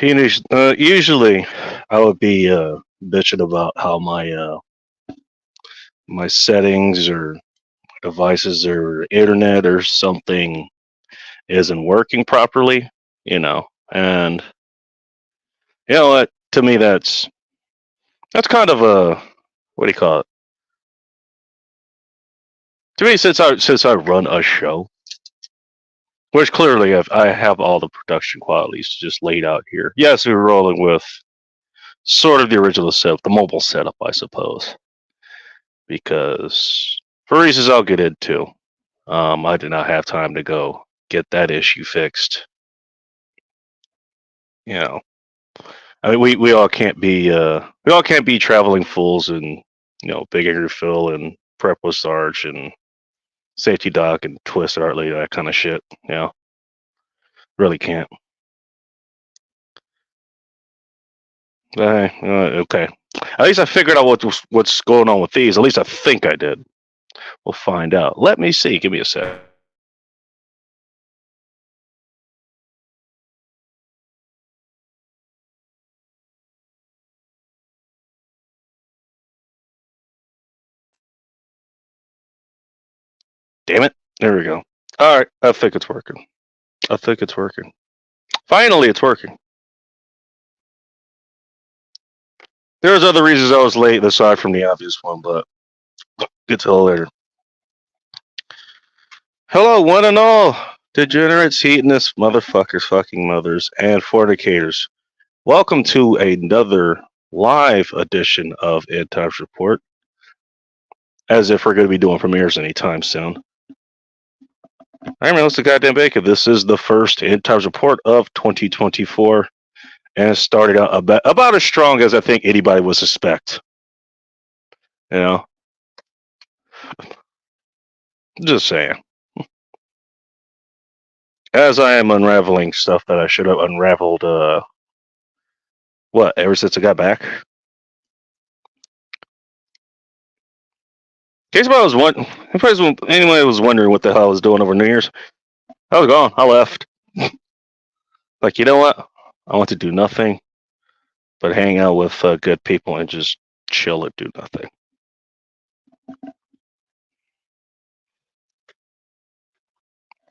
Usually, I would be bitching about how my settings or devices or internet or something isn't working properly, and you know what? To me, that's kind of a what do you call it? To me, since I run a show, which clearly I have all the production qualities just laid out here. Yes, we're rolling with sort of the original setup, the mobile setup, I suppose, because for reasons I'll get into, I did not have time to go get that issue fixed. You know, I mean, we all can't be traveling fools and Big Angry Phil and Prep with Sarge and Safety Doc and Twisted Hartley, that kind of shit. Really can't. Okay. At least I figured out what's going on with these. At least I think I did. We'll find out. Let me see. Give me a sec. Damn it. There we go. All right. I think it's working. I think it's working. Finally, it's working. There's other reasons I was late aside from the obvious one, but get to it later. Hello, one and all. Degenerates, hedonists, motherfuckers, fucking mothers, and fornicators. Welcome to another live edition of End Times Report. As if we're going to be doing premieres anytime soon. I'm Mr. Goddamn Bacon. This is the first End Times Report of 2024. And it started out about as strong as I think anybody would suspect. Just saying. As I am unraveling stuff that I should have unraveled, ever since I got back? In case anybody was wondering what the hell I was doing over New Year's, I was gone. I left. Like, you know what? I want to do nothing but hang out with good people and just chill and do nothing.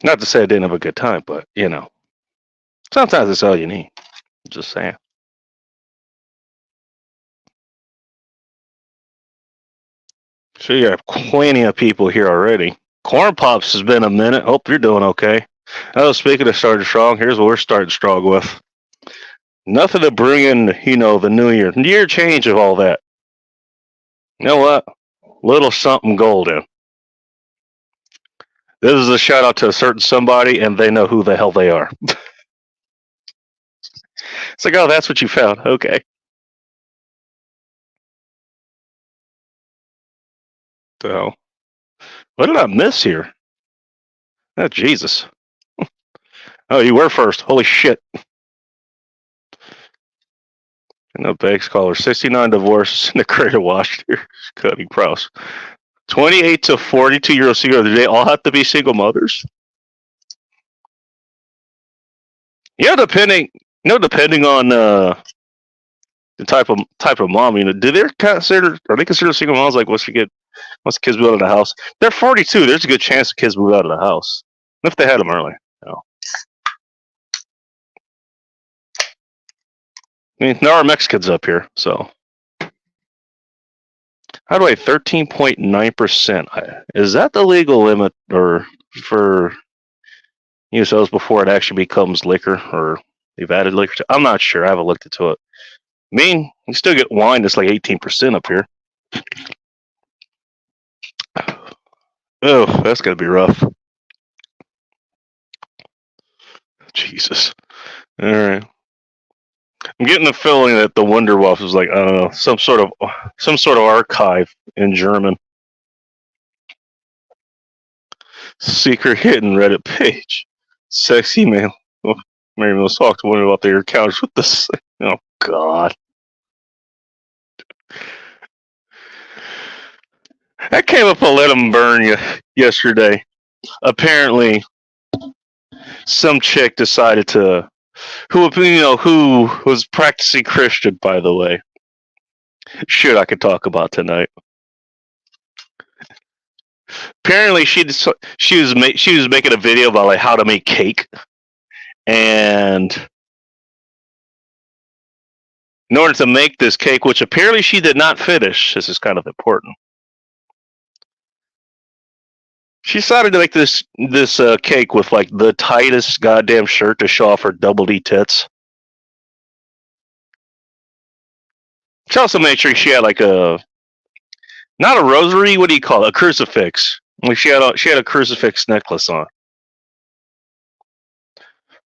Not to say I didn't have a good time, but sometimes it's all you need. Just saying. So you have plenty of people here already. Corn Pops has been a minute. Hope you're doing okay. Oh, speaking of starting strong, here's what we're starting strong with. Nothing to bring in, the new year change of all that. You know what? Little something golden. This is a shout out to a certain somebody, and they know who the hell they are. It's like, oh, that's what you found. Okay. So, what did I miss here? Oh, Jesus. Oh, you were first. Holy shit. No Banks caller. 69 divorces in the Greater Washington Cutting Prowse. 28 to 42-year-old single. Do they all have to be single mothers? Depending on the type of mom, are they considered single moms? Like, once the kids move out of the house, they're 42. There's a good chance the kids move out of the house if they had them early. I mean, there are Mexicans up here, so. How do I 13.9%? Is that the legal limit, or for sales before it actually becomes liquor, or they've added liquor to? I'm not sure. I haven't looked into it. I mean, you still get wine that's like 18% up here. Oh, that's gonna be rough. Jesus. All right. I'm getting the feeling that the Wunderwaffe is like, I don't know, some sort of archive in German. Secret hidden Reddit page. Sexy man. Oh, Mary Mills talked to one about their encounters with this. Oh God. I came up and let him burn yesterday. Apparently, some chick decided to who was practicing Christian, by the way. Shit, I could talk about tonight. Apparently, she was making a video about like how to make cake, and in order to make this cake, which apparently she did not finish, this is kind of important. She decided to make this cake with like the tightest goddamn shirt to show off her double D tits. She also made sure she had like not a rosary. What do you call it? A crucifix. Like she had a crucifix necklace on.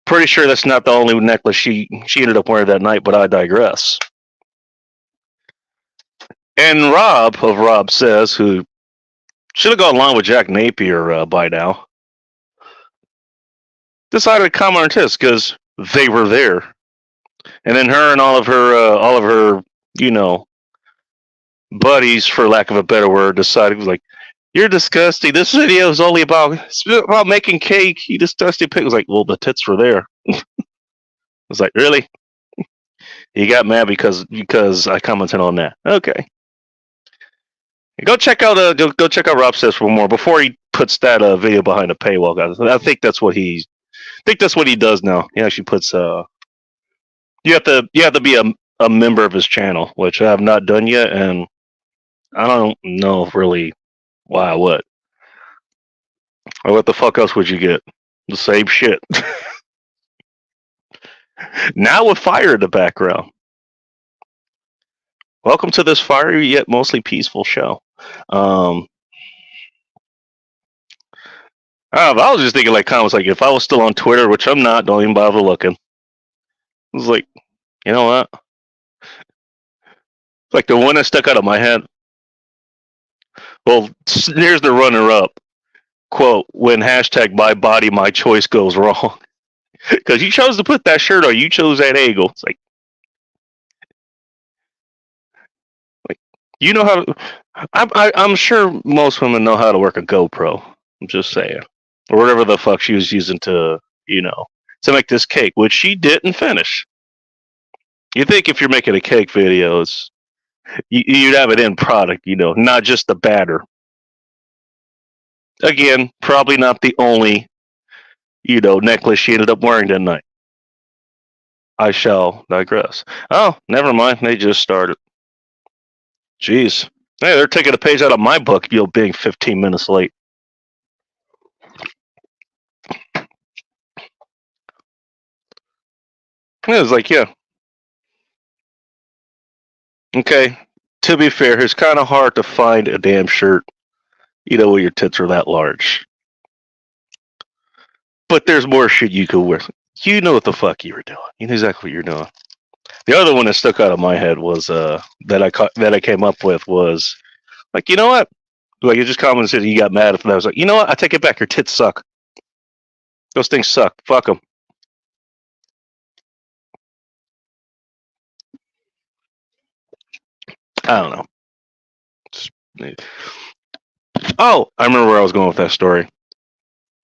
Pretty sure that's not the only necklace she ended up wearing that night, but I digress. And Rob Says, who should have gone along with Jack Napier by now, decided to comment on this because they were there, and then her and all of her buddies, for lack of a better word, decided, was like, "You're disgusting. This video is only about making cake. You disgusting pig." I was like, "Well, the tits were there." I was like, "Really?" He got mad because I commented on that. Okay. Go check out Rob Says for more before he puts that video behind a paywall, guys. I think that's what he does now. He actually puts you have to be a member of his channel, which I have not done yet, and I don't know really why I would. Or what the fuck else would you get? The same shit. Now with fire in the background. Welcome to this fiery yet mostly peaceful show. I was just thinking like comments like if I was still on Twitter, which I'm not, don't even bother looking. I was like, you know what? Like the one that stuck out of my head. Well, here's the runner-up. Quote, when hashtag my body, my choice goes wrong. Because you chose to put that shirt on, you chose that angle. It's like you know how to, I'm sure most women know how to work a GoPro. I'm just saying. Or whatever the fuck she was using to make this cake, which she didn't finish. You think if you're making a cake video, you'd have it in product, not just the batter. Again, probably not the only, necklace she ended up wearing that night. I shall digress. Oh, never mind. They just started. Jeez. Hey, they're taking a page out of my book, being 15 minutes late. It was like, yeah. Okay. To be fair, it's kind of hard to find a damn shirt, where your tits are that large. But there's more shit you could wear. You know what the fuck you were doing. You know exactly what you're doing. The other one that stuck out of my head was that I came up with was like, you know what? Like you just commented, you got mad at that. I was like, you know what? I take it back. Your tits suck. Those things suck. Fuck them. I don't know. Oh, I remember where I was going with that story.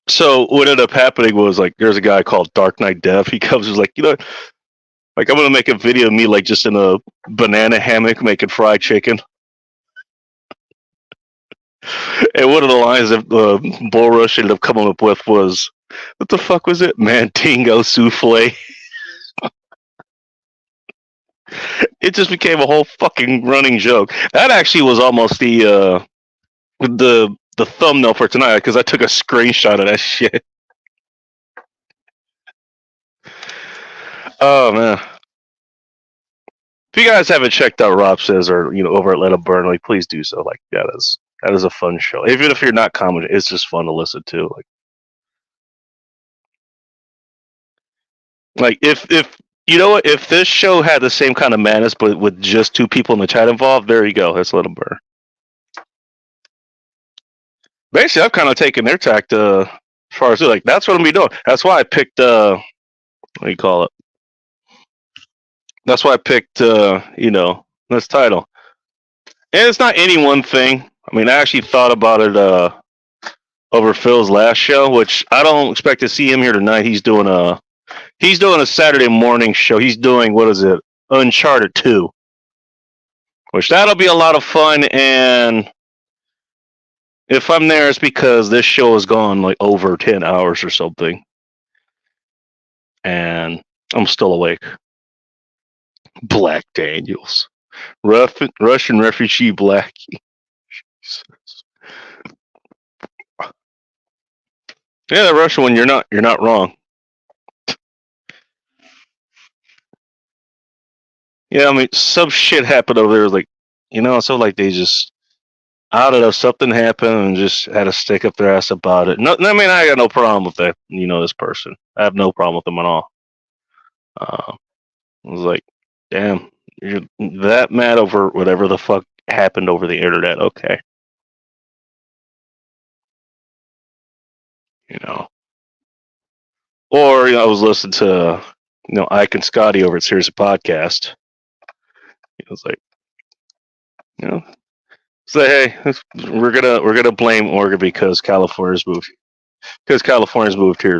So what ended up happening was like there's a guy called Dark Knight Dev. He comes and was like, like I'm gonna make a video of me like just in a banana hammock making fried chicken. And one of the lines that Bull Rush ended up coming up with was, what the fuck was it? Mandingo souffle. It just became a whole fucking running joke. That actually was almost the thumbnail for tonight because I took a screenshot of that shit. Oh man. If you guys haven't checked out Rob Says or over at Let Him Burn, like please do so. Like that is a fun show. Even if you're not commenting, it's just fun to listen to. Like if you know what, if this show had the same kind of madness but with just two people in the chat involved, there you go. Let's Let Him Burn. Basically, I've kind of taken their tact as far as like that's what I'm gonna be doing. That's why I picked what do you call it? That's why I picked this title. And it's not any one thing. I mean, I actually thought about it over Phil's last show, which I don't expect to see him here tonight. He's doing He's doing a Saturday morning show. He's doing, what is it? Uncharted 2. Which that'll be a lot of fun, and if I'm there, it's because this show has gone like over 10 hours or something. And I'm still awake. Black Daniels. Russian refugee Black. Yeah, the Russian one, you're not wrong. Yeah, I mean, some shit happened over there. Like, so like they just, I don't know, something happened and just had to stick up their ass about it. No, I mean, I got no problem with that. This person, I have no problem with them at all. I was like, damn, you're that mad over whatever the fuck happened over the internet? Okay, Or I was listening to Ike and Scotty over at Series of Podcast. It was like, say, hey, we're gonna blame Oregon because California's moved here. It's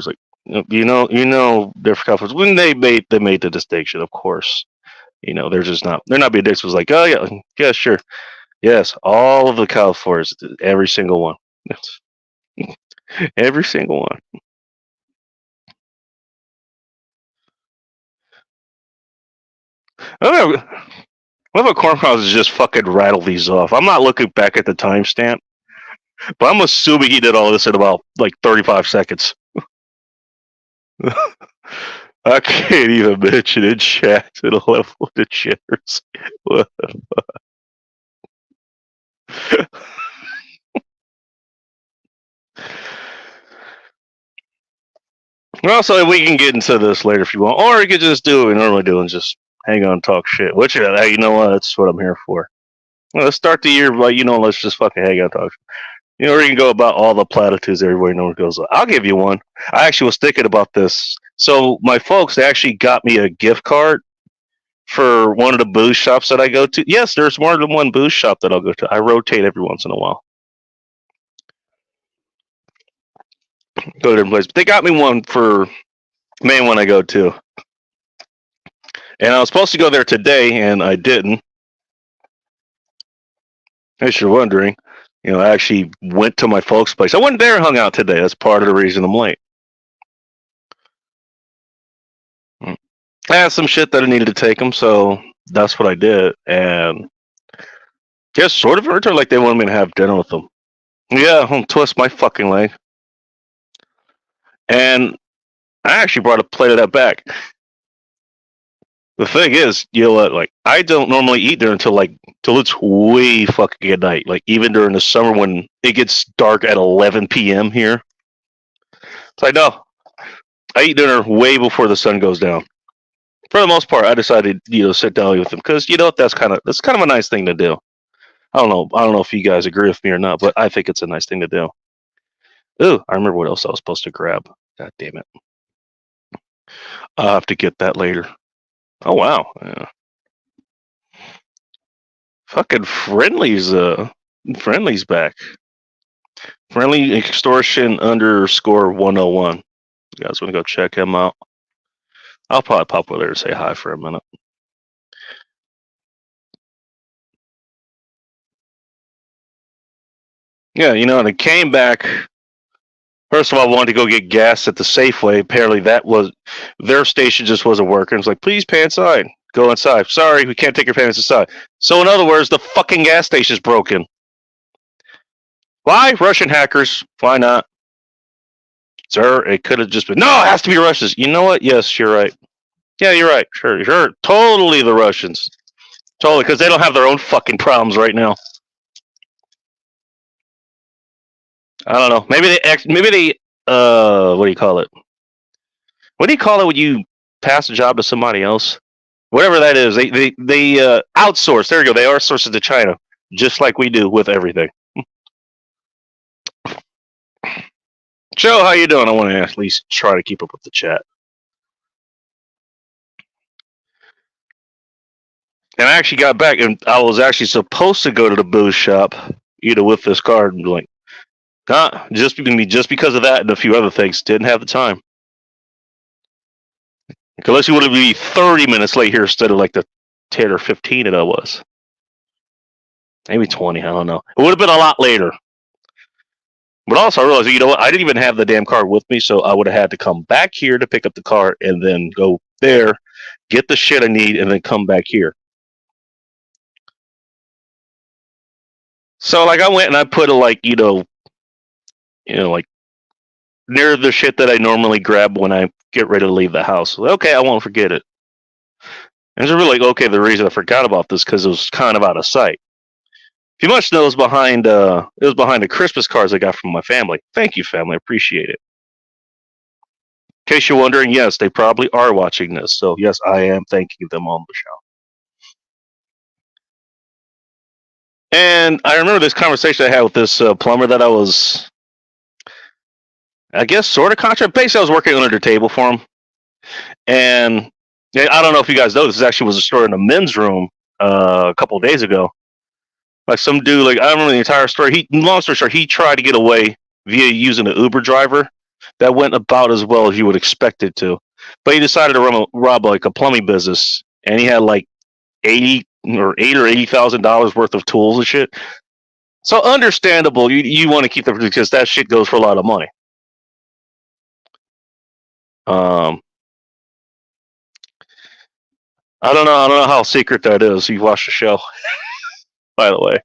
like, different Californians when they made the distinction, of course. They're not being dicks. Was like, oh yeah, sure, yes, all of the Californians, every single one, every single one. I don't know. What if a Cornhouse just fucking rattle these off? I'm not looking back at the timestamp, but I'm assuming he did all this in about like 35 seconds. I can't even mention in chat to the level of the chitters. What the fuck? Well, so we can get into this later if you want, or you could just do what we normally do and just hang on and talk shit. Which, you know what? That's what I'm here for. Well, let's start the year by, let's just fucking hang on and talk shit. Or you can go about all the platitudes everybody normally goes. I'll give you one. I actually was thinking about this. So my folks actually got me a gift card for one of the booze shops that I go to. Yes, there's more than one booze shop that I'll go to. I rotate every once in a while. Go to different places. But they got me one for main one I go to. And I was supposed to go there today, and I didn't. As you're wondering, I actually went to my folks' place. I went there and hung out today. That's part of the reason I'm late. I had some shit that I needed to take them, so that's what I did. And just sort of returned like they wanted me to have dinner with them. Yeah, I'll twist my fucking leg. And I actually brought a plate of that back. The thing is, like I don't normally eat there until it's way fucking at night. Like even during the summer when it gets dark at 11 p.m. here. It's like, no, I eat dinner way before the sun goes down. For the most part, I decided, sit down with them because that's kind of a nice thing to do. I don't know if you guys agree with me or not, but I think it's a nice thing to do. Ooh, I remember what else I was supposed to grab. God damn it! I'll have to get that later. Oh wow! Yeah. Fucking Friendly's back. Friendly Extortion _101. You guys want to go check him out? I'll probably pop over there and say hi for a minute. Yeah, and it came back. First of all, I wanted to go get gas at the Safeway. Apparently, their station just wasn't working. It's like, please pay inside. Go inside. Sorry, we can't take your payments inside. So, in other words, the fucking gas station's broken. Why? Russian hackers. Why not? Sir, it could have just been. No, it has to be Russians. You know what? Yes, you're right. Yeah, you're right. Sure. Totally the Russians. Totally, because they don't have their own fucking problems right now. I don't know. Maybe they what do you call it? What do you call it when you pass a job to somebody else? Whatever that is, they outsource. There you go. They outsource it to China, just like we do with everything. Joe, how you doing? I want to at least try to keep up with the chat. And I actually got back, and I was actually supposed to go to the booze shop, with this card, and like, just because of that and a few other things, didn't have the time. Unless you would be 30 minutes late here instead of like the 10 or 15 that I was. Maybe 20, I don't know. It would have been a lot later. But also, I realized, you know what? I didn't even have the damn car with me, so I would have had to come back here to pick up the car and then go there, get the shit I need, and then come back here. So, like, I went and I put it, like, like near the shit that I normally grab when I get ready to leave the house. Okay, I won't forget it. And it's really like, okay, the reason I forgot about this because it was kind of out of sight. If you must know, it was behind the Christmas cards I got from my family. Thank you, family. I appreciate it. In case you're wondering, yes, they probably are watching this. So yes, I am thanking them on the show. And I remember this conversation I had with this plumber that I was, I guess, sort of contract. Basically, I was working under the table for him. And I don't know if you guys know, this actually was a story in the men's room a couple of days ago. Like some dude, like I don't remember the entire story. Long story short, he tried to get away via using an Uber driver. That went about as well as you would expect it to. But he decided to rob like a plumbing business, and he had like $80 or $80,000 worth of tools and shit. So understandable, you want to keep them because that shit goes for a lot of money. I don't know how secret that is. You watched the show, by the way.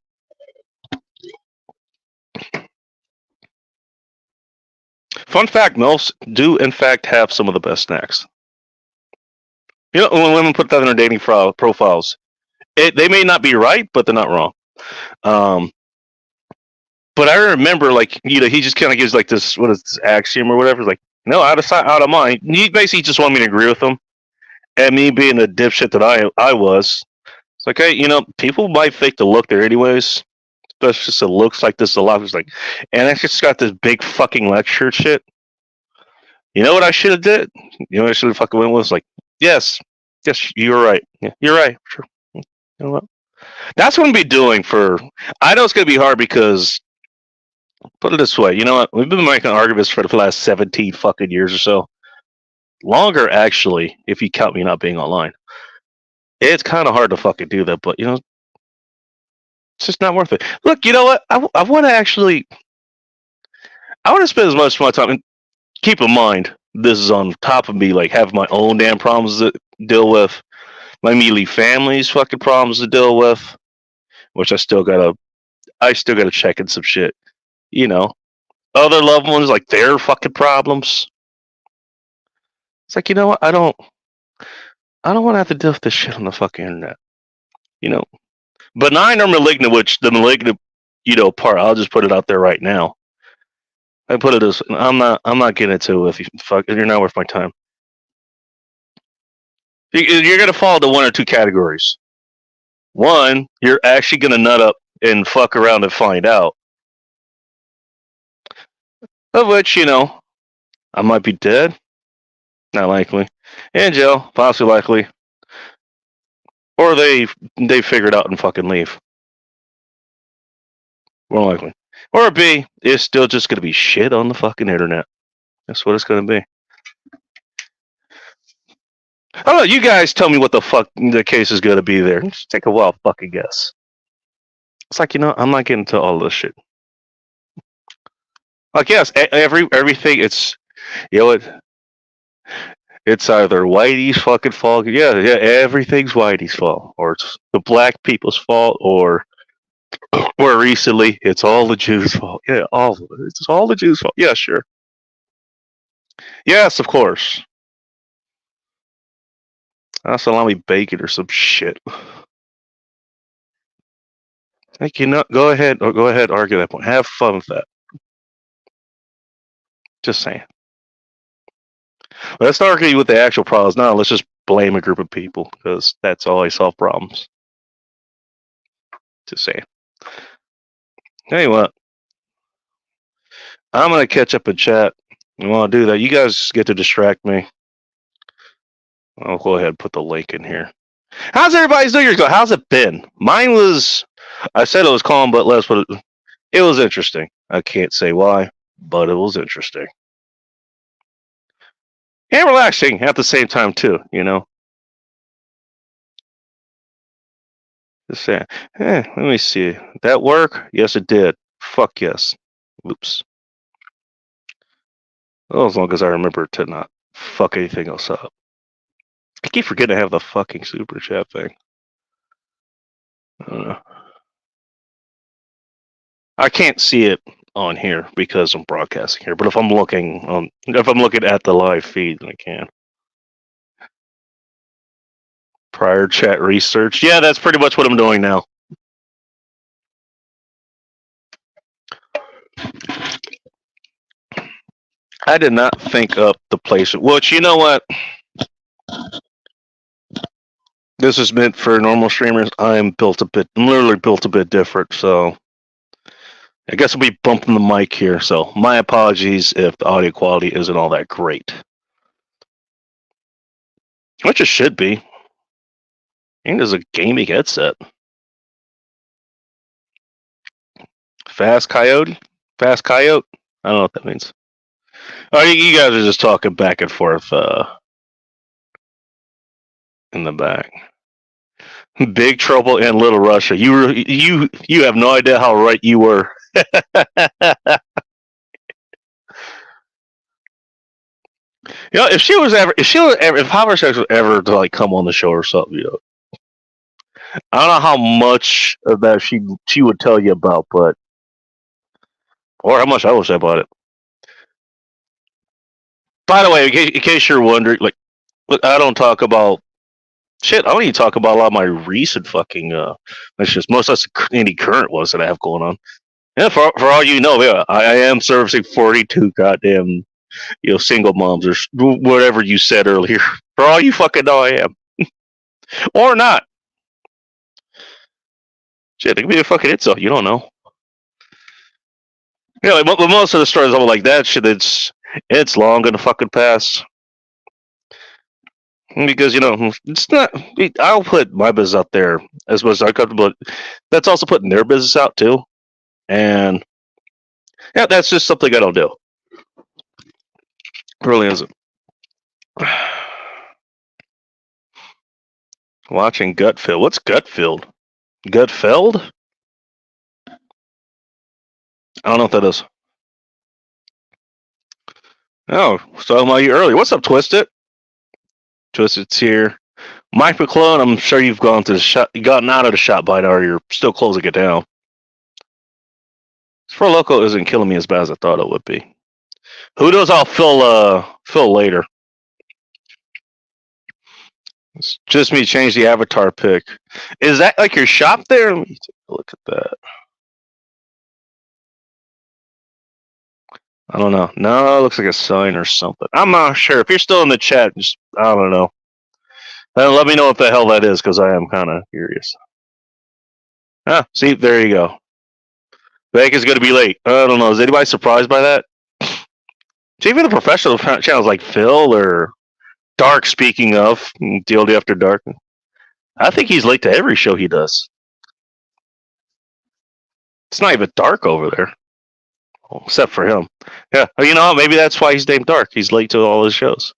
Fun fact: MILFs do in fact have some of the best snacks. You know, when women put that in their dating profiles, they may not be right, but they're not wrong. But I remember, like, he just kind of gives like this, what is this axiom or whatever? Like, no, out of sight, out of mind. He basically just wanted me to agree with him, and me being the dipshit that I was. It's like, hey, people might fake the look there anyways. Especially since it looks like this a lot. It's like, and I just got this big fucking lecture shit. You know what I should have did? You know what I should have fucking went with? Like, yes, you're right. Yeah, you're right. Sure. You know what? That's what I'm be doing for. I know it's gonna be hard because, put it this way, you know what? We've been making arguments for the last 17 fucking years or so. Longer, actually, if you count me not being online. It's kind of hard to fucking do that, but it's just not worth it. Look, you know what? I want to actually. I want to spend as much of my time. And keep in mind, this is on top of me, like, have my own damn problems to deal with. My immediate family's fucking problems to deal with, which I still gotta check in some shit. Other loved ones, like, their fucking problems. It's like, you know what? I don't want to have to deal with this shit on the fucking internet. Benign or malignant, which the malignant, part, I'll just put it out there right now. I put it as, I'm not getting into it with you. Fuck, you're not worth my time. You're gonna fall into one or two categories. One, you're actually gonna nut up and fuck around and find out. Of which, I might be dead. Not likely. In jail, possibly likely. Or they figure it out and fucking leave. More likely. Or B, it's still just gonna be shit on the fucking internet. That's what it's gonna be. I don't know, you guys tell me what the fuck the case is gonna be there. Just take a wild fucking guess. It's like, I'm not getting into all this shit. Like, yes, everything, it's, it's either Whitey's fucking fault. Yeah, everything's Whitey's fault. Or it's the black people's fault, or more recently, it's all the Jews' fault. Yeah, it's all the Jews' fault. Yeah, sure. Yes, of course. Salami bacon or some shit. Like, go ahead, argue that point. Have fun with that. Just saying. Let's not argue with the actual problems. No, let's just blame a group of people because that's how I solve problems. Just saying. Anyway, I'm gonna catch up in chat. You want to do that? You guys get to distract me. I'll go ahead and put the link in here. How's everybody's New Year's go? How's it been? Mine was, I said it was calm, but let's put it was interesting. I can't say why, but it was interesting. and relaxing at the same time too. You know, just saying. Let me see. Did that work? Yes, it did. Fuck yes. Oops. Well, as long as I remember to not fuck anything else up. I keep forgetting to have the fucking super chat thing. I don't know. I can't see it on here because I'm broadcasting here. But if I'm looking at the live feed, I can. Prior chat research. Yeah, that's pretty much what I'm doing now. I did not think up the place. Which, you know what? This is meant for normal streamers. I'm literally built a bit different. So I guess I'll be bumping the mic here. So my apologies if the audio quality isn't all that great. Which it should be. I think there's a gaming headset. Fast Coyote? Fast Coyote? I don't know what that means. Oh, you guys are just talking back and forth in the back. Big Trouble in Little Russia. You have no idea how right you were. You know, if Howard Sex was ever to like come on the show or something, you know, I don't know how much of that she would tell you about, but or how much I would say about it. By the way, in case you're wondering, like, look, I don't talk about shit. I don't even talk about a lot of my recent fucking. That's just most of any current ones that I have going on. Yeah, for all you know, yeah, I am servicing 42 goddamn single moms or whatever you said earlier. For all you fucking know, I am or not. Shit, it could be a fucking insult. You don't know. Yeah, like most of the stories I'm like that shit. It's long gonna fucking pass because it's not. I'll put my business out there as much as I'm comfortable. But that's also putting their business out too, and yeah, that's just something I don't do. It really isn't. Watching Gutfield. What's Gutfield? Gutfeld? I don't know what that is. Oh, so about you earlier. What's up, Twisted? Twisted's here. Mike McClone, I'm sure you've gone to the shop. You gotten out of the shop by now, or you're still closing it down. For Loco isn't killing me as bad as I thought it would be. Who knows? I'll fill later. It's just me change the avatar pic. Is that like your shop there? Let me take a look at that. I don't know. No, it looks like a sign or something. I'm not sure. If you're still in the chat, just I don't know. Let me know what the hell that is, because I am kind of curious. Ah, see, there you go. Vegas going to be late. I don't know. Is anybody surprised by that? See, even the professional channels like Phil or Dark, speaking of, DLD After Dark, I think he's late to every show he does. It's not even dark over there. Except for him. Yeah, maybe that's why he's named Dark. He's late to all his shows.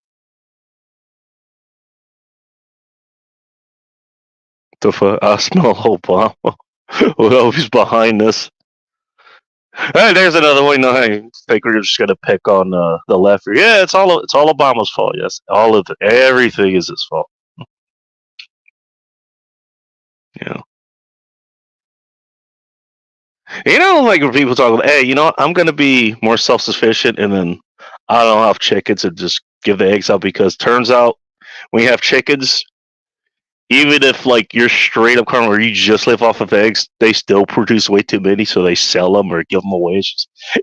The fuck? I smell Obama. Well, who's behind this? Hey, there's another one. No, I think we're just gonna pick on the left. Yeah, it's all Obama's fault. Yes, everything is his fault. Yeah. Like when people talk about, hey, I'm gonna be more self-sufficient, and then I don't have chickens and just give the eggs out, because turns out when you have chickens, even if like you're straight up carnivore where you just live off of eggs, they still produce way too many, so they sell them or give them away.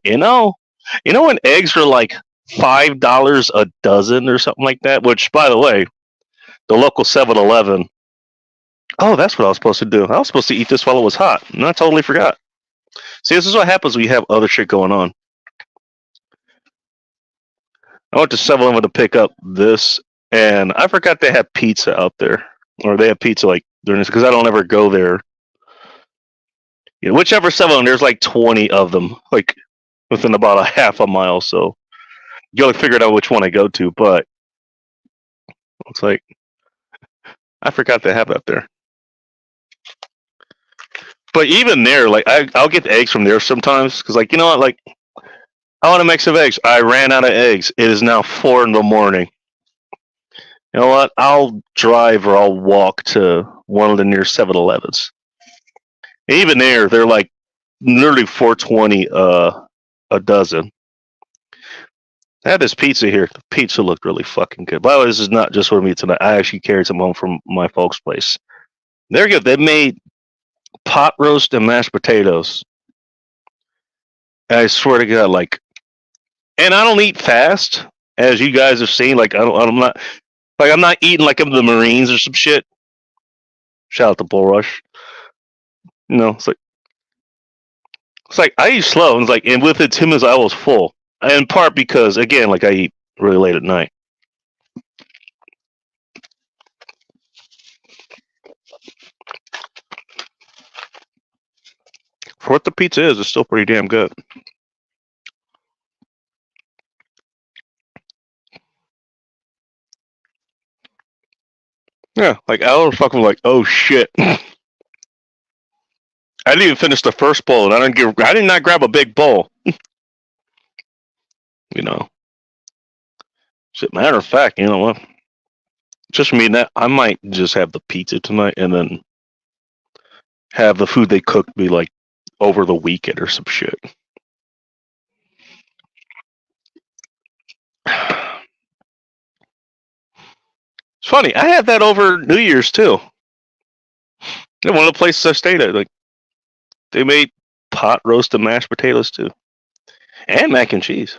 When eggs are like $5 a dozen or something like that. Which, by the way, the local 7-Eleven. Oh, that's what I was supposed to do. I was supposed to eat this while it was hot, and I totally forgot. See, this is what happens when you have other shit going on. I went to 7-Eleven to pick up this, and I forgot they had pizza out there, or they have pizza like during this, because I don't ever go there. Whichever 7-Eleven, there's like 20 of them, like within about a half a mile. So you gotta figure out which one I go to. But It's like I forgot to have that there. But even there, like I'll get the eggs from there sometimes because, like, you know what, like I want to make some eggs. I ran out of eggs. It is now 4 in the morning. You know what? I'll drive or I'll walk to one of the near 7-Elevens. Even there, they're like literally 4.20 a dozen. I had this pizza here. The pizza looked really fucking good. By the way, this is not just for me tonight. I actually carried some home from my folks' place. They're good. They made pot roast and mashed potatoes. And I swear to God, like, and I don't eat fast, as you guys have seen. Like, I'm not, like, I'm not eating like I'm the Marines or some shit. Shout out to Bull Rush. You know, it's like I eat slow. And it's like, and with it, Tim, as I was full. In part because, again, like I eat really late at night. For what the pizza is, it's still pretty damn good. Yeah, like I was fucking like, oh shit. I didn't even finish the first bowl, and I did not grab a big bowl. You know. Shit, matter of fact, you know what? Just for me, that I might just have the pizza tonight, and then have the food they cooked be like over the weekend or some shit. It's funny. I had that over New Year's too. One of the places I stayed at, like they made pot roast and mashed potatoes too, and mac and cheese.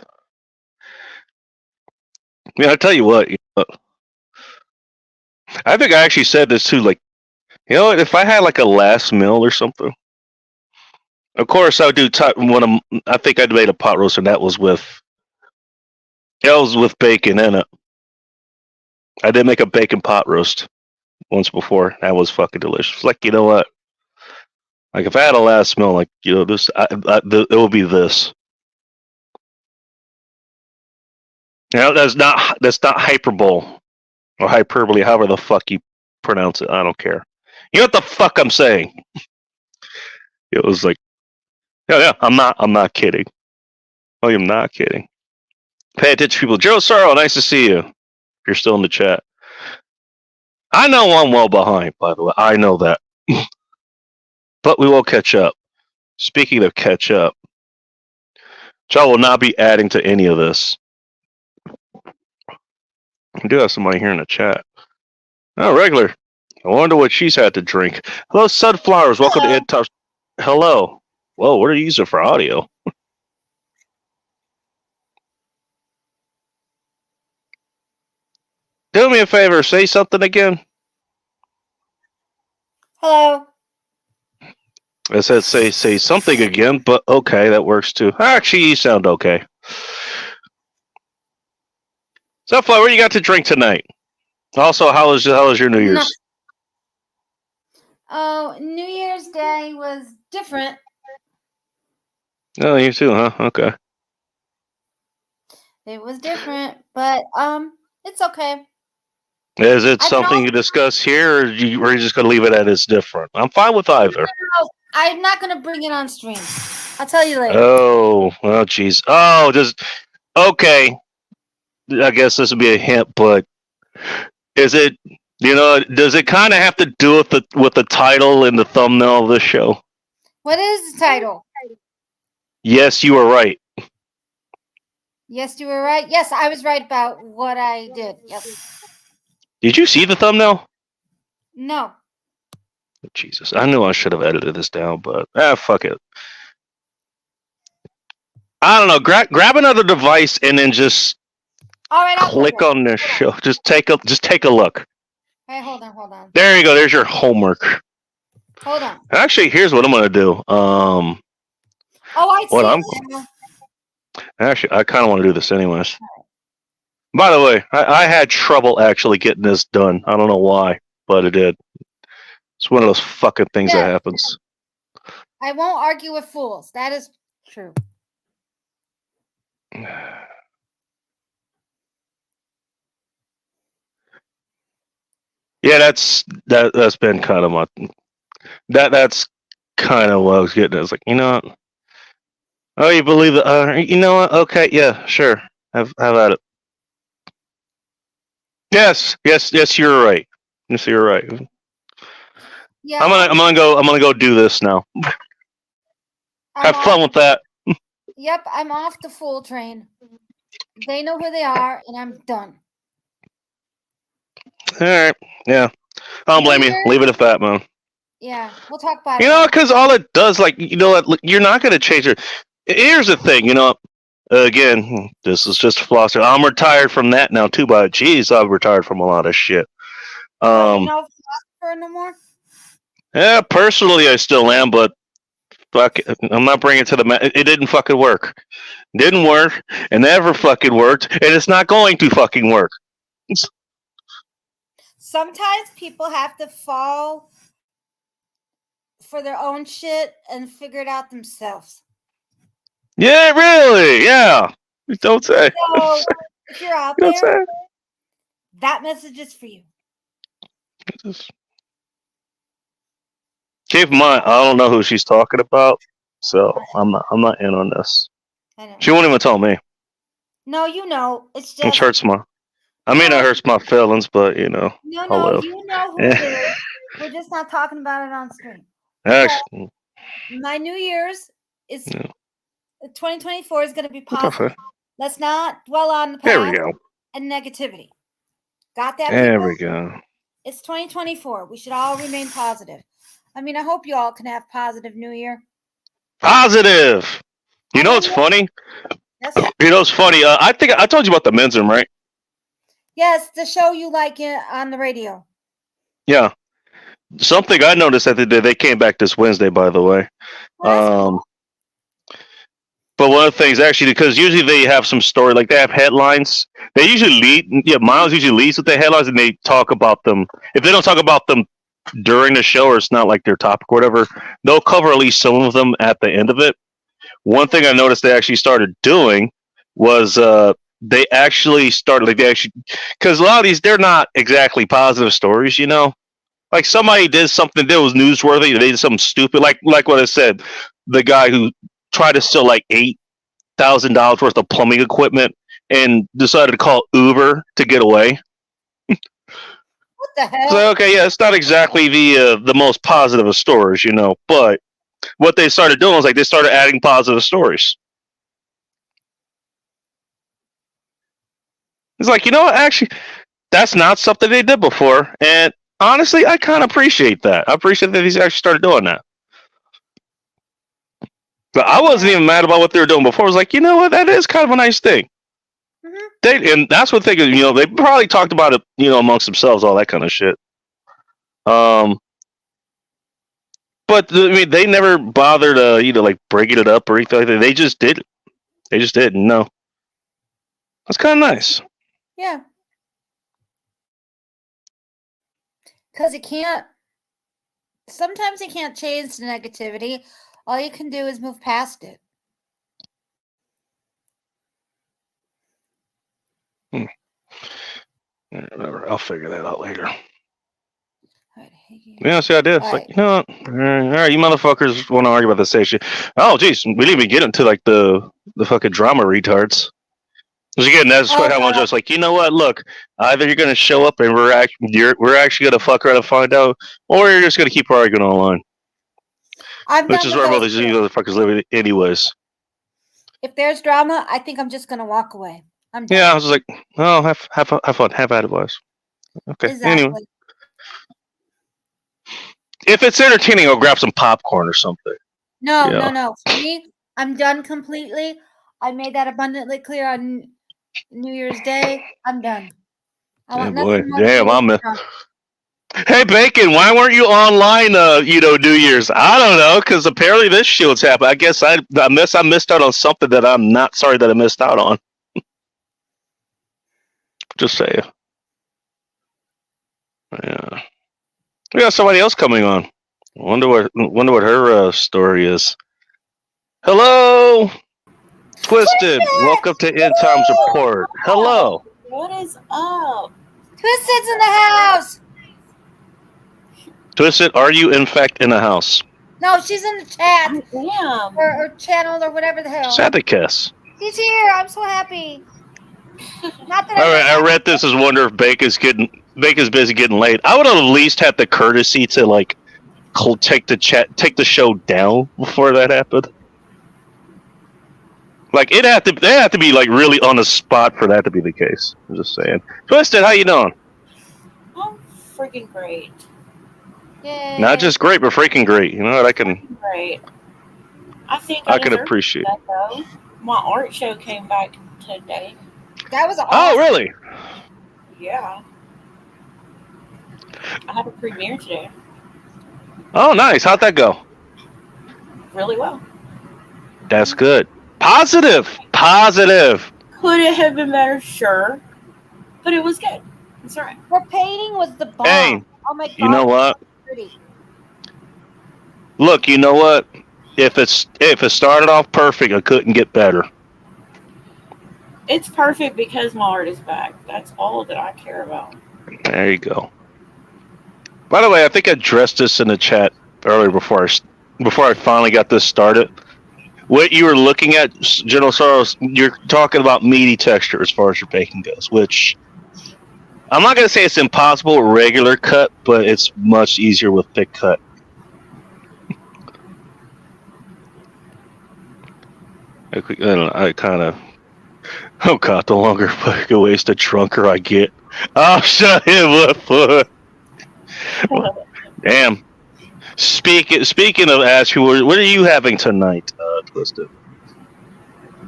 I mean, I tell you what, I think I actually said this too. Like, you know, if I had like a last meal or something, of course I would do. I think I'd made a pot roast, and that was with bacon in it. I did make a bacon pot roast once before. That was fucking delicious. Like, you know what? Like, if I had a last meal, like, you know, it will be this. You know, that's not hyperbole or hyperbole, however the fuck you pronounce it. I don't care. You know what the fuck I'm saying? It was like, yeah. I'm not kidding. I am not kidding. Pay attention, people. Joe Sorrow, nice to see you. If you're still in the chat. I know I'm well behind, by the way. I know that. But we will catch up. Speaking of catch up, Joe will not be adding to any of this. We do have somebody here in the chat. Oh, regular. I wonder what she's had to drink. Hello, Sunflowers. Welcome to InTouch. Hello. Whoa, what are you using for audio? Do me a favor. Say something again. Hello. I said say something again, but okay, that works too. Actually, you sound okay. Sunflower, what you got to drink tonight? Also, how was your New Year's? Oh, New Year's Day was different. Oh, you too, huh? Okay. It was different, but it's okay. Is it something you discuss here, or are you just gonna leave it at it's different? I'm fine with either. No, I'm not gonna bring it on stream. I'll tell you later. Oh, jeez. Oh, just okay. I guess this would be a hint, but is it? You know, does it kind of have to do with the title and the thumbnail of this show? What is the title? Yes, you were right. Yes, you were right. Yes, I was right about what I did. Yes. Did you see the thumbnail? No. Jesus, I knew I should have edited this down, but fuck it. I don't know. Grab another device and then just click on this show. Just take a look. Hey, hold on. There you go. There's your homework. Hold on. Actually, here's what I'm gonna do. Oh, I see. Actually, I kind of want to do this anyways. By the way, I had trouble actually getting this done. I don't know why, but it did. It's one of those fucking things that happens. I won't argue with fools. That is true. Yeah, that's been kind of my that's kind of what I was getting. I was like, you know what? Oh, you believe that? You know what? Okay, yeah, sure. Have at it. Yes. You're right. Yes, you're right. Yeah, I'm gonna go do this now. I'm Have fun off. with that. Yep, I'm off the Fool train. They know who they are, and I'm done. All right. Yeah. I don't New blame you. Year. Leave it at that, man. Yeah, we'll talk about You it know, later. because all it does, like, you know what, you're not going to change it. Here's the thing, you know, again, this is just philosophy. I'm retired from that now, too, but geez, I've retired from a lot of shit. Oh, you're no philosopher no more? Yeah, personally, I still am, but fuck, I'm not bringing it to the. It didn't fucking work. Didn't work. It never fucking worked, and it's not going to fucking work. Sometimes people have to fall for their own shit and figure it out themselves. Yeah, really. Yeah. Don't say. So, if you're out Don't there, say. that message is for you. Keep in mind, I don't know who she's talking about, so I'm not in on this. I know. She won't even tell me. No, you know, it's It just hurts my. I mean, it hurts my feelings, but you know, I'll no, live. you know who it is. We're just not talking about it on screen. Actually, My New Year's is Yeah. 2024 is going to be okay. positive. Let's not dwell on the There we past go. and negativity. Got that? There people? we go. It's 2024. We should all remain positive. I mean, I hope you all can have positive New Year. Positive. You know what's funny? Yes. You know what's funny? I think I told you about the men's room, right? Yes, the show you like it on the radio. Yeah. Something I noticed that they came back this Wednesday, by the way. Well, But one of the things, actually, because usually they have some story, like they have headlines. They usually lead. Yeah, Miles usually leads with the headlines, and they talk about them. If they don't talk about them during the show, or it's not like their topic or whatever, they'll cover at least some of them at the end of it. One thing I noticed they actually started doing was they actually started like they actually because a lot of these they're not exactly positive stories, you know. Like somebody did something that was newsworthy, they did something stupid, like what I said, the guy who tried to steal like $8,000 worth of plumbing equipment and decided to call Uber to get away. what the hell? So okay, yeah, it's not exactly the most positive of stories, you know, but what they started doing was like they started adding positive stories. It's like, you know what, actually, that's not something they did before, and honestly, I kind of appreciate that. I appreciate that he's actually started doing that. But I wasn't even mad about what they were doing before. I was like, you know what, that is kind of a nice thing. And that's what they, you know, they probably talked about it, you know, amongst themselves, all that kind of shit. But I mean, they never bothered, you know, like breaking it up or anything like that. They just did it. They just did. No, that's kind of nice. Yeah. Because it can't. Sometimes you can't change the negativity. All you can do is move past it. Whatever. I'll figure that out later. Right, Yeah, see, I did. It's like, you know what? All right, you motherfuckers want to argue about the same shit. Oh, geez, we didn't even get into like the fucking drama retards. Because again, that's what I want. Just like, you know what? Look, either you're gonna show up and we're actually gonna fuck around and find out, or you're just gonna keep arguing online. Which is where both these motherfuckers live, anyways. If there's drama, I think I'm just gonna walk away. I'm done. Yeah, I was like, oh, have fun, have at it, boys. Okay. Exactly. Anyway, if it's entertaining, I'll grab some popcorn or something. No. For me, I'm done completely. I made that abundantly clear on New Year's Day. I'm done. I want nothing more. Damn, I'm. Hey, Bacon, why weren't you online? You know, New Year's. I don't know, because apparently this shit's happened. I guess I missed out on something that I'm not sorry that I missed out on. Just saying. Yeah. We got somebody else coming on. Wonder what her story is. Hello, Twisted. Welcome to End Times Report. Hello. What is up? Twisted's in the house. Twisted, are you in fact in the house? No, she's in the chat Damn. or channel or whatever the hell. Sadicus. She's here. I'm so happy. Not that All right, I read this as wonder if Bacon's busy getting late. I would have at least had the courtesy to like take the show down before that happened. Like they have to be like really on the spot for that to be the case. I'm just saying. Twisted, how you doing? I'm freaking great. Yay. Not just great, but freaking great. You know what? I can I can deserve appreciate. that, though. My art show came back today. That was awesome. Oh, really? Yeah. I had a premiere today. Oh, nice. How'd that go? Really well. That's good. Positive. Could it have been better? Sure. But it was good. It's alright. Her painting was the bomb. Hey, oh my god. You know what? Pretty. Look, you know what? If it started off perfect, it couldn't get better. It's perfect because my art is back. That's all that I care about. There you go. By the way, I think I addressed this in the chat earlier before I finally got this started. What you were looking at, General Soros, you're talking about meaty texture as far as your baking goes, which I'm not going to say it's impossible with regular cut, but it's much easier with thick cut. I kind of... Oh god, the longer fucking waste, the drunker I get. Oh, shut him up. Damn. Speaking of Ash, what are you having tonight, Twisted?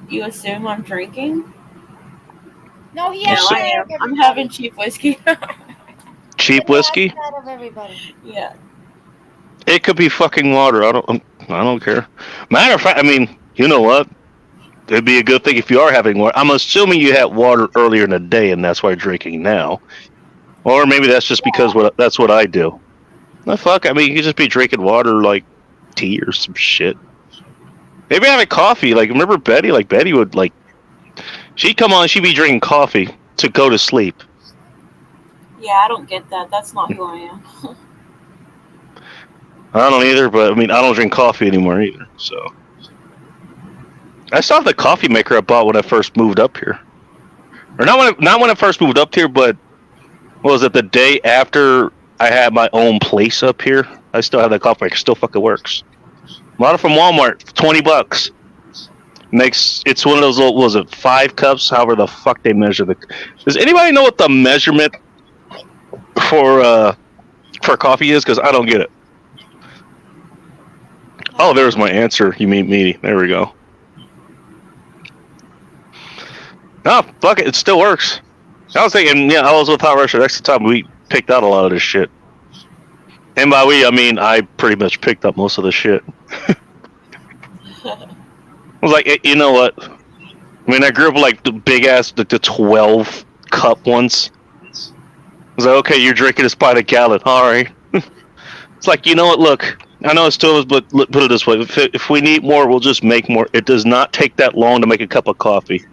You assume I'm drinking? No, he No, has I am. I'm having cheap whiskey. Cheap whiskey? Of everybody. Yeah. It could be fucking water. I don't care. Matter of fact, I mean, you know what? It'd be a good thing if you are having water. I'm assuming you had water earlier in the day, and that's why you're drinking now. Or maybe that's just because that's what I do. No, fuck. I mean, you could just be drinking water like tea or some shit. Maybe having coffee. Like, remember Betty? Like, Betty would, like... She'd come on, she'd be drinking coffee to go to sleep. Yeah, I don't get that. That's not who I am. I don't either, but, I mean, I don't drink coffee anymore either, so... I still have the coffee maker I bought when I first moved up here. Or not when I first moved up here, but... What was it, the day after I had my own place up here? I still have that coffee maker. Still fucking works. Bought it from Walmart, $20. It's one of those little, what was it, 5 cups? However the fuck they measure the... Does anybody know what the measurement for coffee is? Because I don't get it. Oh, there's my answer. You mean me. There we go. Oh, fuck it. It still works. I was thinking, I was with Hot Russia. Next time we picked out a lot of this shit. And by we, I mean I pretty much picked up most of the shit. I was like, you know what? I mean, I grew up with like the big ass, like the 12 cup ones. I was like, okay, you're drinking this by the gallon. All right. It's like, you know what? Look, I know it's still, but put it this way: if we need more, we'll just make more. It does not take that long to make a cup of coffee.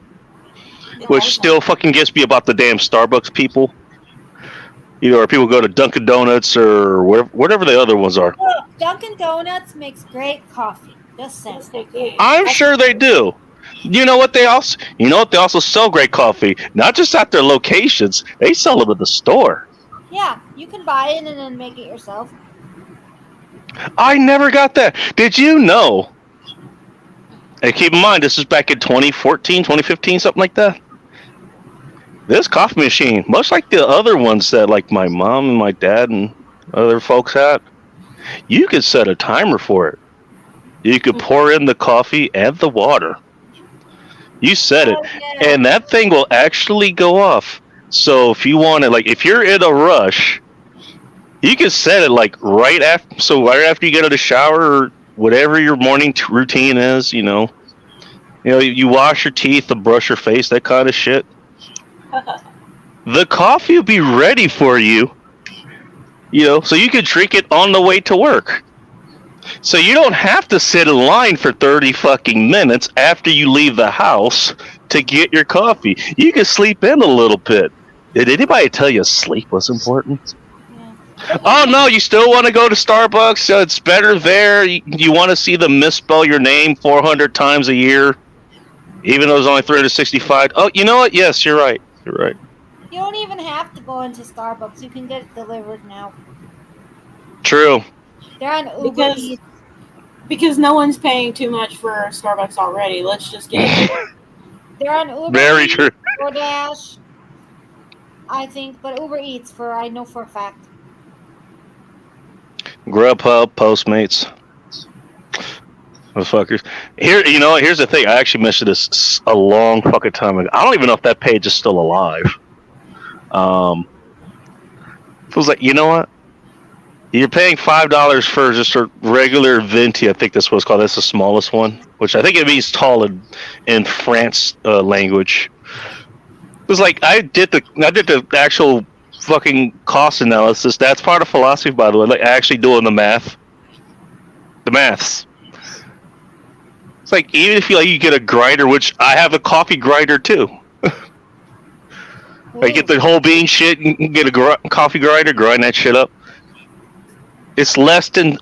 Which still fucking gets me about the damn Starbucks people. Or people go to Dunkin' Donuts or whatever the other ones are. Dunkin' Donuts makes great coffee. Just saying. I'm sure they do. You know what they also sell great coffee. Not just at their locations. They sell them at the store. Yeah, you can buy it and then make it yourself. I never got that. Did you know? And keep in mind, this is back in 2014, 2015, something like that. This coffee machine, much like the other ones that like my mom and my dad and other folks had, you could set a timer for it. You could pour in the coffee and the water. You set it, and that thing will actually go off. So if you want it, like if you're in a rush, you can set it like right after. So right after you get out of the shower or whatever your morning routine is, you wash your teeth, and brush your face, that kind of shit. The coffee will be ready for you, so you can drink it on the way to work. So you don't have to sit in line for 30 fucking minutes after you leave the house to get your coffee. You can sleep in a little bit. Did anybody tell you sleep was important? Oh no, you still want to go to Starbucks? So it's better there. You want to see them misspell your name 400 times a year, even though it's only 365. Oh, you know what? Yes, you're right. You're right. You don't even have to go into Starbucks. You can get it delivered now. True. They're on Uber Eats. Because no one's paying too much for Starbucks already. Let's just get it. They're on Uber Very Eats, true. DoorDash, I think, but Uber Eats I know for a fact. Grubhub, Postmates. Motherfuckers. Here, you know, here's the thing. I actually mentioned this a long fucking time ago. I don't even know if that page is still alive. It was like, you know what? You're paying $5 for just a regular venti. I think that's what it's called. That's the smallest one, which I think it means tall in France language. It was like I did the actual fucking cost analysis. That's part of philosophy, by the way. Like actually doing the maths. It's like even if you get a grinder, which I have a coffee grinder too. I get the whole bean shit and get a coffee grinder, grind that shit up. It's less than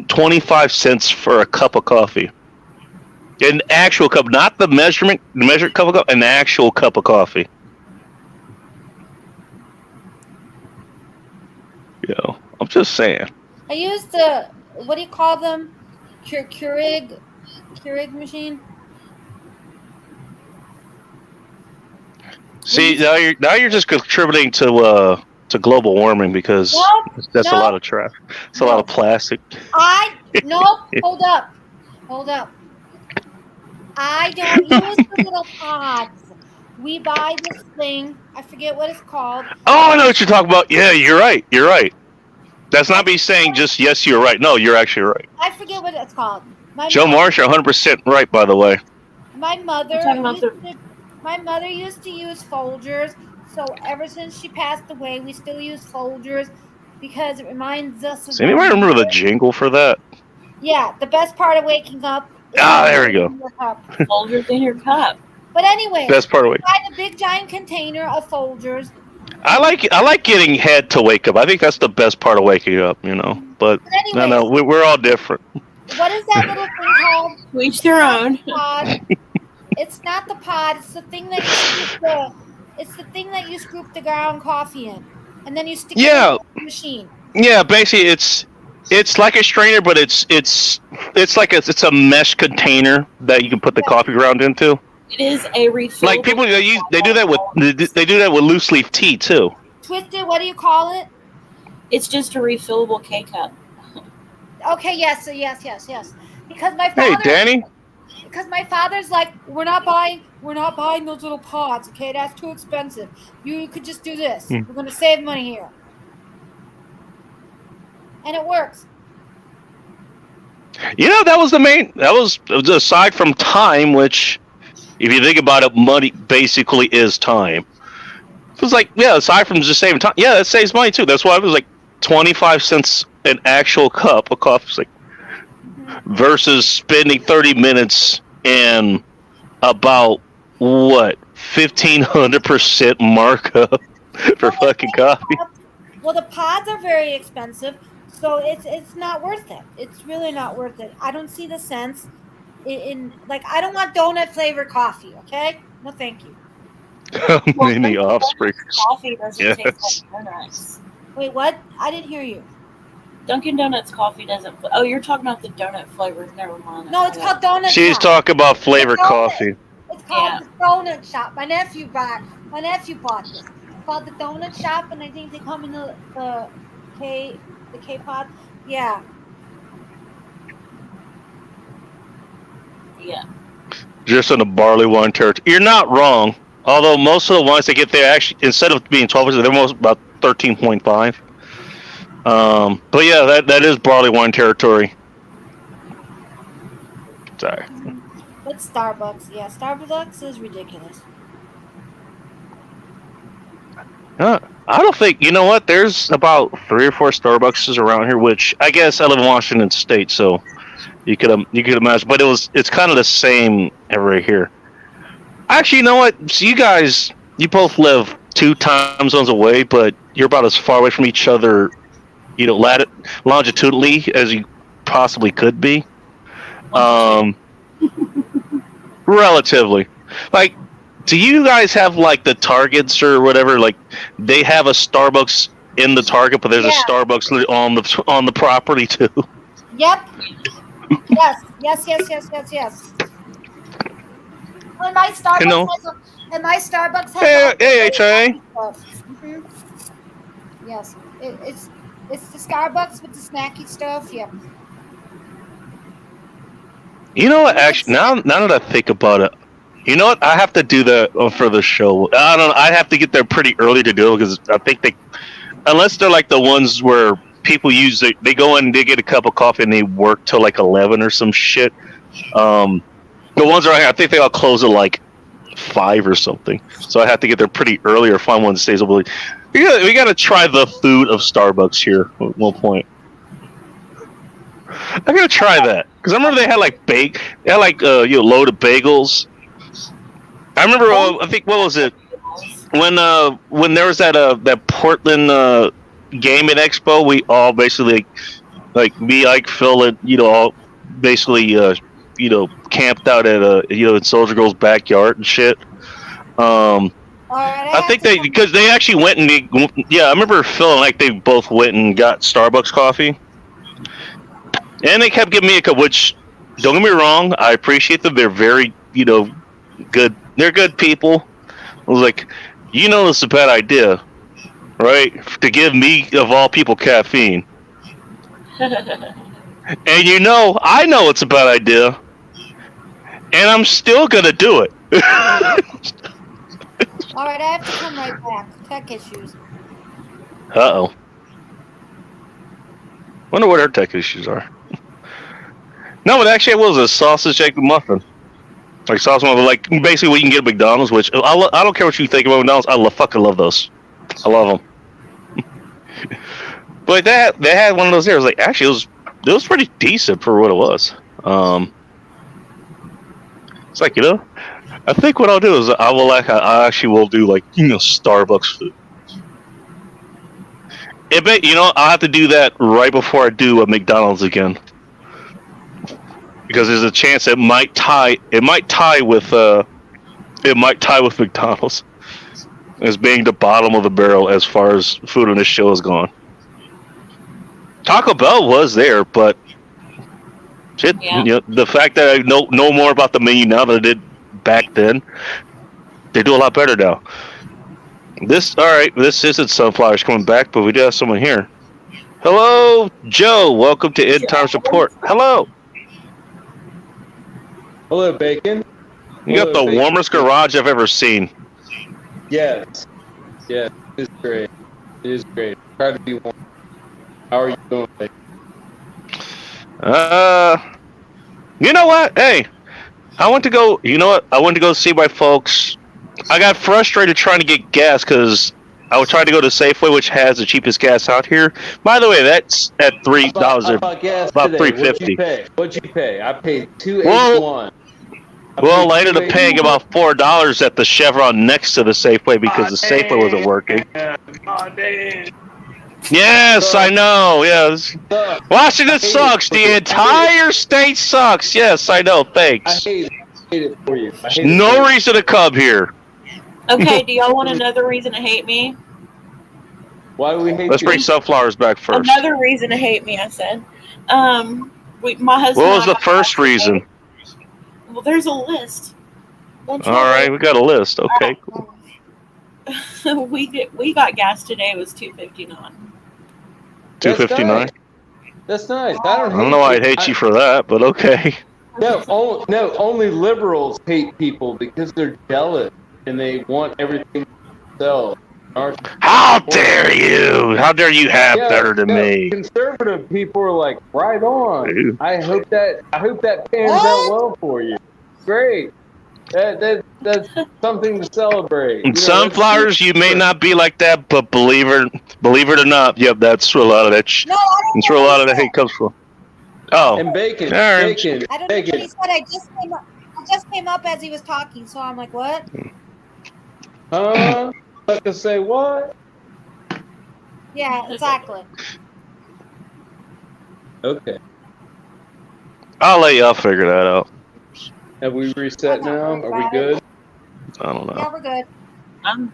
25 cents for a cup of coffee. An actual cup, not the measured cup of coffee, an actual cup of coffee. Yo, I'm just saying. I used the, what do you call them? Keurig machine. See, now you're just contributing to global warming because that's a lot of trash. It's a lot of plastic. Hold up. I don't use the little pods. We buy this thing. I forget what it's called. Oh, I know what you're talking about. Yeah, you're right. That's not me saying just yes, you're right. No, you're actually right. I forget what it's called. Joe Marsh, you're 100% right, by the way. My mother used to use Folgers. So ever since she passed away, we still use Folgers because it reminds us of... Does anybody remember the jingle for that? Yeah, the best part of waking up. There we go. Folgers in your cup. But anyway, best part of waking. Buy the big giant container of Folgers. I like getting head to wake up. I think that's the best part of waking up, you know. But anyways, no, we're all different. What is that little thing called? Each their own. It's not the pod. It's the thing that you scoop the ground coffee in, and then you stick it in the machine. Yeah, basically it's like a strainer, but it's like it's a mesh container that you can put the coffee ground into. It is a refillable. Like people they do that with loose leaf tea too. Twisted, what do you call it? It's just a refillable K cup. Okay, yes. Because my father. Hey, Danny. Because my father's like, we're not buying those little pods. Okay, that's too expensive. You could just do this. We're gonna save money here, and it works. You know, that was aside from time, which, if you think about it, money basically is time. It was like, aside from just saving time, that saves money too. That's why it was like 25 cents an actual cup of coffee. It's like, versus spending 30 minutes and about 1,500% markup for fucking coffee. Well, the pods are very expensive, so it's not worth it. It's really not worth it. I don't see the sense in like, I don't want donut flavored coffee. Okay, no, thank you. Many offspringers. Coffee doesn't taste like donuts. Wait, what? I didn't hear you. Dunkin' Donuts coffee doesn't. Oh, you're talking about the donut flavors. Never mind. No, it's called Donut She's Shop. talking about flavored coffee. It's called the Donut Shop. My nephew bought this. It's called the Donut Shop, and I think they come in the K pod. Yeah. Yeah. Just in the barley wine territory. You're not wrong. Although most of the wines they get there actually, instead of being 12%, they're most about 13.5. But yeah, that is barley wine territory. Sorry. But Starbucks, Starbucks is ridiculous. I don't think, you know what, there's about 3 or 4 Starbucks around here, which I guess I live in Washington State, so you could imagine, but it's kind of the same right here. Actually, you know what, so you both live 2 time zones away, but you're about as far away from each other longitudinally as you possibly could be. Relatively. Like, do you guys have like the Targets or whatever? Like, they have a Starbucks in the Target, but there's a Starbucks on the property too. Yep. Yes. And my Starbucks has Hey, HIA. Mm-hmm. Yes, it's the Starbucks with the snacky stuff. Yeah. You know what? Actually, now that I think about it, you know what? I have to do that for the show. I don't know. I have to get there pretty early to do it because I think unless they're like the ones where people they go in, they get a cup of coffee, and they work till like 11 or some shit. The ones I think they all close at like 5 or something. So I have to get there pretty early or find one that stays open. We got to try the food of Starbucks here at one point. I gotta try that because I remember they had like loaded bagels. I remember I think what was it when there was that Portland gaming expo, we all basically like me, Ike, Phil, and all basically camped out at in Soldier Girl's backyard and shit. I think because they actually went and I remember Phil and Ike, they both went and got Starbucks coffee. And they kept giving me a cup, which, don't get me wrong, I appreciate them. They're very, good. They're good people. I was like, it's a bad idea, right? To give me, of all people, caffeine. And I know it's a bad idea. And I'm still going to do it. All right, I have to come right back. Tech issues. Uh-oh. Wonder what her tech issues are. No, but actually, it was a sausage egg muffin. Like sausage muffin, like basically what you can get at McDonald's. Which I don't care what you think about McDonald's. I fucking love those. I love them. But they had one of those there. It was like actually it was pretty decent for what it was. It's like I think what I'll do is I actually will do like Starbucks food. I'll have to do that right before I do a McDonald's again. Because there's a chance it might tie with McDonald's as being the bottom of the barrel as far as food on this show has gone. Taco Bell was there, but shit, the fact that I know more about the menu now than I did back then, they do a lot better now. This isn't Sunflowers coming back, but we do have someone here. Hello, Joe. Welcome to End Time Support. Hello. Hello, Bacon. You got the warmest garage I've ever seen. Yes. Yeah, it is great. Try to be warm. How are you doing, Bacon? You know what? Hey, I went to go see my folks. I got frustrated trying to get gas because I was trying to go to Safeway, which has the cheapest gas out here. By the way, that's at $3. About $3.50. What'd you pay? I paid $2.81. Well, I ended up paying about $4 at the Chevron next to the Safeway because the Safeway wasn't working. Yes, I know. Yes, Washington sucks. The entire state sucks. Yes, I know. Thanks. I hate it for you. No reason to come here. Okay, do y'all want another reason to hate me? Why do we hate you? Let's bring Sunflowers back first. Another reason to hate me, I said. My husband. What was the first reason? Well, there's a list. All right, we got a list. Okay, cool. we got gas today. It was $2.59. $2.59. That's nice. I don't know why I'd hate you for that, but okay. No, only liberals hate people because they're jealous and they want everything themselves. How dare you? How dare you have better than me? Conservative people are like, right on. Dude. I hope that pans out well for you. Great. That's something to celebrate. Sunflowers, you may not be like that, but believe it or not, yep, that's where a lot of that. That's where a lot of the hate comes from. Oh, and bacon. I don't know what he said. I just came up as he was talking, so I'm like, what? Like to say what? Yeah, exactly. Okay. I'll let y'all figure that out. Have we reset now? Are we good? I don't know. Yeah, we're good. I'm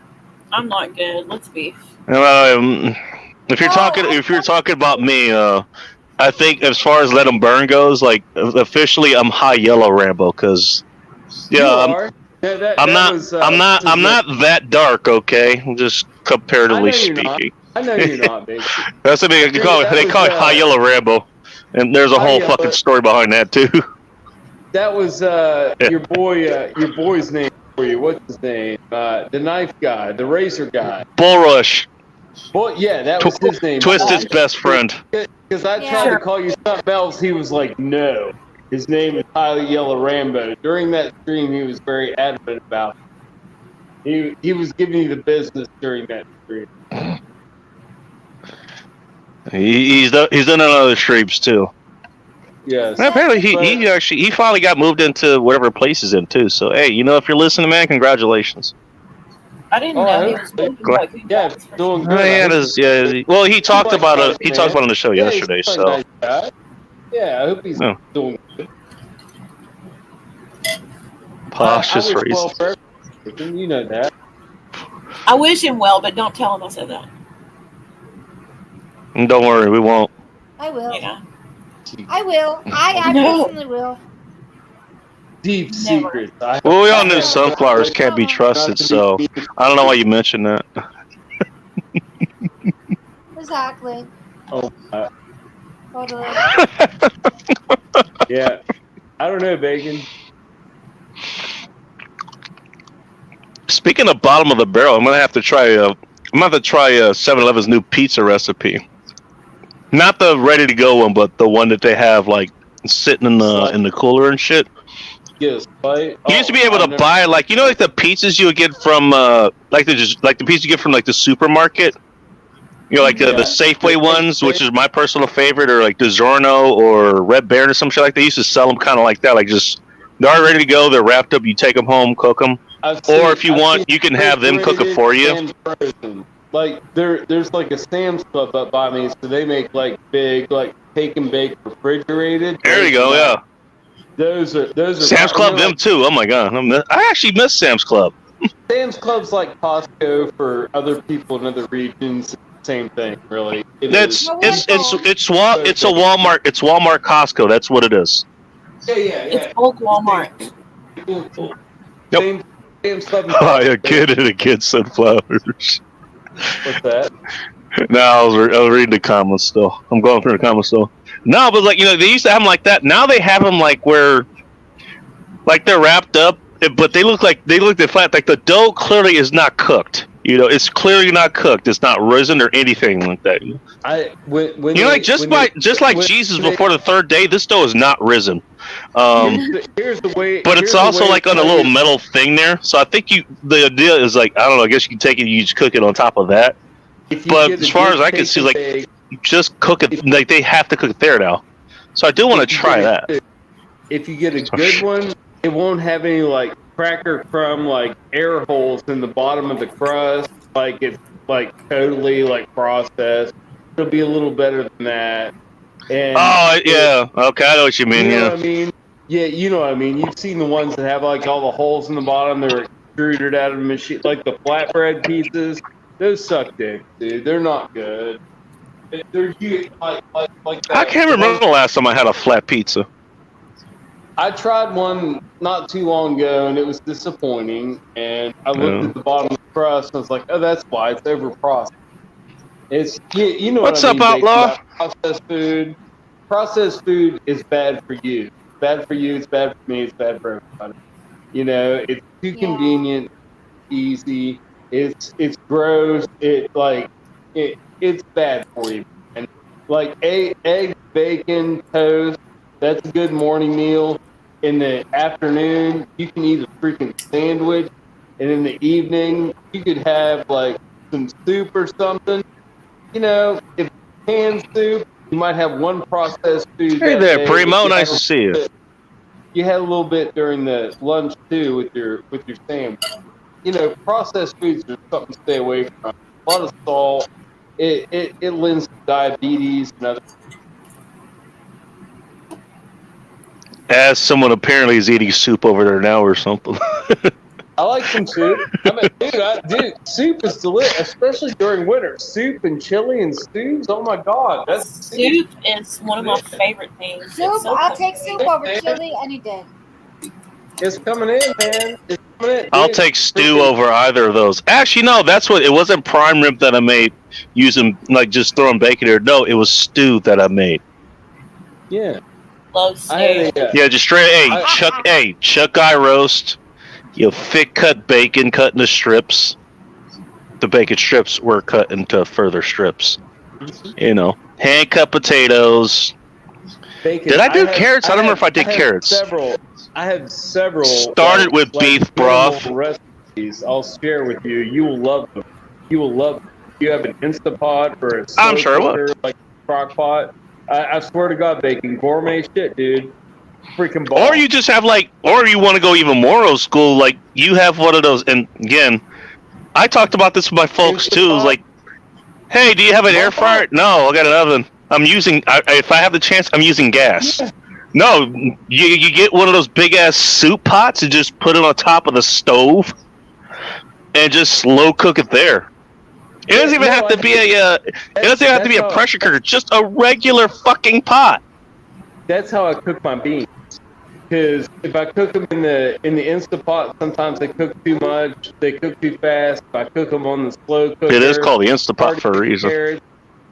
not good. Let's be. If you're talking about me, I think as far as Let 'Em Burn goes, like officially, I'm high yellow Rambo because You yeah, are. I'm not that dark. Okay, just comparatively I know you're not. speaking. I know you're not, baby. That's what they call it. They call it high yellow Rambo, and there's a High whole Yellow- fucking story behind that too. That was your boy's name for you. What's his name? The knife guy, the razor guy. Bullrush, Well, yeah, that was his name. Twisted's best friend. Because I tried to call you something else, he was like, no. His name is High Yellow Rambo. During that stream, he was very adamant about it. He was giving you the business during that stream. He's done other streams too. Yes. And apparently he finally got moved into whatever place he's in too. So hey, if you're listening, man, congratulations. I didn't know he was doing Yeah, doing good. Well, he talked about it. He talked about it on the show yesterday. He's a So nice guy. Yeah, I hope he's doing good. Posh is I wish racist. well for everything. You know that. I wish him well, but don't tell him I said that. And don't worry, we won't. I will. Yeah. I will. I No. personally will. Deep secrets. Well, we all knew sunflowers can't be trusted, so I don't know why you mentioned that. Exactly. Oh, Totally. yeah. I don't know, Bacon. Speaking of bottom of the barrel, I'm gonna have to try 7-Eleven's new pizza recipe. Not the ready to go one, but the one that they have like sitting in the cooler and shit. Yes, right? You used to be able to buy like the pizzas you would get from like the pizza you get from like the supermarket. Like the Safeway ones, which is my personal favorite, or like DiGiorno or Red Baron or some shit like that. They used to sell them kind of like that, like just they're ready to go, they're wrapped up. You take them home, cook them, or if you want, you can have them cook it for you. Like there's like a Sam's Club up by me, so they make like big like take and bake refrigerated. There you go, yeah. Those are Sam's Club, them too. Oh my god, I actually miss Sam's Club. Sam's Club's like Costco for other people in other regions. Same thing, really. It's Walmart. It's Walmart Costco. That's what it is. Yeah. It's bulk Walmart. Yep. Sam's Club. Oh, a kid and a kid sunflowers. What's that? No, I was reading the comments still. I'm going through the comments still. No, but like they used to have them like that. Now they have them like where, like they're wrapped up, but they look flat. Like the dough clearly is not cooked. It's clearly not cooked. It's not risen or anything like that. Just like Jesus before the third day, this dough is not risen. Here's the way. But it's also like on a little metal thing there. So I think the idea is like I don't know. I guess you can take it, you just cook it on top of that. But as far as I can see, like just cook it. Like they have to cook it there now. So I do want to try that. If you get a good one, it won't have any like cracker crumb like air holes in the bottom of the crust. Like it's like totally like processed. It'll be a little better than that. And yeah. Okay, I know what you mean. You know what I mean? Yeah, you know what I mean. You've seen the ones that have like all the holes in the bottom. They're extruded out of the machine, like the flatbread pizzas. Those suck dick, dude. They're not good. They're like that. I can't remember the last time I had a flat pizza. I tried one not too long ago, and it was disappointing. And I looked at the bottom of the crust, and I was like, "Oh, that's why it's overprocessed." It's you know what's what I mean, up, Outlaw? Processed food. Processed food is bad for you. It's bad for you. It's bad for me. It's bad for everybody. It's too convenient, easy. It's gross. It's bad for you. And like egg, bacon, toast. That's a good morning meal. In the afternoon, you can eat a freaking sandwich. And in the evening, you could have like some soup or something. If canned soup, you might have one processed food. Hey there, Primo. Nice to see you. You had a little bit during the lunch too with your sandwich. Processed foods are something to stay away from. A lot of salt. It lends to diabetes and other. As someone apparently is eating soup over there now or something. I like some soup. Dude, soup is delicious, especially during winter. Soup and chili and stews. Oh my god, that's Soup is one of my favorite things. Soup, It's so I'll good. take soup over chili any day. it's coming in, man. It's coming in. I'll Dude, take stew freaking- over either of those. Actually, no, that's what it wasn't. Prime rib that I made using like just throwing bacon there. No, it was stew that I made. Yeah, Love stew. I had a. Yeah, just straight. I- Chuck eye roast. You know, thick cut bacon cut into strips. The bacon strips were cut into further strips. You know, hand cut potatoes. Bacon. Did I do had- carrots? I don't remember if I did had carrots. I have several. Started with beef broth. Recipes. I'll share with you. You will love them. You will love them. You have an Instapot or a I'm sure I will. cooker, like a crock pot. I swear to God, bacon gourmet shit, dude. Freaking ball. Or you just have or you want to go even more old school, like you have one of those. And again, I talked about this with my folks too. It's like, hey, do you have an air fryer? No, I got an oven. I'm using. If I have the chance, I'm using gas. No, you get one of those big ass soup pots and just put it on top of the stove, and just slow cook it there. It doesn't even have to be it doesn't have to be a pressure cooker. Just a regular fucking pot. That's how I cook my beans. Because if I cook them in the Instapot, sometimes they cook too much. They cook too fast. If I cook them on the slow cooker, It is called the Instapot for a reason. carrots,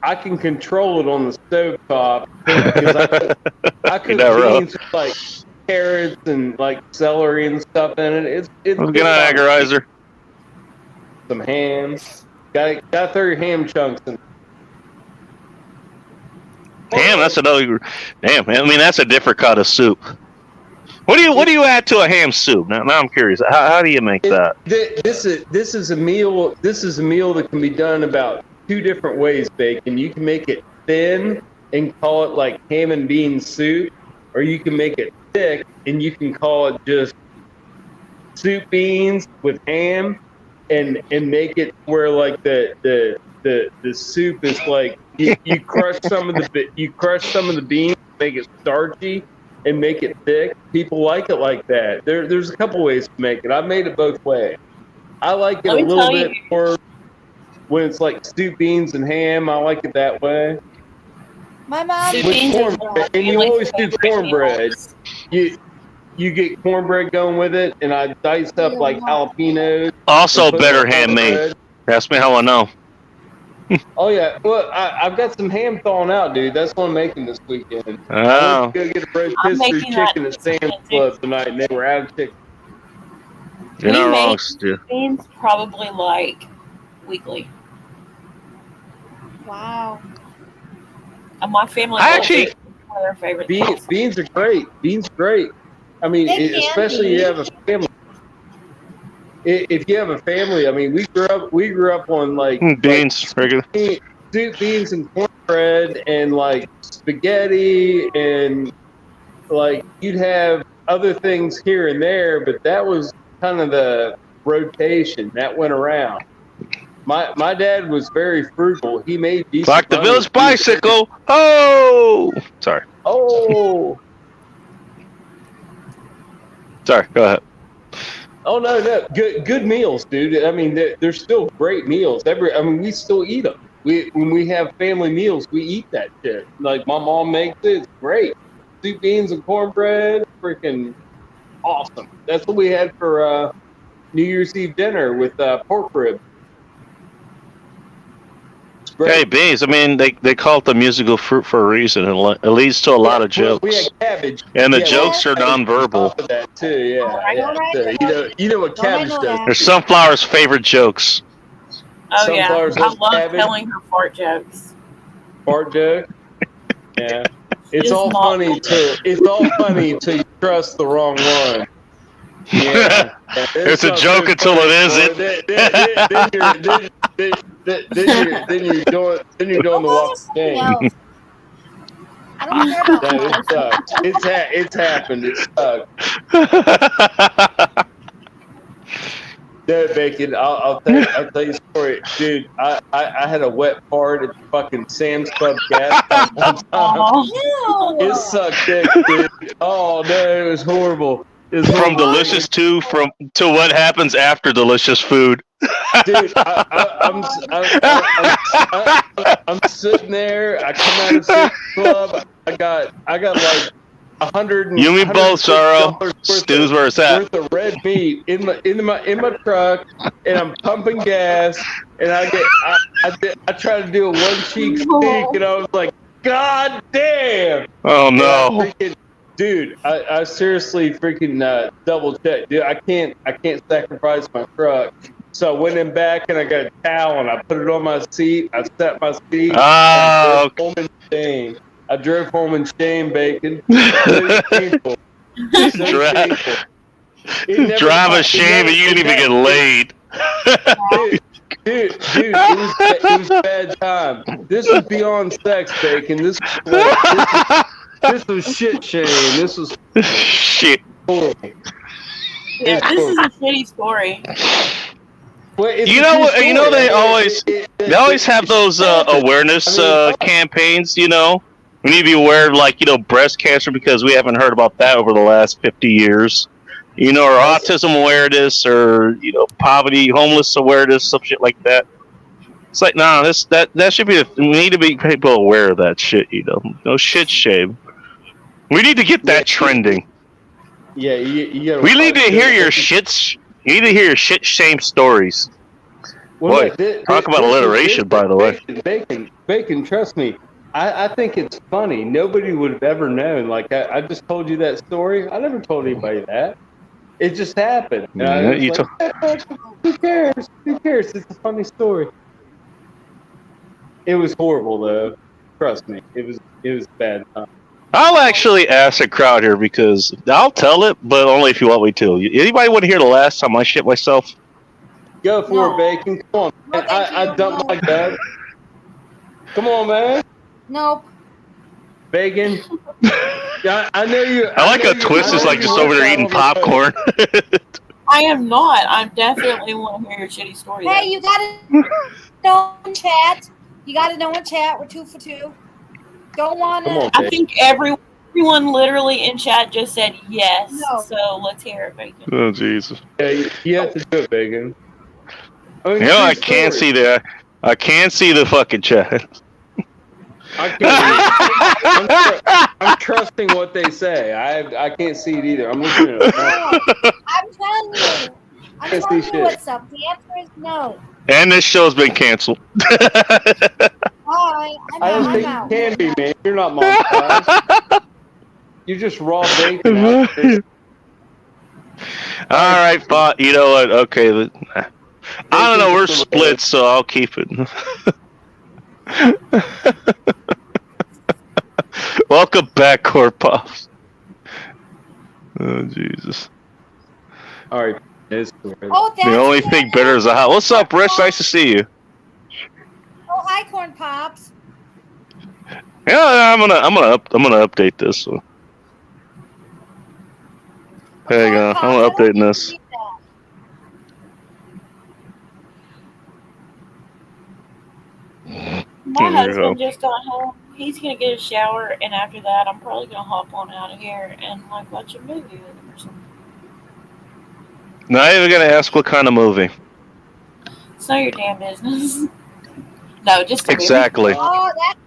I can control it on the stovetop because I cook That rough. beans with like carrots and like celery and stuff in it. It's Get an agorizer. some ham. Gotta throw your ham chunks in. Damn, that's another. Damn, I mean that's a different kind of soup. What do you add to a ham soup? Now I'm curious. How do you make that? This is a meal. This is a meal that can be done about two different ways, Bacon. You can make it thin and call it like ham and bean soup, or you can make it thick and you can call it just soup beans with ham, and make it where like the soup is like you crush some of the beans, make it starchy, and make it thick. People like it like that. There's a couple ways to make it. I've made it both ways. I like it a little bit more when it's like stew beans and ham. I like it that way. My mom. Soup With beans are cornbread, my and you family's always do favorite cornbread. meals. You get cornbread going with it, and I dice up like jalapenos. Also, and put better it on handmade. bread. Ask me how I know. Oh yeah, well I've got some ham thawing out, dude. That's what I'm making this weekend. Oh, I'm gonna get a I'm rotisserie making that chicken at this Sam's weekend, Club tonight, and they were out of chicken. you're We not wrong, make- Stu. Beans probably like weekly. Wow. And my family I loves actually- it. It's one of their favorite things. Beans are great. Beans are great. I mean, They can especially be. you have a family. If you have a family, I mean, we grew up on like Beans, regular. soup, beans, and cornbread, and like spaghetti, and like you'd have other things here and there, but that was kind of the rotation that went around. My dad was very frugal. He made decent Like the money. village bicycle. Oh, sorry. Oh. Sorry, go ahead. Oh no, good meals, dude. I mean, they're still great meals. We still eat them. When we have family meals, we eat that shit. Like my mom makes it. It's great. Soup, beans, and cornbread. Freaking awesome. That's what we had for New Year's Eve dinner with pork rib. It's great. Hey, beans. I mean, they call it the musical fruit for a reason. It leads to a lot of Well, jokes. we had cabbage. And the Yeah, jokes are cabbage on nonverbal. top of that too. Yeah. Alright, yeah. alright. So, you know what Don't I cabbage know does. that? They're Sunflower's favorite jokes. Oh yeah, Sunflowers I with love cabbage. telling her fart jokes. Fart joke. Yeah. It's Just all not- funny till you trust the wrong one. Yeah. It's a joke until it isn't. Then you're doing the walk of shame. Else. I don't care about No, it that. sucks. It's happened. It sucks. No, Bacon. I'll tell you a story, dude. I had a wet fart at fucking Sam's Club gas pump one time. Oh. Ew. It sucked dick, dude. Oh no, it was horrible. It was From horrible. delicious to what happens after delicious food. Dude, I'm sitting there. I come out of Sam's Club. I got like $100. You and me both, Sorrow. Stu's where it's at. Worth of red meat in my truck, and I'm pumping gas, and I try to do a one cheek steak, and I was like, God damn! Oh no! Dude, I seriously freaking double checked, dude. I can't sacrifice my truck. So I went in back and I got a towel and I put it on my seat. I set my seat. Oh, I drove home in shame, Bacon. It was painful. Drive a shame and you didn't even get laid. Dude, it was a bad time. This was beyond sex, Bacon. This was shit shame. This was shit. horrible. Yeah, this is a shitty story. Well, You know what? You know they always have those awareness campaigns. You know, we need to be aware of, like, you know, breast cancer, because we haven't heard about that over the last 50 years. You know, or autism awareness, or, you know, poverty, homeless awareness, some shit like that. It's like, nah, that should be. We need to be people aware of that shit. You know, no shit shame. We need to get that trending. Yeah, you gotta. We need to hear your shits. You need to hear your shit shame stories. Boy, talk about alliteration, by the way. Bacon, trust me. I think it's funny. Nobody would have ever known. Like, I just told you that story. I never told anybody that. It just happened. And I was like, who cares? Who cares? It's a funny story. It was horrible, though. Trust me. It was bad time. I'll actually ask the crowd here, because I'll tell it, but only if you want me to. Anybody want to hear the last time I shit myself? Go for it, Bacon. Come on, man. I dumped my dad. Come on, man. Nope. Bacon. Yeah, I know you. I like how Twist is like just over there eating popcorn. I am not. I definitely want to hear your shitty story. Hey, you gotta know in chat. You gotta know in chat. We're 2 for 2. Don't want Come on, to. I think everyone literally in chat just said yes. No. So let's hear it, Bacon. Oh Jesus! Yeah, you have to do it, Bacon. I mean, You know, I true can't story. see the. I can't see the fucking chat. I can't. I'm trusting what they say. I can't see it either. I'm looking at it. I'm telling you. I'm Can't telling see you shit. what's up. The answer is no. And this show's been canceled. Bye. I don't I'm think out. you can be, man. You're not monetized. You're just raw bacon. Out there. All right, fine. You know what? Okay. I don't know. We're split, so I'll keep it. Welcome back, Core Pops. Oh Jesus! All right. It's Oh, that's The only good. thing better is a house. What's up, Rich? Nice to see you. Oh, hi, Corn Pops. Yeah, I'm gonna update this one. There you go. I'm updating this. My There you husband just got home. He's gonna get a shower, and after that, I'm probably gonna hop on out of here and like watch a movie with him or something. Not even gonna ask what kind of movie. It's not your damn business. No, just a movie. Exactly. Oh, that's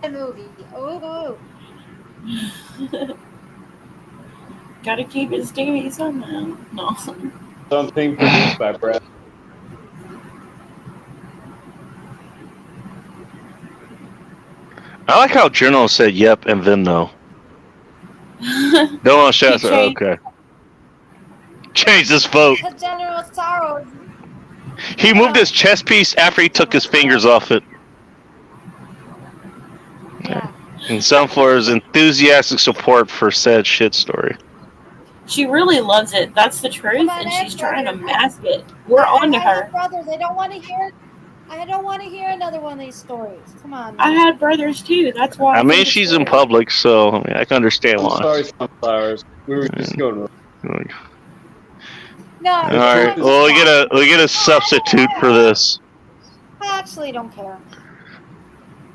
a movie. Ooh. Gotta keep it steamy somehow. No. something produced by Brad. I like how Journal said yep and then no. Don't want to shout. He changed- Okay. Change this vote. The General Sorrow. He moved his chess piece after he took his fingers off it. Yeah. And some for his enthusiastic support for said shit story. She really loves it. That's the truth, Come on, and she's Ed, trying to brother. mask it. We're on to I have her. brothers. They don't want to hear. I don't want to hear another one of these stories. Come on. I man. had brothers too. That's why. I mean, think she's it's in weird. public, so I, mean, I can understand I'm why. sorry, sunflowers. We were just going. No, No, All right. it's Well, fine. we get a substitute for this. I actually don't care.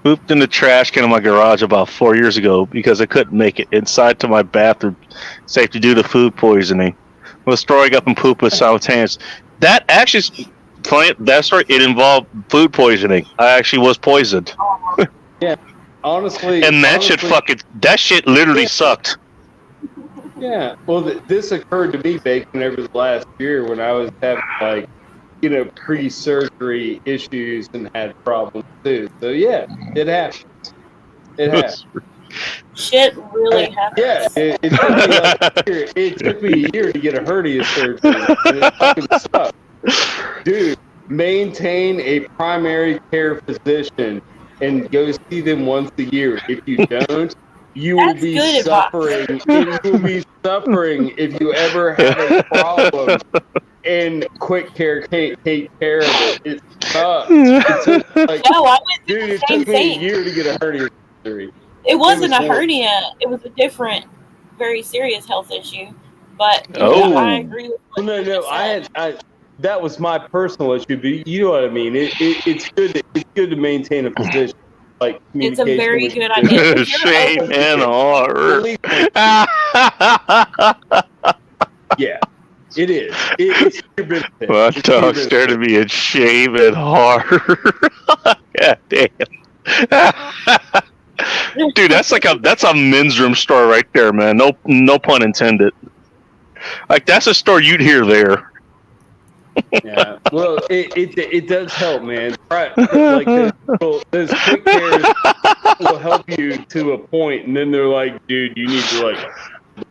Pooped in the trash can in my garage about 4 years ago because I couldn't make it inside to my bathroom safe to due to food poisoning. Was throwing up and poop was simultaneous. That actually, funny, that story, it involved food poisoning. I actually was poisoned, Honestly, and that shit literally sucked. Yeah, well, this occurred to me, Bacon, over the last year when I was having, like, pre-surgery issues and had problems too. So, yeah, it happens. It happens. Shit really happens. Yeah, it took me like a year. It took me a year to get a hernia surgery. And it fucking sucked. Dude, maintain a primary care physician and go see them once a year. If you don't, you will That's be good suffering. You will be suffering if you ever have a problem and Quick Care can't take care of it. It sucks. It took, like, No, I went through dude, the it same took me a thing. year to get a hernia surgery. It wasn't was a horrible. hernia. It was a different, very serious health issue. But Oh. I agree with what No, you no, just said. that was my personal issue, but you know what I mean. It's good. It's good to maintain a position, like It's a communication. very with good your idea. physician. Shame and horror. Yeah, it is. It's your benefit. My It's your dog benefit. stared at me in shame and horror. God damn. Dude, that's a men's room store right there, man. No pun intended. Like, that's a store you'd hear there. Yeah. Well, it does help, man. Right. Like those Quick Cares will help you to a point, and then they're like, dude, you need to like.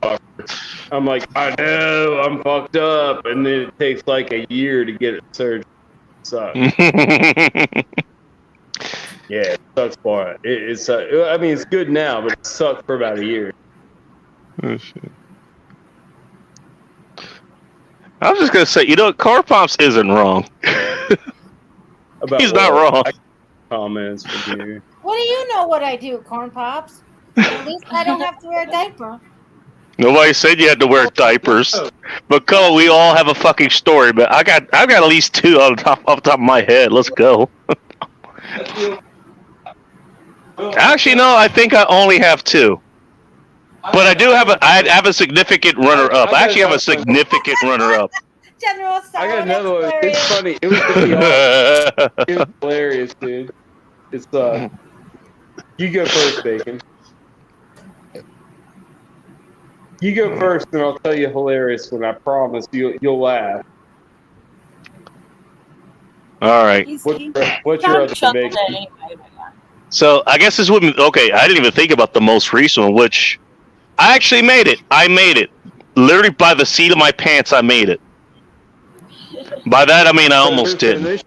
Doctor. I'm like, I know, I'm fucked up, and then it takes like a year to get it surgery. So yeah, it sucks for it. It's I mean, it's good now, but it sucked for about a year. I was just gonna say, Car Pops isn't wrong. About He's not what? wrong. I comments from you. What do you know what I do, Corn Pops? At least I don't have to wear a diaper. Nobody said you had to wear diapers. But Cole, we all have a fucking story. But I've got at least two off the top of my head. Let's go. Actually, no, I think I only have two. But I do have I have a significant runner-up. I actually have a significant runner-up. General Sorrow. I got another one. that's It's hilarious. funny. It was pretty awesome. It was hilarious, dude. It's you go first, Bacon. You go first, and I'll tell you a hilarious one. I promise you'll laugh. All right. He's What's your kind other of chuckled Bacon? at anyway. So I guess this wouldn't. Okay, I didn't even think about the most recent one, which I actually made it. I made it. Literally by the seat of my pants, I made it. By that, I mean I almost did. Finish.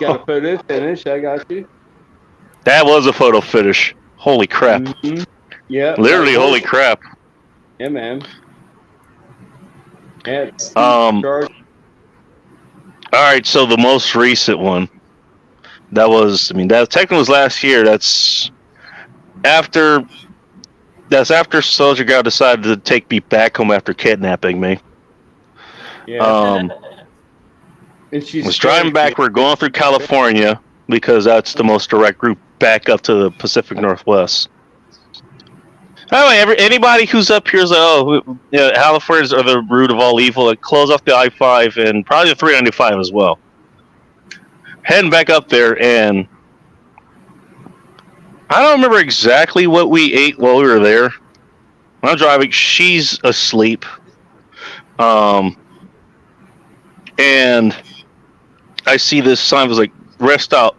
Got a photo finish. I got you. That was a photo finish. Holy crap. Mm-hmm. Yeah. Literally, holy crap. Yeah, man. Yeah. It's All right, so the most recent one. That technically was last year. That's after Soldier Girl decided to take me back home after kidnapping me. Yeah. And she's Was driving back. We're going through California because that's the most direct route back up to the Pacific Northwest. Anyway, anybody who's up here is like, oh, Californians are the root of all evil. Like, close off the I-5 and probably the 395 as well. Heading back up there, and I don't remember exactly what we ate while we were there. When I'm driving, she's asleep. And I see this sign was like, rest stop,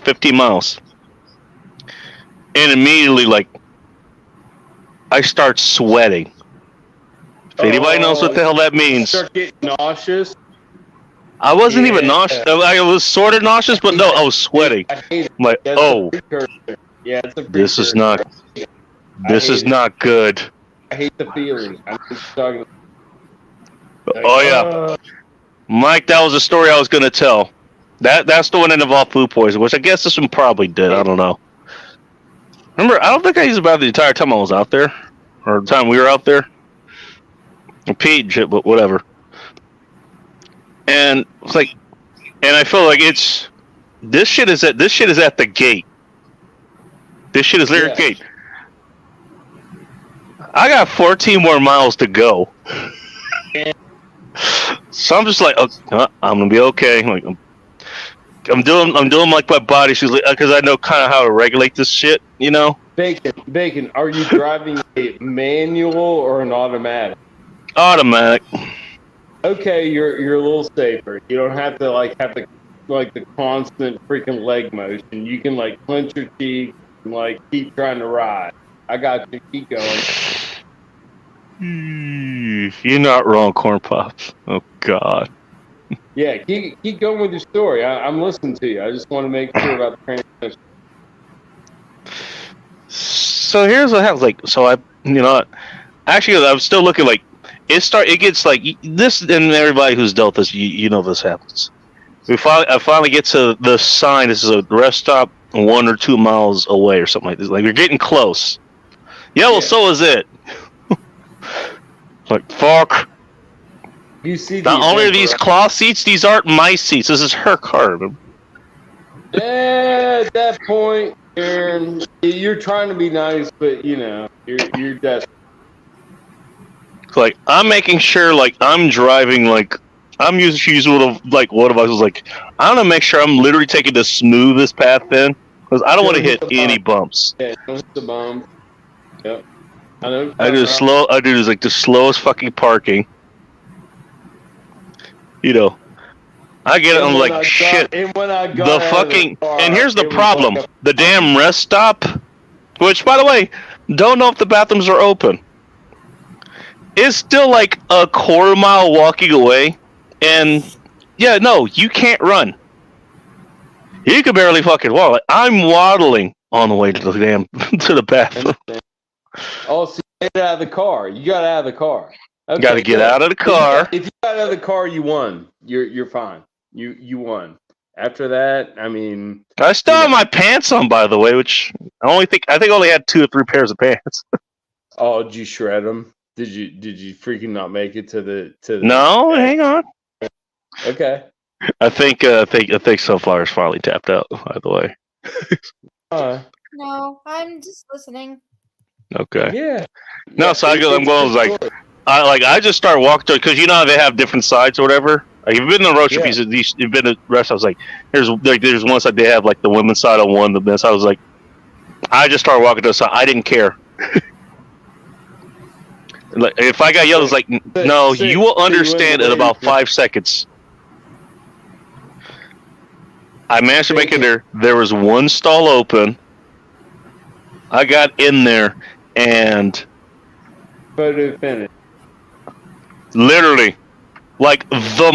15 miles. And immediately, like, I start sweating. If anybody knows what the hell that means. Start getting nauseous. I wasn't even nauseous. I was sort of nauseous, but no, I was sweating. I hate it. I'm like, That's oh, a precursor. Yeah, it's a this is precursor. not, this is not good. I hate the feeling. I'm just talking. Oh yeah, Mike, that was a story I was gonna tell. That's the one that involved food poisoning, which I guess this one probably did. I don't know. Remember, I don't think I used about the entire time I was out there, or the time we were out there. Pete and shit, but whatever. And it's like, and I feel like this shit is at the gate. This shit is literally at the gate. I got 14 more miles to go. So I'm just like, I'm gonna be okay. Like, I'm doing like my body. She's like, because I know kind of how to regulate this shit, you know. Bacon. Are you driving a manual or an automatic? Automatic. Okay, you're a little safer. You don't have to have the constant freaking leg motion. You can clench your teeth and keep trying to ride. I got you. Keep going. You're not wrong, Corn Pops. Oh God. Yeah, keep going with your story. I'm listening to you. I just want to make sure about the transmission. So here's what happens. Actually, I'm still looking it gets this, and everybody who's dealt this, you know this happens. I finally get to the sign. This is a rest stop 1 or 2 miles away or something like this. Like, you're getting close. Yeah, well, so is it. Fuck. You see, not only are these cloth seats, these aren't my seats. This is her car. Yeah, at that point, Aaron, you're trying to be nice, but you're desperate. I'm making sure, I'm driving, I'm using what if I was I'm gonna make sure I'm literally taking the smoothest path in, because I don't want to hit any bumps. Yeah, don't hit the bumps. Yep. I do the slowest fucking parking. I get it. I'm shit. And when I got the fucking and here's the problem: the damn rest stop. Which, by the way, don't know if the bathrooms are open. It's still a 1/4 mile walking away, and yeah, no, you can't run. You can barely fucking walk. I'm waddling on the way to the damn to the bathroom. Oh, so you get out of the car. You got out of the car. Okay, got to get out of the car. If you got out of the car, you won. You're fine. You won. After that, I mean, I still have my pants on, by the way, which I think I only had 2 or 3 pairs of pants. Oh, did you shred them? Did you freaking not make it to the No, hang on. Okay. I think Sunflower's finally tapped out, by the way. No, I'm just listening. Okay. Yeah. No, so I'm going I just start walking because how they have different sides or whatever. You've been to the road trip. You've been to rest. I was there's one side they have the women's side on one, the men's side. I was I just started walking to the side. I didn't care. If I got yelled, it's no, you will understand in about 5 seconds. I managed to make it there. There was one stall open. I got in there and photo finish. Literally, the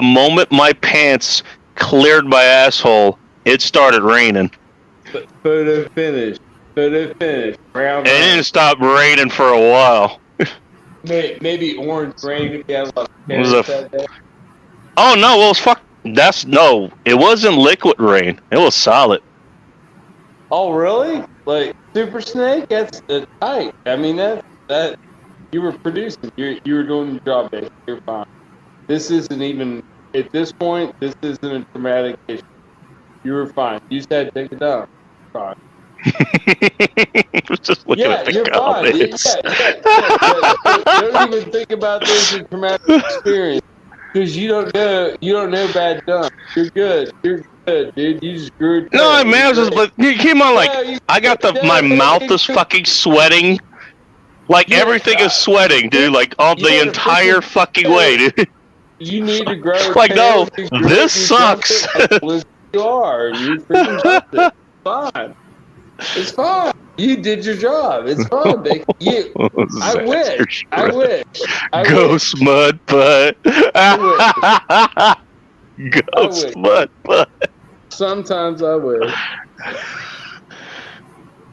moment my pants cleared my asshole, it started raining. Photo finish. It didn't stop raining for a while. Maybe orange rain if you had a lot of that day. Oh no, well it wasn't liquid rain. It was solid. Oh really? Super Snake? That's tight. I mean that you were producing. You were doing your job, baby. You're fine. This isn't even at this point. This isn't a traumatic issue. You were fine. You said take it down. Fine. Just looking at the you're comments. Fine. Don't even think about this as a traumatic experience because you don't know bad dumb. You're good, dude. You just grew. No, man, you came on I got my mouth is fucking sweating. Everything is sweating, dude. The entire fucking way, dude. You need to grow. No, this sucks. You are. You freaking jumped it. Fine. It's fine. You did your job. It's fine, baby. I wish. Ghost mud butt. Ghost mud butt. Sometimes I wish.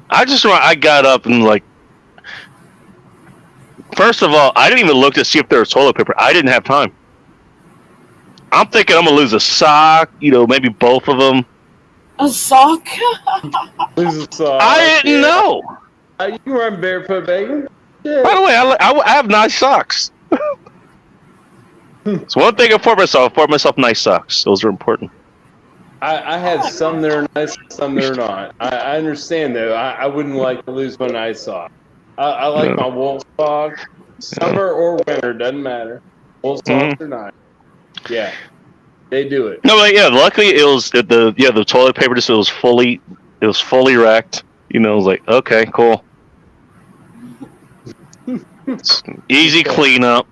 I got up and first of all, I didn't even look to see if there was toilet paper. I didn't have time. I'm thinking I'm gonna lose a sock, maybe both of them. A sock? Lose a sock. I didn't know. You run barefoot, Bacon. Yeah. By the way, I have nice socks. It's one thing I bought myself nice socks. Those are important. I have some that are nice, some that are not. I understand though. I wouldn't like to lose my nice sock. I like my wool socks, summer or winter, doesn't matter. Wool socks are nice. Yeah, they do it. No, but yeah. Luckily, it was the toilet paper. Just it was fully racked. You know, it was like, okay, cool. Easy cleanup.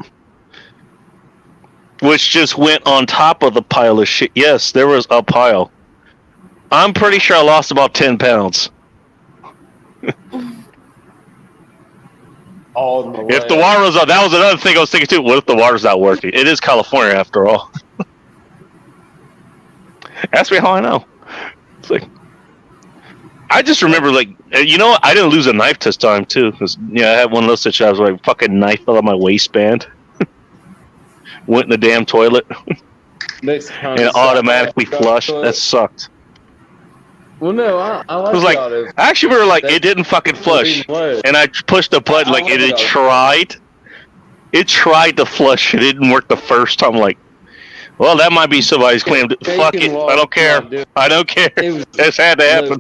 Which just went on top of the pile of shit. Yes, there was a pile. I'm pretty sure I lost about 10 pounds. All in the If the water was out, that was another thing I was thinking too. What if the water's not working? It is California after all. Ask me how I know. It's like, I just remember, like, you know what? I didn't lose a knife this time too, because I had one of those situations where a fucking knife fell on my waistband. Went in the damn toilet and it automatically flushed. That sucked. Well, no, I like It was like, actually, we were like, it didn't fucking flush, and I pushed the button like it tried. It tried to flush. It didn't work the first time. Like, well, that might be somebody's claim. Fuck it, I don't care. I don't care. It's had to happen.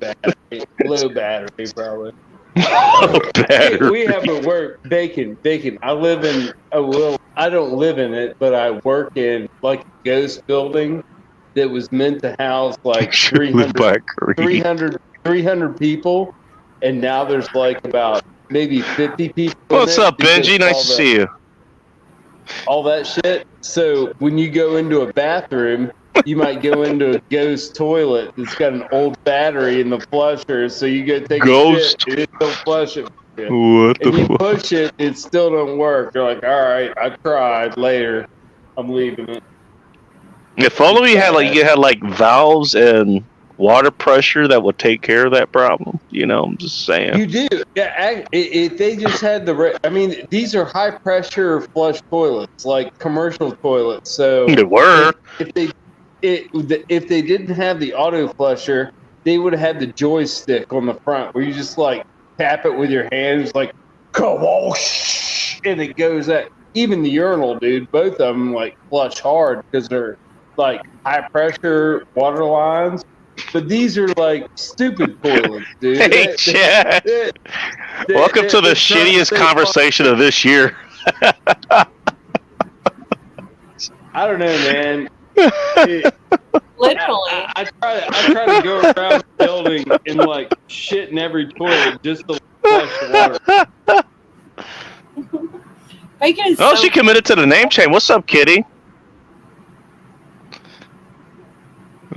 Low battery, probably. Battery. We have a work bacon. I live in I don't live in it, but I work in like a ghost building that was meant to house like 300 people, and now there's like about maybe 50 people. What's up, Benji? Nice to see you. All that shit. So when you go into a bathroom, you might go into a ghost toilet that's got an old battery in the flusher, so you go take a shit, and it don't flush it. What the and you fuck? push it, it still don't work. You're like, all right, I tried. Later, I'm leaving it. If only we had like valves and water pressure that would take care of that problem. You know, I'm just saying. You do. Yeah, if they just had I mean, these are high pressure flush toilets, like commercial toilets. So They were. If they didn't have the auto flusher, they would have had the joystick on the front where you just like tap it with your hands, like whoosh, and it goes at. Even the urinal, dude, both of them like flush hard because they're like high pressure water lines. But these are like stupid toilets, dude. Hey, Chad. Welcome to the shittiest conversation of this year. I don't know, man. Literally. I try to go around the building and like shit in every toilet just to flush the water. Bacon is Oh, so she committed to the name chain. What's up, kitty?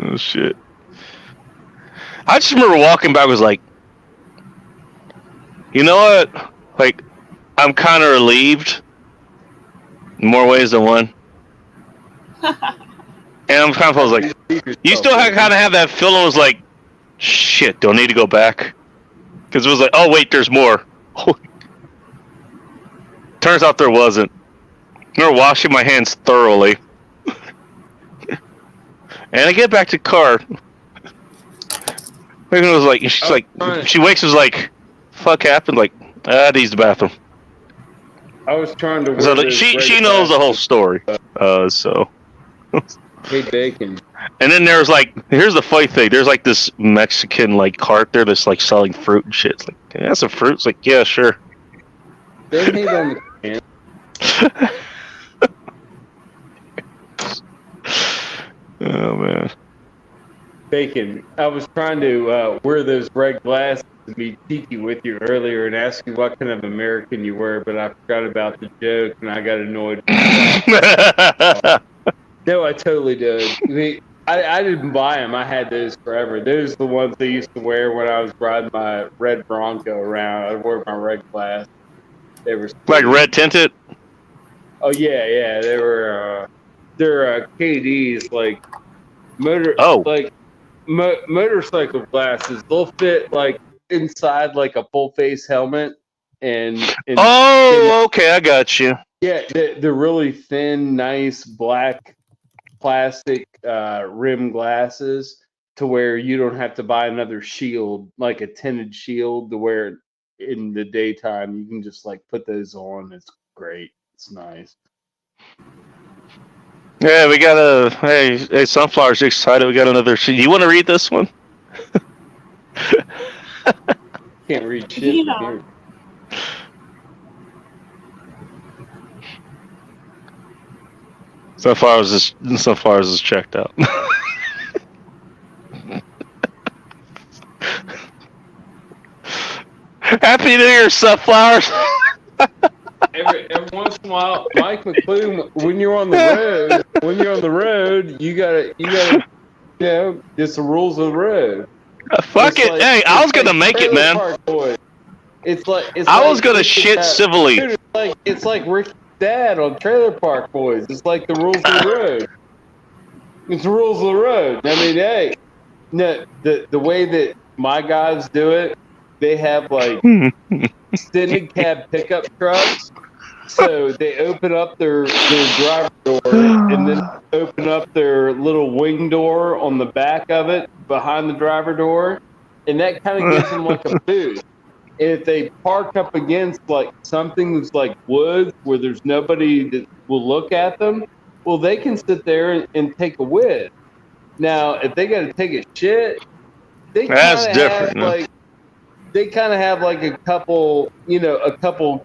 Oh, shit. I just remember walking back, was like, you know what? Like, I'm kind of relieved in more ways than one. And I'm kind of, I was like, you still kind of have that feeling, was like, shit, don't need to go back. Because it was like, oh, wait, there's more. Turns out there wasn't. I remember washing my hands thoroughly. And I get back to the car. Megan was like, she's like, she wakes up, was like, fuck happened? Like, I need the bathroom. I was trying to. So like, she knows the whole story. So. Hey, Bacon. And then there's like, here's the funny thing. There's like this Mexican like cart there that's like selling fruit and shit. It's like, can I have some fruit? It's like, yeah, sure. They hate on the can. Oh man. Bacon. I was trying to wear those red glasses and be cheeky with you earlier and ask you what kind of American you were, but I forgot about the joke and I got annoyed. No, I totally did. I didn't buy them. I had those forever. Those are the ones I used to wear when I was riding my red Bronco around. I wore my red glass. They were Like red tinted? Oh yeah. They were they're KDs, like motorcycle glasses. They'll fit like inside like a full face helmet and okay, I got you. yeah, they're really thin, nice black plastic rim glasses to where you don't have to buy another shield, like a tinted shield, to wear in the daytime. You can just like put those on. It's great. It's nice. Yeah, we got a hey Sunflower's excited. We got another sheet. You want to read this one? Can't read shit Yeah. here. Sunflower's is checked out. Happy New Year, Sunflowers. Every once in a while, Mike McClune, when you're on the road, you gotta, it's the rules of the road. Fuck It's it. like- Hey, I was it's gonna like make it, Trailer man. Park Boys. I was gonna shit civilly. Dude, it's like Ricky's dad on Trailer Park Boys. It's like the rules of the road. It's the rules of the road. I mean, hey, no, the way that my guys do it, they have like extended cab pickup trucks. So they open up their driver door and then open up their little wing door on the back of it behind the driver door, and that kind of gives them like a boost. If they park up against like something that's like woods where there's nobody that will look at them, well, they can sit there and take a whiz. Now, if they got to take a shit, they That's kind of different, have no? like they kind of have like a couple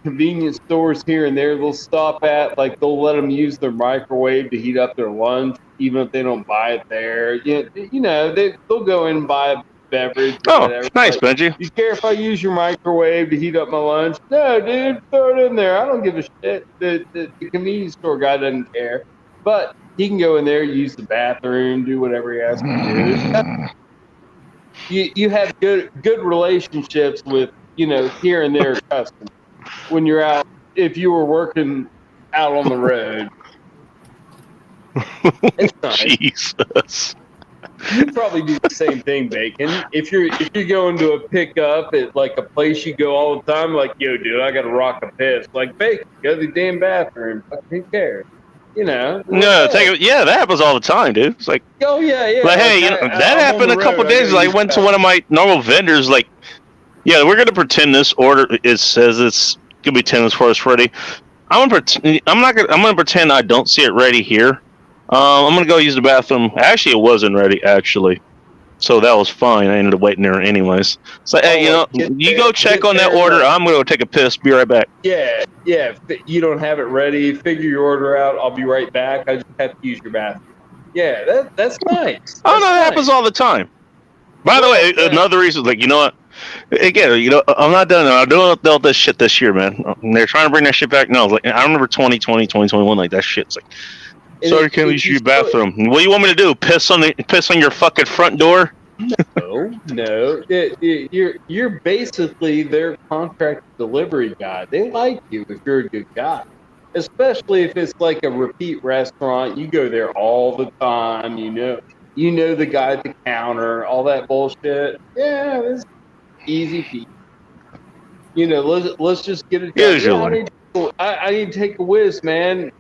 convenience stores here and there they'll stop at. Like they'll let them use their microwave to heat up their lunch, even if they don't buy it there. They'll go in and buy a beverage. Or Oh, whatever. nice, Like, Benji. you care if I use your microwave to heat up my lunch? No, dude, throw it in there. I don't give a shit. The convenience store guy doesn't care. But he can go in there, use the bathroom, do whatever he has to do. You have good relationships with, here and there customers when you're out, if you were working out on the road. It's nice. Jesus. You probably do the same thing, Bacon. If you're going to a pickup at like a place you go all the time, like, yo, dude, I got to rock a piss. Like, Bacon, go to the damn bathroom. Who cares? No, that happens all the time, dude. It's like, oh yeah. but hey, that I'm on happened the a couple road, days. I went to one of my normal vendors. Like, yeah, we're gonna pretend this order. It says it's gonna be 10 minutes for us ready. I'm gonna pretend I don't see it ready here. I'm gonna go use the bathroom. Actually, it wasn't ready. Actually, so that was fine. I ended up waiting there anyways. So hey, you go check on that order. I'm gonna go take a piss. Be right back. Yeah. If you don't have it ready, figure your order out. I'll be right back. I just have to use your bathroom. Yeah, that's nice. Oh no, that happens all the time. By the way, another reason, like, you know what? Again, I'm not done. I'm doing all this shit this year, man. They're trying to bring that shit back. No, like, I remember 2020, 2021, like that shit's like, sorry, can't use your bathroom. What do you want me to do? Piss on your fucking front door? No. You're basically their contract delivery guy. They like you if you're a good guy. Especially if it's like a repeat restaurant. You go there all the time, you know the guy at the counter, all that bullshit. Yeah, it's easy peasy. Let's just get it done. Usually. Yeah, I need to take a whiz, man.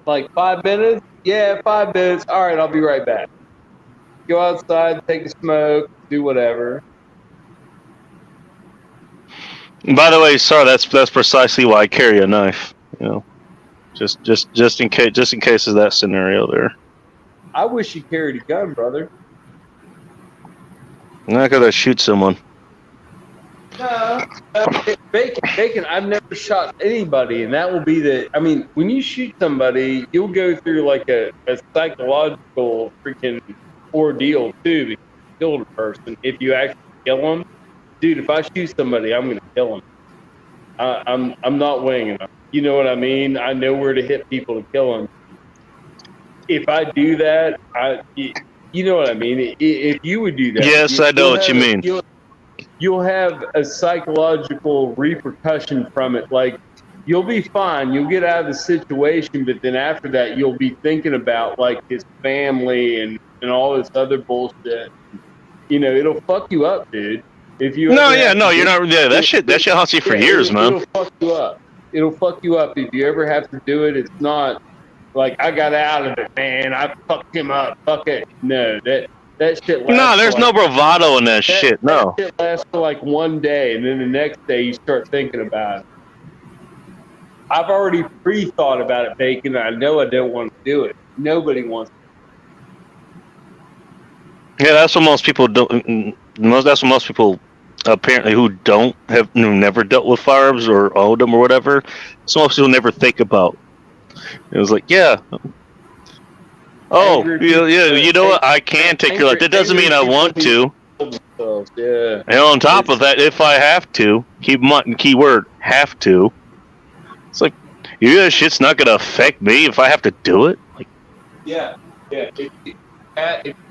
Like 5 minutes? Yeah, 5 minutes. All right, I'll be right back. Go outside, take a smoke, do whatever. By the way, sorry, that's precisely why I carry a knife. Just in case of that scenario there. I wish you carried a gun, brother. Not gonna shoot someone. No, Bacon. I've never shot anybody, and that will be when you shoot somebody, you'll go through like a psychological freaking ordeal too. If you kill a person, if you actually kill them, dude. If I shoot somebody, I'm gonna kill them. I'm not winging them. You know what I mean? I know where to hit people to kill them. If I do that, you know what I mean. If you would do that, yes, I know what you mean. You'll have a psychological repercussion from it. Like, you'll be fine. You'll get out of the situation, but then after that, you'll be thinking about like his family and all this other bullshit. It'll fuck you up, dude. If you you're not. Yeah, that shit haunts you for years, man. It'll fuck you up. It'll fuck you up if you ever have to do it. It's not like I got out of it, man. I fucked him up. Fuck it. No, that shit lasts. No, there's no bravado in that shit. No. That shit lasts for like one day, and then the next day you start thinking about it. I've already pre-thought about it, Bacon. I know I don't want to do it. Nobody wants. Yeah, that's what most people don't. That's what most people apparently who don't have who never dealt with firearms or owned them or whatever. So most people never think about. It was like, yeah. Oh, Angry yeah, yeah. people- You know what? I can take your life. That doesn't mean I want to. Themselves, yeah. And on top of that, if I have to, keyword have to. It's like, yeah, shit's not gonna affect me if I have to do it. Like, Yeah. If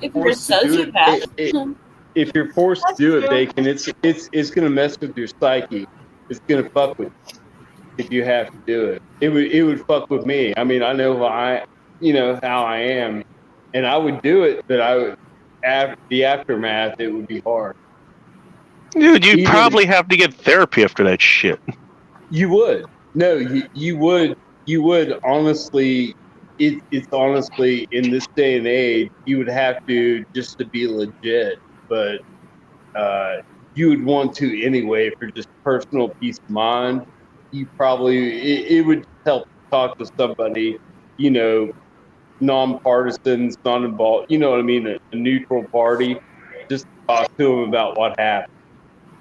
If you're a forced to do it, sociopath. if you're forced That's to do it, true. Bacon, it's gonna mess with your psyche. It's gonna fuck with you if you have to do it. It would fuck with me. I mean, I know how I am, and I would do it, but I would the aftermath. It would be hard. dude, you'd Even- probably have to get therapy after that shit. You would. No, you would. You would honestly. It's honestly in this day and age, you would have to just to be legit, but you would want to anyway for just personal peace of mind. You probably it would help talk to somebody, nonpartisans, not involved. You know what I mean? A neutral party, just talk to them about what happened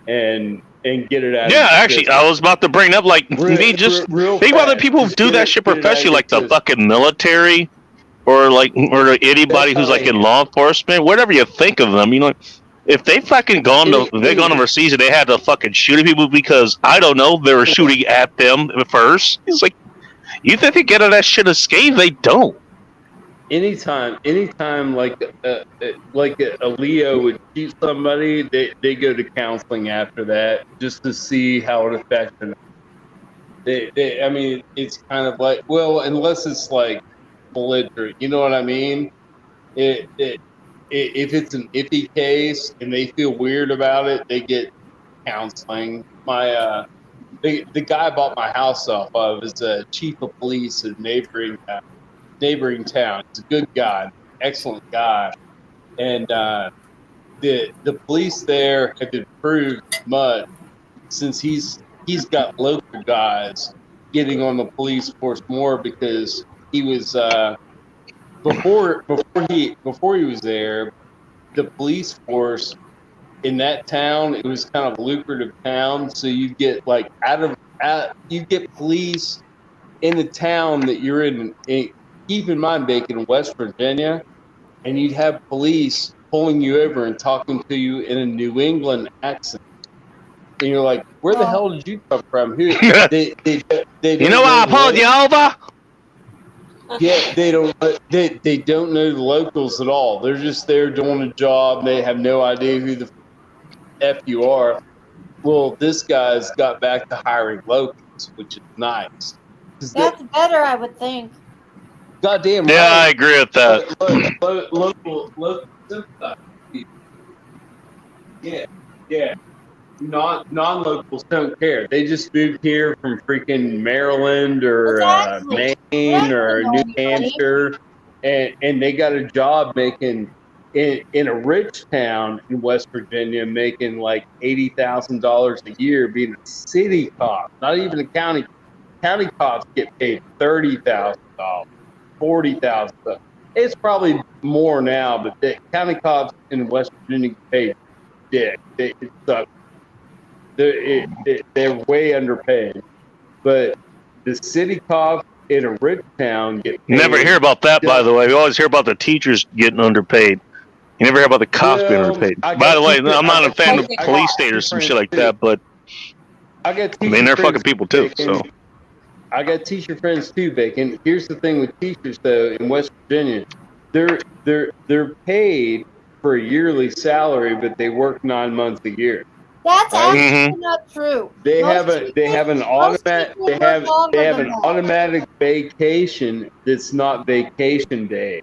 and get it out. Yeah, of your actually, system. I was about to bring up like Real- they just real think about the fast. people who Just do get that it- shit get it out of professionally, your like the system. fucking military, or anybody who's like in law enforcement. Whatever you think of them, if they fucking gone overseas and they had to fucking shoot people because I don't know they were shooting at them first. It's like, you think they get out of that shit unscathed? They don't. Anytime like a Leo would shoot somebody, they go to counseling after that just to see how it affects them. I mean, it's kind of like, well, unless it's like belligerent, you know what I mean? If it's an iffy case and they feel weird about it, they get counseling. The guy I bought my house off of is a chief of police in neighboring town. He's a good guy, excellent guy, and the police there have improved much since he's got local guys getting on the police force more because he was before he was there, the police force in that town, it was kind of a lucrative town, so you get like you get police in the town that you're in. Keep in mind, Bacon, in West Virginia, and you'd have police pulling you over and talking to you in a New England accent. And you're like, where the hell did you come from? Who? They You know why I pulled you over? Yeah, they don't know the locals at all. They're just there doing a job. They have no idea who the F you are. Well, this guy's got back to hiring locals, which is nice. That's better, I would think. Goddamn Yeah, I right. agree with that. Local sympathize people. Yeah. Non-locals don't care. They just moved here from freaking Maryland or Exactly. Maine or Exactly. New Hampshire, and they got a job making in a rich town in West Virginia, making like $80,000 a year, being a city cop, not even a county. County cops get paid $30,000, $40,000. It's probably more now, but the county cops in West Virginia get paid dick. It sucks. They're way underpaid, but the city cops in a rich town get paid. Never hear about that, by the way. We always hear about the teachers getting underpaid. You never hear about the cops being Well, underpaid. I By got the way, teacher- I'm not I a got fan of teacher- police state or some shit like that, but I got I mean, they're teacher fucking friends, people too. Bacon. So I got teacher friends too, Bacon. Here's the thing with teachers though in West Virginia, they're paid for a yearly salary, but they work 9 months a year. That's Right. actually not true. They Most have an teachers automatic work longer they have than an that. automatic vacation that's not vacation day,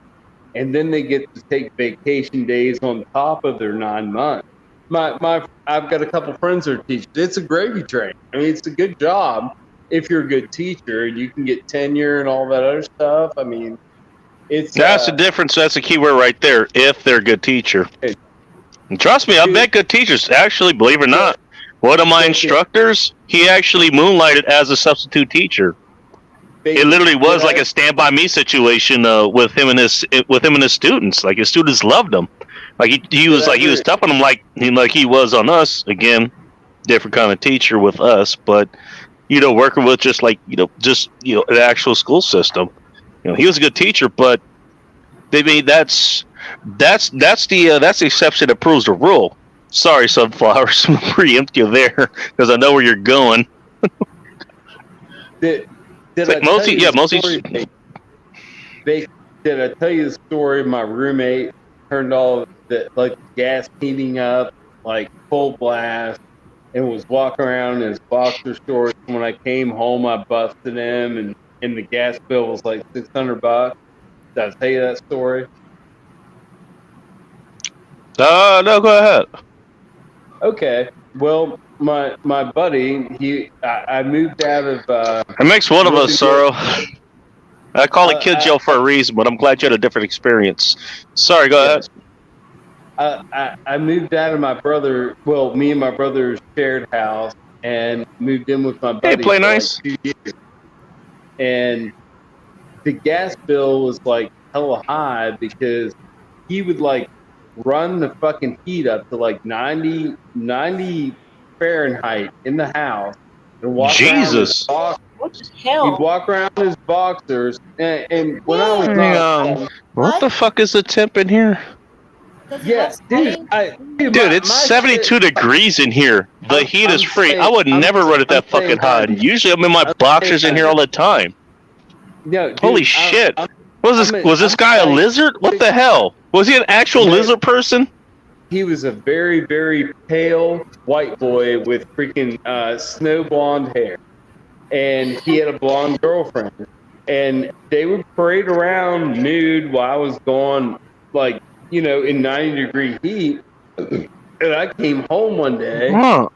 and then they get to take vacation days on top of their 9 months. I've got a couple friends that are teachers. It's a gravy train. I mean, it's a good job if you're a good teacher and you can get tenure and all that other stuff. I mean, it's that's the difference. That's the key word right there. If they're a good teacher. And trust me, I've met good teachers. Actually, believe it or not, one of my instructors, he actually moonlighted as a substitute teacher. it literally was like a Stand By Me situation with him and his students. Like his students loved him. Like he was tough on them like he was on us. Again, different kind of teacher with us, but working with just the actual school system. He was a good teacher, but that's the exception that proves the rule. Sorry, Sunflowers, preempt you there because I know where you're going. Did It's I like most tell of- you yeah, the most of- story? Did I tell you the story? My roommate turned all the gas heating up like full blast and was walking around in his boxer shorts. When I came home, I busted him, and the gas bill was like $600. Did I tell you that story? No, go ahead. Okay. Well, my buddy, I moved out of. It makes one of us, Sorrow. I call it kid I- jail for a reason, but I'm glad you had a different experience. Sorry, go ahead. I moved out of my brother. Well, me and my brother's shared house, and moved in with my buddy. Hey, play for nice. 2 years. And the gas bill was like hella high because he would run the fucking heat up to 90 Fahrenheit in the house and walk Jesus. around What the he'd hell? walk around in his boxers, and when I was Hang not on. home, What the fuck is the temp in here? Does he yeah, have dude, sweating? Dude, it's my 72 shit- degrees in here. The heat is I'm free. saying- I would I'm- never run it that I'm saying fucking hot. 90. Usually I'm in my I'm boxers saying in here all the time. No, dude, Holy I'm- shit. I'm- Was this guy a saying- lizard? What the hell? Was he an actual Yeah. lizard person? He was a very, very pale white boy with freaking snow blonde hair, and he had a blonde girlfriend, and they would parade around nude while I was gone, in 90-degree heat. And I came home one day.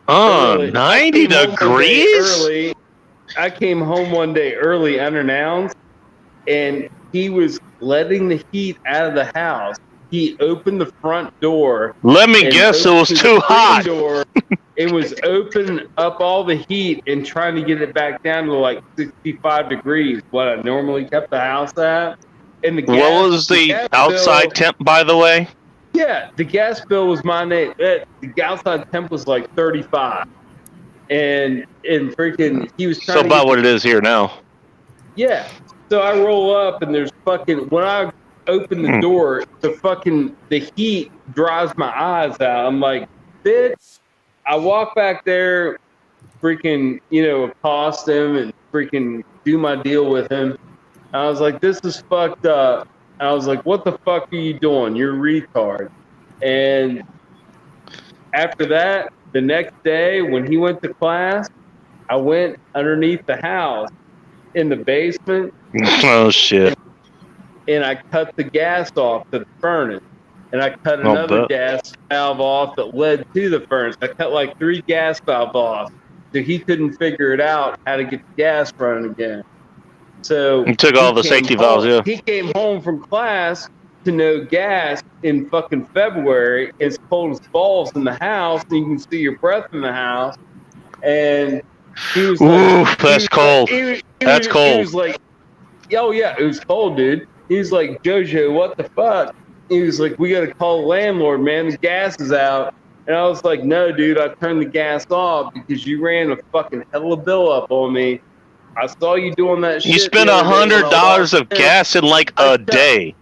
early. 90 I came home one day degrees? early. I came home one day early, unannounced, and he was letting the heat out of the house. He opened the front door. Let me and guess, it was opened too the screen hot. Door, it was opening up all the heat and trying to get it back down to 65 degrees, what I normally kept the house at. And the What was the gas outside bill- temp, by the way? Yeah, the gas bill was my name. The outside temp was 35, and freaking he was trying So to about get what it is here now. Yeah. So I roll up and there's when I open the door, the heat dries my eyes out. I'm like, bitch. I walk back there, freaking, accost him and freaking do my deal with him. I was like, this is fucked up. I was like, what the fuck are you doing? You're a retard. And after that, the next day when he went to class, I went underneath the house in the basement Oh, shit. and I cut the gas off to the furnace. And I cut I'll another bet. gas valve off that led to the furnace. I cut 3 gas valves off. So he couldn't figure it out how to get the gas running again. So You took all he the came safety valves, home- yeah. He came home from class to no gas in fucking February. It's cold as balls in the house, and you can see your breath in the house. And he was Ooh, like, that's cold. That's cold. He was like, oh yeah, it was cold, dude. He was like, Jojo, what the fuck? He was like, we got to call the landlord, man. The gas is out. And I was like, no, dude, I turned the gas off because you ran a fucking hella bill up on me. I saw you doing that shit. You spent the other day when I $100 of walked in. gas in like a day.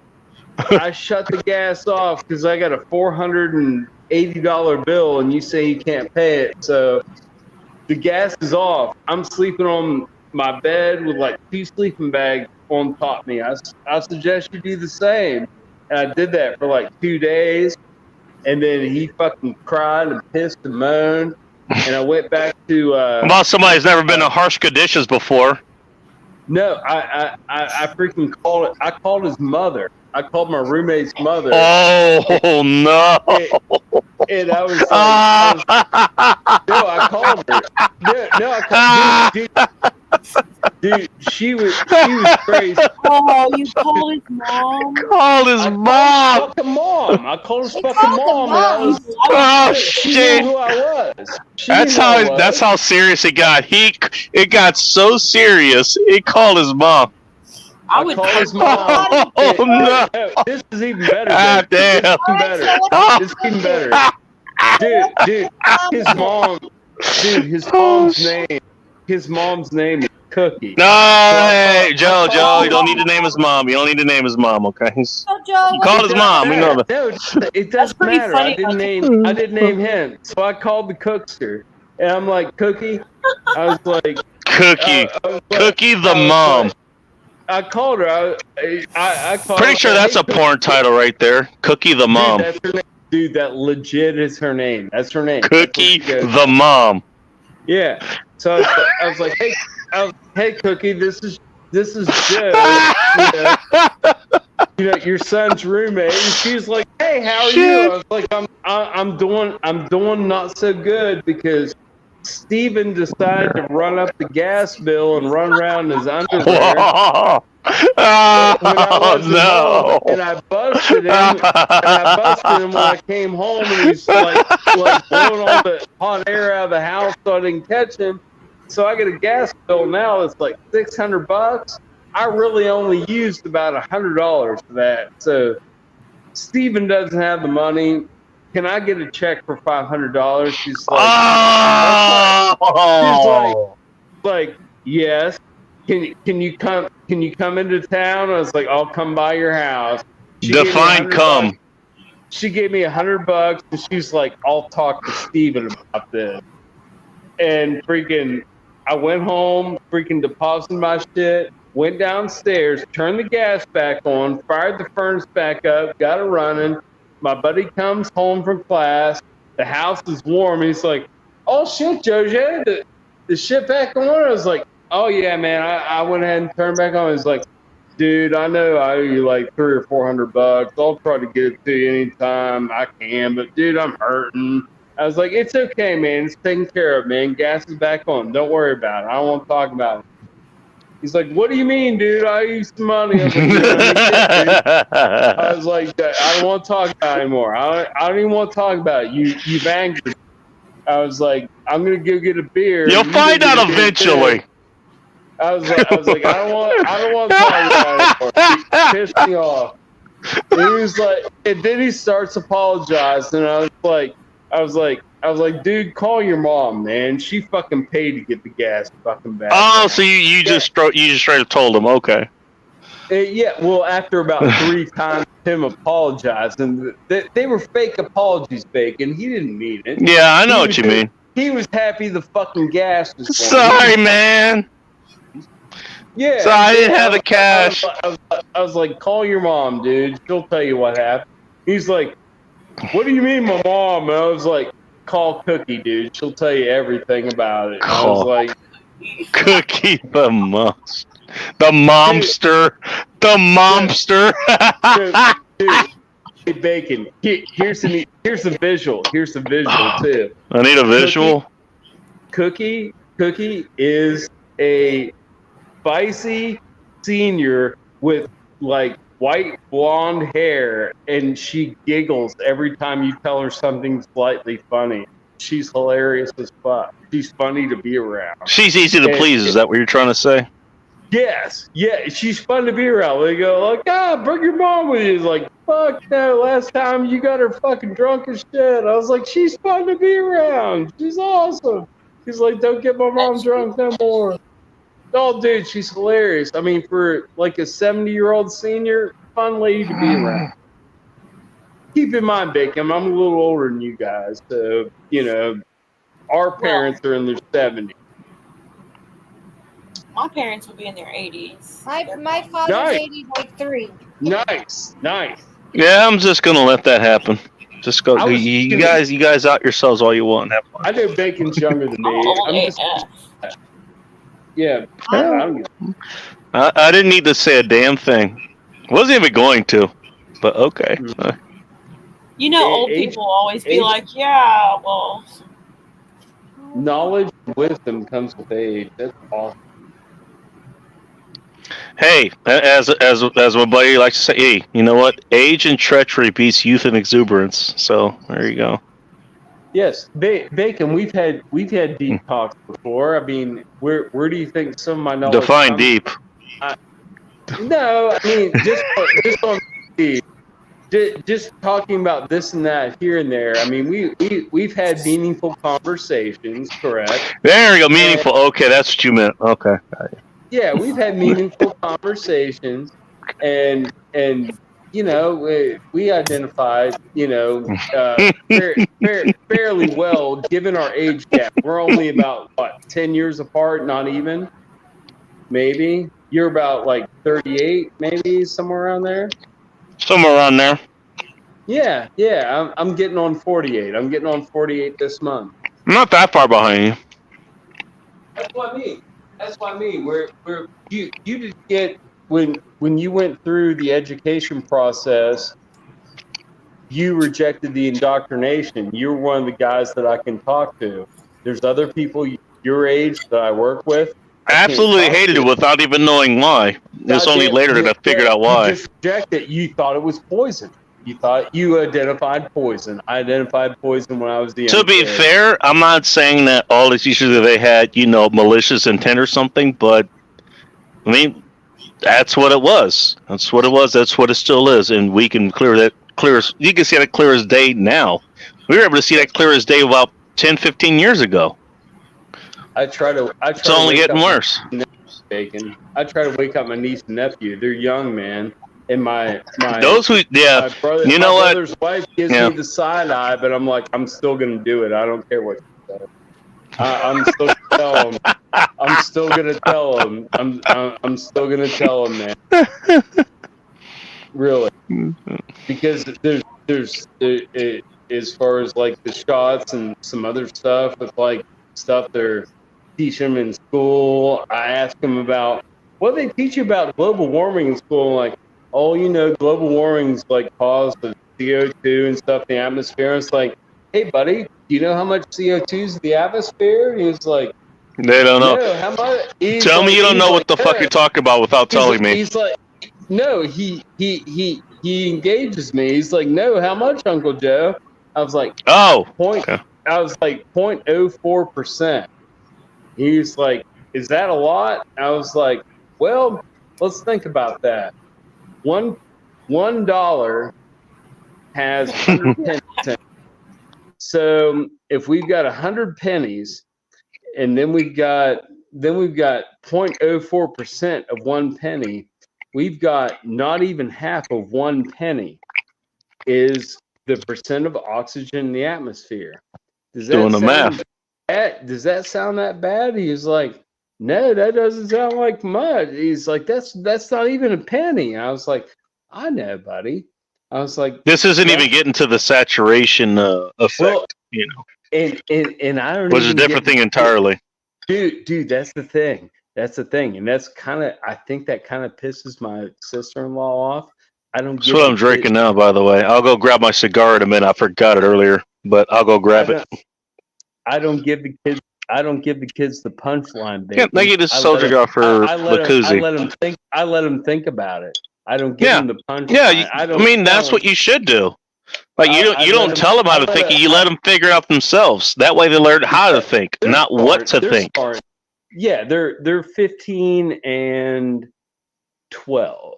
I shut the gas off because I got a $480 bill and you say you can't pay it. So the gas is off. I'm sleeping on my bed with 2 sleeping bags on top of me. I suggest you do the same. And I did that for 2 days. And then he fucking cried and pissed and moaned. And I went back to About somebody who's never been in harsh conditions before. no, I freaking called it. I called his mother. I called my roommate's mother. Oh, no. And I was like, no, I called her. No, I called dude, dude, she was crazy. Oh, you called his mom? Called his I called mom. his fucking mom. I called his She fucking called the mom, and I mom. was. Oh She knew shit. who I was. She That's knew who I was. that's how serious it got. It got so serious. He called his mom. I would called his call mom. Oh no. This is even better. Ah, baby. damn. This is even better. Oh, This is even better. Dude, his mom's name is Cookie. no, hey, Joe, you don't need to name his mom. You don't need to name his mom, okay? So, Joe, You called his mom. We know that. No, it doesn't pretty matter. funny. I didn't name him. So I called the cookster, and I'm like, Cookie. I was like, Cookie. I was like- Cookie the I was mom. like- I called her. I called Pretty her, sure hey, that's a Cookie. porn title right there. Cookie the mom. Dude, that's her name. Dude, that legit is her name. That's her name. Cookie That's what she goes. the mom. Yeah. So I was like, hey, Cookie, this is Joe. Your son's roommate. And she's like, hey, how are you? I was like, I'm doing not so good because Steven decided to run up the gas bill and run around in his underwear. Oh, When I wasn't no. home, and I busted him when I came home, and he's like blowing all the hot air out of the house, so I didn't catch him. So I get a gas bill now that's like $600. I really only used about $100 for that. So Steven doesn't have the money. Can I get a check for $500? She's like, yes. Can you come into town? I was like, I'll come by your house. She gave me Define $100. come. She gave me $100, and she's like, I'll talk to Steven about this. And freaking, I went home, freaking deposited my shit, went downstairs, turned the gas back on, fired the furnace back up, got it running. My buddy comes home from class. The house is warm. He's like, oh shit, Jojo, the shit back on? I was like, oh yeah, man. I went ahead and turned back on. He's like, dude, I know I owe you like $300 or $400. I'll try to get it to you anytime I can, but dude, I'm hurting. I was like, it's okay, man. It's taken care of, man. Gas is back on. Don't worry about it. I don't want to talk about it. He's like, what do you mean, dude? I owe you some money. I was like, I was like, I don't want to talk about it anymore. I don't even want to talk about it. You've angered me. I was like, I'm gonna go get a beer. You'll find out eventually. I was like, I don't want to talk about it anymore. He pissed me off. And he was like, and then he starts apologizing. And I was like, dude, call your mom, man. She fucking paid to get the gas fucking back. Oh, so you just straight up told him, okay. Yeah, well, after about 3 times him apologizing, they were fake apologies, Bacon. He didn't mean it. Yeah, I know what you mean. He was happy the fucking gas was going. Sorry, man. Yeah. So I didn't have the cash. I was like, call your mom, dude. She'll tell you what happened. He's like, what do you mean, my mom? And I was like, call Cookie, dude. She'll tell you everything about it. And I was like, Cookie the monster. The momster. The momster. dude, hey, Bacon. Here's the visual. Here's the visual too. I need a visual. Cookie is a spicy senior with like white blonde hair, and she giggles every time you tell her something slightly funny. She's hilarious as fuck. She's funny to be around. She's easy to please. Is that what you're trying to say? Yes, yeah, she's fun to be around. They go like, bring your mom with you. It's like, fuck no, last time you got her fucking drunk as shit. I was like, she's fun to be around. She's awesome. She's like, don't get my mom drunk no more. Oh, dude, she's hilarious. I mean, for like a 70-year-old senior, fun lady to be around. Keep in mind, Bacon, I'm a little older than you guys, so, our parents are in their 70s. My parents will be in their 80s. My father's Nice. 83. Nice. Yeah, I'm just gonna let that happen. Just go. You guys out yourselves all you want. Have fun. I know Bacon's younger than me. I'm old I'm just, AF. yeah. I didn't need to say a damn thing. Wasn't even going to, but okay. You know, old Age- people always be age- like, yeah, well, Knowledge and wisdom comes with age. That's awesome. Hey, as my buddy likes to say, hey, you know what? Age and treachery beats youth and exuberance. So there you go. Yes, Bacon. We've had deep talks before. I mean, where do you think some of my knowledge Define comes? deep. No, I mean just on deep. Just talking about this and that here and there. I mean, we've had meaningful conversations, correct? There you go. Meaningful. Okay, that's what you meant. Okay. Yeah, we've had meaningful conversations, and you know, we identified, you know, fairly well given our age gap. We're only about what 10 years apart, not even. Maybe you're about like 38, maybe somewhere around there. Somewhere around there. Yeah. I'm getting on 48. I'm getting on 48 this month. I'm not that far behind you. That's what I mean. You did get when you went through the education process, you rejected the indoctrination. You're one of the guys that I can talk to. There's other people your age that I work with. Absolutely hated it without even knowing why. It's only later that I figured out why. You just rejected it. You thought it was poison. You thought you identified poison. I identified poison when I was the To be fair, I'm not saying that all the teachers that they had, you know, malicious intent or something, but I mean, that's what it was. That's what it was. That's what it still is, and we can you can see that clear as day now. We were able to see that clear as day about 10, 15 years ago. It's only getting worse. Bacon. I try to wake up my niece and nephew. They're young, man. And my brother, you know what? Brother's wife gives me the side eye, but I'm like, I'm still gonna do it. I don't care what she says. I'm still gonna tell him. I'm still gonna tell him. I'm still gonna tell him, man. Really, because there's as far as like the shots and some other stuff with like stuff they're teaching them in school. I ask them about what they teach you about global warming in school, like. Oh, you know, global warming's like caused of CO2 and stuff in the atmosphere. It's like, hey, buddy, do you know how much CO2 is in the atmosphere? And he's like, they don't know. No, how much? Tell me you don't know what the fuck you're talking about without telling me. He's like, no, he engages me. He's like, no, how much, Uncle Joe? I was like, I was like 0.04%. He's like, is that a lot? I was like, well, let's think about that. $1 has 100 pennies in it. So if we've got 100 pennies, and then we've got 0.04% of 1 penny, we've got not even half of 1 penny is the percent of oxygen in the atmosphere. Does that sound that bad? He's like, no, that doesn't sound like much. He's like, that's not even a penny. I was like, I know, buddy. I was like, this isn't even getting to the saturation effect, you know. And I don't. Which is a different thing entirely. Dude, that's the thing. That's the thing, and that's kind of. I think that kind of pisses my sister-in-law off. I don't. That's what I'm drinking now, by the way. I'll go grab my cigar in a minute. I forgot it earlier, but I'll go grab it. I don't give the kids the punchline. Yeah, they get a soldier off for the koozie. I let them think about it. I don't give them the punchline. Yeah, I mean that's what you should do. Like you don't tell them how to think. You let them figure it out themselves. That way they learn how to think, not what to think. Yeah, they're 15 and 12.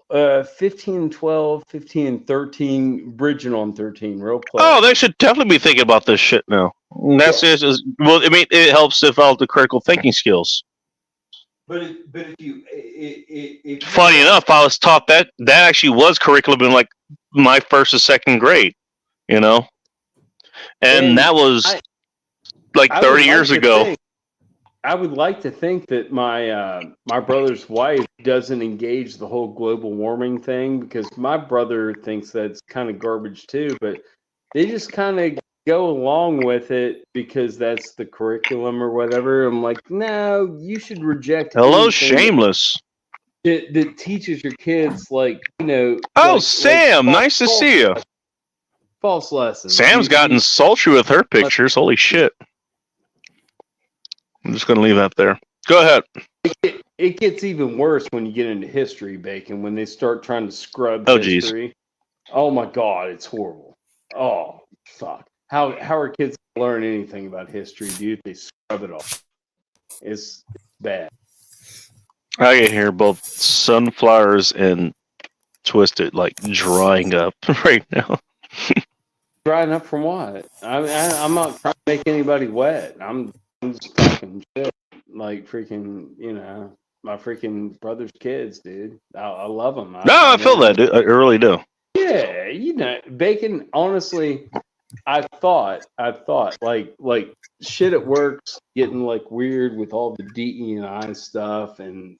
15 and 12, 15 and 13, bridging on 13, real close. Oh, they should definitely be thinking about this shit now. That's just well. I mean, it helps develop the critical thinking skills. But if funny enough, I was taught that actually was curriculum in like my first or second grade, you know, and that was like 30 years ago. I would like to think that my brother's wife doesn't engage the whole global warming thing, because my brother thinks that's kind of garbage too, but they just kind of go along with it because that's the curriculum or whatever. I'm like, no, you should reject. Hello, shameless. That teaches your kids, like, you know. Oh, Sam, nice to see you. False lessons. Sam's gotten sultry with her pictures. Holy shit. I'm just going to leave that there. Go ahead. It gets even worse when you get into history, Bacon. When they start trying to scrub Oh, geez. history, oh my God, it's horrible. Oh fuck, how are kids gonna learn anything about history, dude? They scrub it off. It's bad. I can hear both sunflowers and Twisted like drying up right now. Drying up from what? I'm not trying to make anybody wet. I'm just talking shit. Like freaking, my freaking brother's kids, dude. I love them. No, I feel that. Dude. I really do. Yeah, Bacon. Honestly, I thought like shit at work's getting like weird with all the DE&I stuff, and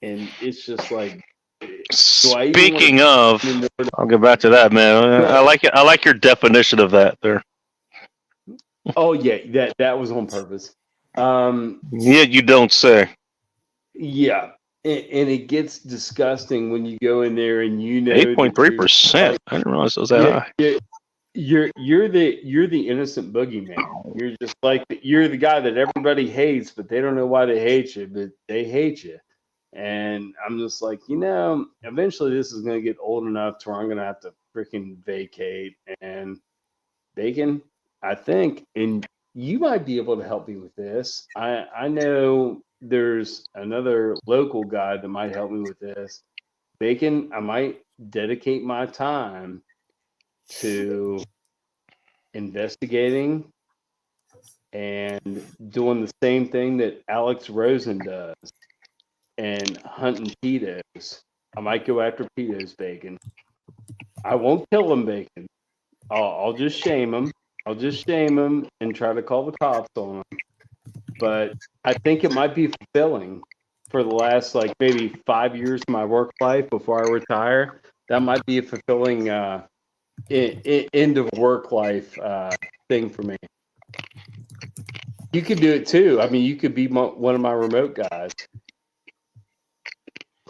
it's just like. Speaking of, I'll get back to that, man. I like it. I like your definition of that there. Oh yeah, that was on purpose. Yeah, you don't say. Yeah, and it gets disgusting when you go in there and 8.3%. I didn't realize it was that high. You're the innocent boogeyman. You're just like you're the guy that everybody hates, but they don't know why they hate you, but they hate you. And I'm just like, eventually this is gonna get old enough to where I'm gonna have to freaking vacate. And Bacon, I think, and you might be able to help me with this. I know there's another local guy that might help me with this. Bacon, I might dedicate my time to investigating and doing the same thing that Alex Rosen does and hunting pedos. I might go after pedos, Bacon. I won't kill them, Bacon. I'll just shame them. I'll just shame them and try to call the cops on them. But I think it might be fulfilling for the last like maybe 5 years of my work life before I retire. That might be a fulfilling end of work life thing for me. You could do it too. I mean, you could be one of my remote guys.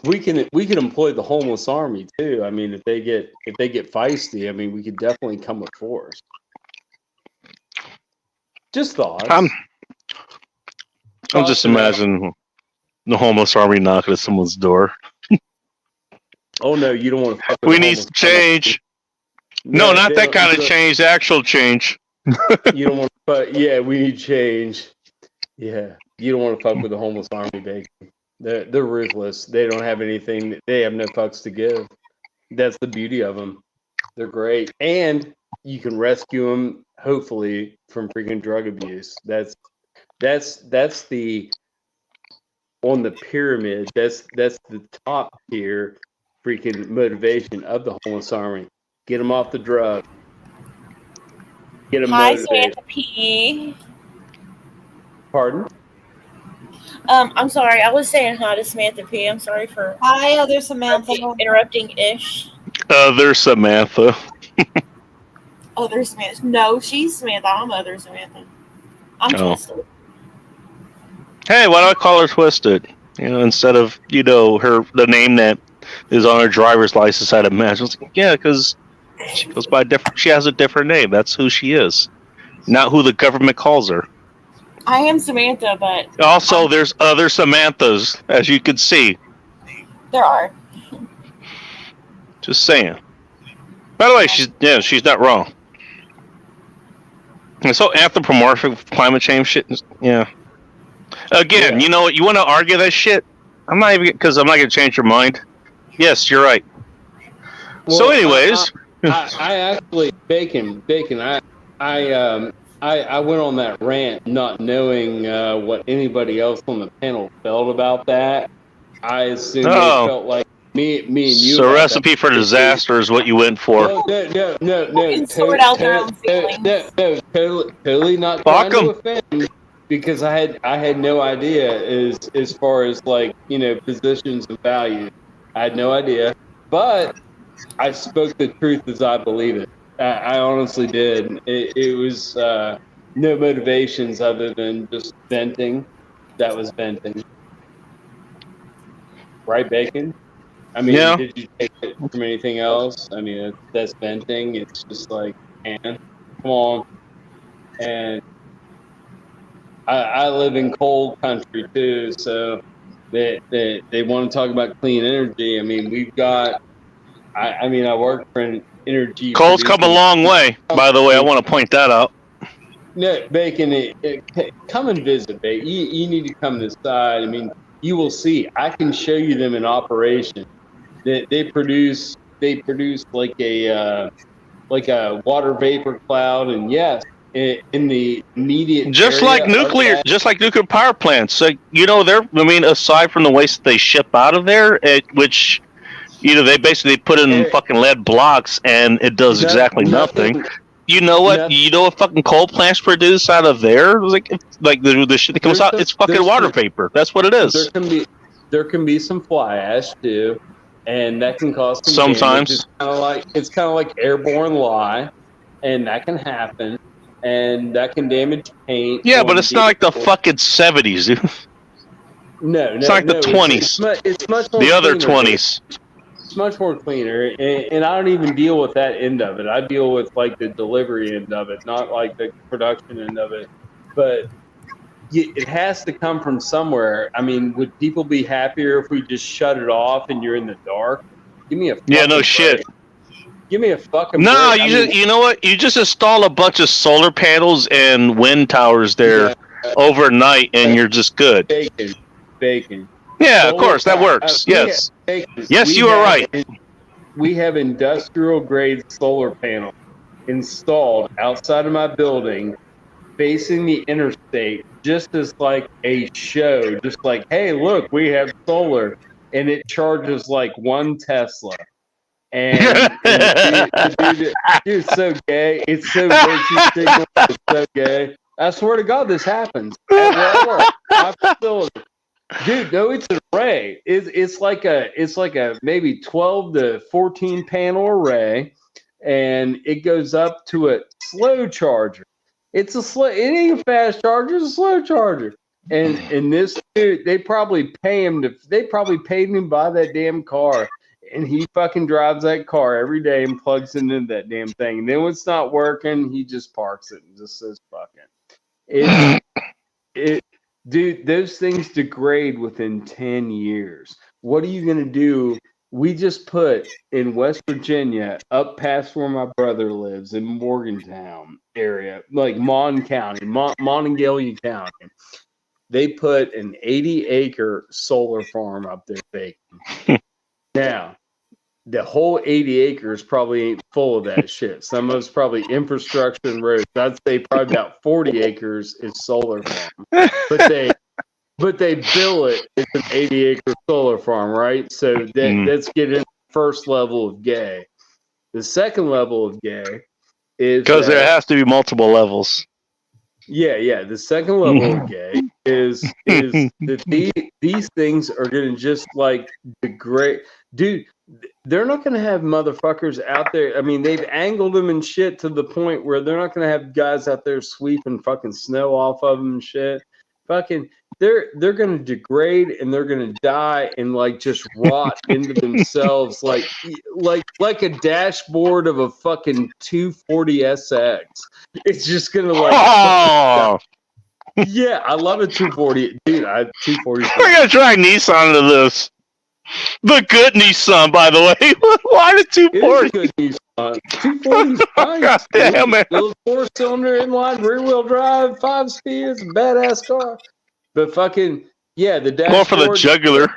We can employ the homeless army too. I mean, if they get feisty, I mean, we could definitely come with force. Just thoughts. I'm just imagining the homeless army knocking at someone's door. Oh no, you don't want to. We need change. No, not that kind of change. Actual change. You don't want to. But yeah, we need change. Yeah, you don't want to fuck with the homeless army, Bacon. They're ruthless. They don't have anything. They have no fucks to give. That's the beauty of them. They're great, and you can rescue them hopefully from freaking drug abuse. That's the on the pyramid. That's the top tier freaking motivation of the homeless army. Get them off the drug. Get them motivated. Samantha P. Pardon? I'm sorry. I was saying hi to Samantha P. I'm sorry for Hi, other Samantha. interrupting Ish. There's Samantha. Other Samantha. No, she's Samantha. I'm other Samantha. I'm Twisted. Hey, why don't I call her Twisted? Instead of the name that is on her driver's license. I'd imagine. Yeah, because she goes by she has a different name. That's who she is, not who the government calls her. I am Samantha, but also there's other Samanthas, as you can see. There are. Just saying. By the way, she's not wrong. And so anthropomorphic climate change shit. Yeah. Again, you know what? You want to argue that shit? I'm not gonna change your mind. Yes, you're right. Well, so, anyways, I actually Bacon. I went on that rant not knowing what anybody else on the panel felt about that. I assumed they felt like me and you. So, recipe for disaster is what you went for. No. Sort out their own feelings. No, totally not trying to offend. Because I had no idea as far as like positions and values. I had no idea, but I spoke the truth as I believe it. I honestly did. It was no motivations other than just venting. That was venting, right, Bacon? I mean, Did you take it from anything else? I mean, that's venting. It's just like, man, come on, and I live in coal country too, so they want to talk about clean energy. I mean, we've got. I mean, I work for an energy Coal's come a producing long way, by the way. I want to point that out. No, Bacon, come and visit, Bacon. You need to come this side. I mean, you will see. I can show you them in operation. They produce like a water vapor cloud, and yes, in the immediate Just area like nuclear power plants. So, aside from the waste that they ship out of there, which they basically put in fucking lead blocks, and it does exactly nothing. You know what? Nothing. You know what fucking coal plants produce out of there? Like the shit that comes out, it's fucking water vapor. That's what it is. There can be some fly ash too, and that can cause some sometimes damage. It's kind of like airborne lye, and that can happen, and that can damage paint. Yeah, but it's not like the fucking 70s, dude. No, it's like the 20s. It's much more the other cleaner. 20s. It's much more cleaner, and I don't even deal with that end of it. I deal with like the delivery end of it, not like the production end of it. But it has to come from somewhere. I mean, would people be happier if we just shut it off and you're in the dark? Give me a no shit. Give me a fucking no. break. You know what? You just install a bunch of solar panels and wind towers there overnight, and you're just good. Bacon. Yeah, of course that works. Yes. Yes, you are right. We have industrial grade solar panels installed outside of my building, facing the interstate, just as like a show. Just like, hey, look, we have solar, and it charges like 1 Tesla. And dude, it's so gay. It's so virtue signal. It's so gay. I swear to God, this happens at where I work, my facility. Dude, no, it's an array. It's like a maybe 12 to 14 panel array, and it goes up to a slow charger. It ain't a fast charger, it's a slow charger. And this dude, they probably paid him to buy that damn car, and he fucking drives that car every day and plugs it into that damn thing. And then when it's not working, he just parks it and just says fuck it. Dude, those things degrade within 10 years. What are you going to do? We just put in West Virginia, up past where my brother lives, in Morgantown area, like Mon County, Monongalia County. They put an 80-acre solar farm up there vacant. Now, the whole 80 acres probably ain't full of that shit. Some of it's probably infrastructure and roads. I'd say probably about 40 acres is solar farm. But they bill it as an 80-acre solar farm, right? So let's get in the first level of gay. The second level of gay is because there has to be multiple levels. Yeah. The second level of gay is that these things are going to just like degrade. Dude, they're not going to have motherfuckers out there. I mean, they've angled them and shit to the point where they're not going to have guys out there sweeping fucking snow off of them and shit. Fucking, they're going to degrade and they're going to die and like just rot into themselves like a dashboard of a fucking 240SX. It's just going to like. Oh. Yeah, I love a 240. Dude, 240. We're going to try Nissan into this. The good Nissan, by the way. Why the 240? Good Nissan. 240 is fine. God damn it. Little 4-cylinder inline, rear-wheel drive, 5-speed. It's a badass car. But fucking, yeah, the dashboard. More for the jugular.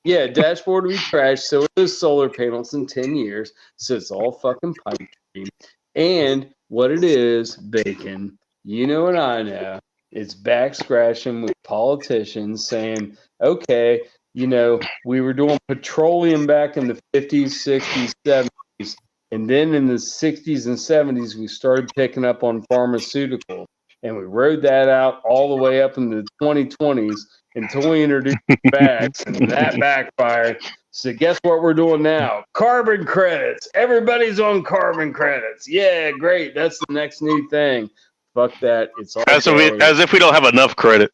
Yeah, dashboard will be trashed. So it is solar panels in 10 years. So it's all fucking pipe dream. And what it is, Bacon, you know what I know. It's back scratching with politicians saying, okay, you know, we were doing petroleum back in the 50s, 60s, 70s. And then in the 60s and 70s, we started picking up on pharmaceuticals. And we rode that out all the way up in the 2020s until we introduced bags, and that backfired. So guess what we're doing now? Carbon credits. Everybody's on carbon credits. Yeah, great. That's the next new thing. Fuck that. It's all as if we don't have enough credit.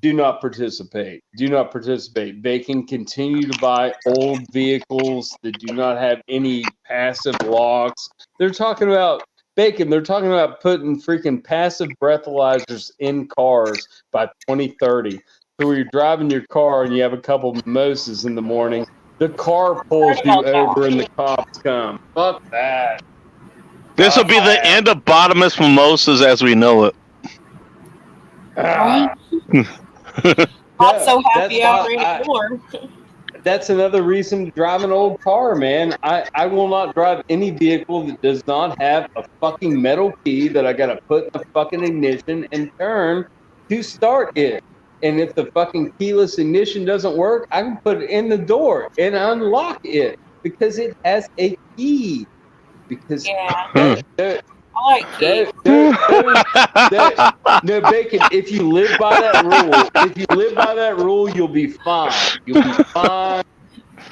Do not participate. Do not participate. They can continue to buy old vehicles that do not have any passive locks. They're talking about Bacon, they're talking about putting freaking passive breathalyzers in cars by 2030. So when you're driving your car and you have a couple mimosas in the morning, the car pulls you over and the cops come. Fuck that. This will be the end of bottomless mimosas as we know it. Ah. Not so happy That's hour why anymore. That's another reason to drive an old car, man. I will not drive any vehicle that does not have a fucking metal key that I gotta put in the fucking ignition and turn to start it. And if the fucking keyless ignition doesn't work, I can put it in the door and unlock it because it has a key. Because Yeah, that, I like keys. no, Bacon, if you live by that rule, you'll be fine. You'll be fine.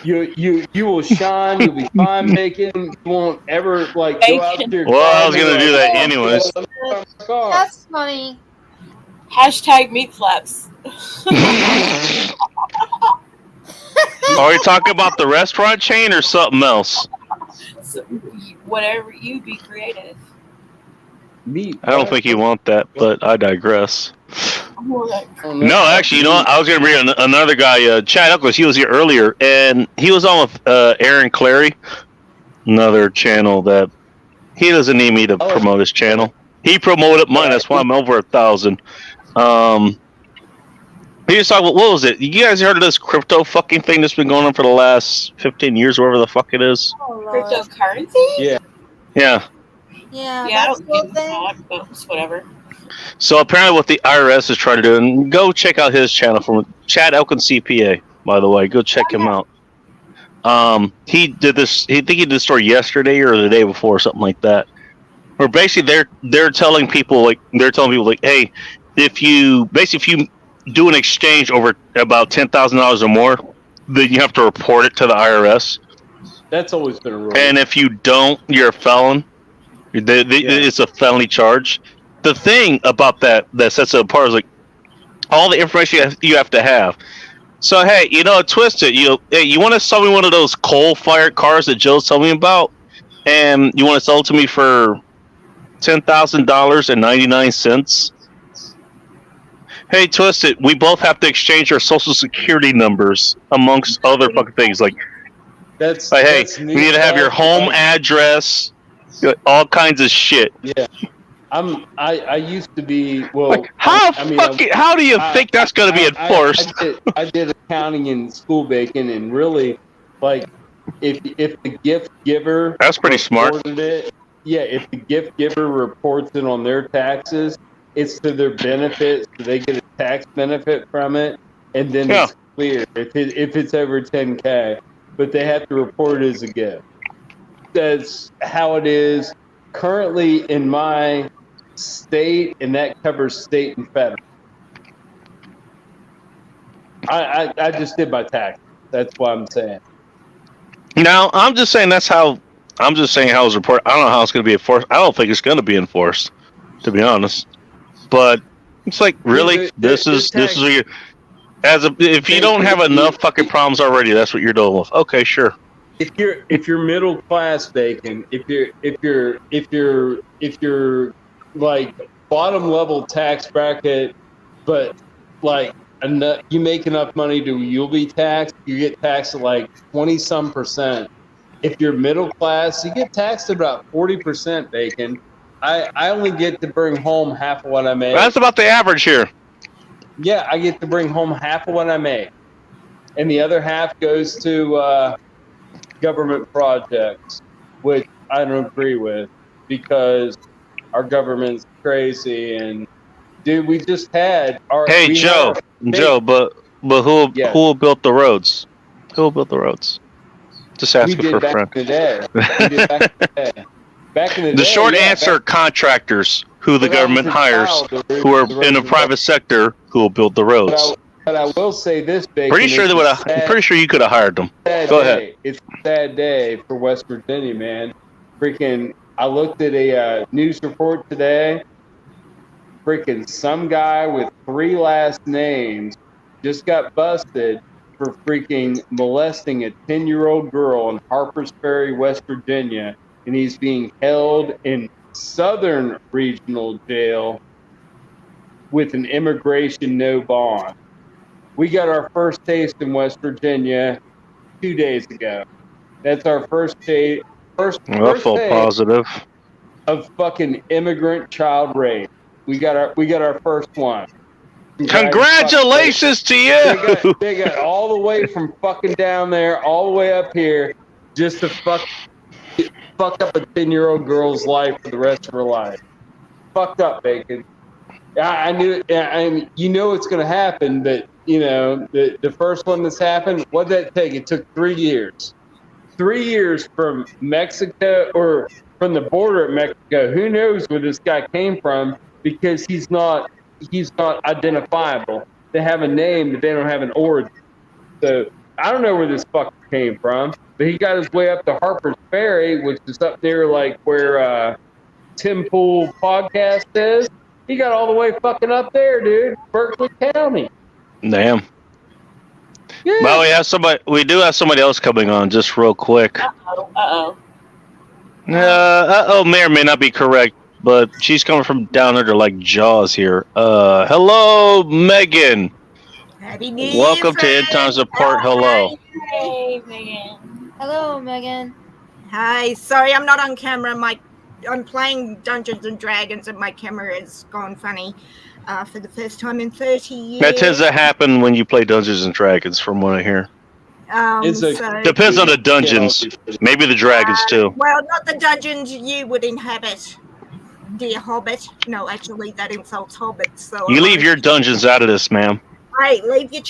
You will shine. You'll be fine, Bacon. You won't ever like go out to your car. Well, I was gonna do that anyways. That's funny. Hashtag meat flaps. Are we talking about the restaurant chain or something else? So, whatever, you be creative. Meat. I don't think you want that, but I digress. What? No, actually, you know what? I was going to bring another guy, Chad Elkins. He was here earlier, and he was on with Aaron Clary, another channel that he doesn't need me to promote his channel. He promoted mine. That's why I'm over 1,000. He was talking about, what was it? You guys heard of this crypto fucking thing that's been going on for the last 15 years, or whatever the fuck it is? Oh, Lord. Cryptocurrency? Yeah. Yeah. Yeah, Yeah, I that's don't the get thing. that, but it's whatever. So apparently what the IRS is trying to do, and go check out his channel from Chad Elkins CPA, by the way. Go check him out. He did this, I think he did this story yesterday or the day before, or something like that. Where basically they're telling people like, hey, if you do an exchange over about $10,000 or more, then you have to report it to the IRS. That's always been a rule. And if you don't, you're a felon. It's a felony charge. The thing about that sets it apart is like all the information you have to have. So hey, Twisted, you want to sell me one of those coal-fired cars that Joe's telling me about, and you want to sell it to me for $10,000.99? Hey, Twisted, we both have to exchange our social security numbers amongst other fucking things. Like, hey, we need to have your home address, all kinds of shit. Yeah. I used to be, well, like, how do you think that's going to be enforced? I did accounting in school, Bacon, and really, like, if the gift giver, that's pretty smart. if the gift giver reports it on their taxes, it's to their benefit, so they get a tax benefit from it, and then it's clear if it's over 10K, but they have to report it as a gift. That's how it is currently in my state, and that covers state and federal. I just did my tax. That's what I'm saying. Now, I'm just saying how it's reported. I don't know how it's going to be enforced. I don't think it's going to be enforced, to be honest. But it's like, really, this is what you, if you don't have enough fucking problems already, that's what you're dealing with. Okay, sure. If you're middle class, Bacon, if you're like bottom level tax bracket, but like you make enough money you'll be taxed, you get taxed at like 20-some%. If you're middle class, you get taxed at about 40%, Bacon. I only get to bring home half of what I make. That's about the average here. Yeah, I get to bring home half of what I make, and the other half goes to government projects, which I don't agree with because our government's crazy. And dude, we just had our. Hey, Joe, but who built the roads? Who built the roads? Just asking for a friend. We did back in the day. Back in the day. The short answer: contractors who the government hires, who are in the private sector, who will build the roads. But I will say this, Bacon. I'm pretty sure you could have hired them. Go ahead. It's a sad day for West Virginia, man. Freaking, I looked at a news report today. Freaking, some guy with 3 last names just got busted for freaking molesting a 10-year-old girl in Harpers Ferry, West Virginia, and he's being held in Southern Regional Jail with an immigration no bond. We got our first taste in West Virginia 2 days ago. That's our first taste. I First feel taste positive. of fucking immigrant child rape. We got our first one. Congratulations to you. They got all the way from fucking down there all the way up here just to fuck up a 10-year-old girl's life for the rest of her life. Fucked up, Bacon. I knew it, and you know it's going to happen, but you know the first one that's happened, what did that take? It took 3 years. 3 years from Mexico, or from the border of Mexico. Who knows where this guy came from, because he's not identifiable. They have a name, but they don't have an origin. So I don't know where this fucker came from, but he got his way up to Harper's Ferry, which is up there like where Tim Pool podcast is. He got all the way fucking up there, dude. Berkeley County. Damn. Yeah. Well, we do have somebody else coming on, just real quick. Uh-oh. May or may not be correct, but she's coming from down under like Jaws here. Hello, Megan. Happy New Year, Welcome to End friends. Times Apart. Hello. Hey, Megan. Hello, Megan. Hi. Sorry, I'm not on camera. I'm playing Dungeons and Dragons, and my camera has gone funny for the first time in 30 years. That tends to happen when you play Dungeons and Dragons, from what I hear. Depends on the dungeons. Maybe the dragons too. Well, not the dungeons you would inhabit, dear Hobbit. No, actually, that insults hobbits. So You leave your dungeons out of this, ma'am. Hey, leave your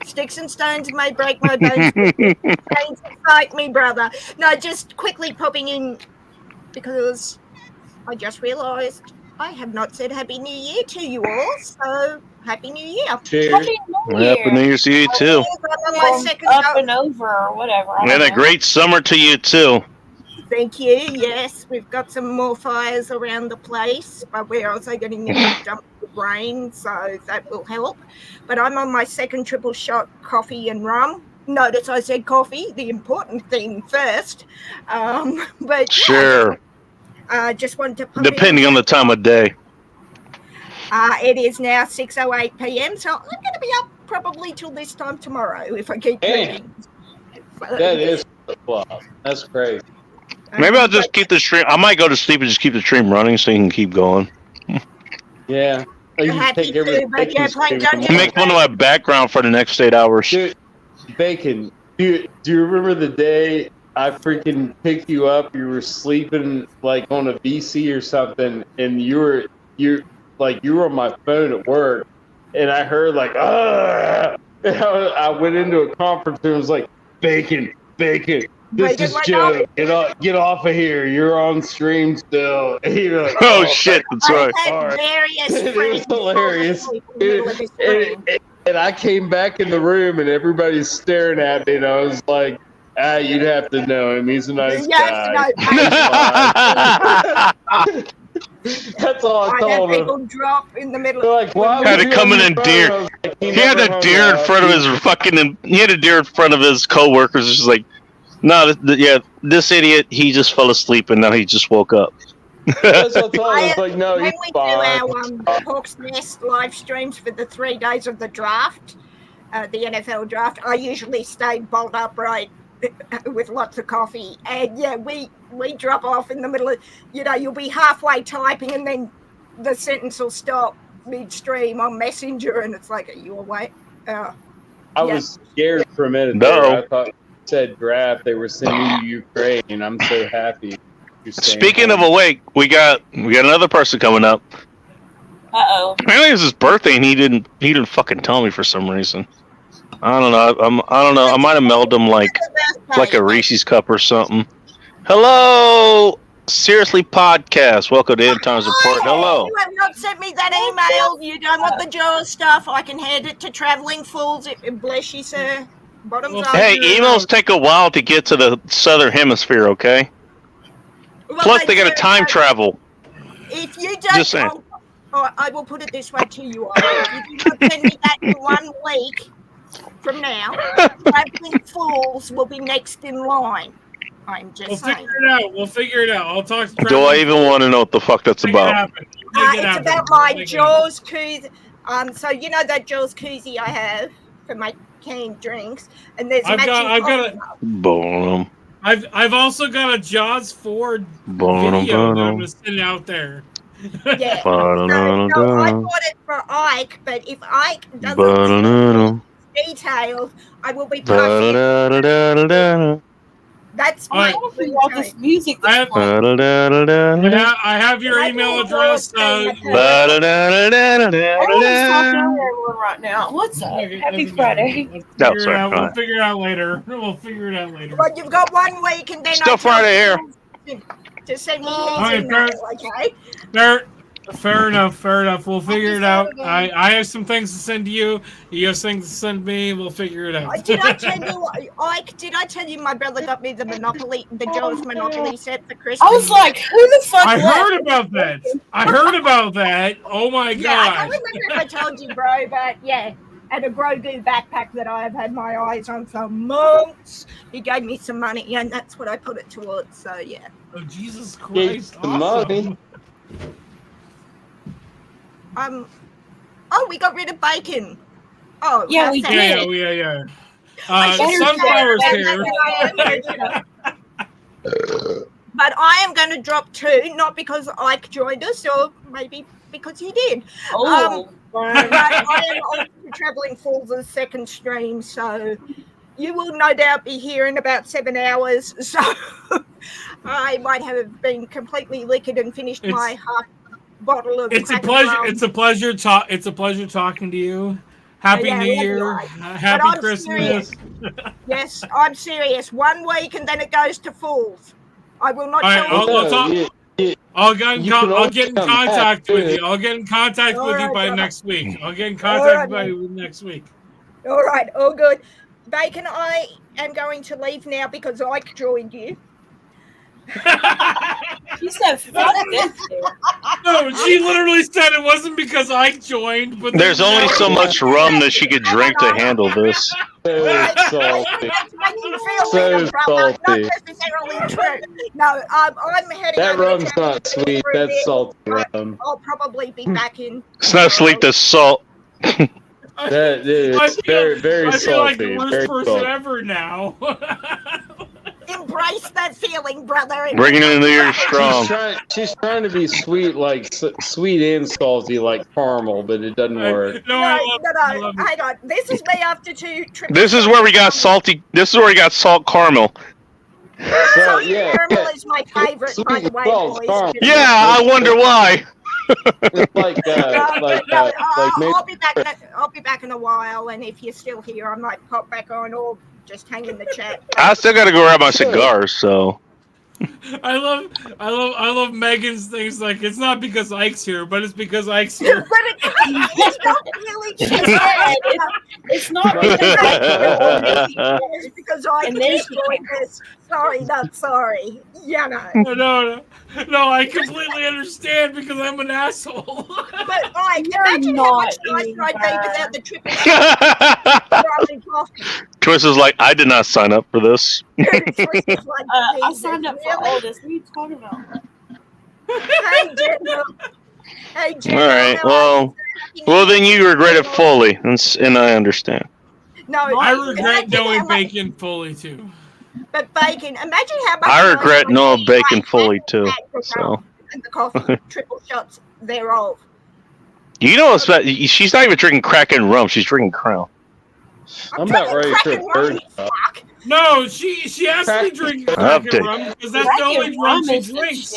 sticks and stones may break my bones. Chains excite me, brother. No, just quickly popping in because I just realised I have not said Happy New Year to you all. So Happy New Year. Cheers. Happy New Year. Happy New Year's to you too. I'm on my second Up and over or whatever. I And don't a know. great summer to you too. Thank you. Yes, we've got some more fires around the place, but we're also getting a big dump of rain, so that will help. But I'm on my second triple shot coffee and rum. Notice I said coffee, the important thing first. But Sure. just wanted to pop Depending on the time of day. It is now 6:08 p.m., so I'm going to be up probably till this time tomorrow if I keep Damn. drinking. That is wow. That's crazy. Maybe I'll just keep the stream. I might go to sleep and just keep the stream running so you can keep going. Yeah. You Happy take every to, but yeah, play Dungeons Make fun of my background for the next 8 hours. Dude, Bacon, do you remember the day I freaking picked you up? You were sleeping like on a VC or something, and you were on my phone at work, and I heard like and I went into a conference room and was like, Bacon, this is Joe. Get off of here. You're on stream still. And you're like, Oh shit, that's right. I had All right. various It was friends hilarious. fall asleep in the middle of the stream. And I came back in the room and everybody's staring at me, and I was like, you'd have to know him. He's a nice You have guy. to know. That's all I I told had him. people drop in the middle. They're like, why Had would to you come on in your and phone? deer. I was like, He had never a hung deer in up. front of his fucking. He had a deer in front of his coworkers. It's just like, no, this idiot. He just fell asleep and now he just woke up. That's what I told him. I was like, no, When he's we do fine. our Hawks Nest live streams for the 3 days of the draft, the NFL draft, I usually stay bolt upright with lots of coffee. And yeah, we drop off in the middle of, you'll be halfway typing and then the sentence will stop midstream on Messenger and it's like, are you awake? I was scared for a minute. No. There. I thought you said draft. They were sending you Ukraine. I'm so happy. You're staying Speaking of home. awake, we got another person coming up. Uh-oh. Apparently it's his birthday and he didn't fucking tell me for some reason. I don't know. I don't know. I might have mailed him like a Reese's cup or something. Hello, Seriously Podcast. Welcome to End Times Report. Hello. You have not sent me that email. You don't want the Jaws stuff. I can hand it to Traveling Fools. Bless you, sir. Bottoms up. Hey, emails take a while to get to the southern hemisphere. Okay. Well, Plus, they got to do. time travel. If you don't, Just saying. I will put it this way to you all. If you do not send me that in 1 week from now, Traveling Fools will be next in line. I'm just We'll saying. figure it out. We'll figure it out. I'll talk to Do I Traveling even want to know what the fuck that's Make it about? happen. Make it It's happen. about my Make it happen. Jaws koozie. So you know that Jaws koozie I have for my canned drinks, and there's I've got Bonum, I've also got a Jaws 4 bonum, video that I'm bonum. gonna send out there. Yeah. So I Ba-da-da-da-da. bought it for Ike, but if Ike doesn't Ba-da-da-da. details, I will be passing. Ba-da-da-da-da-da. That's All my right. I figure out this music I that's have- playing. Ba-da-da-da-da-da. I have your email address. I want to talk Ba-da-da-da-da-da-da. to everyone right now. What's up? Happy Friday. We'll No, figure it sorry, out. go We'll ahead. figure it out later. We'll figure it out later. But you've got 1 week, and then Still I Friday here. to send me his Alright, email, okay? Fair enough. We'll figure it out. I have some things to send to you. You have things to send me. We'll figure it out. Did I tell you, Ike? Did I tell you my brother got me the Jaws Monopoly set for Christmas? I was like, who the fuck I left? heard about that. Oh my yeah, I don't god. remember if I told you, bro, but yeah. And a Grogu backpack that I have had my eyes on for months. He gave me some money, and that's what I put it towards. So yeah. Oh, Jesus Gave Christ. some money. Oh, we got rid of bacon. Oh, Yeah, that's we sad. did. Yeah. I should've Sunflower's said here. that I am. But I am going to drop 2, not because Ike joined us, or maybe because he did. Oh, But I am on to Traveling Fools' second stream, so you will no doubt be here in about 7 hours. So I might have been completely liquored and finished my half bottle of. It's a Cracker pleasure. Barrel. It's a pleasure. It's a pleasure talking to you. Happy Yeah, New love you, Year. Ike. Happy I'm Christmas. serious. Yes, I'm serious. 1 week and then it goes to Fools. I will not All right, tell I'll you. talk. I'll get in contact with you. I'll get in contact with you by next week. I'll get in contact with you next week. All right, all good. Bacon, I am going to leave now because Ike joined you. She said, fuck this dude. No, she literally said it wasn't because I joined, but There's only so much rum that she could drink to handle this. So salty. So Not salty. necessarily true. No, I'm heading That over to rum's town not to sweet. get through That's this. salty rum. I'll probably be back in. It's not sweet, that's salt. That is very, very I feel like salty. the worst Very person salty. ever now. Embrace that feeling, brother. Bringing it in the year strong. She's trying to be sweet, like sweet and salty, like caramel, but it doesn't work. No, I love it. Hang on. This is me after 2 triple. This is where we got salty. This is where we got salt caramel. So yeah, Caramel is my favorite, by Sweet the way, salt boys. caramel. Yeah, I wonder why. it's like I'll be back. I'll be back in a while, and if you're still here, I might pop back on or just hang in the chat. I still gotta go grab my cigars, so. I love Megan's things like it's not because Ike's here, but it's because Ike's here. But it's not really She just said, it's not it's because I And then she- destroyed this. Sorry, not sorry. Yeah, no. No, I completely understand because I'm an asshole. But like, You're imagine how much not nicer eating I'd be that. without the triple brown coffee. Twist is like, I did not sign up for this. It's like, I Jesus, signed up for really? all this. What are you talking about? Hey, General. Hey, All General. right, how are well, you? Happy well, New then Year. you regret it fully, and I understand. No, I imagine regret how knowing much- Bacon fully too. But bacon, imagine how much I nicer regret I'd knowing be if I Bacon fully hadn't too. had the So rum and the coffee, triple shots thereof. you know, what's bad? She's not even drinking crack and rum. She's drinking Crown. I'm about ready for a Cracking third rum, shot. fuck. No, she has to be drinking crack and Update. rum because that's the only rum she drinks.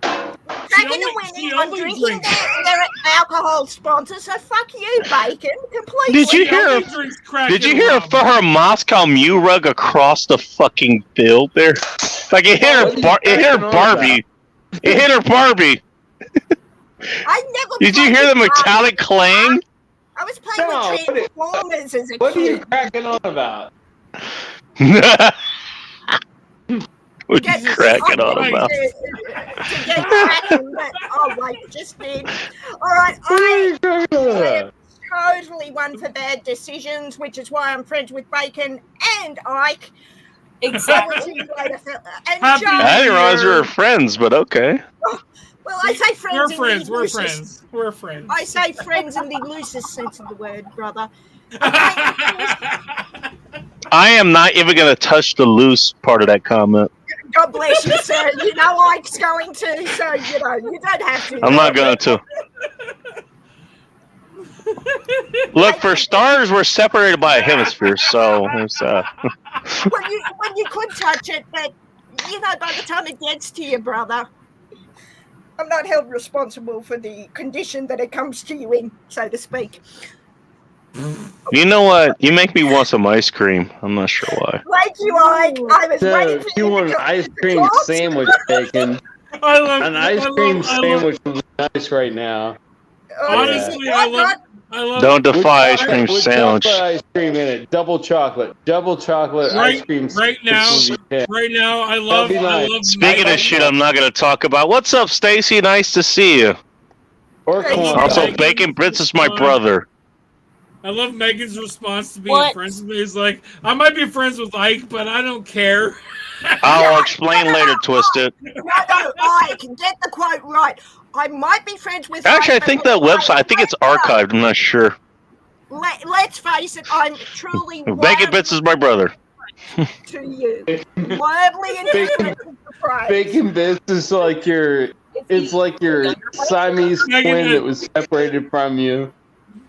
Cracking only- and she winning, I'm only drinking drinks- their alcohol sponsor, so fuck you, Bacon, completely. Did you She hear? only drinks crack Did you and hear rum. for her Moscow Mew rug across the fucking field there? Like it hit her. It hit her Barbie. It hit her Barbie. I never Did you played hear the with metallic clang? I was playing No, with Transformers as a What are you kid. cracking on about? What are you cracking on about? To get cracking, but oh wait, just did. All right, What are you cracking on I about? am totally one for bad decisions, which is why I'm friends with Bacon and Ike. Exactly. And Happy Joe, I didn't realize we were friends, but okay. well, I say friends. We're in the friends. We're loosest- friends. We're friends. I say friends in the loosest sense of the word, brother. I am not even going to touch the loose part of that comment. God bless you, sir. You know Ike's going to, so you don't have to. I'm not going to. Look, for stars, we're separated by a hemisphere, so it's, When you could touch it, but by the time it gets to you, brother, I'm not held responsible for the condition that it comes to you in, so to speak. you know what? You make me want some ice cream. I'm not sure why. Thank you, Ike. I was So waiting for you you want to an ice cream talk. sandwich, Bacon? I love An ice I love- cream I love- sandwich would be nice right now. Honestly, I love. Don't defy ice With cream with sandwich. chocolate ice cream in it. Double chocolate ice cream. Right now, sandwich would be good. right now, I love. That'd be I nice. love. Speaking of shit, I'm not going to talk about. What's up, Stacy? Nice to see you. Or Hey, corn Also, dog. Bacon. Bacon Prince is my brother. I love Megan's response to being What? friends with me. Is like, I might be friends with Ike, but I don't care. I'll explain later, Twisted. No, Ike, get the quote right. I might be friends with. Actually, I Ike, think but that website, I think it's archived. I'm not sure. Let's face it, I'm truly Bacon Bits is my brother. to you. Wildly indifferent to pride. Bacon Bits is like your. It's like your Siamese Megan, twin that was separated from you.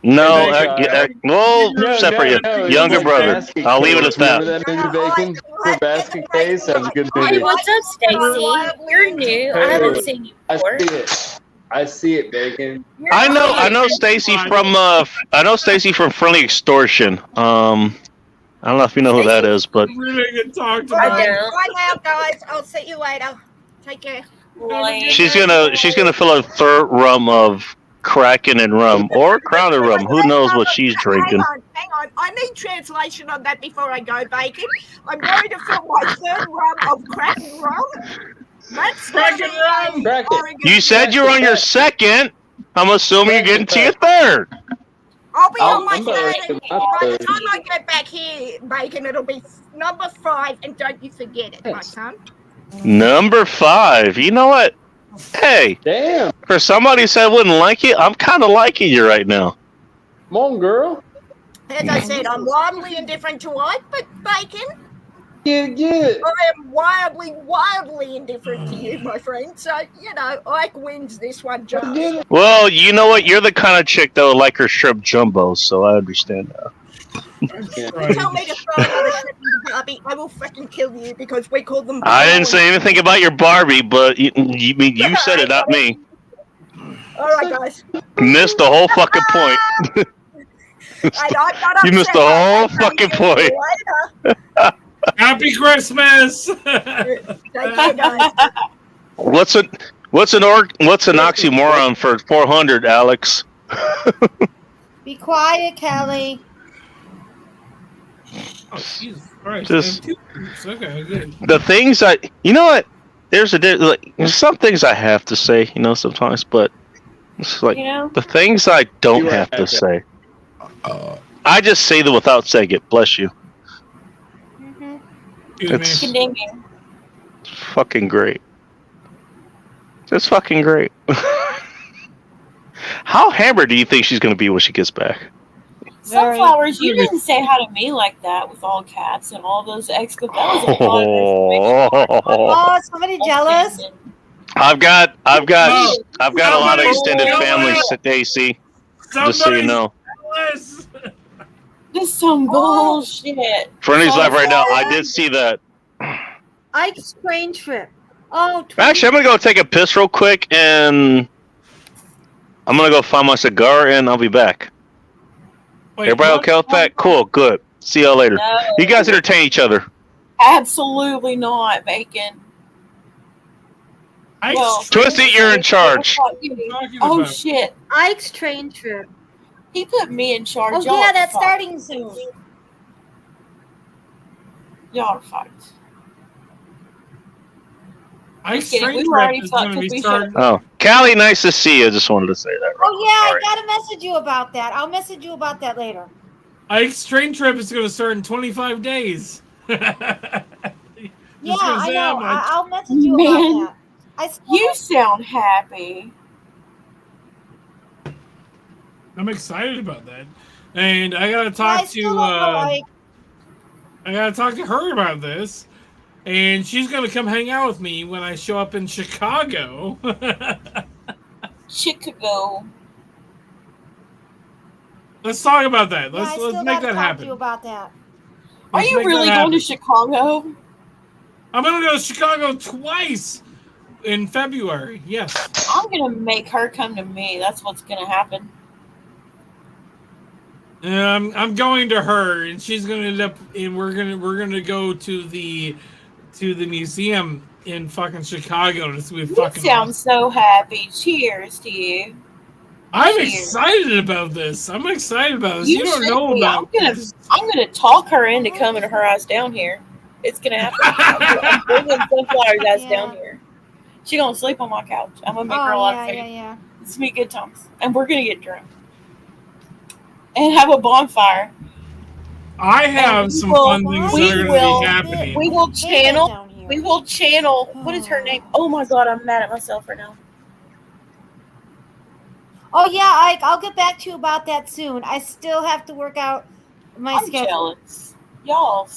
No, Bacon. we'll No, separate you. no, Younger it's brother. Basket I'll leave it Case. at that. Remember that movie, Bacon? For Basket Case? That was a good Hey, movie. what's up, Stacy? You're new. I haven't seen you I before. see it. I see it, Bacon. You're I know new. Stacy from Friendly Extortion. I don't know if you know who that is, but We're gonna get talked I about. don't. Bye now, guys. I'll see you later. Take care. Like, she's gonna fill a third rum of Kraken and rum or Crown and rum. Who knows what she's drinking? Hang on. I need translation on that before I go, Bacon. I'm going to fill my third rum of Kraken rum. That's Kraken rum! Kraken. You said you're on your second. I'm assuming you're getting to your third. I'll be on my I'm about third. to And get my by the third. time I get back here, Bacon, it'll be number 5. And don't you forget it, my Yes. son. Number 5. You know what? Hey, Damn. for somebody who said wouldn't like you, I'm kind of liking you right now. Come on, girl. As I said, I'm wildly indifferent to Ike, but Bacon, Get it. I am wildly indifferent to you, my friend. So, Ike wins this one, John. Get it. Well, you know what? You're the kind of chick that would like her shrimp jumbo, so I understand that. You tell me to throw another shrimp in the Barbie, I will fucking kill you because we call them. I didn't say anything about your Barbie, but you said it, not me. All right, guys. Missed the whole fucking point. And I'm not You missed upset. the whole I'll fucking see you point. later. Happy Christmas! Take care, guys. What's an oxymoron for 400, Alex? Be quiet, Kelly. Oh, Jesus Christ. Just- man, 2 weeks. Okay, good. The things you know what? There's some things I have to say, sometimes, but it's like you know, the things I don't You have to have to. say. I just say them without saying it. Bless you. Mhm. Excuse It's- me. condemning. It's fucking great. Just fucking great. How hammered do you think she's gonna be when she gets back? Very- Sunflowers, you didn't say hi to me like that with all caps and all those extra. That was a lot of exclamation Oh, somebody jealous? marks. I've got a lot of Somebody- extended family, somebody- Stacy. Just so you know. Jealous. This is some bullshit. Friendly's live right now. I did see that. Ike's train trip. Oh, Actually, I'm gonna go take a piss real quick, and I'm gonna go find my cigar, and I'll be back. Wait, Everybody what? okay with that? Cool, good. See y'all later. No, You guys entertain each other. absolutely not, Bacon. I Well, Twisty, you're in charge. talking Oh about? shit! Ike's train trip. He put me in charge. Oh, Y'all yeah, are that's fucked. starting soon. Y'all are fucked. Ice kidding, train we were already trip is fucked going to because be we starting. Oh, Callie, nice to see you. Just wanted to say that. Oh, yeah, Sorry. I got to message you about that. I'll message you about that later. Ike's train trip is going to start in 25 days. Yeah, Just gonna I say know. that much. I'll message you Man. about that. I still You sound happy. I'm excited about that, and I gotta I talk still to don't know, like, I gotta talk to her about this, and she's gonna come hang out with me when I show up in Chicago. Chicago. Let's talk about that. yeah, I Let's still make gotta that talk to you happen. about that. Are Let's you make that really going happen. to Chicago? I'm gonna go to Chicago twice in February. Yes. I'm gonna make her come to me. That's what's gonna happen. I'm going to her, and she's gonna end up, and we're gonna go to the museum in fucking Chicago to see You fucking. sound so happy. Cheers to you. I'm Cheers. excited about this. I'm excited about this. You don't should know be. about this. I'm gonna talk her into coming to her ass down here. It's gonna happen. I'm bringing Sunflower's ass down here. She gonna sleep on my couch. I'm gonna make her a lot of food. Yeah. It's gonna be good times, and we're gonna get drunk and have a bonfire. I have we some will- fun things we that are going to will- be happening. We will channel. Down here. We will channel. What is her name? Oh my god, I'm mad at myself right now. Oh yeah, Ike, I'll get back to you about that soon. I still have to work out my I'm schedule. jealous. Y'all.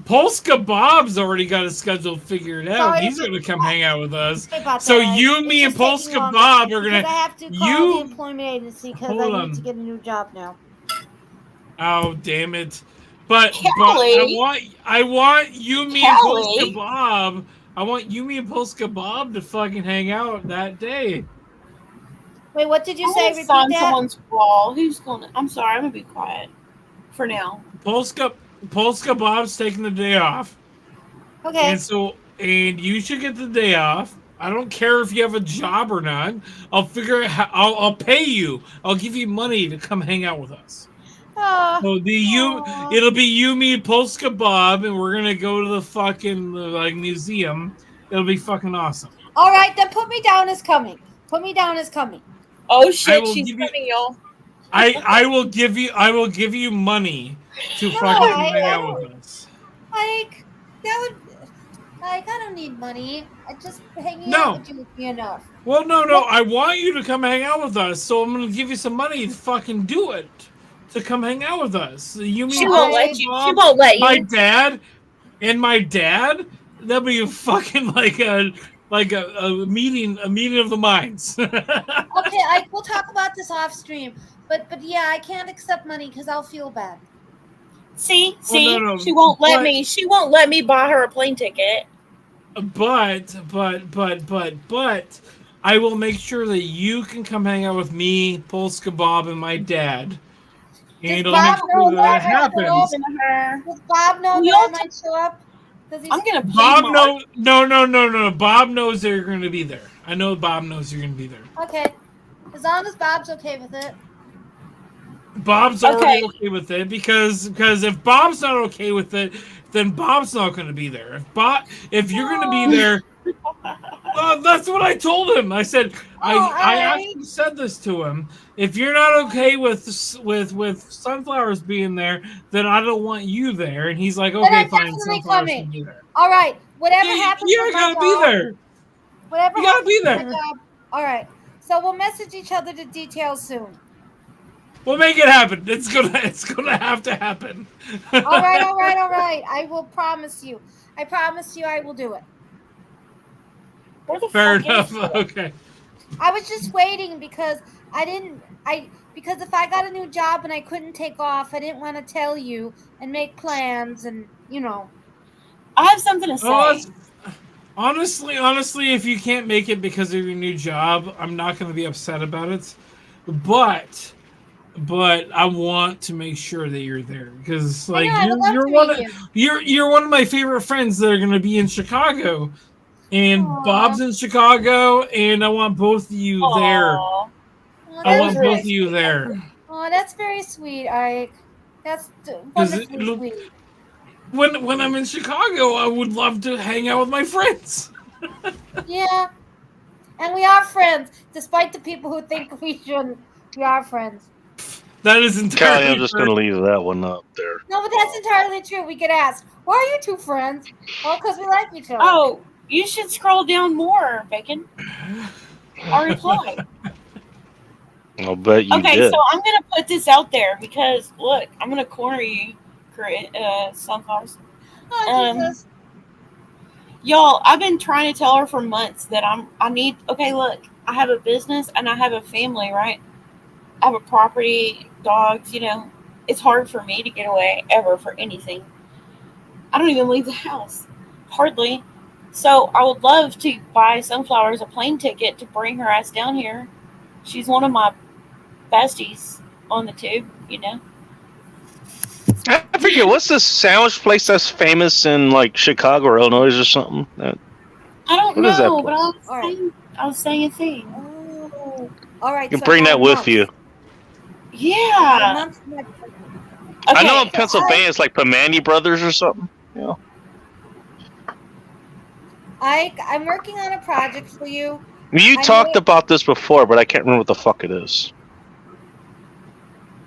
Polska Bob's already got his schedule figured out. Sorry, He's going to come hang out with us. Sorry about So that, Ike. you, It's me, and just taking Polska longer Bob are because going I to. have to call the employment agency because I Hold need on. to get a new job now. Oh, damn it. But Kelly. I want you, me, Kelly. and Polska Bob. I want you, me, and Polska Bob to fucking hang out that day. Wait, what did you I'm say? gonna Repeat sign that. someone's wall. Who's gonna? I'm sorry. I'm gonna be quiet for now. Polska Bob's taking the day off. Okay. And you should get the day off. I don't care if you have a job or not. I'll figure out how, I'll pay you. I'll give you money to come hang out with us. So it'll be you, me, Polska Bob, and we're gonna go to the fucking museum. It'll be fucking awesome. All right, then put me down as coming. Put me down as coming. Oh I shit, will she's give you- coming, y'all. I will give you money to No, fucking I hang out don't. with us. Like that would. Like I don't need money. I just hanging No. out with you would be enough. Well, no, I want you to come hang out with us, so I'm gonna give you some money to fucking do it. To come hang out with us. You mean She won't Polska let you. Bob, She won't let my you. dad and my dad? That'll be a fucking like a meeting of the minds. Okay, we'll talk about this off stream. But yeah, I can't accept money because I'll feel bad. See, no, she won't let but- me. She won't let me buy her a plane ticket. But I will make sure that you can come hang out with me, Polska Bob, and my dad. And Does it'll make Bob sure know that that? happens. Does Bob know We that I all might show up? Does he? I'm gonna pay Bob Mark. no. Bob knows that you're going to be there. I know Bob knows you're going to be there. Okay, as long as Bob's okay with it. Bob's already okay with it because if Bob's not okay with it, then Bob's not going to be there. If you're going to be there, well, that's what I told him. I said I actually said this to him. If you're not okay with Sunflowers being there, then I don't want you there. And he's like, okay, I'm fine, definitely Sunflowers coming. can be there. All right, whatever happens. You're with my gonna be job- there. Whatever. You gotta happens be with my there. job- All right, so we'll message each other the details soon. We'll make it happen. It's gonna have to happen. All right. I will promise you. I promise you I will do it. Where the Fair fuck enough. is she? Okay. I was just waiting because because if I got a new job and I couldn't take off, I didn't want to tell you and make plans and I have something to say. Oh, honestly, if you can't make it because of your new job, I'm not going to be upset about it. But I want to make sure that you're there because like I would love you're to one meet of you're one of my favorite friends that are going to be in Chicago, and Aw. Bob's in Chicago, and I want both of you there. Aw. I Oh, want that's, both of you there. oh, that's very sweet, Ike. That's Does it wonderfully look- sweet. When I'm in Chicago, I would love to hang out with my friends. Yeah, and we are friends, despite the people who think we shouldn't. We are friends. That is entirely Callie, I'm just true. going to leave that one up there. No, but that's entirely true. We get asked, "Why are you two friends?" Oh, because we like each other. Oh, you should scroll down more, Bacon. I'll reply. I'll bet you Okay, did. so I'm gonna put this out there because look, I'm gonna corner you, Sunflowers. Oh, Jesus. Y'all, I've been trying to tell her for months that okay, look, I have a business and I have a family, right? I have a property, dogs, it's hard for me to get away ever for anything. I don't even leave the house. Hardly. So I would love to buy Sunflowers a plane ticket to bring her ass down here. She's one of my besties on the tube, I forget, what's this sandwich place that's famous in like Chicago or Illinois or something? I don't What is that know, but place? I was saying a thing. Oh. All right. You can so bring about that a with month. you. A Yeah. month next- I know Okay. in Pennsylvania it's like Pamani Brothers or something. Yeah. I'm working on a project for you. You I talked know- about this before, but I can't remember what the fuck it is.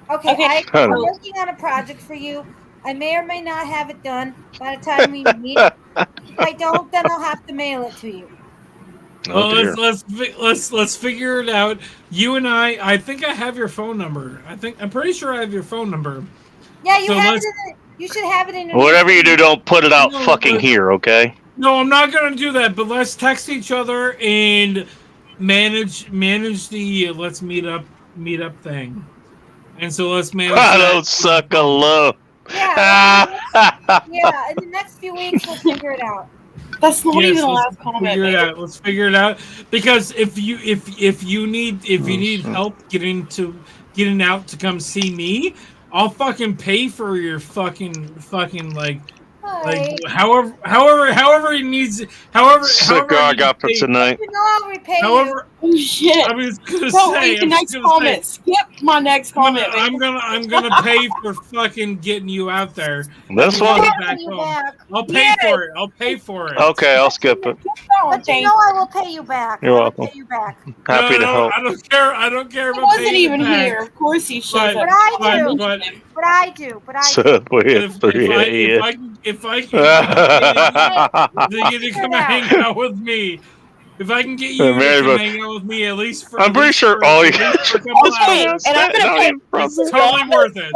Okay, Okay. I'm working on a project for you. I may or may not have it done by the time we meet. If I don't, then I'll have to mail it to you. Oh, dear. let's figure it out. You and I think I have your phone number. I'm pretty sure I have your phone number. Yeah, you So have let's- it. You should have it in your. Whatever you do, don't put it out No, fucking but- here, okay? No, I'm not gonna do that. But let's text each other and manage the let's meet up thing. And so let's manage. I that. don't suck alone. Yeah, yeah. In the next few weeks, we'll figure it out. That's not Yes, even the let's last comment. figure it baby. out. Let's figure it out because if you need help getting out to come see me, I'll fucking pay for your fucking like Hi. however he needs however Cigar I he got for pays. tonight. You know I'll repay However, Oh shit! I was gonna Don't say. read the I'm next gonna say, comment. Skip my next comment. I'm gonna pay for fucking getting you out there. This you. one? I'll Back pay you home. back. I'll pay Yes. for it. I'll pay for it. Okay, I'll skip it. But you know I will pay you back. You're I will welcome. Pay you back. Happy to No, help. I don't care. I don't care He about wasn't paying even it back. here. Of course he shows But- up. I do. But But I do. But I do. Subway if at 3 a.m. I can get you to come and hang out with me. If I can get you to Mary, come but- hang out with me at least for I'm pretty sure all you at least for a couple Okay, hours, and I'm gonna pay. it's totally worth it.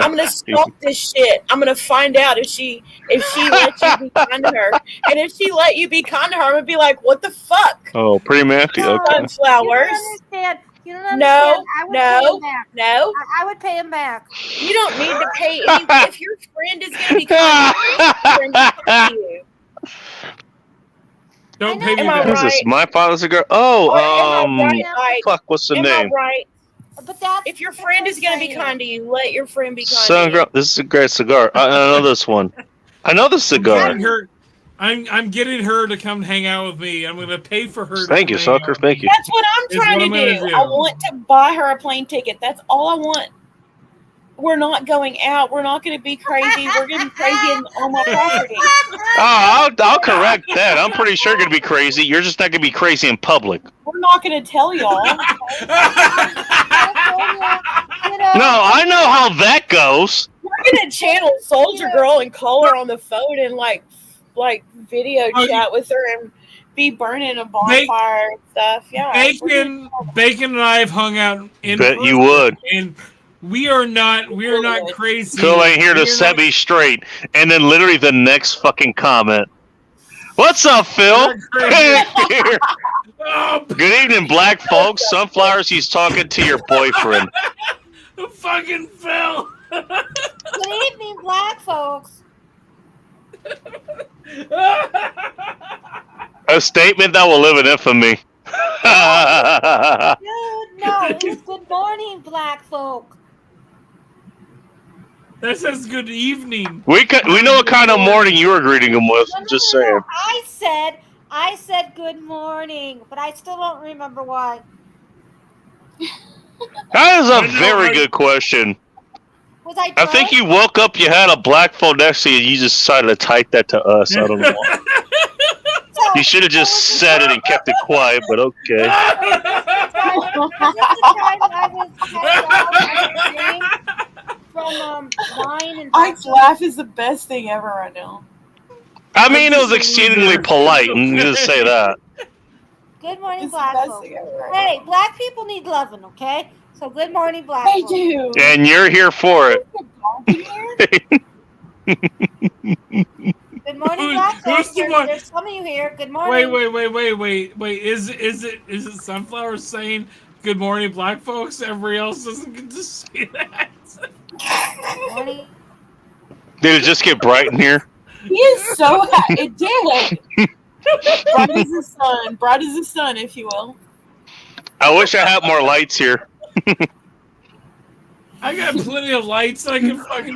I'm gonna stalk this shit. I'm gonna find out if she lets you be kind to her, and if she let you be kind to her, I'm gonna be like, what the fuck, Oh, pretty Matthew. No. Okay. You don't Sunflowers? understand. You don't understand. No, I would no. pay him back. No, I would pay him back. you don't need to pay. If your friend is gonna be kind to you, your friend is kind to you. Don't I pay me know. Am I back. Who's this? right? My father's a girl. Oh, Am I right? Like, fuck, what's the am name? I right? But that's If your that's friend what is gonna I'm be saying. kind to you, let your friend be kind Sun to you. girl. This is a great cigar. I know this one. I know the cigar. I'm getting her to come hang out with me. I'm gonna pay for her. Thank to you, come hang out sucker. with Thank me. you. That's what I'm Is trying what to I'm gonna do. do. I want to buy her a plane ticket. That's all I want. We're not going out. We're not going to be crazy. We're going to be crazy on my property. Oh, I'll correct that. I'm pretty sure you're gonna be crazy. You're just not gonna be crazy in public. We're not going to tell y'all. You know, No, I know how that goes. We're going to channel Soldier Girl and call her on the phone and like video Oh, chat with her and be burning a bonfire and stuff. Yeah. Bacon and I have hung out in Bet you person, would. and we are not crazy. Phil ain't here to We are set not- me straight. And then literally the next fucking comment. What's up, Phil? not crazy. Oh, Good evening, black folks. Sunflowers, he's talking to your boyfriend. fucking Phil. Good evening, black folks. A statement that will live in infamy. Dude, no, it was good morning, black folk. That says good evening. we know what kind of morning you were greeting him with. No, no, Just no, no. saying. I said good morning, but I still don't remember why. That is I a know, very I- good question. Was I? I think drunk? you woke up, you had a black phone next to you, and you just decided to type that to us. I don't know why. So- You should have just so was said it drunk. and kept it quiet, but okay. So I was headed out on a stream from Vine and Ike's laugh is the best thing ever right now. I mean, it was exceedingly polite, and you just say that. Good morning, It's the black best folks. thing ever right Hey, now. black people need loving, okay? So good morning, black They folks. do. And you're here for it. Good morning, Who's- black who's folks. the one- There's some of you here. Good morning. Wait. Is it Sunflower saying good morning, black folks? Everybody else doesn't get to say that. Good morning. Did it just get bright in here? He is so happy. It did. Bright as the sun, if you will. I wish I had more lights here. I got plenty of lights. I can fucking.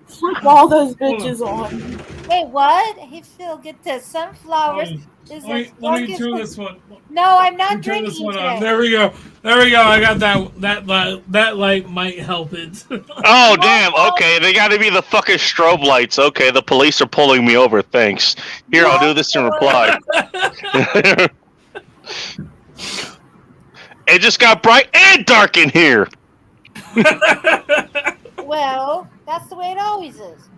Flip all those bitches on. Wait, what? He still get the sunflowers. Is Let as me dark as turn the- this one. No, I'm not Turn drinking this one today. on. There we go. I got that light might help it. Oh, damn. Okay, they got to be the fucking strobe lights. Okay, the police are pulling me over. Thanks. Here, I'll do this in reply. It just got bright and dark in here. Well, that's the way it always is.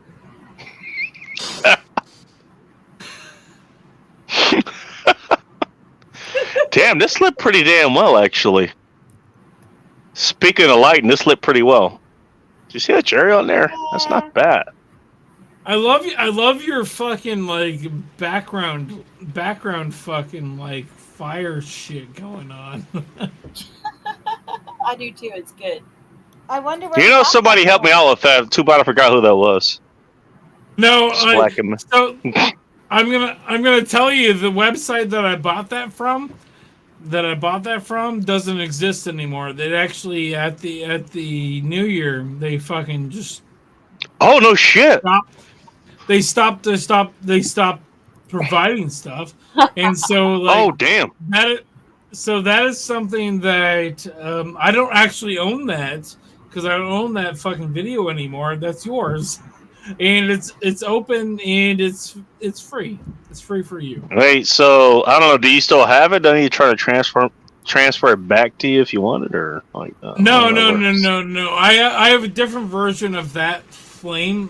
Damn, this lit pretty damn well, actually. Speaking of lighting, this lit pretty well. Did you see that cherry on there? That's not bad. I love your fucking like background fucking like fire shit going on. I do too. It's good. I wonder where You know, somebody helped me out with that. Too bad I forgot who that was. No, Slacking. so I'm gonna tell you the website that I bought that from doesn't exist anymore. They actually at the New Year they fucking just Oh, no shit. stopped providing stuff, and so like Oh, damn. that is something that I don't actually own that because I don't own that fucking video anymore. That's yours, and it's open and it's free. It's free for you. Wait, so, I don't know. Do you still have it? Don't you try to transfer it back to you if you want it? Or like No. how that works? I have a different version of that flame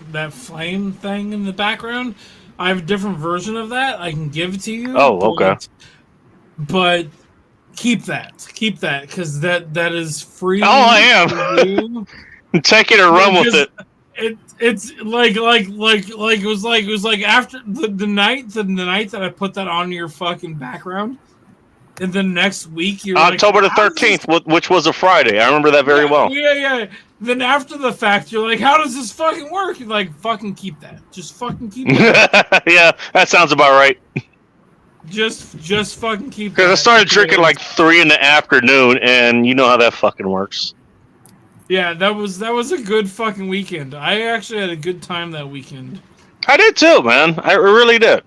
thing in the background. I have a different version of that. I can give it to you. Oh, okay. But keep that because that is free. Oh, I am. for you. Take it or run with Because it. It's like it was like after the night that I put that on your fucking background, and then next week you're October the like, "How does this 13th, which was a Friday. I remember that very well. Yeah. Then after the fact, you're like, how does this fucking work? You're like, fucking keep that. Just fucking keep that. Yeah, that sounds about right. just fucking keep that. Because I started drinking like 3 in the afternoon, and you know how that fucking works. Yeah, that was a good fucking weekend. I actually had a good time that weekend. I did too, man. I really did.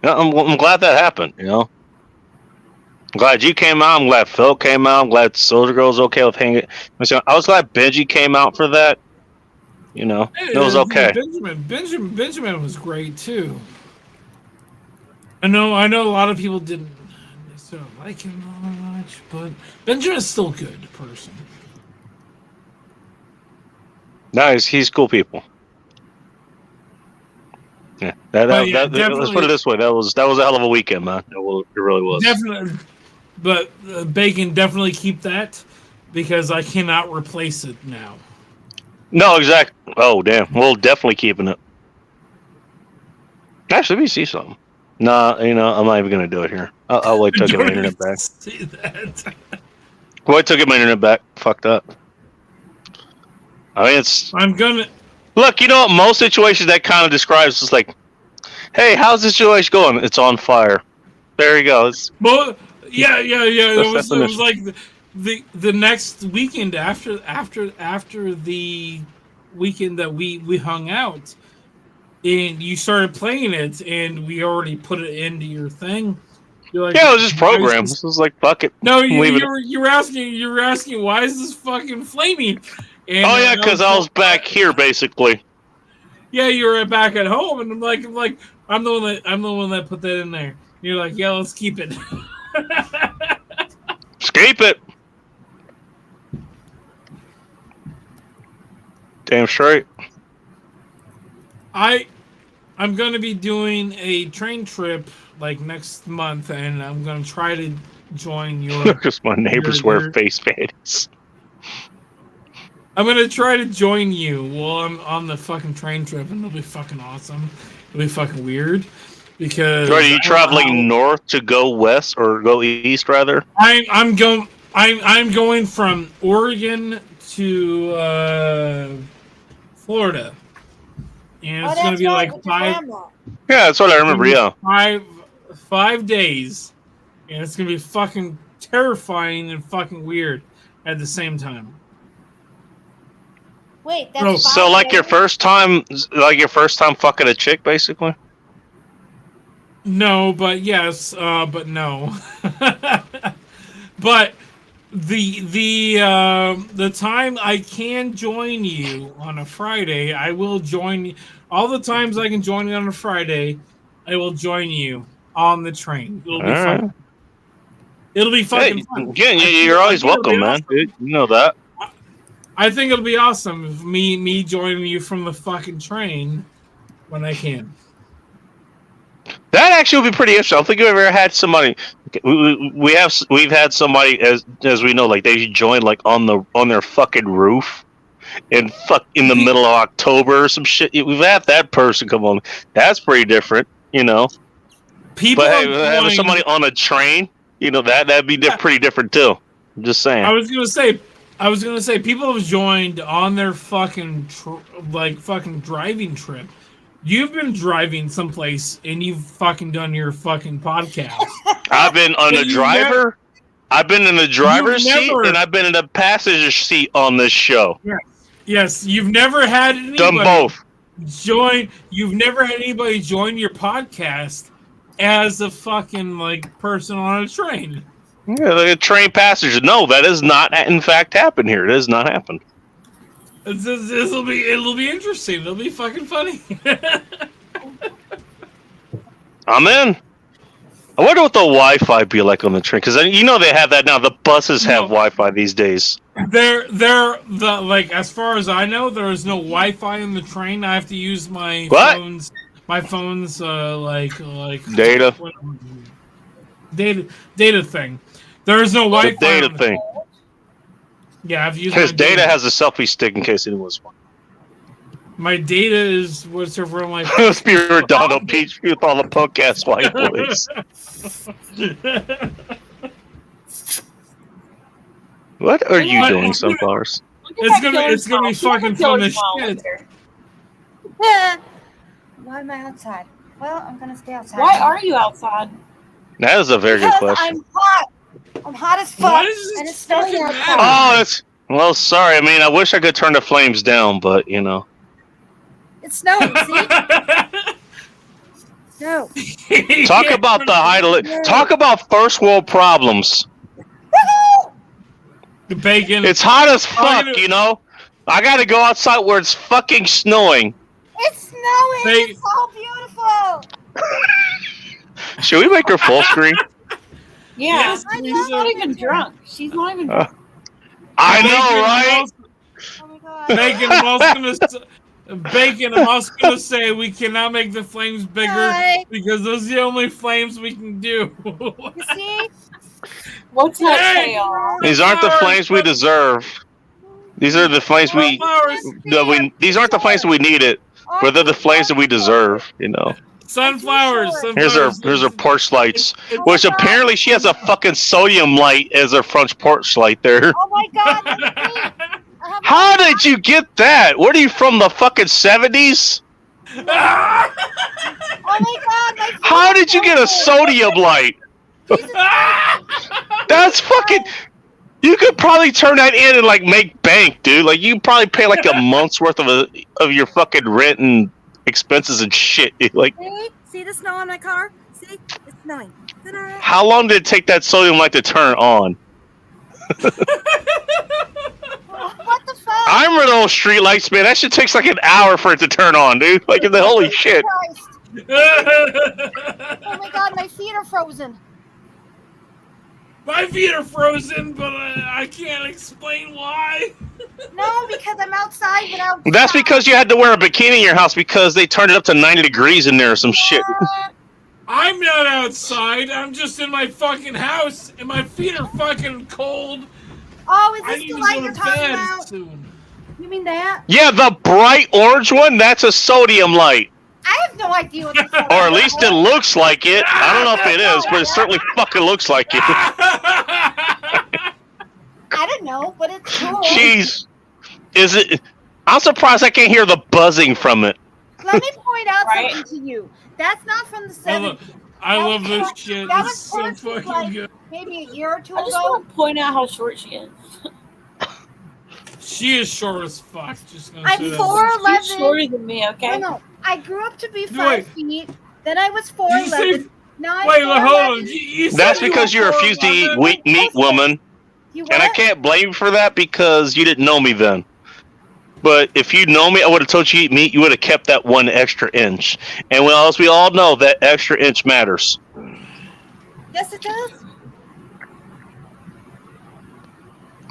Yeah, I'm glad that happened, you know? I'm glad you came out. I'm glad Phil came out. I'm glad Soldier Girl's okay with hanging. I was glad Benji came out for that. You know, it was okay. Benjamin was great too. I know a lot of people didn't necessarily like him all much, but Benjamin's still a good person. Nice, he's cool people. Yeah, let's put it this way. That was a hell of a weekend, man. It really was. Definitely, but Bacon, definitely keep that because I cannot replace it now. No, exactly. Oh, damn. We're definitely keeping it. Actually, let me see something. Nah, you know, I'm not even going to do it here. I'll wait till I get my internet back. See that? Wait till I get my internet back. Fucked up. I mean, I'm gonna. Look, you know what? Most situations that kind of describes is like, hey, how's this situation going? It's on fire. There you go. Well, yeah. It was definition. like the next weekend after the weekend that we hung out, and you started playing it, and we already put it into your thing. You're like, Yeah, it was just programmed. This was like, fuck it. No, Leave it. you were asking why is this fucking flaming? And Oh yeah, because I was back here basically. Yeah, you were back at home, and I'm like, I'm the one that put that in there. You're like, yeah, let's keep it. Escape it. Damn straight. I'm gonna be doing a train trip like next month, and I'm gonna try to join your. Because my neighbors your- wear face panties. I'm gonna try to join you while I'm on the fucking train trip, and it'll be fucking awesome. It'll be fucking weird because. Are you traveling north to go west or go east rather? I'm going from Oregon to Florida, and it's gonna be like five. Yeah, that's what I remember. Yeah. 5 days, and it's gonna be fucking terrifying and fucking weird at the same time. Wait, Oh, that's So like your first time fucking a chick, basically. No, but yes, but no. But the time I can join you on a Friday, I will join. All the times I can join you on a Friday, I will join you on the train. It'll be All right. fun. It'll be fucking Hey, fun. again, I you're think always it'll be welcome, man. awesome. Dude, you know that. I think it'll be awesome if me joining you from the fucking train when I can. That actually would be pretty interesting. I don't think we've ever had somebody. We've had somebody as we know, like they join like on their fucking roof, in the middle of October or some shit. We've had that person come on. That's pretty different, you know. People But hey, are having going- somebody on a train, you know, that'd be pretty different too. I'm just saying. I was gonna say people have joined on their fucking fucking driving trip. You've been driving someplace and you've fucking done your fucking podcast. I've been on But the you driver. I've been in the driver's seat, never- and I've been in the passenger seat on this show. Yes, you've never had anybody Done both. join. You've never had anybody join your podcast as a fucking like person on a train. Yeah, like a train passenger. No, that has not, in fact, happened here. It has not happened. It'll be interesting. It'll be fucking funny. I'm in. I wonder what the Wi-Fi be like on the train, because you know they have that now. The buses have Wi-Fi these days. As far as I know, there is no Wi-Fi in the train. I have to use my What? phone's like Data. data thing. There is no The Wi-Fi. data on the- thing. Yeah, I've used His my data has a selfie stick in case anyone's wondering. My data is what's over my. Spirit Donald Peach with all the podcast white boys. What are you What? doing, Sunflowers? It's gonna be fucking fun as shit. Yeah. Why am I outside? Well, I'm gonna stay outside. Why are you outside? That is a very good Because question. I'm hot. I'm hot as fuck, Why does this and it's snowing fucking outside. Oh, it's well. Sorry. I mean, I wish I could turn the flames down, but you know. It's snowing. See? No. Talk about the height. Talk about first world problems. The bacon. It's hot as fuck, gonna- you know. I gotta go outside where it's fucking snowing. It's snowing. Hey. It's so beautiful. Should we make her full screen? Yeah, Yes, she's please. not even drunk. She's not even drunk. I know, right? Oh my god. Bacon, I'm also gonna say we cannot make the flames bigger Hi. because those are the only flames we can do. You see? What's that Hey! say on? These aren't the flames we deserve. These are the flames we. These aren't the flames that we needed, but they're the flames that we deserve. You know. Sunflowers. Here's her porch lights, which apparently she has a fucking sodium light as her front porch light there. Oh my god. That's me. I have How did you get that? What are you from, the fucking 70s? Oh my god. My How did you get a sodium light? That's fucking. You could probably turn that in and like make bank, dude. Like you probably pay like a month's worth of your fucking rent and expenses and shit. Like, See the snow on my car? See? It's snowing. Ta-da. how long did it take that sodium light to turn on? What the fuck? I'm running on street lights, man. That shit takes like an hour for it to turn on, dude. Like, the holy shit. Christ. Oh my god, my feet are frozen. My feet are frozen, but I can't explain why. No, because I'm outside without. That's because you had to wear a bikini in your house because they turned it up to 90 degrees in there or some shit. I'm not outside. I'm just in my fucking house, and my feet are fucking cold. Oh, is I this need the to light go you're to talking bed about? soon. You mean that? Yeah, the bright orange one, that's a sodium light. I have no idea what this is. Or at least it looks like it. I don't know if it is, but it certainly fucking looks like it. I don't know, but it's cool. Jeez. Is it? I'm surprised I can't hear the buzzing from it. Let me point out Right. something to you. That's not from the 70s. I love this shit. That It's was so posted, fucking like, good. maybe a year or two I just ago. want to point out how short she is. She is short as fuck. Just gonna I'm say that. 4'11". She's shorter than me, okay? No. I grew up to be Wait. 5 feet. Then I was Did you say? 4'11". Now I'm Wait, 4'11". hold on. You said That's you because were you refuse to eat 4'11"? meat, woman. You And I what? can't blame you for that because you didn't know me then. But if you know me, I would have told you to eat meat. You would have kept that 1 extra inch. And as we all know, that extra inch matters. Yes, it does.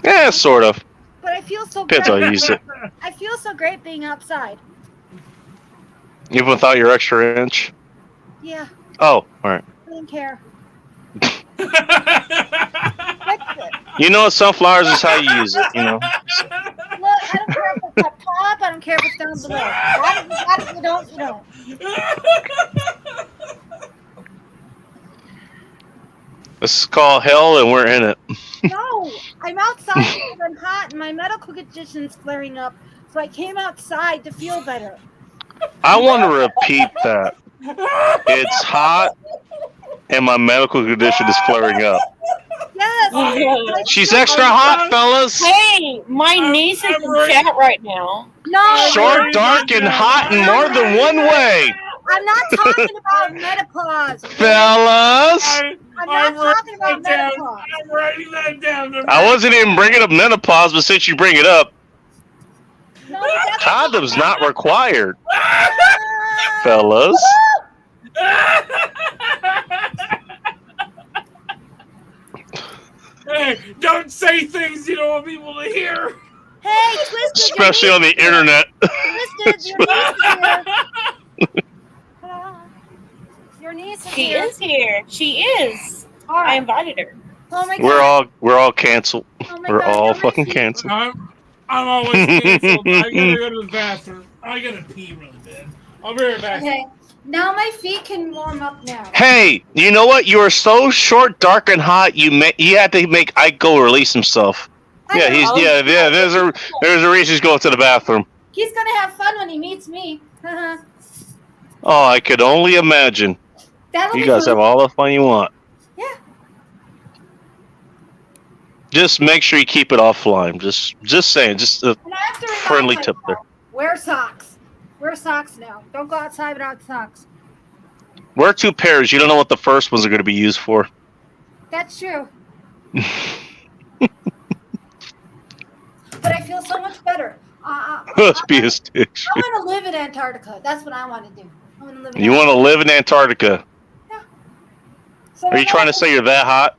Yeah, sort of. But I feel so Depends how great. you use it. I feel so great being outside. Even without your extra inch. Yeah, Oh, all right. I don't care. That's it. You know, sunflowers is how you use it. You know. Look, I don't care if it's up top. I don't care if it's down below. Got it, you don't, you don't. This is called hell, and we're in it. No, I'm outside because I'm hot and my medical condition's flaring up. So I came outside to feel better. I want to repeat that. It's hot, and my medical condition is flaring up. Yes. like, She's extra hot, fellas. Hey, my niece is I'm in ready. chat right now. No, Short, dark, and hot in more than one way. I'm not talking about menopause. okay? Fellas. I'm not talking about menopause. I'm writing that down. I wasn't even bringing up menopause, but since you bring it up, No, that's condoms not required, fellas. Hey, don't say things you don't want people to hear. Hey, Twisted. Especially on the internet. Twisted, your niece is here. Your niece is She here. is here. She is. All I right. invited her. Oh my god. We're all canceled. Oh my We're God, all now my fucking feet- canceled. I'm always canceled. I gotta go to the bathroom. I gotta pee really bad. I'll be right back. Okay. Now my feet can warm up now. Hey, you know what? You are so short, dark, and hot. You had to make Ike go release himself. Yeah, he's know. yeah. There's a reason he's going to the bathroom. He's gonna have fun when he meets me. Oh, I could only imagine. That'll You be guys fun. have all the fun you want. Yeah. Just make sure you keep it offline. Just saying. Just a And I have to remind friendly tip there. myself, wear socks. Wear socks now. Don't go outside without socks. Wear 2 pairs. You don't know what the first ones are going to be used for. That's true. But I feel so much better. Let's be a stitch. I want to live in Antarctica. That's what I want to do. I want to live in You want to live in Antarctica? So Are you trying to say you're that hot?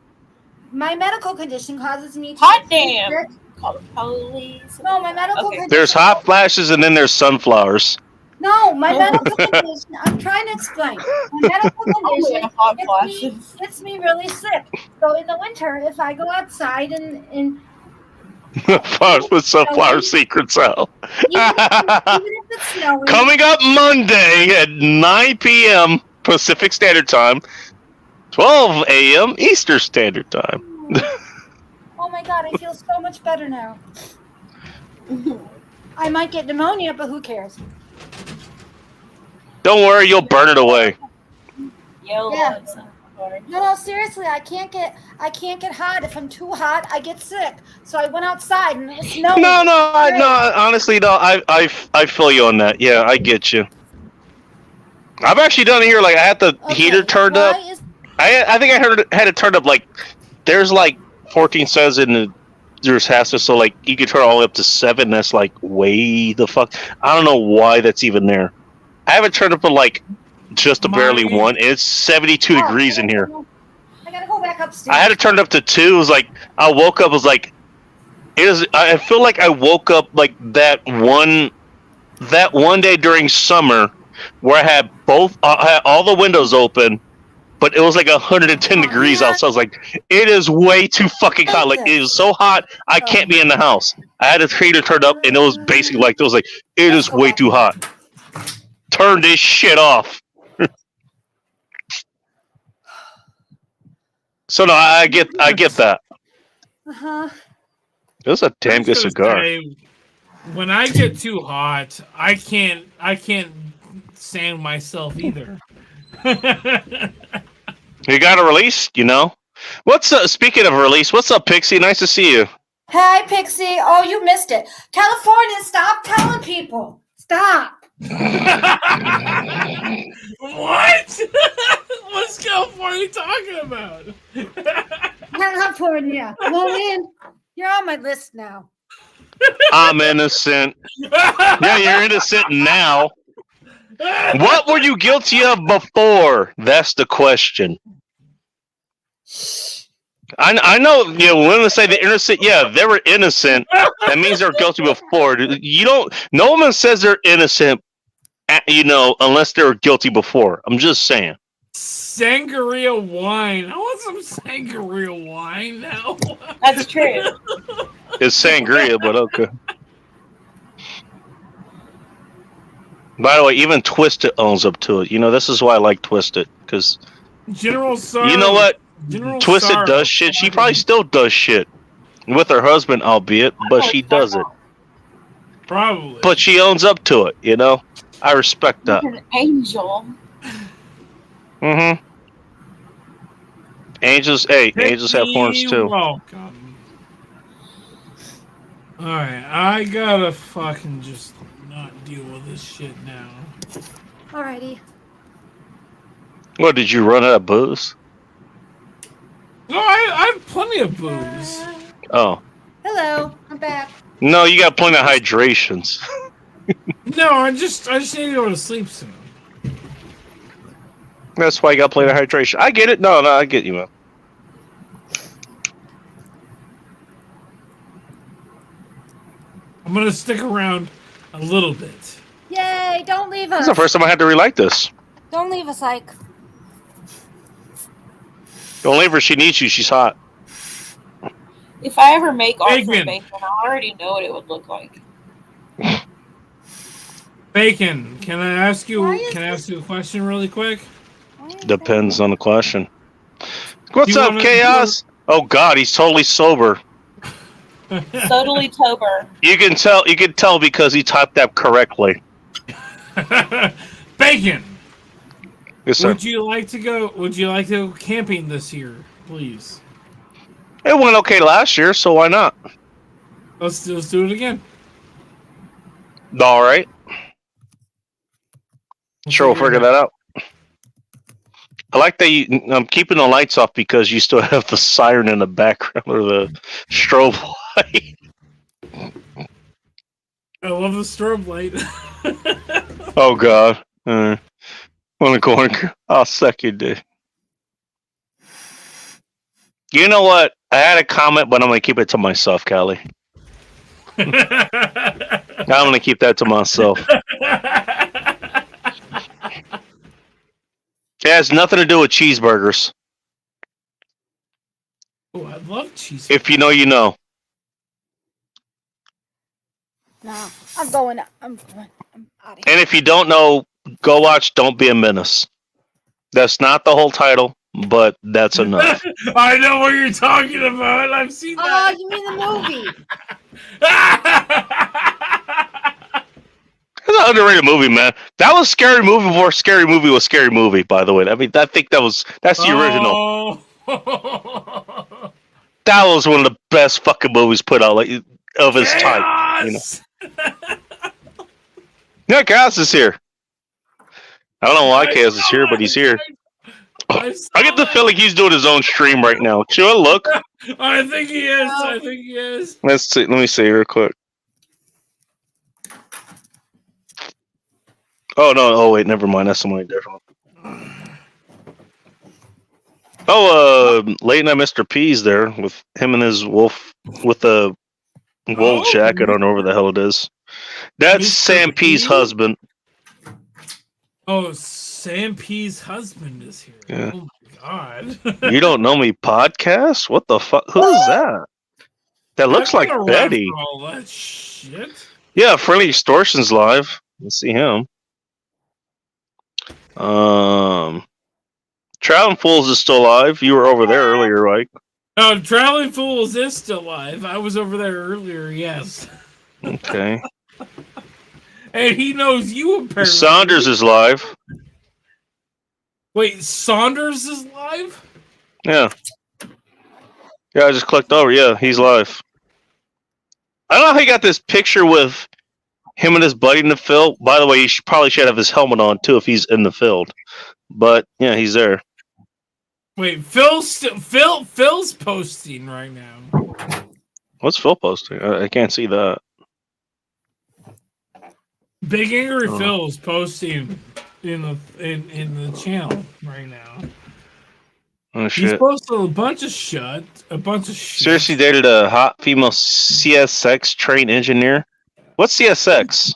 my medical condition causes me to Hot get damn. sick. Call the police. No, my medical Okay. condition. There's hot flashes and then there's sunflowers. No, my medical condition. I'm trying to explain. My medical Oh, condition yeah, hot gets me, flashes. gets me really sick. So in the winter, if I go outside and Flowers with sunflower secrets out. even if it's snowing, Coming up Monday at 9 p.m. Pacific Standard Time, 12 a.m. Eastern Standard Time. oh my god, I feel so much better now. I might get pneumonia, but who cares? Don't worry, you'll burn it away. Yo, Yeah. son. No, seriously, I can't get hot. If I'm too hot, I get sick. So I went outside and it was snowing. No. Honestly, no. I feel you on that. Yeah, I get you. I've actually done it here. Like I had the Okay, heater turned up. why is- I think I had it turned up. Like there's like 14 says in the there's has to so like you can turn it all the way up to 7. That's like way the fuck. I don't know why that's even there. I have it turned up to like just a barely Mine- 1. It's 72 Oh, degrees in here. I gotta gotta go back upstairs. I had it turned up to 2. It was like I woke up. Was like it is. I feel like I woke up like that one day during summer where I had all the windows open, but it was like 110 degrees outside. I was like, it is way too fucking hot. Like it is so hot, I can't be in the house. I had the heater turned up, and it was basically like it was like it is way too hot. Turn this shit off. So no, I get that. Uh-huh. It was a damn good I was gonna cigar. say, when I get too hot, I can't stand myself either. You got a release, you know. What's speaking of release? What's up, Pixie? Nice to see you. Hey, Pixie. Oh, you missed it. California, stop telling people. Stop. What? What's California talking about? California. Maureen, you're on my list now. I'm innocent. Yeah, you're innocent now. What were you guilty of before? That's the question. I know, you know, when they say they're innocent, yeah, they were innocent. That means they're guilty before. You don't. No one says they're innocent, you know, unless they were guilty before. I'm just saying. Sangria wine. I want some sangria wine now. That's true. It's sangria, but okay. By the way, even Twisted owns up to it. You know, this is why I like Twisted, because General Sorrow. you know what? General Twisted Sorrow. does shit. She probably still does shit with her husband, albeit, but she does it. Probably. But she owns up to it. You know, I respect that. An angel. Mm-hmm. Angels, hey, angels have horns too. Welcome. Alright, I gotta fucking just not deal with this shit now. Alrighty. What, did you run out of booze? No, I have plenty of booze. Oh. Hello, I'm back. No, you got plenty of hydrations. No, I just need to go to sleep soon. That's why you got plenty of hydration. I get it. No, I get you, man. I'm gonna stick around a little bit. Yay, don't leave This us. is the first time I had to relight this. Don't leave us, Ike. Don't leave her. She needs you. She's hot. If I ever make art Bacon. from bacon, I already know what it would look like. Bacon, can I ask you? Why is Can I ask you a question really quick? Depends on the question. What's You up, wanna- Chaos? Oh God, he's totally sober. Totally tober. You can tell because he typed that correctly. Bacon. Yes, sir. Would you like to go camping this year, please? It went okay last year, so why not? Let's do it again. All right. Sure, we'll figure that out. I like that I'm keeping the lights off because you still have the siren in the background or the strobe light. I love the strobe light. Oh God. On the corner. I'll suck your dick. You know what? I had a comment, but I'm gonna keep it to myself, Callie. I'm gonna keep that to myself. It has nothing to do with cheeseburgers. Oh, I love cheese. If you know, you know. No, I'm going. I'm out of here. And if you don't know, go watch Don't Be a Menace. That's not the whole title, but that's enough. I know what you're talking about. I've seen Oh, that. you mean the movie? It's an underrated movie, man. That was Scary Movie before Scary Movie was Scary Movie, by the way. I mean, I think that's the original. Oh. That was one of the best fucking movies put out, like, of its type. You know? Chaos! Yeah, Chaos is here. I don't know why Chaos is here, but he's here. I I get the feeling he's doing his own stream right now. Should I look? I think he is. I think he is. Let's see. Let me see real quick. Oh no! Oh wait, never mind. That's somebody different. Oh, late night Mr. P's there with him and his wolf with the wool Oh, jacket. I don't know where the hell it is. That's Mr. Sam P's P? husband. Oh, Sam P's husband is here. Yeah. Oh my god. You don't know me podcast? What the fuck? Who is that? That looks I'm like gonna Betty. rap for all that shit. Yeah, Friendly Extortion's live. Let's see him. Traveling Fools is still live. You were over there earlier, right? Oh, Traveling Fools is still live. I was over there earlier, yes. Okay. And he knows you apparently. Saunders is live. Wait, Saunders is live? Yeah. Yeah, I just clicked over. Yeah, he's live. I don't know how he got this picture with him and his buddy in the field. By the way, he probably should have his helmet on too if he's in the field. But yeah, he's there. Wait, Phil's posting right now. What's Phil posting? I can't see that. Big Angry Oh. Phil's posting in the channel right now. Oh He's shit! posted a bunch of shit. Seriously dated a hot female CSX train engineer. What's CSX?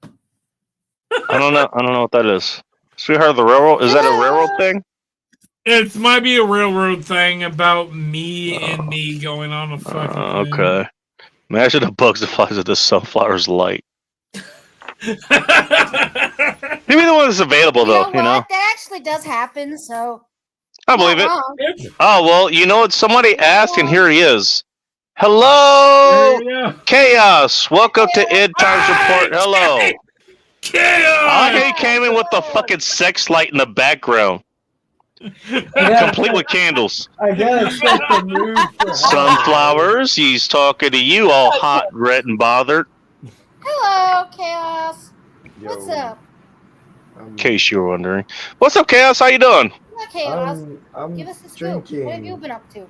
I don't know. I don't know what that is. Sweetheart of the Railroad? Is that a railroad thing? It might be a railroad thing about me and me going on a fucking thing. Okay. Imagine the bugs that flies at the sunflower's light. Maybe the one that's available though. You know. what? That actually does happen. So I believe it. wrong. Oh well, you know what? Somebody asked, and here he is. Hello, Yeah. Chaos. Welcome to End Times Report. Hello. I like how Chaos! he came in with the fucking sex light in the background, complete with candles. I gotta set the mood for Sunflowers. He's talking to you, all hot, red, and bothered. Hello, Chaos. Yo, What's up? In case you were wondering. What's up, Chaos? How you doing? Hello, Chaos. I'm Give us the scoop. What have you drinking. been up to?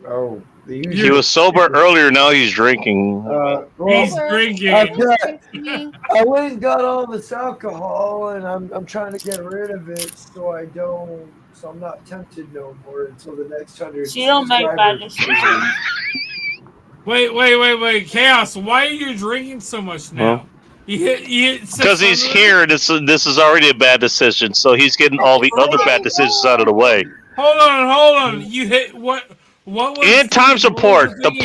Oh, the He usual. was sober earlier. Now he's drinking. Well, He's Over. drinking. I've got, Drinking. I went and got all this alcohol, and I'm trying to get rid of it so I'm not tempted no more until the next 100. She don't make bad subscribers. decisions. Wait, Chaos, why are you drinking so much now? Well, You hit Because he's 600? here. This is already a bad decision. So he's getting all the other bad decisions out of the way. Hold on. You hit what was End Times what was Report, the thing you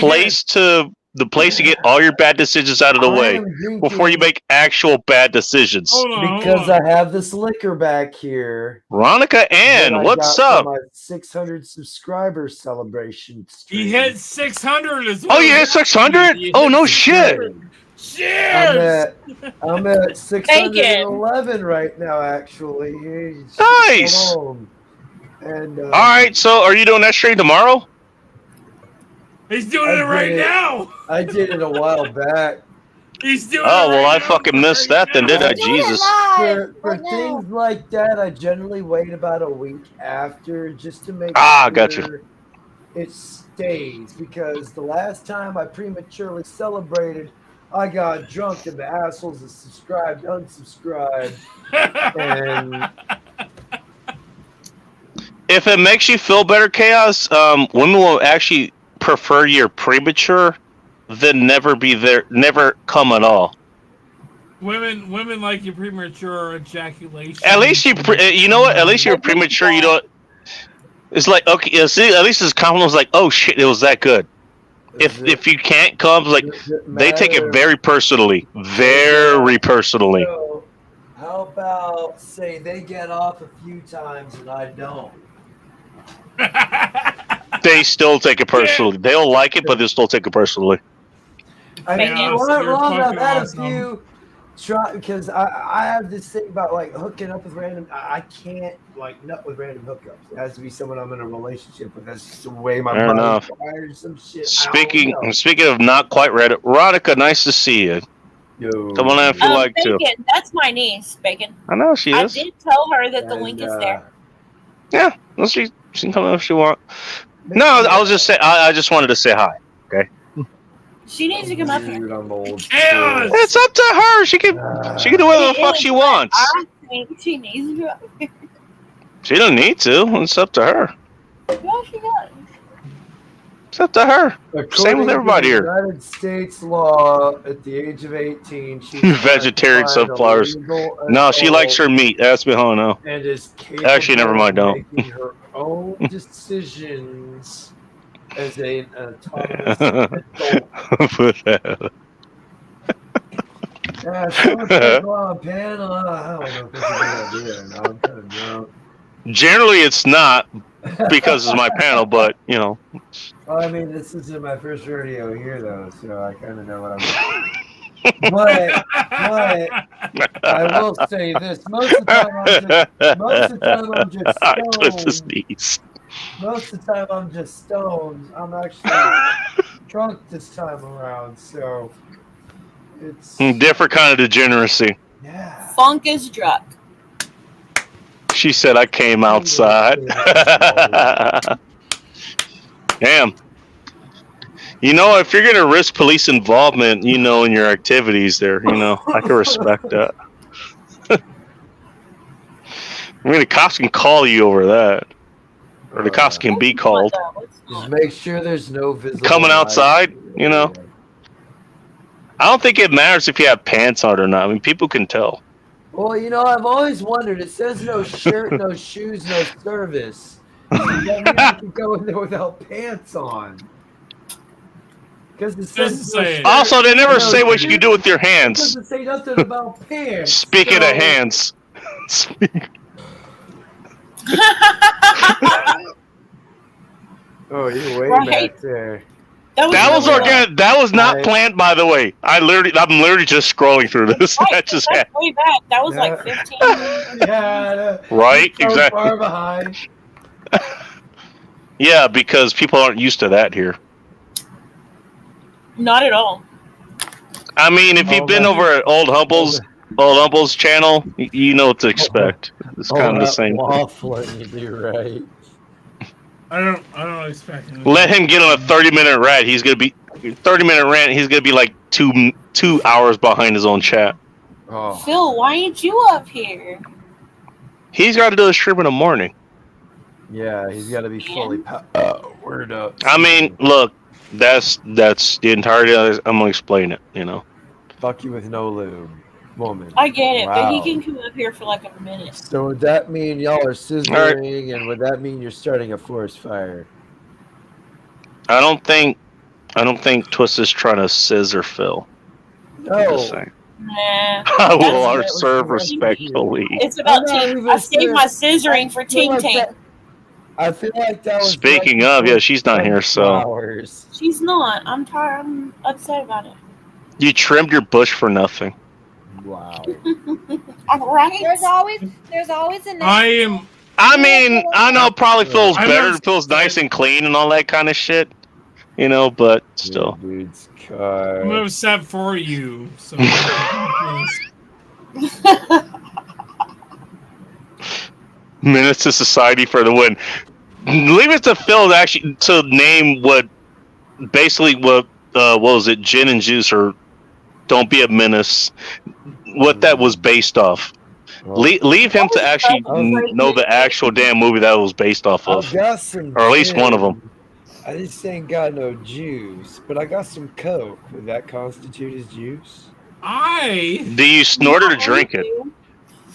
place to get all your bad decisions out of the I way am drinking before you make actual bad decisions. hit? Hold on. because I have this liquor back here. Veronica that Ann, I what's got up? for my 600 subscriber celebration stream. He hit 600 as well. Oh, you hit 600? You Oh, hit no 600. shit. Cheers! I'm at 611 right now, actually. Nice. And All right, so are you doing that stream tomorrow? He's doing I it right did it. now. I did it a while back. He's doing Oh, it well, right I now. fucking missed that then, did I? Do it Jesus. live For right now. things like that, I generally wait about a week after just to make Gotcha. sure it stays. Because the last time I prematurely celebrated, I got drunk and the assholes that subscribed unsubscribed. And If it makes you feel better, Chaos, women will actually prefer you're premature than never be there, never come at all. Women like your premature ejaculation. At least you know what? At least you're premature. You don't. It's like okay. Yeah, see, at least his compliment was like, "Oh shit, it was that good." If you can't come, like they take it very personally, very personally. So, how about say they get off a few times and I don't? They still take it personally. They'll like it, but they'll still take it personally. I mean, Yeah, you weren't you're wrong. I've fucking had awesome. a few try because I have this thing about like hooking up with random. I can't like nut with random hookups. It has to be someone I'm in a relationship with. That's just the way my Fair body's enough. wired or some shit. Speaking I speaking of not quite ready, Veronica, nice to see you. don't know. Come on out if you like to. Bacon, that's my niece, Bacon. I know she I is. did tell her that the And, link is there. Yeah, well, she can come out if she want. No, I was just saying. I just wanted to say hi. She needs to come up here. Dude, I'm old. Chaos! It's up to her. She can do whatever the fuck she wants. I think she needs to come up here. She doesn't need to. It's up to her. No, she does. It's up to her. According Same with everybody to here. United States law, at the age of 18, she's Vegetarian sunflowers. No, she likes her meat. Ask me how I know. and is capable Actually, never mind, of don't. making her own decisions as an autonomous adult. Put that. Yeah, someone said go on a panel. I don't know if that's a good idea. No, I'm kind of drunk. Generally, it's not because it's my panel, but you know. Well, I mean, this isn't my first rodeo here, though, so I kind of know what I'm. But I will say this: most of the time I'm just I twist his stoned. knees. Most of the time I'm just stoned. I'm actually drunk this time around, so it's Different kind of degeneracy. yeah. Funk is drunk. She said I came outside. Damn. You know, if you're gonna risk police involvement, you know, in your activities there, you know, I can respect that. I mean, the cops can call you over that. Or the cops can be called. Just make sure there's no visible Coming outside, light. you know. I don't think it matters if you have pants on or not. I mean, people can tell. Well, you know, I've always wondered. It says no shirt, no shoes, no service. Does that mean I can go in there without pants on? Because it Doesn't says say it. Also, they never say what you can do with your It hands. doesn't say nothing about pants. Speaking of so- hands. Oh, you're way Right. back there. That was really organic. That was not Right. planned, by the way. I'm literally just scrolling through this. Right, That just that's happened. way back. That was like Yeah. 15. Yeah, I know. Right? So Exactly. far behind. Yeah, because people aren't used to that here. Not at all. I mean, if you've been over at Old Humble's channel, you know what to expect. It's kind of the same thing. Waffling, you do right. I don't expect him. Let him get on a 30-minute rant. He's gonna be 30-minute rant. He's gonna be like two hours behind his own chat. Oh. Phil, why ain't you up here? He's got to do a stream in the morning. Yeah, he's got to be fully word up. I mean, look, that's the entirety of it. I'm gonna explain it. You know. Fuck you with no lube, woman. I get it, but he Wow. can come up here for like a minute. So would that mean y'all are scissoring, and would that mean you're starting a forest fire? I don't think Twist is trying to scissor Phil. I'm No. just saying. Nah. I will That's- serve respectfully. It's about I'm not Ting. even I saved my serious. scissoring for Ting Ting. I feel like that was. Speaking of, yeah, she's not here, so Flowers. She's not. I'm tired. I'm upset about it. you trimmed your bush for nothing. Wow. All right. There's always a next. I am. I mean, I know it probably feels I'm better, not- it feels nice and clean and all that kind of shit, you know, but still. Dude's car. I'm upset for you. So please. Minutes to society for the win. Leave it to Phil to actually to name what was it, gin and juice or don't be a menace, what that was based off. Well, Leave him to actually know the actual damn movie that was based off I've of, got some or at least one of them. I just ain't got no juice, but I got some Coke. Would that constitute as juice? Do you snort it or drink it?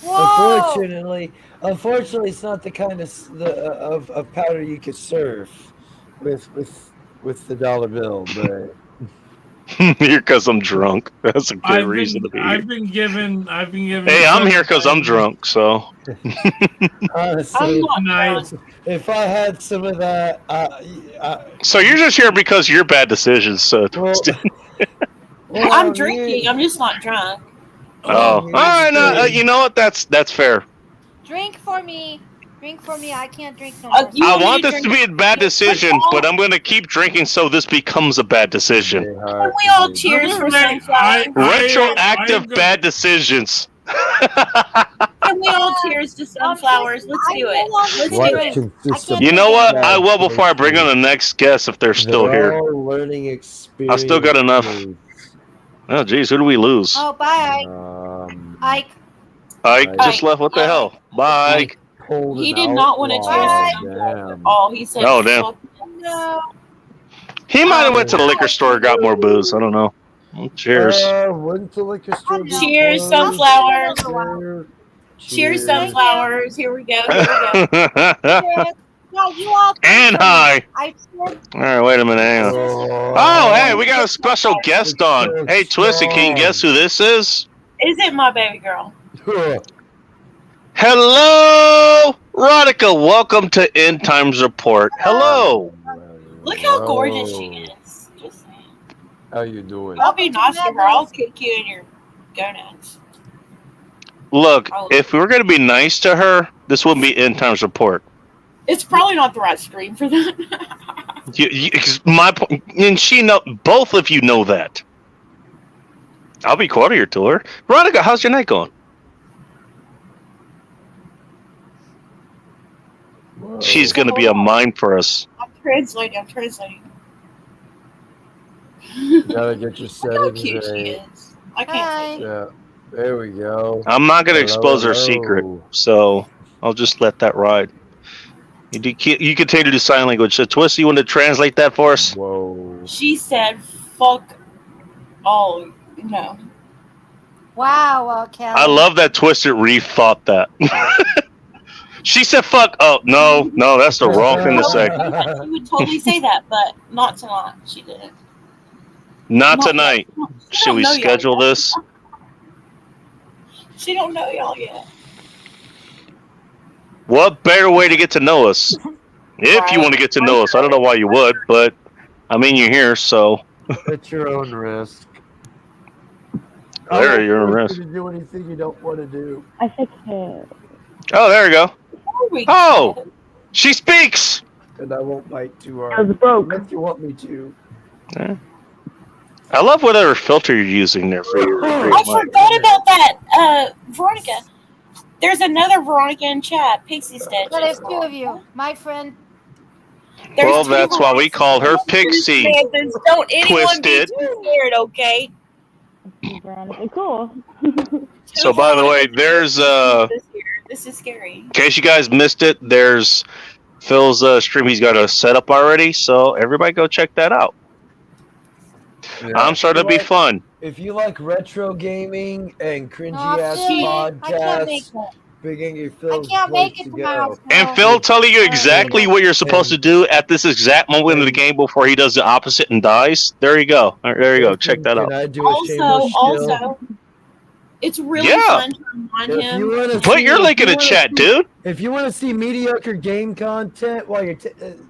Whoa! Unfortunately, it's not the kind of powder you could serve with the dollar bill. But Here because I'm drunk. That's a good reason to be here. I've been given. Hey, I'm here because I'm drunk. So honestly, I'm not Nice. if I had some of that, so you're just here because of your bad decisions. So well, I'm drinking. I'm just not drunk. oh, all right. No, you know what? That's fair. Drink for me. Drink for me. I can't drink no Uh, more. you I don't want need this to to be a bad decision, but I'm going to keep drinking so this becomes a bad decision. Can we all cheers for sunflower? Retroactive bad decisions. Can we all cheers to sunflowers? Let's do it. Let's do it. You know what? I will before I bring on the next guest if they're still They're here. all learning experience. I still got enough. Oh, geez, who do we lose? Oh, bye, Um, Ike. Ike just left. What the hell? Bye. Ike. pulled He an did not want to outlaw. choose sunflowers at Damn. all. He said, Oh, damn. "Fuck this." No. He might have went to the liquor store and got more booze. I don't know. Cheers. Went to liquor store. Oh, no. Cheers, before. sunflowers. Cheers. Cheers, sunflowers. Here we go. Here we go. Cheers. No, you all. And hi. I swear. All right, wait a minute. Hang on. Oh, hey, we got a special guest on. Hey, Twisted, can you guess who this is? Is it my baby girl? Hello, Ronica. Welcome to End Times Report. Hello. Look how gorgeous she is. Just saying. How you doing? I'll be nice to her. I'll kick you in your gonads. Look, if we were going to be nice to her, this wouldn't be End Times Report. It's probably not the right screen for that. My point, and she know. Both of you know that. I'll be cordial to her. Veronica, how's your night going? Whoa. She's going to be a mime for us. I'm translating. You gotta get your Look how settings cute she right. is. I can't take Yeah. There we go. I'm not going to Hello, expose her hello. secret, so I'll just let that ride. You continue to do sign language. So, Twist, you want to translate that for us? Whoa. She said, "Fuck all." No. Wow, Kelly. I love that Twisted rethought that. She said, fuck. Oh, no, that's the wrong thing to say. She would totally say that, but not tonight. She didn't. Not tonight. She Should don't we know y'all schedule yet. this? She don't know y'all yet. What better way to get to know us? If you want to get to know us. I don't know why you would, but I mean, you're here, so. At your own risk. There, you're a risk. To do anything you don't want to do. I said kid. Oh, there you go. There we Oh! go. She speaks! And I won't bite too I hard. was broke. Unless you want me to. I love whatever filter you're using there for your I mic. forgot about that, Veronica. There's another Veronica in chat, Pixie Stitch. But there's two of you. My friend. There's Well, two that's why we Veronicas. call her Pixie. Samanthas. Don't anyone Twisted. be too scared, okay? Veronica, cool. So, by the way, there's, This is scary. in case you guys missed it, there's Phil's stream. He's got a setup already, so everybody go check that out. Yeah. I'm sure it'll be fun. If you like retro gaming and cringy No, ass Phil, I can't make podcasts, it. Big Angry I Phil's can't place make it to to my go. house. And no. Phil telling you exactly what you're supposed to do at this exact moment in the game before he does the opposite and dies. There you go. There you go. Check that out. Can I do a Also, shameless spiel? also, it's really Yeah. fun to remind If you him. wanna Put see- your if link in you the wanna chat, see- dude. If you want to see mediocre game content while you're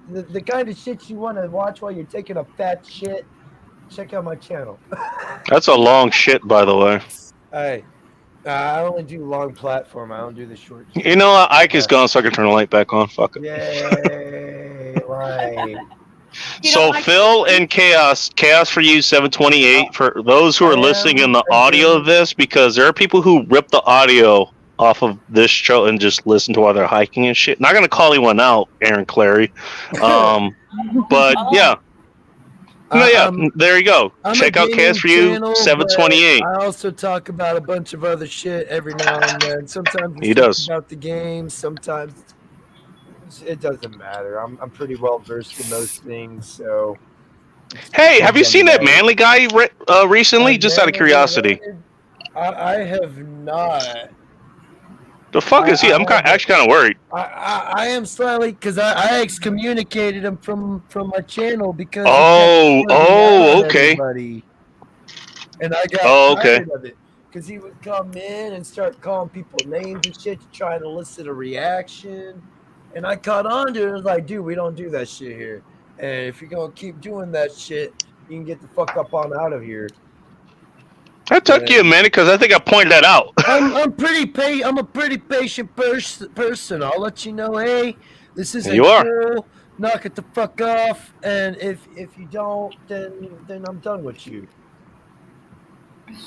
the kind of shit you want to watch while you're taking a fat shit, check out my channel. That's a long shit, by the way. Hey, I only do long platform. I don't do the short. shit. You know what? Ike is gone, so I can turn the light back on. Fuck it. Yay! Right. You So don't like Phil and Chaos for you 728 for those who are listening in the audio of this, because there are people who rip the audio off of this show and just listen to while they're hiking and shit. Not gonna call anyone out, Aaron Clary. But yeah. No, yeah, there you go. I'm a Check out gaming Chaos for you channel, 728. but I also talk about a bunch of other shit every now and then. Sometimes He it's just does. about the game. Sometimes it doesn't matter. I'm pretty well versed in those things. So Hey, have you seen that Manly guy recently? Just out of curiosity. I have not. The fuck is he? I'm actually kind of worried. I am slightly because I excommunicated him from my channel because Okay. everybody. And I got okay. tired of it because he would come in and start calling people names and shit to try to elicit a reaction, and I caught on to it. I was like, dude, we don't do that shit here, and if you're gonna keep doing that shit, you can get the fuck up on out of here. That took you a minute because I think I pointed that out. I'm a pretty patient person. I'll let you know, hey, this isn't You are. cool. Knock it the fuck off. And if you don't, then I'm done with you.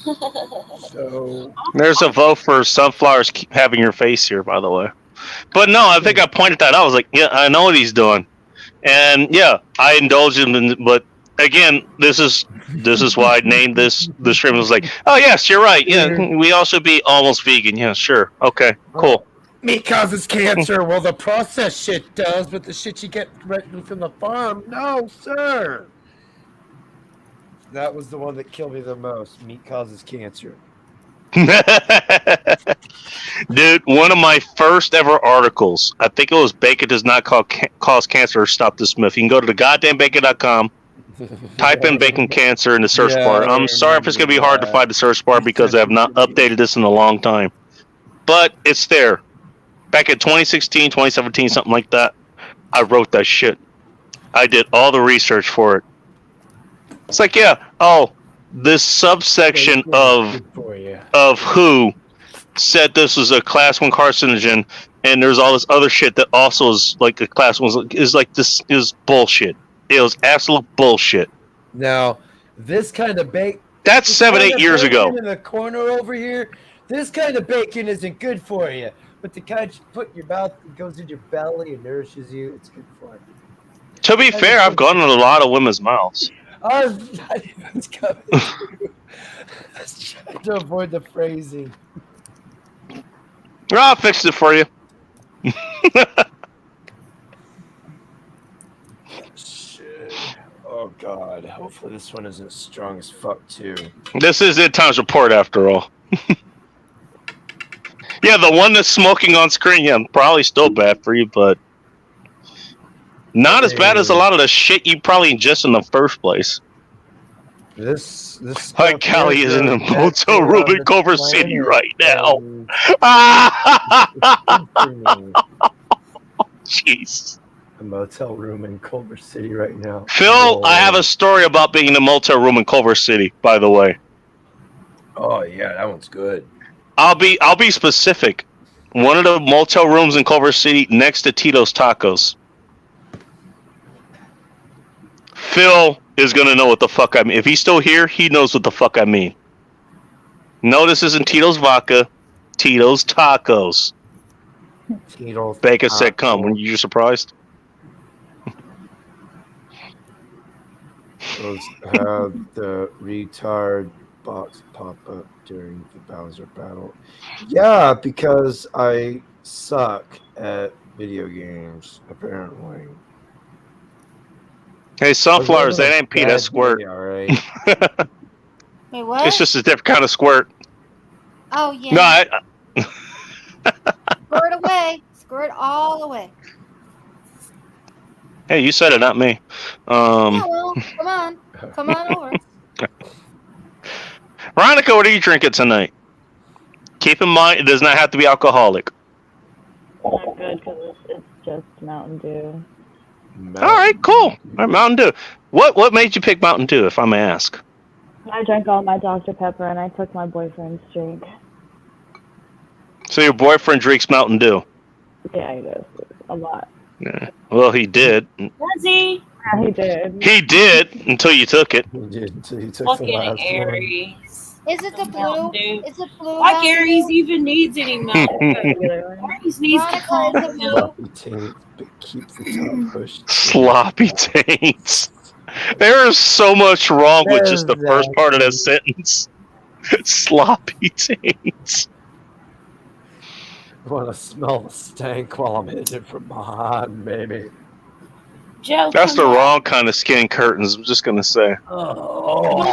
So There's a vote for sunflowers keep having your face here, by the way. But no, I think I pointed that out. I was like, yeah, I know what he's doing. And yeah, I indulged him, but again, this is why I named this the stream. I was like, oh yes, you're right. Yeah, we all should be almost vegan. Yeah, sure. Okay, cool. meat causes cancer. Well, the processed shit does, but the shit you get directly from the farm, no, sir. That was the one that killed me the most. Meat causes cancer. Dude, one of my first ever articles, I think it was Bacon Does Not Cause Cancer or Stop This Myth. You can go to the goddamnbacon.com, type in bacon cancer in the search bar. I'm sorry if it's going to be hard to find the search bar because I have not updated this in a long time. But it's there. Back in 2016, 2017, something like that, I wrote that shit. I did all the research for it. It's like, yeah, this subsection of WHO said this was a class 1 carcinogen, and there's all this other shit that also is like a class 1 is like this is bullshit. It was absolute bullshit. Now, this kind of bacon. That's 7-8 years ago. In the corner over here, this kind of bacon isn't good for you. But the kind you put in your mouth, it goes in your belly and nourishes you. It's good for you. To be fair, I've gone in a lot of women's mouths. I was not even coming. I was trying to avoid the phrasing. I'll fix it for you. Shit. Oh God. Hopefully this one isn't strong as fuck too. This is End Times Report after all. Yeah, the one that's smoking on screen, yeah, probably still bad for you, but not as bad as a lot of the shit you probably ingest in the first place. This Like Callie is in a motel room in Culver City right now. Jeez. A motel room in Culver City right now. Phil, I have a story about being in a motel room in Culver City, by the way. Oh yeah, that one's good. I'll be specific. One of the motel rooms in Culver City next to Tito's Tacos. Phil is gonna know what the fuck I mean. If he's still here, he knows what the fuck I mean. No, this isn't Tito's Vodka. Tito's Tacos. Tito's Bacon said come. Were you surprised? Those have the retard box pop up during the Bowser battle. Yeah, because I suck at video games, apparently. Hey, sunflowers, that ain't Pete, that's Squirt. All right. Wait, what? It's just a different kind of squirt. Oh yeah. No, Squirt away. Squirt all away. hey, you said it, not me. Yeah, well, come on over. Veronica, what are you drinking tonight? Keep in mind, it does not have to be alcoholic. Not good because it's just Mountain Dew. All right, cool. All right, Mountain Dew. What made you pick Mountain Dew, if I may ask? I drank all my Dr. Pepper and I took my boyfriend's drink. So your boyfriend drinks Mountain Dew? Yeah, he does. A lot. Yeah. Well, he did. Does he? Yeah, he did. He did until you took it. He did until you took Fucking the last Aries. Is it the blue? Is it blue? Like Mountain Aries Dew? even needs any milk. Aries needs to calm Veronica, is it down. blue? Sloppy taint, but keep the top pushed. Sloppy taints. There is so much wrong with just the first part of that sentence. Sloppy taints. I want to smell the stank while I'm hitting it from behind, baby. Joe, That's the come on. wrong kind of skin curtains, I'm just going to say. Oh.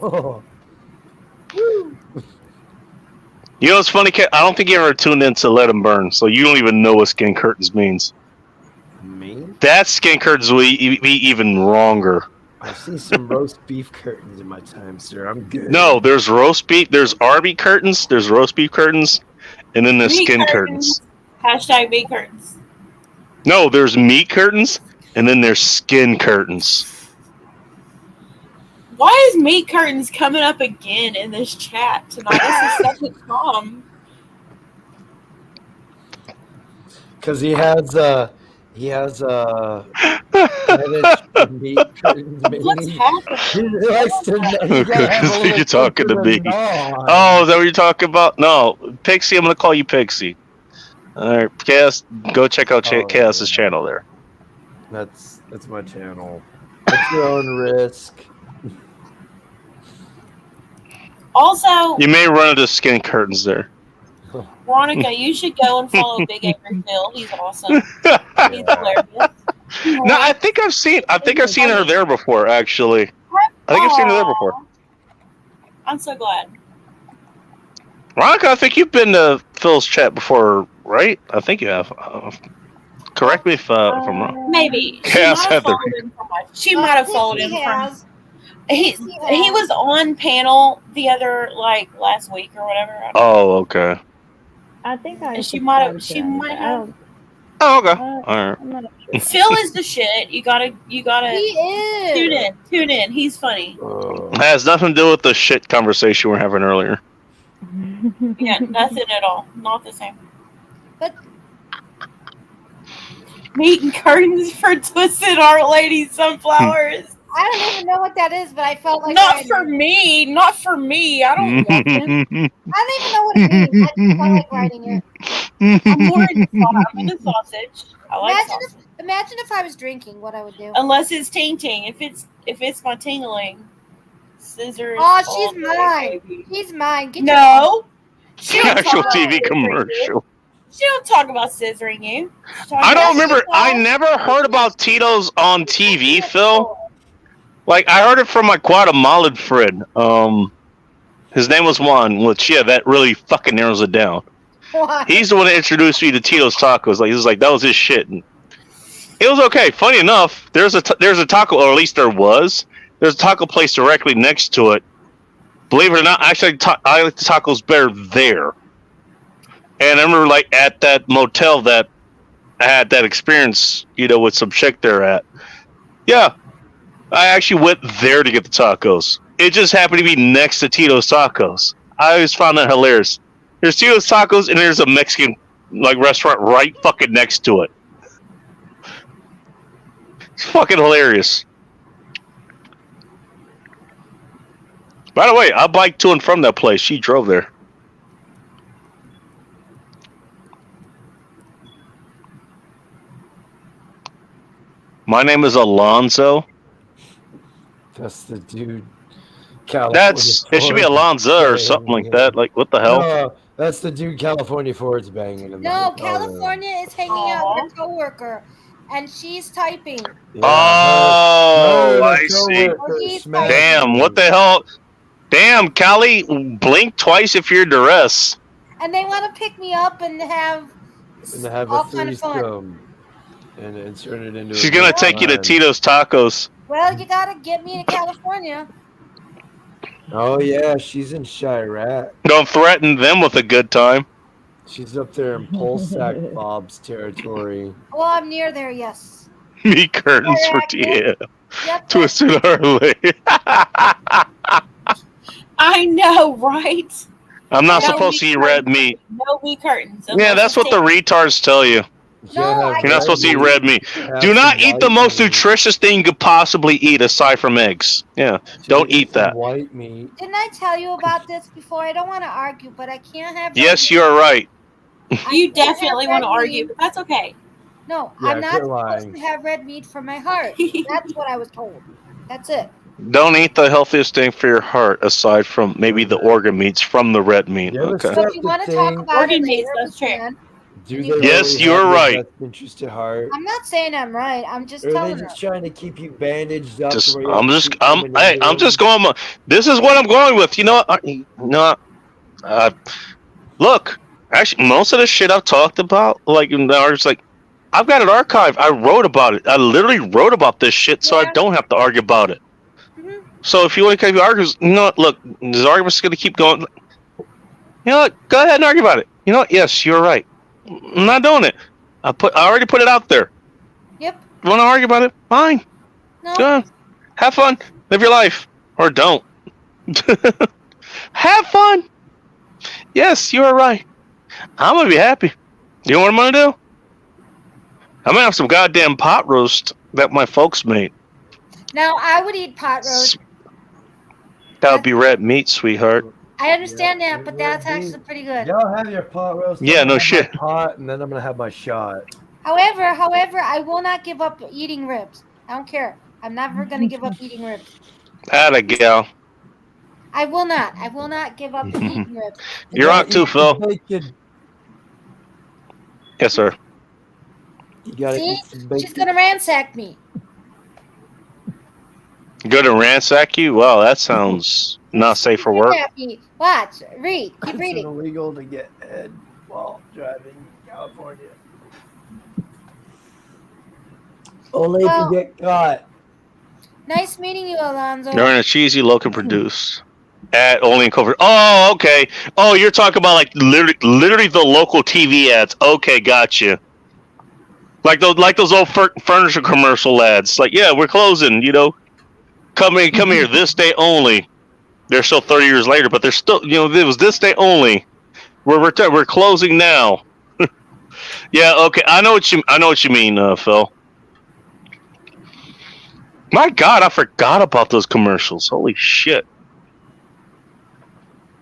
Oh. You know what's funny, Kat? I don't think you ever tuned in to Let 'Em Burn, so you don't even know what skin curtains means. Me? That skin curtains will be even wronger. I've seen some roast beef curtains in my time, sir. I'm good. No, there's roast beef, there's Arby curtains, there's roast beef curtains, and then there's Meat skin curtains. Hashtag meat curtains. No, there's meat curtains, and then there's skin curtains. Why is meat curtains coming up again in this chat tonight? This is such a calm. Because he has meat curtains. What's happening? He likes to. You're talking to me. Oh, is that what you're talking about? No, Pixie. I'm gonna call you Pixie. All right, Chaos. Go check out Chaos's channel there. That's my channel. At your own risk. Also, You may run into skin curtains there. Veronica, you should go and follow Big Angry Phil. He's awesome. He's hilarious. No, I think I've seen her there before. Actually, I think I've seen her there before. I'm so glad. Veronica, I think you've been to Phil's chat before, right? I think you have. Correct me if I'm wrong. Maybe. Chaos Heather. She might have followed him He from. has. He was on panel the other last week or whatever. I don't know. Oh, okay. I think I. She might have. subscribed to him, but I don't- Oh, okay. Uh, All right. I'm not sure. Phil is the shit. You gotta He is. tune in. He's funny. It has nothing to do with the shit conversation we are having earlier. Yeah, nothing at all. Not the same. But Meat and curtains for Twisted Art Lady Sunflowers. I don't even know what that is, but I felt like Not writing for it. me. Not for me. I don't want it. I don't even know what it means. I just felt like writing it. I'm more into sausage. I like sausage. Imagine if I was drinking, what I would do. Unless it's tainting. If it's my tingling. Scissors. Oh, all she's day, mine. baby. He's mine. Get No. She don't Actual talk TV about commercial. She don't talk about scissoring you. She talks I about don't remember. scissors. I never heard about Tito's on TV, Phil. Like I heard it from my Guatemalan friend. His name was Juan. Which that really fucking narrows it down. Why? He's the one that introduced me to Tito's Tacos. Like he was like that was his shit. And it was okay. Funny enough, there's a taco, or at least there was. There's a taco place directly next to it. Believe it or not, actually, I like the tacos better there. And I remember, like, at that motel that I had that experience, with some chick there at. Yeah, I actually went there to get the tacos. It just happened to be next to Tito's Tacos. I always found that hilarious. There's Tito's Tacos, and there's a Mexican, restaurant right fucking next to it. It's fucking hilarious. By the way, I biked to and from that place. She drove there. My name is Alonzo. That's the dude. California It should be Ford Alonzo or banging something like him. that. Like, what the hell? No, that's the dude California Ford's banging him. No, Oh, California is hanging out with a coworker, and she's typing. yeah. Oh, Her I see. coworker He's smashed Damn, him. what the hell? Damn, Callie, blink twice if you're duress. And they want to pick me up and have And to have all a kind of fun. threesome and insert it into. She's a gonna good take you to time. Tito's Tacos. Well, you gotta get me to California. Oh yeah, she's in Chirac. Don't threaten them with a good time. She's up there in Polsack Bob's territory. Well, I'm near there. Yes. Me curtains for Yep. Tia. Twisted Harley. I know, right? I'm not No supposed to meat eat red curtains. meat. No meat curtains. Yeah, unless that's what it's the retards tell you. You No, can't have I You're not supposed to eat meat. red meat. Have Do not some eat the white most meat. nutritious thing you could possibly eat aside from eggs. Yeah, don't Just eat that. some white meat. Didn't I tell you about this before? I don't want to argue, but I can't have. red Yes, meat. you are right. I You can't have definitely red want to argue, meat. but that's okay. No, Yeah, I'm not quit supposed lying. to have red meat for my heart. That's what I was told. That's it. Don't eat the healthiest thing for your heart aside from maybe the organ meats from the red meat. You ever Okay. So That's if you the want to talk thing. about Organ it meats, later, that's we true. can. Do they Yes, really you're have your right. best interest at heart? I'm not saying I'm right. I'm just Or are they telling her. just trying to keep you bandaged up? Just, to where you I'm have to just, keep I'm, coming hey, into I'm just them? going. This is what I'm going with. You know what? Look, actually, most of the shit I've talked about, like in the arts, like I've got an archive. I wrote about it. I literally wrote about this shit, so I Yeah. don't have to argue about it. Mhm. So if you want to keep arguing, you know what? Look, this argument's going to keep going. You know what? Go ahead and argue about it. You know what? Yes, you're right. I'm not doing it. I already put it out there. Yep. You want to argue about it? Fine. No. Go on. Have fun. Live your life. Or don't. Have fun. Yes, you are right. I'm going to be happy. You know what I'm going to do? I'm going to have some goddamn pot roast that my folks made. Now I would eat pot roast. That would be red meat, sweetheart. I understand Yeah, that, but it that's would be. actually pretty good. Y'all have your pot roast. Yeah, I'm no gonna have shit. my pot, and then I'm gonna have my shot. However, I will not give up eating ribs. I don't care. I'm never gonna give up eating ribs. Atta gal. I will not. I will not give up the meat and ribs. You're on too, Phil. Bacon. Yes, sir. You gotta See? eat some bacon. She's gonna ransack me. Go to ransack you? Wow, that sounds not safe for work. Kidnap me. Watch. Read. Keep It's reading. illegal to get head while driving in California. Only if Well- you get caught. Nice meeting you, Alonzo. They're in a cheesy local produce ad only in cover. Oh, okay. Oh, you're talking about like literally the local TV ads. Okay, gotcha. Like those old furniture commercial ads. Like, yeah, we're closing. You know, come here this day only. They're still 30 years later, but they're still, you know, it was this day only. We're closing now. Yeah, okay. I know what you mean, Phil. My God, I forgot about those commercials. Holy shit.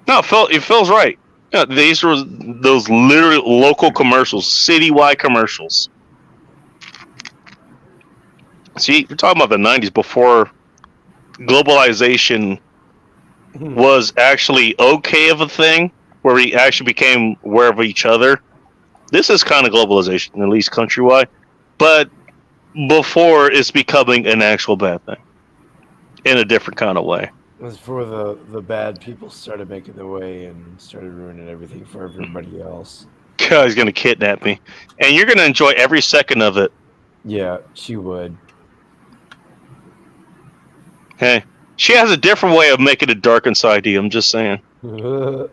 No, Phil's right. Yeah, these were those literally local commercials, citywide commercials. See, we're talking about the 90s before globalization was actually okay of a thing, where we actually became aware of each other. This is kind of globalization, at least countrywide. But before it's becoming an actual bad thing in a different kind of way. It was before the bad people started making their way and started ruining everything for everybody else. God, he's going to kidnap me. And you're going to enjoy every second of it. Yeah, she would. Hey, she has a different way of making it dark inside you. I'm just saying. I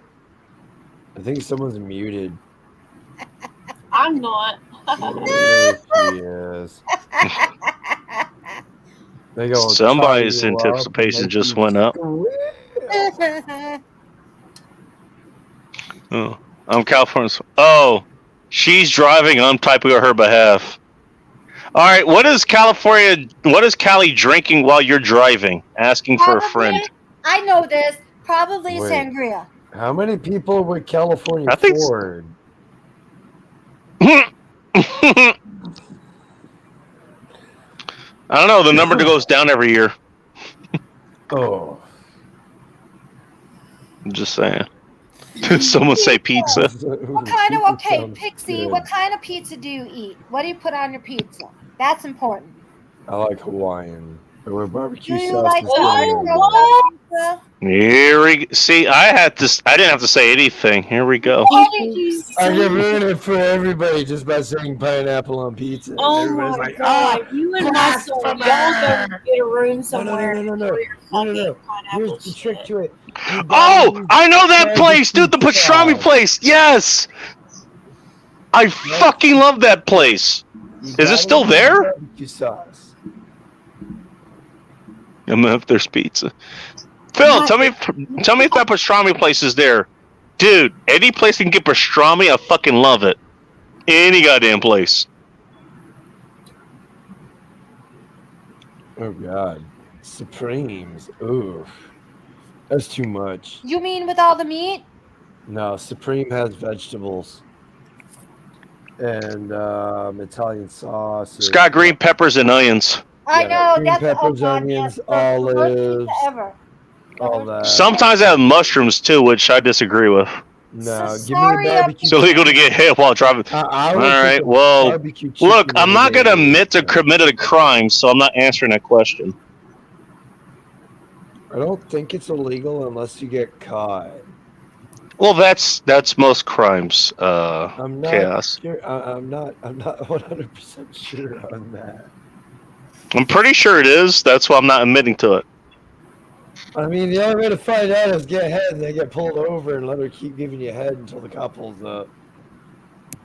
think someone's muted. I'm not. There she is. They go, Somebody's tie you up, anticipation make just you went up. squeal. Oh, I'm California. Oh, she's driving. I'm typing on her behalf. All right, what is Cali drinking while you're driving? Asking for a friend. I know this. Probably Wait. sangria. How many people would California I think afford? I don't know. The number goes down every year. Oh. I'm just saying. Someone say pizza. What kind of Pixie? What kind of pizza do you eat? What do you put on your pizza? That's important. I like Hawaiian. But with barbecue Do you sauce like is good. pizza? Here we see. I didn't have to say anything. Here we go. What did you I can say? ruin it for everybody just by saying pineapple on pizza. Oh Everybody's my like, god, you and my son, y'all go get a room somewhere. No. and enjoy your fucking pineapple Here's the trick shit. to it. You Oh, gotta I know that use place, dude. The barbecue pastrami sauce. place. Yes. I fucking love that place. You Is it gotta still use there? Barbecue sauce. I'm gonna have there's pizza. Phil, tell me if that pastrami place is there. Dude, any place that can get pastrami, I fucking love it. Any goddamn place. Oh god. Supremes. Ooh. That's too much. You mean with all the meat? No, Supreme has vegetables. And Italian sauce. It's got green peppers and onions. I Yeah, know. green That's peppers, God, onions, yes, the worst olives. pizza ever. all that. Sometimes I have mushrooms too, which I disagree with. No, give me Sorry, the barbecue. It's illegal to get hit while driving. I All would right, take a well, barbecue look, chicken I'm not any gonna day. admit to committed a crime, so I'm not answering that question. I don't think it's illegal unless you get caught. Well, that's most crimes. I'm not Chaos. sure. I'm not 100% sure on that. I'm pretty sure it is. That's why I'm not admitting to it. I mean, the only way to find out is get head and then get pulled over and let her keep giving you head until the cop pulls up.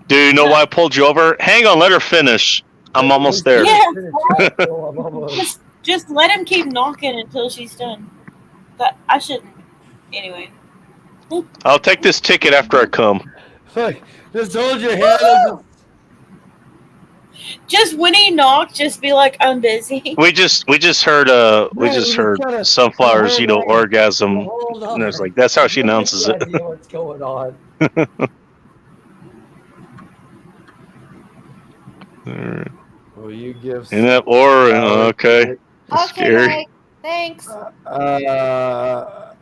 Do you know why I pulled you over? Hang on, let her finish. I'm almost there. Yeah. Oh, I'm almost. Just let him keep knocking until she's done. But I shouldn't. Anyway. I'll take this ticket after I come. Look, just hold your hand up. Just when he knocks, just be like, I'm busy. We just heard Sunflower's, orgasm. Hold on. And it's like that's how she announces it. Idea what's going on? Alright. Will you give? In that or okay. Okay, Scary. Mike. Thanks. I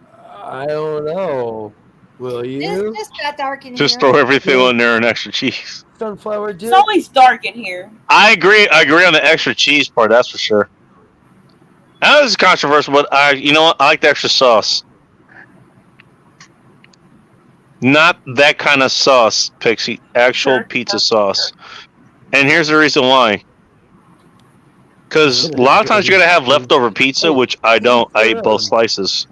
Will It's you? just got dark in Just here. throw everything on there and extra cheese. Sunflower It's dip? always dark in here. I agree on the extra cheese part, that's for sure. Now this is controversial, but you know what? I like the extra sauce. Not that kind of sauce, Pixie. Actual Sure. pizza sauce. And here's the reason why. Because a lot of times you're gonna have leftover pizza, which I don't. I ate both slices.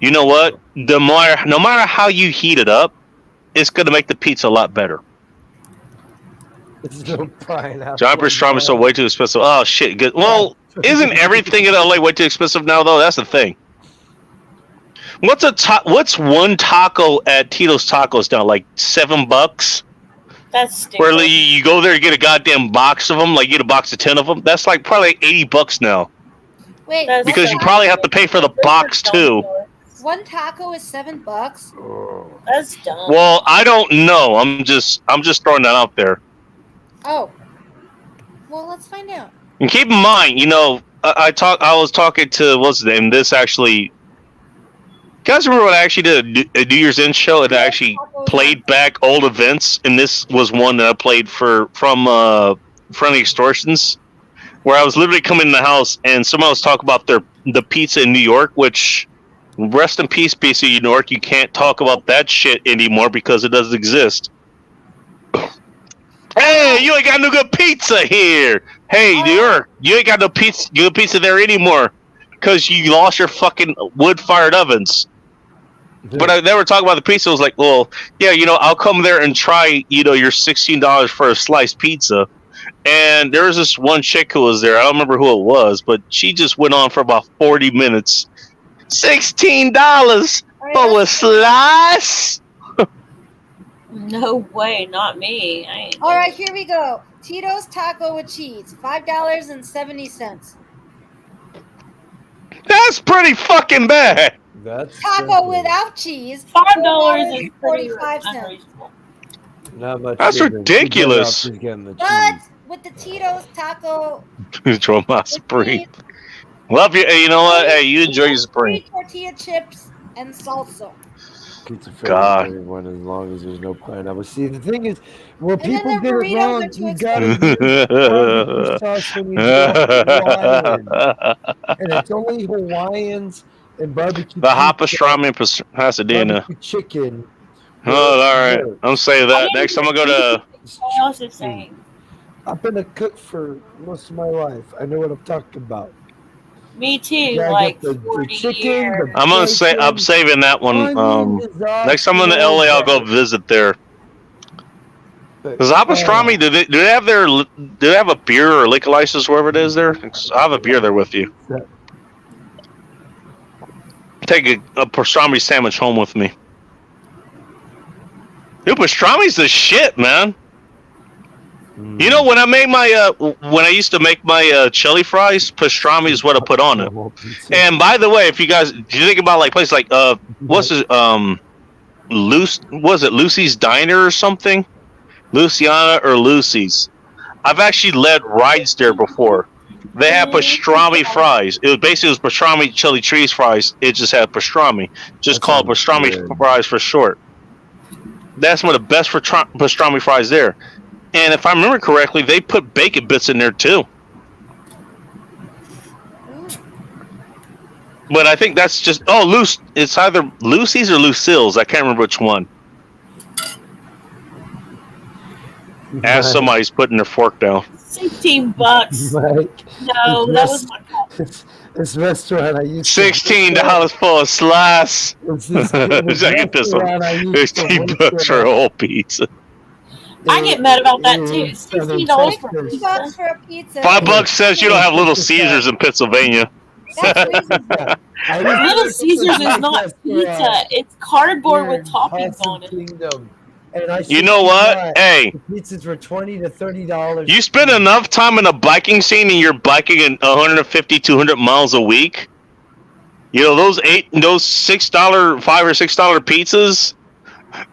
You know what? No matter how you heat it up, it's gonna make the pizza a lot better. There's no pineapple. John pastrami is so way too expensive. Oh shit! Good. Well, isn't everything in LA way too expensive now though? That's the thing. What's one taco at Tito's Tacos now? Like $7? That's stupid. Where you go there, you get a goddamn box of them. Like you get a box of 10 of them. That's like probably like $80 now. Wait, That's Because you so- probably have to pay for the box too. one taco is $7. Oh. That's dumb. Well, I don't know. I'm just throwing that out there. Oh. Well, let's find out. And keep in mind, you know, I was talking to what's his name. This actually. You guys remember when I actually did a New Year's End show and I actually played back old events, and this was one that I played from Friendly Extortions, where I was literally coming in the house and someone was talking about the pizza in New York, which rest in peace, pizza in New York. You can't talk about that shit anymore because it doesn't exist. Hey, you ain't got no good pizza here. Hey, New York, you ain't got no good pizza there anymore because you lost your fucking wood-fired ovens. But they were talking about the pizza. I was like, well, yeah, you know, I'll come there and try, you know, your $16 for a sliced pizza. And there was this one chick who was there. I don't remember who it was, but she just went on for about 40 minutes. $16 for a slice? No way, not me. I ain't All right, here we go. Tito's taco with cheese, $5.70. That's pretty fucking bad. That's Taco simple. without cheese, $5 is pretty $4.45. unreasonable. Not much. That's difference. ridiculous. You get out, just getting the But cheese. with the Tito's taco, Enjoy my with Supreme. cheese, Love you. Hey, you know what? Hey, you enjoy your Supreme. 3 tortilla chips and salsa. Pizza for God. everyone as long as there's no pineapple. See, the thing is, where then people their get it burritos wrong, are too you gotta use barbecue sauce when you go Hawaiian. And it's only Hawaiians and barbecue The hot pizza, pastrami and Pasadena. barbecue chicken. Oh, all right. I'm saying that. Next time I go to. What else is saying? I've been a cook for most of my life. I know what I'm talking about. Me too. Yeah, I like get the 40 chicken, years. the I'm gonna say I'm saving that one. Next time I'm in LA, I'll go visit there. Because hot pastrami, do they have a beer or liquor license wherever it is there? 'Cause I have a beer there with you. Take a pastrami sandwich home with me. Dude, pastrami's the shit, man. You know, when I made my when I used to make my chili fries, pastrami is what I put on it. And by the way, if you guys do you think about like places like what's it Lucy's Diner or something? Luciana or Lucy's. I've actually led rides there before. They had pastrami fries. It was pastrami chili cheese fries. It just had pastrami. Just called pastrami fries for short. That's one of the best pastrami fries there. And if I remember correctly, they put bacon bits in there too. But I think that's just it's either Lucy's or Lucille's. I can't remember which one. As somebody's putting their fork down. $16. Mike, No, that was my call. this restaurant I used $16 for a slice. It's this I get this one. restaurant I used to $15 work for a at. whole pizza. I get mad about that too. in Southern $16 for Texas. pizza. $5 for a pizza. $5 says you don't have Little Caesars in Pennsylvania. That's reasonable. I used to Little work at Caesars this is not restaurant pizza. It's cardboard here with in toppings Possum on it. Kingdom. And I You know what? Hey, The pizzas were $20 to $30. you spend enough time in a biking scene and you're biking in 150, 200 miles a week. You know, those $6, $5 or $6 pizzas,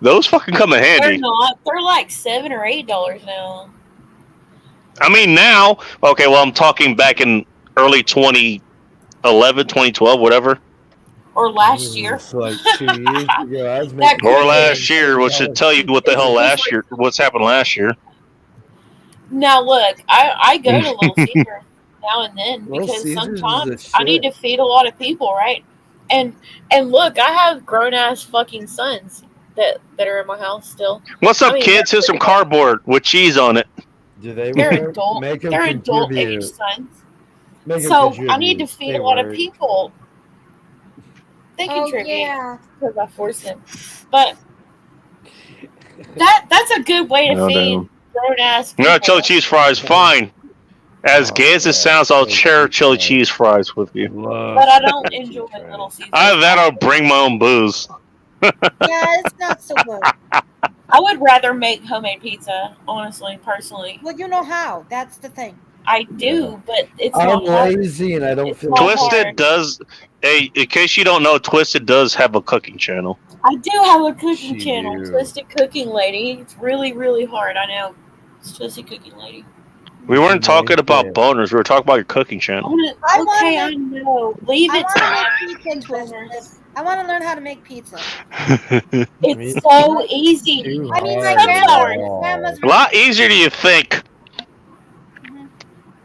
those fucking come in They're handy. not. They're like $7 or $8 now. I mean, now, okay, well, I'm talking back in early 2011, 2012, whatever. or last year. It's like 2 years ago. I was That making could Or last year, which should tell you what the hell last year, what's happened last year. Now look, I go to Little Caesars now and then Little because Caesars is the sometimes I need to shit. feed a lot of people, right? And look, I have grown ass fucking sons that are in my house still. What's up, I mean, kids? Here's some cardboard with cheese on it. Do they They're work? adult. Make 'em They're adult age contribute. sons. Make 'em So I need to contribute. feed They a lot of work. people. They Oh contribute yeah. because I force them. But that's a good way to No, feed damn. grown ass No, people. chili cheese fries, fine. As gay as it sounds, I'll share chili cheese fries with you. But I don't enjoy Little Caesars. Either that or bring my own booze. Yeah, it's not so good. I would rather make homemade pizza, honestly, personally. Well, you know how. That's the thing. I do, but it's I'm not hard. lazy and I don't It's feel not Twisted hard. does. Hey, in case you don't know, Twisted does have a cooking channel. I do have a cooking She channel, do. Twisted Cooking Lady. It's really, really hard. I know. It's Twisted Cooking Lady. We weren't talking Amazing. about boners. We were talking about your cooking I channel. wanna, I okay, wanna I know. Leave I it to want my to make pizza. Twisted. I want to learn how to make pizza. It's so easy. Too I mean, my hard. grandma's A lot easier than you think.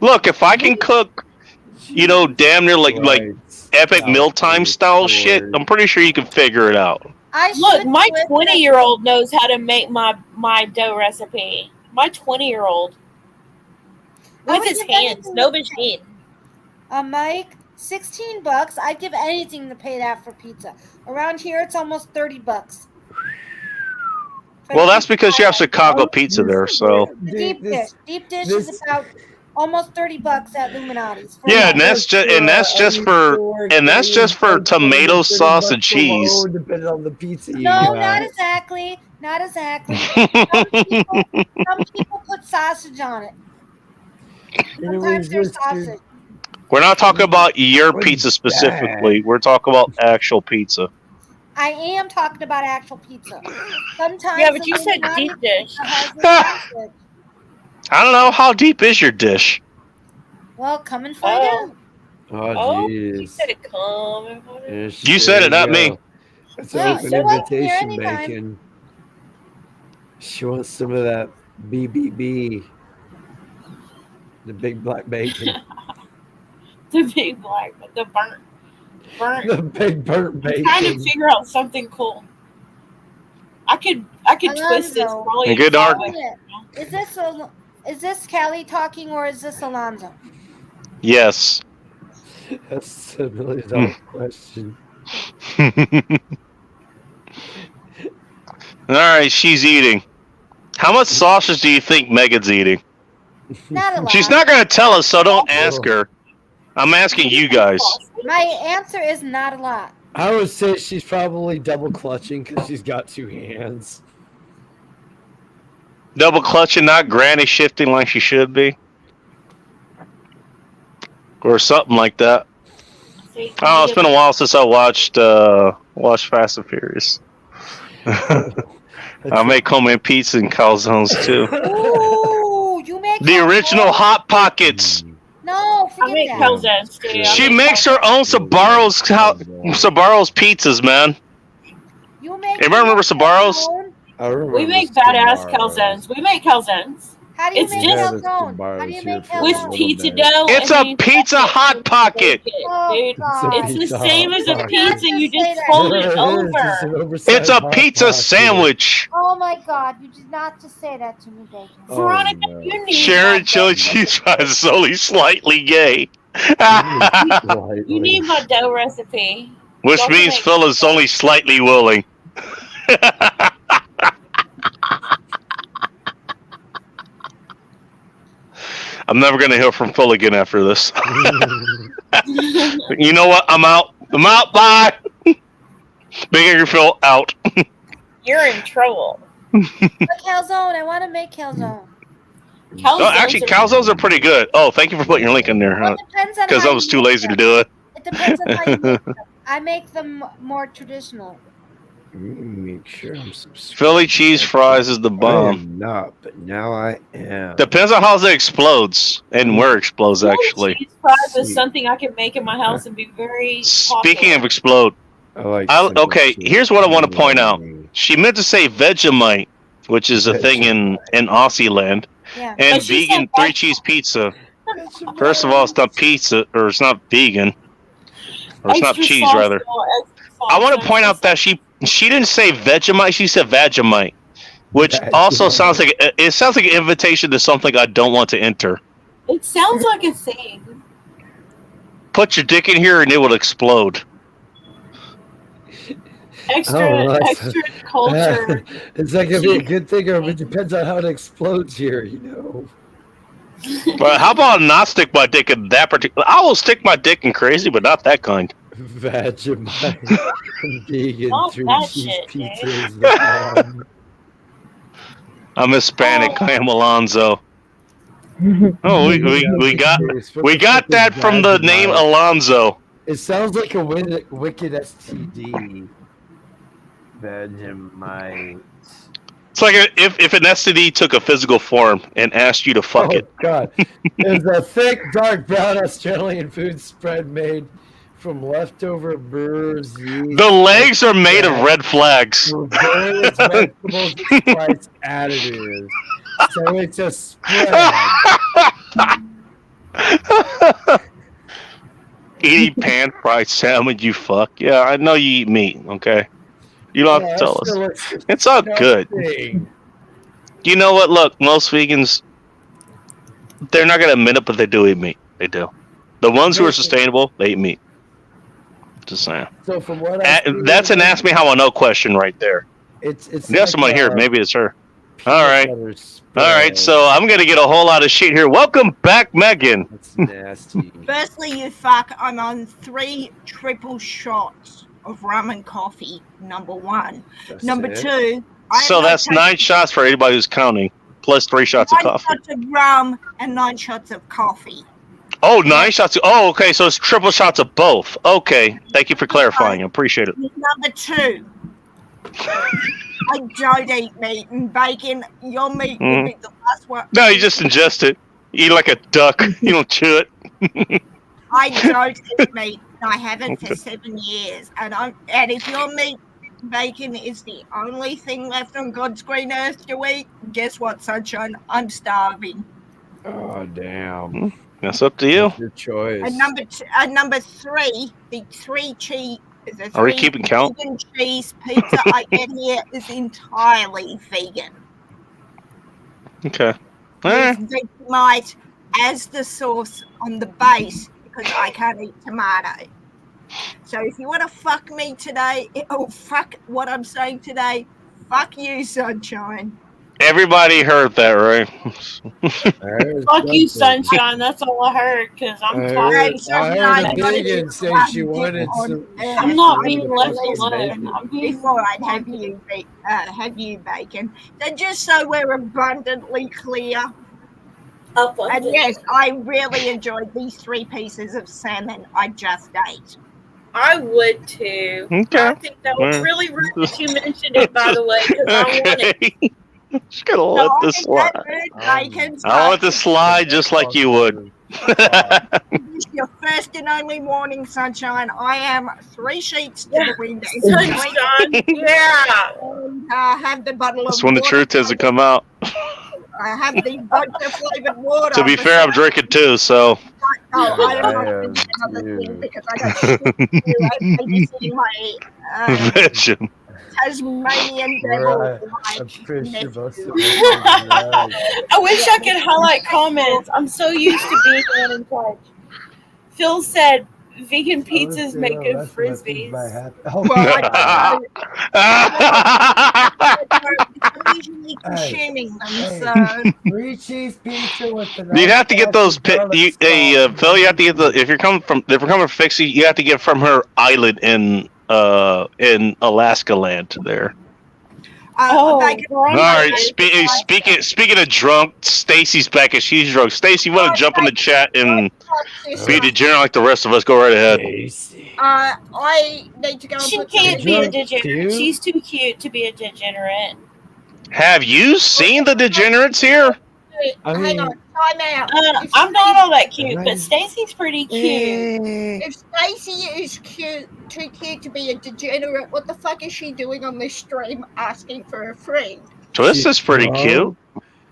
Look, if I can cook, you know, damn near like epic Oh, mealtime good style shit, Lord. I'm pretty sure you can figure it out. I Look, should my do it, 20-year-old knows how to make my dough recipe. My 20-year-old. I With would his give hands, anything no to machine. Mike, $16. I'd give anything to pay that for pizza. Around here, it's almost $30. Well, that's because you have Chicago pizza there, so. Deep dish. Deep dish this- is about almost $30 at Illuminati's. for Yeah, a and that's just for tomato sauce and cheese. Depending on the pizza you No, got. not exactly. Not exactly. Some people put sausage on it. Sometimes there's sausage. We're not talking about your What pizza is specifically. We're talking about actual pizza. I am talking about actual pizza. Sometimes. Yeah, but you the said Illuminati deep dish. pizza has the sausage. I don't know, how deep is your dish? Well, come and find Oh. out. Oh, You jeez. said it come. Yes, You said it, not me. It's Well, an open so welcome here invitation anytime. bacon. She wants some of that BBB. The big black bacon. The big black, the burnt. The big burnt I'm trying to bacon. figure out something cool. I could twist this Alonzo. probably. Good in art. five ways. Is this Callie talking or is this Alonzo? Yes. That's a $1 million question. Alright, she's eating. How much sausage do you think Megan's eating? Not a lot. She's not going to tell us, so don't ask her. I'm asking you guys. My answer is not a lot. I would say she's probably double clutching because she's got two hands. Double clutching, not granny shifting like she should be. Or something like that. See, Oh, it's been a while since I watched Fast and Furious. I make homemade pizza and calzones too. Ooh, you make The original Hot Pockets. No, I forget make that. calzones too. I She make makes her own Sabaro's pizzas, man. You make. Anybody remember Sabaro's? I remember We make the badass Sbarros. calzones. We make calzones How do you It's make just- calzone? Yeah, How do you the make Sbarros with here for calzone? pizza bit. dough. It's and a you pizza bake Hot it, Pocket. bake it, Oh, dude. God. It's the Pizza same as a Hot pizza. Pocket. You just It fold It it is, it's over. an oversized It's a Hot pizza Pocket. sandwich. Oh my God! You did not just say that to me, Bacon. Oh, Veronica, no. you need Sharon my chili dough cheese recipe. fries is only slightly gay. You need my dough recipe. Which Don't means make- Phil is only slightly willing. I'm never gonna hear from Phil again after this. You know what? I'm out. Bye. Big Angry Phil out. You're in trouble. A calzone. I want to make calzone. No, actually, calzones are pretty good. Oh, thank you for putting your link in there, Well, it depends on because how I was you too make lazy to them. do it. It depends on how you make them. I make them more traditional. Make sure I'm subscribed. Philly cheese fries is the I bomb. am not, but now I am. Depends on how it explodes and where it explodes, actually. Cheese fries is See. something I can make in my house and be very Speaking popular. of explode, I like. Okay, here's what I want to point out. She meant to say Vegemite, which is a thing in Aussie land, Yeah. and But she vegan said 3-cheese pizza. First of all, it's not pizza, or it's not vegan, or it's not Extra cheese, sauce, rather. though, extra sauce, I want to extra point out that she didn't say Vegemite, she said Vegemite, which also sounds like an invitation to something I don't want to enter. It sounds like a thing. Put your dick in here and it will explode. Extra culture. It's like it'd be a good thing, or it depends on how it explodes here. You know. But how about not stick my dick in that particular? I will stick my dick in crazy, but not that kind. Vegemite, vegan Not 3 that cheese shit, pizza dude. is the bomb. I'm Hispanic. I am Alonzo. Oh, we got that from the name Alonzo. It sounds like a wicked STD. Vegemite. It's like if an STD took a physical form and asked you to fuck it. God. It's a thick, dark brown Australian food spread made from leftover burrs. The legs are made of red flags. Various vegetables and spice additives. So it's a spread. Eating pan-fried salmon, you fuck. Yeah, I know you eat meat, okay? You don't have to tell us. It's all good. You know what? Look, most vegans, they're not going to admit it, but they do eat meat. They do. The ones who are sustainable, they eat meat. Just saying. So from what That's an ask me how I know question right there. It's Yes, someone here. Maybe it's her. All right. All right, so I'm going to get a whole lot of shit here. Welcome back, Megan. That's nasty. Firstly, you fuck, I'm on 3 triple shots of rum and coffee, number 1. That's Number it. 2, So that's 9 shots for anybody who's counting, plus 3 shots of 9 coffee. shots of rum and 9 shots of coffee. Oh, 9 shots. Oh, okay, so it's triple shots of both. Okay, thank you for clarifying. I appreciate it. Number 2, I don't eat meat and bacon. Your meat will be the last one. No, you just ingest it. You eat like a duck. You don't chew it. I don't eat meat. I haven't for 7 years, and if your meat bacon is the only thing left on God's green earth to eat, guess what, sunshine? I'm starving. Oh damn! That's up to you. Your choice. And number 3, the 3 cheese. Are we keeping count? Vegan cheese pizza I get here is entirely vegan. Okay. With Vegemite as the sauce on the base because I can't eat tomato. So if you want to fuck me today, fuck what I'm saying today, fuck you, sunshine. Everybody heard that, right? Fuck you, sunshine. That's all I heard because I'm tired. I heard a vegan say she wanted some. I'm not being left alone. Before I'd have you bacon. So just so we're abundantly clear. And yes, I really enjoyed these 3 pieces of salmon I just ate. I would too. Okay. I think that was really rude that you mentioned it, by the way, because I want it. Just gonna let this slide. I want to slide just like you would. This is your first and only morning, sunshine. I am 3 sheets to the window. Sunshine, yeah. And have the bottle That's of when the water. truth hasn't come out. I have the vodka flavored water. To be fair, I'm drinking too, so. Oh, I am not another thing because I got shit to do. I'm babysitting my Vision. Tasmanian devil. I'm pretty sure most of I wish I could highlight comments. I'm so used to being the one in charge. Phil said vegan pizzas make good frisbees. I'm usually consuming them, so. 3 cheese pizza with the. You'd have to get those. Phil, you have to get the. If you're coming from Fixie, you have to get from her island in Alaska land there. Oh, all right. Speaking of drunk, Stacy's back and she's drunk. Stacy, you want to jump in the chat and be degenerate like the rest of us? Go right ahead. I need to go. She can't be a degenerate. She's too cute to be a degenerate. Have you seen the degenerates here? Hang on. time out. If I'm not all that cute, Right. but Stacy's pretty cute. If Stacey is cute, too cute to be a degenerate, what the fuck is she doing on this stream asking for a friend? Twist is pretty drunk. cute.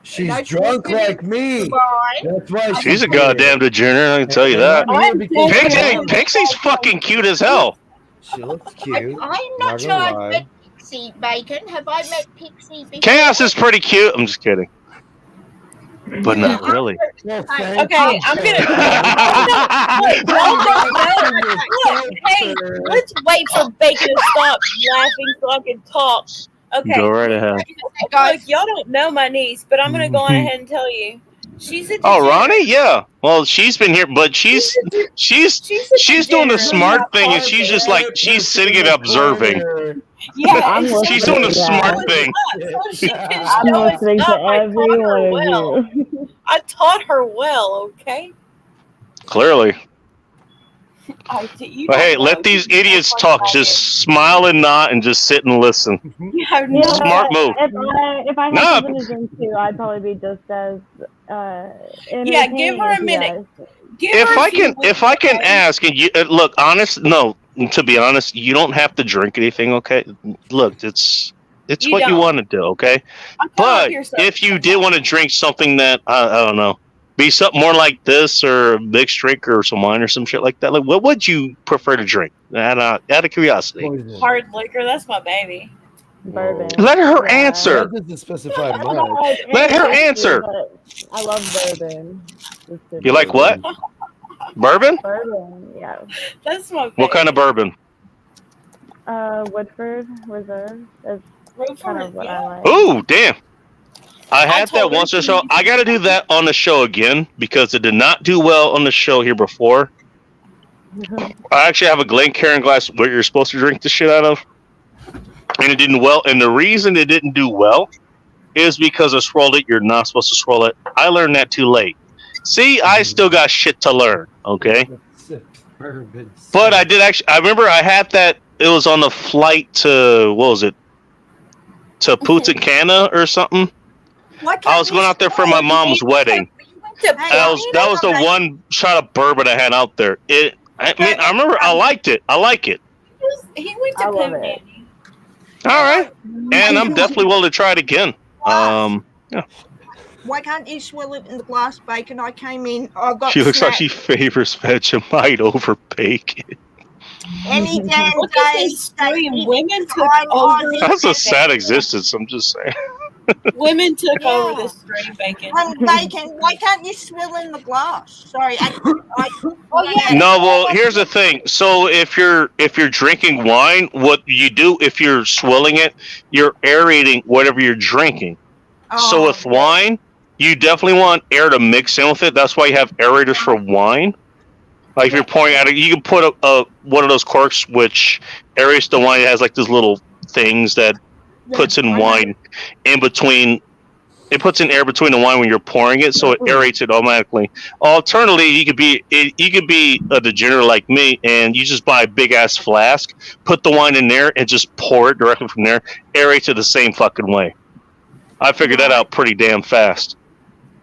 She's Nice drunk to meet like me. Bye. That's why She's a here. goddamn degenerate, I can tell you that. I'm here because Pixie's fucking cute as hell. She looks cute. I'm Not not sure gonna I've lie. met Pixie Bacon. Have I met Pixie before? Chaos is pretty cute. I'm just kidding. But not really. Well, Okay, thank Okay, you, I'm gonna. Sarah. Wait, y'all don't know. Look, hey, let's wait for Bacon to stop laughing so I can talk. Okay. Go right ahead. Look, y'all don't know my niece, but I'm gonna go on ahead and tell you. She's a Oh, degenerate. Ronnie? Yeah. Well, she's been here, but she's She's doing the degenerate. smart thing, and she's just like she's sitting and observing. Yeah, I'm and She's so doing the listening to smart that. thing. So she can I'm show us listening to stuff. I every taught her one well. of you. I taught her well, okay? Clearly. You But hey, don't know. let these You idiots don't talk. like Just smile and nod and just sit and listen. it. You have Yeah, no Smart move. If I had No. something to drink too, I'd probably be just as Yeah, give her a entertaining as you minute. guys. Give If her a I few can, weeks, if I can okay? ask, and you look, honest, no. To be honest, you don't have to drink anything. Okay, look, it's You what you don't. want to do. Okay, I'm telling but yourself. if you did want to drink something that I don't know, be something more like this or a mixed drink or some wine or some shit like that, like what would you prefer to drink? Out of curiosity, Poison. Hard liquor, that's my baby. Bourbon. let her Yeah. answer. That doesn't specify I much. like Let her whiskey, answer. but I love bourbon. You like what? Bourbon? Bourbon, yeah. That's my baby. What kind of bourbon? Woodford Reserve is kind of what I like. Ooh, damn. I had that told her once or she so. needs I got to do that on the show again because it did not do well on the show here before. I actually have a Glencairn glass where you're supposed to drink the shit out of, and it didn't well. And the reason it didn't do well is because I swirled it. You're not supposed to swirl it. I learned that too late. See, I still got shit to learn. Okay, Bourbon. but I did actually. I remember I had that. It was on the flight to what was it? To Punta Cana or something. Why can't I was you going out there for my smile? mom's wedding. That was the one shot of bourbon I had out there. I mean, I remember I liked it. I like it. He went to I love Pimp it. Daddy. All right, and I'm definitely willing to try it again. Why can't you swill it in the glass, Bacon? I came in. I got. She looks like snapped she favors Vegemite over bacon. any damn Look at day. this stream. Women took I'm over. Aussie. That's a sad existence. I'm just saying. Women took Yeah. over the stream, Bacon. Bacon, why can't you swill in the glass? Sorry, Oh, yeah. No, well, here's the thing. So if you're drinking wine, what you do if you're swilling it, you're aerating whatever you're drinking. So Oh, with wine, you definitely want air to mix in with it. That's why you have aerators for wine. Like if you're pouring out, you can put a one of those corks which aerates the wine. It has like these little things that puts in wine in between. It puts in air between the wine when you're pouring it, so it aerates it automatically. Alternatively, you could be a degenerate like me, and you just buy a big ass flask, put the wine in there, and just pour it directly from there. Aerates it the same fucking way. I figured that out pretty damn fast.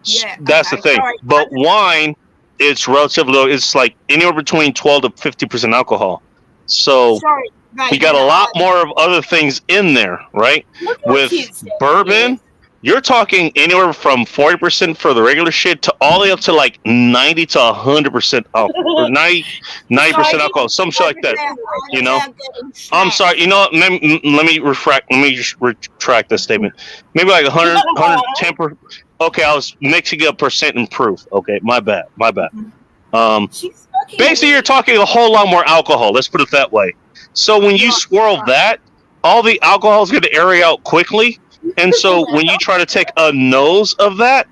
Yeah, That's okay, the thing. sorry. But wine, it's relatively low. It's like anywhere between 12 to 50% alcohol. So sorry, you got a lot more of other things in there, right? Look how With cute Stacey bourbon, is. you're talking anywhere from 40% for the regular shit to all the way up to like 90 to 100% alcohol, or 90% alcohol, some shit like that. You know? I'm sorry. You know what? Let me just retract this statement. Maybe like 100, 110%. Okay, I was mixing up percent and proof. Okay, my bad. She's fucking Basically, you're talking a whole lot more alcohol. Let's put it that way. So when you swirl that, all the alcohol is going to aerate out quickly. And so when you try to take a nose of that,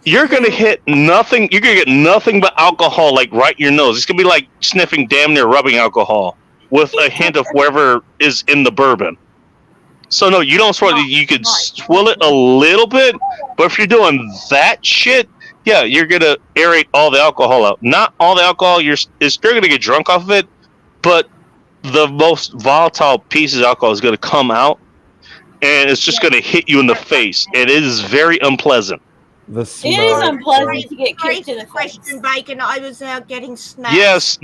you're going to hit nothing. You're going to get nothing but alcohol like right in your nose. It's going to be like sniffing damn near rubbing alcohol with a hint of whatever is in the bourbon. So no, you don't swirl it. You could swill it a little bit, but if you're doing that shit, yeah, you're going to aerate all the alcohol out. Not all the alcohol. You're going to get drunk off of it, but the most volatile pieces of alcohol is going to come out, and it's just going to hit you in the face. And it is very unpleasant. The It is smoke. unpleasant to get kicked Great in the question, face. Bacon. I was out getting snacks. Yes,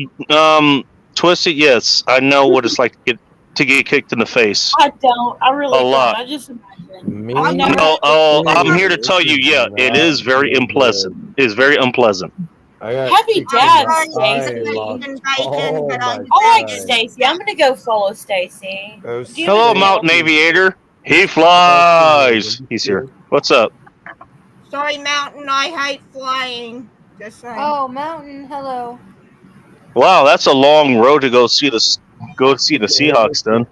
Twisted. Yes, I know what it's like to get kicked in the face. I don't. I really A don't. lot. I just imagine. Me? I've never. I'm here to tell you. Yeah, it is very unpleasant. It's very unpleasant. Happy I'm Dad, trying to Stacy. eat lost bacon, all but my I'm I like Right. Stacy. I'm gonna go follow Stacy. Oh, Do you Hello, know- Mountain Aviator. He flies. He's here. What's up? sorry, Mountain. I hate flying. Just saying. Oh, Mountain, hello. Wow, that's a long road to go see the Seahawks. Then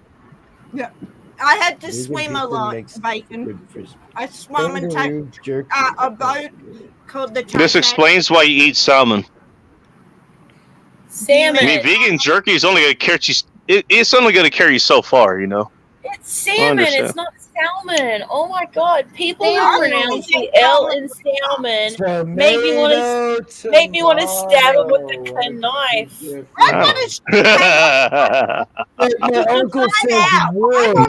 I had to Vegan swim a pizza lot, makes Bacon. good fish. I swam and took Kangaroo jerky. a boat called the this Titanic. explains why you eat salmon. Salmon. I mean, vegan jerky is only going to carry you. It's only going to carry you so far, you know. It's salmon. understand. It's not salmon. Oh my god! People who Salmon. pronounce the L in salmon make me want to stab him with a knife. I want to My uncle says worse.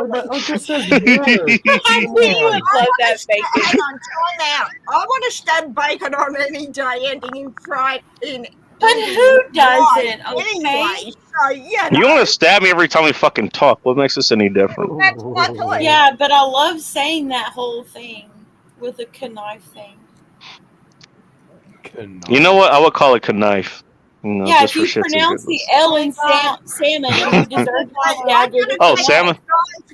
My uncle says worse. I knew you would love that bacon. Hang on, time out. I want to stab bacon on any day ending in fried in. But who doesn't? Okay. Anyway, so yeah. You want to stab me every time we fucking talk? What makes this any different? That's my point. Yeah, but I love saying that whole thing with a knife thing. You know what? I would call it knife. You know, Yeah, just if for you shits and pronounce the giggles. L in salmon, you deserve to be stabbed with a Oh, knife. salmon.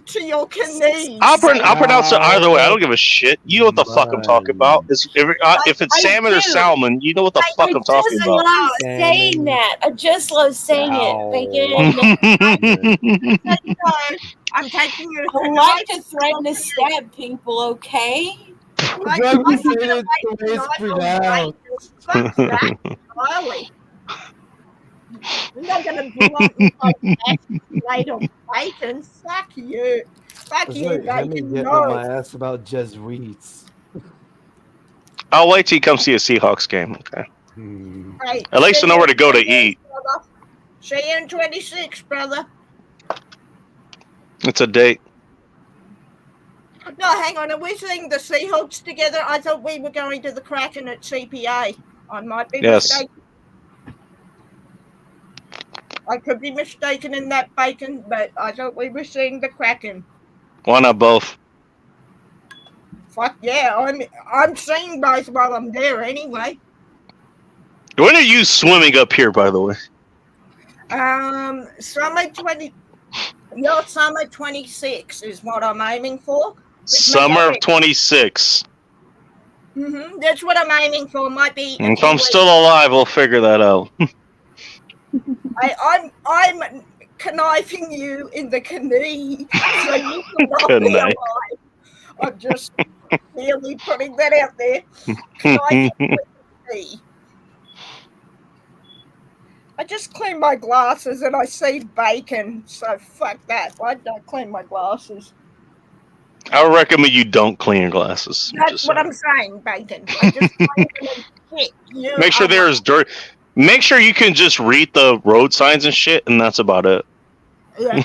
To your knees. I'll pronounce it either way. I don't give a shit. You know what the fuck I'm talking about. If it's I salmon or do. salmon, you know what the I fuck I'm talking just about. love Salmon. saying that. I just love saying Ow. it. Bacon. I'm taking you. I like to threaten to stab people, okay? Like, Drug I'm is not in gonna it, make the way it's knife on pronounced. bacon. Fuck that, Charlie. You're not gonna blow up my ass plate on bacon. Fuck you. Fuck It's you, like Hemi bacon. getting No. on my ass about Jesuits. I'll wait till you come see a Seahawks game. Okay. Hey, At least I know where to go to eat. brother. See you in 26, brother. It's a date. No, hang on. Are we seeing the Seahawks together? I thought we were going to the Kraken at CPA. I might be Yes. mistaken. I could be mistaken in that, Bacon, but I thought we were seeing the Kraken. Why not both? Fuck yeah, I'm seeing both while I'm there anyway. When are you swimming up here, by the way? Summer 20. Your summer 26 is what I'm aiming for. Summer of 26. That's what I'm aiming for. Might be. If I'm still alive, we'll figure that out. I'm conniving you in the knee so you can not be Knife. alive. I'm just merely putting that out there. Conniving with the knee. I just cleaned my glasses and I see bacon, so fuck that. Why did I clean my glasses? I would recommend you don't clean your glasses. That's Just what saying. I'm saying, bacon. I just cleaned them and shit. You Make sure are there is dirt. Make sure you can just read the road signs and shit, and that's about it. Yeah.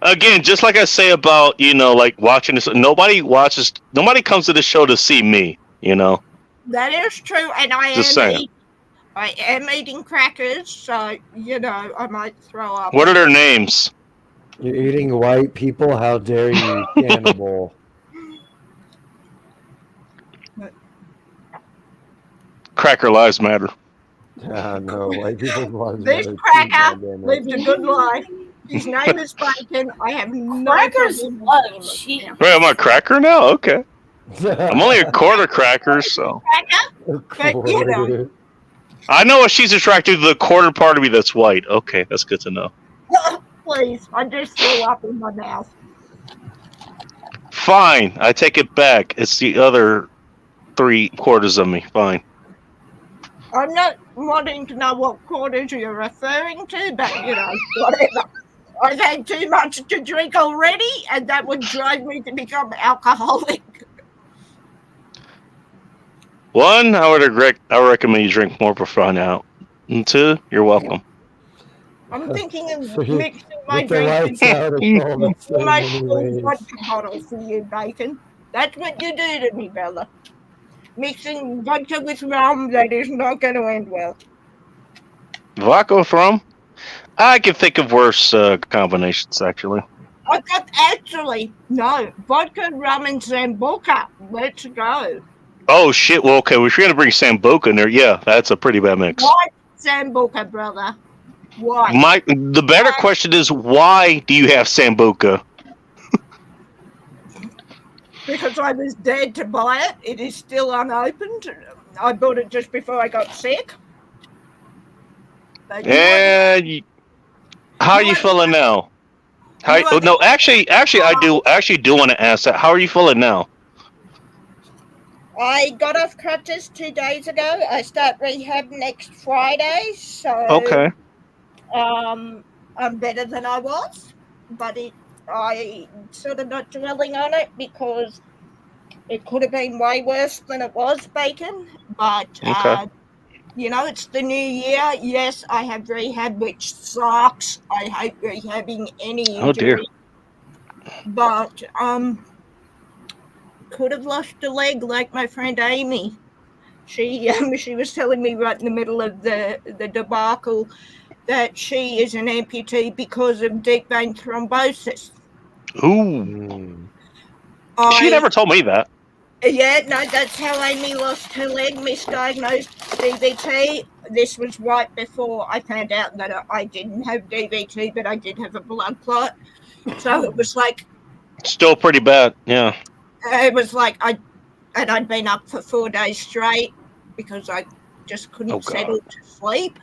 Again, just like I say about, like watching this, nobody comes to the show to see me, That is true, and Just saying. I am eating crackers, so I might throw up. What are their names? You're eating white people? How dare you, cannibal? Cracker Lives Matter. No, white people's lives This matter too, cracker goddammit. lived a good life. His name is Bacon. I have no Crackers problem love with him. cheese. Wait, am I a cracker now? Okay. I'm only a quarter cracker, so. Quarter. I know what she's attracted to the quarter part of me that's white. Okay, that's good to know. Please, I just threw up in my mouth. Fine, I take it back. It's the other 3/4 of me. Fine. I'm not wanting to know what quarters you're referring to, but whatever. I've had too much to drink already, and that would drive me to become alcoholic. One, I would recommend you drink more before now. And two, you're welcome. I'm thinking of So you- mixing my With the drink lights out, it's almost the my same full anyways. vodka bottle for you, Bacon. That's what you do to me, Bella. Mixing vodka with rum, that is not going to end well. Vodka with rum? I can think of worse combinations, actually. I got actually no vodka, rum, and Sambuca. Let's go. Oh shit! Well, okay, if you're gonna bring Sambuca in there, yeah, that's a pretty bad mix. Why Sambuca, brother? Why? The better question is, why do you have Sambuca? Because I was dead to buy it. It is still unopened. I bought it just before I got sick. But How are you feeling now? No, actually, I do want to ask that. How are you feeling now? I got off crutches 2 days ago. I start rehab next Friday, so Okay. I'm better than I was, but I sort of not dwelling on it because it could have been way worse than it was, Bacon. But Okay. it's the new year. Yes, I have rehab, which sucks. I hate rehabbing any injury. Oh dear. But could have lost a leg like my friend Amy. She was telling me right in the middle of the debacle that she is an amputee because of deep vein thrombosis. Ooh. She never told me that. Yeah, no, that's how Amy lost her leg, misdiagnosed DVT. This was right before I found out that I didn't have DVT, but I did have a blood clot. So it was like... Still pretty bad, yeah. It was like I'd been up for 4 days straight because I just couldn't settle to sleep.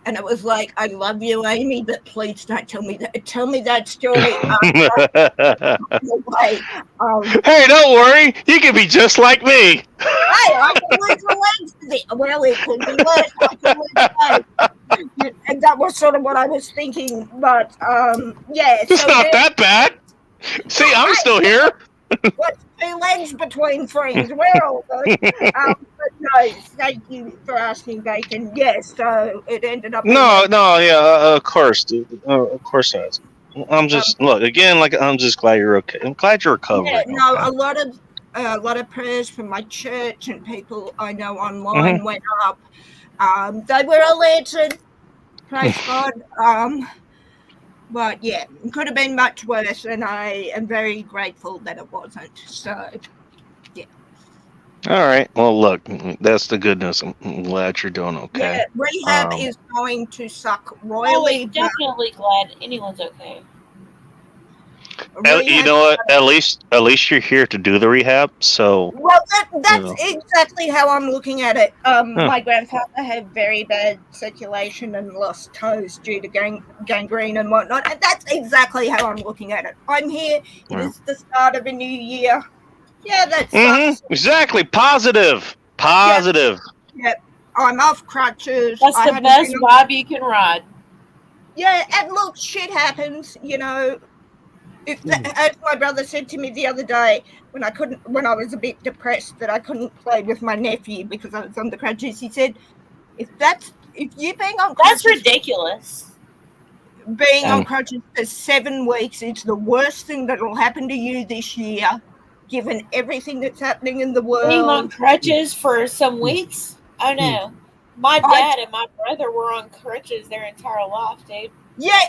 And it was like, I love you, Amy, but please don't tell me that. Tell me that story. Hey, don't worry. You can be just like me. Hey, I can lose my legs. Well, it could be worse. I can lose my legs. And that was sort of what I was thinking. But, yeah. It's not that bad. See, I'm still here. What's 2 legs between friends? We're all good. But no, thank you for asking, Bacon. Yes, so it ended up... No, yeah, of course, dude. Of course not. I'm just, I'm just glad you're okay. I'm glad you're recovering. Yeah, no, a lot of prayers from my church and people I know online went up. They were all answered. Praise God. But yeah, it could have been much worse, and I am very grateful that it wasn't. So, yeah. All right. Well, look, that's the good news. I'm glad you're doing okay. Yeah, rehab is going to suck royally. Definitely glad anyone's okay. You know what? At least you're here to do the rehab. So. Well, that's exactly how I'm looking at it. My grandfather had very bad circulation and lost toes due to gangrene and whatnot, and that's exactly how I'm looking at it. I'm here. It is the start of a new year. Yeah, that's exactly positive. Yep. I'm off crutches. That's the best vibe you can ride. Yeah, and look, shit happens. As my brother said to me the other day, when I was a bit depressed that I couldn't play with my nephew because I was on the crutches, he said, if you're being on crutches, that's ridiculous. Being on crutches for 7 weeks, it's the worst thing that will happen to you this year, given everything that's happening in the world. Being on crutches for some weeks? Oh no. My dad and my brother were on crutches their entire life, dude. Yeah,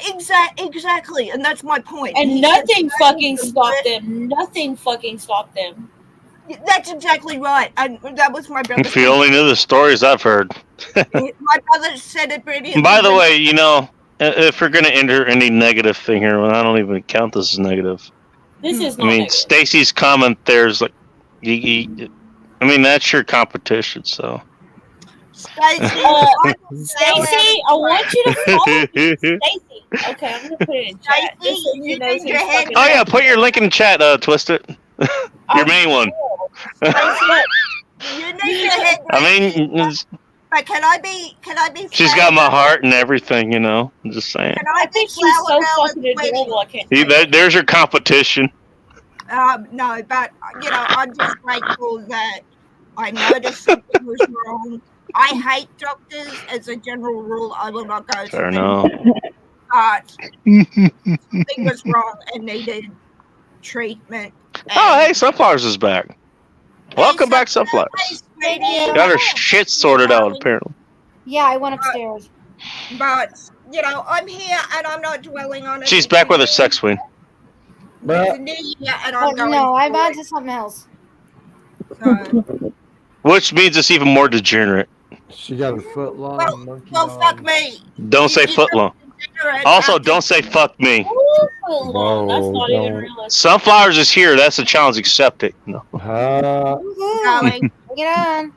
exactly, and that's my point. And nothing fucking stopped them. Nothing fucking stopped them. That's exactly right, and that was my brother. If you only knew the stories I've heard. My brother said it brilliantly. By the way, if we're gonna enter any negative thing here, well, I don't even count this as negative. This is not negative. Stacy's comment there's like, that's your competition, so. Stacey, I want you to follow me. Stacey. Okay, I'm gonna put it in chat. Oh yeah, put your link in the chat, twist it. Your main one. You need your head. But can I be? She's got my heart and everything, I'm just saying. I think she's so fucking adorable. I can't. See, there's your competition. No, but I'm just grateful that I noticed something was wrong. I hate doctors as a general rule. I will not go to them. Fair enough. but something was wrong and needed treatment. Oh, hey, Sunflowers is back. Welcome back, Sunflowers. Radio. Got her shit sorted out, apparently. Yeah, I went upstairs. But, I'm here and I'm not dwelling on it. She's back with her sex queen. It's a new year and I'm going No, I'm through on it, to something else. so- Which means it's even more degenerate. She got a foot long monkey Well, arm. fuck me. Don't say footlong. Also, don't say fuck me. Long. That's not even don't. realistic. Sunflowers is here. That's a challenge accepted. No. Woohoo. Darling. Bring it on.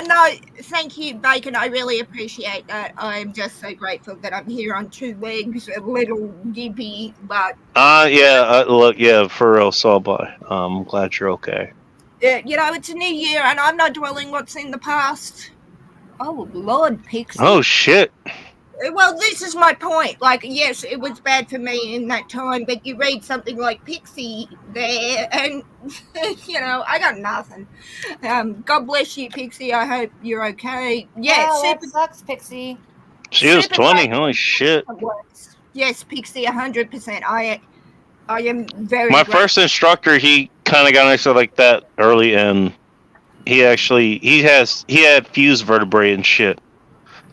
No, thank you, Bacon. I really appreciate that. I'm just so grateful that I'm here on two legs, a little gimpy, but Look, yeah, for real, so bye. I'm glad you're okay. it's a new year, and I'm not dwelling what's in the past. Oh Lord, Pixie. Oh shit. Well, this is my point. Like, yes, it was bad for me in that time, but you read something like Pixie there, and I got nothing. God bless you, Pixie. I hope you're okay. Yeah, Oh, that super sucks, Pixie. She was Super 20. glad- Holy shit. works. Yes, Pixie, 100%. I am very. My grateful. first instructor, he kind of got into like that early, and he had fused vertebrae and shit.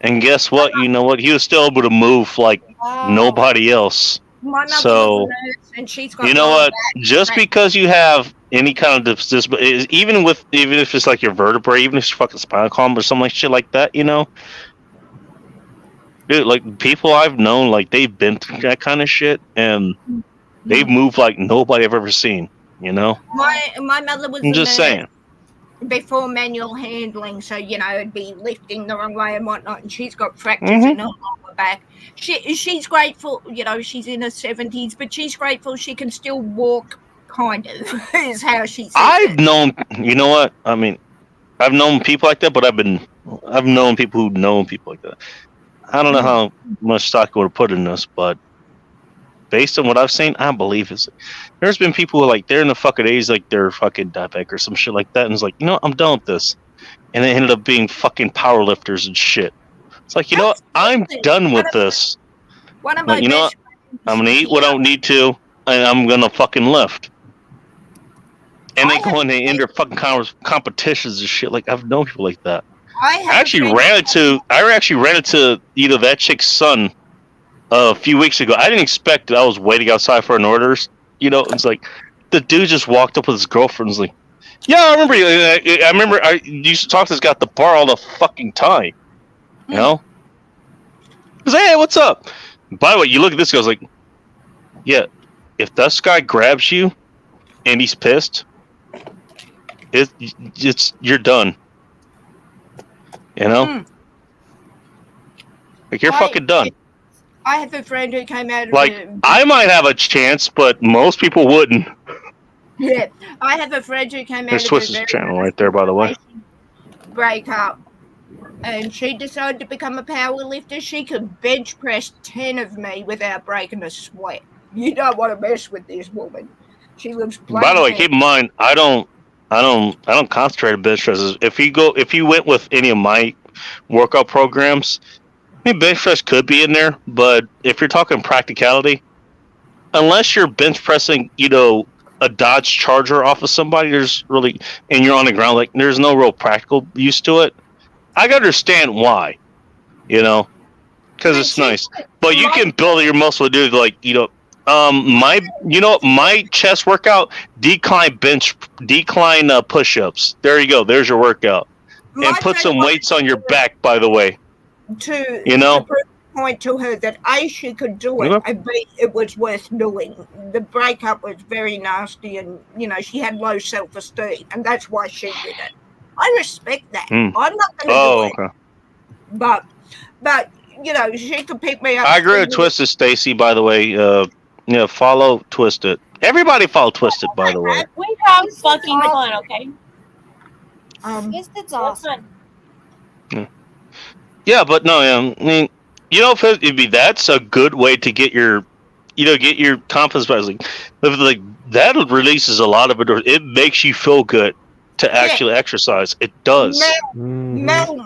And guess what? You know what? He was still able to move like Wow. nobody else. My mother So, was a nurse, and she's got You know low what? back Just pain. because you have any kind of disability, even if it's like your vertebrae, even if it's fucking spinal column or something like shit like that, dude, like people I've known, like they've been through that kind of shit, and they've moved like nobody I've ever seen. My mother was I'm a just nurse saying. before manual handling, so it'd be lifting the wrong way and whatnot, and she's got fractures Mhm. in her lower back. She's grateful, she's in her 70s, but she's grateful she can still walk, kind of, is how she says I've it. known, you know what? I mean, I've known people like that, but I've known people who've known people like that. I don't know how much stock you would have put in this, but based on what I've seen, I believe it's. There's been people who are like they're in the fucking 80s, like they're fucking diabetic or some shit like that, and it's like, I'm done with this, and they ended up being fucking power lifters and shit. It's like, what? I'm done with this. One of my Like, you know what? best I'm gonna eat what I don't need to, and I'm gonna fucking lift. And they I go and they enter fucking competitions and shit. Like I've known people like that. I I actually ran into either that chick's son a few weeks ago. I didn't expect it. I was waiting outside for an orders. It's like the dude just walked up with his girlfriend. And was like, "Yeah, I remember you. I remember I used to talk to this guy at the bar all the fucking time." You know? He's like, "Hey, what's up?" By the way, you look at this guy. I was like, "Yeah, if this guy grabs you and he's pissed, you're done." Like you're fucking done. I have a friend who came out of Like I might have a chance, but most people wouldn't. Yeah, I have a friend who came There's out of Twist's a very channel right there, by the way. breakup, and she decided to become a power lifter. She could bench press 10 of me without breaking a sweat. You don't want to mess with this woman. She looks. By the way, keep in mind, I don't concentrate on bench presses. If you went with any of my workout programs, I mean, bench press could be in there, but if you're talking practicality, unless you're bench pressing, a Dodge Charger off of somebody, and you're on the ground, like there's no real practical use to it. I can understand why, because it's nice, but you can build your muscle, dude. Like my chest workout, decline push-ups. There you go. There's your workout, and put some weights on your back. By the way, to prove a point to her that she could do it, and B, it was worth doing. The breakup was very nasty, and she had low self-esteem, and that's why she did it. I respect that. I'm not going to do it. Okay. But she could pick me up. I agree with Twisted, Stacy. By the way, follow Twisted. Everybody follow Twisted. By the way, We have fucking fun, okay? Twisted's awesome. yeah, but no, I mean, if it'd be that's a good way to get your, get your confidence back. Like that releases a lot of it. It makes you feel good to actually exercise. It does. Mel,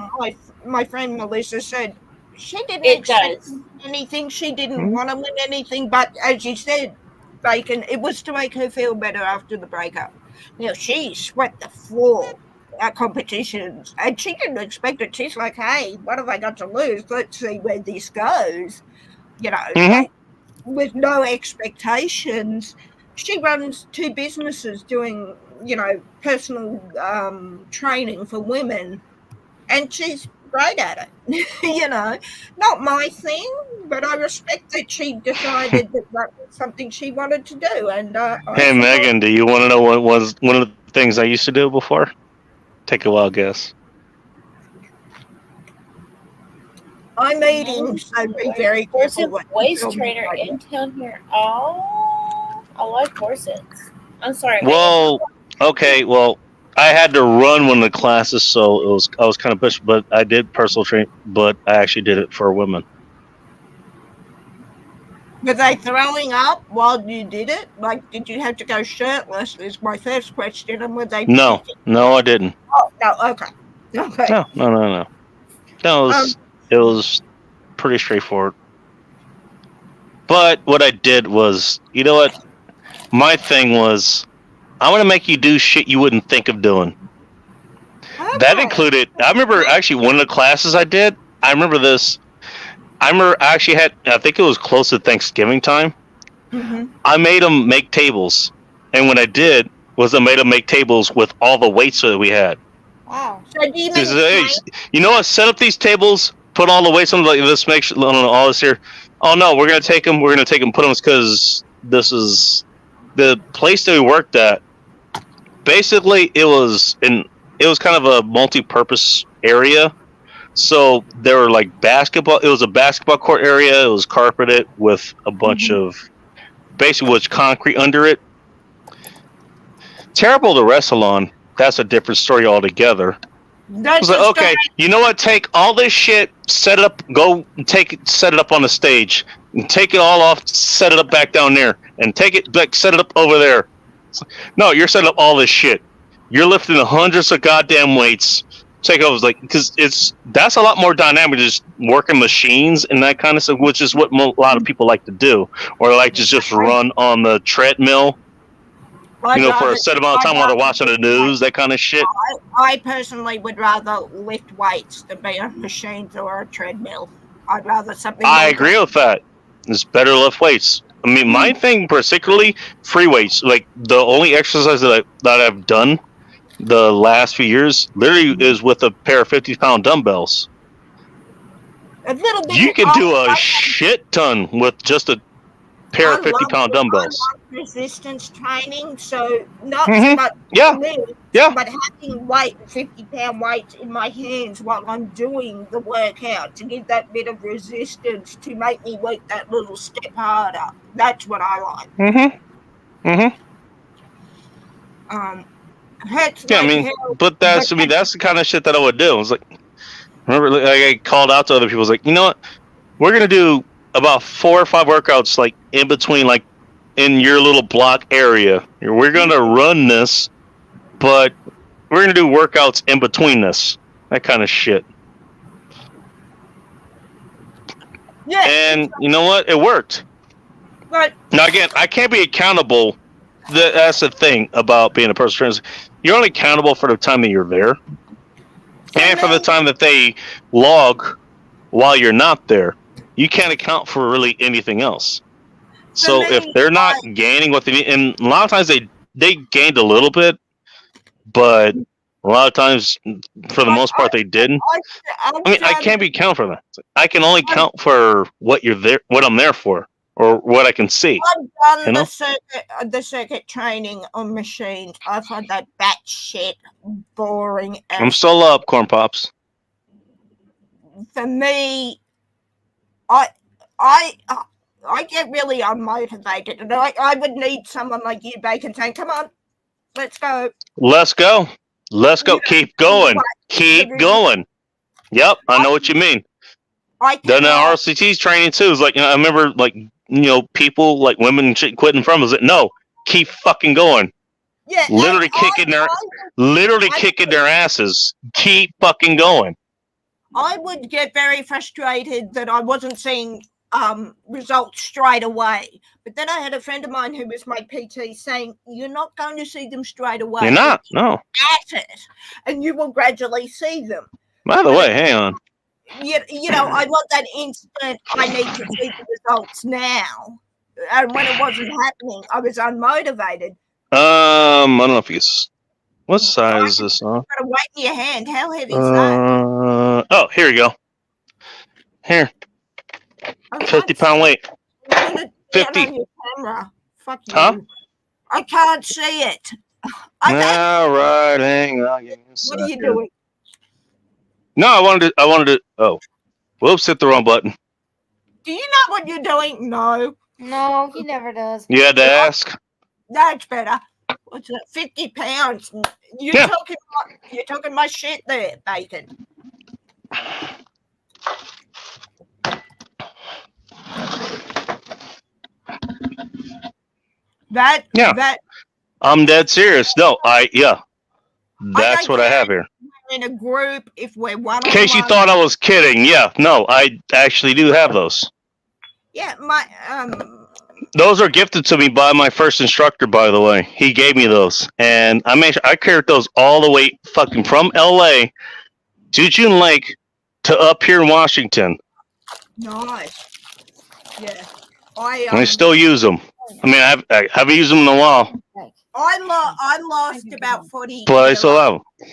my friend Melissa said, she didn't It expect does. anything. She didn't Mhm. want to win anything. But as you said, Bacon, it was to make her feel better after the breakup. Now, she swept the floor at competitions, and she didn't expect it. She's like, hey, what have I got to lose? Let's see where this goes. You know, Mhm. like, with no expectations. She runs 2 businesses doing, personal training for women, and she's great at it. Not my thing, but I respect that she decided that that was something she wanted to do. And I Hey support- Megan, do you want to know what was one of the things I used to do before? Take a wild guess. I'm eating, so be very There's careful. a what you waist tell me trainer right in town here. Oh, I like corsets. I'm sorry. Well, okay, well, I had to run one of the classes, so I was kind of pushed, but I did personal train, but I actually did it for women. Were they throwing up while you did it? Like, did you have to go shirtless? Is my first question. And were they? No, I didn't. Oh, no. Okay. Okay. No. It was pretty straightforward. But what I did was, you know what? My thing was, I'm gonna make you do shit you wouldn't think of doing. That Okay. included. I remember actually one of the classes I did. I remember this. I remember I actually had. I think it was close to Thanksgiving time. Mhm. I made them make tables, and what I did was I made them make tables with all the weights that we had. Wow. So do you mean This is, hey, you know what? Set up these tables. Put all the weights on. Like this makes all this here. Oh no, we're gonna take them. We're gonna take them. Put them because this is the place that we worked at. Basically, it was kind of a multi-purpose area. So there were like basketball. It was a basketball court area. It was carpeted with a bunch of basically was concrete under it. Terrible to wrestle on. That's a different story altogether. I was like, okay, you know what? Take all this shit, set it up, set it up on the stage, and take it all off, set it up back down there, and take it back, set it up over there. No, you're setting up all this shit. You're lifting hundreds of goddamn weights. Take over, like, because that's a lot more dynamic, just working machines and that kind of stuff, which is what a lot of people like to do, or like to just run on the treadmill. For a set amount of time while they're watching the news, that kind of shit. I personally would rather lift weights than be on machines or a treadmill. I'd rather something. I agree with that. It's better to lift weights. I mean, my thing particularly, free weights. Like the only exercise that I've done the last few years, literally, is with a pair of 50-pound dumbbells. A little bit. You can do a shit ton with just a pair of 50-pound dumbbells. I love resistance training, so not so much lift, but having 50-pound weights in my hands while I'm doing the workout to give that bit of resistance to make me work that little step harder. That's what I like. But that's the kind of shit that I would do. I was like, remember, like, I called out to other people. I was like, you know what? We're gonna do about 4 or 5 workouts, like in between, like in your little block area. We're gonna run this, but we're gonna do workouts in between this. That kind of shit. Yeah. And you know what? It worked. Right. Now again, I can't be accountable. That's the thing about being a personal trainer. You're only accountable for the time that you're there, and for the time that they log while you're not there. You can't account for really anything else. So if they're not gaining what they need, and a lot of times they gained a little bit, but a lot of times, for the most part, they didn't. I mean, I can't be count for that. I can only count for what I'm there for, or what I can see. I've done the circuit training on machines. I find that batshit boring. I'm still up, Corn Pops. For me, I get really unmotivated, and I would need someone like you, Bacon, saying, "Come on, let's go." Let's go. Keep going. Keep going. Yep, I know what you mean. Done RCT's training too. It's like, I remember, like, people, like women and shit quitting from us. Like, no, keep fucking going. Yeah, literally kicking their asses. Keep fucking going. I would get very frustrated that I wasn't seeing results straight away. But then I had a friend of mine who was my PT saying, "You're not going to see them straight away. You're not. No. At it, and you will gradually see them." By the way, hang on. You know, I want that instant. I need to see the results now. And when it wasn't happening, I was unmotivated. I don't know if you. What size is this on? You've got to weight in your hand. How heavy is that? Oh, here you go. Here, 50-pound weight. 50. On your camera. Fuck you. Huh? I can't see it. All right, hang on. Give me a What are you second. doing? No, I wanted to. Oh, whoops! Hit the wrong button. Do you know what you're doing? No. No, he never does. You had to ask. That's better. What's that? 50 pounds. You're Yeah. talking my shit there, Bacon. That I'm dead serious. No, that's what I have here. in a group, if we're one. In case you thought I was kidding, yeah, no, I actually do have those. Yeah, my Those are gifted to me by my first instructor, by the way. He gave me those, and I carried those all the way fucking from LA to June Lake to up here in Washington. nice. Yeah, And I still use them. I mean, I haven't used them in a while, I lost about 40. but I still have them.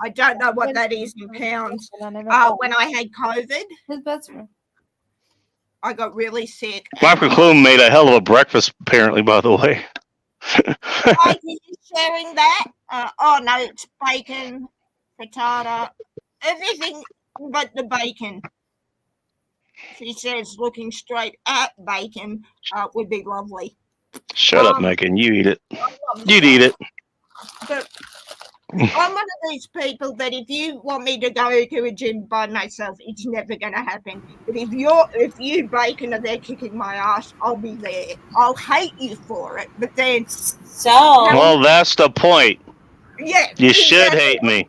I don't know what that is in pounds. When I had COVID, His best friend. I got really sick. Michael Clume made a hell of a breakfast, apparently, by the way. Are you sharing that? Oh no, it's bacon, frittata, everything but the bacon. She says looking straight at bacon would be lovely. Shut up, Megan. You eat it. You'd eat it. But I'm one of these people that if you want me to go to a gym by myself, it's never going to happen. But if you bacon are there kicking my ass, I'll be there. I'll hate you for it, but then Well, that's the point. yeah, You should exactly. hate me.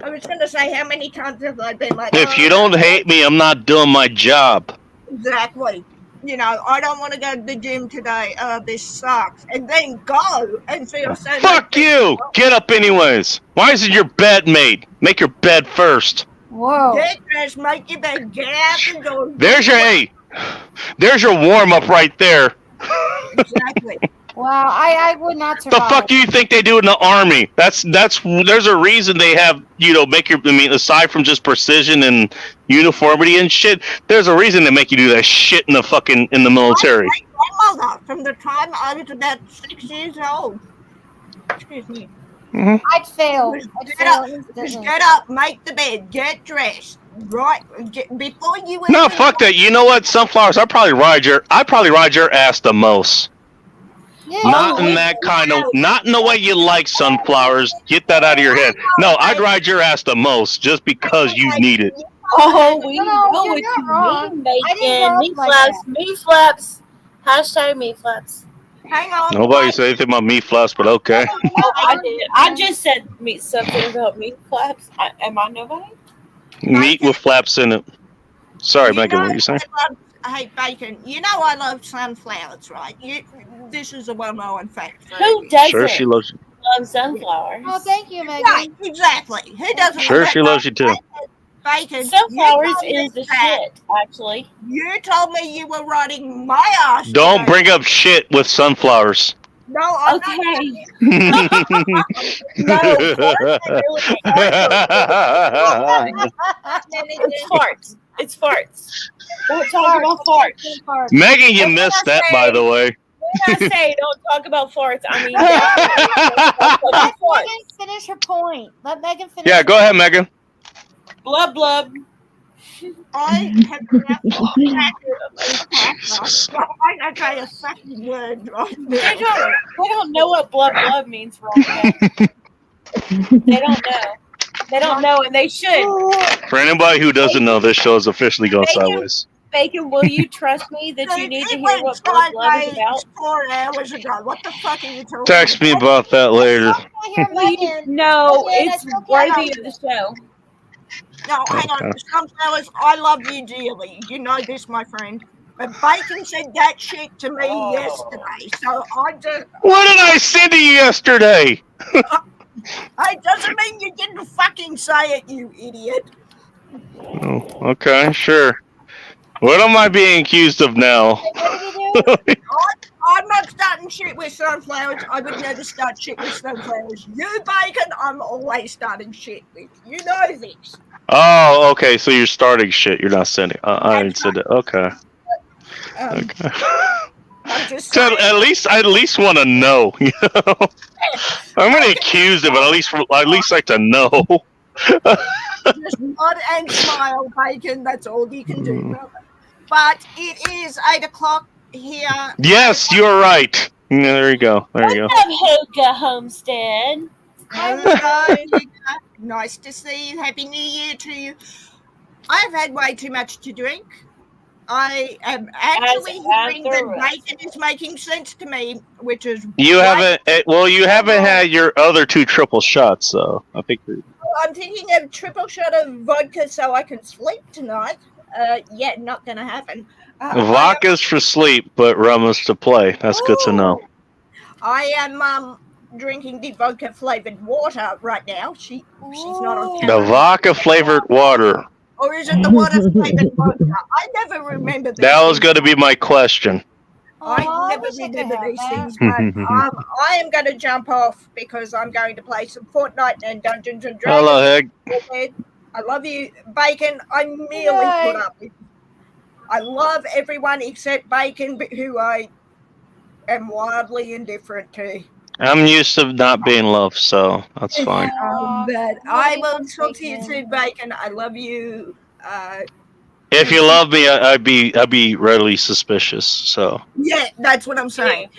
I was going to say, how many times have I been like, If you don't hate me, I'm not doing my job. exactly. You know, I don't want to go to the gym today. This sucks. And then go and feel so Fuck you! Get up anyways. Why isn't your bed made? Make your bed first. Whoa. Get dressed, make your bed, get out the door. There's your warm up right there. Exactly. Wow, I would not The survive. fuck do you think they do in the army? There's a reason they have, aside from just precision and uniformity and shit, there's a reason they make you do that shit in the military. My grandmother, from the time I was about 6 years old. Excuse me. I'd fail. Just get up, make the bed, get dressed. Right, before you. No, even- fuck that. You know what, Sunflowers? I'd probably ride your ass the most. Yeah. Not in the way you like Sunflowers. Get that out of your head. No, I'd ride your ass the most just because you need it. Oh, we No, know you're what not you wrong. mean, I didn't Bacon. grow Meat up like flaps, meat flaps. Hashtag meat flaps. Hang on. Nobody said anything about meat flaps, but okay. Oh, I did. I just said something about meat flaps. Am I nobody? Meat with flaps in it. Sorry, You Megan, know what were you saying? I hate bacon. You know I love sunflowers, right? This is a well-known fact. for Who you. doesn't Sure, she loves you. love sunflowers? Oh, thank you, Megan. Right, exactly. Who doesn't? Sure, love she that loves you too. Bacon. Sunflowers You told me is the that. shit, actually. You told me you were riding my ass. Don't today. bring up shit with sunflowers. No, I'm Okay. not. No, it's farts. It's farts. Don't talk about farts. Megan, you missed that, by the way. When I say don't talk about farts, I mean Let farts. Megan finish her point. Let Megan finish. Yeah, go ahead, Megan. Blub blub. I have I can try a second word right now. They don't know what blub blub means wrong. They don't know. They don't know, and they should. For anybody who doesn't know, this show is officially going Bacon. sideways. Bacon, will you trust me that you need to It hear went what blub blub is about? sideways 4 hours ago. What the fuck are you talking Text me about that later. I hear Will you- Megan. No, Megan, it's it's okay. worthy of the show. No, hang on. Sunflowers, I love you dearly. You know this, my friend. But Bacon said that shit to me yesterday. So I just. What did I say to you yesterday? It doesn't mean you didn't fucking say it, you idiot. Oh, okay, sure. What am I being accused of now? What did you do? I'm not starting shit with sunflowers. I would never start shit with sunflowers. You, Bacon, I'm always starting shit with. You know this. Oh, okay. So you're starting shit. You're not sending. I didn't send it. Okay. Okay. I'm just So saying. at least want to know. You know, I'm gonna accuse it, but at least like to know. Just nod and smile, Bacon. That's all you can do, brother. But it is 8 o'clock here. Yes, you're right. Yeah, there you go. There you go. What's up, Hoka Homestead? Hello. Nice to see you. Happy New Year to you. I've had way too much to drink. I am actually hearing that bacon is making sense to me, which is You haven't. Well, you haven't had your other 2 triple shots, so I think. I'm thinking of triple shot of vodka so I can sleep tonight. Yeah, not gonna happen. Vodka's for sleep, but rum is to play. That's good to know. I am drinking the vodka flavored water right now. She's not on The camera. vodka flavored water. Or is it the water flavored vodka? I never remember this. That was going to be my question. I never remember these things, but I am going to jump off because I'm going to play some Fortnite and Dungeons and Dragons. Hello, Heg. I love you, Bacon. I merely put up with. I love everyone except Bacon, who I am wildly indifferent to. I'm used to not being loved, so that's fine. But I will talk to you soon, Bacon. I love you. If you love me, I'd be readily suspicious. So Yeah, that's what I'm saying.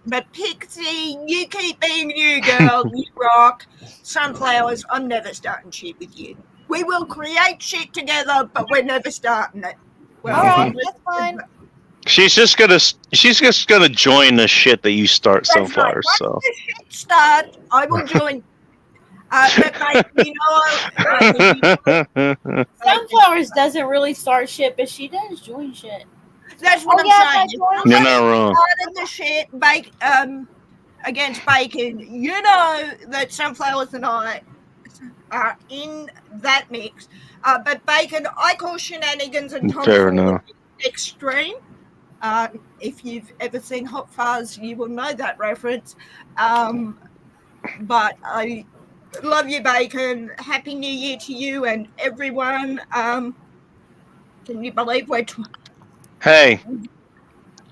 But Pixie, you keep being you, girl. You rock. Sunflowers, I'm never starting shit with you. We will create shit together, but we're never starting it. Well, All right, that's fine. she's just gonna join the shit that you start, That's Sunflowers. right. So Once the shit start, I will join. But mate, Sunflowers doesn't really start shit, but she does join shit. that's what Oh, I'm yeah, saying. that's you're not wrong. Started the shit against Bacon. You know that Sunflowers and I are in that mix. But Bacon, I call shenanigans and Fair tomfoolery enough. extreme. If you've ever seen Hot Fuzz, you will know that reference. But I love you, Bacon. Happy New Year to you and everyone. Can you believe we're Hey,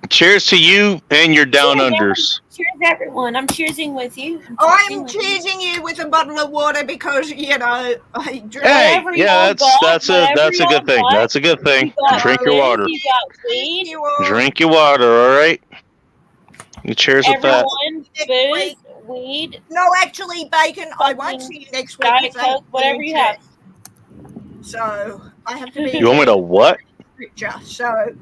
cheers to you and your down Cheers, unders. Cheers, everyone. I'm cheersing with you. I'm cheersing you with a bottle of water because I drink. Hey, Whatever yeah, y'all got, that's a whatever good y'all thing. got. That's a good thing. You got Drink your booze, water. You got weed. You all. Drink your water. All right. You cheers with that. Everyone, booze, weed, No, actually, Bacon, I won't see you next week. Diet 'cause I Coke, whatever you have. So I have to be. You want me to what? Scripture. So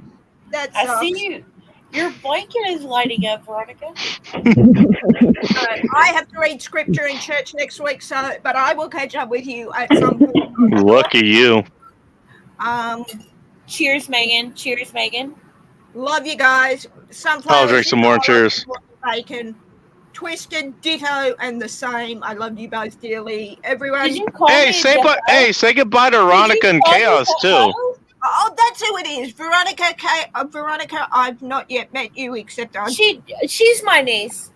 that's. I see you. Your blanket is lighting up, Veronica. I have to read scripture in church next week. So, but I will catch up with you at some point. Lucky you. Cheers, Megan. Cheers, Megan. Love you guys. Sunflowers. I'll drink some more. Cheers. Bacon. Twisted, ditto, and the same. I love you both dearly. Everyone. Did you call Hey, me say the bye. hoe? Hey, say goodbye to Veronica and Did you call me Chaos the too. hoe? Oh, that's who it is. Veronica. Veronica, I've not yet met you except on. She's my niece.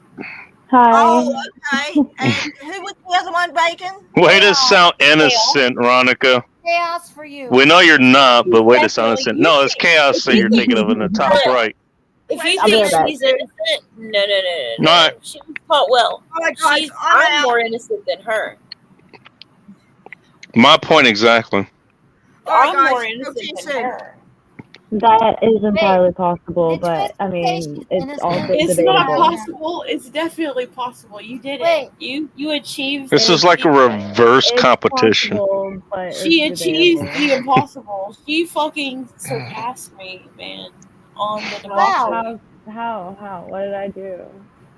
Hi. Oh, okay. And who was the other one, Bacon? Way to sound innocent, Veronica. Chaos for you. We know you're not, but way to sound Definitely innocent. No, it's Chaos that you're thinking of in the top right. If you I'll be think right back. she's innocent, no. No. She was taught well. All right, guys, I'm out. more innocent than her. My point exactly. All right, I'm guys, more talk to you innocent soon. than her. That is entirely possible, It's but I mean, just it's innocent. also It's debatable. not possible. It's definitely possible. You did Wait. it. You achieved. This the is like a achievement. reverse It's competition. possible, but She it's achieved debatable. the impossible. She fucking surpassed me, man, on the Wow. debauchery. How? What did I do?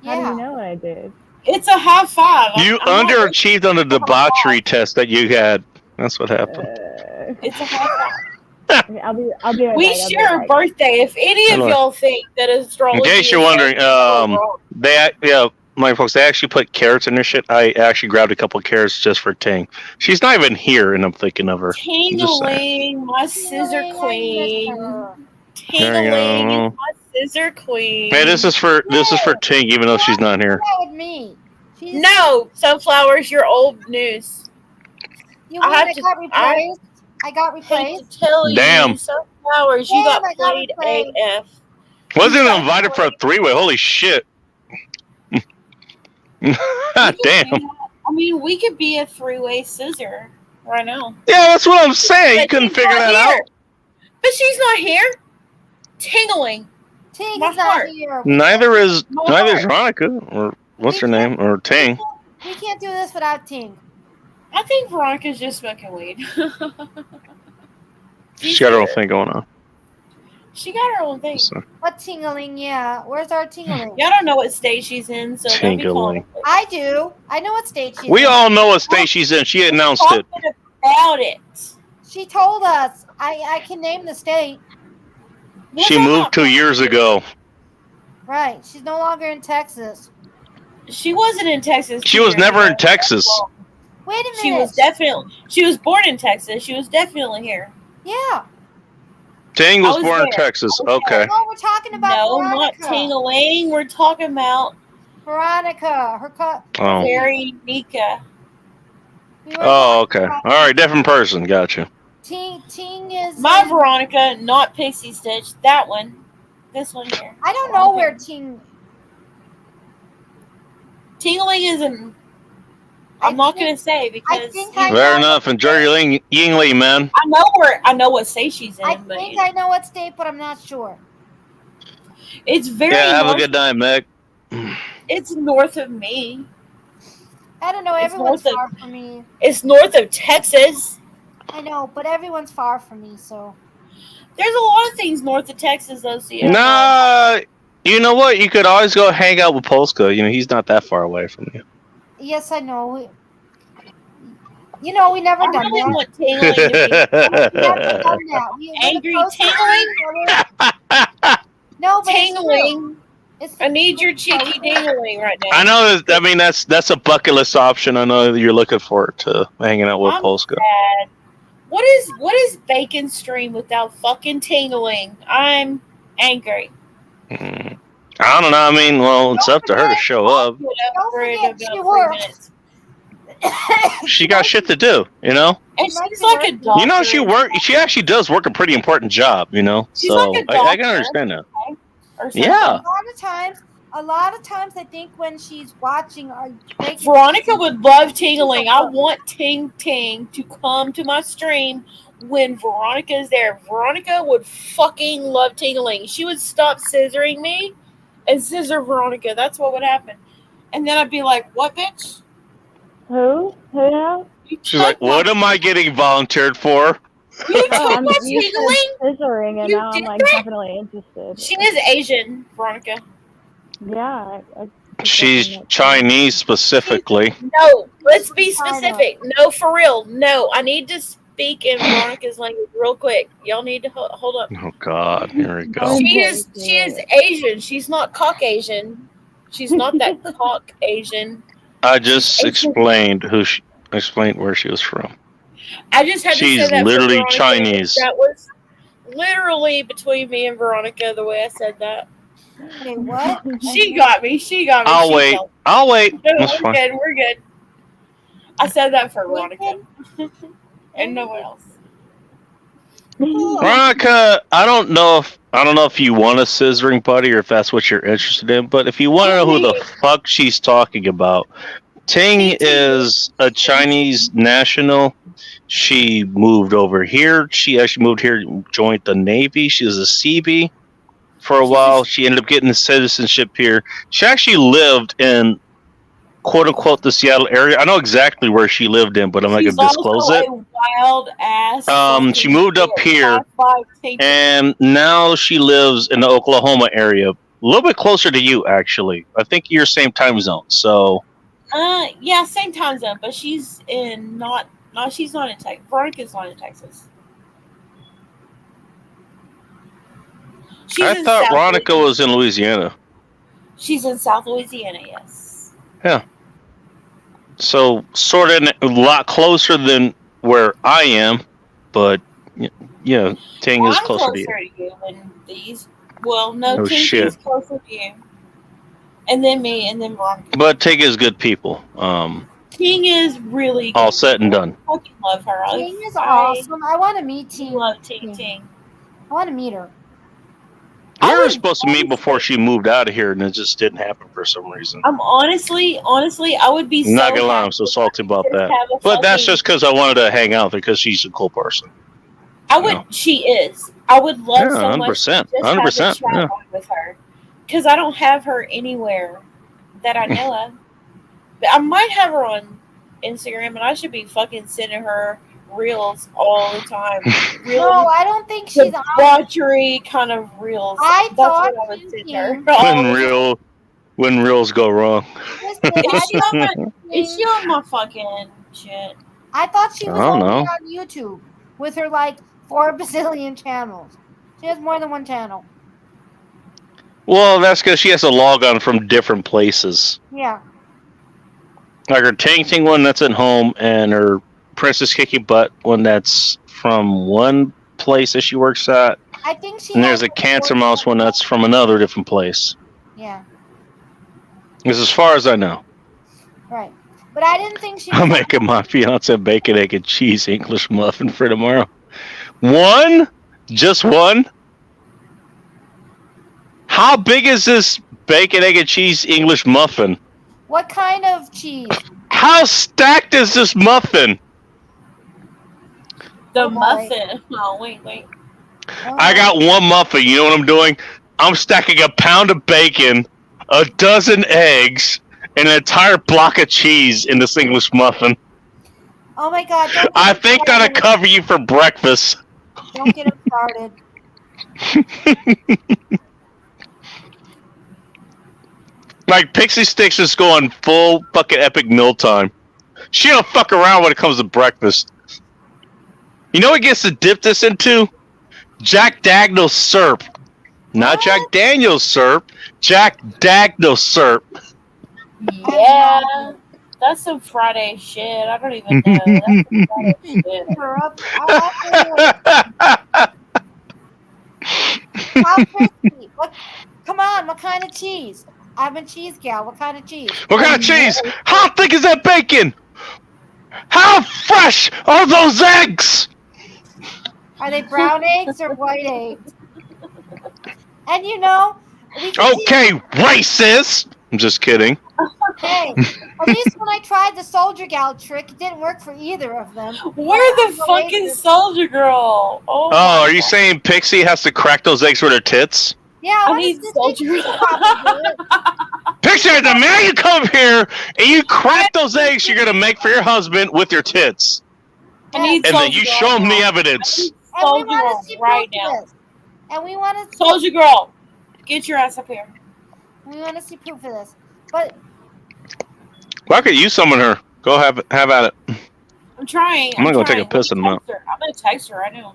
How do Yeah. you know what I did? It's a high five. You I'm not- underachieved on the debauchery test that you had. That's what happened. It's a high five. I'll be right We back, I'll be share a right back. birthday. If any of Anyway. y'all think that astrology, In case you're is wondering, fake, you're wrong. my folks, they actually put carrots in their shit. I actually grabbed a couple of carrots just for Ting. She's not even here, and I'm thinking of her. Tingling, my scissor Tingling, I miss queen. her. Tingling There is my scissor queen. Hey, this is for Ting, even though she's not here. That with me. She's, No, Sunflowers, you're old news. You I mean have I to- got replaced? I got Hate replaced. to tell you, Damn. Sunflowers, you Damn, got I got played replaced. AF. Wasn't even invited for a three-way. Holy shit! Damn. I mean, we could be a three-way scissor right now. Yeah, that's what I'm saying. You But couldn't she's figure not that here. out. But she's not here. Tingling. Ting My is not heart. here. Neither is My Veronica, or what's her name, or Ting. We can't do this without Ting. I think Veronica's just smoking weed. She's got her own thing going on. She got her own thing. So, What tingling? Yeah. Where's our tingling? Y'all don't know what state she's in, so don't be calling. Tingling. I do. I know what state she's we in. all know what state she's in. She announced it. Talking about it. She told us. I can name the state. She moved 2 years ago. Right. She's no longer in Texas. She wasn't in Texas. She 2 was years never ago. in Texas. Wait a minute. She was definitely. She was born in Texas. She was definitely here. Yeah. Ting was I was born in there. Texas. I was Okay. No, we're talking about No, not Veronica. Tingling. We're talking about Veronica. Her Oh. Very Nika. Oh, okay. All right, different person. Gotcha. Ting is. My Veronica, not Pixie Stitch. That one. This one here. I don't know where Ting. Tingling is in. I'm not gonna say because think I Fair know. enough. Enjoy your Yingli, man. I know where. I know what state she's in, I but think I know what state, but I'm not sure. it's very. Yeah, have a north, good night, Meg. It's north of me. I don't know. It's Everyone's north far of- from me. It's north of Texas. I know, but everyone's far from me, so. There's a lot of things north of Texas, though. So you know. Nah, you know what? You could always go hang out with Polska. You know, he's not that far away from you. Yes, I know. You know, we never I done really that. want Tingling to We never done that. We're Angry supposed to tingling? see each other. No, but it's true. Tingling. It's I need your cheeky dingling right now. I know. I mean, that's a bucket list option. I know that you're looking forward to hanging out with I'm Polska. sad. What is Bacon Stream without fucking Tingling? I'm angry. Mm. I don't know. I mean, well, it's up to her to show up. Put up Don't for it forget about she 3 works. minutes. She got shit to do. You know. And She might she's be like a working. doctor. You know, she actually does work a pretty important job. You know, She's so like a I can doctor. understand that. or something. Yeah. A lot of times, I think when she's watching, Veronica would love tingling. I want Ting Ting to come to my stream when Veronica is there. Veronica would fucking love tingling. She would stop scissoring me and scissor Veronica. That's what would happen. And then I'd be like, what, bitch? Who? Who now? You She's like, took my- "What am I getting volunteered for?" You took Oh, I'm my used to tingling? scissoring, and You now I'm did like that? definitely interested. She is Asian, Veronica. Yeah. She's Chinese specifically. No, let's be China. specific. No, for real. No, I need to speak in Veronica's language real quick. Y'all need to hold up. Oh God, here we go. She is Asian. She's not Caucasian. She's not that Caucasian. I just explained explained where she was from. I just had to She's say that for literally Veronica. Chinese. That was literally between me and Veronica the way I said that. Wait, what? She got me. She got me. I'll She wait. felt- I'll wait. No, That's we're fine. good. We're good. I said that for Veronica. And no one else. Veronica, I don't know if you want a scissoring buddy or if that's what you're interested in, but if you want to know who the fuck she's talking about, Ting is a Chinese national. She moved over here. She actually moved here, joined the Navy. She was a Seabee for a while. She ended up getting the citizenship here. She actually lived in quote unquote the Seattle area. I know exactly where she lived in, but I'm not She's gonna disclose also it. a wild ass. She moved up here, and now she lives in the Oklahoma area, a little bit closer to you, actually. I think you're same time zone. So Yeah, same time zone, but she's in not No, she's not in Texas. Veronica's not in Texas. She's I in thought South Veronica Louisiana. was in Louisiana. She's in South Louisiana, yes. So sort of a lot closer than where I am, but yeah, Ting Well, is I'm closer to you. to you than these. Well, no, Oh, Tinky's shit. closer to you. And then me, and then Veronica. But Ting is good people. Ting is really good. All said and done. I fucking love her. Ting is awesome. I want to meet I Ting. love Ting. I want to meet her. We I were would supposed to meet before she moved out of here, and it just didn't happen for some reason. I'm honestly, I would be I'm not so gonna lie, I'm happy so if salty I about could that. have a But that's fucking- just because I wanted to hang out because she's a cool person. I would. know. She is. I would love Yeah, so much 100%, to just have a 100%, chat yeah. on with her, because I don't have her anywhere that I know of. But I might have her on Instagram, and I should be fucking sending her reels all the time. Real No, I don't think she's on. debauchery kind of reels. I That's thought what I would send Tinky- her. When reels go wrong. Listen, Is she on my, is I, she on my fucking shit? I thought she was I don't only know. on YouTube with her like 4 bazillion channels. She has more than one channel. Well, that's because she has to log on from different places. Yeah. Like her Ting one that's at home, and her Princess Kicky Butt one that's from one place that she works at. I think she. And there's has a Cancer Mouse one that's from another different place. Yeah. Because as far as I know, Right. But I didn't think she. I'm Was making my fiance bacon, egg, and cheese English muffin for tomorrow. One? Just one? How big is this bacon, egg, and cheese English muffin? What kind of cheese? How stacked is this muffin? The Oh, boy. muffin. Oh, wait. Oh, I got one muffin. You know what I'm doing? I'm stacking a pound of bacon, a dozen eggs, and an entire block of cheese in this English muffin. Oh my God! Don't get I him think that'll started. cover you for breakfast. Don't get him started. Like Pixie Sticks is going full fucking epic mealtime. She don't fuck around when it comes to breakfast. You know what gets to dip this into? Jack Daniels syrup. Not Jack Daniels syrup. Jack Daniels syrup. Yeah. That's some Friday shit. I don't even know. That's some Friday shit. Her up. How crispy? What? Come on! What kind of cheese? I'm a cheese gal. What kind of cheese? What kind of cheese? How thick is that bacon? How fresh are those eggs? Are they brown eggs or white eggs? And you know, we can Okay, racist. I'm just kidding. Hey, at least when I tried the soldier gal trick, it didn't work for either of them. Where the I'm fucking racist. soldier girl? Oh, Oh, are you saying Pixie has to crack those eggs with her tits? Yeah, I what need is this soldier thing? girl. Probably do it. Picture the minute you come here and you crack those eggs you're gonna make for your husband with your tits, I need and then soldier you girl show him the now. evidence. And we Soldier want girl to see right proof of now. this. And we want to. Soldier girl, get your ass up here. We want to see proof of this. But Well, I could use some of her. Go have at it. I'm trying. I'm gonna go take a trying. piss in a minute. Text her. I'm gonna text her right now.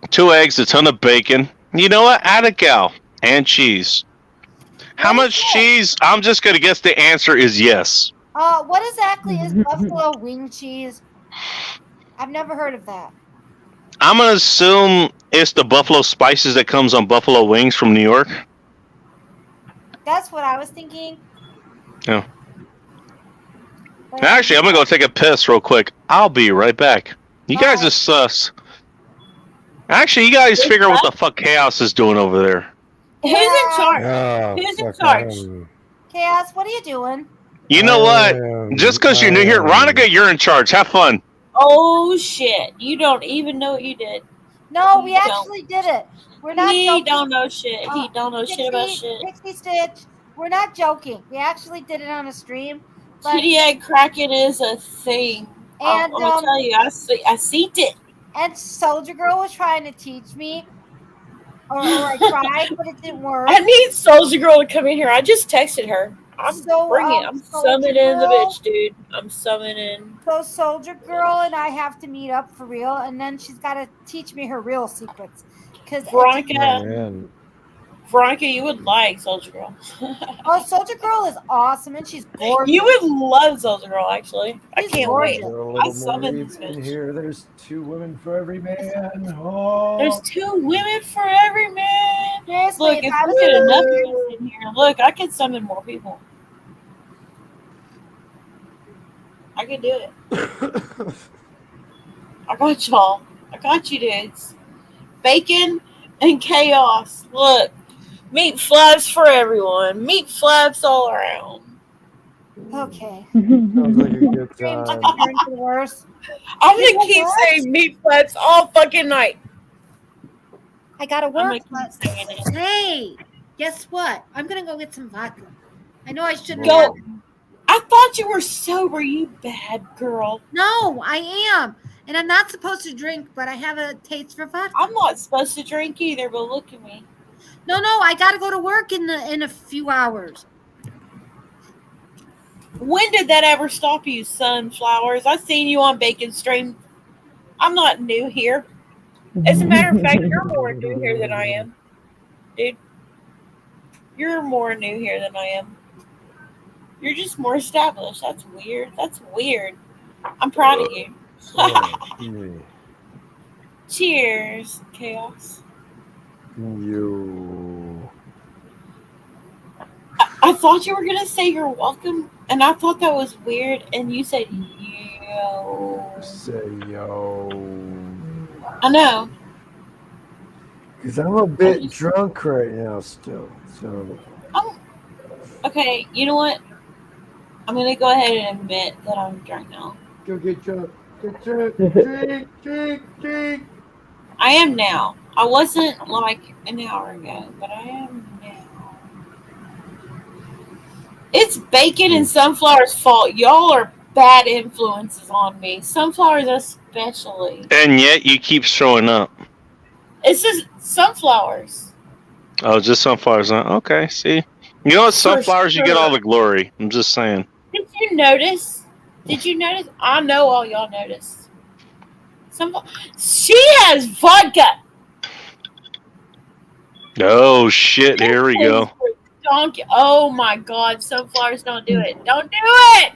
2 eggs, a ton of bacon. You know what? Add a gal and cheese. How What much is that? cheese? I'm just gonna guess the answer is yes. what exactly is buffalo wing cheese? I've never heard of that. I'm gonna assume it's the buffalo spices that comes on buffalo wings from New York. That's what I was thinking. Yeah. But- Actually, I'm gonna go take a piss real quick. I'll be right back. You guys are sus. Actually, you guys figure out what the fuck Chaos is doing over there. Who's in charge? Oh, Who's in fuck, charge? I don't know. Chaos, what are you doing? You know what? Just because you're new here, Ronica, you're in charge. Have fun. Oh shit! You don't even know what you did. No, we You don't. actually did it. We're not He joking. don't know shit. He Oh, don't know shit about shit. Pixie Stitch. We're not joking. We actually did it on a stream. But, Kitty egg cracking is a thing. And, I'm gonna tell you, I seen it. and Soldier Girl was trying to teach me. Or I tried, but it didn't work. I need Soldier Girl to come in here. I just texted her. I'm So, bringing it. I'm Soldier summoning the Girl- bitch, dude. I'm summoning. So Soldier Girl and I have to meet up for real, and then she's got to teach me her real secrets. Because Veronica, Man, Veronica, you would like Soldier Girl. Soldier Girl is awesome, and she's gorgeous. You would love Soldier Girl, actually. I She's can't wait. gorgeous. throw a I little more summoned meat this in bitch. here. There's 2 women for every man. Oh. There's 2 women for every man. Seriously, Look, if we get enough of us in here, look, I can summon more people. I can do it. I got y'all. I got you, dudes. Bacon and chaos. Look, meat flaps for everyone. Meat flaps all around. Okay. Sounds like a good Dreams time. turn to the worst. I'm You know gonna keep what? saying meat flaps all fucking night. I gotta I'm work. gonna keep But saying it. hey, guess what? I'm gonna go get some vodka. I know I shouldn't. Go. have. I thought you were sober, you bad girl. No, I am, and I'm not supposed to drink, but I have a taste for vodka. I'm not supposed to drink either, but look at me. No, I gotta go to work in a few hours. When did that ever stop you, sunflowers? I seen you on Bacon Stream. I'm not new here. As a matter of fact, you're more new here than I am. Dude. You're more new here than I am. You're just more established. That's weird. That's weird. I'm proud of you. Oh, Cheers, Chaos. you. I thought you were going to say you're welcome, and I thought that was weird, and you said, yo. Say yo. I know. Because I'm a bit drunk right now still. So Okay, you know what? I'm going to go ahead and admit that I'm drunk now. go get drunk. Get drunk. Drink. I am now. I wasn't like an hour ago, but I am now. It's Bacon and Sunflower's fault. Y'all are bad influences on me. Sunflowers especially. And yet you keep showing up. It's just sunflowers. Oh, just sunflowers. Huh? Okay, see. You know what? For Sunflowers, you get all sure. the glory. I'm just saying. Did you notice? I know all y'all noticed. She has vodka. Oh, shit. Here we go. Donkey. Oh my God. Sunflowers, don't do it. Don't do it.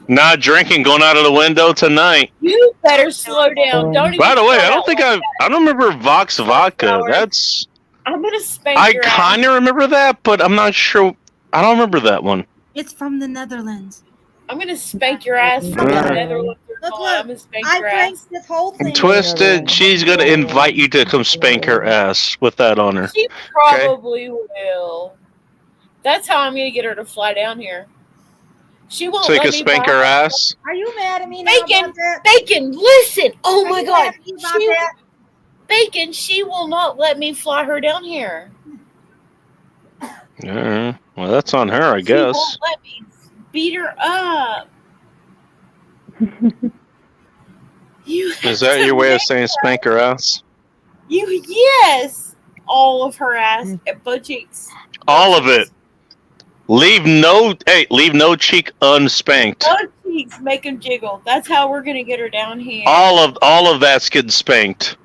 Not drinking, going out of the window tonight. You better slow down. Don't even. By the way, throw I don't out think like I don't remember Vox Vodka. Sunflowers. That's I'm gonna spank I your ass. kind of remember that, but I'm not sure. I don't remember that one. It's from the Netherlands. I'm gonna spank your ass from the Alright. Netherlands. Look, I'm gonna spank I your drank ass. this whole thing. Twisted, she's gonna invite you to come spank her ass with that on her. She probably will. That's how I'm gonna get her to fly down here. She won't So you let can me spank buy her ass. Are you mad at me now Bacon, about that? Bacon, listen! Oh Are my you God, mad at me about she, that? Bacon, she will not let me fly her down here. Well, that's on her, I She guess. won't let me beat her up. You Is that your way of saying spank her ass? yes, all of her ass and butt cheeks. All of it. Leave no cheek unspanked. Butt cheeks make them jiggle. That's how we're gonna get her down here. All of that's getting spanked.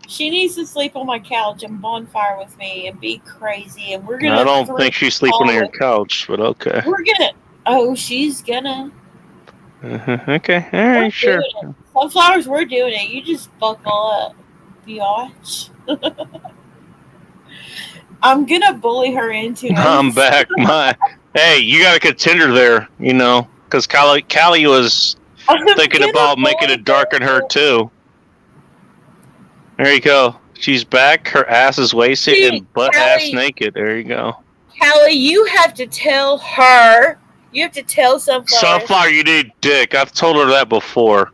She needs to sleep on my couch and bonfire with me and be crazy. And we're gonna. I don't think she's sleeping on your all- couch, but okay. We're gonna. Oh, she's gonna. Okay, all We're right, sure. doing it. Sunflowers, we're doing it. You just buckle up, biatch. I'm gonna bully her into it. I'm back. Hey, you got a contender there, you know, because Callie was I'm thinking gonna about making bully it dark in her too. There you go. She's back. Her ass is wasted See, and butt ass Callie- naked. There you go. Callie, you have to tell her. You have to tell Sunflower. Sunflower, you need dick. I've told her that before,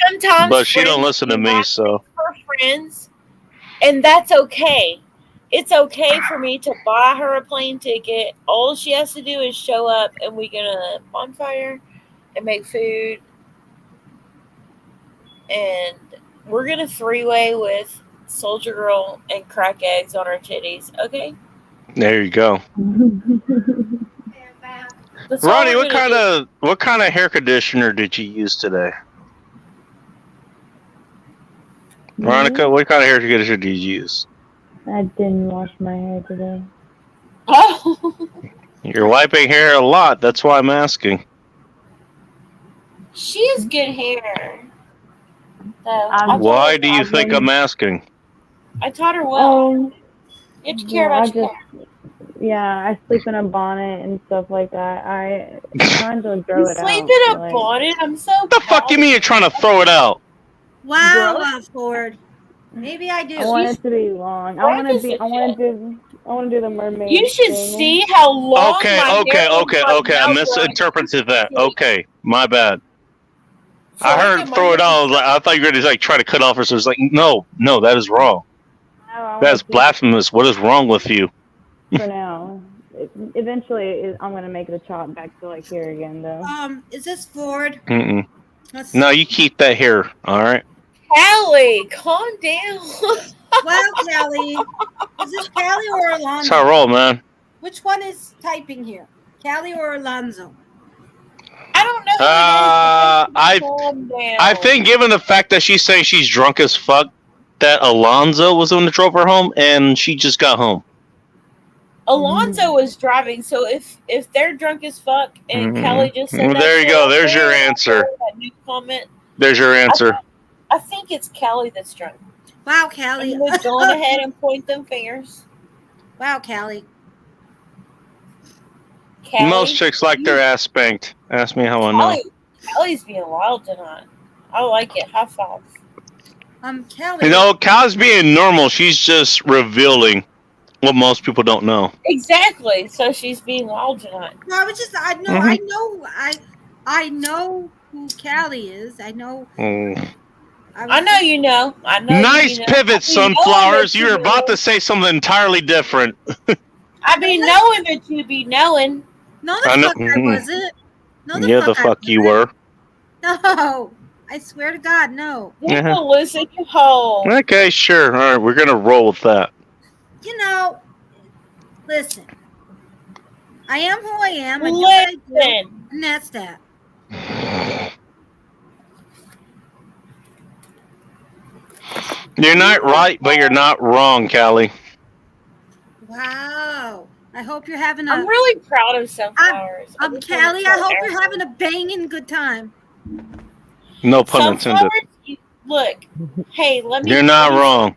Sometimes, but she don't friends listen to do me. not So her friends, and that's okay. It's okay for me to buy her a plane ticket. All she has to do is show up, and we get a bonfire and make food, and we're gonna three-way with Soldier Girl and crack eggs on our titties. Okay? there you go. That's all Ronnie, we're what gonna kind of hair conditioner did you use today? Veronica, what kind of hair conditioner did you use? I didn't wash my hair today. do. Oh, You're wiping hair a lot. That's why I'm asking. she has good hair. Though. Why do you I've think been- I'm asking? I taught her well. Oh, You have to care well, about your hair. yeah, I sleep in a bonnet and stuff like that. I'm trying to grow You it sleep out. in a bonnet? I'm so What the fuck you mean you're trying to throw it out? Wow, Gross. Ford. Maybe I do. I want it to be long. I want to do the mermaid. You should thing. see how long Okay, my okay, hair is okay, right okay. I now, misinterpreted that. bro. Okay, my bad. So I look heard at my throw it hair. out. I thought you were going to like try to cut off or so. It's like, no, that is wrong. No, I That's wanna keep it blasphemous. What is wrong with you? for now. Eventually, I'm gonna make the chop back to like here again, though. Is this Ford? Mm-mm. Let's No, you keep that here. All right. Callie, calm down. Wow, Callie. Is this Callie or That's Alonzo? how I roll, man. Which one is typing here? Callie or Alonzo? I don't know. I Calm down. I think given the fact that she's saying she's drunk as fuck, that Alonzo was the one that drove her home, and she just got home. Alonzo was driving, so if they're drunk as fuck and Mhm. Kelly just said Well, that there you shit go. up There's your there, answer. that new comment, There's your answer. I think it's Kelly that's drunk. Wow, Callie. I'm gonna go on ahead and point them fingers. Wow, Callie. Kelly, Most chicks like their ass spanked. Ask me how I know. Kelly's being wild tonight. I like it. High five. Callie. You know, Cal's being normal. She's just revealing what most people don't know. Exactly. So she's being wild tonight. No, I was just. I know. Mhm. I know who Callie is. I know. Mm. I know you know. I know. Nice you know. pivot, I be knowing sunflowers. that You were about to say something entirely different. I be knowing that you be knowing. No, the I know- fuck I mhm. wasn't. No, the Yeah, fuck the I fuck you wasn't. were. No, I swear to God, no. You're Uh-huh. listen, you hoe. Okay, sure. All right, we're gonna roll with that. You know, listen. I am who I am. I do what I do, Listen. and that's that. You're not right, but you're not wrong, Callie. Wow. I hope you're having a. I'm really proud of Sunflowers. I just wanna Callie, I tell hope you're everyone. having a banging good time. No pun intended. Sunflowers, look, hey, let me. You're not wrong.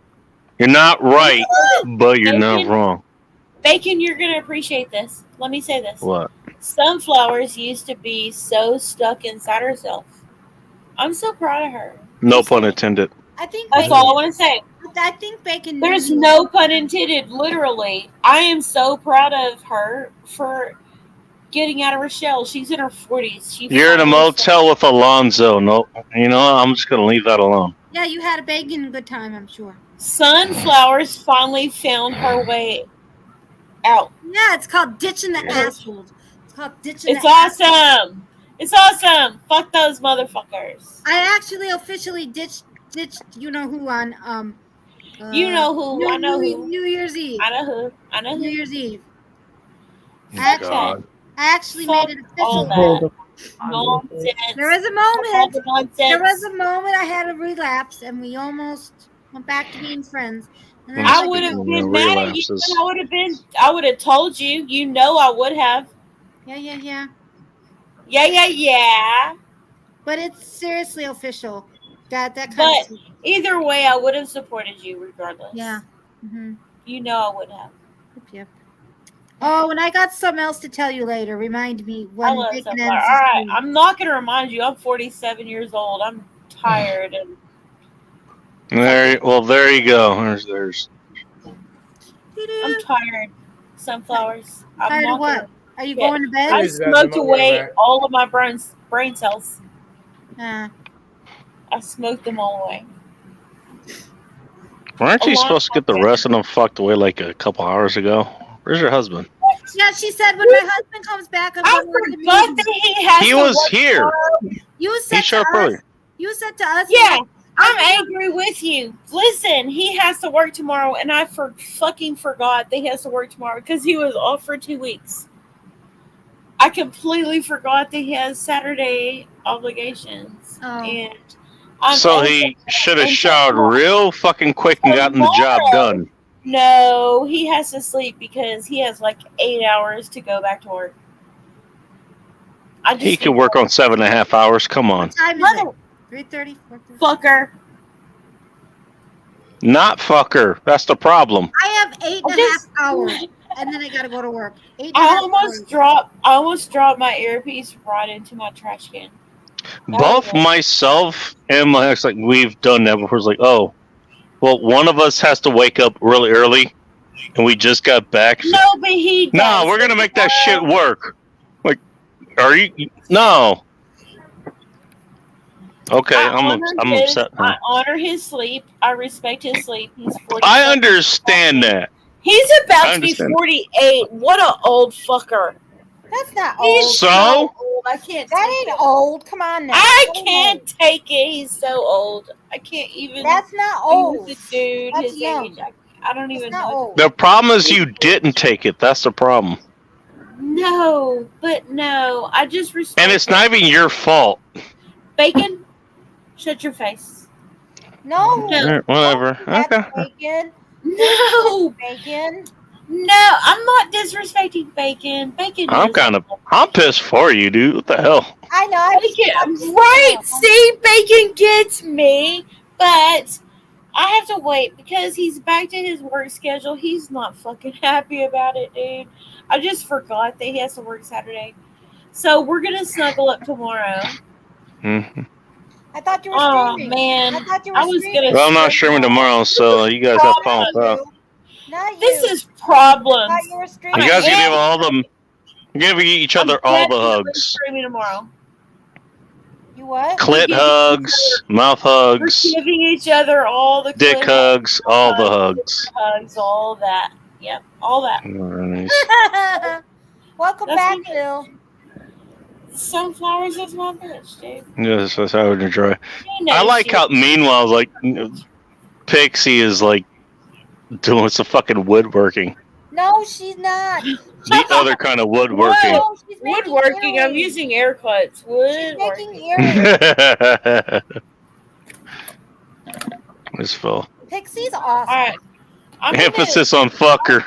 You're not right, but you're not Bacon. wrong. Bacon, you're gonna appreciate this. Let me say this. What? Sunflowers used to be so stuck inside herself. I'm so proud of her. No pun intended. I think. That's all I want to say. I think Bacon. There's knew- no pun intended. Literally, I am so proud of her for getting out of her shell. She's in her 40s. You're in a motel with Alonzo. No, you know, I'm just gonna leave that alone. Yeah, you had a banging good time, I'm sure. Sunflowers finally found her way out. Yeah, it's called ditching the assholes. It's called ditching It's the assholes. awesome. It's awesome. Fuck those motherfuckers. I actually officially ditched you know who on You know who. I know who. New Year's Eve. I know who. I know New who. Year's Eve. Fuck God. that. I actually Fuck made it all official. that. Nonsense. There was a Fuck all moment. the nonsense. There was a moment I had a relapse, and we almost went back to being friends. And then I like, would have No been mad at you. relapses. And I would have told you. You know I would have. Yeah. Yeah. But it's seriously official. That kind But of. either way, I would have supported you regardless. Yeah. Mm-hmm. You know I would have. Yep. Oh, and I got something else to tell you later. Remind me I when love Bacon Sunflower. ends. All this right, week. I'm not gonna remind you. I'm 47 years old. I'm tired and There you go. There's. I'm tired. Sunflowers. I'm Tired not of what? gonna- Are you Yeah. going to bed? I Is that the smoked moment away where- all of my brain cells. Uh, I smoked them all away. Weren't A you lot supposed to get the of rest of them fucked away like a couple hours ago? Where's your husband? yeah, she said when my husband comes back, I'm I going to forgot that he has He to was work here. tomorrow. You said He showed up to us. earlier. You said to us. Yeah, I'm angry with you. Listen, he has to work tomorrow, and I fucking forgot that he has to work tomorrow because he was off for 2 weeks. I completely forgot that he has Saturday obligations, Oh. and So he should have and showered tomorrow- real fucking quick and gotten the job done. No, he has to sleep because he has like 8 hours to go back to work. He could work on 7.5 hours. Come on. What time is it? 3:30, 4:30? Fucker. Not fucker. That's the problem. I have 8.5 hours, and then I gotta go to work. 8.5 I almost hours. dropped my earpiece right into my trash can. Both myself and my ex, like, we've done that before. It's like, oh, well, one of us has to wake up really early, and we just got back. No, but he does. No, we're gonna make that shit work. Like, are you? No. Okay, I'm upset now. I honor his sleep. I respect his sleep. He's 40. I understand that. He's I about to be understand. 48. What an old fucker. That's not old. So? Old. I can't. That take ain't it. old. Come on now. I That ain't can't old. take it. He's so old. I can't even. That's not be old. with the dude. That's His young. age. I don't It's even not know. old. The problem is you didn't take it. That's the problem. No, but no. I just respect. And it's not even your fault. Bacon. Shut your face. No. No. Whatever. That's Okay. bacon. No, Bacon. no. I'm not disrespecting bacon. Bacon. I'm pissed for you, dude. What the hell? I know. I was Bacon, right? See, bacon gets me, but I have to wait because he's back to his work schedule. He's not fucking happy about it, dude. I just forgot that he has to work Saturday, so we're gonna snuggle up tomorrow. Mm-hmm. I thought you were Oh streaming. man, I thought you were I was streaming. gonna. Well, I'm not streaming tomorrow, so you guys have fun with that. Not you. This is I problems. thought you were streaming. You guys am- give all them. Give each other all the Definitely hugs. Streaming tomorrow. You what? Clit hugs, mouth We're hugs, giving each other all the dick clit hugs, all the hugs. hugs, all that. Yep, all that. Nice. Welcome That's back, okay. Phil. Sunflowers is my bitch, dude. Yes, that's how I would enjoy. You know I like she- how, meanwhile, like, Pixie is like doing some fucking woodworking. No, she's not. The other kind of woodworking. No, she's making woodworking. I'm earrings. using air quotes. She's Woodworking. making earrings. It's Phil. Pixie's awesome. All right. I'm gonna- Emphasis on fucker.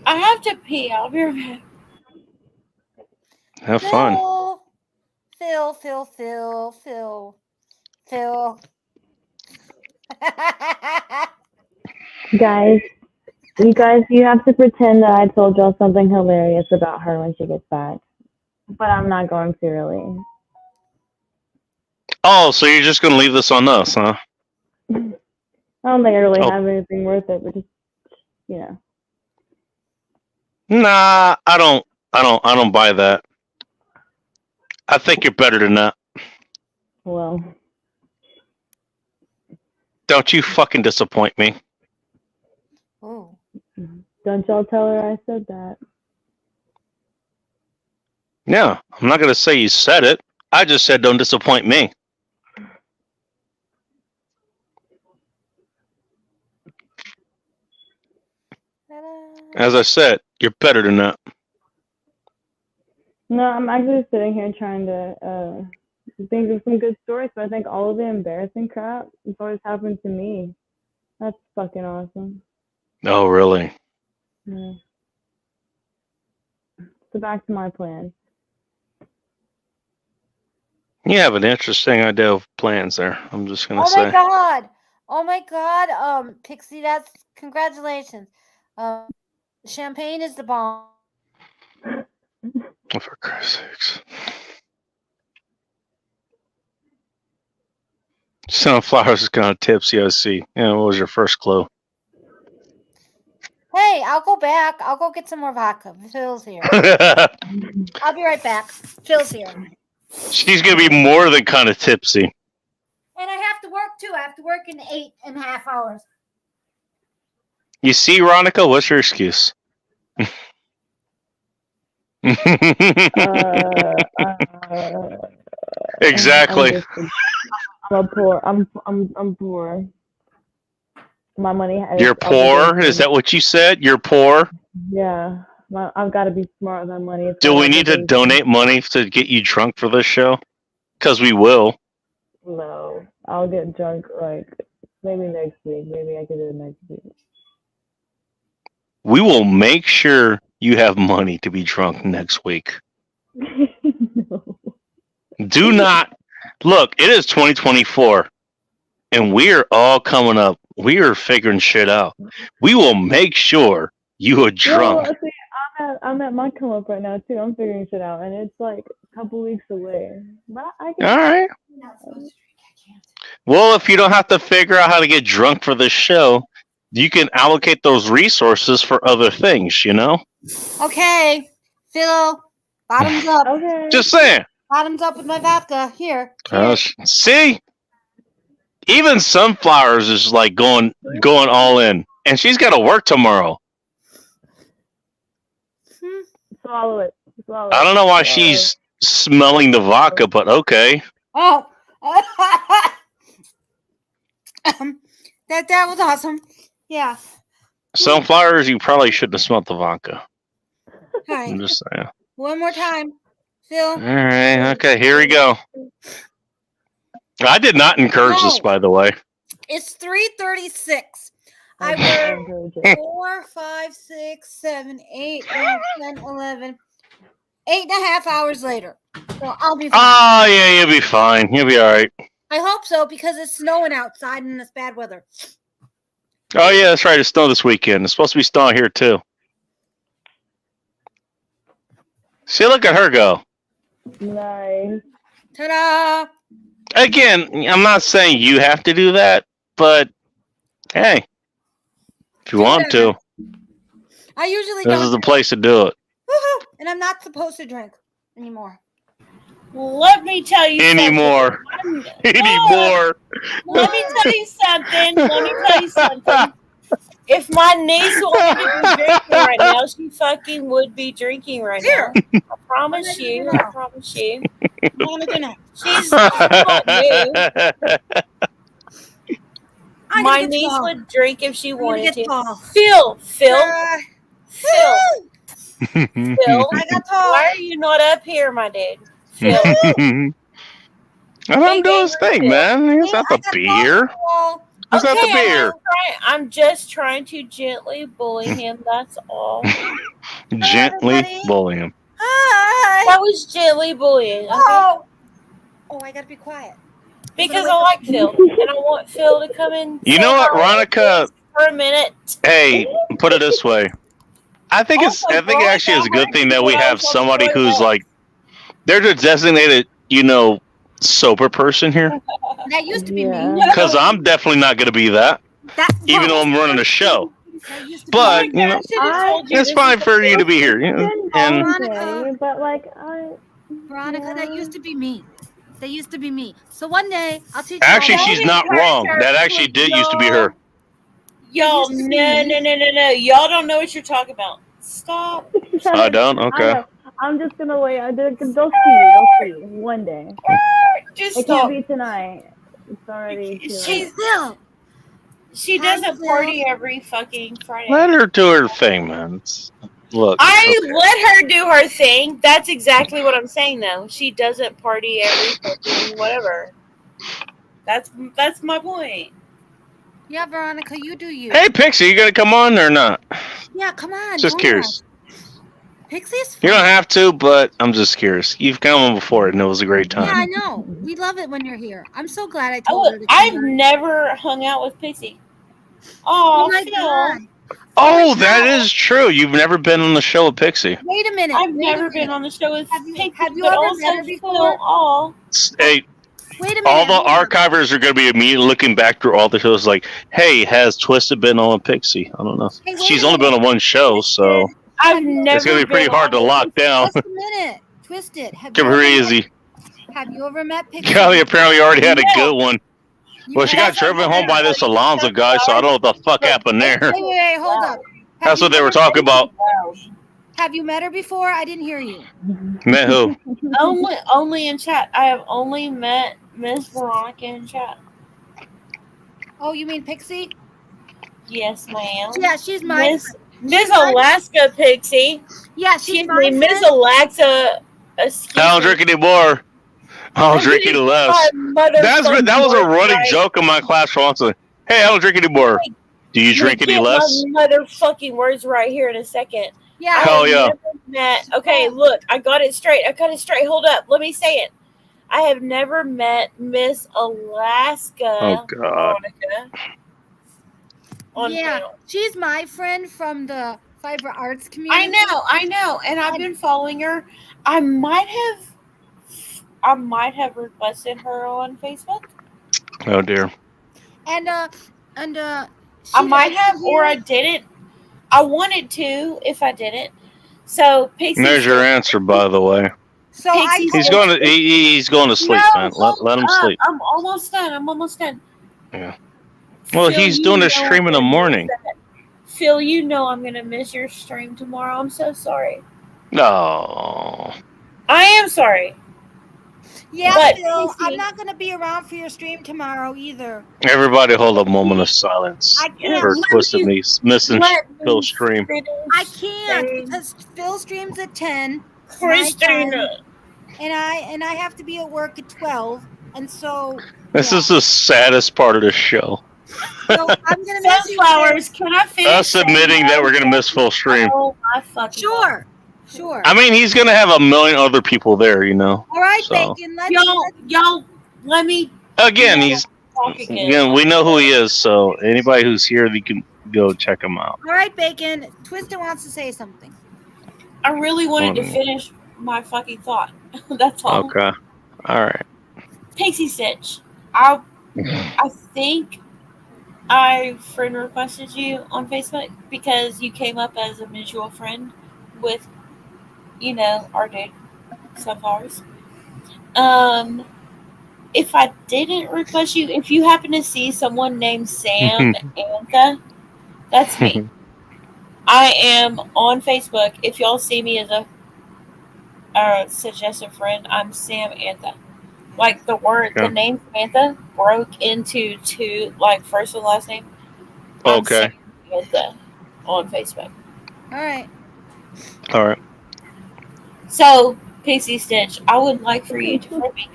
I have to pee. I'll be right back. Have fun. Phil. Guys, you have to pretend that I told y'all something hilarious about her when she gets back. But I'm not going to really. Oh, so you're just gonna leave this on us, huh? I don't think I really Oh. have anything worth it, but just, you know. Nah, I don't buy that. I think you're better than that. Well, Don't you fucking disappoint me. Ooh. don't y'all tell her I said that. Yeah, I'm not gonna say you said it. I just said don't disappoint me. As I said, you're better than that. No, I'm actually sitting here trying to think of some good stories, but I think all of the embarrassing crap has always happened to me. That's fucking awesome. Oh, really? Yeah. So back to my plan. You have an interesting idea of plans there. I'm just gonna Oh say. my god. Oh my god. Pixie, that's congratulations. Champagne is the bomb. Oh, for Christ's sakes. Sunflowers is kind of tipsy, I see. Yeah, what was your first clue? Hey, I'll go back. I'll go get some more vodka. Phil's here. I'll be right back. Phil's here. She's gonna be more than kind of tipsy. And I have to work too. I have to work in 8.5 hours. You see, Ronica, what's your excuse? Exactly. I'm poor. I'm poor. My money. You're poor? Is that what you said? You're poor? Yeah. I've got to be smart with my money. Do we need to donate money to get you drunk for this show? Because we will. No, I'll get drunk like maybe next week. Maybe I can do it next week. We will make sure you have money to be drunk next week. No. Do not look. It is 2024, and we are all coming up. We are figuring shit out. We will make sure you are drunk. Well, see, I'm at my come up right now too. I'm figuring shit out, and it's like a couple weeks away. But I can. All right. Well, if you don't have to figure out how to get drunk for this show, you can allocate those resources for other things, you know? Okay, Phil, bottoms up. Okay. Just saying. Bottoms up with my vodka. Here. See? Even Sunflowers is like going all in. And she's got to work tomorrow. Swallow it. Swallow it. I don't know why she's smelling the vodka, but okay. Oh. That was awesome. Yeah. Sunflowers, you probably shouldn't have smelled the vodka. All right. I'm just saying. One more time, Phil. All right. Okay, here we go. I did not encourage this, by the way. It's 3:36. I work 4, 5, 6, 7, 8, 9, 10, 11, 8.5 hours later. So I'll be fine. Oh, yeah, you'll be fine. You'll be all right. I hope so because it's snowing outside and it's bad weather. Oh, yeah, that's right. It's snow this weekend. It's supposed to be snowing here, too. See, look at her go. Nice. Ta-da! Again, I'm not saying you have to do that, but hey, if you want to, I usually this don't. is the place to do it. Woohoo! And I'm not supposed to drink anymore. Let me tell you Anymore. something. Anymore. Let me tell you something. If my niece wanted to be drinking right now, she fucking would be drinking right now. I promise you. She's not new. My niece would drink if she wanted to. Phil. I got tall. Why are you not up here, my dude? Phil. I'm doing his thing, man. He's not the beer. He's not the beer. I'm just trying to gently bully him. That's all. Gently bully him. Hi. That was gently bullying. Okay? Oh, I gotta be quiet. Because I like Phil, and I want Phil to come in. You know what, Ronica? For a minute. Hey, put it this way. I think it actually is a good thing that we have somebody who's like, they're the designated, sober person here. That used to be me. Because I'm definitely not going to be that, even though I'm running a show. But, it's fine for you to be here. And Veronica, that used to be me. That used to be me. So one day, I'll teach you. Actually, she's not wrong. That actually did used to be her. Y'all, no. Y'all don't know what you're talking about. Stop. I don't? Okay. I'm just gonna wait. They'll see. One day. Just it stop. can't be tonight. It's already. She doesn't party every fucking Friday. Let her do her thing, man. Look. Let her do her thing. That's exactly what I'm saying, though. She doesn't party every fucking whatever. That's my point. Yeah, Veronica, you do you. Hey, Pixie, you gonna come on or not? Yeah, come on. Just curious. Pixie's fun. You don't have to, but I'm just curious. You've come on before, and it was a great time. Yeah, I know. We love it when you're here. I'm so glad I told her to come I've on. never hung out with Pixie. Oh, my Phil. God. Oh, that is true. You've never been on the show with Pixie. Wait a minute. I've never been on the show with Pixie. Have you but ever also met her before? Hey, Wait a minute. all the archivers are going to be immediately looking back through all the shows like, hey, has Twisted been on with Pixie? I don't know. Hey, wait She's a only been on one show, so I've never. it's going to be pretty hard to lock down. Just a minute. Twisted. Give her easy. Have you ever met Pixie? Kelly apparently already had a good one. You Well, she got driven home by this Alonzo guy, so I don't know what the fuck happened there. Wait, hold up. That's what they were talking about. Have you met her before? I didn't hear you. Met who? Only in chat. I have only met Miss Veronica in chat. Oh, you mean Pixie? Yes, ma'am. Yeah, she's my Miss Miss Alaska Pixie. Yeah, she's Excuse my me, Miss friend. Alaska. Excuse I don't me. drink anymore. I don't drink any less. That was a running joke in my class for once. Hey, I don't drink anymore. Do you drink any less? My motherfucking words right here in a second. Yeah. Hell yeah. Okay, look, I got it straight. Hold up. Let me say it. I have never met Miss Alaska. Oh God. On Yeah, panel. she's my friend from the fiber arts community. I know, and I've been following her. I might have requested her on Facebook. Oh dear. And I might have, or I didn't. I wanted to if I didn't. So Pixie. There's your answer, by the way. So He's going to sleep, man. Let him sleep. I'm almost done. Yeah. Well, Phil, he's doing a stream in the morning. Phil, you know I'm gonna miss your stream tomorrow. I'm so sorry. No. I am sorry. Yeah, But- Phil, I'm not going to be around for your stream tomorrow either. Everybody, hold a moment of silence I can't. for Twisted Me missing Let me Phil's stream. I can't because Phil streams at 10. Christina. And I have to be at work at 12. And so This is the saddest part of the show. I'm going to miss you. Sunflowers, can I finish? Us admitting that we're going to miss Phil's stream. Oh my fucking God. Sure. I mean, he's going to have a million other people there, you know. All right, So- Bacon. Y'all, let me Again, he's talk again. again, we know who he is, so anybody who's here, you can go check him out. All right, Bacon. Twister wants to say something. I really wanted to finish my fucking thought. That's all. Okay. All right. Pixie Stitch. I think I friend requested you on Facebook because you came up as a mutual friend with, our dude, Sunflowers. If I didn't request you, if you happen to see someone named Sam Antha, that's me. I am on Facebook. If y'all see me as a suggested friend, I'm Sam Antha. Like the name Samantha broke into two, like first and last name. I'm Okay. Sam Antha on Facebook. All right. All right. So, Pixie Stitch, I would like for you to friend me.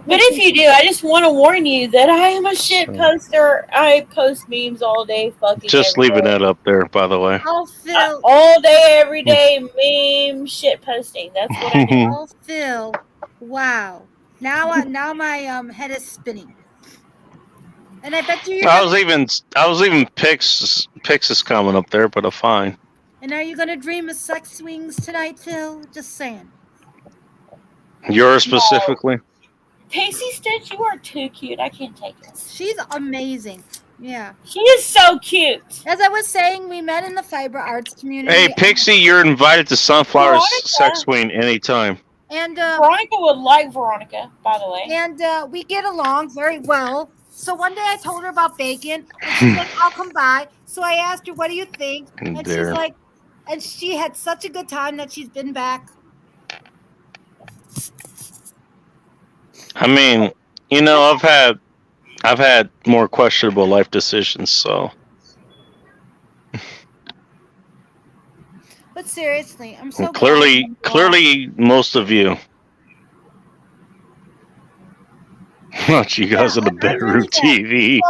But if you do, I just want to warn you that I am a shit poster. I post memes all day, fucking. Just leaving that up there, by the way. Oh, Phil. All day, every day, meme shit posting. That's what I do. Oh, Phil. Wow. Now my head is spinning. And I bet you. I was even Pix is coming up there, but fine. And are you gonna dream of sex swings tonight, Phil? Just saying. Yours specifically. Pixie Stitch, you are too cute. I can't take it. She's amazing. Yeah. She is so cute. As I was saying, we met in the fiber arts community. Hey, Pixie, you're invited to Sunflower's Veronica. sex swing anytime. And Veronica would like Veronica, by the way. And we get along very well. So one day I told her about Bacon, and she's like, "I'll come by." So I asked her, "What do you think?" And she's Dear. like, and she had such a good time that she's been back. I mean, I've had more questionable life decisions, so But seriously, I'm so glad clearly, you were clearly, most of you. Watch you guys on the I'm bedroom really TV.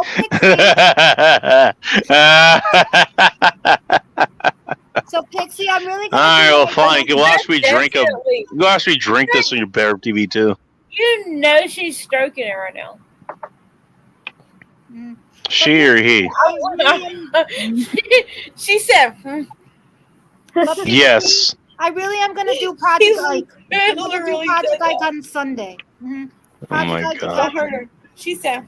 So Pixie, I'm really All glad. right, you well, were- fine. Go watch me drink a. Definitely. Go watch me drink this on your bedroom TV too. You know she's stroking it right now. Mm. She or he? She said, But Pixie, Yes. I really am gonna do Project He's Ike. I'm gonna do literally Project said Ike that. on Sunday. Mm-hmm. Oh my I god. heard her. She said,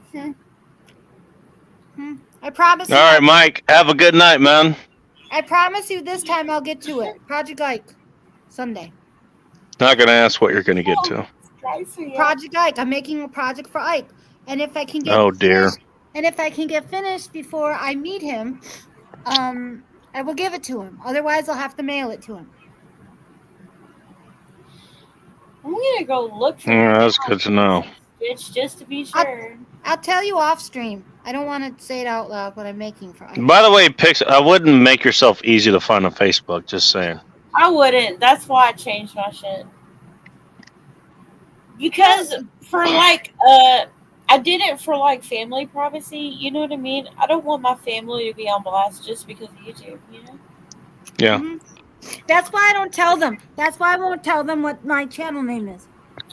I promise All you. right, Mike. Have a good night, man. I promise you this time I'll get to it. Project Ike, Sunday. Not gonna ask what you're gonna get to. Project Ike. I'm making a project for Ike, and if I can get Oh dear. and if I can get finished before I meet him, I will give it to him. Otherwise, I'll have to mail it to him. I'm gonna go look for Yeah, that's good to know. bitch just to be sure. I'll tell you off stream. I don't want to say it out loud what I'm making for. By the way, I wouldn't make yourself easy to find on Facebook. Just saying. I wouldn't. That's why I changed my shit. Because for like I did it for like family privacy, you know what I mean? I don't want my family to be on blast just because of YouTube, you know? Yeah. Mhm. That's why I don't tell them. That's why I won't tell them what my channel name is.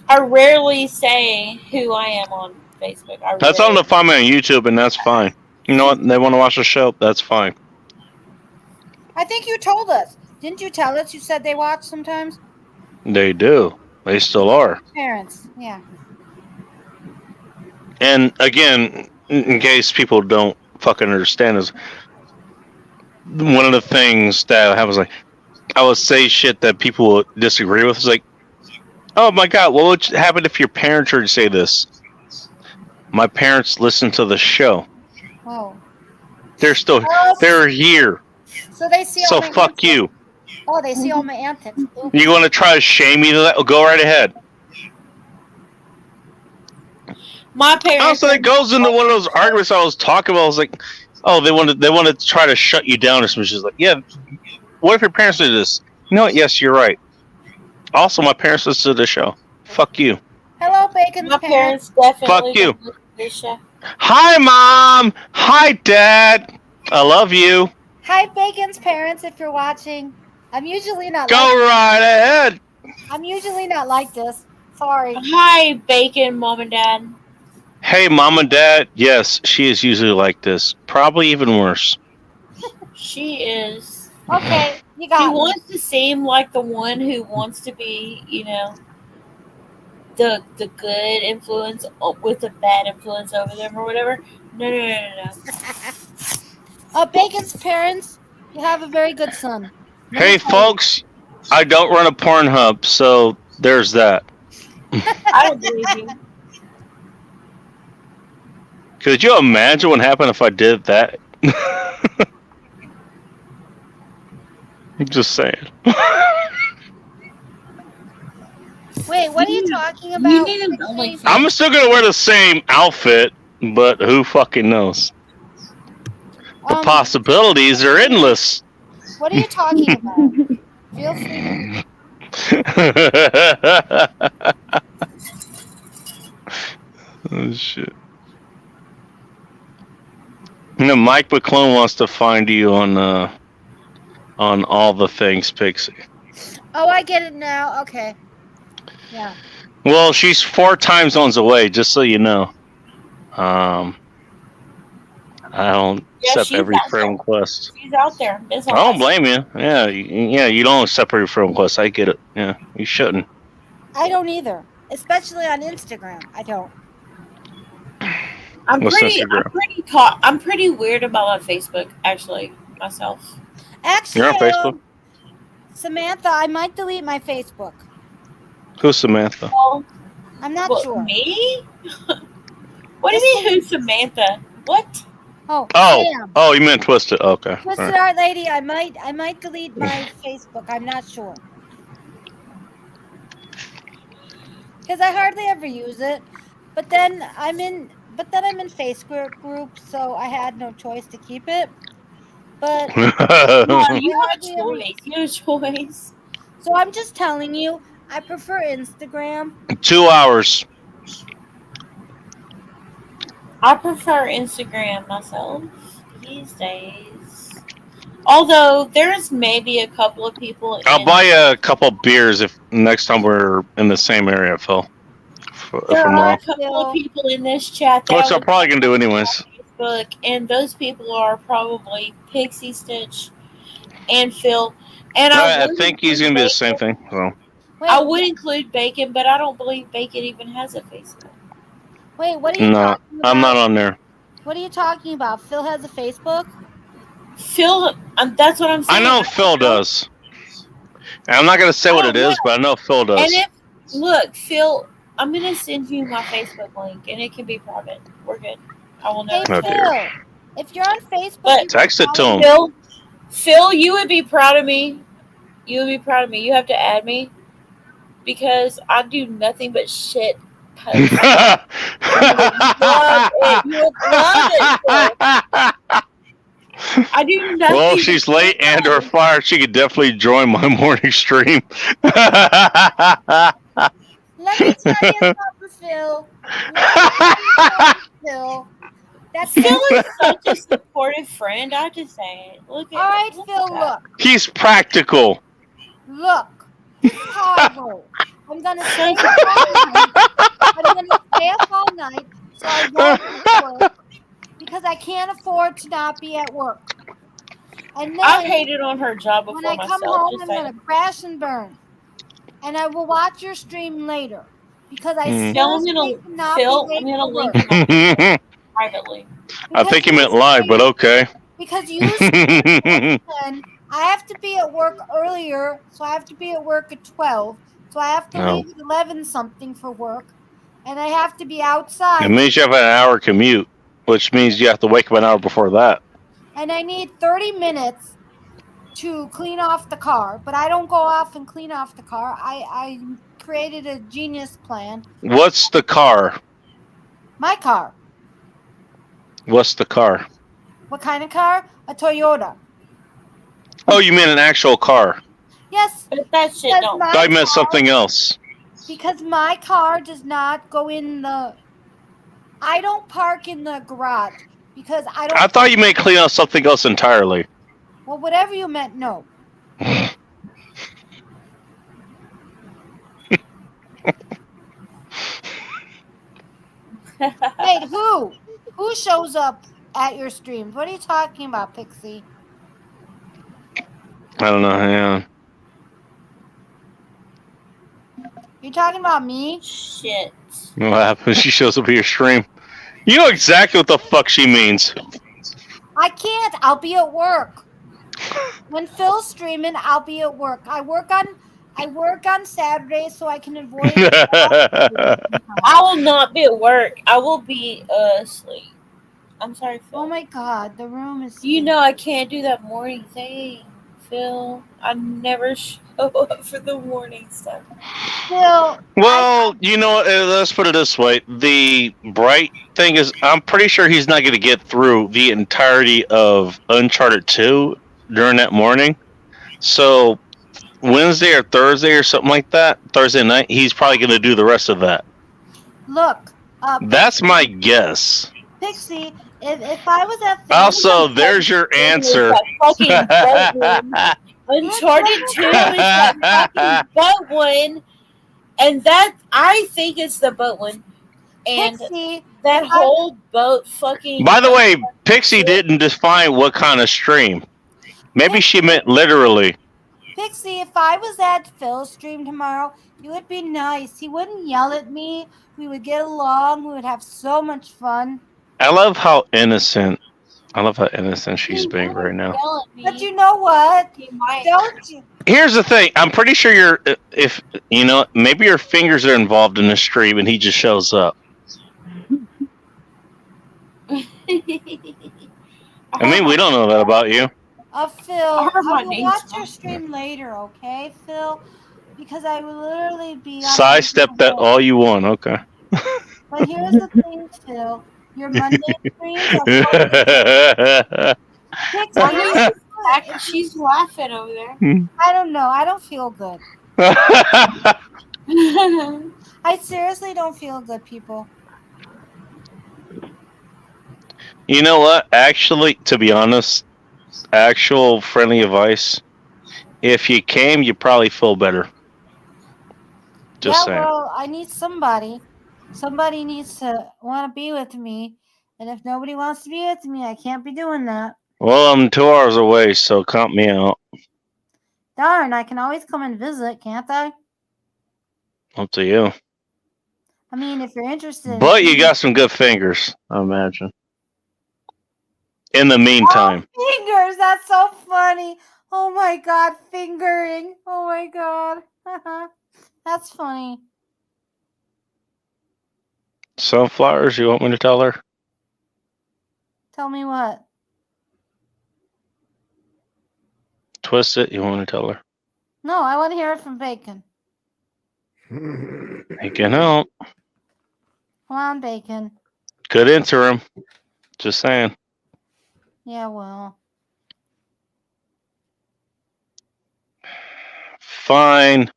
I rarely say who I am on Facebook. That's on to find me on YouTube, and that's fine. You know what? They want to watch the show. That's fine. I think you told us. Didn't you tell us? You said they watch sometimes? They do. They still are. Parents, yeah. And again, in case people don't fucking understand, is one of the things that I was like, I would say shit that people would disagree with. It's like, oh my god, what would happen if your parents were to say this? My parents listen to the show. Oh. They're still, Oh, they're here. so they see So all my fuck antics. you. Oh, they see all my antics. Ooh. You want to try to shame me to that? Go right ahead. My parents. Also, it goes into one of those arguments I was talking about. I was like, oh, they want to try to shut you down or something. She's like, yeah. What if your parents did this? You know what? Yes, you're right. Also, my parents listen to the show. Fuck you. Hello, Bacon's My parents. parents definitely Fuck you. don't listen to this show. Hi, Mom. Hi, Dad. I love you. Hi, Bacon's parents, if you're watching. I'm usually not Go like right ahead. I'm usually not like this. Sorry. Hi, Bacon, Mom and Dad. Hey, Mom and Dad. Yes, she is usually like this. Probably even worse. She is. Okay, you She got me. wants to seem like the one who wants to be, you know, the good influence with the bad influence over them or whatever. No. Bacon's parents, you have a very good son. Hey, folks. I don't run a Pornhub, so there's that. I don't believe you. Could you imagine what happened if I did that? I'm just saying. Wait, what are you talking about? You need an OnlyFans. I'm still gonna wear the same outfit, but who fucking knows? The possibilities are endless. What are you talking about? Feel free. Oh shit. You know, Mike McClone wants to find you on all the things, Pixie. Oh, I get it now. Okay. Yeah. Well, she's 4 time zones away, just so you know. I don't Yeah, accept she's every out friend there. request. She's out there. That's I all don't blame you. Yeah, you don't accept every friend request. I get it. Yeah, you shouldn't. I don't either. Especially on Instagram. I don't. I'm What's pretty. Instagram? I'm pretty weird about my Facebook, actually, myself. Actually, You're on Facebook? Samantha, I might delete my Facebook. Who's Samantha? Well, I'm not what, sure. me? What do you mean, who's Samantha? What? Oh, Oh, Sam. oh, you meant Twisted. Okay. all Twisted right. Art Lady, I might delete my Facebook. I'm not sure. Because I hardly ever use it. But then I'm in Facebook groups, so I had no choice to keep it. But No, you have a hardly ever choice. You have a choice. so I'm just telling you, I prefer Instagram. 2 hours. I prefer Instagram myself these days. Although there's maybe a couple of people. I'll buy you a couple beers if next time we're in the same area, Phil. If There I'm are a wrong. couple of people in this chat that Which I'm would probably gonna do anyways. Facebook, and those people are probably Pixie Stitch and Phil. And I would think he's gonna be the same thing. So. Wait, I would include Bacon, but I don't believe Bacon even has a Facebook. wait, what are you No, talking about? I'm not on there. What are you talking about? Phil has a Facebook? Phil, that's what I'm I saying. know Phil does. And I'm not gonna say what it is, but I know Phil does. And look, Phil, I'm gonna send you my Facebook link, and it can be private. We're good. I will Hey, never. Oh, Phil, dear. if you're on Facebook, But- you can Text it to follow him. me. Phil, you would be proud of me. You would be proud of me. You have to add me because I do nothing but shit post. You would love it. You would love it. Phil. I do nothing. Well, if she's late and or fired, she could definitely join my morning stream. Let me tell you something, Phil. Phil. That's Phil is such a supportive friend. I just say it. Look at. all right, look Phil. at that. Look. He's practical. Look, this is how I roll. I'm gonna stay up all night. I'm gonna stay up all night so I won't be at work because I can't afford to not be at work. And then I've hated on her job before when I myself. come home, just I'm saying. gonna crash and burn. And I will watch your stream later because I Mm. Phil, I'm seriously gonna cannot Phil, be I'm late gonna for link work. him privately. I think he meant live, but okay. Because you stream at 10, I have to be at work earlier, so I have to be at work at 12. So I have to No. leave at 11 something for work, and I have to be outside. It means you have an hour commute, which means you have to wake up an hour before that. And I need 30 minutes to clean off the car, but I don't go off and clean off the car. I created a genius plan. What's the car? My car. What's the car? What kind of car? A Toyota. Oh, you mean an actual car? Yes, But that shit because don't. my I meant car- something else. Because my car does not go in the. I don't park in the garage because I don't. I thought you meant clean up something else entirely. Well, whatever you meant, no. Wait, who? Who shows up at your streams? What are you talking about, Pixie? I don't know. Hang on. You talking about me? Shit. What happens? She shows up at your stream. You know exactly what the fuck she means. I can't. I'll be at work. When Phil's streaming, I'll be at work. I work on Saturdays so I can avoid. I will not be at work. I will be asleep. I'm sorry, Phil. Oh my God, the room is. You know I can't do that morning thing, Phil. I never show up for the morning stuff. Phil. Well, you know what? Let's put it this way. The bright thing is, I'm pretty sure he's not going to get through the entirety of Uncharted 2 during that morning. So, Wednesday or Thursday or something like that, Thursday night, he's probably going to do the rest of that. Look. That's my guess. Pixie. If I was at Phil's, Also, there's your answer. That fucking boat one. Uncharted 2 is that fucking boat one. And that, I think it's the boat one. And Pixie, that whole boat fucking. By the way, Pixie didn't define what kind of stream. Maybe she meant literally. Pixie, if I was at Phil's stream tomorrow, he would be nice. He wouldn't yell at me. We would get along. We would have so much fun. I love how innocent. She's being right now. Yell at me. But you know what? He might. Don't you? Here's the thing. I'm pretty sure if you know, maybe your fingers are involved in the stream and he just shows up. I mean, we don't know that about you. Phil, I heard my will name watch sound your stream later, okay, Phil? Because I will literally be on Sidestep that all you want. Okay. But here's the thing, Phil. Your Monday streams are Pixie, She's laughing over there. I don't know. I don't feel good. I seriously don't feel good, people. You know what? Actually, to be honest, actual friendly advice. If you came, you probably feel better. Just saying. Well, I need somebody. Somebody needs to want to be with me. And if nobody wants to be with me, I can't be doing that. Well, I'm 2 hours away, so count me out. Darn, I can always come and visit, can't I? Up to you. I mean, if you're interested. But you got some good fingers, I imagine. In the meantime. Oh, fingers! That's so funny. Oh my God, fingering. Oh my God. That's funny. Sunflowers, you want me to tell her? Tell me what? Twist it, you want to tell her? No, I want to hear it from Bacon. He can help. Come on, Bacon. Good interim. Just saying. Yeah, well. Fine.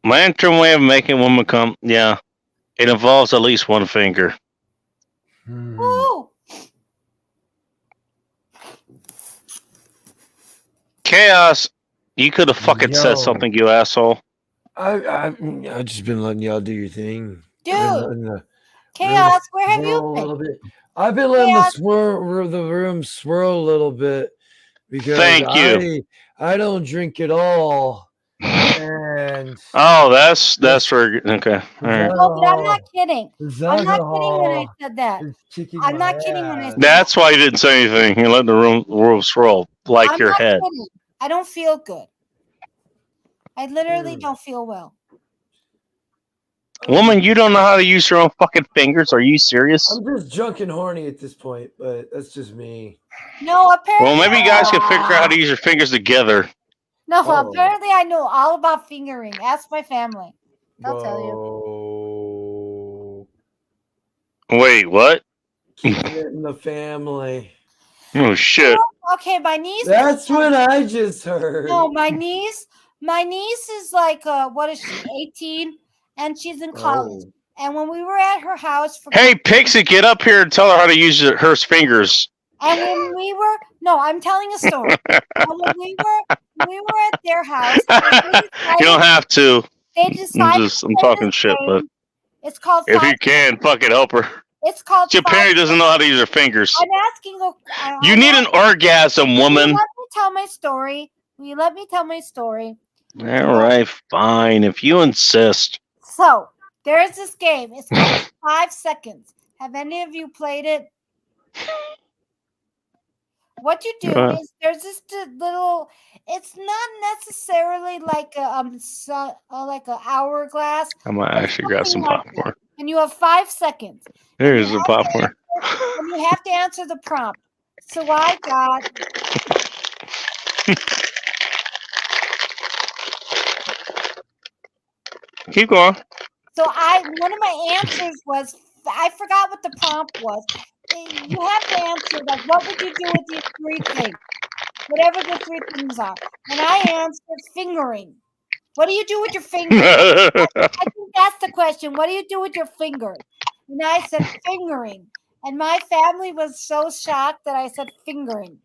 My interim way of making a woman come, yeah, it involves at least one finger. Woo! Chaos, you could have fucking Yo. said something, you asshole. I've just been letting y'all do your thing. Dude, Letting the Chaos, room where have you swirl a little been? bit. I've been letting Chaos. the room swirl a little bit because Thank you. I don't drink at all. And Oh, that's where. Okay, all right. No, but I'm not kidding. This I'm not kidding when I alcohol said that. is kicking I'm my not kidding when I ass. said That's why you didn't say anything. You let the room swirl like I'm your not head. kidding. I don't feel good. I literally Hmm. don't feel well. Woman, you don't know how to use your own fucking fingers. Are you serious? I'm just drunk and horny at this point, but that's just me. No, apparently. Well, maybe you guys can figure out how to use your fingers together. No, Oh. apparently I know all about fingering. Ask my family. They'll tell you. Whoa. Wait, what? Keep it in the family. Oh shit! Okay, my niece. That's what I just heard. No, my niece. My niece is like, what is she? 18, and she's in college. Oh. And when we were at her house for Hey, Pixie, get up here and tell her how to use her fingers. And when we were, no, I'm telling a story. And when we were at their house. You don't have to. They decided. I'm talking shit, but it's called. if you can, fucking help her. It's called. She apparently doesn't know how to use her fingers. I'm asking. You need an orgasm, woman. Will you let me tell my story? Will you let me tell my story? All right, fine, if you insist. So there is this game. It's called 5 Seconds. Have any of you played it? What you do is there's this little. It's not necessarily like like an hourglass. I might actually grab some popcorn. And you have 5 seconds. Here's the popcorn. And you have to answer the prompt. So I got. Keep going. So one of my answers was, I forgot what the prompt was. You have to answer like, what would you do with these 3 things? Whatever the 3 things are. And I answered fingering. What do you do with your fingers? I think that's the question. What do you do with your fingers? And I said fingering. And my family was so shocked that I said fingering.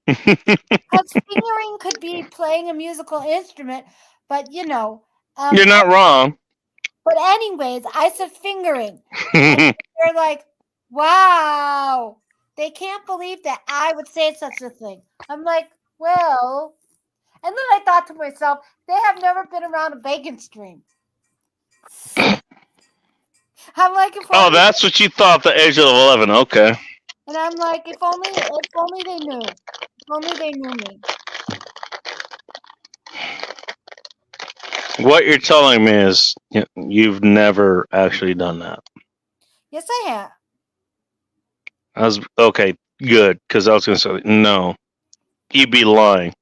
Because fingering could be playing a musical instrument, but you know. You're not wrong. But anyways, I said fingering. And they're like, wow. They can't believe that I would say such a thing. I'm like, well. And then I thought to myself, they have never been around a bacon stream. I'm like, oh, that's what you thought at the age of 11. Okay. And I'm like, if only they knew. If only they knew me. What you're telling me is you've never actually done that. Yes, I have. Okay, good, because I was going to say, no. You'd be lying.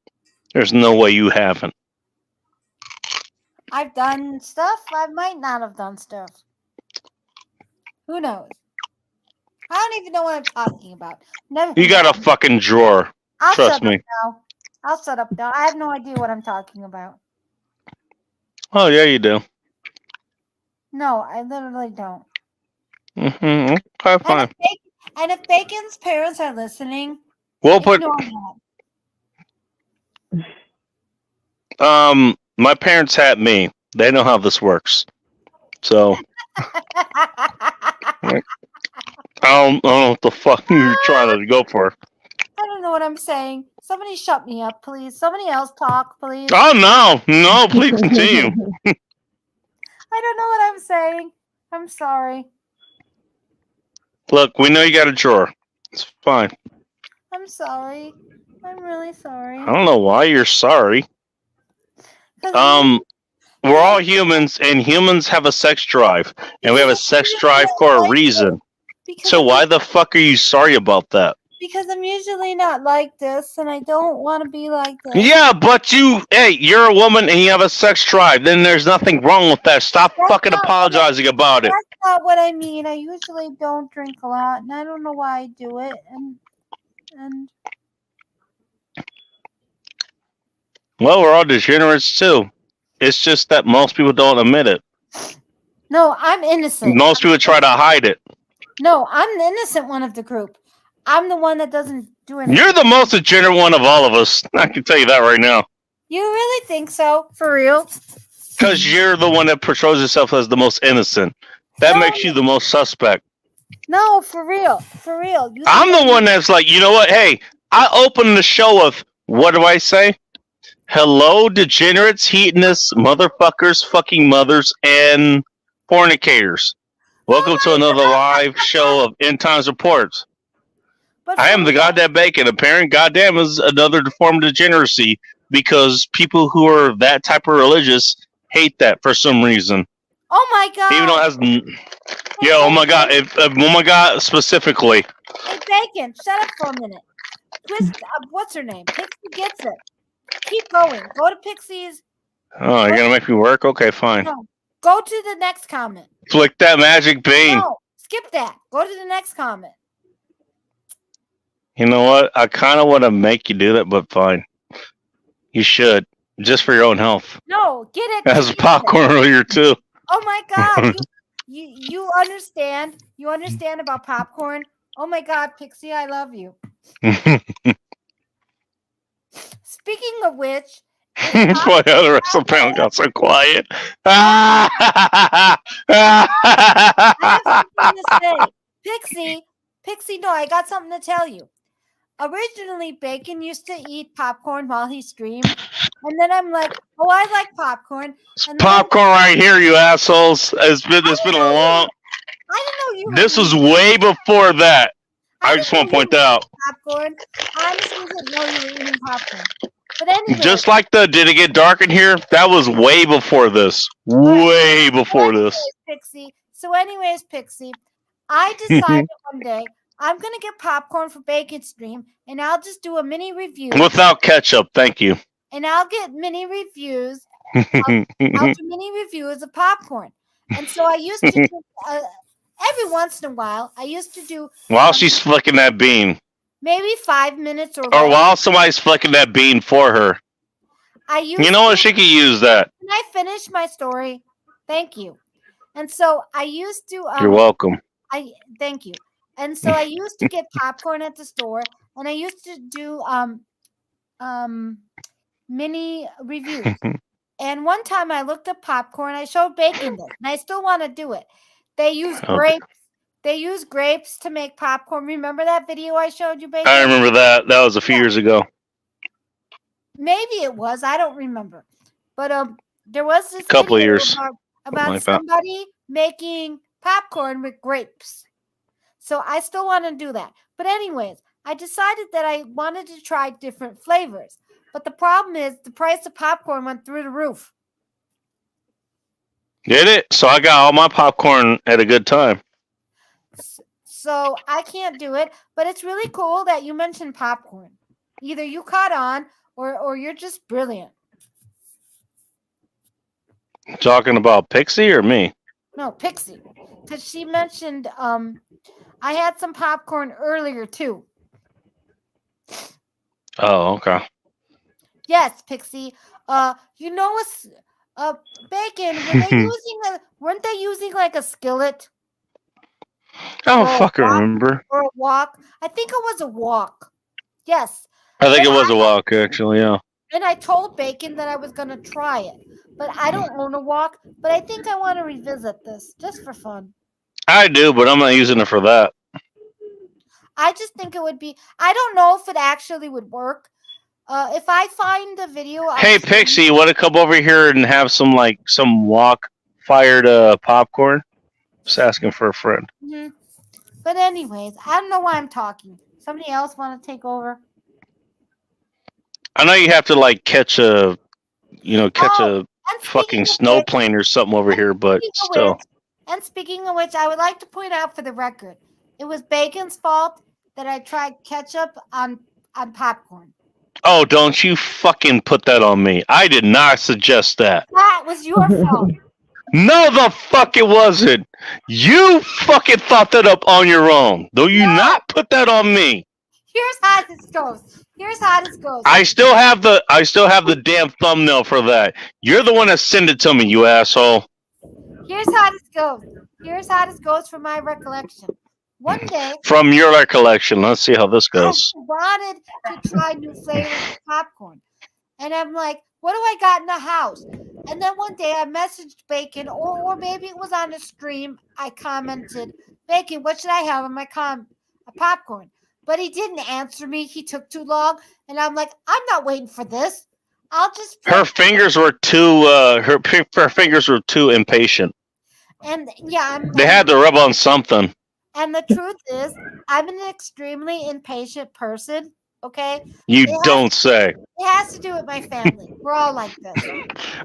There's no way you haven't. I've done stuff. I might not have done stuff. Who knows? I don't even know what I'm talking about. Never. You got a fucking drawer. I'll Trust shut me. Up now. I'll shut up now. I have no idea what I'm talking about. Oh, yeah, you do. No, I literally don't. Mm-hmm. Okay, fine. And if Bacon's parents are listening, We'll put. My parents had me. They know how this works. So I don't know what the fuck you're trying to go for. I don't know what I'm saying. Somebody shut me up, please. Somebody else talk, please. Oh no, please continue. I don't know what I'm saying. I'm sorry. Look, we know you got a drawer. It's fine. I'm sorry. I'm really sorry. I don't know why you're sorry. We're all humans, and humans have a sex drive, and we have a sex drive for a reason. So why the fuck are you sorry about that? because I'm usually not like this, and I don't want to be like this. Yeah, but you're a woman and you have a sex drive. Then there's nothing wrong with that. Stop That's fucking not what apologizing about it. That's not what I mean. I usually don't drink a lot, and I don't know why I do it. And Well, we're all degenerates too. It's just that most people don't admit it. no, I'm innocent. Most people try to hide it. No, I'm the innocent one of the group. I'm the one that doesn't do anything. You're the most degenerate one of all of us. I can tell you that right now. You really think so? For real? Because you're the one that portrays yourself as the most innocent. That No. makes you the most suspect. No, for real. For real. You I'm think the one that's like, you know what? Hey, I opened the show with, what do I say? Hello, degenerates, hedonists, motherfuckers, fucking mothers, and fornicators. Welcome to another live show of End Times Reports. But I for am the real, goddamn bacon. Apparent goddamn is another form of degeneracy because people who are that type of religious hate that for some reason. Oh my god. Even though it has, yeah, oh my god, oh my god, specifically. Hey, Bacon, shut up for a minute. What's her name? Pixie gets it. Keep going. Go to Pixie's. Oh, you're gonna make me work? Okay, fine. No. Go to the next comment. Flick that magic bean. No, skip that. Go to the next comment. You know what? I kind of want to make you do that, but fine. You should, just for your own health. No, get it. As Get it. popcorn earlier too. Oh my god. You understand? You understand about popcorn? Oh my god, Pixie, I love you. Speaking of which, That's why the rest of the panel got so quiet. I have something to say. Pixie, no, I got something to tell you. Originally, Bacon used to eat popcorn while he streamed. And then I'm like, oh, I like popcorn. And then Popcorn right here, you assholes. It's been a long. I didn't know you were This was eating way before that. I just want to point that out. popcorn. I honestly didn't know you were eating popcorn. But anyway, Just like did it get dark in here? That was way before this. Way before this. Anyways, Pixie, I decided one day I'm gonna get popcorn for Bacon stream, and I'll just do a mini review. Without ketchup, thank you. And I'll get mini reviews. I'll do mini reviews of popcorn. And so I used to do, every once in a while, I used to do While she's flicking that bean. maybe 5 minutes or Or less. while somebody's flicking that bean for her. I used You know what? She could use that. Can I finish my story? Thank you. And so I used to. You're welcome. Thank you. And so I used to get popcorn at the store, and I used to do mini reviews. And one time I looked up popcorn. I showed Bacon this, and I still want to do it. They use Okay. grapes. They use grapes to make popcorn. Remember that video I showed you, Bacon? I remember that. That was a few years ago. Maybe it was. I don't remember. But there was this Couple video years. about like that. somebody making popcorn with grapes. So I still want to do that. But anyways, I decided that I wanted to try different flavors. But the problem is the price of popcorn went through the roof. Did it? So I got all my popcorn at a good time. So I can't do it. But it's really cool that you mentioned popcorn. Either you caught on or you're just brilliant. Talking about Pixie or me? No, Pixie. Because she mentioned I had some popcorn earlier too. Oh, okay. Yes, Pixie. You know what's Bacon? Weren't they using like a skillet I don't Or a fucking wok? remember. or a wok? I think it was a wok. Yes. I think it was a walk, actually, yeah. And I told Bacon that I was gonna try it. But I don't own a wok, but I think I want to revisit this just for fun. I do, but I'm not using it for that. I just think it would be I don't know if it actually would work. If I find the video Hey, Pixie, you want to come over here and have some wok fired popcorn? Just asking for a friend. Mhm. But anyways, I don't know why I'm talking. Somebody else want to take over? I know you have to catch a And fucking speaking of snow which- plane or something over here, but speaking of still. which- And speaking of which, I would like to point out for the record, it was Bacon's fault that I tried ketchup on popcorn. Oh, don't you fucking put that on me. I did not suggest that. That was your fault. No, the fuck it wasn't. You fucking thought that up on your own. Though you not put that on me. Here's how this goes. Here's how this goes. I still have the damn thumbnail for that. You're the one that sent it to me, you asshole. Here's how this goes. Here's how this goes from my recollection. One day, From your recollection, let's see how this goes. I wanted to try new flavors of popcorn. And I'm like, what do I got in the house? And then one day I messaged Bacon, or maybe it was on a stream. I commented, Bacon, what should I have in my popcorn? But he didn't answer me. He took too long. And I'm like, I'm not waiting for this. I'll just. Her fingers were too her fingers were too impatient. And yeah, They had to rub on something. And the truth is, I'm an extremely impatient person. Okay. You don't say. It has to do with my family. We're all like this.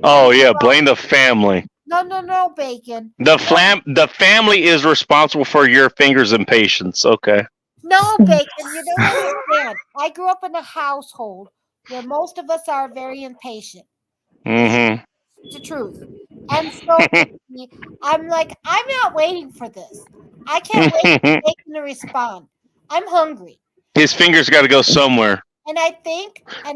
Oh yeah, blame the family. No, Bacon. The family is responsible for your fingers' impatience. Okay. No, Bacon, you don't understand. I grew up in a household where most of us are very impatient. Mm-hmm. It's the truth. And so I'm like, I'm not waiting for this. I can't wait for Bacon to respond. I'm hungry. His fingers got to go somewhere. And I think at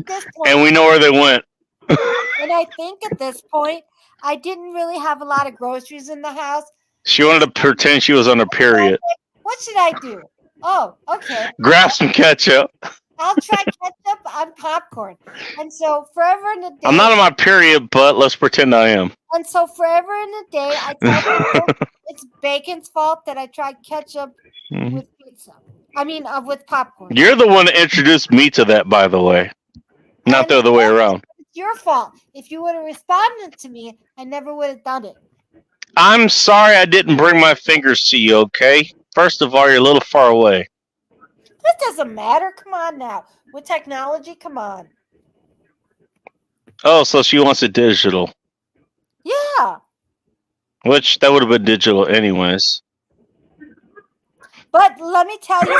this point, And we know where they went. and I think at this point, I didn't really have a lot of groceries in the house. She wanted to pretend she was on her period. What should I do? Oh, okay. Grab some ketchup. I'll try ketchup on popcorn. And so forever in a day. I'm not on my period, but let's pretend I am. And so forever in a day, I tell people it's Bacon's fault that I tried ketchup with pizza. I mean, with popcorn. You're the one that introduced me to that, by the way. Not the other way around. It's your fault. If you would have responded to me, I never would have done it. I'm sorry I didn't bring my fingers to you, okay? First of all, you're a little far away. That doesn't matter. Come on now. With technology, come on. Oh, so she wants it digital. Yeah. Which, that would have been digital anyways. But let me tell you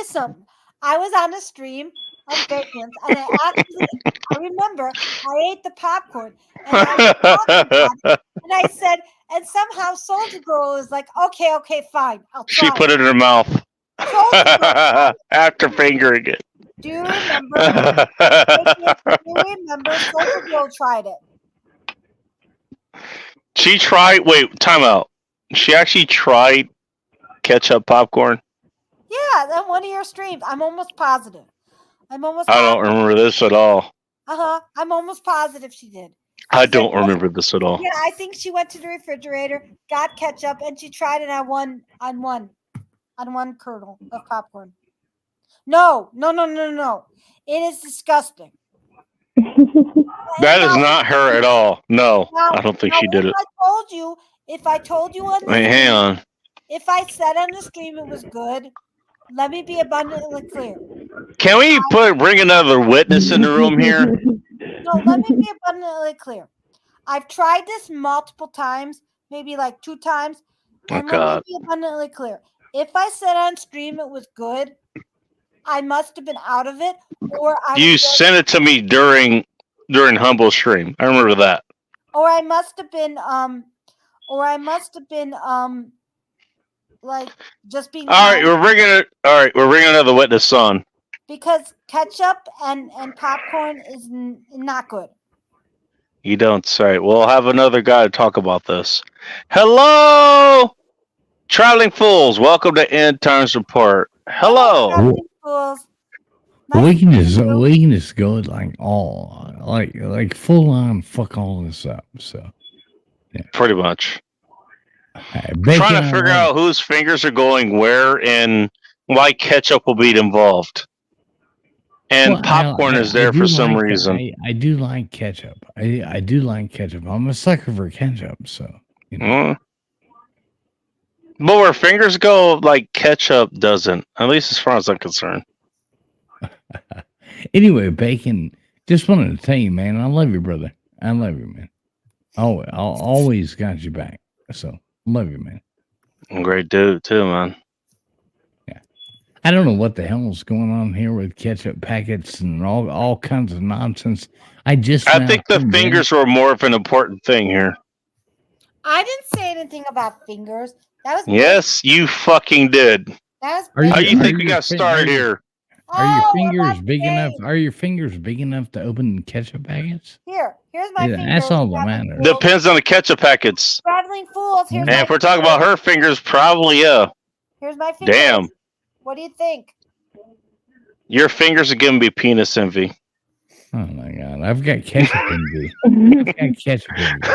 something. I was on a stream of Bacon's, and I remember I ate the popcorn, and I said, and somehow Soldier Girl was like, okay, fine, I'll try. She put it in her mouth. After fingering it. Do you remember? Soldier Girl tried it. She tried. Wait, time out. She actually tried ketchup popcorn. Yeah, on one of your streams. I'm almost positive. I don't remember this at all. I'm almost positive she did. I don't remember this at all. Yeah, I think she went to the refrigerator, got ketchup, and she tried it on one kernel of popcorn. No. It is disgusting. That is not her at all. No, I don't think she did it. If I told you on Wait, hang on. If I said on the stream it was good, let me be abundantly clear. Can we bring another witness in the room here? No, let me be abundantly clear. I've tried this multiple times, maybe like 2 times. And let me be abundantly clear. If I said on stream it was good, I must have been out of it, or you sent it to me during Humble stream. I remember that. Or I must have been like just being. All right, we're bringing another witness on. Because ketchup and popcorn is not good. You don't say. We'll have another guy to talk about this. Hello, Traveling Fools. Welcome to End Times Report. Hello. Traveling Fools. We can just go like all like full on fuck all this up. So yeah. Pretty much. Trying to figure out whose fingers are going where and why ketchup will be involved. And popcorn is there for some reason. I do like ketchup. I do like ketchup. I'm a sucker for ketchup, so you know. But where fingers go, like ketchup doesn't. At least as far as I'm concerned. Anyway, Bacon, just wanted to tell you, man, I love you, brother. I love you, man. I'll always got you back. So love you, man. Great dude too, man. I don't know what the hell is going on here with ketchup packets and all kinds of nonsense. I think the fingers were more of an important thing here. I didn't say anything about fingers. That was Yes, you fucking did. That was Are How you- you are think we your got fin- started are you- here? Are your Oh, fingers about big enough? today. Are your fingers big enough to open ketchup packets? Here's my Yeah, fingers. that's all that traveling matters. fools. Depends on the ketchup packets. Traveling fools. Here's And my if we're talking about her fingers, probably Here's my fingers. Damn. What do you think? Your fingers are giving me penis envy. Oh my god, I've got ketchup envy. I've got ketchup envy.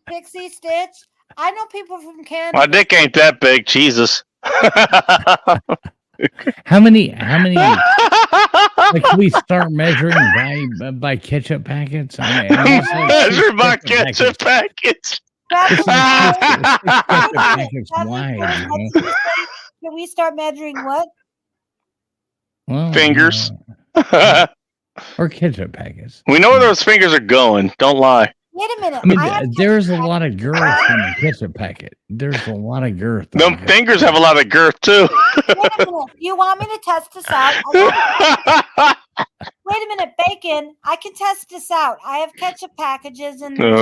Pixie Stitch. I know people from Canada. My dick ain't that big, Jesus. How many? Like, can we start measuring by ketchup packets? Measure my ketchup packets. Ketchup packets wide, you know? Can we start measuring what? Well, Fingers. or ketchup packets. We know where those fingers are going. Don't lie. Wait a minute. I mean, I have there's a lot of girth in a ketchup packet. There's a lot of girth. on Them a ketchup fingers have a lot of girth too. Wait a minute. You want me to test this out? Wait a minute, Bacon. I can test this out. I have ketchup packages in the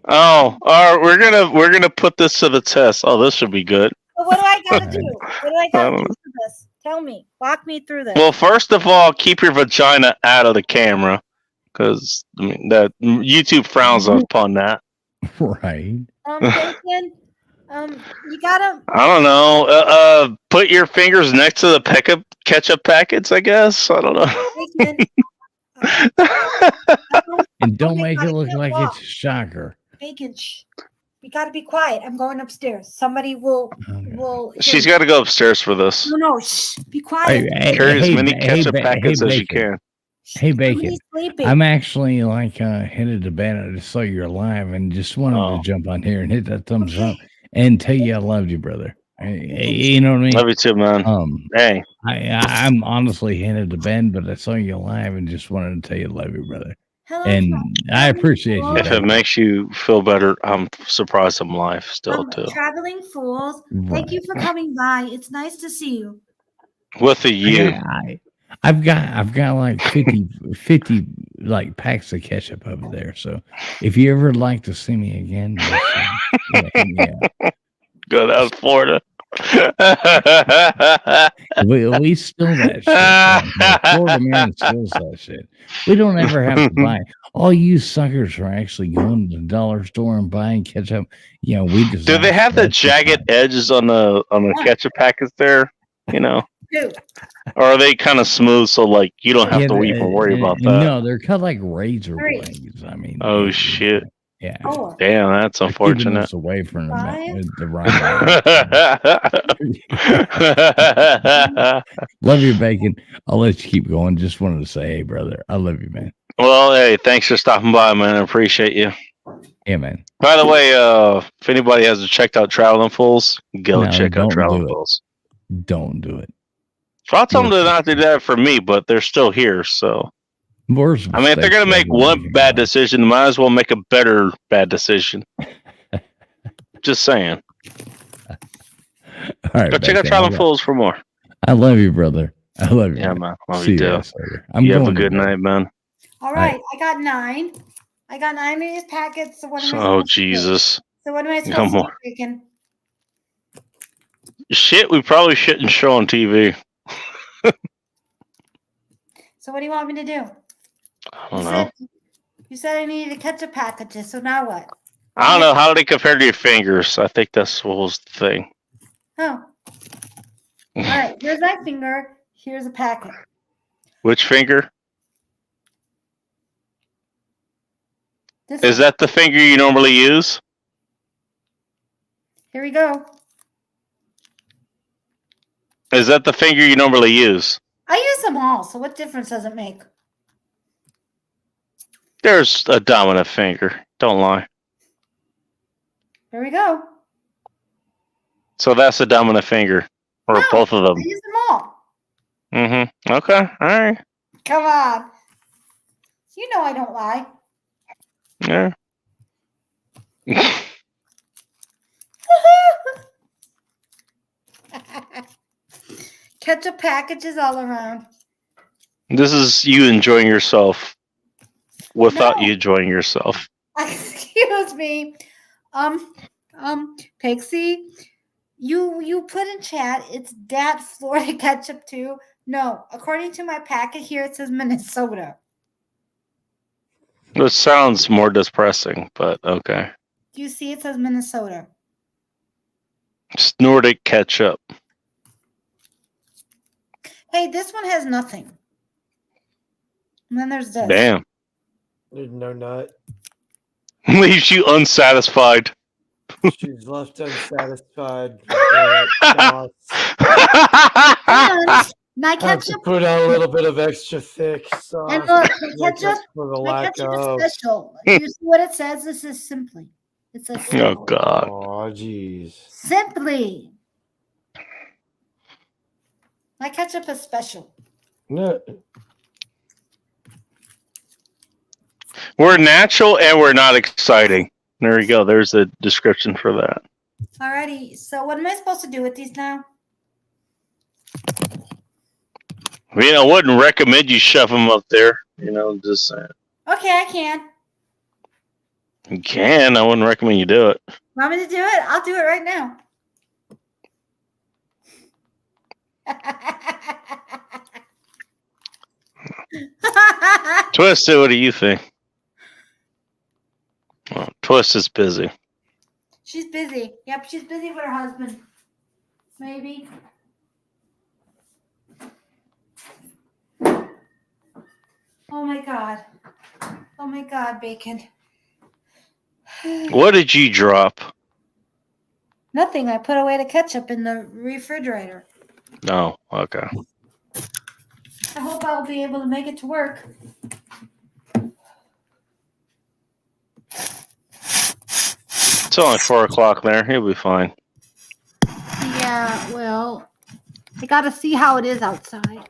all right. We're gonna put this to the test. Oh, this should be good. So what do I gotta do? What do I gotta don't do for this? Tell me. Walk me through this. Well, first of all, keep your vagina out of the camera, because I mean that YouTube frowns upon that. Right. Bacon, you gotta. I don't know. Put your fingers next to the ketchup packets. I guess. I don't know. Bacon, And don't make it look like it's a shocker. Bacon, shh. We gotta be quiet. I'm going upstairs. Somebody will. She's got to go upstairs for this. No, shh. Be quiet. Carry as many ketchup packets as you Bacon. can. Hey, Bacon. Somebody's sleeping. I'm actually headed to bed. I just saw you're live and just wanted to jump on here and hit that thumbs up and tell you I loved you, brother. You know what I mean? Love you too, man. Hey, I'm honestly headed to bed, but I saw you live and just wanted to tell you I love you, brother. Hello, And I appreciate you. if it makes you feel better, I'm surprised I'm live still too. Traveling fools. Thank you for coming by. It's nice to see you. With a you. I've got like 50 like packs of ketchup over there. So if you ever like to see me again, yeah. Go down to Florida. we steal that shit. Man. Florida man steals that shit. We don't ever have to buy. All you suckers are actually going to the dollar store and buying ketchup. You know, we just Do they have the jagged edges on the ketchup packets there? You know, or are they kind of smooth so like you don't have to even worry about that? No, they're cut like razor blades. I mean, oh shit. Yeah. Damn, that's Keeping unfortunate. us away from the right. Love you, Bacon. I'll let you keep going. Just wanted to say, hey, brother, I love you, man. Well, hey, thanks for stopping by, man. I appreciate you. Yeah, man. By the way, if anybody hasn't checked out Traveling Fools, go No, check out don't Traveling do it. Fools. Don't do it. So I'll tell them to not do that for me, but they're still here. So Worst I mean, if they're gonna make one bad decision, might as well make a better bad decision. Just saying. All right, Go check out Bacon, Traveling Fools for more. I love you, brother. I love you. Yeah, man. Love See you too. guys later. I'm You have a going to good bed. night, man. All right, I got 9. I got 9 of these packets. So what am I Oh supposed to do? Jesus. So what am I No supposed to more. do, Bacon? Shit, we probably shouldn't show on TV. So what do you want me to do? I don't know. You said I needed to catch a package. So now what? I don't know. How do they compare to your fingers? I think that's what was the thing. Oh. All right. Here's my finger. Here's a packet. Which finger? This Is that the finger you normally use? Here we go. Is that the finger you normally use? I use them all. So what difference does it make? There's a dominant finger. Don't lie. Here we go. So that's the dominant finger. Or No, both of them. I use them all. Mm-hmm. Okay. All right. Come on. You know I don't lie. Yeah. Ketchup packages all around. This is you enjoying yourself without No. you enjoying yourself. Excuse me. Pixie, you put in chat it's dat Florida ketchup too. No, according to my packet here, it says Minnesota. It sounds more depressing, but okay. Do you see it says Minnesota? It's Nordic ketchup. Hey, this one has nothing. And then there's this. Damn. There's no nut. Leaves you unsatisfied. She's left unsatisfied. Sauce. And my Have to ketchup, put on a little bit of extra thick sauce. and look, Make ketchup, up for the my lack ketchup of. is special. Do you see what it says? This is simply. It says Oh simply. God. Oh, jeez. Simply. My ketchup is special. No, We're natural and we're not exciting. There you go. There's a description for that. Alrighty. So what am I supposed to do with these now? I mean, I wouldn't recommend you shove them up there. You know, just saying. Okay, I can. You can. I wouldn't recommend you do it. Want me to do it? I'll do it right now. Twisted, what do you think? Well, Twist is busy. She's busy. Yep, she's busy with her husband. Maybe. Oh my God. Oh my God, Bacon. What did you drop? Nothing. I put away the ketchup in the refrigerator. No. Okay. I hope I'll be able to make it to work. It's only 4 o'clock there. He'll be fine. Yeah, well, I gotta see how it is outside.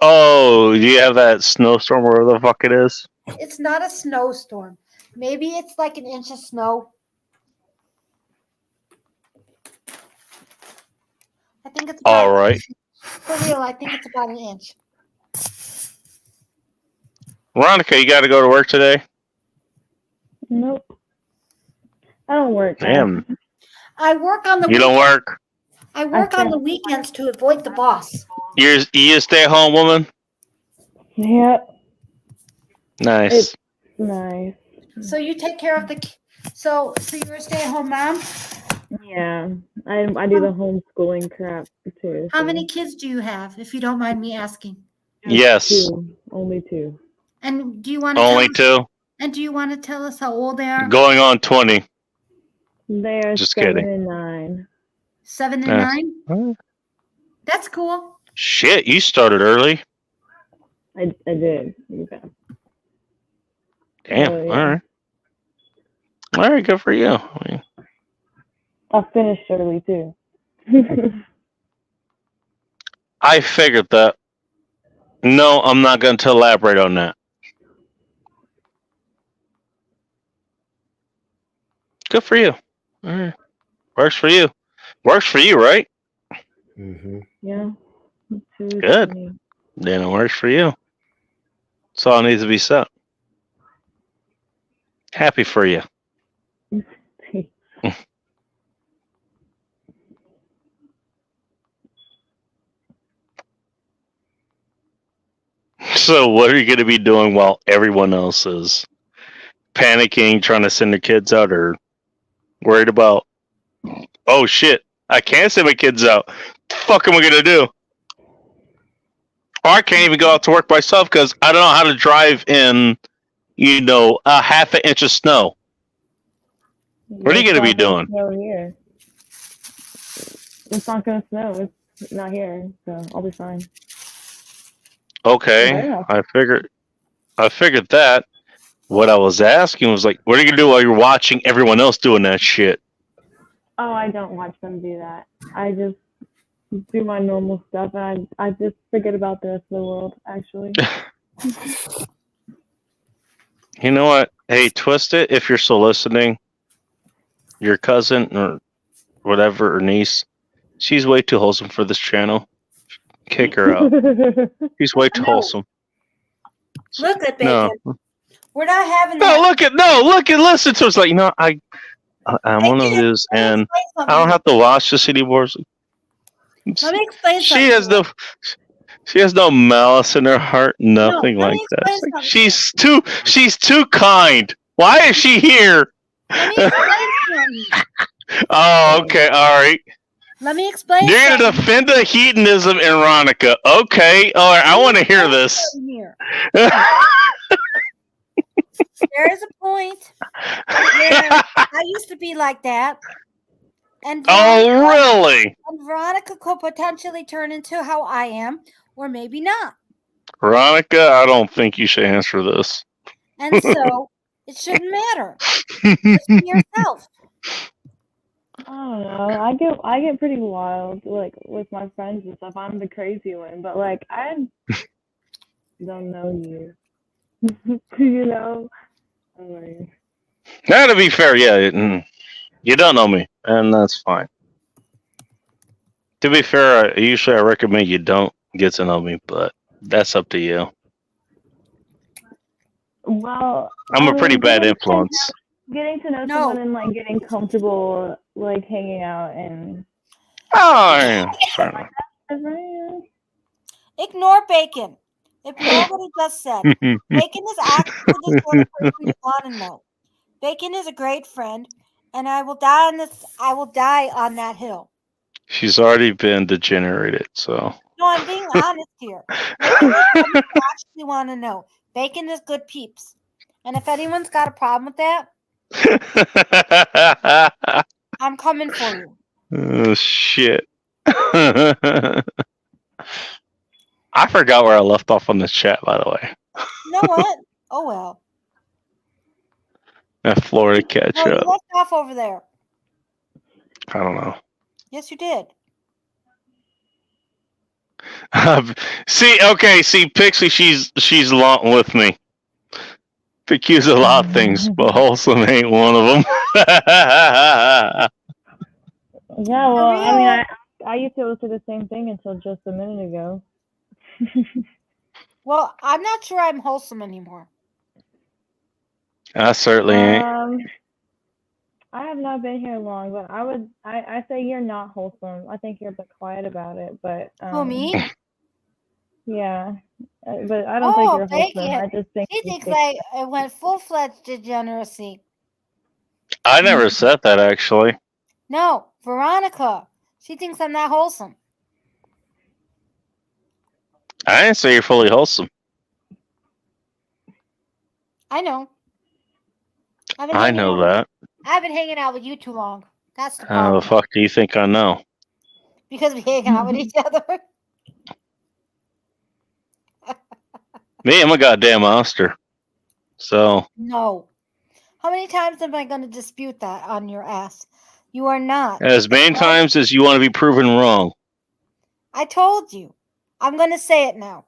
Oh, do you have that snowstorm wherever the fuck it is? It's not a snowstorm. Maybe it's like an inch of snow. I think it's about All right. For real, I think it's about an inch. Veronica, you got to go to work today? Nope. I don't work. Damn. I work on the You don't work? I work on the weekends to avoid the boss. You a stay-at-home woman? Yep. Nice. It's nice. So you take care of the so you're a stay-at-home mom? Yeah. I do the homeschooling crap too. How so. many kids do you have, if you don't mind me asking? Yes. Two. Only two. And do you want to Only 2? And do you want to tell us how old they are? Going on 20. They're Just 7 kidding. and 9. 7 and Yeah. 9? That's cool. Shit, you started early. I did. Yeah. Damn. Oh, yeah. All right. All right, good for you. I mean, I finished early too. I figured that. No, I'm not going to elaborate on that. Good for you. All right. Works for you. Works for you, right? Mm-hmm. Yeah. Good. Then it works for you. That's all needs to be said. Happy for you. So what are you going to be doing while everyone else is panicking, trying to send their kids out, or worried about, oh shit, I can't send my kids out. What the fuck am I going to do? Or I can't even go out to work myself because I don't know how to drive in, a half an inch of snow. What are you going to be doing? Snow here. It's not gonna snow. It's not here, so I'll be fine. Okay, Yeah. I figured that. What I was asking was like, what are you going to do while you're watching everyone else doing that shit? Oh, I don't watch them do that. I just do my normal stuff, and I just forget about the rest of the world. Actually, You know what? Hey, Twist It, if you're still listening, your cousin or whatever, or niece, She's way too wholesome for this channel. Kick her out. She's way too No. wholesome. Look at No. Bacon. We're not having No, that. listen to us. Like, I'm one of Bacon, his, let me and explain I something. don't have to watch this anymore. Let me explain She something. has no, she has no malice in her heart. Nothing let like me that. explain It's like, something. she's too kind. Why is she here? Let me explain something. Oh, okay, all right. Let me explain You're gonna something. defend the hedonism in Ronica. Okay, all right. I want to hear this. Here. There is a point where I used to be like that. And Oh, really? And Veronica could potentially turn into how I am, or maybe not. Veronica, I don't think you should answer this. And so it shouldn't matter. Just be yourself. I don't know. I get pretty wild, like with my friends and stuff. I'm the crazy one, but like I don't know you. You know. Like, Now, to be fair, yeah, you don't know me, and that's fine. To be fair, usually I recommend you don't get to know me, but that's up to you. well, I'm I a pretty mean, bad influence. getting to know No. someone and like getting comfortable, like hanging out and. Oh, yeah, certainly. Ignore Bacon. Ignore what he just said. Bacon is actually the sort of person you want to know. Bacon is a great friend, and I will die on that hill. She's already been degenerated, so. No, I'm being honest here. Bacon is someone you actually want to know. Bacon is good peeps. And if anyone's got a problem with that, I'm coming for you. Oh, shit. I forgot where I left off on this chat, by the way. You know what? Oh, well. That Florida catch No, you up. left off over there. I don't know. Yes, you did. See, Pixie, she's along with me. Accused of a lot of things, but wholesome ain't one of them. Yeah, well, I mean, I used to be able to say the same thing until just a minute ago. Well, I'm not sure I'm wholesome anymore. I certainly ain't. I have not been here long, but I say you're not wholesome. I think you're a bit quiet about it, but Who, me? yeah, but I don't think you're wholesome. Bacon. I just think She thinks I went full-fledged degeneracy. I never said that, actually. No, Veronica. She thinks I'm not wholesome. I didn't say you're fully wholesome. I know. I know that. I've been hanging out with you too long. That's the How problem. the fuck do you think I know? Because we hang out with each other. Me, I'm a goddamn monster. So. No. How many times am I going to dispute that on your ass? You are not. As many times as you want to be proven wrong. I told you. I'm going to say it now.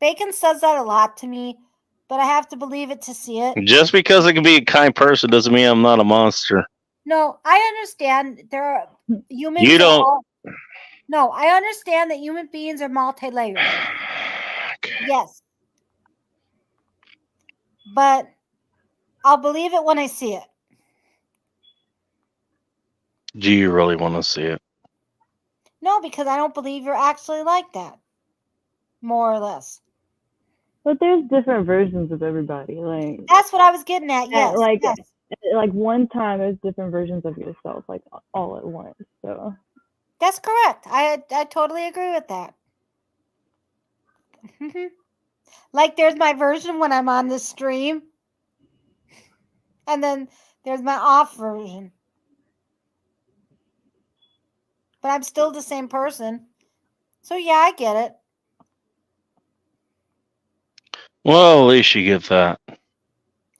Bacon says that a lot to me, but I have to believe it to see it. Just because I can be a kind person doesn't mean I'm not a monster. No, I understand there are humans. You don't. No, I understand that human beings are multi-layered. Yes. But I'll believe it when I see it. Do you really want to see it? No, because I don't believe you're actually like that. More or less. But there's different versions of everybody. Like that's what I was getting at. Yes. Like one time there's different versions of yourself, like all at once. So that's correct. I totally agree with that. Like there's my version when I'm on the stream. And then there's my off version. But I'm still the same person. So yeah, I get it. Well, at least you get that.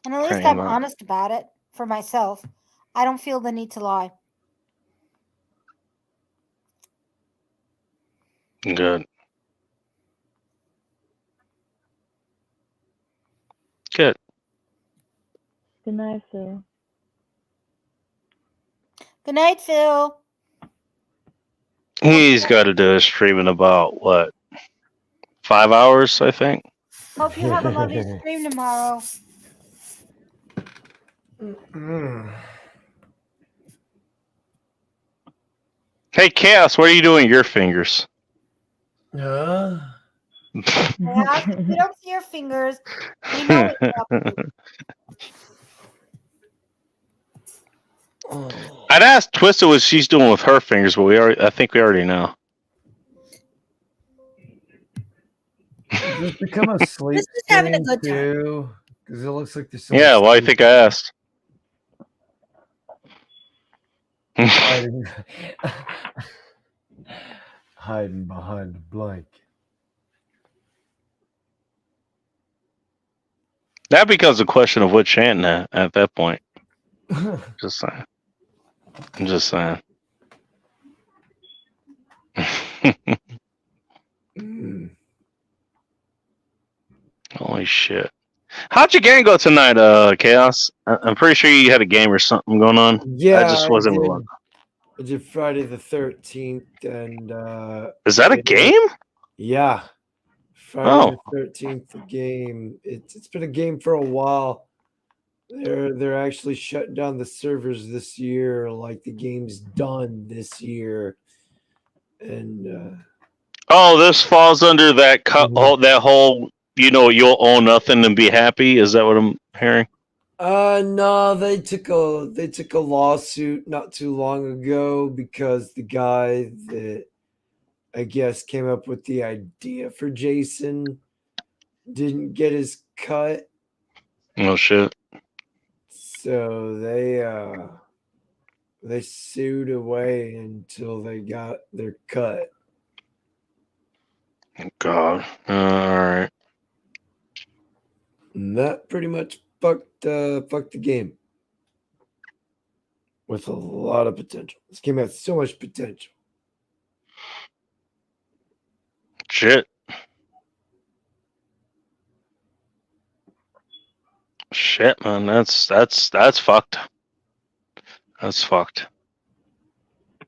And at least I'm honest about it for myself. I don't feel the need to lie. Good. Good. Good night, Phil. Good night, Phil. He's got to do a stream in about what 5 hours, I think. Hope you have a lovely stream tomorrow. Hey, Chaos, what are you doing with your fingers? Huh? Yeah, we don't see your fingers. We know what you're up to. I'd ask Twisted what she's doing with her fingers, but I think we already know. Does this become a sleep This is having a stream good time. too? Because it looks like there's so Yeah, much well, I think I asked. hiding, hiding behind the blanket. That becomes a question of what chanting at that point. Just saying. I'm just saying. Holy shit. How'd your game go tonight, Chaos? I'm pretty sure you had a game or something going on. Yeah, I just wasn't. I did Friday the 13th, and Is that a game? yeah, Friday the 13th game. It's been a game for a while. They're actually shutting down the servers this year. Like the game's done this year, and Oh, this falls under that that whole. You'll own nothing and be happy. Is that what I'm hearing? no, they took a lawsuit not too long ago because the guy that I guess came up with the idea for Jason didn't get his cut. Oh shit. So they sued away until they got their cut. God. All right. And that pretty much fucked the game with a lot of potential. This game has so much potential. Shit. Shit, man. That's fucked. That's fucked. I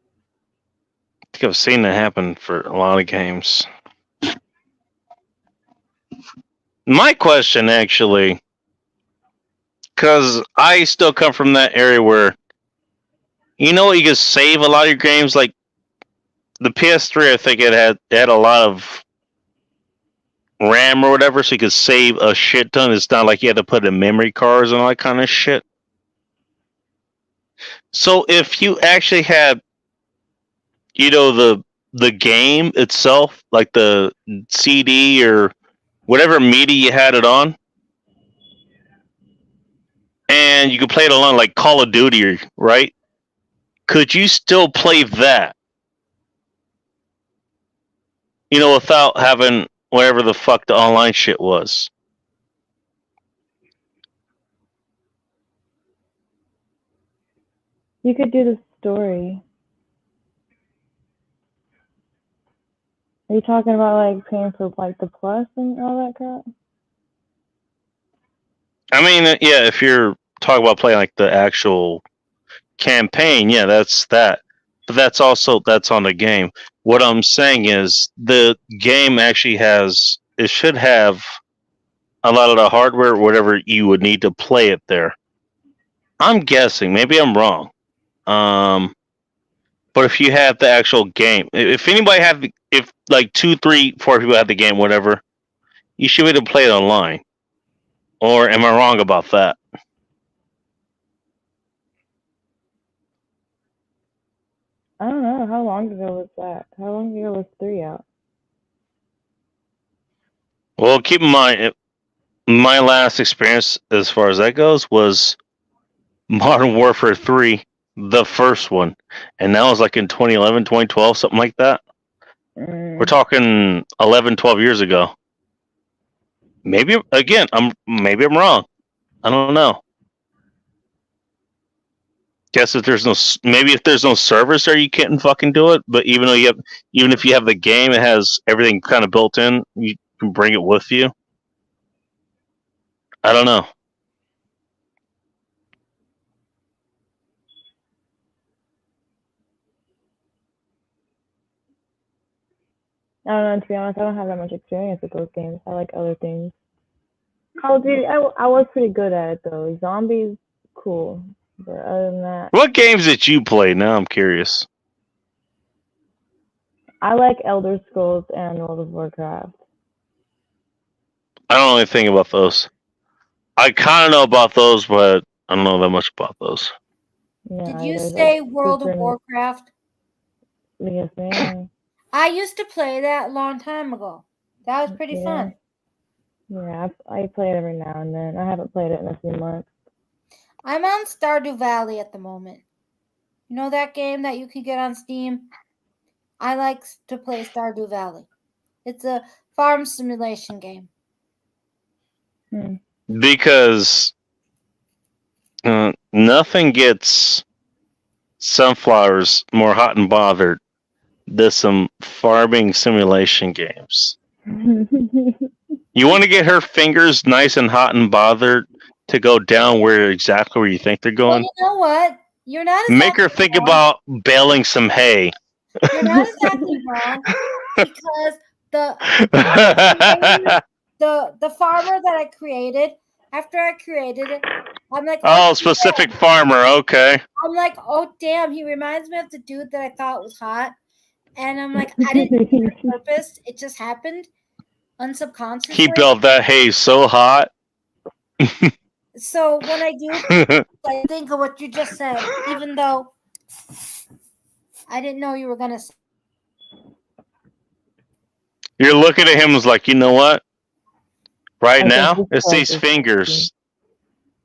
think I've seen that happen for a lot of games. My question, actually, because I still come from that area where, you can save a lot of your games. Like the PS3, I think it had a lot of RAM or whatever, so you could save a shit ton. It's not like you had to put in memory cards and all that kind of shit. So if you actually had, the game itself, like the CD or whatever media you had it on, and you could play it along like Call of Duty, right? Could you still play that? Without having whatever the fuck the online shit was. You could do the story. Are you talking about like paying for like the plus and all that crap? I mean, yeah, if you're talking about playing like the actual campaign, yeah, that's that. But that's on the game. What I'm saying is the game actually should have a lot of the hardware, whatever you would need to play it there. I'm guessing, maybe I'm wrong. But if you have the actual game, if anybody if like 2, 3, 4 people have the game, whatever, you should be able to play it online. Or am I wrong about that? I don't know. How long ago was that? How long ago was 3 out? Well, keep in mind, my last experience as far as that goes was Modern Warfare 3, the first one. And that was like in 2011, 2012, something like that. We're talking 11, 12 years ago. Maybe, again, maybe I'm wrong. I don't know. Guess if there's no servers there, you can't fucking do it. But even if you have the game, it has everything kind of built in. You can bring it with you. I don't know. I don't know. To be honest, I don't have that much experience with those games. I like other things. Call of Duty, I was pretty good at it though. Zombies, cool. But other than that, What games did you play? Now I'm curious. I like Elder Scrolls and World of Warcraft. I don't know anything about those. I kind of know about those, but I don't know that much about those. Yeah, Did you there's, say like, World of different- Warcraft? Yes, ma'am. I used to play that a long time ago. That was pretty Yeah. fun. Yeah, I play it every now and then. I haven't played it in a few months. I'm on Stardew Valley at the moment. You know that game that you can get on Steam? I like to play Stardew Valley. It's a farm simulation game. Because nothing gets sunflowers more hot and bothered than some farming simulation games. You want to get her fingers nice and hot and bothered to go down exactly where you think they're Well, going. you know what? You're not Make her exactly think wrong. about baling some hay. You're not exactly wrong because the farmer that I created, after I created it, I'm like, Oh, specific farmer. Okay. I'm like, oh damn, he reminds me of the dude that I thought was hot, and I'm like, I didn't do it on purpose. It just happened unsubconsciously. He built that hay so hot. So when I do, I think of what you just said, even though I didn't know you were gonna say. You're looking at him as like, you know what? Right I think now, this it's part these is fingers.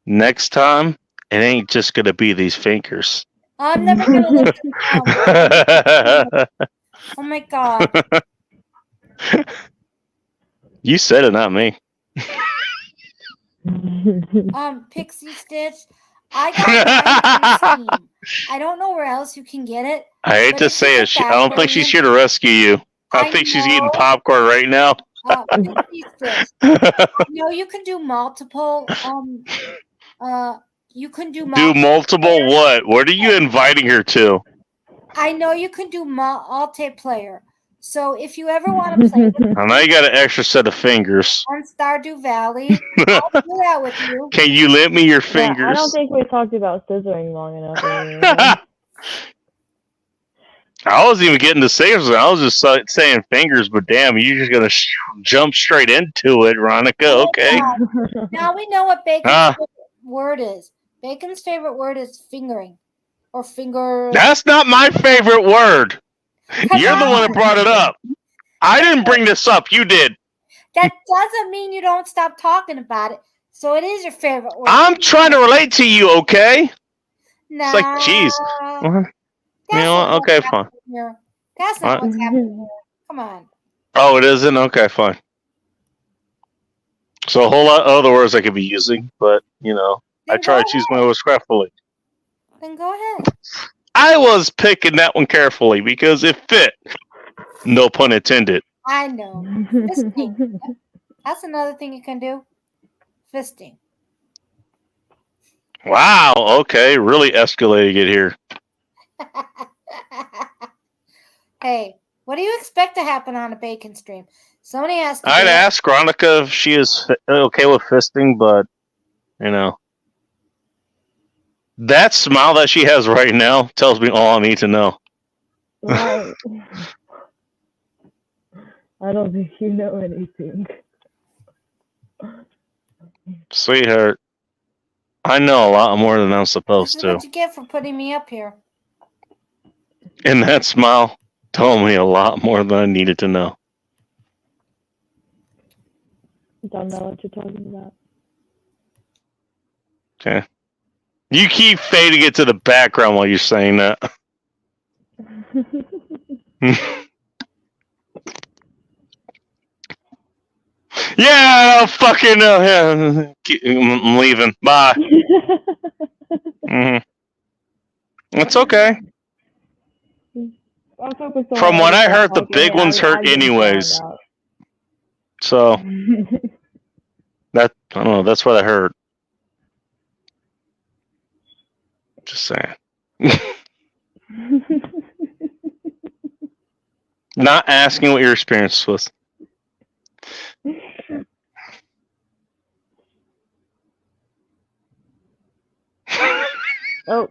Next time, it ain't just gonna be these fingers. I'm never gonna look at the camera. Oh my god. You said it, not me. Pixie Stitch. I got mine on Steam. I don't know where else you can get it. I hate But to if say you it. get I don't think she's here to rescue you. I I think she's eating know. popcorn right now. Pixie Stitch. I know you can do multiple. You can do Do multiple what? What are you inviting her to? I know you can do multiplayer. So if you ever want to play with I know you got an extra set of fingers. on Stardew Valley, I'll do that with you. Can you lend me your Yeah, I don't fingers? think we talked about scissoring long enough earlier. I wasn't even getting to scissors. I was just saying fingers, but damn, you're just gonna jump straight into it, Ronica. Okay. Now we know what Bacon's Ah. favorite word is. Bacon's favorite word is fingering. Or finger. That's not my favorite word. You're the one that brought it up. I didn't bring this up. You did. That doesn't mean you don't stop talking about it. So it is your favorite word. I'm trying to relate to you, okay? Nah, It's like, jeez. What? You know what? Okay, fine. Here. That's not What? what's happening here. Come on. Oh, it isn't? Okay, fine. So a whole lot of other words I could be using, but, you know, I Then try go to choose ahead. my words carefully. Then go ahead. I was picking that one carefully because it fit. No pun intended. I know. Fisting. That's another thing you can do. Fisting. Wow, okay, really escalating it here. Hey, what do you expect to happen on a bacon stream? Somebody has to. I'd do it. ask Veronica if she is okay with fisting, but, you know. That smile that she has right now tells me all I need to know. Right. I don't think you know anything. Sweetheart, I know a lot more than I'm This supposed is to. what you get for putting me up here. And that smile told me a lot more than I needed to know. Don't know what you're talking about. Okay. You keep fading it to the background while you're saying that. Yeah, I'll fucking yeah. I'm leaving. Bye. It's okay. I was hoping someone From what would I stop heard, the talking. big ones hurt I didn't anyways. find out. So that I don't know. That's what I heard. Just saying. not asking what your experience was. Oh,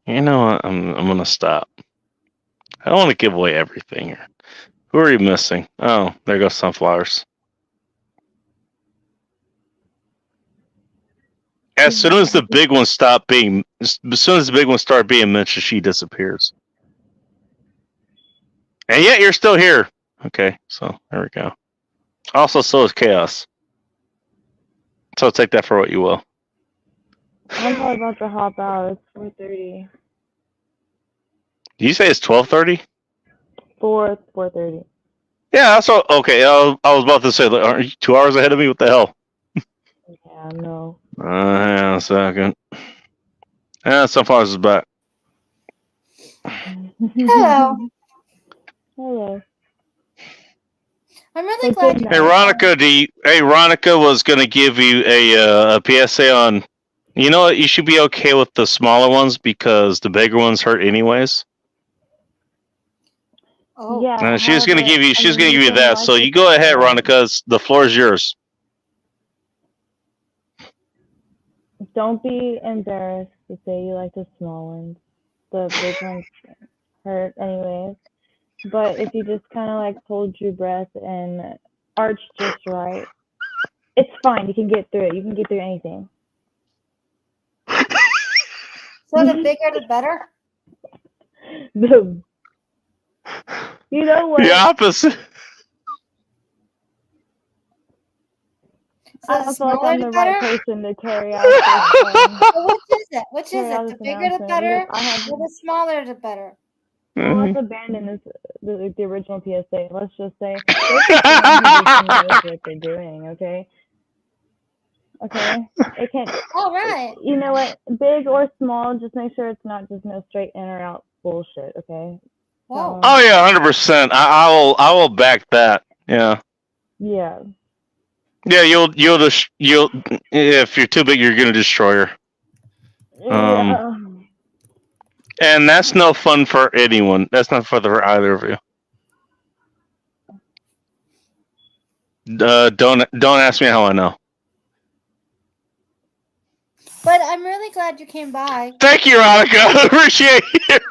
You know what? I'm gonna stop. I don't want to give away everything here. Who are you missing? Oh, there goes Sunflowers. As soon as the big ones start being mentioned, she disappears. And yet you're still here. Okay, so there we go. Also, so is Chaos. So take that for what you will. I'm probably about to hop out. It's 4:30. Did you say it's 12:30? 4:30. Yeah, that's all. Okay, I was about to say, like, aren't you 2 hours ahead of me? What the hell? Yeah, no. Hang on a second. Yeah, Sunflowers is back. Hello. Hello. I'm really It's glad good you Hey, night. Ronica, Ronica was going to give you a PSA on. You know what? You should be okay with the smaller ones because the bigger ones hurt anyways. Oh, Yeah. She's going to however, give you. I She's mean, going to you give you can that. like So it you go ahead, or- Ronica. The floor is yours. Don't be embarrassed to say you like the small ones. The big ones hurt anyways. But if you just kind of like hold your breath and arch just right, it's fine. You can get through it. You can get through anything. so the bigger the better. The, you know what? The opposite. So I the don't feel like smaller I'm the the right better. person to carry out this. So which is it? Which is Carry out it? The this bigger the announcement better, because I have. or the smaller the better? Well, let's abandon this, the original PSA. Let's just say there's someone who just knows what they're doing. Okay. Okay. It can. All right. You know what? Big or small, just make sure it's not just no straight in or out bullshit. Okay. Whoa. Oh yeah, 100%. I will back that. Yeah. Yeah. Yeah, you'll if you're too big, you're gonna destroy her. Yeah. And that's no fun for anyone. That's not fun for either of you. Don't ask me how I know. But I'm really glad you came by. Thank you, Ronica. I appreciate it.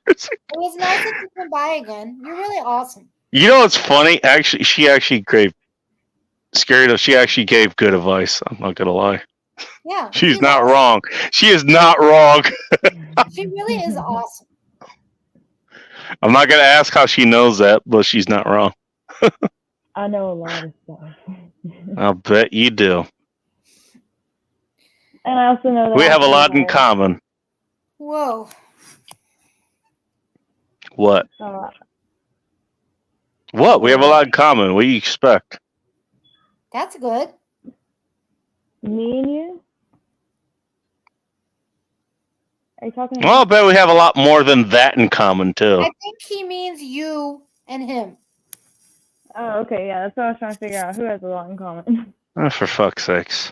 It was nice that you came by again. You're really awesome. You know what's funny? Actually, she actually gave scary enough. She actually gave good advice. I'm not gonna lie. Yeah. She's not wrong. She is not wrong. She really is awesome. I'm not gonna ask how she knows that, but she's not wrong. I know a lot of stuff. I'll bet you do. And I also know that We I have a can lot in go, common. Whoa. What? uh, What? We have a lot in common. What do you expect? That's good. me and you? Are you talking Well, I bet we have a lot more than that in common too. I think he means you and him. Oh, okay, yeah, that's what I was trying to figure out. Who has a lot in common? Oh, for fuck's sakes.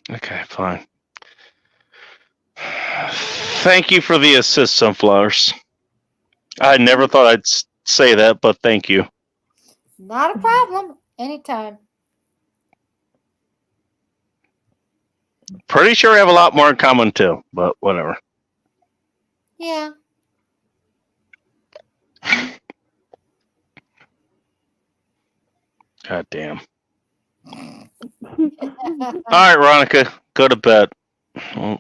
Okay, fine. Thank you for the assist, Sunflowers. I never thought I'd say that, but thank you. Not a problem. Anytime. Pretty sure we have a lot more in common too, but whatever. Yeah. God damn. All right, Ronica, go to bed. Well,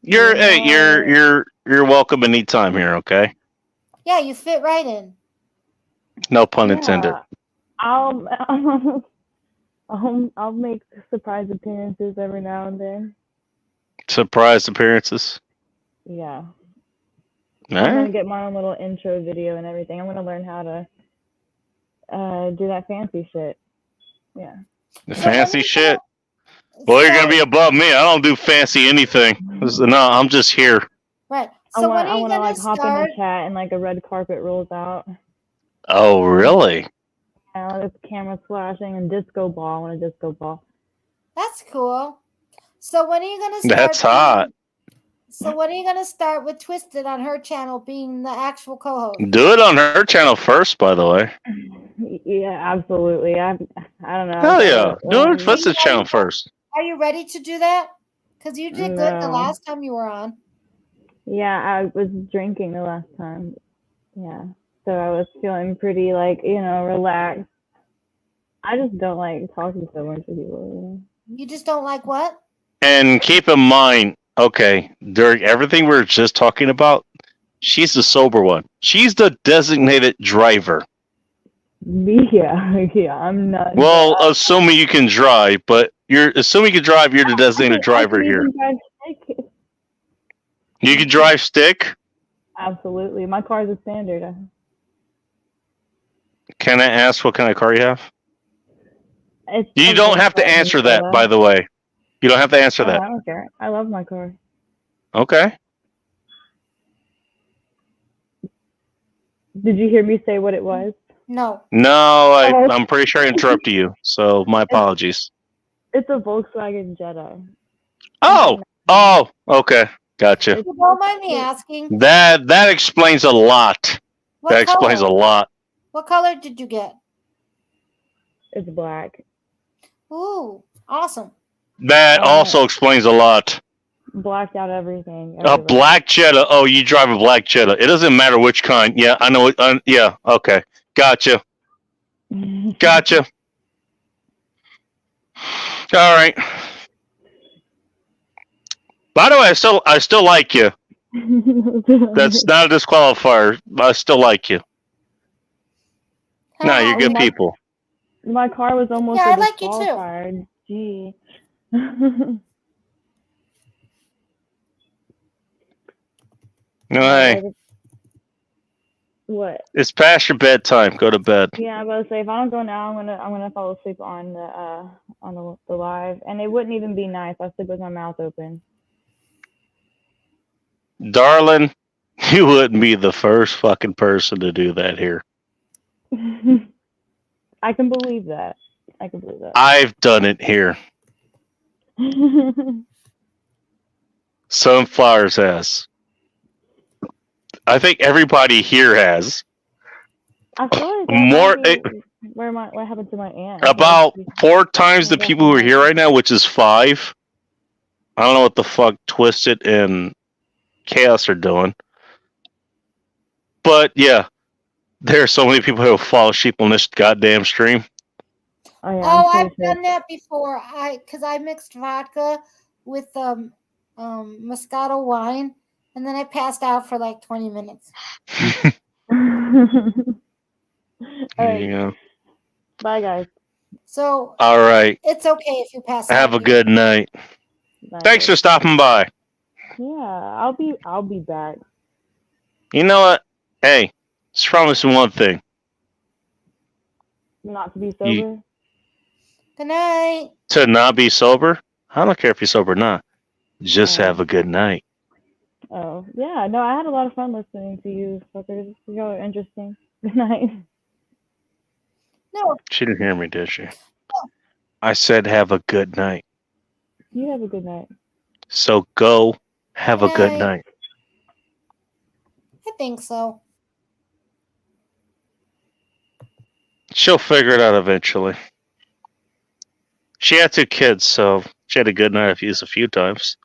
you're welcome anytime here. Okay. Yeah, you fit right in. No pun intended. Yeah, I'll make surprise appearances every now and then. Surprise appearances. Yeah. All I'm gonna right. get my own little intro video and everything. I'm gonna learn how to do that fancy shit. Yeah. The fancy shit. Well, you're gonna be above me. I don't do fancy anything. No, I'm just here. Right. I So want when are you to gonna like hop in start? the chat and like a red carpet rolls out. Oh, really? There's camera flashing and disco ball. I want a disco ball. That's cool. So when are you gonna start? That's hot. So when are you gonna start with Twisted on her channel being the actual co-host? Do it on her channel first, by the way. Yeah, absolutely. I don't know. Hell I've yeah. got Do it on one- Twisted's channel first. Are you ready to do that? Because you did good the No. last time you were on. Yeah, I was drinking the last time. Yeah. So I was feeling pretty like, relaxed. I just don't like talking so much to people. You just don't like what? And keep in mind, okay, during everything we were just talking about, she's the sober one. She's the designated driver. Yeah, yeah, I'm not. Well, assuming you can drive, but you're assuming you can drive, you're the designated driver here. You can drive stick? Absolutely. My car's a standard. Can I ask what kind of car you have? It's You a don't have to Volkswagen answer that, Jetta. by the way. You don't have to answer Oh, that. I don't care. I love my car. Okay. Did you hear me say what it was? No. No, Oh. I'm pretty sure I interrupted you, so my apologies. It's a Volkswagen Jetta. Oh, okay, gotcha. You don't mind me asking. That explains a lot. What That explains a color? lot. What color did you get? It's black. Ooh, awesome. That also explains a lot. Blacked out everything. A black Jetta. Oh, you drive a black Jetta. It doesn't matter which kind. Yeah, I know. Yeah, okay, gotcha. Gotcha. All right. By the way, I still like you. That's not a disqualifier. I still like you. No, you're good people. My car was almost Yeah, a I like you too. disqualifier. Gee. No, hey, What? it's past your bedtime. Go to bed. Yeah, I was about to say if I don't go now, I'm gonna fall asleep on the live, and it wouldn't even be nice. I sleep with my mouth open. Darling, you wouldn't be the first fucking person to do that here. I can believe that. I can believe that. I've done it here. Sunflowers has. I think everybody here has. I feel like More what happened to my aunt? about 4 times the people who are here right now, which is 5. I don't know what the fuck Twisted and Chaos are doing. But yeah, there are so many people who follow sheep on this goddamn stream. Oh, yeah, Oh, I'm I've pretty sure. done that before. Because I mixed vodka with Moscato wine, and then I passed out for like 20 minutes. All right, Yeah. bye guys. So All right. it's okay if you pass out. Have a good night. Bye, Thanks for guys. stopping by. Yeah, I'll be back. You know what? Hey, just promise me one thing. Not to be sober. Good night. To not be sober. I don't care if you're sober or not. Just have a good night. Oh, yeah. No, I had a lot of fun listening to you fuckers. Y'all are interesting. Good night. No, She didn't hear me, did she? I said have a good night. You have a good night. So go have a good Night. night. I think so. She'll figure it out eventually. She had 2 kids, so she had a good night a few times.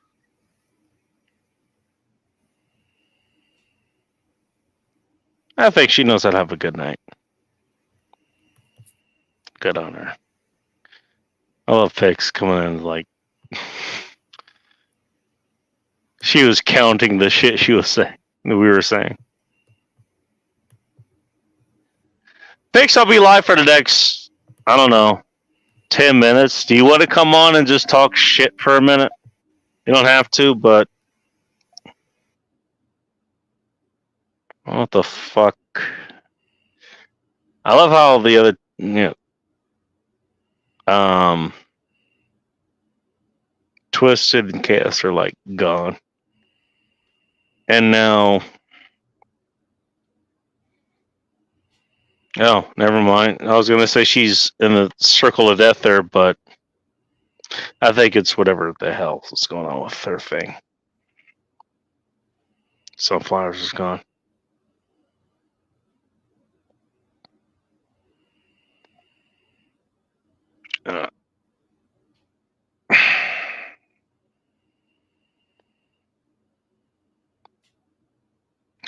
I think she knows how to have a good night. Good on her. I love Pix coming in like she was counting the shit she was saying that we were saying. Pix, I'll be live for the next, I don't know, 10 minutes. Do you want to come on and just talk shit for a minute? You don't have to, but what the fuck? I love how the other, Twisted and Chaos are like gone. And now, oh, never mind. I was gonna say she's in the circle of death there, but I think it's whatever the hell is going on with their thing. Sunflowers is gone.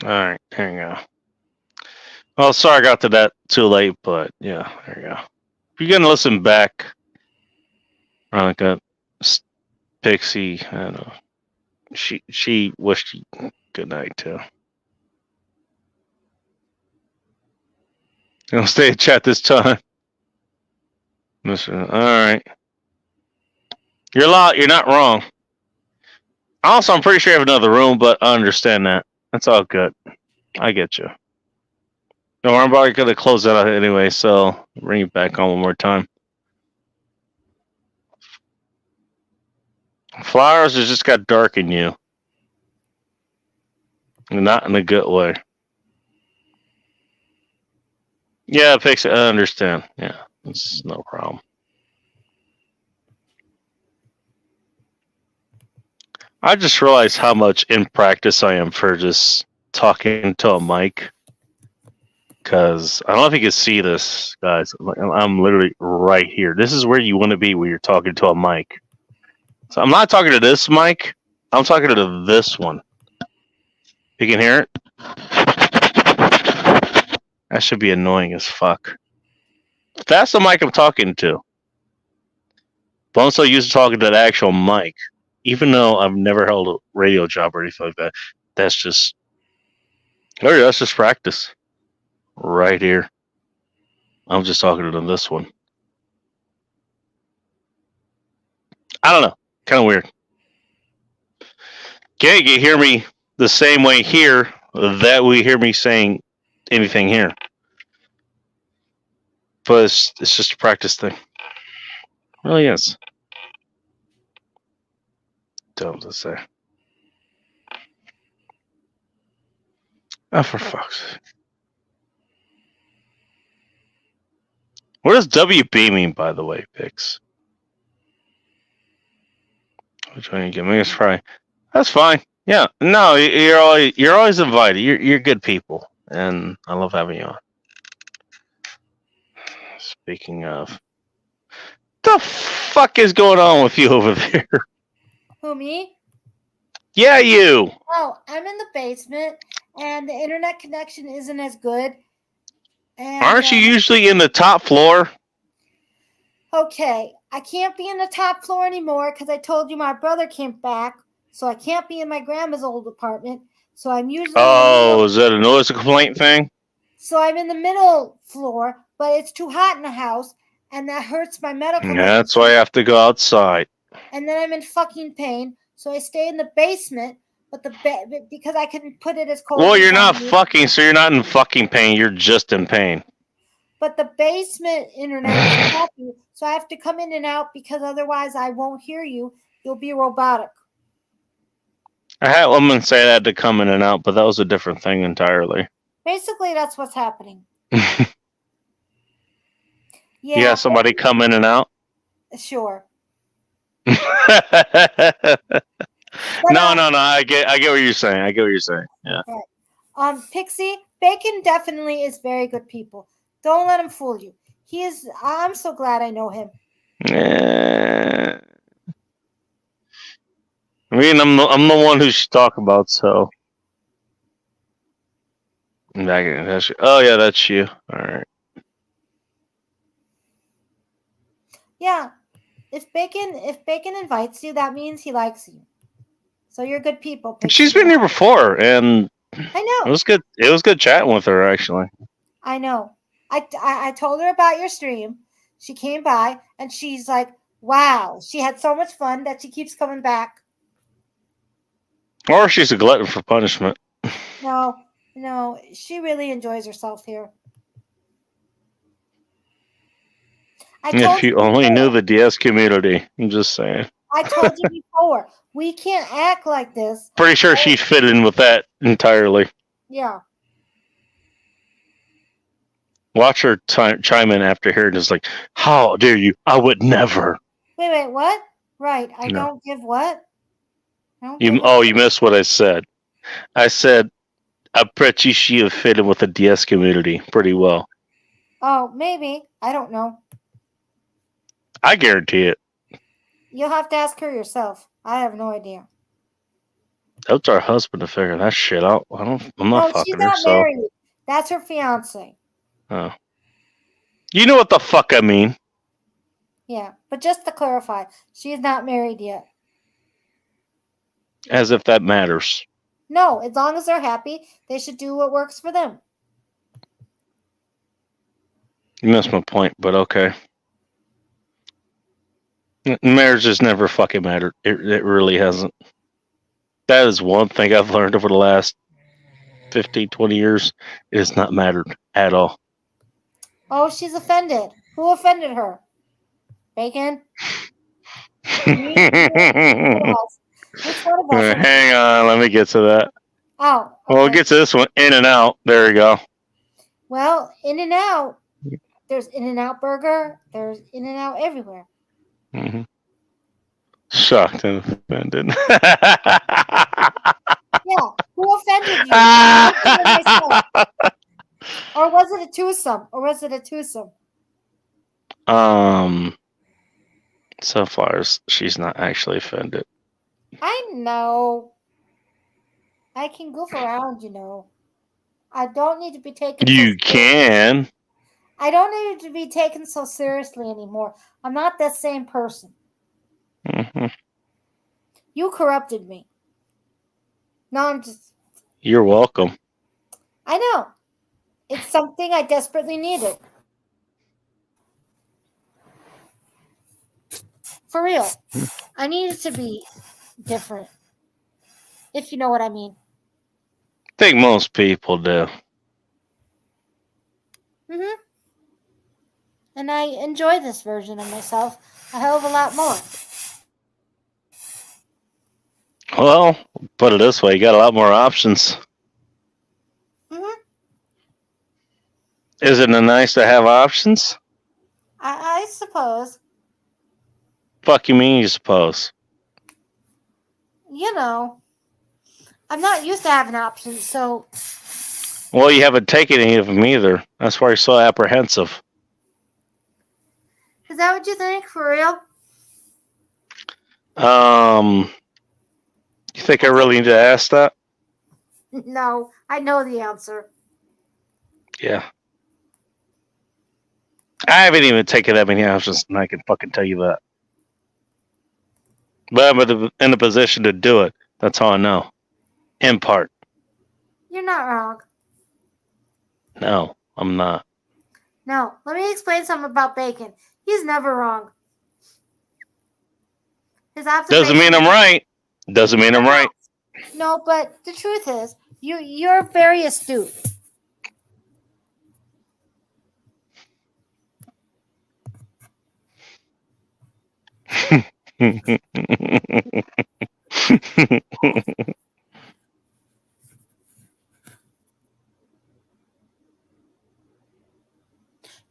All right, there you go. Well, sorry I got to that too late, but yeah, there you go. If you're gonna listen back, Veronica, Pixie, I don't know. She wished you good night too. I'll stay in chat this time. All right. You're not wrong. Also, I'm pretty sure you have another room, but I understand that. That's all good. I get you. No, I'm probably gonna close that out anyway, so bring it back on one more time. Flowers has just got dark in you. Not in a good way. Yeah, Pixie, I understand. Yeah, it's no problem. I just realized how much in practice I am for just talking to a mic. Because I don't know if you can see this, guys. I'm literally right here. This is where you want to be when you're talking to a mic. So I'm not talking to this mic. I'm talking to this one. You can hear it? That should be annoying as fuck. That's the mic I'm talking to. But I'm so used to talking to the actual mic. Even though I've never held a radio job or anything like that. That's just... Oh yeah, that's just practice. Right here. I'm just talking to this one. I don't know. Kind of weird. Can't you hear me the same way here that we hear me saying anything here? But it's just a practice thing. It really is. Dumb to say. Oh, for fuck's sake. What does WB mean, by the way, Pix? Which one you give me? It's Friday. That's fine. Yeah. No, you're always invited. You're good people, and I love having you on. Speaking of, the fuck is going on with you over there? Who, me? Yeah, you. Oh, I'm in the basement, and the internet connection isn't as good. And, Aren't you usually in the top floor? Okay, I can't be in the top floor anymore because I told you my brother came back, so I can't be in my grandma's old apartment. So I'm usually. Oh, is that a noise complaint thing? So I'm in the middle floor, but it's too hot in the house, and that hurts my medical. Yeah, that's why I have to go outside. And then I'm in fucking pain, so I stay in the basement. But because I couldn't put it as cold. Well, you're not fucking, so you're not in fucking pain. You're just in pain. But the basement internet is crappy, so I have to come in and out because otherwise I won't hear you. You'll be robotic. I had a woman say that to come in and out, but that was a different thing entirely. Basically, that's what's happening. Yeah, somebody come in and out? Sure. No. I get what you're saying. Yeah. Right. Pixie, Bacon definitely is very good people. Don't let him fool you. He is. I'm so glad I know him. I mean, I'm the one who should talk about. So. Oh yeah, that's you. All right. Yeah. If Bacon invites you, that means he likes you. So you're good people. Pixie. She's been here before, and I know. It was good. It was good chatting with her, actually. I know. I told her about your stream. She came by, and she's like, wow. She had so much fun that she keeps coming back. Or she's a glutton for punishment. No, she really enjoys herself here. If you only knew the DS community, I'm just saying. I told you before, we can't act like this. Pretty sure she fit in with that entirely. Yeah. Watch her chime in after hearing this, like, how dare you? I would never. Wait, what? Right. I No. don't give what? I don't You give what? you missed what I said. I said I bet you she have fit in with the DS community pretty well. Oh, maybe. I don't know. I guarantee it. You'll have to ask her yourself. I have no idea. That's our husband to figure that shit out. I'm No, not she's fucking her, not so married. That's her fiance. oh. You know what the fuck I mean. Yeah, but just to clarify, she is not married yet. As if that matters. No, as long as they're happy, they should do what works for them. You missed my point, but okay. Marriage has never fucking mattered. It really hasn't. That is one thing I've learned over the last 15, 20 years. It has not mattered at all. Oh, she's offended. Who offended her? Bacon? Me? Which one of us? Hang on, let me get to that. Oh, Well, we'll okay. get to this one. In and out. There we go. Well, In-N-Out. There's In-N-Out Burger. There's In-N-Out everywhere. Mm-hmm. Shocked and offended. Yeah, who offended you? I offended myself. Or was it a twosome? So far as she's not actually offended. I know. I can goof around, you know. I don't need to be taken. You can. I don't need to be taken so seriously anymore. I'm not that same person. Mm-hmm. You corrupted me. No, I'm just. You're welcome. I know. It's something I desperately needed. For real. I needed to be different. If you know what I mean. I think most people do. Mm-hmm. And I enjoy this version of myself a hell of a lot more. Well, put it this way, you got a lot more options. Mm-hmm. Isn't it nice to have options? I suppose. Fuck you mean you suppose? You know. I'm not used to having options, so. Well, you haven't taken any of them either. That's why you're so apprehensive. Is that what you think, for real? You think I really need to ask that? No, I know the answer. Yeah. I haven't even taken that many options, and I can fucking tell you that. But I'm in the position to do it. That's how I know. In part. You're not wrong. No, I'm not. No, let me explain something about Bacon. He's never wrong. His Doesn't mean I'm right. Doesn't mean I'm right. No, but the truth is, you're very astute.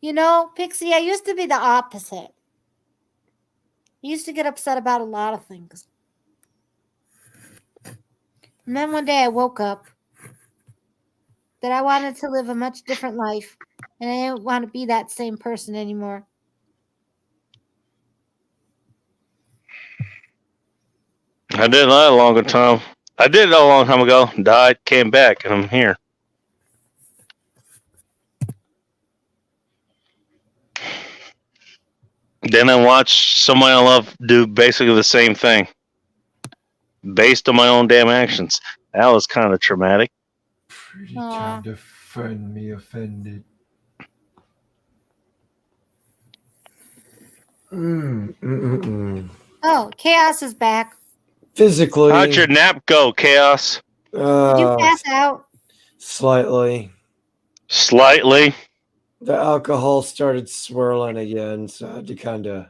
You know, Pixie, I used to be the opposite. I used to get upset about a lot of things. And then one day I woke up that I wanted to live a much different life, and I didn't want to be that same person anymore. I did that a long time. I did it a long time ago. Died, came back, and I'm here. Then I watched someone I love do basically the same thing. Based on my own damn actions. That was kind of traumatic. Pretty time to find me offended. Oh, Chaos is back. Physically. How'd your nap go, Chaos? Did you pass out? Slightly. Slightly. The alcohol started swirling again, so I had to kind of.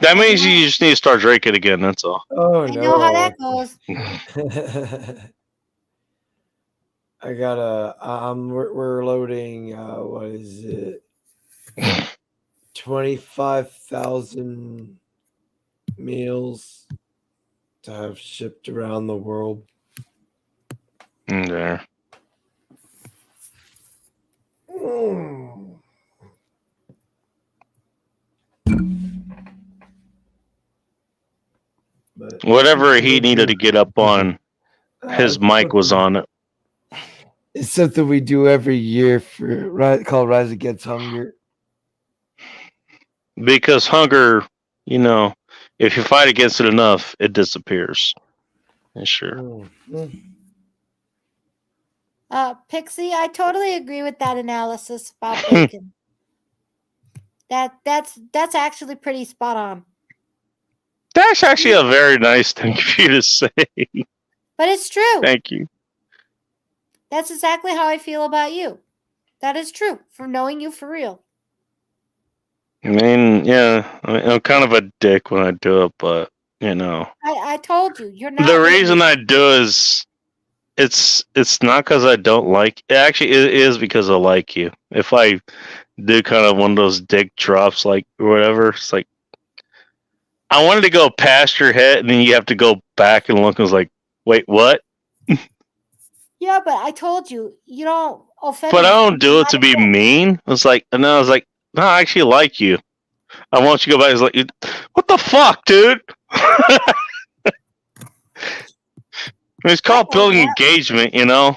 That means you just need to start drinking again. That's all. Oh I no! know how that goes. I gotta. We're loading. What is it? 25,000 meals to have shipped around the world. There. Mm. But Whatever he needed to get up on, his mic was on it. It's something we do every year for called Rise Against Hunger. Because hunger, you know, if you fight against it enough, it disappears. Yeah, sure. Mm. Pixie, I totally agree with that analysis about bacon. That's actually pretty spot on. That's actually a very nice thing for you to say. But it's true. Thank you. That's exactly how I feel about you. That is true, from knowing you for real. I mean, yeah, I'm kind of a dick when I do it, but you know, I told you, you're not. the reason I do is it's not because I don't like. Actually, it is because I like you. If I do kind of one of those dick drops, like or whatever, it's like I wanted to go past your head, and then you have to go back and look. And was like, wait, what? Yeah, but I told you, you don't offend. But me. I don't do it to be mean. It's like, and then I was like, no, I actually like you. I want you to go back. It's like, what the fuck, dude? It's called building engagement, you know.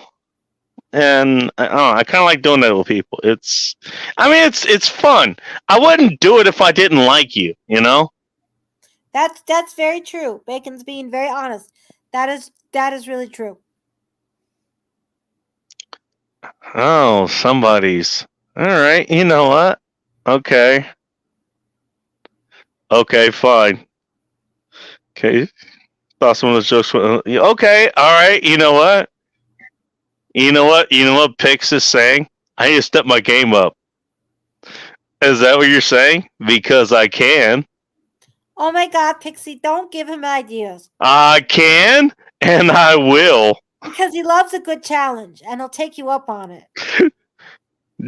And I don't know, I kind of like doing that with people. It's fun. I wouldn't do it if I didn't like you, you know. That's very true. Bacon's being very honest. That is really true. Oh, somebody's. All right, you know what? Okay. Okay, fine. Okay. Thought some of those jokes were okay, alright, you know what? You know what Pix is saying? I need to step my game up. Is that what you're saying? Because I can. Oh my God, Pixie, don't give him ideas. I can and I will. Because he loves a good challenge and he'll take you up on it.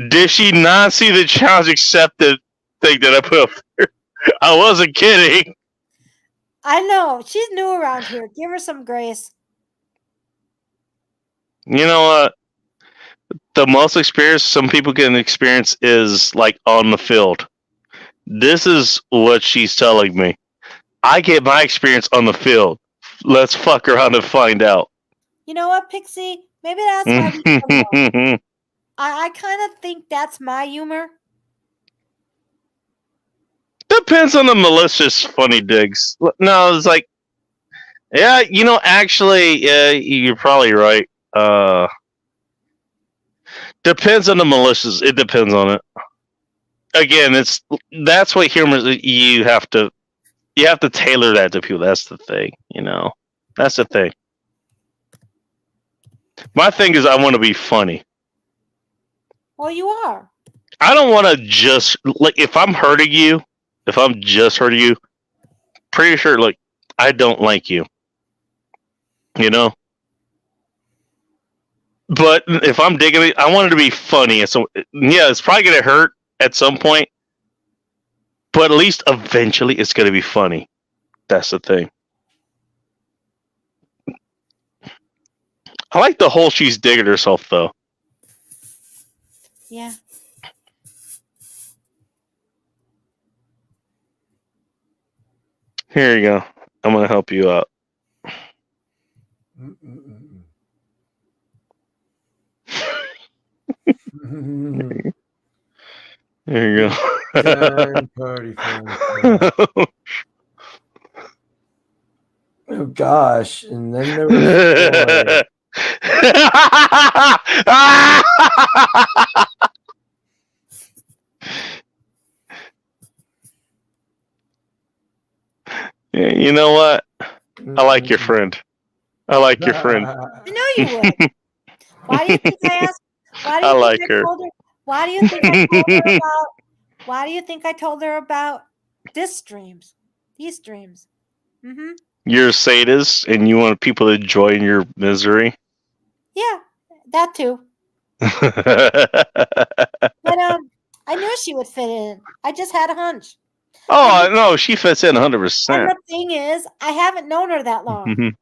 Did she not see the challenge accepted thing that I put up there? I wasn't kidding. I know. She's new around here. Give her some grace. You know what? The most experience some people can experience is like on the field. This is what she's telling me. I get my experience on the field. Let's fuck around and find out. You know what, Pixie? Maybe that's why we get along. I kind of think that's my humor. Depends on the malicious funny digs. No, it's like, yeah, you know, actually, you're probably right. Depends on the malicious. It depends on it. Again, that's what humor is. You have to tailor that to people. That's the thing, you know. That's the thing. My thing is, I want to be funny. Well, you are. I don't want to just like if I'm hurting you. If I'm just hurting you, pretty sure, like, I don't like you. You know? But if I'm digging it, I want it to be funny. So, yeah, it's probably going to hurt at some point. But at least eventually it's going to be funny. That's the thing. I like the whole she's digging herself, though. Yeah. Here you go. I'm going to help you out. There you go. Darn party phone. Oh gosh, and then there was Yeah, you know what? I like your friend. I like your friend. I know you would. Why do you think I asked? Why do you I think like I her. told her? Why do you think I told her about? Why do you think I told her about this streams? These streams. Mm-hmm. You're a sadist and you want people to join your misery. Yeah, that too. But I knew she would fit in. I just had a hunch. Oh no, she fits in 100%. And the thing is, I haven't known her that long.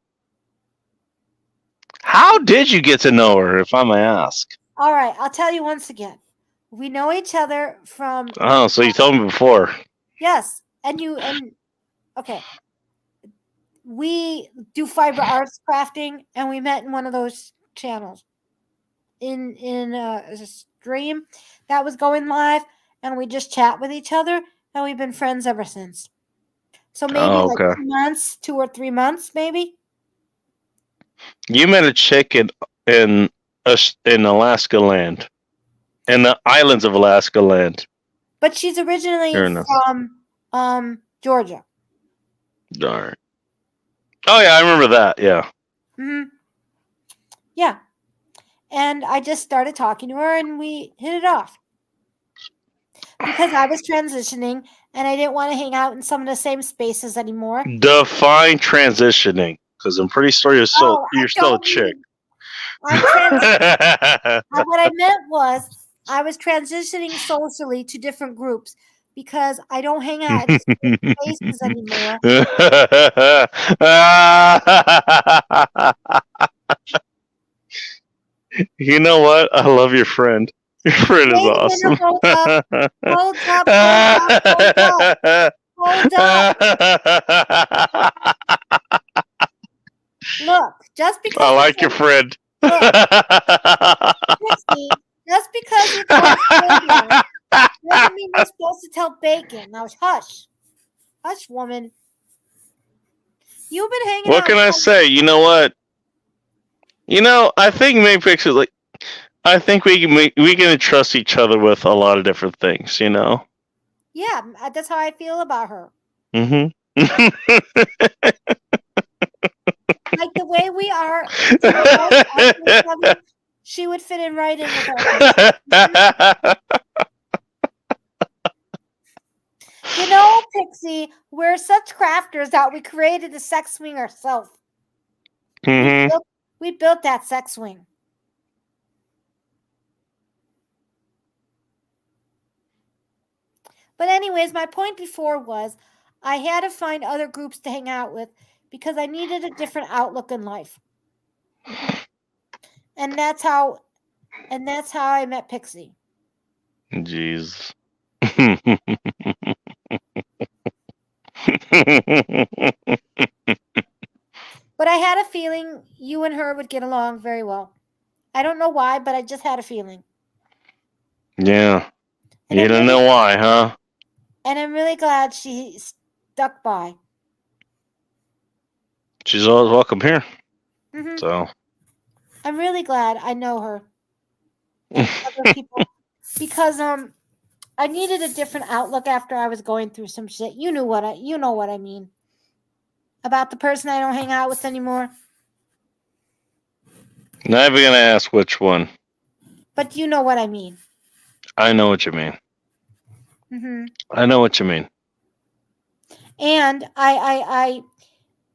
How did you get to know her, if I may ask? All right, I'll tell you once again. We know each other from Oh, so you told me before. yes, and okay. We do fiber arts crafting, and we met in one of those channels in a stream that was going live, and we just chat with each other, and we've been friends ever since. So maybe Oh, like okay. 2 months, 2 or 3 months, maybe. You met a chick in Alaska land, in the islands of Alaska land. But she's originally Fair enough. from Georgia. Darn. Oh yeah, I remember that. Yeah. Yeah. And I just started talking to her, and we hit it off. Because I was transitioning, and I didn't want to hang out in some of the same spaces anymore. Define transitioning, because I'm pretty sure you're still Oh, I you're still a don't chick. I'm transitioning. What I meant was I was transitioning socially to different groups because I don't hang out in the same spaces anymore. You know what? I love your friend. Your friend is Wait a minute, awesome. hold up. Hold up. Look, just because I like your friend. Trixie, just because you told Bacon doesn't mean you're supposed to tell Bacon. Now hush. Hush, woman. You've been hanging out. What can I say? You know what? I think maybe pictures like I think we can trust each other with a lot of different things. Yeah, that's how I feel about her. Mm-hmm. Like the way we are, she would fit in right in with us. Pixie, we're such crafters that we created a sex swing ourselves. Mm-hmm. We built that sex swing. But anyways, my point before was I had to find other groups to hang out with because I needed a different outlook in life. And that's how I met Pixie. Jeez. But I had a feeling you and her would get along very well. I don't know why, but I just had a feeling. Yeah. And You don't know why, huh? And I'm really glad she stuck by. She's always welcome here. Mhm. So I'm really glad I know her. And other people, because I needed a different outlook after I was going through some shit. You know what I mean. About the person I don't hang out with anymore. not even gonna ask which one. But you know what I mean. I know what you mean. Mhm. I know what you mean. And I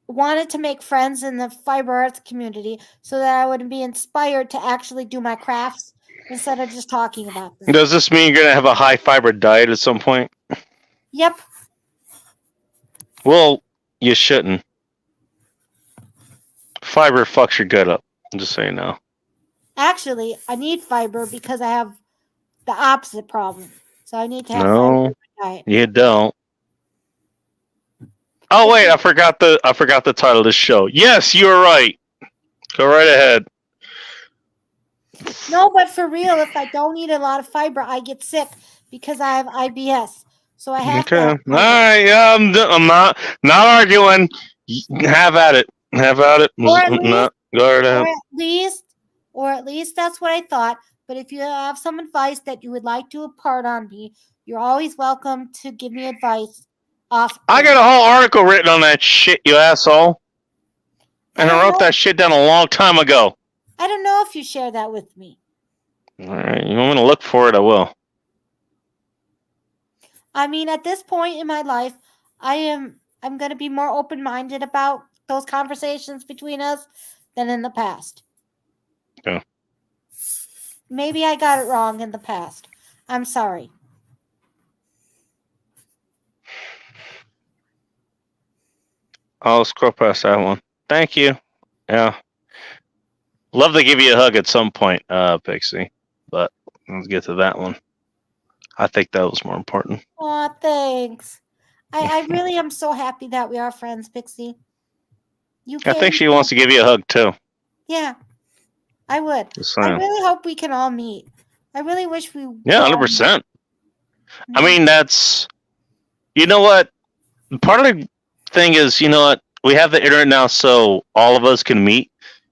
wanted to make friends in the fiber arts community so that I would be inspired to actually do my crafts instead of just talking about them. Does this mean you're gonna have a high fiber diet at some point? Yep. Well, you shouldn't. Fiber fucks your gut up. I'm just saying now. Actually, I need fiber because I have the opposite problem. So I need to have fiber No, in my diet. you don't. Oh wait, I forgot the title of this show. Yes, you were right. Go right ahead. No, but for real, if I don't eat a lot of fiber, I get sick because I have IBS. So I have to Okay. have All fiber. right. Yeah, I'm not arguing. Have at it. Have at it. Or at least- No, go right ahead. Or at least that's what I thought. But if you have some advice that you would like to impart on me, you're always welcome to give me advice. I got a whole article written on that shit, you asshole. And I wrote that shit down a long time ago. I don't know if you share that with me. All right. You want me to look for it? I will. I mean, at this point in my life, I'm going to be more open-minded about those conversations between us than in the past. Yeah. Maybe I got it wrong in the past. I'm sorry. I'll scroll past that one. Thank you. Yeah. Love to give you a hug at some point, Pixie. But let's get to that one. I think that was more important. Aw, thanks. I really am so happy that we are friends, Pixie. You I think came she wants to give you a hug too. Yeah, I would. Just I saying. really hope we can all meet. I really wish we. Yeah, 100%. I mean, that's. You know what? Part of the thing is, you know what? We have the internet now, so all of us can meet.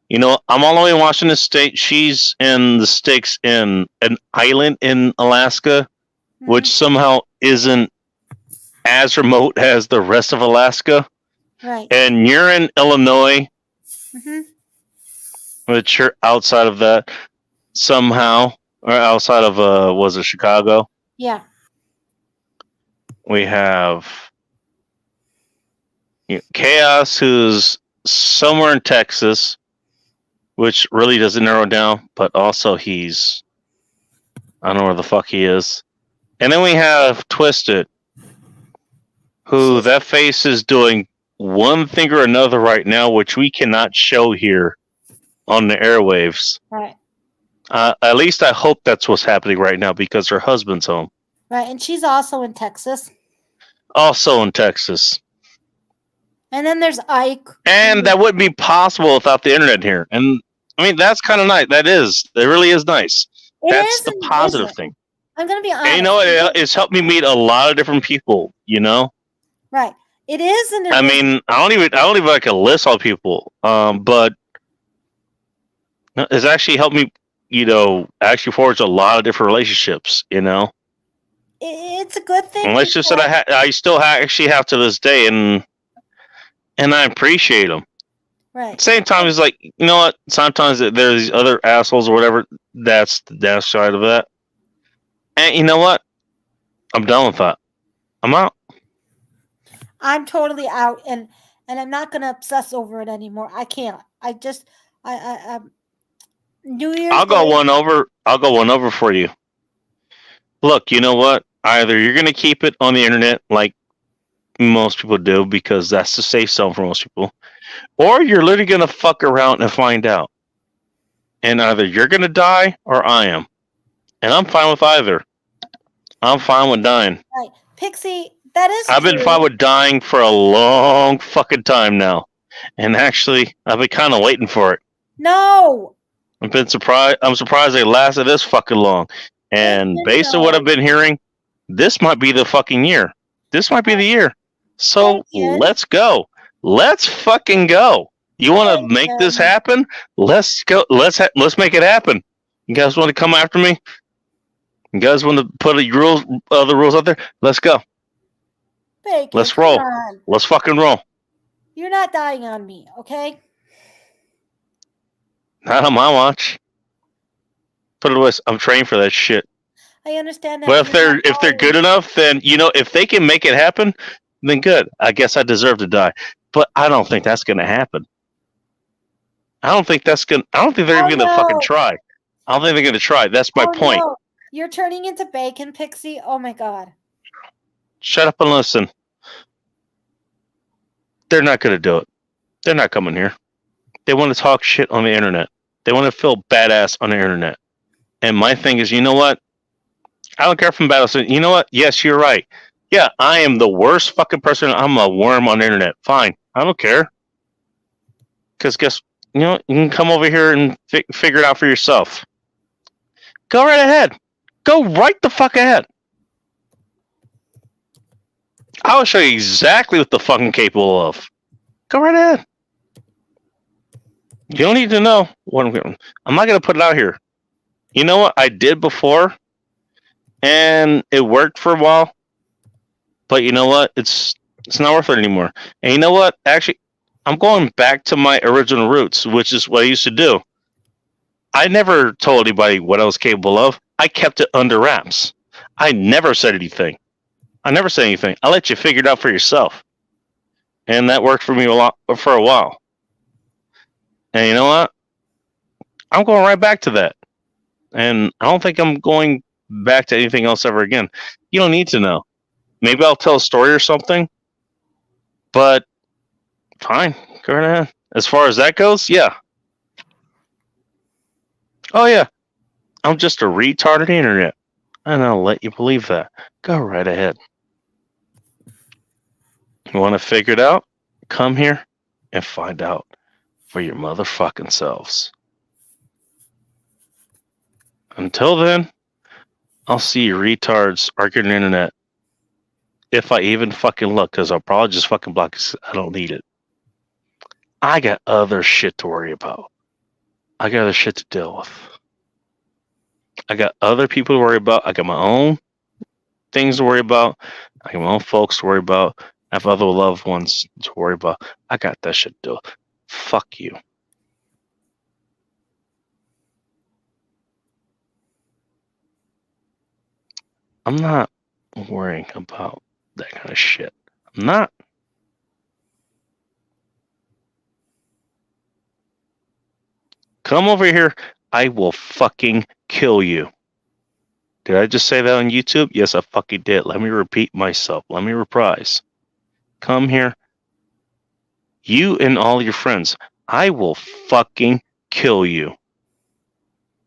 You know, I'm all the way in Washington State. She's in the sticks in an island in Alaska, which somehow isn't as remote as the rest of Alaska. Right. And you're in Illinois, Mhm. which you're outside of that somehow, or outside of was it Chicago? Yeah. We have Chaos, who's somewhere in Texas, which really doesn't narrow down, but also he's I don't know where the fuck he is. And then we have Twisted, who that face is doing one thing or another right now, which we cannot show here on the airwaves. Right. At least I hope that's what's happening right now because her husband's home. Right. And she's also in Texas. Also in Texas. And then there's Ike. And that wouldn't be possible without the internet here. And I mean, that's kind of nice. That really is nice. That's the positive thing. I'm going to be honest. And you know what? It's helped me meet a lot of different people, you know? Right. It is. And I mean, I don't even like a list all people. But it's actually helped me, you know, actually forge a lot of different relationships, you know? It's a good thing. And let's just say I still actually have to this day, and I appreciate them. Right. At the same time, it's like, you know what? Sometimes there's these other assholes or whatever. That's the downside of that. And you know what? I'm done with that. I'm out. I'm totally out, and I'm not going to obsess over it anymore. I can't. I just, New Year's. I'll go one over for you. Look, you know what? Either you're gonna keep it on the internet like most people do because that's the safe zone for most people, or you're literally gonna fuck around and find out. And either you're gonna die or I am, and I'm fine with either. I'm fine with dying. Right, Pixie. That is. I've been true. fine with dying for a long fucking time now, and actually, I've been kind of waiting for it. No. I've been surprised. I'm surprised it lasted this fucking long. And based on what I've been hearing, this might be the fucking year. This might be the year. So let's go. Let's fucking go. You want to make this happen? Let's go. Let's make it happen. You guys want to come after me? You guys want to put the rules out there? Let's go. Bacon, Let's roll. Let's fucking roll. You're not dying on me, okay? Not on my watch. Put it away. I'm trained for that shit. I understand that. But if they're good enough, then you know if they can make it happen, then good. I guess I deserve to die. But I don't think that's gonna happen. I don't think they're even gonna fucking try. I don't think they're gonna try. That's my point. No. You're turning into bacon, Pixie. Oh my god. Shut up and listen. They're not gonna do it. They're not coming here. They want to talk shit on the internet. They want to feel badass on the internet. And my thing is, you know what? I don't care if I'm badass. You know what? Yes, you're right. Yeah, I am the worst fucking person. I'm a worm on the internet. Fine. I don't care. Because you know, you can come over here and figure it out for yourself. Go right ahead. Go right the fuck ahead. I'll show you exactly what the fuck I'm capable of. Go right ahead. You don't need to know what I'm not going to put it out here. You know what? I did before, and it worked for a while. But you know what? It's not worth it anymore. And you know what? Actually, I'm going back to my original roots, which is what I used to do. I never told anybody what I was capable of. I kept it under wraps. I never said anything. I let you figure it out for yourself. And that worked for me for a while. And you know what? I'm going right back to that. And I don't think I'm going back to anything else ever again. You don't need to know. Maybe I'll tell a story or something. But Fine, go right ahead. As far as that goes, yeah. Oh yeah, I'm just a retard on the internet, and I'll let you believe that. Go right ahead. You want to figure it out? Come here and find out for your motherfucking selves. Until then, I'll see you retards arguing on the internet. If I even fucking look, because I'll probably just fucking block it. I don't need it. I got other shit to worry about. I got other shit to deal with. I got other people to worry about. I got my own things to worry about. I got my own folks to worry about. I have other loved ones to worry about. I got that shit to do. Fuck you. I'm not worrying about that kind of shit. I'm not. Come over here. I will fucking kill you. Did I just say that on YouTube? Yes, I fucking did. Let me repeat myself. Let me reprise. Come here. You and all your friends. I will fucking kill you.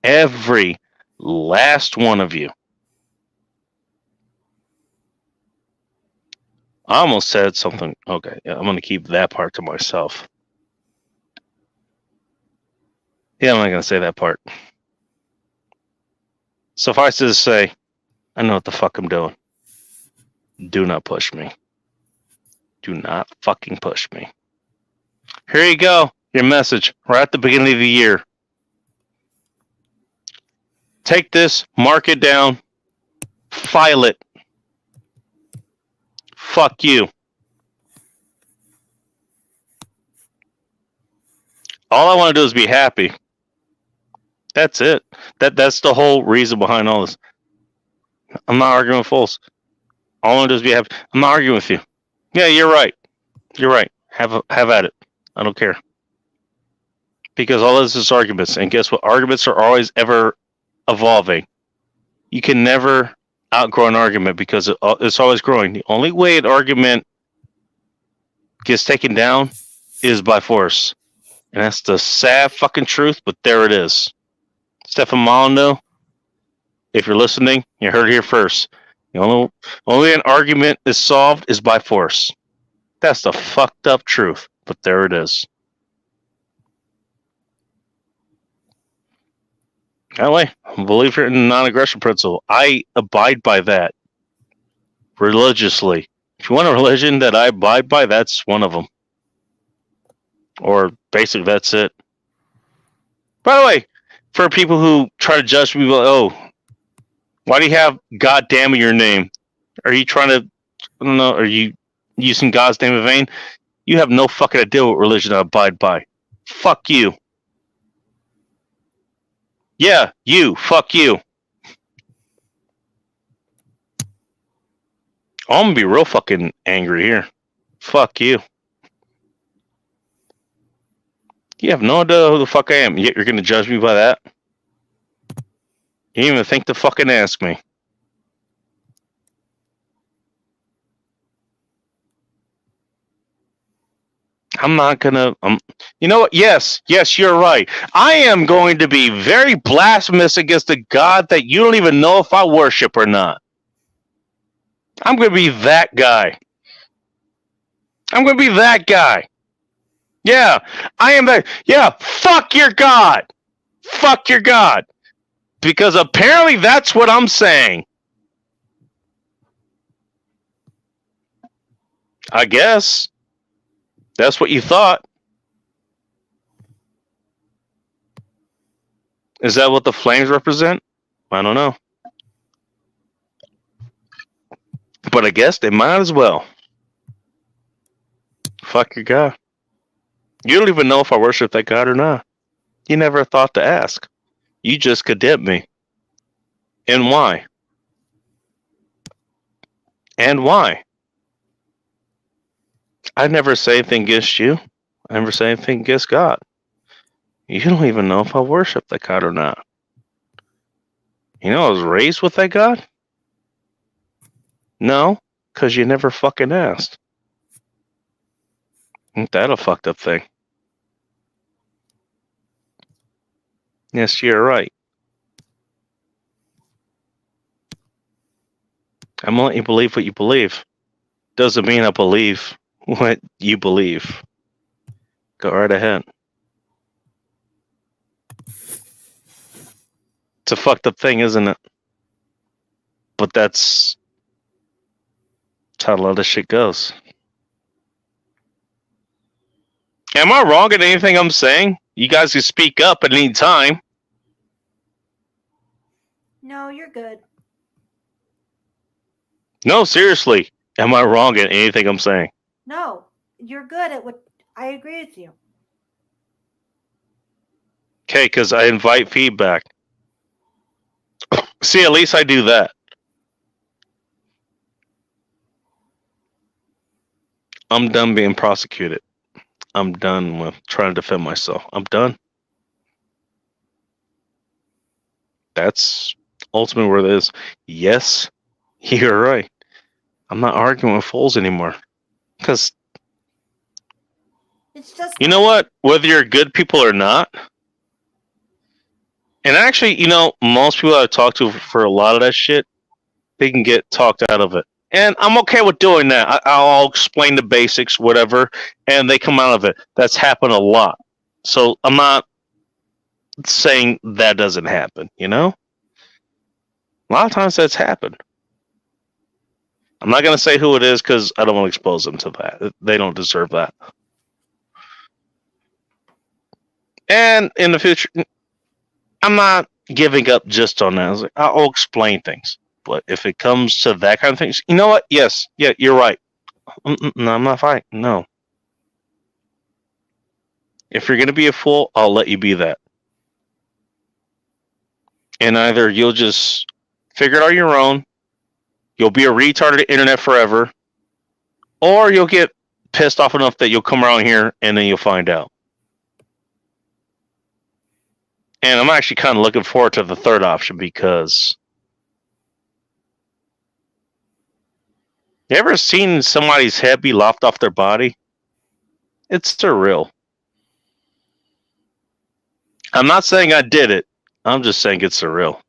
Every last one of you. I almost said something. Okay, yeah, I'm going to keep that part to myself. Yeah, I'm not going to say that part. Suffice it to say, I know what the fuck I'm doing. Do not push me. Do not fucking push me. Here you go. Your message right at the beginning of the year. Take this, mark it down, file it. Fuck you. All I want to do is be happy. That's it. That's the whole reason behind all this. I'm not arguing with fools. All I want to do is be happy. I'm not arguing with you. Yeah, you're right. You're right. Have at it. I don't care. Because all this is arguments. And guess what? Arguments are always ever evolving. You can never outgrow an argument because it's always growing. The only way an argument gets taken down is by force. And that's the sad fucking truth, but there it is. Stefan Molyneux, if you're listening, you heard it here first. The only way an argument is solved is by force. That's the fucked up truth, but there it is. Anyway, I believe in the non-aggression principle. I abide by that religiously. If you want a religion that I abide by, that's one of them. Or basically, that's it. By the way, for people who try to judge me, oh, why do you have God damn in your name? Are you trying to, I don't know, are you using God's name in vain? You have no fucking idea what religion I abide by. Fuck you. Yeah, you. Fuck you. I'm gonna be real fucking angry here. Fuck you. You have no idea who the fuck I am, yet you're gonna judge me by that? You didn't even think to fucking ask me. I'm not gonna. You know what? Yes, you're right. I am going to be very blasphemous against the God that you don't even know if I worship or not. I'm gonna be that guy. I'm gonna be that guy. Yeah, I am that. Yeah, fuck your God. Fuck your God. Because apparently that's what I'm saying. I guess. That's what you thought. Is that what the flames represent? I don't know. But I guess they might as well. Fuck your God. You don't even know if I worship that God or not. You never thought to ask. You just condemned me. And why? And why? I never say anything against you. I never say anything against God. You don't even know if I worship that God or not. You know I was raised with that God? No, because you never fucking asked. Ain't that a fucked up thing? Yes, you're right. I'm gonna let you believe what you believe. Doesn't mean I believe what you believe. Go right ahead. It's a fucked up thing, isn't it? But that's how a lot of shit goes. Am I wrong in anything I'm saying? You guys can speak up at any time. No, you're good. No, seriously. Am I wrong in anything I'm saying? No, you're good at what I agree with you. Okay, because I invite feedback. See, at least I do that. I'm done being prosecuted. I'm done with trying to defend myself. I'm done. That's ultimately where it is. Yes, you're right. I'm not arguing with fools anymore. Because, It's just you know what? Whether you're good people or not, and actually, you know, most people I've talked to for a lot of that shit, they can get talked out of it. And I'm okay with doing that. I'll explain the basics, whatever, and they come out of it. That's happened a lot. So I'm not saying that doesn't happen, you know? A lot of times that's happened. I'm not going to say who it is because I don't want to expose them to that. They don't deserve that. And in the future, I'm not giving up just on that. I was like, I'll explain things. But if it comes to that kind of things, you know what? Yes, yeah, you're right. No, I'm not fighting. No. If you're going to be a fool, I'll let you be that. And either you'll just figure it out on your own, you'll be a retard of the internet forever, or you'll get pissed off enough that you'll come around here and then you'll find out. And I'm actually kind of looking forward to the third option because you ever seen somebody's head be lopped off their body? It's surreal. I'm not saying I did it. I'm just saying it's surreal.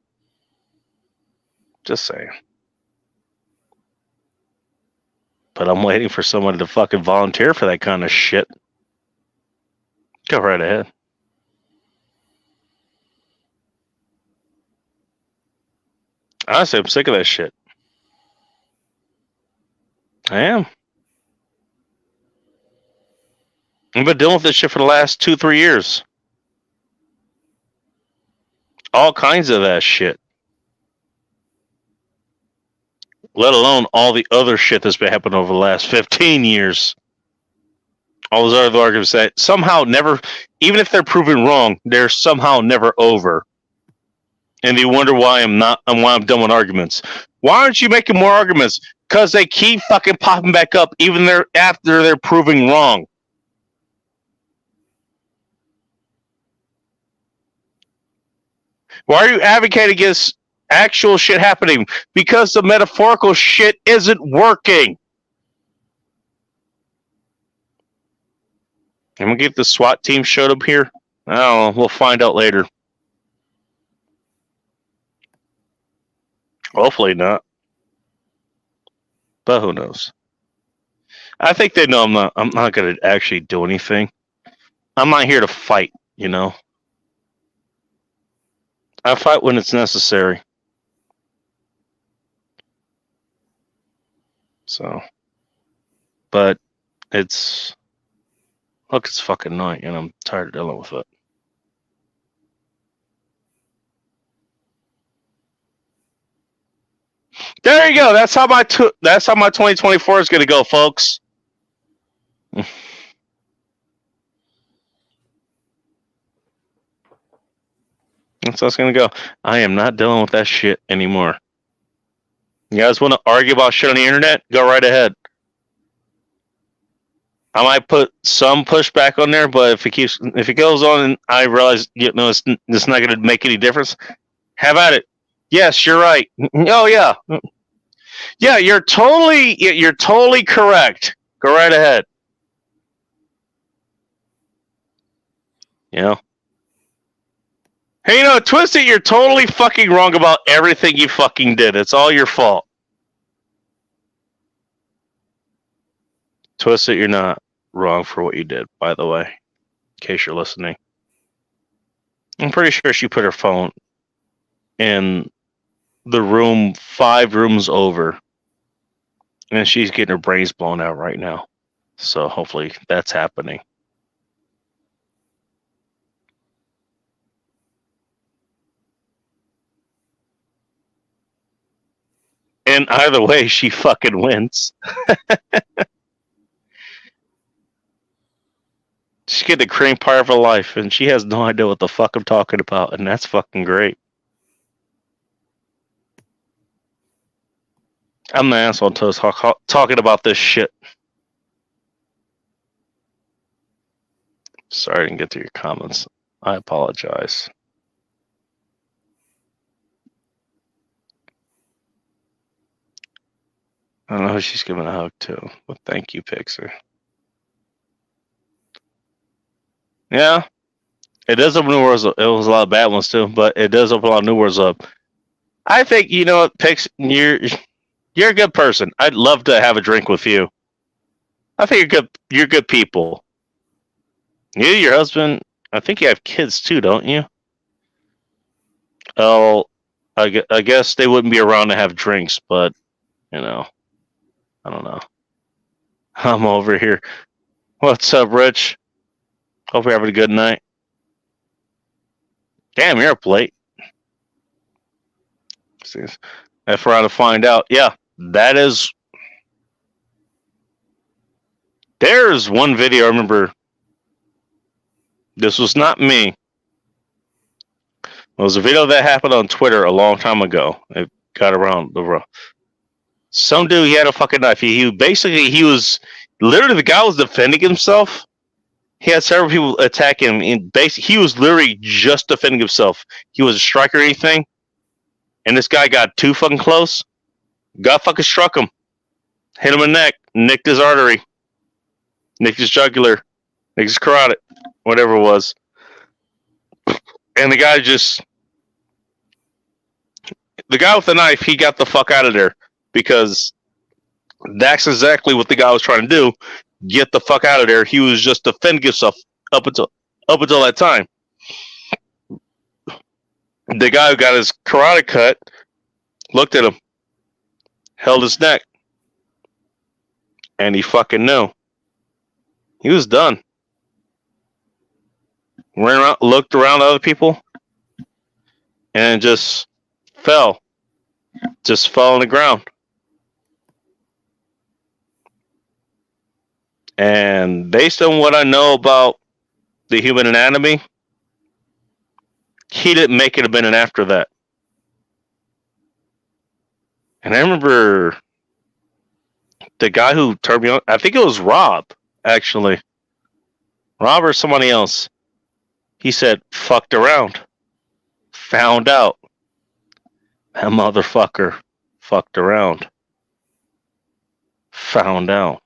Just saying. But I'm waiting for someone to fucking volunteer for that kind of shit. Go right ahead. Honestly, I'm sick of that shit. I am. I've been dealing with this shit for the last 2-3 years. All kinds of that shit. Let alone all the other shit that's been happening over the last 15 years. All those other arguments that somehow never, even if they're proven wrong, they're somehow never over. And they wonder why I'm done with arguments. Why aren't you making more arguments? Because they keep fucking popping back up even after they're proving wrong. Why are you advocating against actual shit happening? Because the metaphorical shit isn't working. I'm gonna get the SWAT team showed up here. I don't know. We'll find out later. Hopefully not. But who knows? I think they know I'm not gonna actually do anything. I'm not here to fight, you know. I fight when it's necessary. So, but it's fucking annoying, and I'm tired of dealing with it. There you go. That's how my 2024 is gonna go, folks. That's how it's gonna go. I am not dealing with that shit anymore. You guys want to argue about shit on the internet? Go right ahead. I might put some pushback on there, but if it goes on and I realize it's not going to make any difference, have at it. Yes, you're right. Oh yeah, yeah, you're totally correct. Go right ahead. You know? Hey, you know, Twisted, you're totally fucking wrong about everything you fucking did. It's all your fault. Twisted, you're not wrong for what you did, by the way, in case you're listening. I'm pretty sure she put her phone in the room 5 rooms over, and she's getting her brains blown out right now. So hopefully that's happening. And either way, she fucking wins. She's getting the cream pie of her life, and she has no idea what the fuck I'm talking about, and that's fucking great. I'm the asshole until talking about this shit. Sorry I didn't get to your comments. I apologize. I don't know who she's giving a hug to, but thank you, Pixar. Yeah, it does open new worlds up. It was a lot of bad ones too, but it does open a lot of new worlds up. I think, you know what, Pix, you're a good person. I'd love to have a drink with you. I think you're good people. You, your husband, I think you have kids too, don't you? Oh, I guess they wouldn't be around to have drinks, but, you know, I don't know. I'm over here. What's up, Rich? Hope you're having a good night. Damn, you're up late. If we're on to find out, yeah, that is. There's one video I remember. This was not me. It was a video that happened on Twitter a long time ago. It got around the world. Some dude, he had a fucking knife. He was literally, the guy was defending himself. He had several people attack him. He was literally just defending himself. He wasn't striker or anything. And this guy got too fucking close. God fucking struck him. Hit him in the neck. Nicked his artery. Nicked his jugular. Nicked his carotid. Whatever it was. And the guy with the knife, he got the fuck out of there. Because that's exactly what the guy was trying to do. Get the fuck out of there. He was just defending himself up until that time. The guy who got his carotid cut looked at him, held his neck, and he fucking knew. He was done. Ran around, looked around at other people, and just fell. Just fell on the ground. And based on what I know about the human anatomy, he didn't make it a minute after that. And I remember the guy who turned me on, I think it was Rob, actually. Rob or somebody else. He said, fucked around. Found out. That motherfucker fucked around. Found out.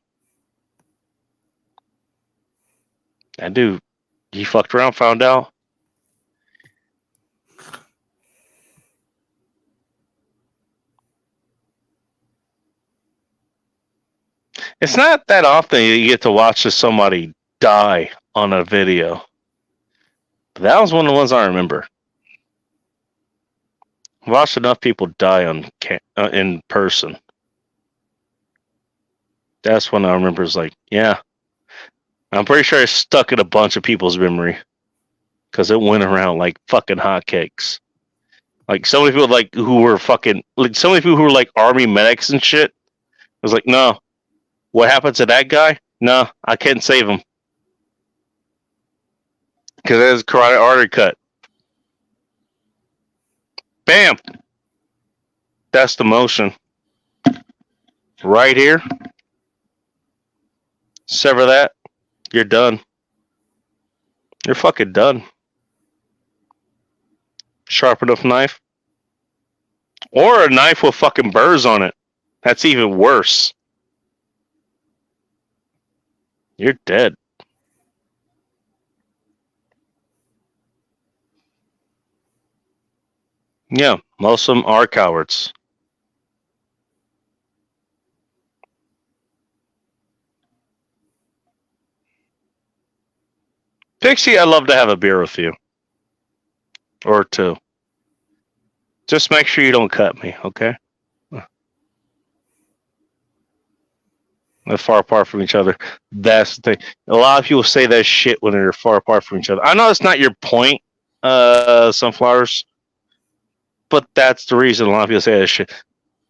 That dude, he fucked around, found out. It's not that often you get to watch somebody die on a video. But that was one of the ones I remember. I watched enough people die in person. That's when I remember. It's like, yeah. I'm pretty sure it's stuck in a bunch of people's memory. Because it went around like fucking hotcakes. Like, so many people who were like army medics and shit. It was like, no. What happened to that guy? No, I can't save him. Because there's a carotid artery cut. Bam! That's the motion. Right here. Sever that. You're done. You're fucking done. Sharp enough knife. Or a knife with fucking burrs on it. That's even worse. You're dead. Yeah, most of them are cowards. Pixie, I'd love to have a beer with you. Or two. Just make sure you don't cut me, okay? They're far apart from each other. That's the thing. A lot of people say that shit when they're far apart from each other. I know it's not your point, Sunflowers, but that's the reason a lot of people say that shit.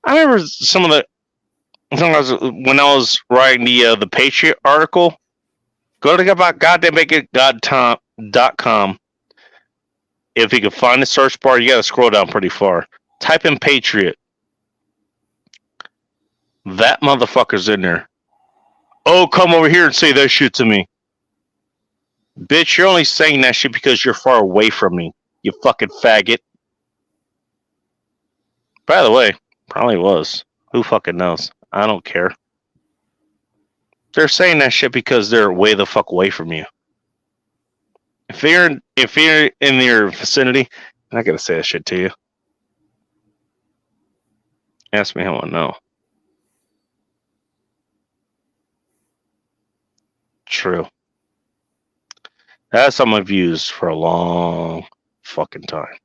I remember some of the when I was writing the Patriot article. Go to goddamnmakeit.com. If you can find the search bar, you gotta scroll down pretty far. Type in Patriot. That motherfucker's in there. Oh, come over here and say that shit to me. Bitch, you're only saying that shit because you're far away from me. You fucking faggot. By the way, probably was. Who fucking knows? I don't care. They're saying that shit because they're way the fuck away from you. If you're in your vicinity, I'm not gonna say that shit to you. Ask me how I know. True. That's some I've used for a long fucking time.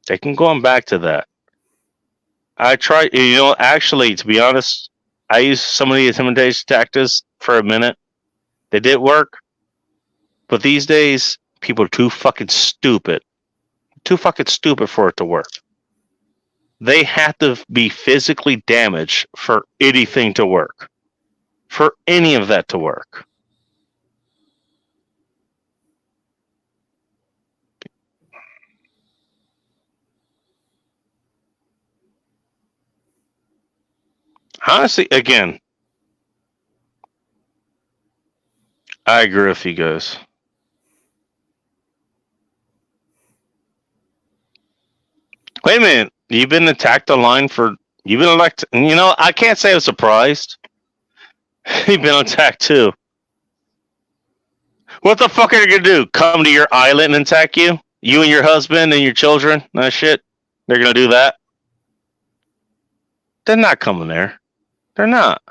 They can go on back to that. I tried, actually, to be honest, I used some of the intimidation tactics for a minute. They did work. But these days, people are too fucking stupid. Too fucking stupid for it to work. They have to be physically damaged for anything to work. For any of that to work. Honestly, again, I agree with you guys. Wait a minute. You've been attacked online you've been elected. I can't say I'm surprised. You've been attacked too. What the fuck are you gonna do? Come to your island and attack you? You and your husband and your children? That shit? They're gonna do that? They're not coming there. They're not.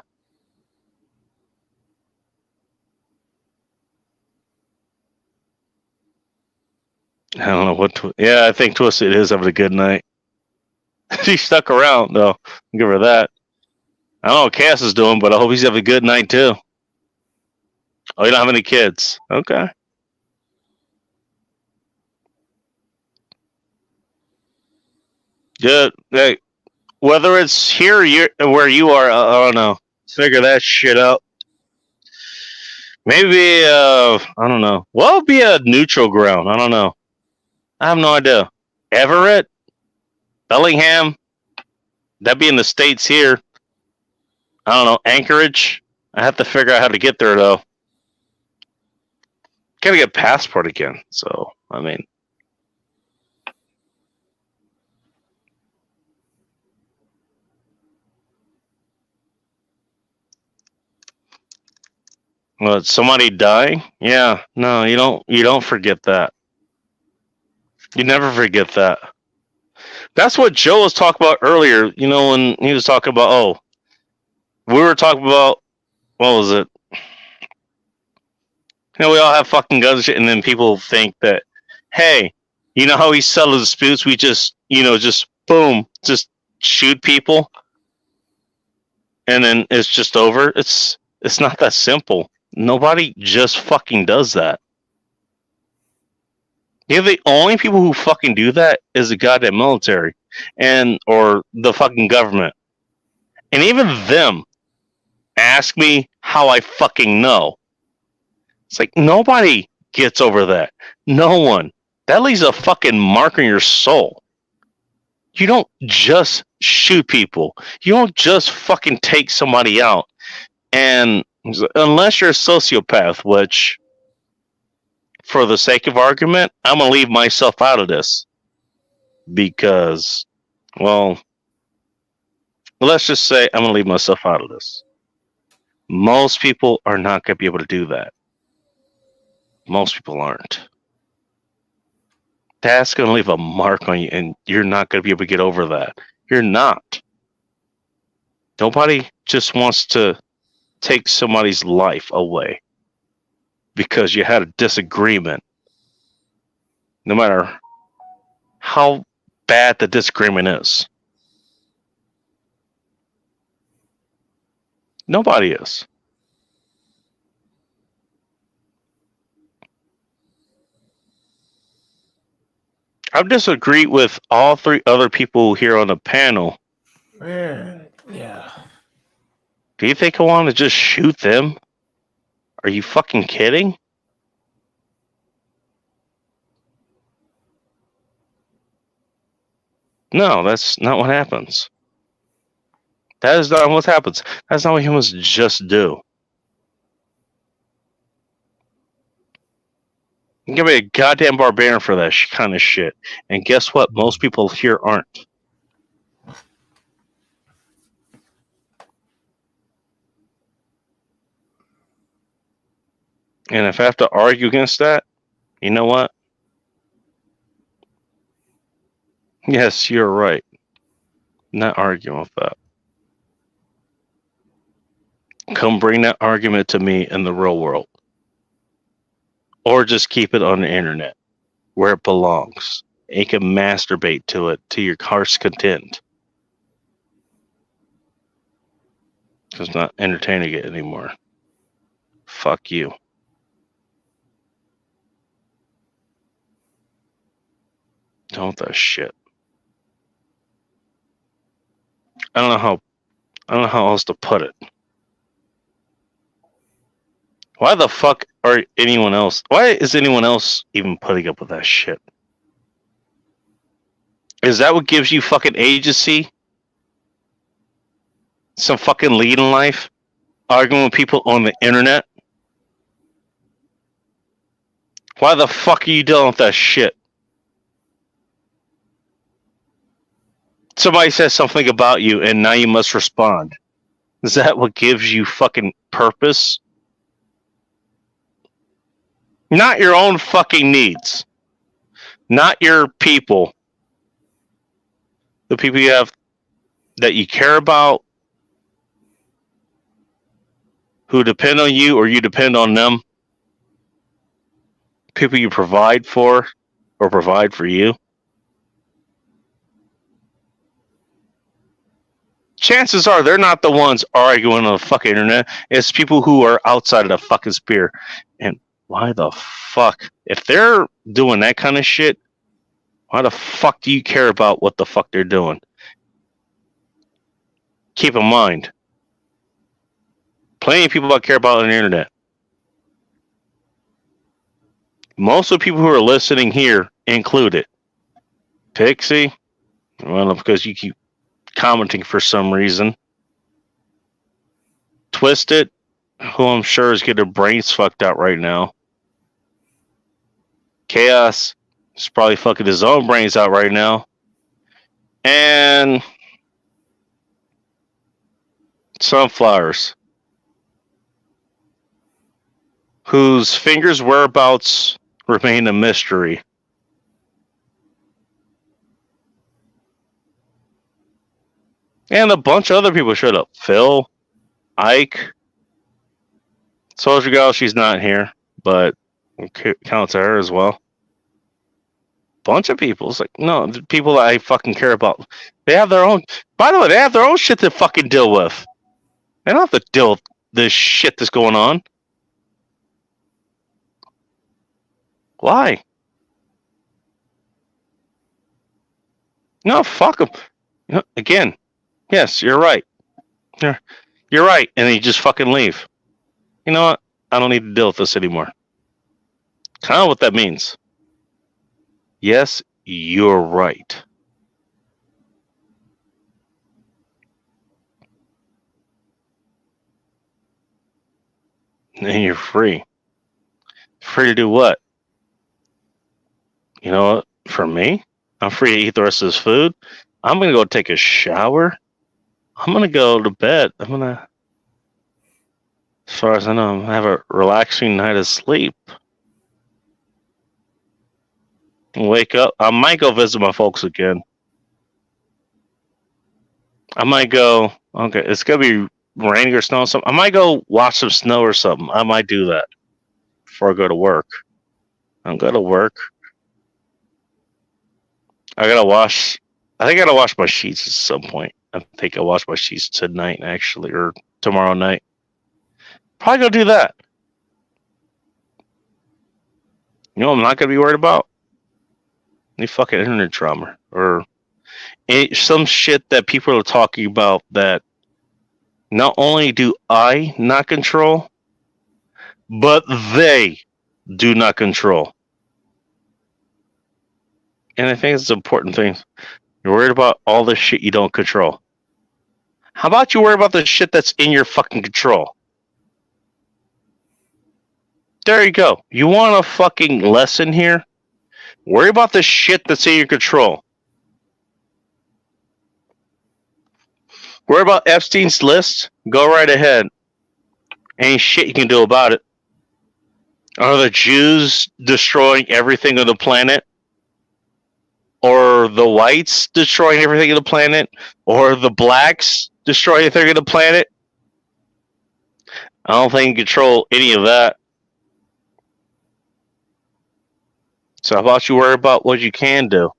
I don't know what. I think Twisted is having a good night. She stuck around though. I'll give her that. I don't know what Cass is doing, but I hope he's having a good night too. Oh, you don't have any kids? Okay. Good. Hey, whether it's here or where you are, I don't know. Figure that shit out. Maybe I don't know. What would be a neutral ground? I don't know. I have no idea. Everett, Bellingham. That'd be in the States here. I don't know. Anchorage. I have to figure out how to get there though. Gotta get a passport again. So I mean. What, somebody die? Yeah, no, you don't forget that. You never forget that. That's what Joe was talking about earlier, when he was talking about we were talking about what was it? We all have fucking guns and shit, and then people think that, hey, you know how we settle disputes, we just boom, just shoot people and then it's just over. It's not that simple. Nobody just fucking does that. The only people who fucking do that is the goddamn military or the fucking government. And even them ask me how I fucking know. It's like nobody gets over that. No one. That leaves a fucking mark on your soul. You don't just shoot people. You don't just fucking take somebody out. And unless you're a sociopath, which, for the sake of argument, I'm going to leave myself out of this. Because, well, let's just say I'm going to leave myself out of this. Most people are not going to be able to do that. Most people aren't. That's going to leave a mark on you, and you're not going to be able to get over that. You're not. Nobody just wants to take somebody's life away because you had a disagreement. No matter how bad the disagreement is. Nobody is. I've disagreed with all three other people here on the panel. Yeah. Do you think I want to just shoot them? Are you fucking kidding? No, that's not what happens. That is not what happens. That's not what humans just do. You give me a goddamn barbarian for that kind of shit. And guess what? Most people here aren't. And if I have to argue against that, you know what? Yes, you're right. Not arguing with that. Come bring that argument to me in the real world. Or just keep it on the internet where it belongs. And you can masturbate to it to your heart's content. Because I'm not entertaining it anymore. Fuck you. Don't that shit. I don't know how else to put it. Why the fuck are anyone else? Why is anyone else even putting up with that shit? Is that what gives you fucking agency? Some fucking lead in life? Arguing with people on the internet? Why the fuck are you dealing with that shit? Somebody says something about you and now you must respond. Is that what gives you fucking purpose? Not your own fucking needs. Not your people. The people you have that you care about, who depend on you or you depend on them. People you provide for or provide for you. Chances are they're not the ones arguing on the fucking internet. It's people who are outside of the fucking sphere. And why the fuck? If they're doing that kind of shit, why the fuck do you care about what the fuck they're doing? Keep in mind, plenty of people I care about on the internet. Most of the people who are listening here included. Pixie, well, because you keep commenting for some reason. Twisted, who I'm sure is getting their brains fucked out right now. Chaos is probably fucking his own brains out right now. And Sunflowers, whose fingers' whereabouts remain a mystery. And a bunch of other people showed up. Phil, Ike, Soldier Girl, she's not here, but counts her as well. Bunch of people. It's like, no, the people that I fucking care about. They have their own. By the way, they have their own shit to fucking deal with. They don't have to deal with this shit that's going on. Why? No, fuck them. You know, again, yes, you're right. You're right, and then you just fucking leave. You know what? I don't need to deal with this anymore. Kind of what that means. Yes, you're right. And you're free. Free to do what? You know what? For me, I'm free to eat the rest of this food. I'm going to go take a shower. I'm going to go to bed. I'm going to, as far as I know, have a relaxing night of sleep. Wake up. I might go visit my folks again. I might go. Okay, it's gonna be raining or snow or something. I might go watch some snow or something. I might do that before I go to work. I'm going to work. I think I gotta wash my sheets at some point. I think I'll wash my sheets tonight, actually, or tomorrow night. Probably gonna do that. You know what I'm not gonna be worried about? Any fucking internet drama or some shit that people are talking about that not only do I not control, but they do not control. And I think it's an important thing. You're worried about all the shit you don't control. How about you worry about the shit that's in your fucking control? There you go. You want a fucking lesson here? Worry about the shit that's in your control. Worry about Epstein's list? Go right ahead. Ain't shit you can do about it. Are the Jews destroying everything on the planet? Or the whites destroying everything on the planet? Or the blacks destroying everything on the planet? I don't think you can control any of that. So how about you worry about what you can do?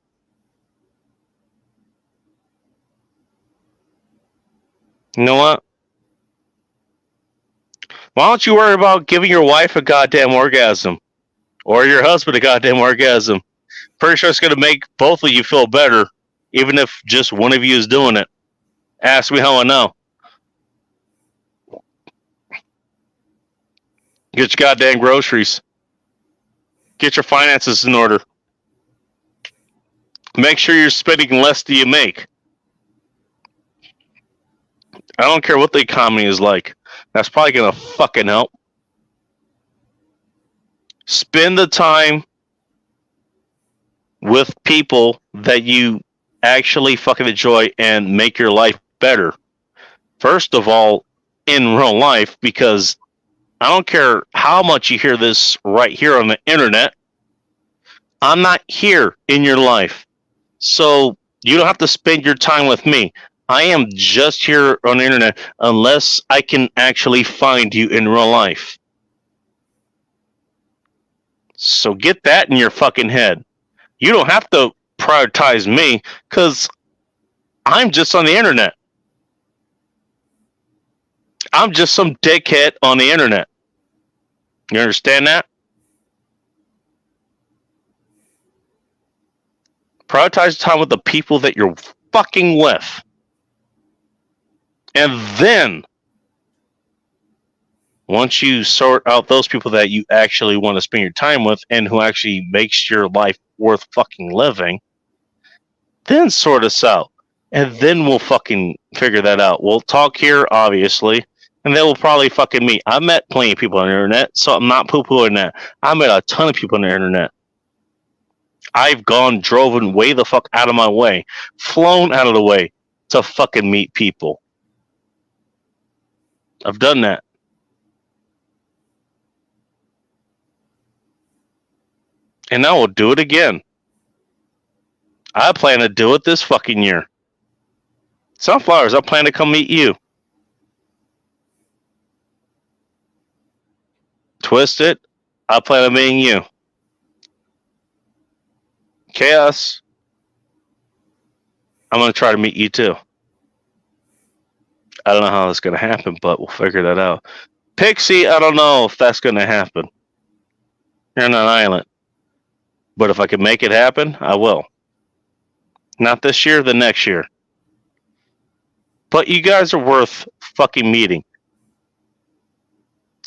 You know what? Why don't you worry about giving your wife a goddamn orgasm? Or your husband a goddamn orgasm? Pretty sure it's going to make both of you feel better, even if just one of you is doing it. Ask me how I know. Get your goddamn groceries. Get your finances in order. Make sure you're spending less than you make. I don't care what the economy is like. That's probably going to fucking help. Spend the time with people that you actually fucking enjoy and make your life better. First of all, in real life, because I don't care how much you hear this right here on the internet. I'm not here in your life. So you don't have to spend your time with me. I am just here on the internet unless I can actually find you in real life. So get that in your fucking head. You don't have to prioritize me because I'm just on the internet. I'm just some dickhead on the internet. You understand that? Prioritize time with the people that you're fucking with. And then, once you sort out those people that you actually want to spend your time with and who actually makes your life worth fucking living, then sort us out. And then we'll fucking figure that out. We'll talk here, obviously, and then we'll probably fucking meet. I met plenty of people on the internet, so I'm not poo-pooing that. I met a ton of people on the internet. I've driven way the fuck out of my way, flown out of the way to fucking meet people. I've done that. And I will do it again. I plan to do it this fucking year. Sunflowers, I plan to come meet you. Twisted, I plan on meeting you. Chaos, I'm going to try to meet you too. I don't know how that's going to happen, but we'll figure that out. Pixie, I don't know if that's going to happen. You're on an island. But if I can make it happen, I will. Not this year, the next year. But you guys are worth fucking meeting.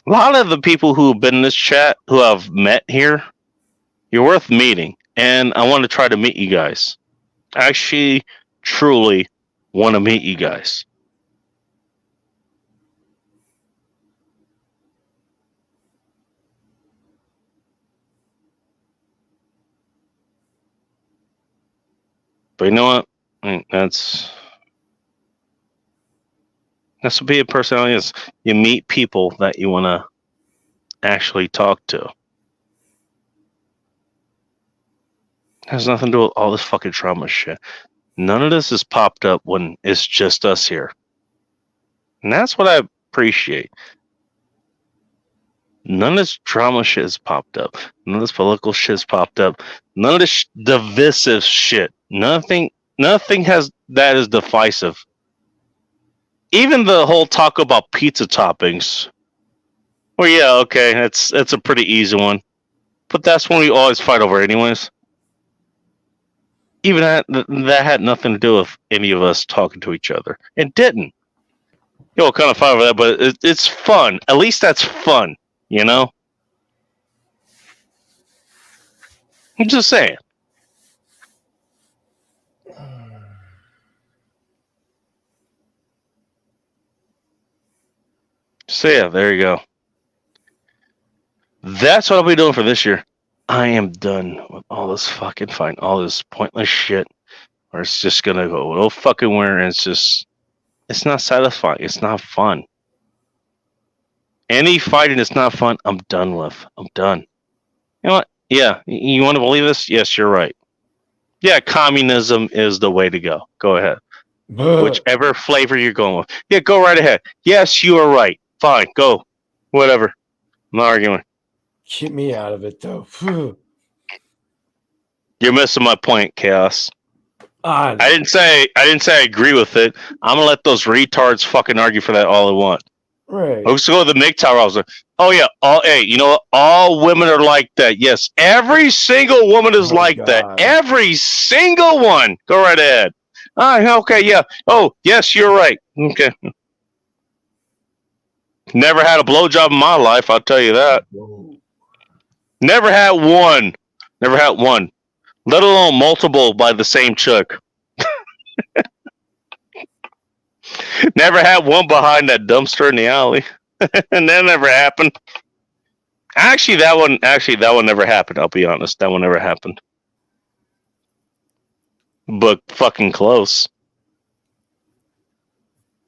A lot of the people who have been in this chat, who I've met here, you're worth meeting. And I want to try to meet you guys. I actually, truly want to meet you guys. But you know what? I mean, that's what being a personality is. You meet people that you want to actually talk to. Has nothing to do with all this fucking trauma shit. None of this has popped up when it's just us here. And that's what I appreciate. None of this drama shit has popped up. None of this political shit has popped up. None of this divisive shit. Nothing has that is divisive. Even the whole talk about pizza toppings. Well, yeah, okay, that's a pretty easy one. But that's one we always fight over anyways. Even that had nothing to do with any of us talking to each other. It didn't. You'll kind of fight over that, but it's fun. At least that's fun, you know? I'm just saying. So yeah, there you go. That's what I'll be doing for this year. I am done with all this fucking fighting, all this pointless shit, where it's just gonna go no fucking where, and it's not satisfying. It's not fun. Any fighting that's not fun, I'm done with. I'm done. You know what? Yeah, you want to believe this? Yes, you're right. Yeah, communism is the way to go. Go ahead. Whichever flavor you're going with. Yeah, go right ahead. Yes, you are right. Fine, go. Whatever. I'm not arguing. Keep me out of it, though. You're missing my point, Chaos. I didn't say I agree with it. I'm gonna let those retards fucking argue for that all they want. Right. Let's go to the MGTOW browser. Oh yeah, you know what? All women are like that. Yes, every single woman is like that. Every single one. Go right ahead. Okay, yeah. Oh, yes, you're right. Okay. Never had a blowjob in my life, I'll tell you that. Never had one. Never had one. Let alone multiple by the same chick. Never had one behind that dumpster in the alley. And that never happened. Actually, that one never happened, I'll be honest. That one never happened. But fucking close.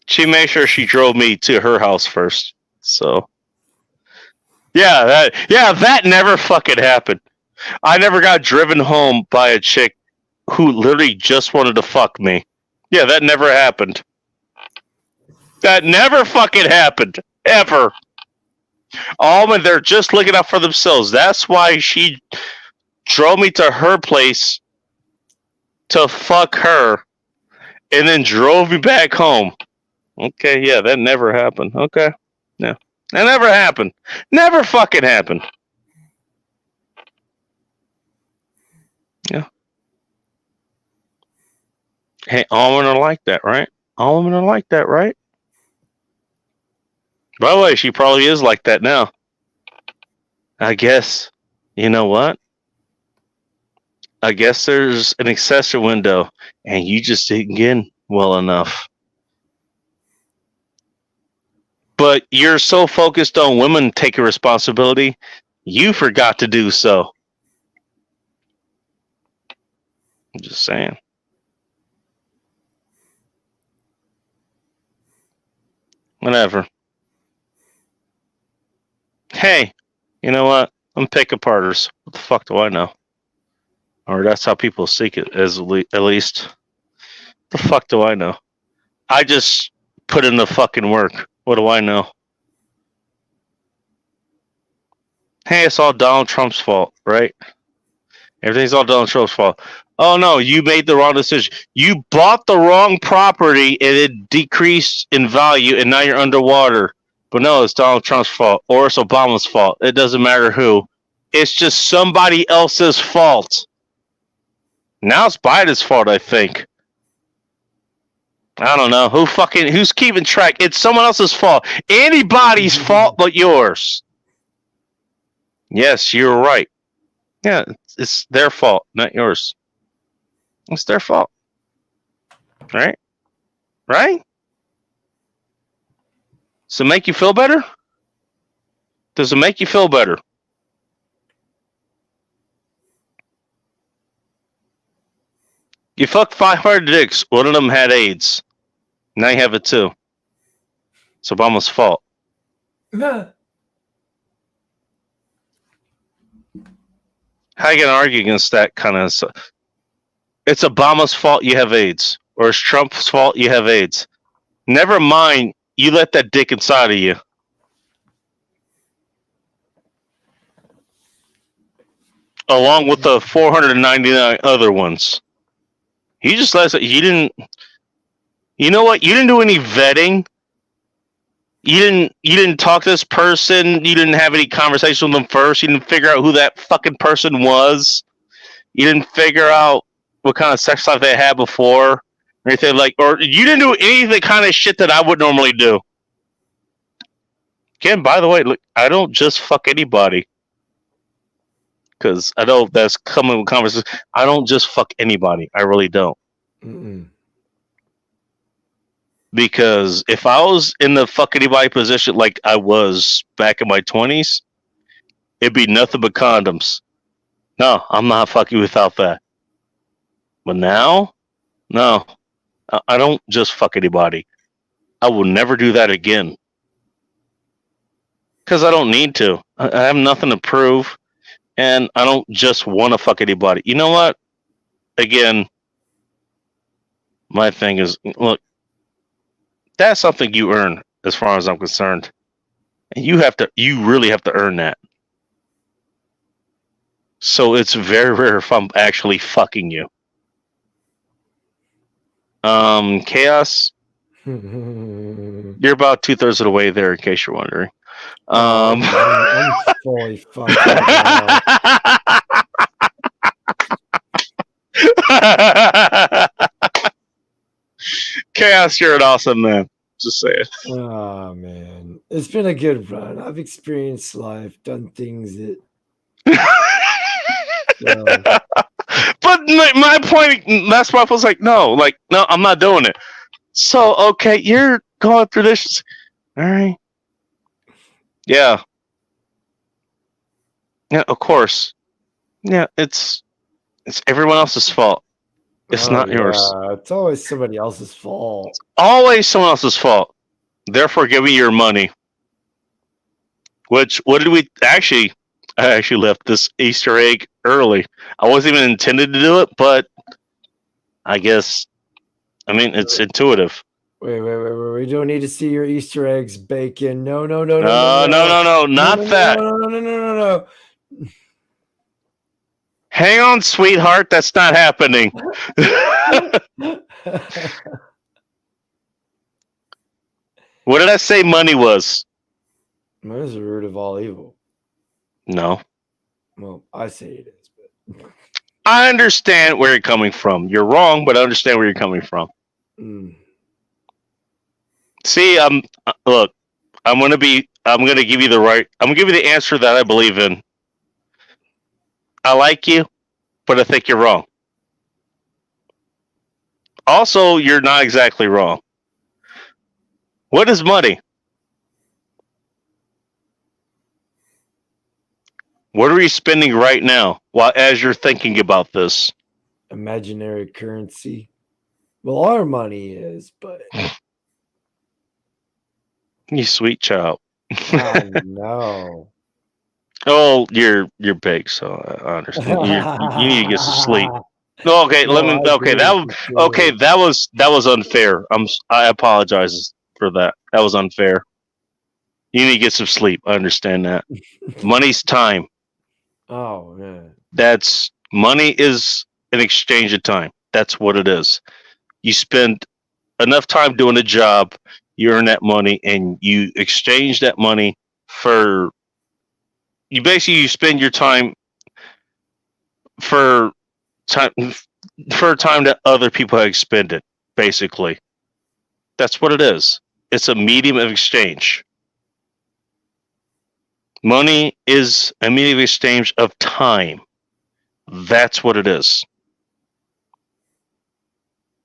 She made sure she drove me to her house first. So yeah, that never fucking happened. I never got driven home by a chick who literally just wanted to fuck me. Yeah, that never happened. That never fucking happened. Ever. All when they're just looking out for themselves. That's why she drove me to her place to fuck her and then drove me back home. Okay, yeah, that never happened. Okay. Yeah. That never happened. Never fucking happened. Yeah. Hey, all women are like that, right? All women are like that, right? By the way, she probably is like that now. I guess. You know what? I guess there's an accessory window, and you just didn't get in well enough. But you're so focused on women taking responsibility, you forgot to do so. I'm just saying. Whatever. Hey, you know what? I'm pick-aparters. What the fuck do I know? Or that's how people seek it, at least. The fuck do I know? I just put in the fucking work. What do I know? Hey, it's all Donald Trump's fault, right? Everything's all Donald Trump's fault. Oh no, you made the wrong decision. You bought the wrong property and it decreased in value and now you're underwater. But no, it's Donald Trump's fault or it's Obama's fault. It doesn't matter who. It's just somebody else's fault. Now it's Biden's fault, I think. I don't know. Who's keeping track? It's someone else's fault. Anybody's fault but yours. Yes, you're right. Yeah, it's their fault, not yours. It's their fault. Right? Right? Does it make you feel better? Does it make you feel better? You fucked 500 dicks. One of them had AIDS. Now you have it too. It's Obama's fault. How you gonna argue against that kind of stuff? it's Obama's fault you have AIDS, or it's Trump's fault you have AIDS. Never mind, you let that dick inside of you. Along with the 499 other ones. You just let it, you didn't. You know what? You didn't do any vetting. You didn't talk to this person. You didn't have any conversation with them first. You didn't figure out who that fucking person was. You didn't figure out what kind of sex life they had before, or anything like, or you didn't do any of the kind of shit that I would normally do. Again, by the way, look, I don't just fuck anybody, because I know that's coming with conversation. I don't just fuck anybody. I really don't. Mm-mm. Because if I was in the fuck anybody position like I was back in my 20s, it'd be nothing but condoms. No, I'm not fucking without that. But now, no, I don't just fuck anybody. I will never do that again. Because I don't need to. I have nothing to prove. And I don't just want to fuck anybody. You know what? Again, my thing is, look, that's something you earn as far as I'm concerned. And you really have to earn that. So it's very rare if I'm actually fucking you. Chaos, you're about 2/3 of the way there, in case you're wondering. I'm fully fucked up now. Chaos, you're an awesome man. Just say it. Oh man, it's been a good run. I've experienced life, done things that. But my point, that's why I was like, no, I'm not doing it. So okay, you're going through this. All right. Yeah. Yeah, of course. Yeah, it's everyone else's fault. It's not yours. It's always somebody else's fault. Always someone else's fault. Therefore, give me your money. What did we actually? I actually left this Easter egg early. I wasn't even intended to do it, but I guess, I mean, it's intuitive. Wait. We don't need to see your Easter eggs, bacon. No, not that. No. Hang on, sweetheart. That's not happening. What did I say money was? Money is the root of all evil. No. Well, I say it is, but I understand where you're coming from. You're wrong, but I understand where you're coming from. See, look, I'm gonna give you the answer that I believe in. I like you, but I think you're wrong. Also, you're not exactly wrong. What is money? What are you spending right now as you're thinking about this? Imaginary currency. Well, our money is, but you sweet child. I know. Oh, you're big, so I understand. You need to get some sleep. No, okay, that was unfair. I apologize for that. That was unfair. You need to get some sleep. I understand that. Money's time. Oh man. Money is an exchange of time. That's what it is. You spend enough time doing a job, you earn that money, and you exchange that money for. You spend your time for time that other people have expended. Basically, that's what it is. It's a medium of exchange. Money is a medium of exchange of time. That's what it is.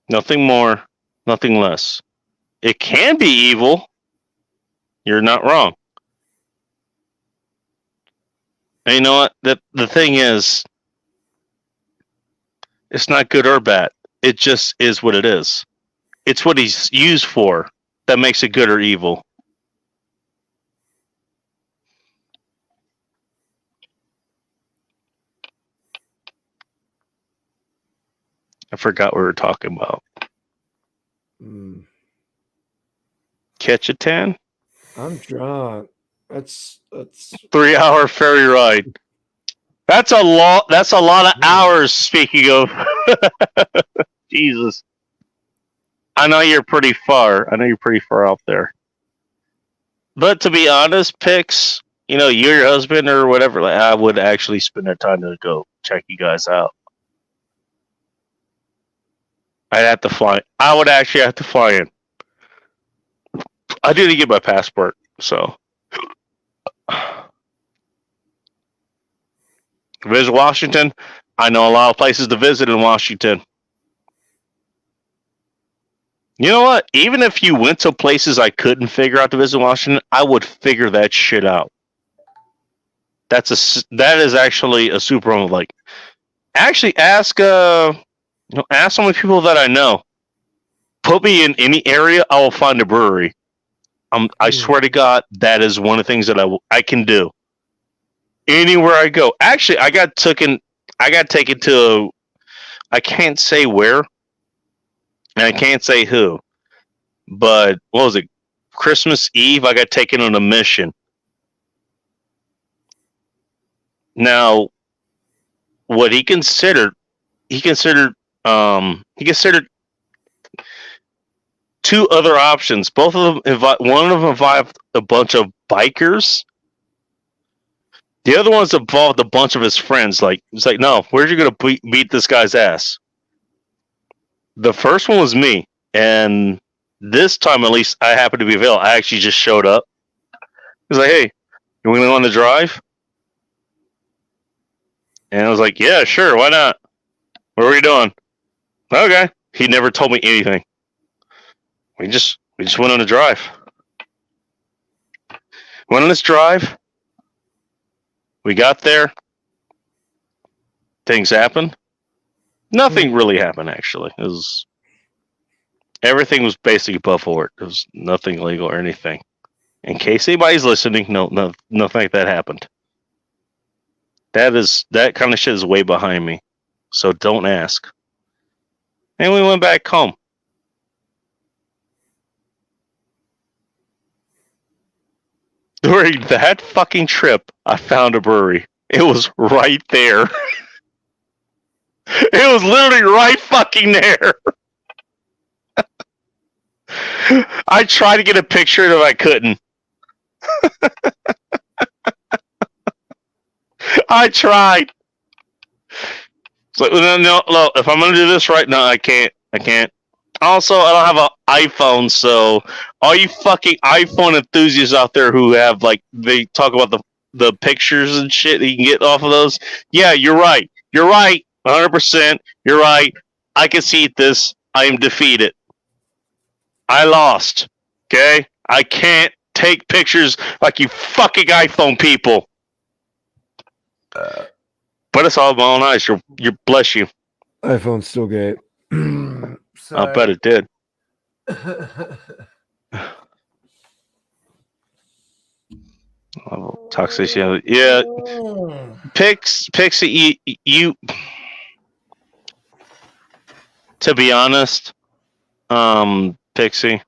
Nothing more, nothing less. It can be evil. You're not wrong. And you know what? The thing is, it's not good or bad. It just is what it is. It's what he's used for that makes it good or evil. I forgot what we were talking about. Mm, Ketchikan? I'm drunk. That's 3-hour ferry ride. That's a lot. That's a lot of hours. Speaking of, Jesus, I know you're pretty far. Out there. But to be honest, Pix, you know, your husband or whatever, like, I would actually spend that time to go check you guys out. I'd have to fly. I would actually have to fly in. I didn't get my passport, so. Visit Washington. I know a lot of places to visit in Washington. You know what? Even if you went to places I couldn't figure out to visit Washington, I would figure that shit out. That is actually a super like. Actually, ask some of the people that I know. Put me in any area, I will find a brewery. I swear to God, that is one of the things that I can do. Anywhere I go. Actually, I got taken to. I can't say where, and I can't say who, but what was it? Christmas Eve, I got taken on a mission. Now, what he considered two other options. Both of them one of them involved a bunch of bikers. The other one's involved a bunch of his friends. Like, it's like, no, where's you gonna beat this guy's ass? The first one was me, and this time at least I happened to be available. I actually just showed up. He was like, "Hey, you want to go on the drive?" And I was like, "Yeah, sure, why not? What are we doing?" Okay. He never told me anything. We just went on a drive. Went on this drive. We got there. Things happened. Nothing really happened, actually. Everything was basically above board. There was nothing illegal or anything. In case anybody's listening, no, nothing like that happened. That kind of shit is way behind me. So don't ask. And we went back home. During that fucking trip, I found a brewery. It was right there. It was literally right fucking there. I tried to get a picture of it, I couldn't. I tried. So no, if I'm gonna do this right now, I can't. Also, I don't have an iPhone, so all you fucking iPhone enthusiasts out there who have, like, they talk about the pictures and shit that you can get off of those. Yeah, you're right. 100%. You're right. I concede this. I am defeated. I lost. Okay? I can't take pictures like you fucking iPhone people. But it's all my own eyes. You bless you. iPhone's still gay. I bet it did. Toxicity. Yeah. Pixie, you to be honest, Pixie,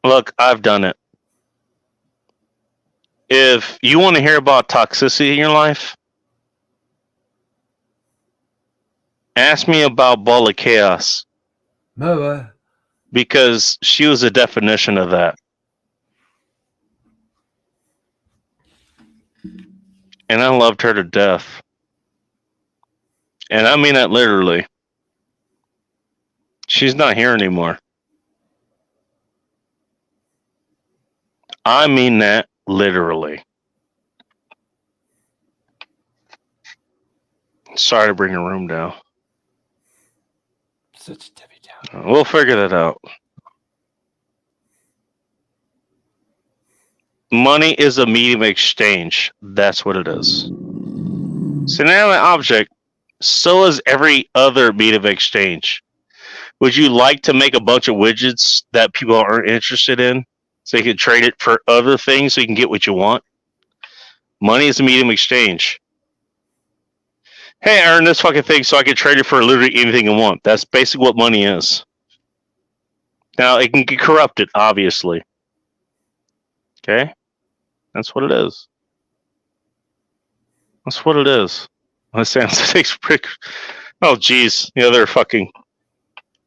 look, I've done it. If you want to hear about toxicity in your life, ask me about Ball of Chaos. Moa. Because she was a definition of that. And I loved her to death. And I mean that literally. She's not here anymore. I mean that literally. Sorry to bring the room down. Such a Debbie Downer. We'll figure that out. Money is a medium of exchange. That's what it is. It's an inanimate object. So is every other medium of exchange. Would you like to make a bunch of widgets that people aren't interested in so you can trade it for other things so you can get what you want? Money is a medium of exchange. hey, I earned this fucking thing so I can trade it for literally anything I want. That's basically what money is. Now, it can get corrupted, obviously. Okay? That's what it is. That's what it is. That sounds pretty. Oh, jeez. The other fucking.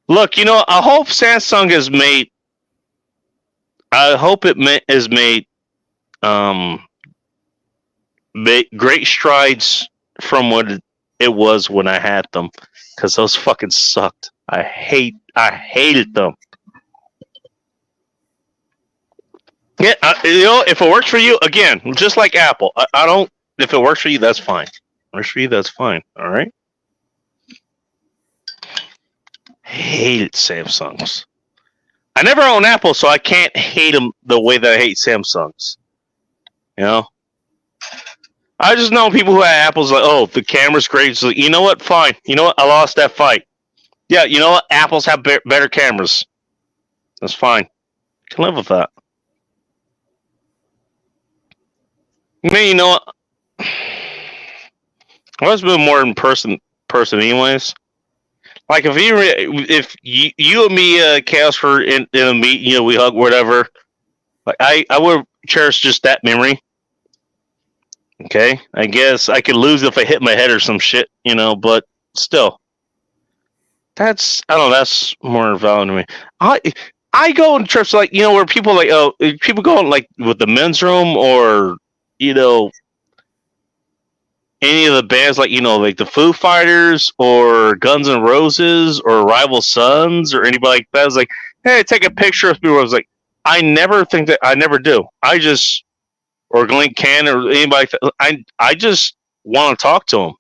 Look, you know, I hope Samsung has made. I hope it has made great strides from what it was when I had them, because those fucking sucked. I hated them. Yeah, you know, if it works for you, again, just like Apple, I don't. If it works for you, that's fine. Works for you, that's fine. All right. Hated Samsungs. I never owned Apple, so I can't hate them the way that I hate Samsungs. You know. I just know people who have Apples like, oh, the camera's great. So, you know what? Fine. You know what? I lost that fight. Yeah, you know what? Apples have better cameras. That's fine. I can live with that. I mean, you know what? I've always been more in person anyways. Like if you and me, Chaos, were in a meet, you know, we hug, whatever. Like I would cherish just that memory. Okay, I guess I could lose if I hit my head or some shit, you know, but still, I don't know, that's more valid to me. I go on trips like, you know, where people like, oh, people go on like with the men's room, or you know, any of the bands like, you know, like the Foo Fighters or Guns N' Roses or Rival Sons or anybody like that. I was like, hey, take a picture with me. I was like, I never do. I just, or Glenn Cann or anybody. I just want to talk to them.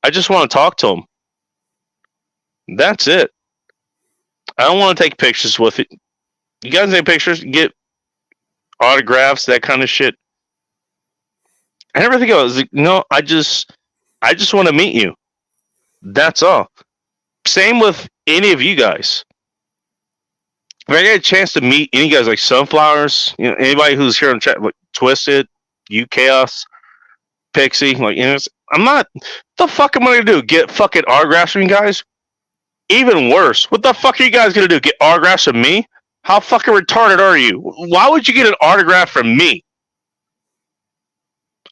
I just want to talk to them. That's it. I don't want to take pictures with it. You guys take pictures, get autographs, that kind of shit. I never think of it. I was like, no, I just want to meet you. That's all. Same with any of you guys. If I get a chance to meet any guys like Sunflowers, you know, anybody who's here on chat, like Twisted, you Chaos, Pixie, like, you know, I'm not. The fuck am I gonna do? Get fucking autographs from you guys? Even worse, what the fuck are you guys gonna do? Get autographs from me? How fucking retarded are you? Why would you get an autograph from me?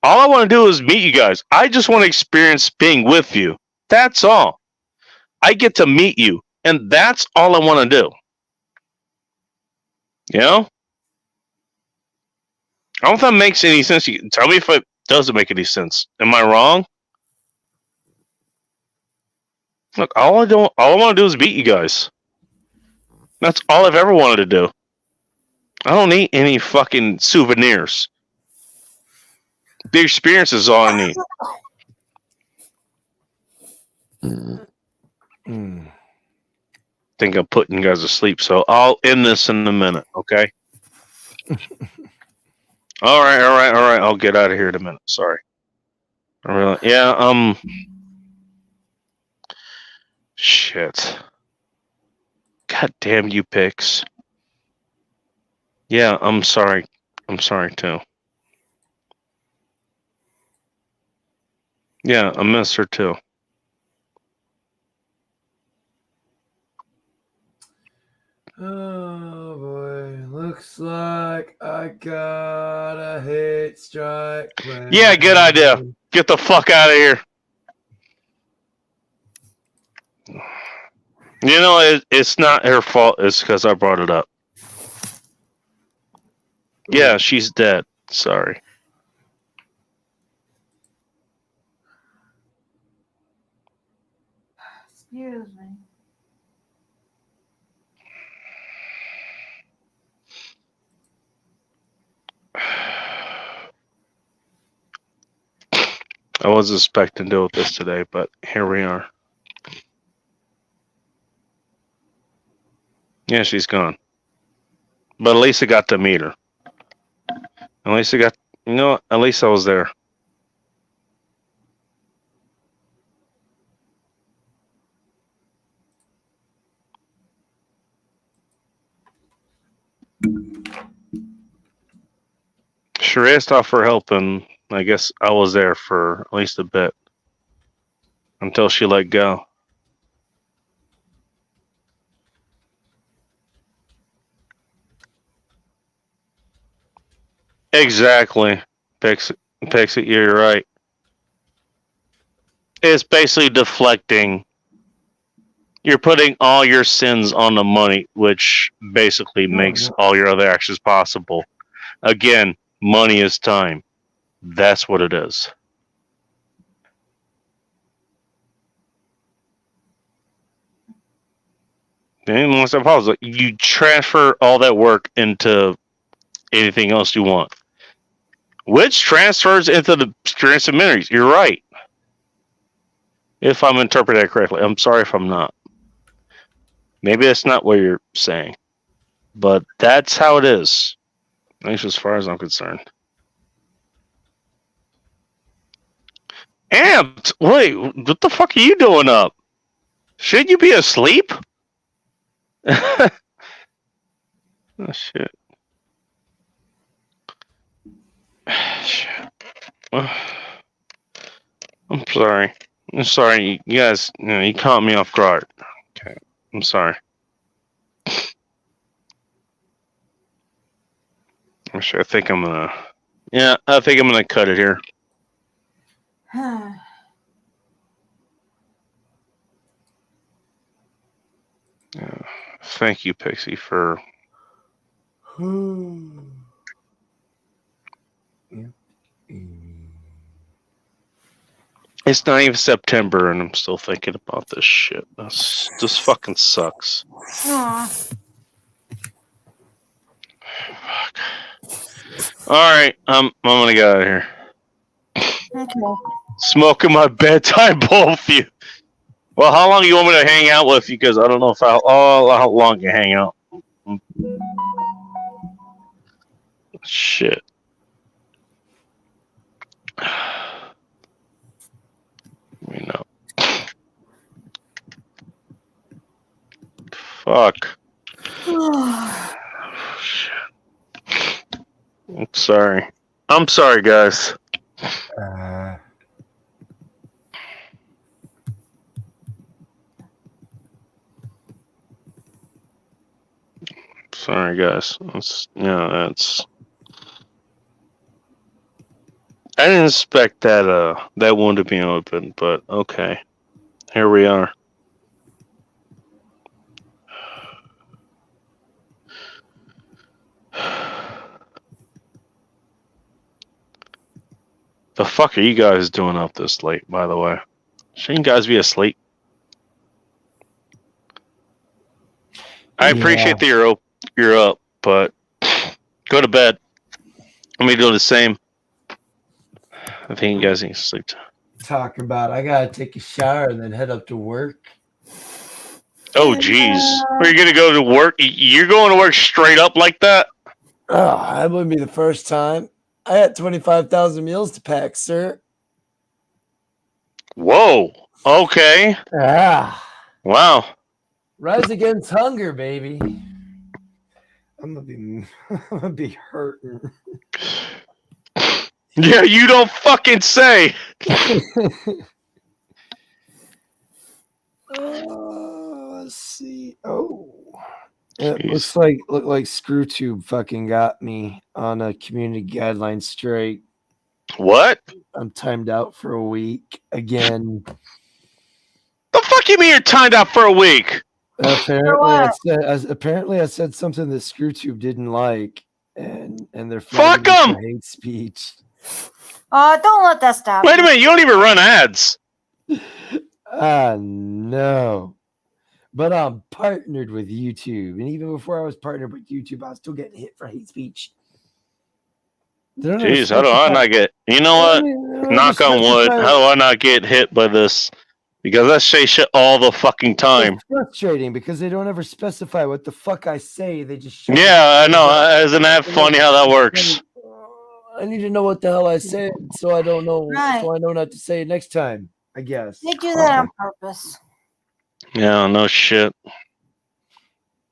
All I want to do is meet you guys. I just want to experience being with you. That's all. I get to meet you, and that's all I want to do. You know? I don't know if that makes any sense. You can tell me if it doesn't make any sense. Am I wrong? Look, all I want to do is meet you guys. That's all I've ever wanted to do. I don't need any fucking souvenirs. The experience is all I need. Think I'm putting you guys to sleep, so I'll end this in a minute, okay? All right. I'll get out of here in a minute. Sorry. Yeah. Shit. God damn you, Pix. Yeah, I'm sorry. I'm sorry too. Yeah, I miss her too. Oh boy, looks like I got a hate strike. Yeah, good idea. Get the fuck out of here. You know, it's not her fault. It's because I brought it up. Yeah, she's dead. Sorry. Excuse me. I wasn't expecting to deal with this today, but here we are. Yeah, she's gone. But at least I got to meet her. At least I got, you know what? At least I was there. She asked off for help, and I guess I was there for at least a bit. until she let go. Exactly. Pixie, you're right. It's basically deflecting. You're putting all your sins on the money, which basically makes all your other actions possible. Again, money is time. That's what it is. And once I pause, you transfer all that work into anything else you want, which transfers into the strengths and memories. You're right. If I'm interpreting that correctly, I'm sorry if I'm not. Maybe that's not what you're saying, but that's how it is. At least as far as I'm concerned. Amped, wait, what the fuck are you doing up? Shouldn't you be asleep? Oh shit. Shit. I'm sorry. I'm sorry, you guys. You caught me off guard. Okay, I'm sorry. Actually, I think I'm gonna. Yeah, I think I'm gonna cut it here. Thank you, Pixie, for. It's not even September, and I'm still thinking about this shit. This fucking sucks. Aw. Fuck. All right, I'm gonna get out of here. Okay. Smoking my bedtime bowl with you. Well, how long you want me to hang out with you? Because I don't know if how long you hang out. Shit. You know. Fuck. Shit. I'm sorry. I'm sorry, guys. Sorry, guys. That's. I didn't expect that wound to be open, but okay. Here we are. The fuck are you guys doing up this late, by the way? Shouldn't you guys be asleep? I appreciate that you're up, but go to bed. Let me do the same. I think you guys need to sleep. Talk about I gotta take a shower and then head up to work. Oh, jeez. Are you gonna go to work? You're going to work straight up like that? Oh, that wouldn't be the first time. I had 25,000 meals to pack, sir. Whoa. Okay. Wow. Rise against hunger, baby. I'm gonna be hurting. Yeah, you don't fucking say. Let's see. Oh, it looks like ScrewTube fucking got me on a community guideline strike. What? I'm timed out for a week again. The fuck you mean you're timed out for a week? Apparently I said something that ScrewTube didn't like, and they're fuck them. Hate speech. Don't let that stop. Wait a minute, you don't even run ads. No. But I'm partnered with YouTube. And even before I was partnered with YouTube, I was still getting hit for hate speech. Jeez, how do I not get... You know what? Knock on wood. How do I not get hit by this? Because I say shit all the fucking time. It's frustrating because they don't ever specify what the fuck I say. They just show Yeah, I know. Isn't that funny how that works? I need to know what the hell I said so I don't know. Right. So I know not to say it next time, I guess. They do that on purpose. Yeah, no shit.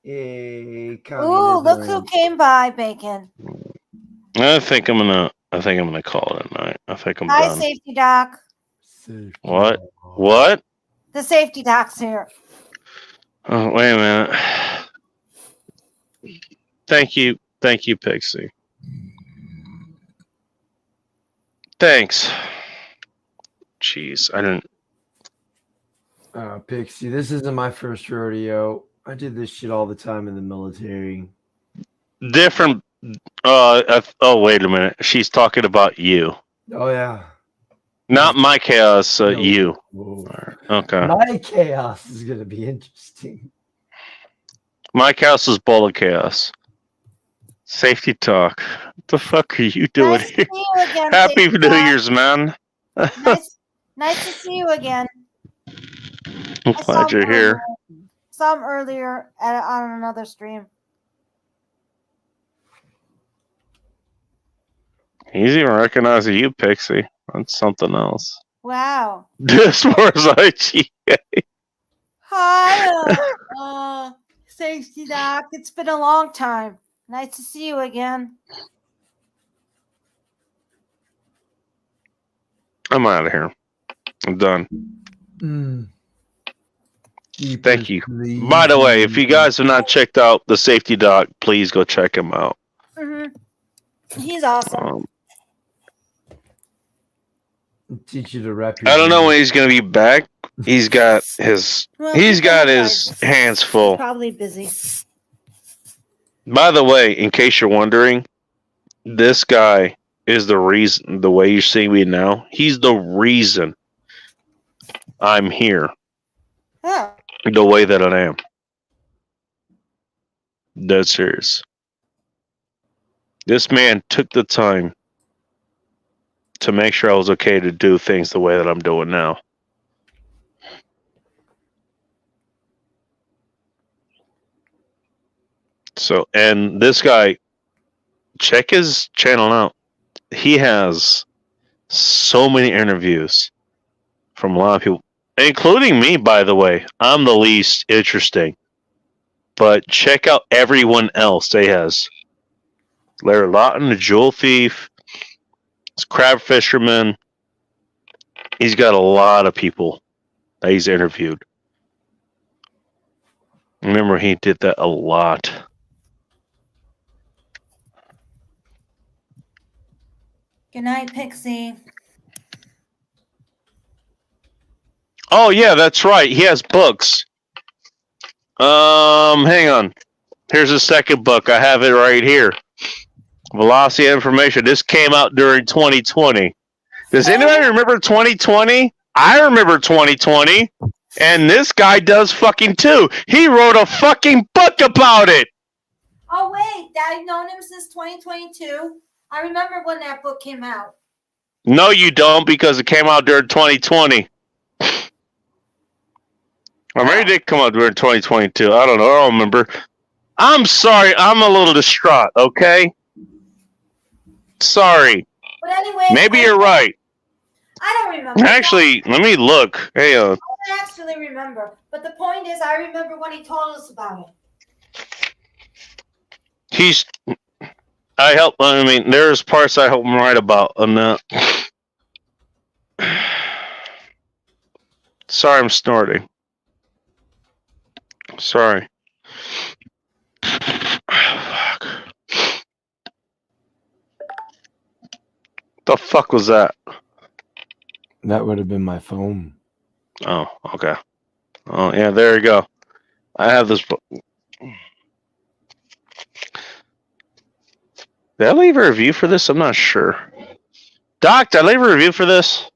Hey, Ooh, look who came by, Bacon. I think I'm gonna call it a night. I think I'm Hi, done. Safety Doc. What? What? The safety doc's here. Oh, wait a minute. Thank you, Pixie. Thanks. Jeez, I didn't. Pixie, this isn't my first rodeo. I did this shit all the time in the military. Different. Oh, wait a minute. She's talking about you. Oh yeah. Not my chaos. No. You. Whoa. Okay. My chaos is gonna be interesting. My chaos is ball of chaos. Safety talk. What the fuck are you doing Nice to here? see you again, Happy Safety New Doc. Year's, man. Nice to see you again. I'm I glad you're here. Saw him earlier on another stream. He's even recognizing you, Pixie. That's something else. Wow. As far as IGA. Hi, Safety Doc. It's been a long time. Nice to see you again. I'm out of here. I'm done. Thank you. By the way, if you guys have not checked out the Safety Doc, please go check him out. He's awesome. Teach you to wrap your. I don't know when he's gonna be back. He's got his hands full. Probably busy. By the way, in case you're wondering, this guy is the reason. The way you're seeing me now, he's the reason I'm here. Oh. The way that I am. Dead serious. This man took the time to make sure I was okay to do things the way that I'm doing now. So, and this guy, check his channel out. He has so many interviews from a lot of people, including me, by the way. I'm the least interesting. But check out everyone else he has. Larry Lawton, the Jewel Thief, Crab Fisherman. He's got a lot of people that he's interviewed. Remember, he did that a lot. Good night, Pixie. Oh yeah, that's right. He has books. Hang on. Here's the second book. I have it right here. Velocity of Information. This came out during 2020. Does anybody remember 2020? I remember 2020. And this guy does fucking too. He wrote a fucking book about it. Oh, wait. I've known him since 2022. I remember when that book came out. No, you don't, because it came out during 2020. Or maybe it did come out during 2022. I don't know. I don't remember. I'm sorry. I'm a little distraught, okay? Sorry. But anyway, Maybe you're right. I don't remember. Actually, let me look. Hey, I don't actually remember. But the point is, I remember when he told us about it. I mean, there's parts I help him write about on that. Sorry, I'm snorting. Sorry. Fuck. The fuck was that? That would have been my phone. Oh, okay. Oh, yeah, there you go. I have this book. Did I leave a review for this? I'm not sure. Doc, did I leave a review for this?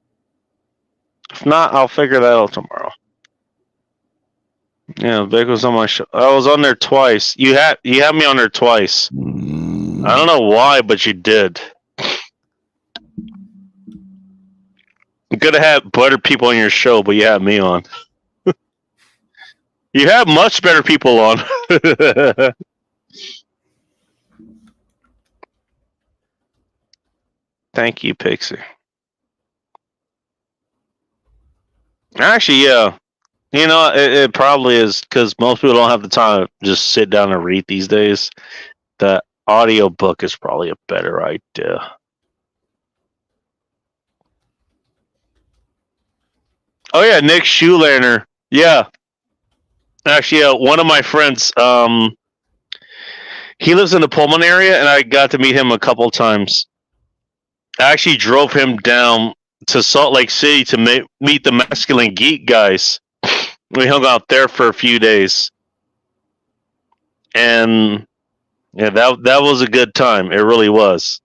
If not, I'll figure that out tomorrow. Yeah, Vic was on my show. I was on there twice. You had me on there twice. I don't know why, but you did. You could have had better people on your show, but you had me on. You have much better people on. Thank you, Pixie. Actually, yeah. You know, it probably is because most people don't have the time to just sit down and read these days. The audio book is probably a better idea. Oh yeah, Nick Schulander. Yeah. Actually, one of my friends, he lives in the Pullman area, and I got to meet him a couple times. I actually drove him down to Salt Lake City to meet the Masculine Geek guys. We hung out there for a few days, and yeah, that was a good time. It really was.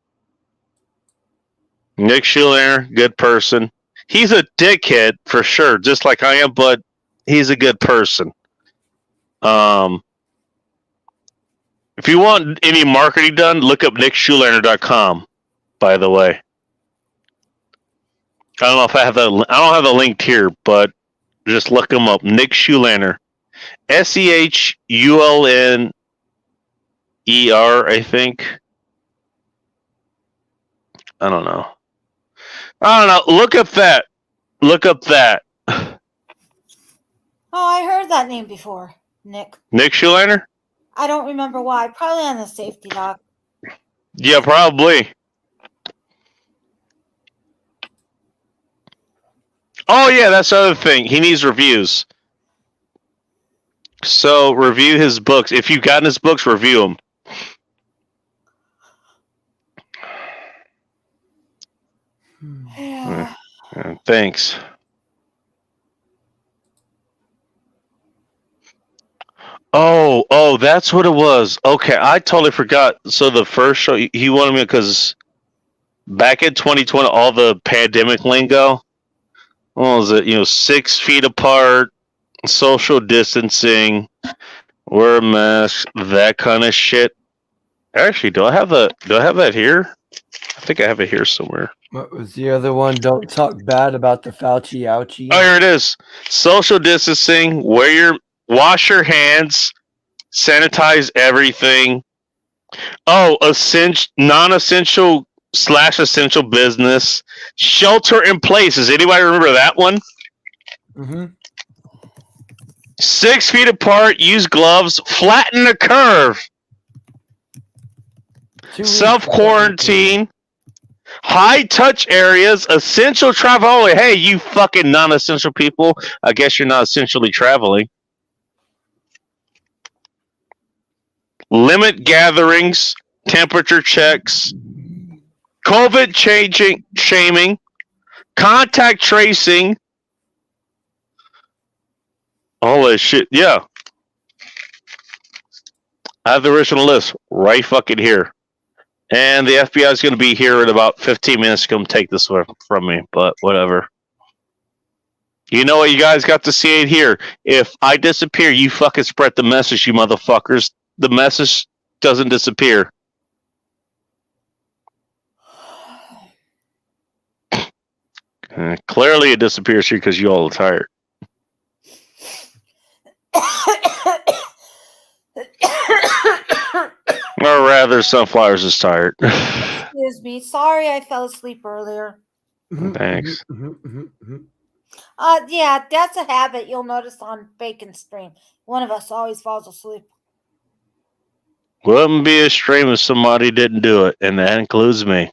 Nick Schulander, good person. He's a dickhead for sure, just like I am, but he's a good person. If you want any marketing done, look up nickschulander.com, by the way. I don't know if I have that. I don't have the link here, but just look him up. Nick Schulander. SEHULNER, I think. I don't know. Look up that. Look up that. Oh, I heard that name before, Nick. Nick Schulander? I don't remember why. Probably on the Safety Doc. Yeah, probably. Oh, yeah, that's the other thing. He needs reviews. So, review his books. If you've gotten his books, review them. Yeah. Thanks. Oh, that's what it was. Okay, I totally forgot. So the first show, he wanted me because back in 2020, all the pandemic lingo, what was it? 6 feet apart, social distancing, wear a mask, that kind of shit. Actually, do I have that here? I think I have it here somewhere. What was the other one? Don't talk bad about the Fauci ouchie. Oh, here it is. Social distancing, wash your hands, sanitize everything. Oh, non-essential / essential business. Shelter in place. Does anybody remember that one? Mm-hmm. 6 feet apart, use gloves, flatten the curve. Self-quarantine. High touch areas, essential travel only. Hey, you fucking non-essential people. I guess you're not essentially traveling. Limit gatherings, temperature checks, COVID shaming, contact tracing. All that shit. Yeah. I have the original list right fucking here. And the FBI is going to be here in about 15 minutes to come take this from me, but whatever. You know what? You guys got to see it here. If I disappear, you fucking spread the message, you motherfuckers. The message doesn't disappear. Clearly it disappears here because you all are tired. Or rather, Sunflowers is tired. Excuse me. Sorry I fell asleep earlier. Thanks. Yeah, that's a habit you'll notice on Bacon's stream. One of us always falls asleep. Wouldn't be a stream if somebody didn't do it, and that includes me.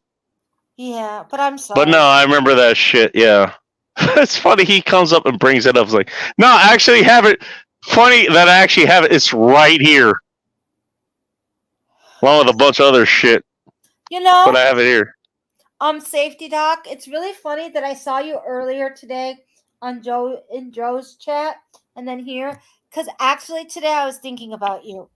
Yeah, but I'm sorry. But no, I remember that shit, yeah. It's funny, he comes up and brings it up. It's like, no, I actually have it. Funny that I actually have it. It's right here. Along with a bunch of other shit. But I have it here. Safety Doc, it's really funny that I saw you earlier today on Joe's chat and then here. Because actually today I was thinking about you.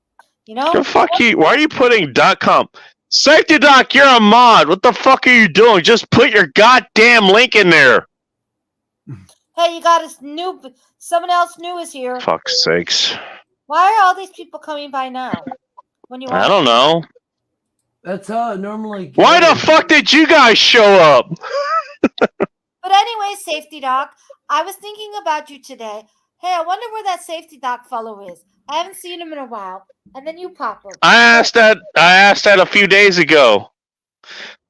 Fuck you. Why are you putting .com? Safety Doc, you're a mod. What the fuck are you doing? Just put your goddamn link in there. Hey, you got someone else new is here. Fuck's sakes. Why are all these people coming by now? I don't know. That's how it normally goes. Why the fuck did you guys show up? But anyway, Safety Doc, I was thinking about you today. Hey, I wonder where that Safety Doc fellow is. I haven't seen him in a while. And then you pop up. I asked that a few days ago.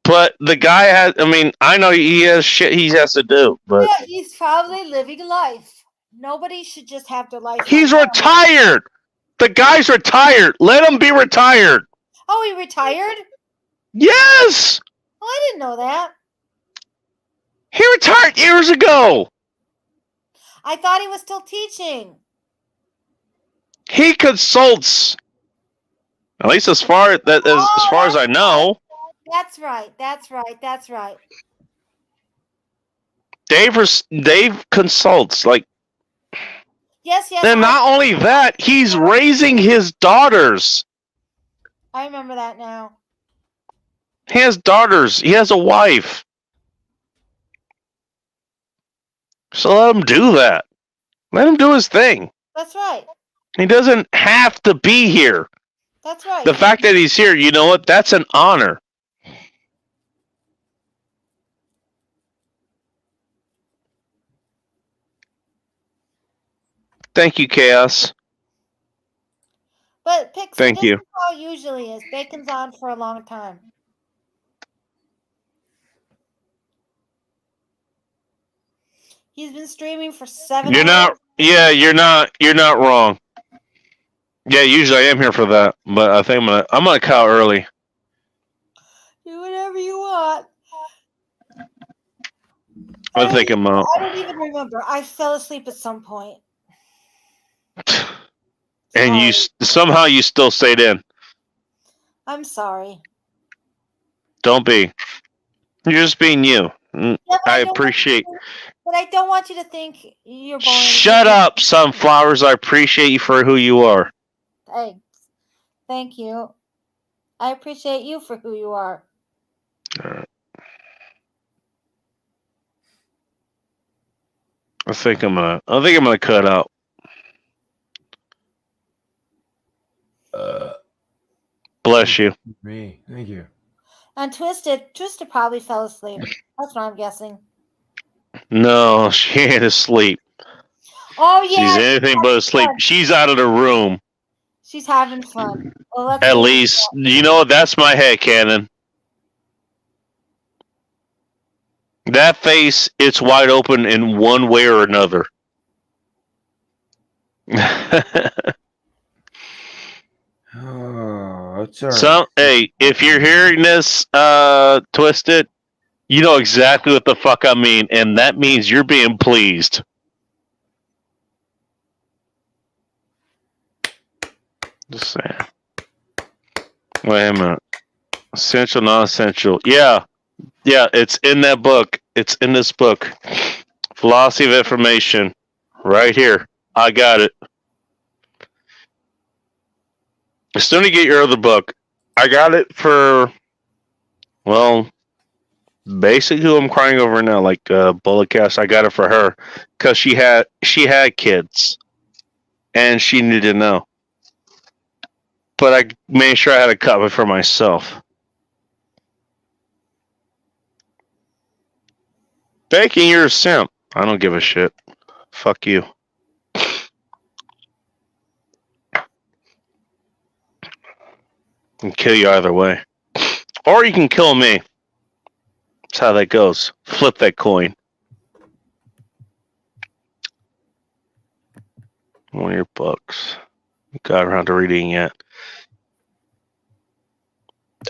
But the guy I know he has shit he has to do, but yeah, he's probably living life. Nobody should just have their life. He's retired. The guy's retired. Let him be retired. Oh, he retired? Yes. Oh, I didn't know that. He retired years ago. I thought he was still teaching. He consults. At least as far as I know. That's right. That's right. That's right. Dave consults. Like, Yes, yes. and not only that, he's raising his daughters. I remember that now. He has daughters. He has a wife. So let him do that. Let him do his thing. That's right. He doesn't have to be here. That's right. The fact that he's here, you know what? That's an honor. Thank you, Chaos. But Pixie, Thank this you. is how it usually is. Bacon's on for a long time. He's been streaming for 7 You're not. hours. Yeah, you're not wrong. Yeah, usually I am here for that, but I think I'm gonna cut out early. Do whatever you want. I think I'm out. I don't even remember. I fell asleep at some point. And you somehow you still stayed in. I'm sorry. Don't be. You're just being you. Yeah, but I don't appreciate. want you to- But I don't want you to think you're boring. Shut up, Sunflowers. I appreciate you for who you are. Thanks. Thank you. I appreciate you for who you are. Alright. I think I'm gonna cut out. Bless you. Me. Thank you. And Twisted probably fell asleep. That's what I'm guessing. No, she ain't asleep. Oh yeah. She's anything but asleep. She's out of the room. She's having fun. Well, let's At leave it least, you know what? That's my headcanon. That face, it's wide open in one way or another. Oh, it's all right. So, hey, if you're hearing this, Twisted, you know exactly what the fuck I mean, and that means you're being pleased. Just saying. Wait a minute. Essential, non-essential. Yeah, it's in that book. It's in this book. Philosophy of Information. Right here. I got it. As soon as you get your other book, I got it for, well, basically who I'm crying over now, like Bulletcast. I got it for her because she had kids, and she needed to know. But I made sure I had a copy for myself. Bacon, you're a simp. I don't give a shit. Fuck you. I can kill you either way. Or you can kill me. That's how that goes. Flip that coin. One of your books. Got around to reading yet.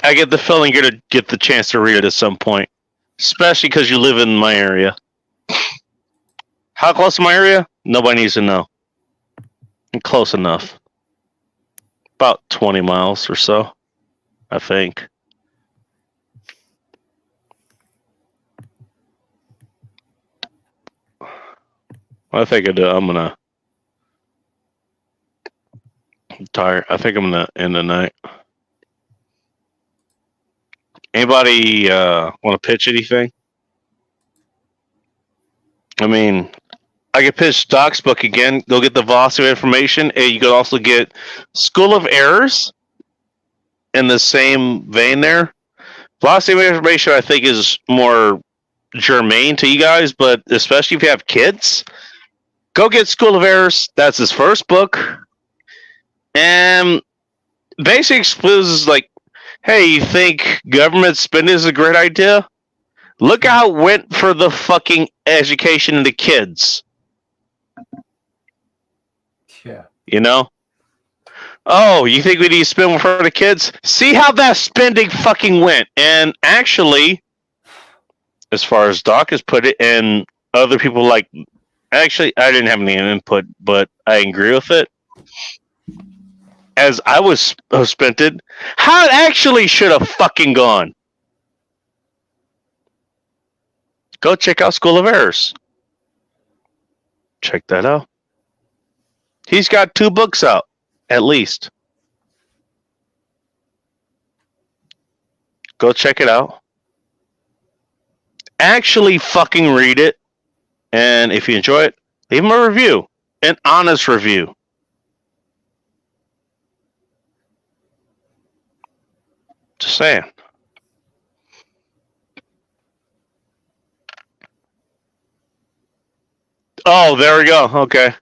I get the feeling you're going to get the chance to read it at some point. Especially because you live in my area. How close to my area? Nobody needs to know. I'm close enough. About 20 miles or so, I think. I think I'm tired. I think I'm gonna end the night. Anybody want to pitch anything? I mean, I could pitch Doc's book again. Go get the Velocity of Information, and you could also get School of Errors in the same vein there. Velocity of Information, I think, is more germane to you guys, but especially if you have kids, go get School of Errors. That's his first book. And basically exposes, like, hey, you think government spending is a great idea? Look how it went for the fucking education of the kids. Yeah. You know? Oh, you think we need to spend more for the kids? See how that spending fucking went. And actually, as far as Doc has put it, and other people like Actually, I didn't have any input, but I agree with it. As I was suspended, how it actually should have fucking gone. Go check out School of Errors. Check that out. He's got 2 books out, at least. Go check it out. Actually fucking read it. And if you enjoy it, leave him a review. An honest review. Just saying. Oh, there we go. Okay.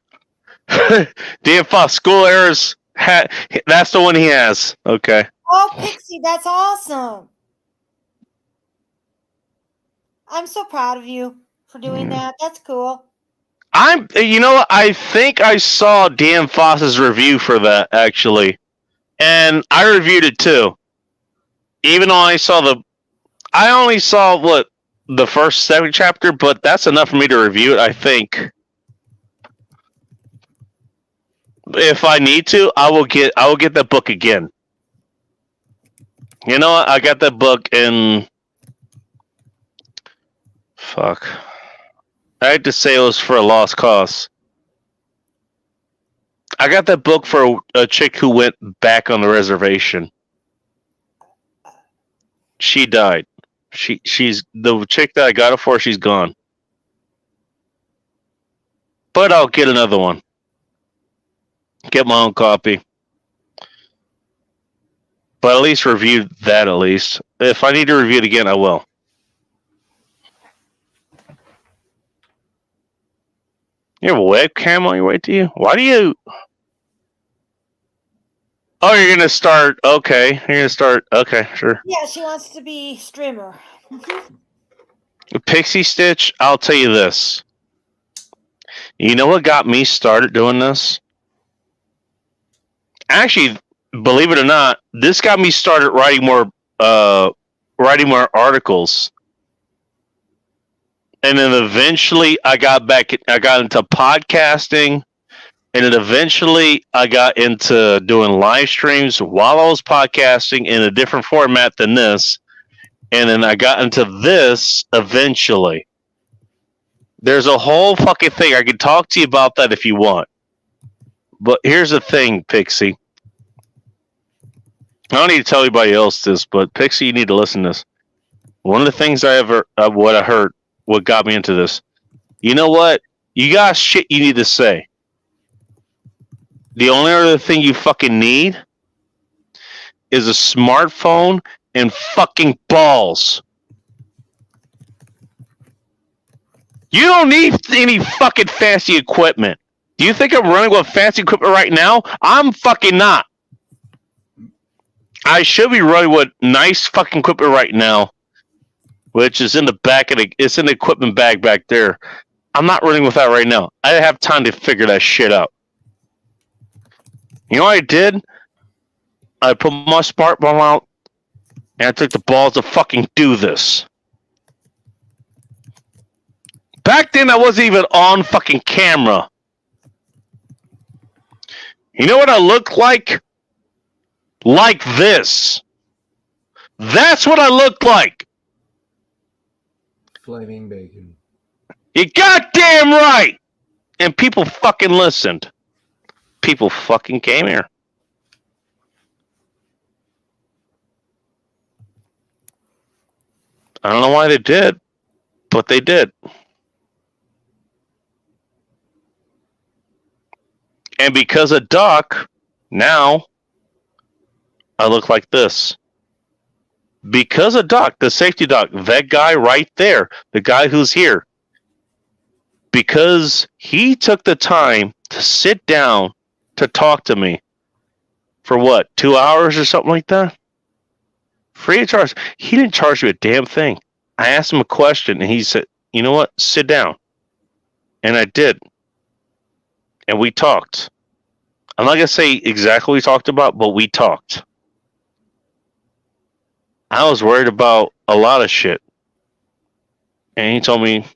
DFA School Errors. That's the one he has. Okay. Oh, Pixie, that's awesome. I'm so proud of you for doing that. That's cool. You know what? I think I saw Dan Foss's review for that, actually. And I reviewed it too. Even though I only saw the first 7 chapter, but that's enough for me to review it, I think. If I need to, I will get that book again. You know what? I got that book in fuck. I had to say it was for a lost cause. I got that book for a chick who went back on the reservation. She died. She's the chick that I got it for. She's gone. But I'll get another one. Get my own copy. But at least review that. At least if I need to review it again, I will. You have a webcam on your way to you? Why do you? Oh, you're gonna start. Okay, you're gonna start. Okay, sure. Yeah, she wants to be streamer. Pixie Stitch, I'll tell you this. You know what got me started doing this? Actually, believe it or not, this got me started writing more articles. And then eventually I got into podcasting. And then eventually I got into doing live streams while I was podcasting in a different format than this. And then I got into this eventually. There's a whole fucking thing. I can talk to you about that if you want. But here's the thing, Pixie. I don't need to tell anybody else this, but Pixie, you need to listen to this. One of the things what I heard, what got me into this. You know what? You got shit you need to say. The only other thing you fucking need is a smartphone and fucking balls. You don't need any fucking fancy equipment. Do you think I'm running with fancy equipment right now? I'm fucking not. I should be running with nice fucking equipment right now, which is in the back of it's in the equipment bag back there. I'm not running with that right now. I didn't have time to figure that shit out. You know what I did? I put my spark ball out, and I took the balls to fucking do this. Back then, I wasn't even on fucking camera. You know what I looked like? Like this. That's what I looked like. Flaming bacon. You goddamn right. And people fucking listened. People fucking came here. I don't know why they did, but they did. And because of Doc, now I look like this. Because of Doc, the safety doc, that guy right there, the guy who's here, because he took the time to sit down to talk to me for what, 2 hours or something like that? Free of charge. He didn't charge me a damn thing. I asked him a question and he said, you know what, sit down. And I did. And we talked. I'm not going to say exactly what we talked about, but we talked. I was worried about a lot of shit. And he told me,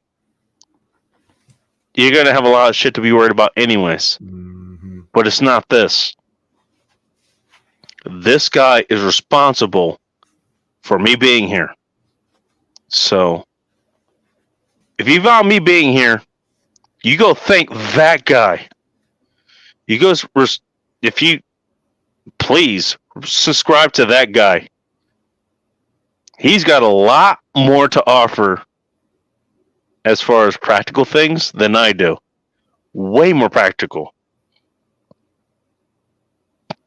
you're gonna have a lot of shit to be worried about anyways. Mhm. But it's not this. This guy is responsible for me being here. So if you value me being here, you go thank that guy. You go, if you please subscribe to that guy. He's got a lot more to offer as far as practical things than I do. Way more practical.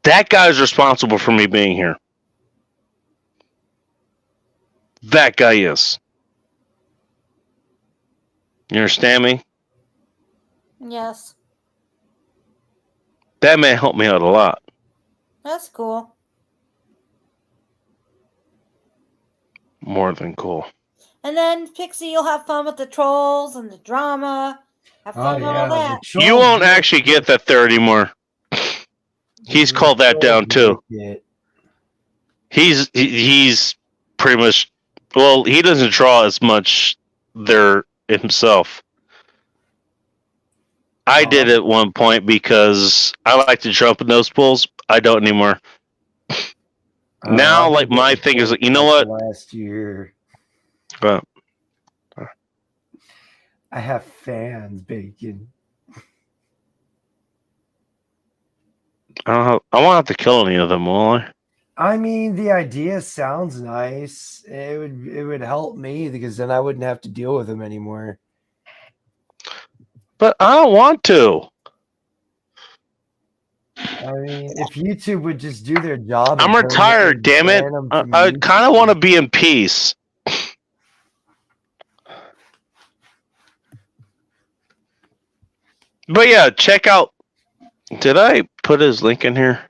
That guy is responsible for me being here. That guy is. You understand me? Yes, That man helped me out a lot. that's cool. More than cool. And then Pixie, you'll have fun with the trolls and the drama. Have Oh fun with all yeah, that. You won't actually get that there anymore. He's called that down too. He's pretty much, well, he doesn't draw as much there himself. I did at one point because I like to jump in those pools. I don't anymore. Now, like, my thing is, you know what? Last year, But I have fans, Bacon. I won't have to kill any of them, will I? I mean, the idea sounds nice. It would help me because then I wouldn't have to deal with them anymore. But I don't want to. I mean, if YouTube would just do their job. I'm and retired, damn it. ban them I from kind of YouTube. want to be in peace. But yeah, check out. Did I put his link in here?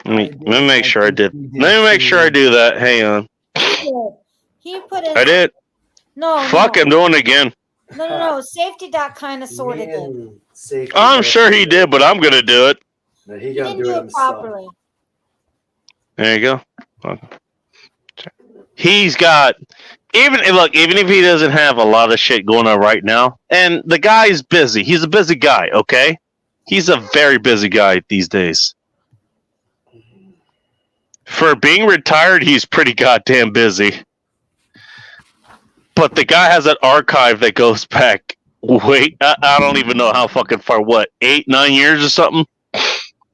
Let me make sure I did. Let me make sure I do that. Hang on. He put in. I did. No. Fuck, no. I'm doing it again. No. Safety Dot kind of sorted it. I'm sure he did, but I'm going to do it. No, He didn't do it properly. There you go. Okay. He's got even if he doesn't have a lot of shit going on right now, and the guy's busy. He's a busy guy, okay? He's a very busy guy these days. For being retired, he's pretty goddamn busy. But the guy has an archive that goes back I don't even know how fucking far, 8, 9 years or something?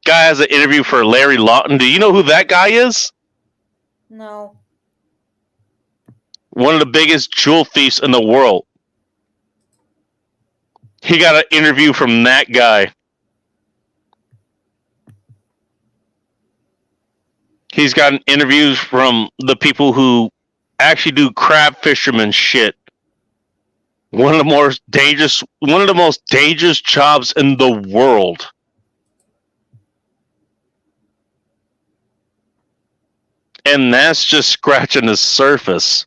Guy has an interview for Larry Lawton. Do you know who that guy is? No. One of the biggest jewel thieves in the world. He got an interview from that guy. He's gotten interviews from the people who actually do crab fisherman shit. One of the most dangerous jobs in the world. And that's just scratching the surface.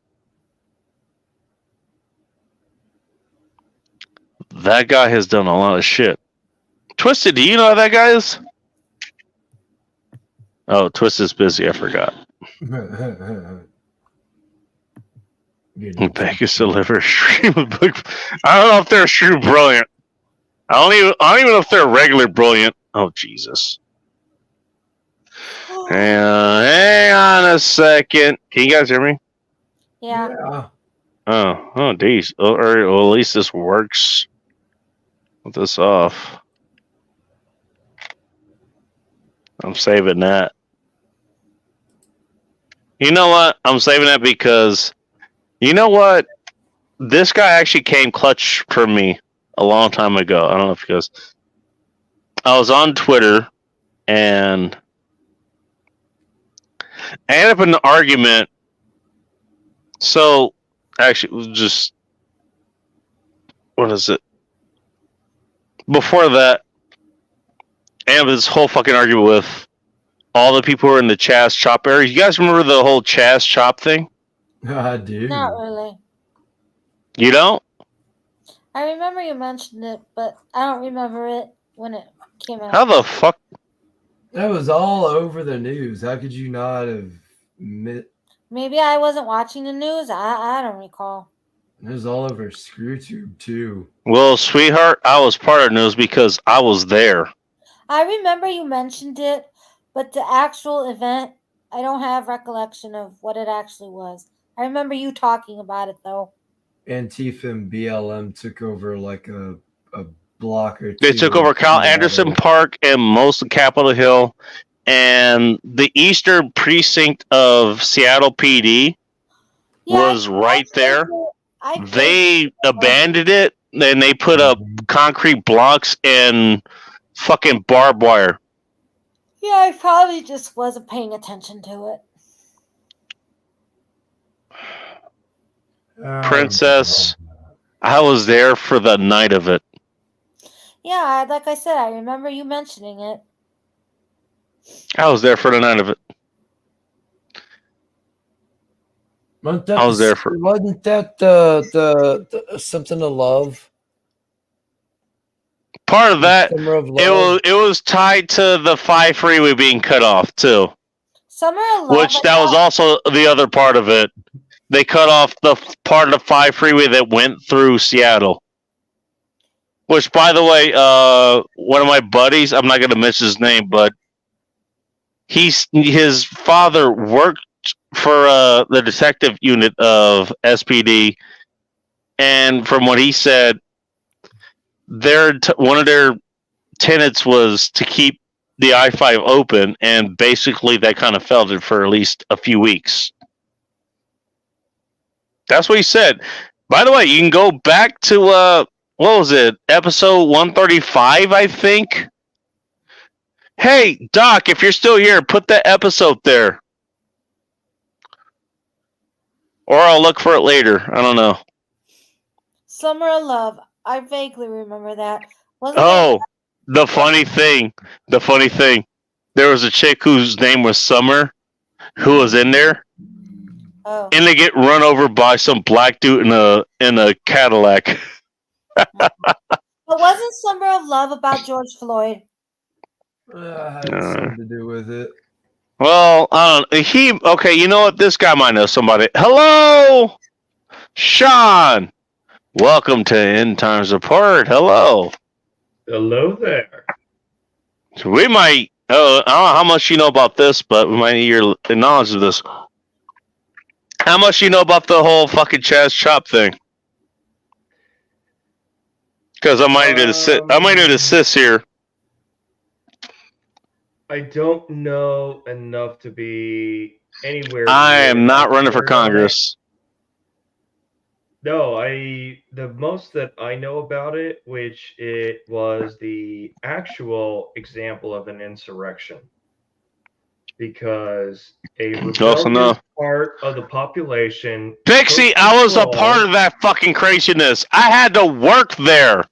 That guy has done a lot of shit. Twisted, do you know who that guy is? Oh, Twisted's busy. I forgot. Vegas deliver a stream of book. I don't know if they're a true brilliant. I don't even know if they're regular brilliant. Oh Jesus! Hang on a second. Can you guys hear me? Yeah. Oh, geez. Or at least this works. Put this off. I'm saving that. You know what? I'm saving that because, you know what? This guy actually came clutch for me a long time ago. I don't know if because I was on Twitter and I ended up in an argument. So, actually, it was just, what is it? Before that, I had this whole fucking argument with all the people who are in the Chaz Chop area. You guys remember the whole Chaz Chop thing? I do. Not really. You don't? I remember you mentioned it, but I don't remember it when it came out. How the fuck? That was all over the news. How could you not have Maybe I wasn't watching the news. I don't recall. It was all over ScrewTube too. Well, sweetheart, I was part of news because I was there. I remember you mentioned it, but the actual event, I don't have recollection of what it actually was. I remember you talking about it though. Antifa and BLM took over like a block or two. They took over Cal Anderson Park and most of Capitol Hill, and the eastern precinct of Seattle PD was right there. They abandoned it, and they put up concrete blocks and fucking barbed wire. Yeah, I probably just wasn't paying attention to it. Princess, I was there for the night of it. Yeah, like I said, I remember you mentioning it. I was there for the night of it. I was there for. Wasn't that the something to love? Part of that, Summer of Love? it was tied to the 5 freeway being cut off too, Summer of Love. which that was also the other part of it. They cut off the part of the 5 freeway that went through Seattle. Which, by the way, one of my buddies, I'm not going to mention his name, but his father worked for the detective unit of SPD, and from what he said, one of their tenets was to keep the I-5 open, and basically that kind of failed it for at least a few weeks. That's what he said. By the way, you can go back to what was it? Episode 135, I think. Hey, Doc, if you're still here, put that episode there. Or I'll look for it later. I don't know. Summer of Love. I vaguely remember that. The funny thing. There was a chick whose name was Summer who was in there. Oh. And they get run over by some black dude in a Cadillac. But wasn't Summer of Love about George Floyd? Had something to do with it. Well, I don't. Okay. You know what? This guy might know somebody. Hello, Sean. Welcome to End Times Apart. Hello. Hello there. So we might. I don't know how much you know about this, but we might need your knowledge of this. How much do you know about the whole fucking Chaz Chop thing? Because I might need to assist here. I don't know enough to be anywhere. I am near not running for expert on it. Congress. No, the most that I know about it, which it was the actual example of an insurrection, because a Close rebellious enough. part of the population. Pixie, took I was a control. part of that fucking craziness. I had to work there.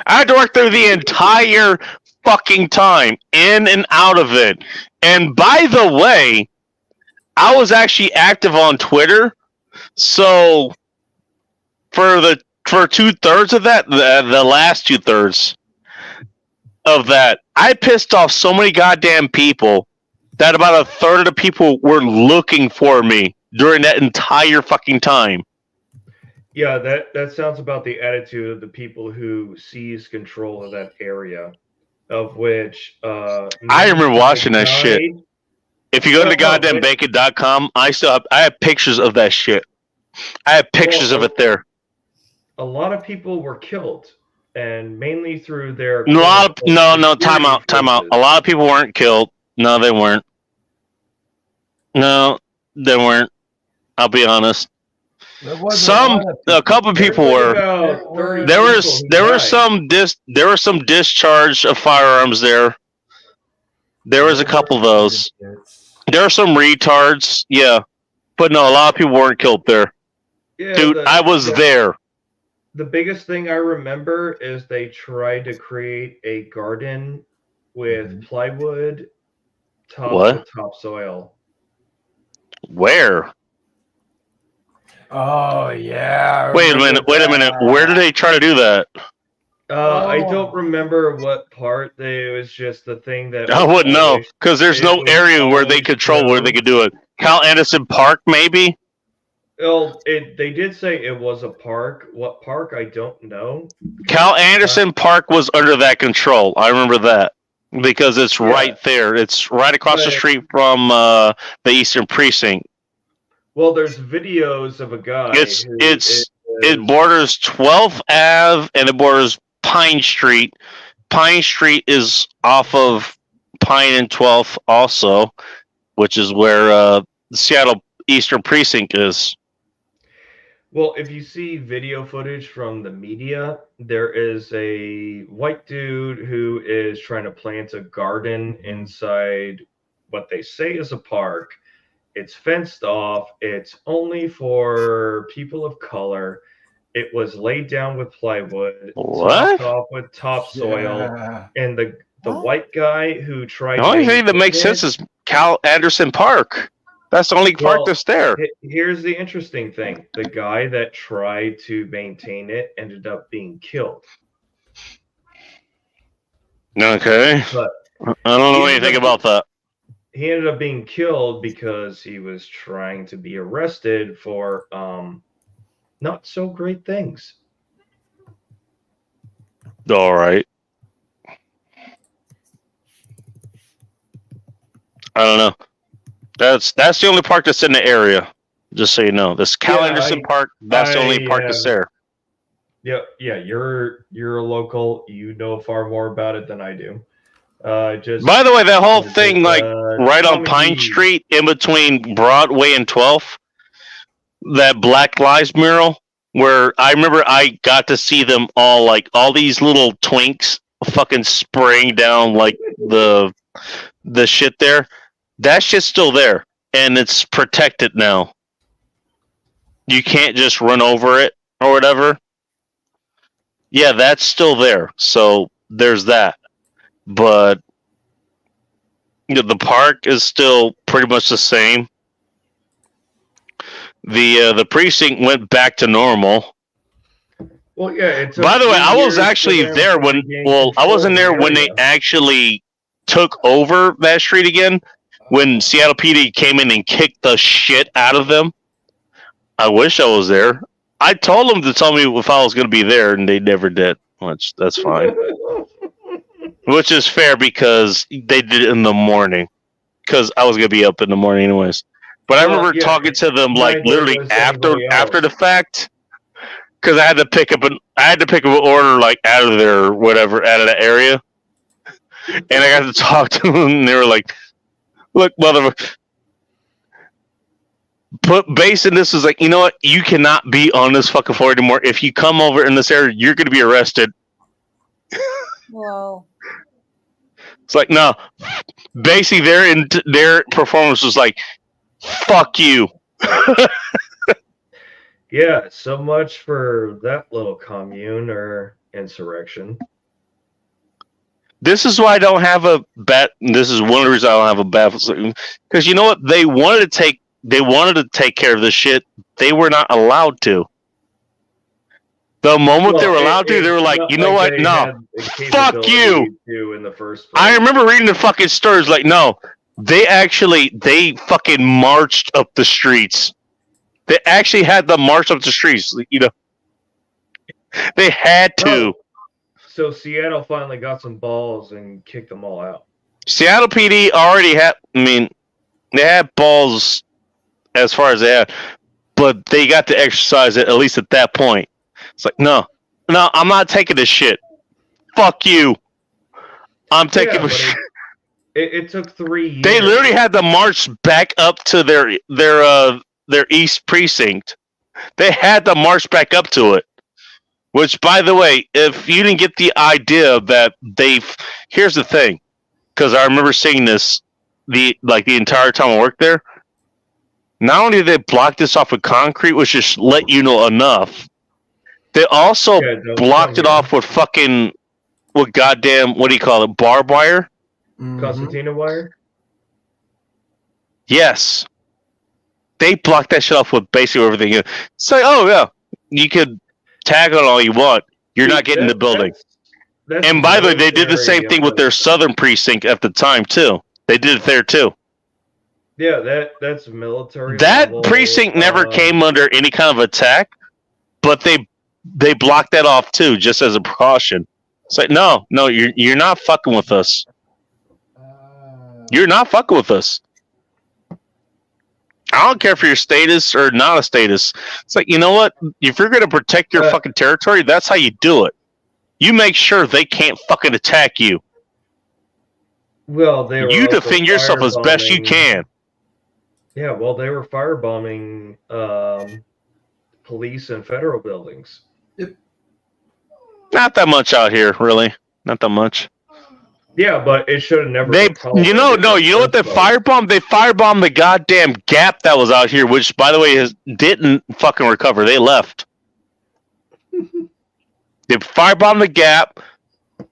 I had to work there the entire fucking time, in and out of it. And by the way, I was actually active on Twitter, so for 2/3 of that, the last 2/3 of that, I pissed off so many goddamn people that about a third of the people were looking for me during that entire fucking time. Yeah, that sounds about the attitude of the people who seized control of that area, of which I remember watching that shit. died. If you go to No, goddamn bacon.com, I have pictures of that shit. I have pictures of it there. A lot of people were killed, and mainly through their No, time out. A lot of people weren't killed. No, they weren't. No, they weren't. I'll be honest. A couple of people were. There were some discharge of firearms there. There was a couple of those. There were some retards, yeah, but no, a lot of people weren't killed there. Yeah, Dude, I was there. The biggest thing I remember is they tried to create a garden with plywood topped What? with topsoil. Where? Oh yeah. I Wait a remember minute. Where did they try to do that? I don't remember what part. It was just the thing that I wouldn't know because there's no it was area where they always control where they shown. could do it. Cal Anderson Park, maybe. Well, they did say it was a park. What park? I don't know. Cal Anderson Park was under that control. I remember that because it's right there. It's right across the street from the Eastern Precinct. Well, there's videos of a guy. It borders 12th Ave and it borders Pine Street. Pine Street is off of Pine and 12th also, which is where the Seattle Eastern Precinct is. Well, if you see video footage from the media, there is a white dude who is trying to plant a garden inside what they say is a park. It's fenced off. It's only for people of color. It was laid down with plywood, topped off with topsoil, and the white guy who tried. The only thing that makes sense is Cal Anderson Park. That's the only park that's there. Here's the interesting thing: the guy that tried to maintain it ended up being killed. Okay, but I don't know anything about that. He ended up being killed because he was trying to be arrested for not so great things. All right. I don't know. That's the only park that's in the area. Just so you know, this Cal Anderson Park. That's the only park that's there. Yeah. You're a local. You know far more about it than I do. Just by the way, that whole thing, like right on Pine Street, in between Broadway and 12th, that Black Lives mural, where I remember I got to see them all, like all these little twinks, fucking spraying down like the shit there. That shit's still there, and it's protected now. You can't just run over it or whatever. Yeah, that's still there. So there's that. But the park is still pretty much the same. The precinct went back to normal. Well, yeah. By the way, I was actually there when. Well, I wasn't there when they actually took over that street again. When Seattle PD came in and kicked the shit out of them. I wish I was there. I told them to tell me if I was going to be there, and they never did. Which that's fine. Which is fair because they did it in the morning. Because I was going to be up in the morning anyways. But I remember talking to them like literally after the fact. Because I had to pick up an order like out of there or whatever, out of that area. And I got to talk to them, and they were like, "Look, motherfucker." Basing this is like, you know what? You cannot be on this fucking floor anymore. If you come over in this area, you're going to be arrested. Whoa. It's like, no. Basically, their performance was like, fuck you. Yeah, so much for that little commune or insurrection. This is why I don't have a bat. This is one of the reasons I don't have a bat. Because you know what? They wanted to take care of this shit. They were not allowed to. The moment they were allowed to, they were like, you know what? No, fuck you. In the first place. I remember reading the fucking stories like, no, they fucking marched up the streets. They actually had them march up the streets. You know, they had to. Oh. So Seattle finally got some balls and kicked them all out. Seattle PD already had. I mean, they had balls as far as they had, but they got to exercise it at least at that point. It's like, no, I'm not taking this shit. Fuck you. I'm taking. Yeah, it took 3 years. They literally had to march back up to their East Precinct. They had to march back up to it. Which, by the way, if you didn't get the idea that here's the thing, because I remember seeing this the entire time I worked there. Not only did they block this off with concrete, which just let you know enough, they also blocked it off with fucking what do you call it, barbed wire? Concertina wire? Yes. They blocked that shit off with basically everything. It's like, oh yeah, you could tag on all you want. You're not getting the building. And by the way, they did the same thing with their southern precinct at the time too. They did it there too. Yeah, that's military. That level, precinct never came under any kind of attack, but they blocked that off too, just as a precaution. It's like, no, you're not fucking with us. You're not fucking with us. I don't care if you're a status or not a status. It's like, you know what? If you're going to protect your fucking territory, that's how you do it. You make sure they can't fucking attack you. Well, they were You also defend yourself as best you firebombing- can. Yeah, well, they were firebombing police and federal buildings. Not that much out here, really. Not that much. Yeah, but it should have never. They, been tolerated you know, no, in the you know what? They first place. firebombed. They firebombed the goddamn gap that was out here, which, by the way, didn't fucking recover. They left. They firebombed the gap.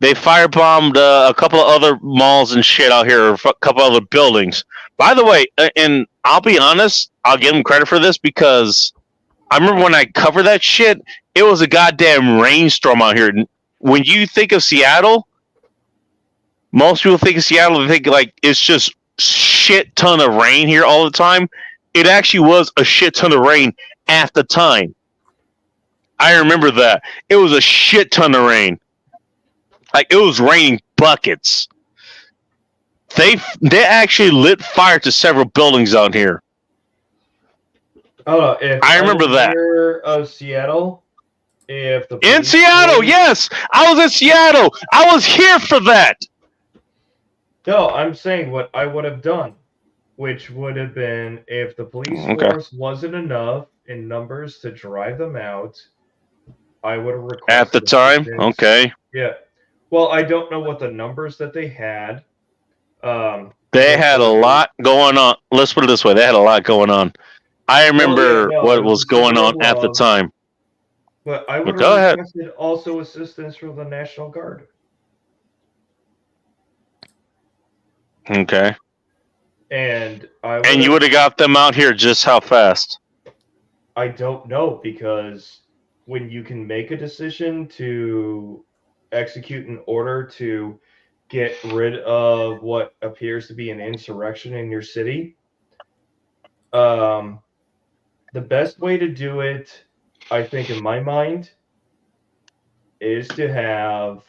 They firebombed a couple of other malls and shit out here, or a couple other buildings. By the way, and I'll be honest, I'll give them credit for this because I remember when I covered that shit, it was a goddamn rainstorm out here. When you think of Seattle, most people think of Seattle, they think like it's just shit ton of rain here all the time. It actually was a shit ton of rain at the time. I remember that. It was a shit ton of rain. Like, it was raining buckets. They actually lit fire to several buildings out here. Oh, if I remember was that. near of Seattle. If the In police Seattle, were- yes! I was in Seattle! I was here for that! No, I'm saying what I would have done, which would have been if the police Okay. force wasn't enough in numbers to drive them out, I would have requested At the time? assistance. Okay. Yeah. Well, I don't know what the numbers that they had. They had a lot going on. Let's put it this way. They had a lot going on. I remember no, what it was was going on several at the of- time. But I would Go have ahead. requested also assistance from the National Guard. Okay. And And you would have got them out here just how fast? I don't know, because when you can make a decision to execute an order to get rid of what appears to be an insurrection in your city, the best way to do it, I think, in my mind, is to have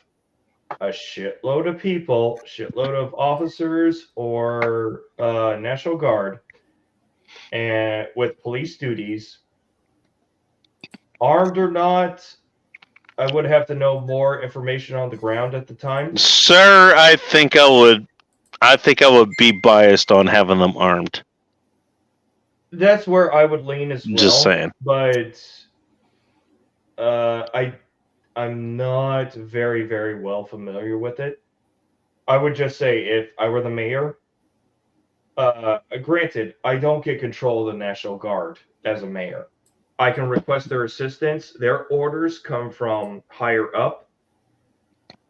a shitload of people, shitload of officers or National Guard, and with police duties, armed or not. I would have to know more information on the ground at the time. Sir, I think I would be biased on having them armed. That's where I would lean as well. Just saying. But I'm not very, very well familiar with it. I would just say if I were the mayor, granted, I don't get control of the National Guard as a mayor. I can request their assistance. Their orders come from higher up.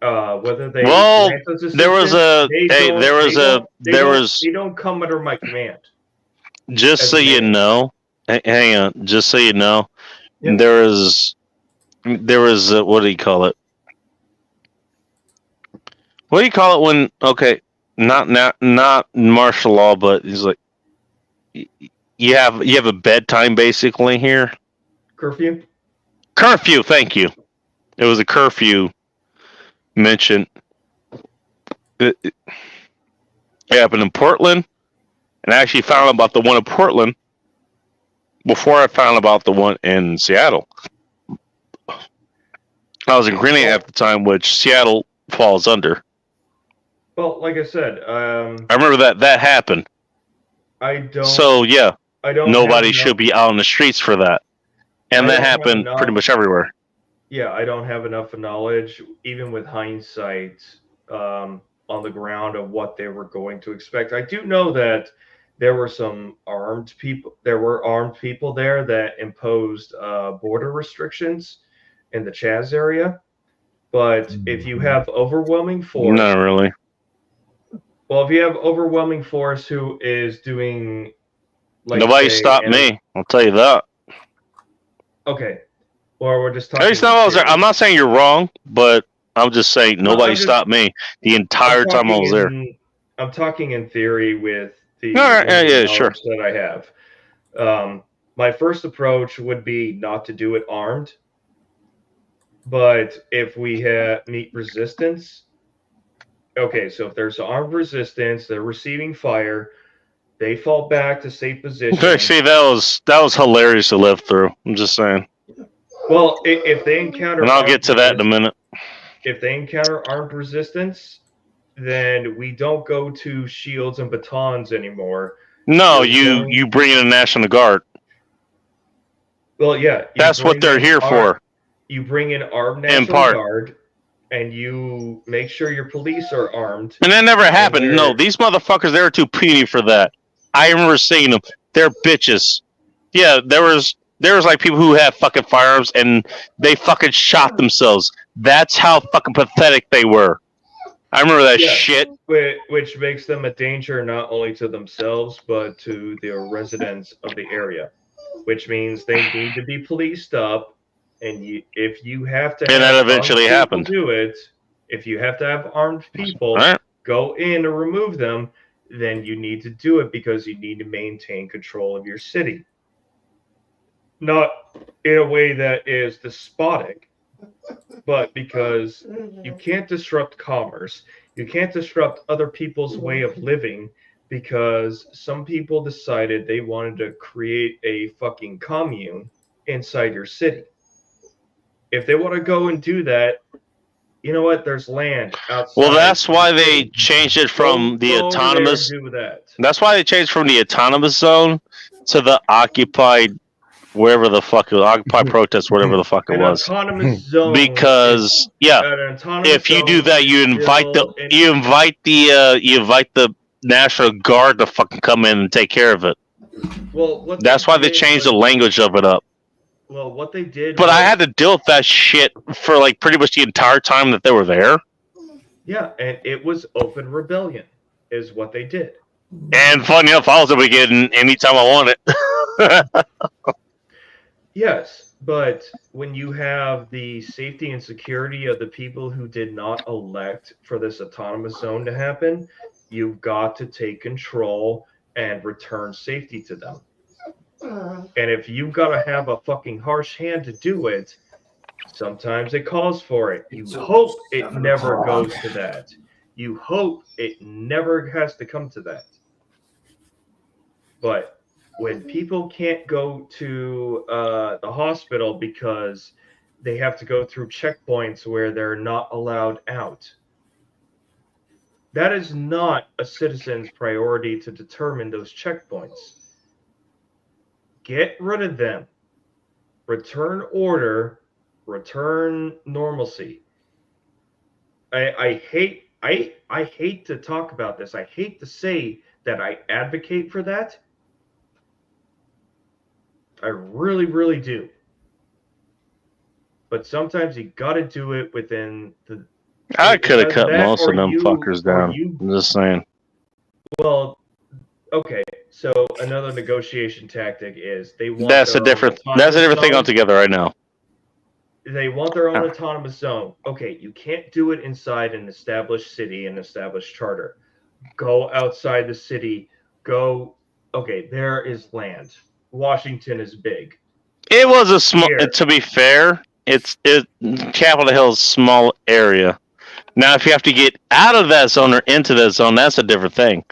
Whether they Well, grant us there was assistance, a- they hey, don't- there was they a- don't- they there don't- was- they don't come under my command. Just As so a you mayor. know, hang on. Just so you know, Yeah. there was what do you call it? What do you call it when? Okay, not martial law, but he's like, you have a bedtime basically here. Curfew. Curfew. Thank you. It was a curfew mentioned. It happened in Portland, and I actually found out about the one in Portland before I found out about the one in Seattle. I was in Greenland at the time, which Seattle falls under. Well, like I said, I remember that happened. I don't. So yeah, I don't. nobody have should enough- be out on the streets for that, and I that don't have happened enough- pretty much everywhere. Yeah, I don't have enough knowledge, even with hindsight, on the ground of what they were going to expect. I do know that there were some armed people. There were armed people there that imposed border restrictions in the Chaz area. But if you have overwhelming force, Not really. well, if you have overwhelming force who is doing, like, Nobody say, stopped me. I'll tell you that. Okay, or we're just talking. At least I was there. I'm not saying you're wrong, but I'm just saying No, nobody I'm just- stopped me the entire time I was there. I'm talking in theory with The All right, limited yeah, sure. knowledge that I have. My first approach would be not to do it armed. But if we meet resistance, okay, so if there's armed resistance, they're receiving fire, they fall back to safe position. See, that was hilarious to live through. I'm just saying. Well, if they encounter, And I'll get to that in a minute. If they encounter armed resistance, then we don't go to shields and batons anymore. No, you bring in the National Guard. Well, yeah, that's what they're here for. You bring in armed National Guard, and you make sure your police are armed. And that never happened. No, these motherfuckers, they were too puny for that. I remember seeing them. They're bitches. Yeah, there was like people who had fucking firearms and they fucking shot themselves. That's how fucking pathetic they were. I remember that shit. Which makes them a danger not only to themselves, but to the residents of the area. Which means they need to be policed up. And if you have to, and that eventually happened. Do it. If you have to have armed people go in and remove them, then you need to do it because you need to maintain control of your city. Not in a way that is despotic, but because you can't disrupt commerce. You can't disrupt other people's way of living because some people decided they wanted to create a fucking commune inside your city. If they want to go and do that, you know what? There's land outside. Well, that's why they changed it from the autonomous. That's why they changed from the autonomous zone to the occupied, wherever the fuck it was, occupied protest, whatever the fuck it was. Autonomous zone. Because if you do that, you invite the National Guard to fucking come in and take care of it. Well, that's why they changed the language of it up. Well, what they did. But I had to deal with that shit for like pretty much the entire time that they were there. Yeah, and it was open rebellion, is what they did. And funny enough, I was able to get in anytime I wanted. Yes, but when you have the safety and security of the people who did not elect for this autonomous zone to happen, you've got to take control and return safety to them. And if you've got to have a fucking harsh hand to do it, sometimes it calls for it. You hope it never goes to that. You hope it never has to come to that. But when people can't go to the hospital because they have to go through checkpoints where they're not allowed out, that is not a citizen's priority to determine those checkpoints. Get rid of them. Return order. Return normalcy. I hate to talk about this. I hate to say that I advocate for that. I really, really do. But sometimes you got to do it within the. I could have cut most of them fuckers down. I'm just saying. Well, okay. So another negotiation tactic is they want. That's a different thing altogether right now. They want their own autonomous zone. Okay, you can't do it inside an established city and established charter. Go outside the city. Go. Okay, there is land. Washington is big. It was a small. To be fair, Capitol Hill's small area. Now, if you have to get out of that zone or into that zone, that's a different thing.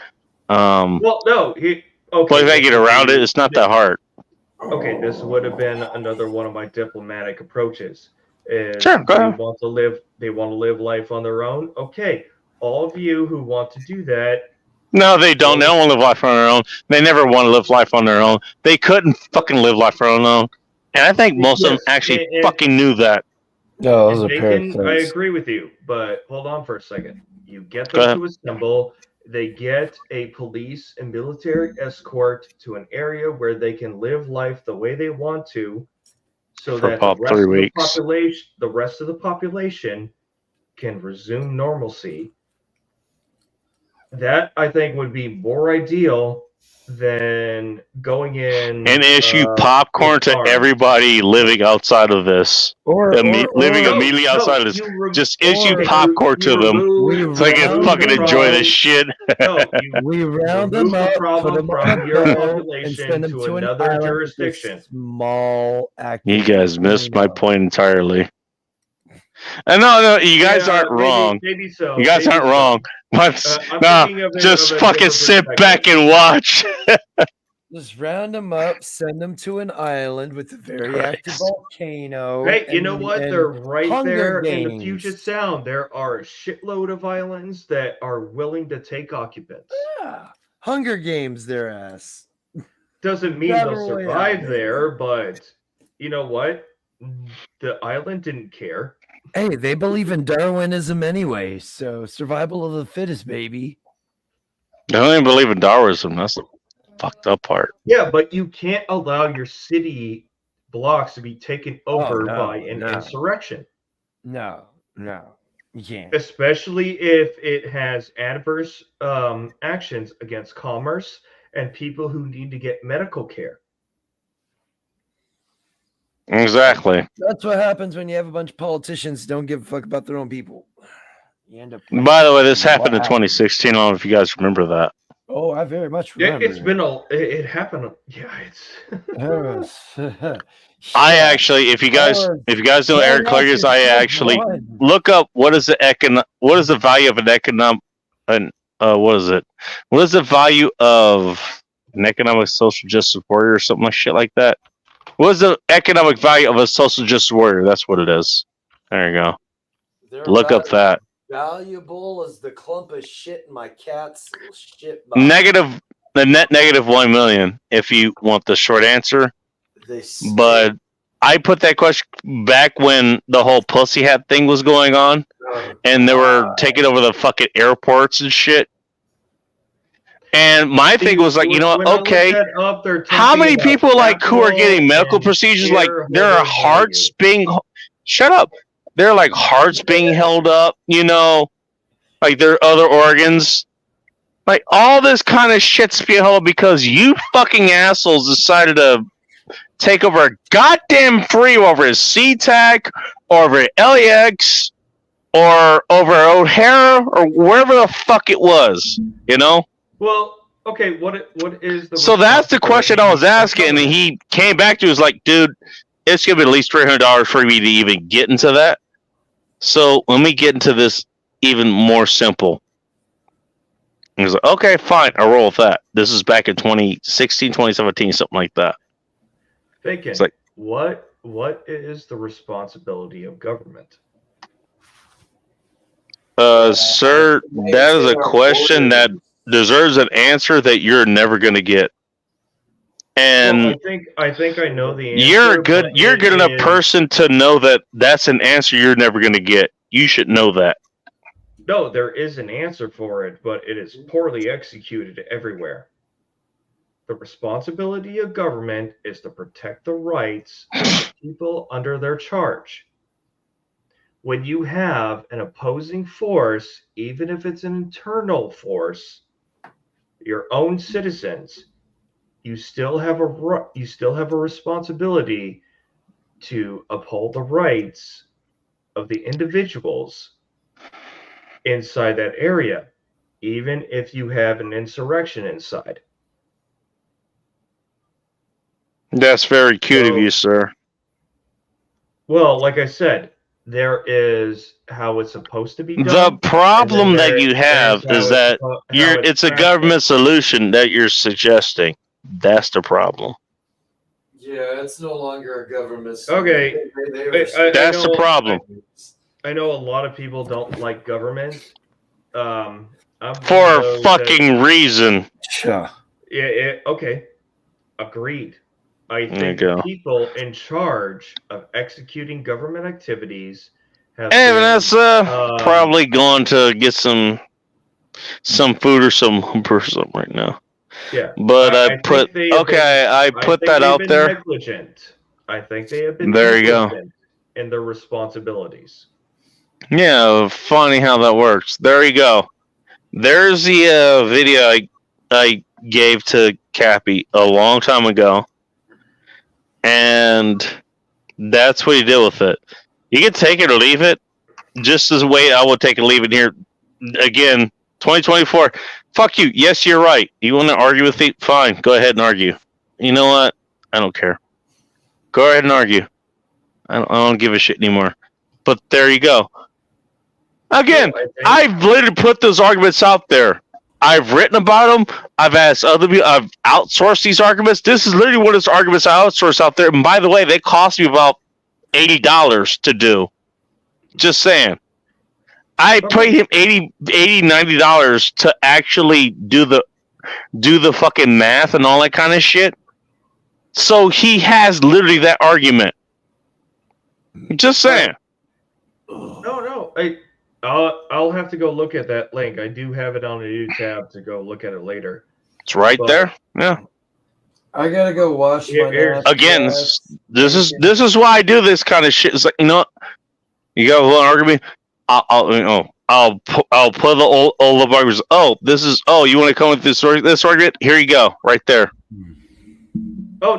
Well, no. Okay. But if I get around it, it's not that hard. Okay, this would have been another one of my diplomatic approaches. Sure, go ahead. They want to live life on their own. Okay, all of you who want to do that. No, they don't. They don't want to live life on their own. They never want to live life on their own. They couldn't fucking live life on their own. And I think most of them actually fucking knew that. No, those are parasites. I agree with you, but hold on for a second. You get them to assemble. They get a police and military escort to an area where they can live life the way they want to, so that the rest of the population can resume normalcy. That, I think, would be more ideal than going in and issue popcorn with to arms. everybody living outside of this. Living immediately outside of this. Just issue popcorn to them so they can fucking enjoy this shit. We round them remove the up, put problem them on from a your boat, and population send them to to an another island with jurisdiction. Small active. You guys missed my point entirely. And no, you guys aren't wrong. Maybe so. You guys maybe aren't so. wrong. But I'm thinking of it just of a fucking different sit perspective. back and watch. Just round them up, send them to an island with a very active volcano. Hey, you know and- what? and They're right Hunger there in the Games. Puget Sound. There are a shitload of islands that are willing to take occupants. Yeah. Hunger Games, their ass. Doesn't mean Battle they'll Royale, survive baby. there, but you know what? The island didn't care. Hey, they believe in Darwinism anyway, so survival of the fittest, baby. I don't even believe in Darwinism. That's the fucked up part. Yeah, but you can't allow your city blocks to be taken over no, by an no. insurrection. No, you can't. Especially if it has adverse actions against commerce and people who need to get medical care. Exactly. That's what happens when you have a bunch of politicians who don't give a fuck about their own people. You end up. By the way, this happened in Wow. 2016. I don't know if you guys remember that. Oh, I very much remember. It happened. Yeah, it's. I actually, if you guys know Eric Clark's, I actually look up what is the value of an economic, what is it? What is the value of an economic social justice warrior or something like shit like that? What is the economic value of a social justice warrior? That's what it is. There you go. Look up that. Valuable as the clump of shit in my cat's shit. The net negative 1 million, if you want the short answer. But I put that question back when the whole pussy hat thing was going on, and they were taking over the fucking airports and shit. And my thing was like, you know, When I looked okay, that up, they're how talking many about people like who are getting capital medical and procedures? Like there shareholder are hearts being, shut up. There are like hearts being held up, you know, like there are other organs. Like all this kind of shit's being held up because you fucking assholes decided to take over a goddamn free over a SeaTac or over LAX or over O'Hara or wherever the fuck it was, you know? Well, okay, what is the So that's the question I was asking, and he came back to was like, dude, it's gonna be at least $300 for me to even get into that. So let me get into this even more simple. And he's like, okay, fine, I'll roll with that. This is back in 2016, 2017, something like that. Bacon, It's like- what is the responsibility of government? Sir, that is a question that deserves an answer that you're never gonna get. And Well, I think I know the answer. you're but good it enough is- person to know that that's an answer you're never gonna get. You should know that. No, there is an answer for it, but it is poorly executed everywhere. The responsibility of government is to protect the rights of the people under their charge. When you have an opposing force, even if it's an internal force, your own citizens, you still have a responsibility to uphold the rights of the individuals inside that area, even if you have an insurrection inside. That's very cute of you, sir. Well, like I said, there is how it's supposed to be done. The problem and then that you have there's is how that how it's a practiced. government solution that you're suggesting. That's the problem. Yeah, it's no longer a government. Okay, That's the problem. I know a lot of people don't like government. I'm one For of a those fucking reason. Okay, agreed. I There you think go. the people in charge of executing government activities have Hey, been, Vanessa, probably going to get some food or some right now. Yeah, But I think put they have I think put that they've out been there. Negligent. I think they have been There you go. negligent in their responsibilities. Yeah, funny how that works. There you go. There's the video I gave to Cappy a long time ago, and that's what you did with it. You can take it or leave it, just as a way I would take it or leave it here. Again, 2024. Fuck you. Yes, you're right. You want to argue with me? Fine. Go ahead and argue. You know what? I don't care. Go ahead and argue. I don't give a shit anymore. But there you go. Again, I've literally put those arguments out there. I've written about them. I've asked other people. I've outsourced these arguments. This is literally one of those arguments I outsourced out there. And by the way, they cost me about $80 to do. Just saying. I paid him $90 to actually do the fucking math and all that kind of shit. So he has literally that argument. Just saying. No. I'll have to go look at that link. I do have it on a new tab to go look at it later. It's right there. Yeah. I gotta go wash my ass. Again, this is why I do this kind of shit. It's like, you know what? You got a argument. I'll put the old arguments. You want to come with this argument? Here you go, right there. Oh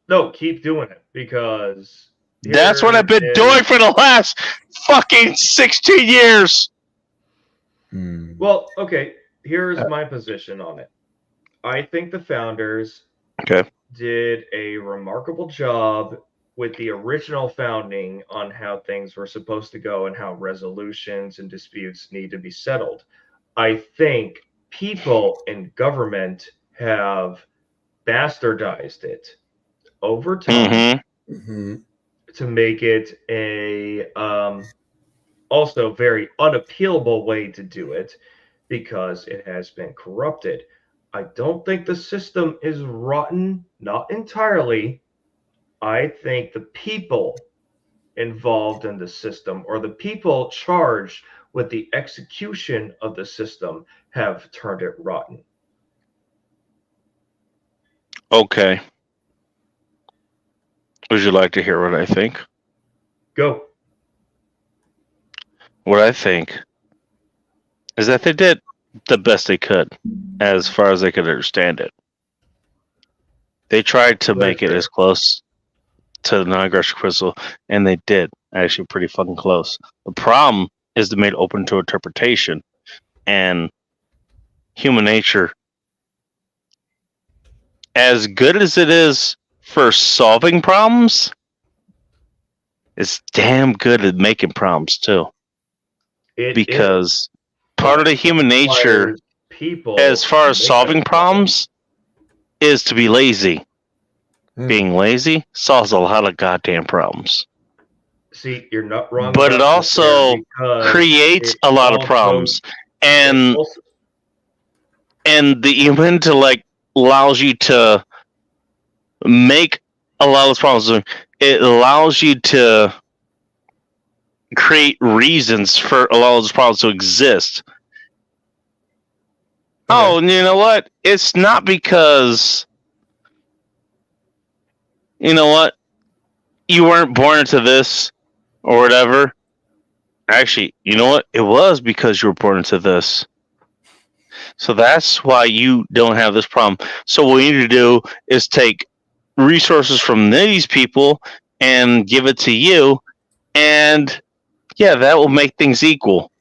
no, keep doing it because that's what I've been doing for the last fucking 16 years. Well, okay. Here's my position on it. I think the founders did a remarkable job with the original founding on how things were supposed to go and how resolutions and disputes need to be settled. I think people in government have bastardized it over time to make it a also very unappealable way to do it because it has been corrupted. I don't think the system is rotten, not entirely. I think the people involved in the system or the people charged with the execution of the system have turned it rotten. Okay. Would you like to hear what I think? Go. What I think is that they did the best they could as far as they could understand it. They tried to make it as close to the non-aggression crystal, and they did actually pretty fucking close. The problem is they made it open to interpretation, and human nature, as good as it is for solving problems, it's damn good at making problems too. Because part of the human nature, as far as solving problems, is to be lazy. Being lazy solves a lot of goddamn problems. See, you're not wrong. But it also creates a lot of problems. And the human intellect allows you to make a lot of those problems. It allows you to create reasons for a lot of those problems to exist. Oh, and you know what? It's not because, you know what, you weren't born into this or whatever. Actually, you know what? It was because you were born into this. So that's why you don't have this problem. So what we need to do is take resources from these people and give it to you, and yeah, that will make things equal.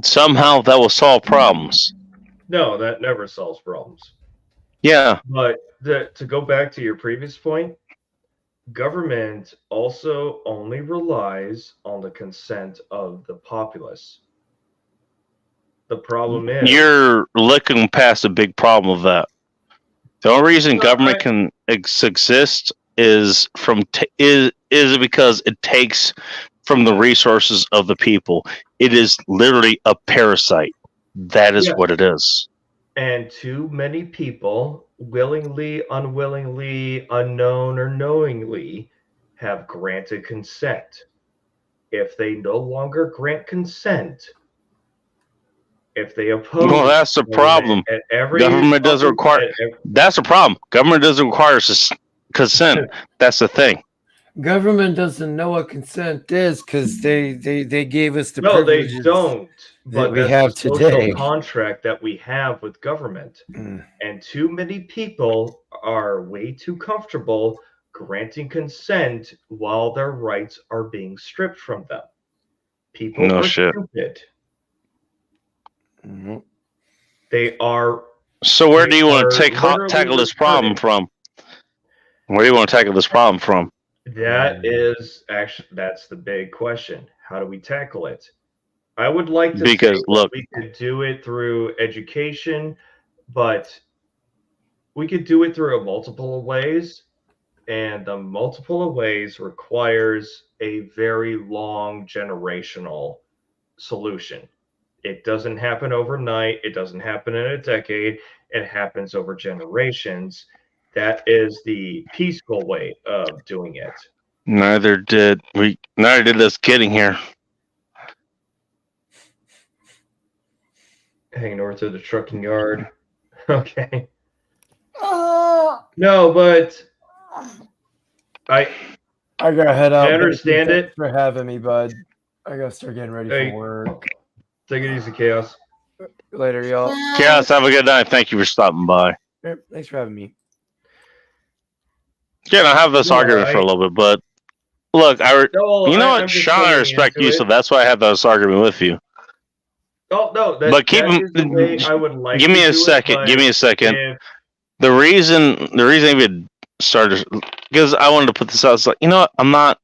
Somehow that will solve problems. No, that never solves problems. Yeah. But to go back to your previous point, government also only relies on the consent of the populace. The problem is you're looking past a big problem of that. The only reason government can exist is because it takes from the resources of the people. It is literally a parasite. That is what it is. And too many people, willingly, unwillingly, unknown, or knowingly, have granted consent. If they no longer grant consent, if they oppose, well, that's the problem. Government doesn't require. That's the problem. Government doesn't require consent. That's the thing. Government doesn't know what consent is because they gave us the No, they privileges don't. that But we that's have the social today. contract that we have with government. Mm. And too many people are way too comfortable granting consent while their rights are being stripped from them. People No are shit. stupid. Mhm. They are. So where They do you want to are literally tackle this problem retarded. from? Where do you want to tackle this problem from? That is actually, that's the big question. How do we tackle it? I would like to say Because that look, we could do it through education, but we could do it through a multiple of ways, and the multiple of ways requires a very long generational solution. It doesn't happen overnight. It doesn't happen in a decade. It happens over generations. That is the peaceful way of doing it. neither did us getting here. Heading north of the trucking yard. Okay. Oh, No, but I gotta head out. I understand Thanks it. for having me, bud. I gotta start getting ready Hey. for work. Take it easy, Chaos. Later, y'all. Chaos, have a good night. Thank you for stopping by. Yep, thanks for having me. Yeah, I'll have this No, argument for a I- little bit, but look, No, you know I'm what, just Sean, I looking respect into you, it. so that's why I have this argument with you. Oh no, that, But keep that him- is the way I would like. Give me to a do second. It, Give me a second. if- The reason I even started because I wanted to put this out. It's like, you know what, I'm not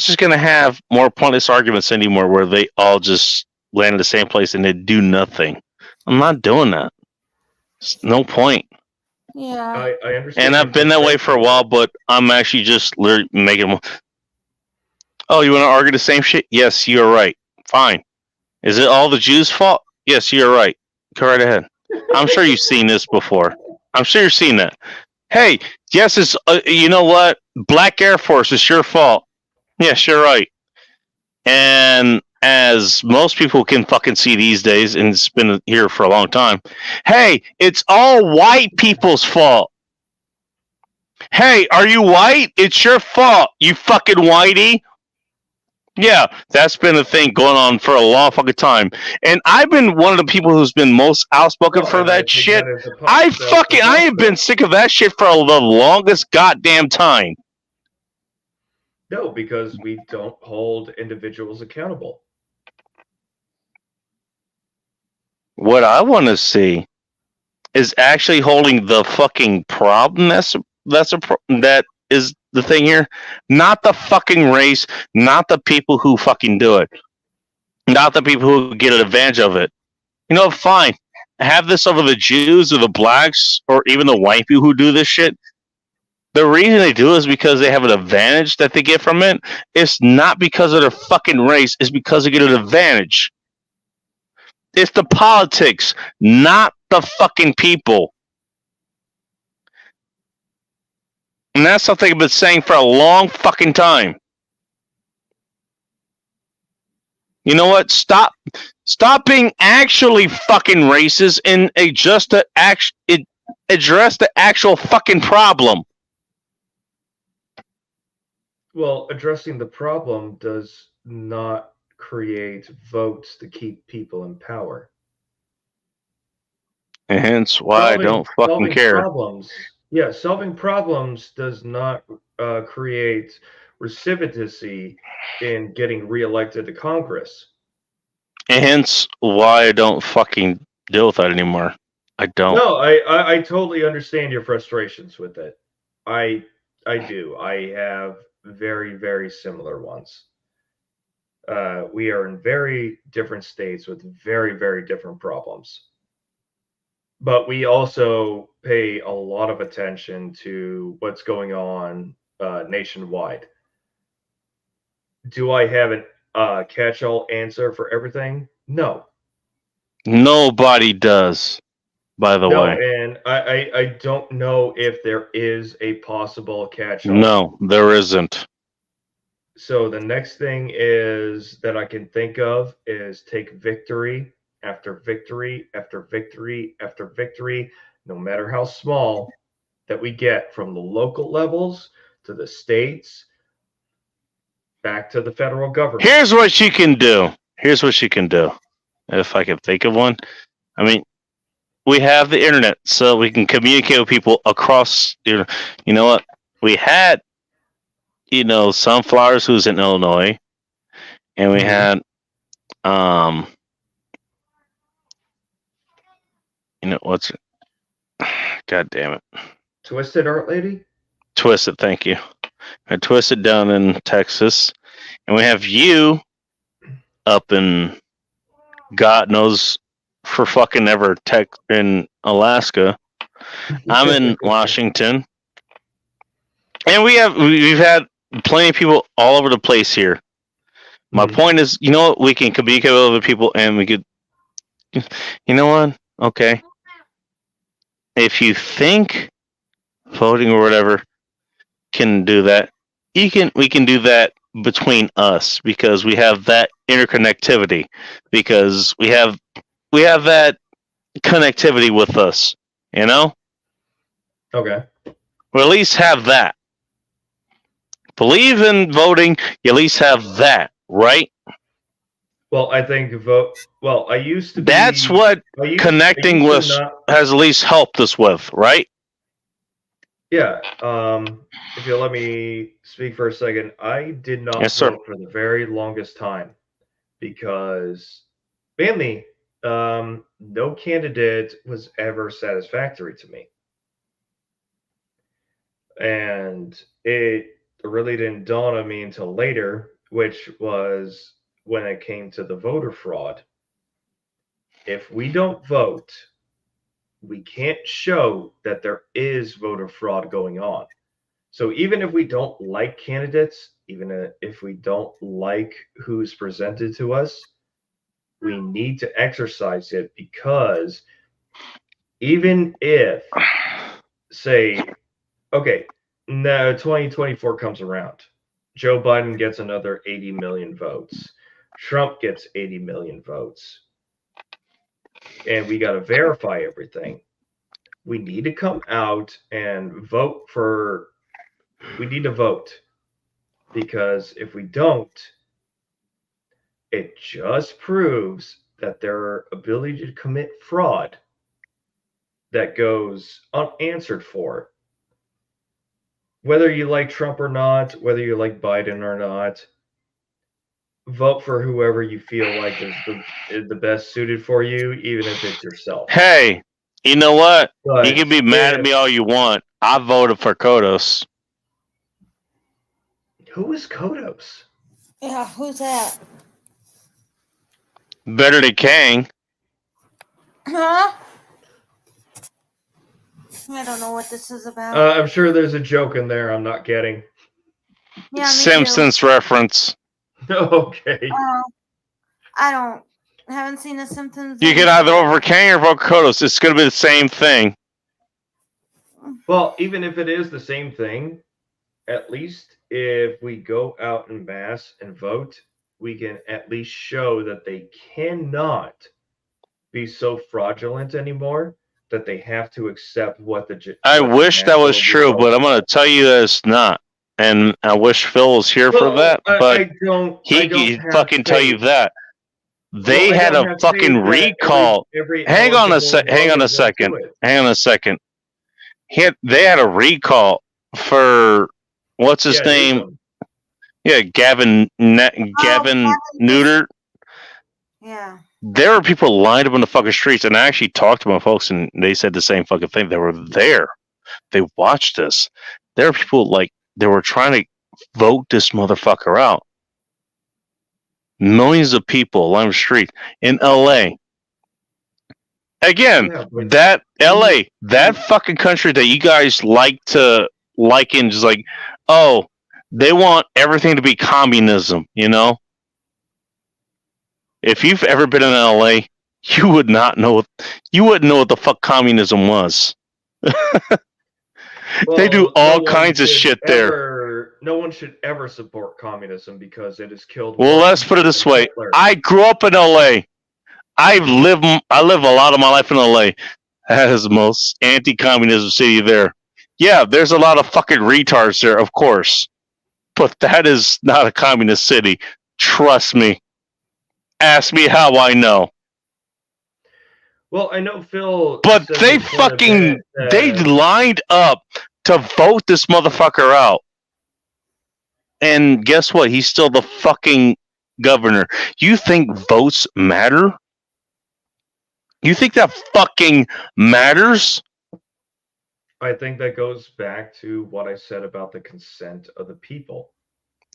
just gonna have more pointless arguments anymore where they all just land in the same place and they do nothing. I'm not doing that. It's no point. yeah. I understand. And I've been that way for a while, but I'm actually just literally making. Oh, you want to argue the same shit? Yes, you're right. Fine. Is it all the Jews' fault? Yes, you're right. Go right ahead. I'm sure you've seen this before. I'm sure you've seen that. Hey, yes, it's you know what? Black Air Force, it's your fault. Yes, you're right. And as most people can fucking see these days, and it's been here for a long time, hey, it's all white people's fault. Hey, are you white? It's your fault, you fucking whitey. Yeah, that's been a thing going on for a long fucking time. And I've been one of the people who's been most outspoken No, for and I that think shit. that is a I that's the have been sick of that shit for the longest goddamn time. No, because we don't hold individuals accountable. What I want to see is actually holding the fucking problem that is the thing here, not the fucking race, not the people who fucking do it, not the people who get an advantage of it. You know, fine, have this over the Jews or the blacks or even the white people who do this shit. The reason they do it is because they have an advantage that they get from it. It's not because of their fucking race. It's because they get an advantage. It's the politics, not the fucking people. And that's something I've been saying for a long fucking time. You know what? Stop being actually fucking racist and address the actual fucking problem. Well, addressing the problem does not create votes to keep people in power. And hence why I don't fucking solving care. Problems, yeah, solving problems does not create recidivism in getting reelected to Congress. And hence why I don't fucking deal with that anymore. I don't. No, I totally understand your frustrations with it. I do. I have very, very similar ones. We are in very different states with very, very different problems. But we also pay a lot of attention to what's going on nationwide. Do I have a catch-all answer for everything? No. Nobody does, by the way. And I don't know if there is a possible catch-all. No, there isn't. So the next thing is that I can think of is take victory after victory after victory after victory, no matter how small, that we get from the local levels to the states, back to the federal government. Here's what she can do. If I can think of one. I mean, we have the internet, so we can communicate with people across. You know what? We had, Sunflowers, who's in Illinois, and we had, what's it? God damn it. Twisted Art Lady? Twisted, thank you. I Twisted down in Texas, and we have you up in God knows for fucking ever tech in Alaska. I'm in Washington, and we've had plenty of people all over the place here. My point is, we can communicate with other people, and we could, okay. If you think voting or whatever can do that, we can do that between us because we have that interconnectivity, because we have that connectivity with us, Okay. We at least have that. Believe in voting, you at least have that, right? Well, I think I used to be... That's what connecting with has at least helped us with, right? Yeah. If you'll let me speak for a second, I did not vote for the very longest time because mainly no candidate was ever satisfactory to me. And it really didn't dawn on me until later, which was when it came to the voter fraud. If we don't vote, we can't show that there is voter fraud going on. So even if we don't like candidates, even if we don't like who's presented to us, we need to exercise it, because even if, say, okay, now 2024 comes around, Joe Biden gets another 80 million votes. Trump gets 80 million votes. And we got to verify everything. We need to come out and vote for... We need to vote. Because if we don't, it just proves that their ability to commit fraud that goes unanswered for. Whether you like Trump or not, whether you like Biden or not, vote for whoever you feel like is the best suited for you, even if it's yourself. Hey, you know what? But you can be mad at me all you want. I voted for Kodos. Who is Kodos? Yeah, who's that? Better than Kang. Huh? I don't know what this is about. I'm sure there's a joke in there I'm not getting. Yeah, me Simpsons reference. Okay. I haven't seen the Simpsons. You can either vote for Kang or vote for Kodos. It's going to be the same thing. Well, even if it is the same thing, at least if we go out en masse and vote, we can at least show that they cannot be so fraudulent anymore that they have to accept what the... I wish that was true, but I'm going to tell you that it's not. And I wish Phil was here for that, but he can fucking tell you that. They had a fucking recall. Hang on a second. They had a recall for what's his name? Yeah, Gavin Newt. Yeah. There were people lined up on the fucking streets, and I actually talked to my folks, and they said the same fucking thing. They were there. They watched this. There were people they were trying to vote this motherfucker out. Millions of people along the street in LA. Again, that LA, that fucking country that you guys like to liken, just like, oh, they want everything to be communism, If you've ever been in LA, you would not know. You wouldn't know what the fuck communism was. They do all kinds of shit there. No one should ever support communism because it has killed... Well, let's put it this way. I grew up in LA. I live a lot of my life in LA. That is the most anti-communism city there. Yeah, there's a lot of fucking retards there, of course. But that is not a communist city. Trust me. Ask me how I know. Well, I know Phil. But said they this one fucking event, they lined up to vote this motherfucker out. And guess what? He's still the fucking governor. You think votes matter? You think that fucking matters? I think that goes back to what I said about the consent of the people.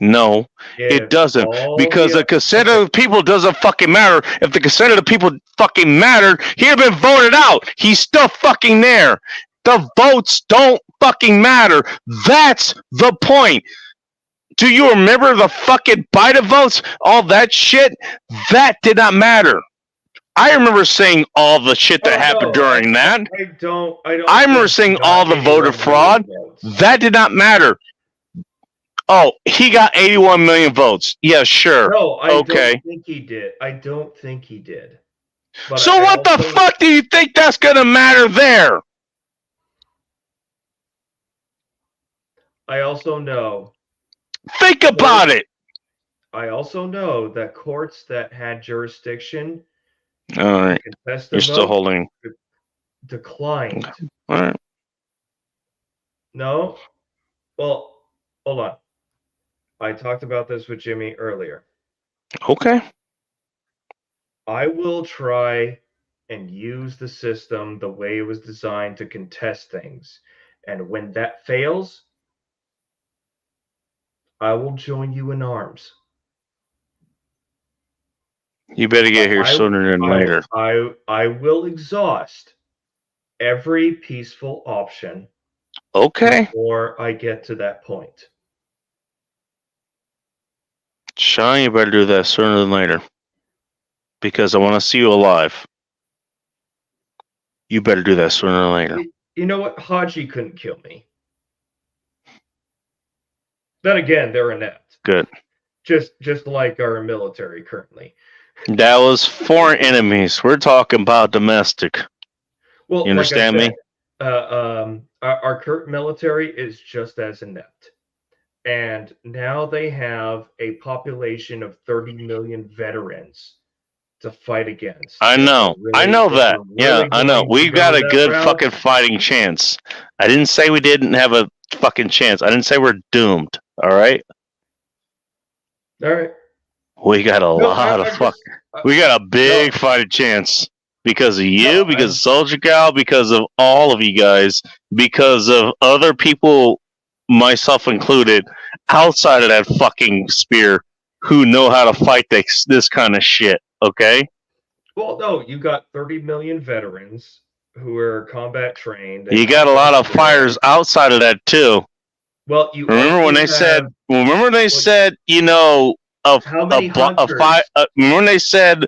No, If it doesn't. all Because the- the consent of the people doesn't fucking matter. If the consent of the people fucking mattered, he'd have been voted out. He's still fucking there. The votes don't fucking matter. That's the point. Do you remember the fucking Biden votes? All that shit? That did not matter. I remember saying all the shit that happened during that. I don't. I remember saying not all the voter anyone fraud. votes. That did not matter. Oh, he got 81 million votes. Yeah, sure. No, I Okay. don't think he did. I don't think he did. But So I what the also- fuck do you think that's gonna matter there? I also know. Think about it. I also know that courts that had jurisdiction All right. to contest the You're still vote holding. declined. All right. No? Well, hold on. I talked about this with Jimmy earlier. Okay. I will try and use the system the way it was designed to contest things. And when that fails, I will join you in arms. You better get here I- sooner than later. I will exhaust every peaceful option Okay. before I get to that point. Sean, you better do that sooner than later. Because I want to see you alive. You better do that sooner than later. You know what? Haji couldn't kill me. Then again, they're inept. Good. Just like our military currently. That was foreign enemies. We're talking about domestic. Well, You understand like I me? said, our current military is just as inept. And now they have a population of 30 million veterans to fight against. I know. I know that. Yeah, I know. going to We've got go a that good route? fucking fighting chance. I didn't say we didn't have a fucking chance. I didn't say we're doomed. All right? All right. We got a No, lot I of fuck. just- We got a big fighting chance because of you, because of Soldier Gal, because of all of you guys, because of other people, myself included, outside of that fucking spear, who know how to fight this kind of shit. Okay? Well, no, you got 30 million veterans who are combat trained. You got a lot of fires outside of that too. Well, you Remember when also they said? have- Remember when they said? You know, How many hunters? remember when they said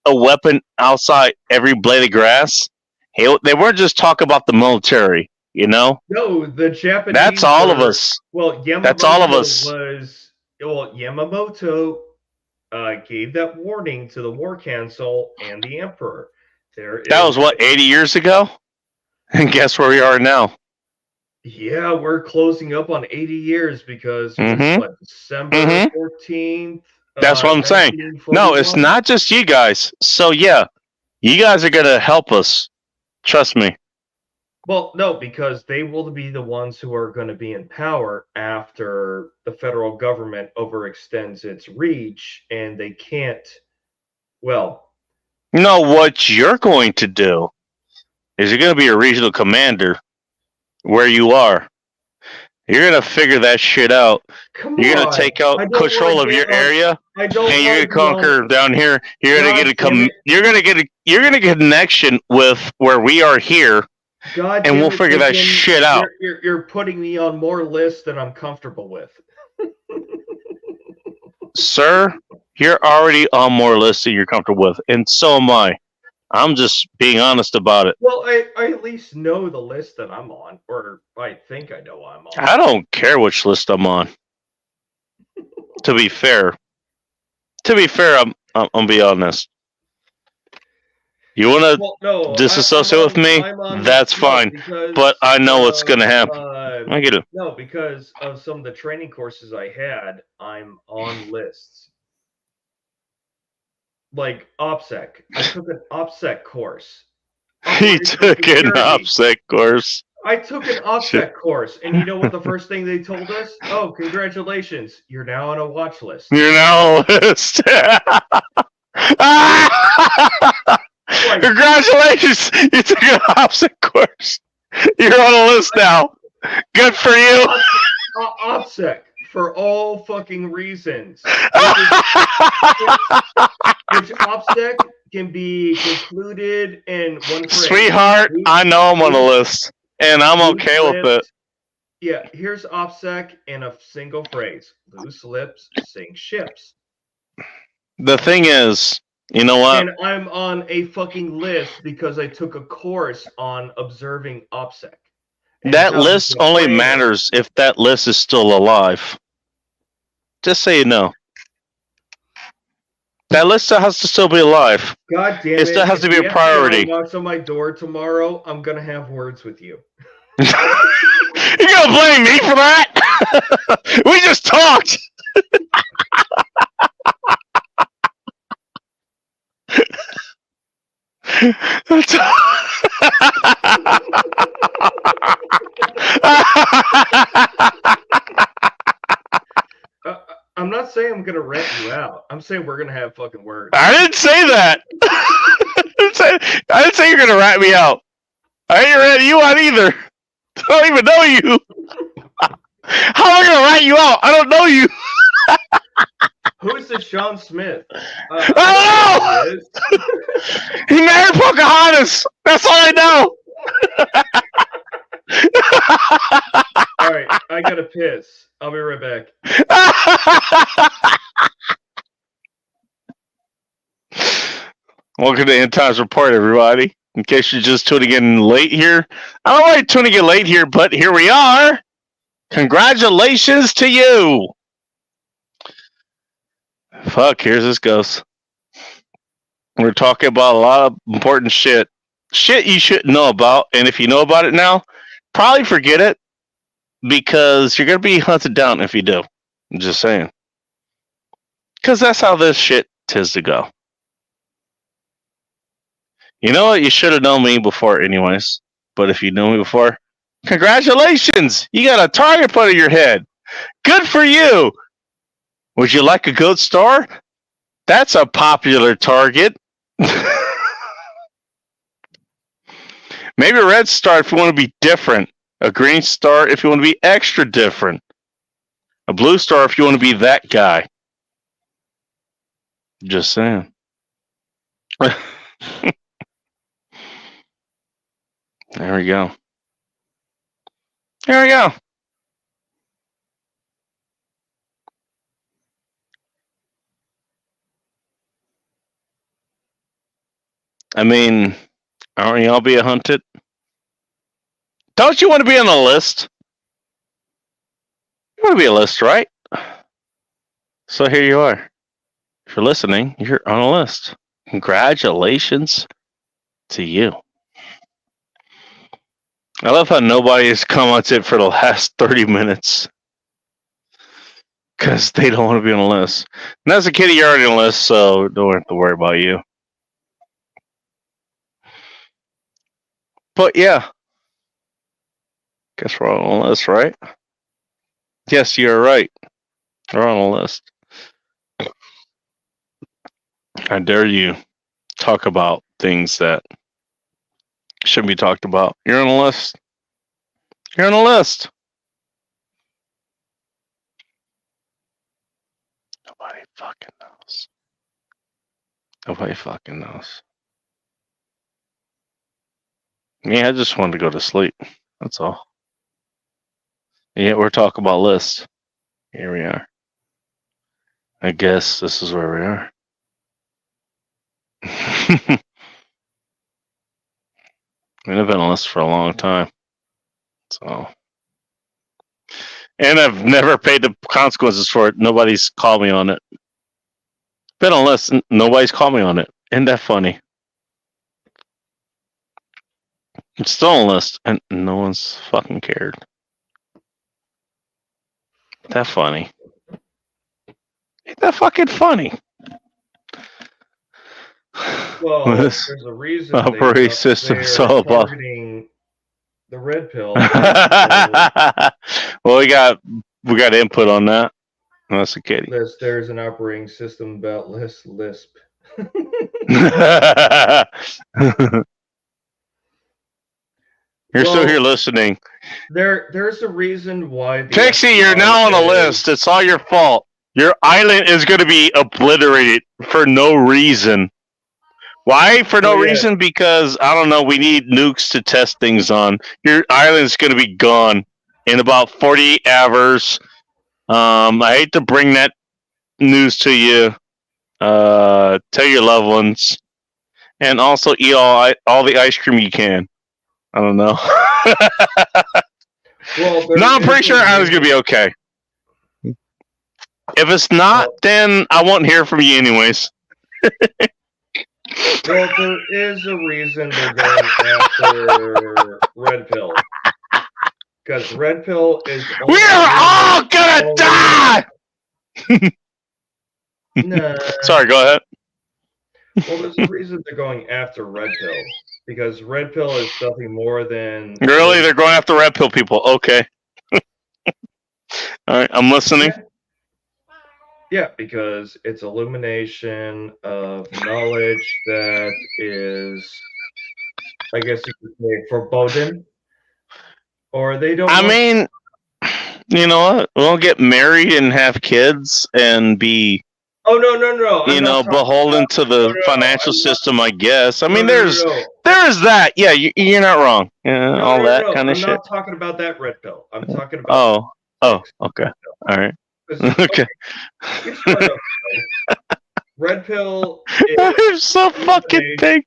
a weapon outside every blade of grass? Hey, they weren't just talking about the military. You know, No, the Japanese. that's all of were- us. Well, Yamamoto That's all of us. Yamamoto gave that warning to the War Council and the Emperor. That was what 80 years ago. And guess where we are now? Yeah, we're closing up on 80 years because it was, Mhm. what, December Mhm. 14th. That's what I'm saying. No, it's 1941? not just you guys. So yeah, you guys are gonna help us. Trust me. Well, no, because they will be the ones who are going to be in power after the federal government overextends its reach and they can't. Well, No, what you're going to do is you're going to be a regional commander where you are. You're going to figure that shit out. come You're going on. to take out I don't control wanna of your get on- area, I don't and you're wanna going to be on- conquer down here. You're going to get God damn it. you're going to get a connection with where we are here, God and damn we'll it, figure that Deacon, shit out. You're putting me on more lists than I'm comfortable with. Sir. You're already on more lists than you're comfortable with, and so am I. I'm just being honest about it. Well, I at least know the list that I'm on, or I think I know I'm on. I don't care which list I'm on. To be fair, I'm be honest. You want to Well, no, disassociate with me? That's fine. But I know what's going to happen. I get it. No, because of some of the training courses I had, I'm on lists. Like OPSEC. I took an OPSEC course. He took an OPSEC course. I took an OPSEC course, and you know what the first thing they told us? Oh, congratulations. You're now on a watch list. You're now on a list. Congratulations! You took an OPSEC course. You're on a list now. Good for you. OPSEC for all fucking reasons. Which OPSEC can be concluded in one phrase. Sweetheart, I know I'm on the list, and I'm okay with it. Yeah, here's OPSEC in a single phrase. Loose lips sink ships. The thing is, you know what? And I'm on a fucking list because I took a course on observing OPSEC. That list only matters if that list is still alive. Just so you know. That list has to still be alive. God damn it. It still has to be a priority. If knocks on my door tomorrow, I'm going to have words with you. You're going to blame me for that? We just talked. I'm not saying I'm gonna rat you out. I'm saying we're gonna have fucking words. I didn't say that. I didn't say you're gonna rat me out. I ain't ratting you out either. I don't even know you. How am I gonna rat you out? I don't know you. Who's this Sean Smith? I don't know. He married Pocahontas. That's all I know. All right, I gotta piss. I'll be right back. Welcome to End Times Report, everybody. In case you're just tuning in late here, I don't know why you're tuning in late here, but here we are. Congratulations to you. Fuck, here's this goes. We're talking about a lot of important shit. Shit you shouldn't know about, and if you know about it now, probably forget it, because you're going to be hunted down if you do. I'm just saying. Because that's how this shit tis to go. You know what? You should have known me before anyways. But if you knew me before, congratulations! You got a target put on your head. Good for you! Would you like a gold star? That's a popular target. Maybe a red star if you want to be different. A green star if you want to be extra different. A blue star if you want to be that guy. Just saying. There we go. There we go. I mean, aren't y'all being hunted? Don't you want to be on a list? You want to be a list, right? So here you are. If you're listening, you're on a list. Congratulations to you. I love how nobody has commented for the last 30 minutes. Because they don't want to be on a list. And as a kid, you're already on a list, so don't have to worry about you. But yeah. Guess we're on a list, right? Yes, you're right. We're on a list. I dare you talk about things that shouldn't be talked about. You're on a list. You're on a list. Nobody fucking knows. Nobody fucking knows. Yeah, I just wanted to go to sleep. That's all. Yeah, we're talking about lists. Here we are. I guess this is where we are. I mean, I've been on lists for a long time. So. And I've never paid the consequences for it. Nobody's called me on it. Been on lists, nobody's called me on it. Isn't that funny? It's still on the list, and no one's fucking cared. That funny. Ain't that fucking funny? Well, This there's a reason operating system is all about. targeting the red pill. Well, we got input on that. That's a kitty. There's an operating system about Lisp. You're still here listening. There's a reason why. Pixie, you're now on the list. It's all your fault. Your island is going to be obliterated for no reason. Why? For no reason? Because, I don't know, we need nukes to test things on. Your island's going to be gone in about 48 hours. I hate to bring that news to you. Tell your loved ones. And also eat all the ice cream you can. I don't know. Well, no, I'm pretty sure Island's going to be okay. If it's not, then I won't hear from you anyways. Well, there is a reason they're going after Red Pill. Because Red Pill is... We're all gonna die! Nah. Sorry, go ahead. Well, there's a reason they're going after Red Pill. Because Red Pill is nothing more than... Really? They're going after Red Pill people. Okay. Alright, I'm listening. Yeah, because it's illumination of knowledge that is, I guess you could say, forbidden. Or they don't... I mean, you know what? We'll get married and have kids and be... Oh, no. You know, beholden to the financial system, I guess. I mean, there is that. Yeah, you're not wrong. Yeah, all that kind of shit. I'm not talking about that Red Pill. I'm talking about... Oh, okay. All right. Okay. Red Pill is... I'm so fucking big.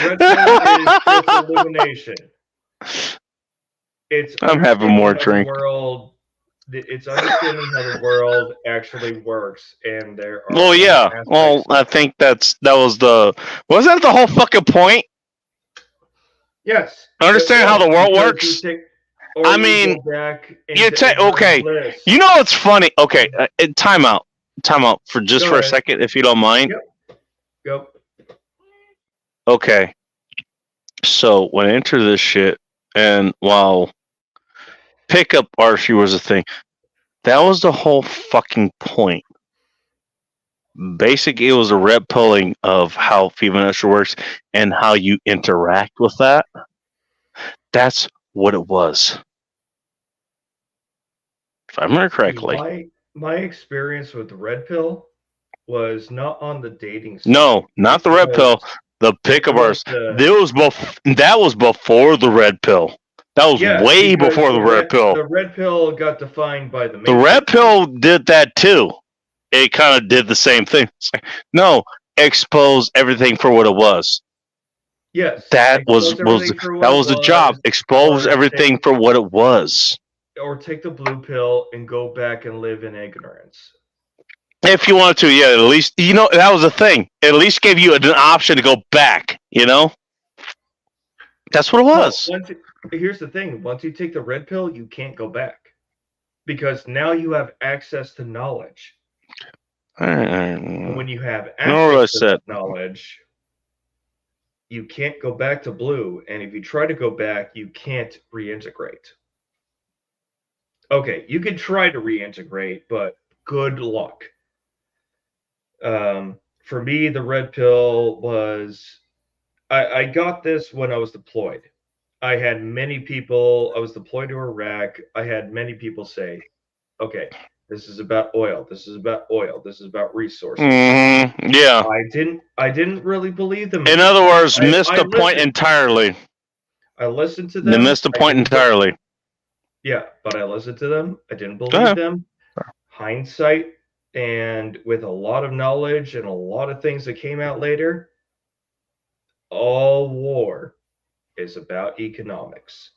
Red Pill is just illumination. I'm having more drink. It's understanding how the world actually works, and there are... Well, yeah. Well, I think wasn't that the whole fucking point? Yes. Understand how the world works? I mean, okay. You know what's funny? Okay, time out for a second, if you don't mind. Yep. Okay. So when I entered this shit, and while pickup archery was a thing, that was the whole fucking point. Basically, it was a red pilling of how female nature works and how you interact with that. That's what it was. If I remember correctly. My experience with the Red Pill was not on the dating site. No, not the Red Pill. The pickup artist. That was before the Red Pill. That was way before the Red Pill. The Red Pill got defined by the... The Red Pill did that too. It kind of did the same thing. No, expose everything for what it was. Yes. That was the job. Expose everything for what it was. Or take the blue pill and go back and live in ignorance. If you wanted to, yeah, at least, you know, that was the thing. It at least gave you an option to go back, you know? That's what it was. Well, here's the thing. Once you take the red pill, you can't go back. Because now you have access to knowledge. And when you have access to knowledge, you can't go back to blue. And if you try to go back, you can't reintegrate. Okay, you can try to reintegrate, but good luck. For me, the red pill was... I got this when I was deployed. I had many people... I was deployed to Iraq. I had many people say, okay, this is about oil. This is about oil. This is about resources. Mm-hmm. Yeah. I didn't really believe them. In other words, missed the point entirely. I listened to them. They missed the point entirely. Yeah, but I listened to them. I didn't believe them. Hindsight, and with a lot of knowledge and a lot of things that came out later, all war is about economics.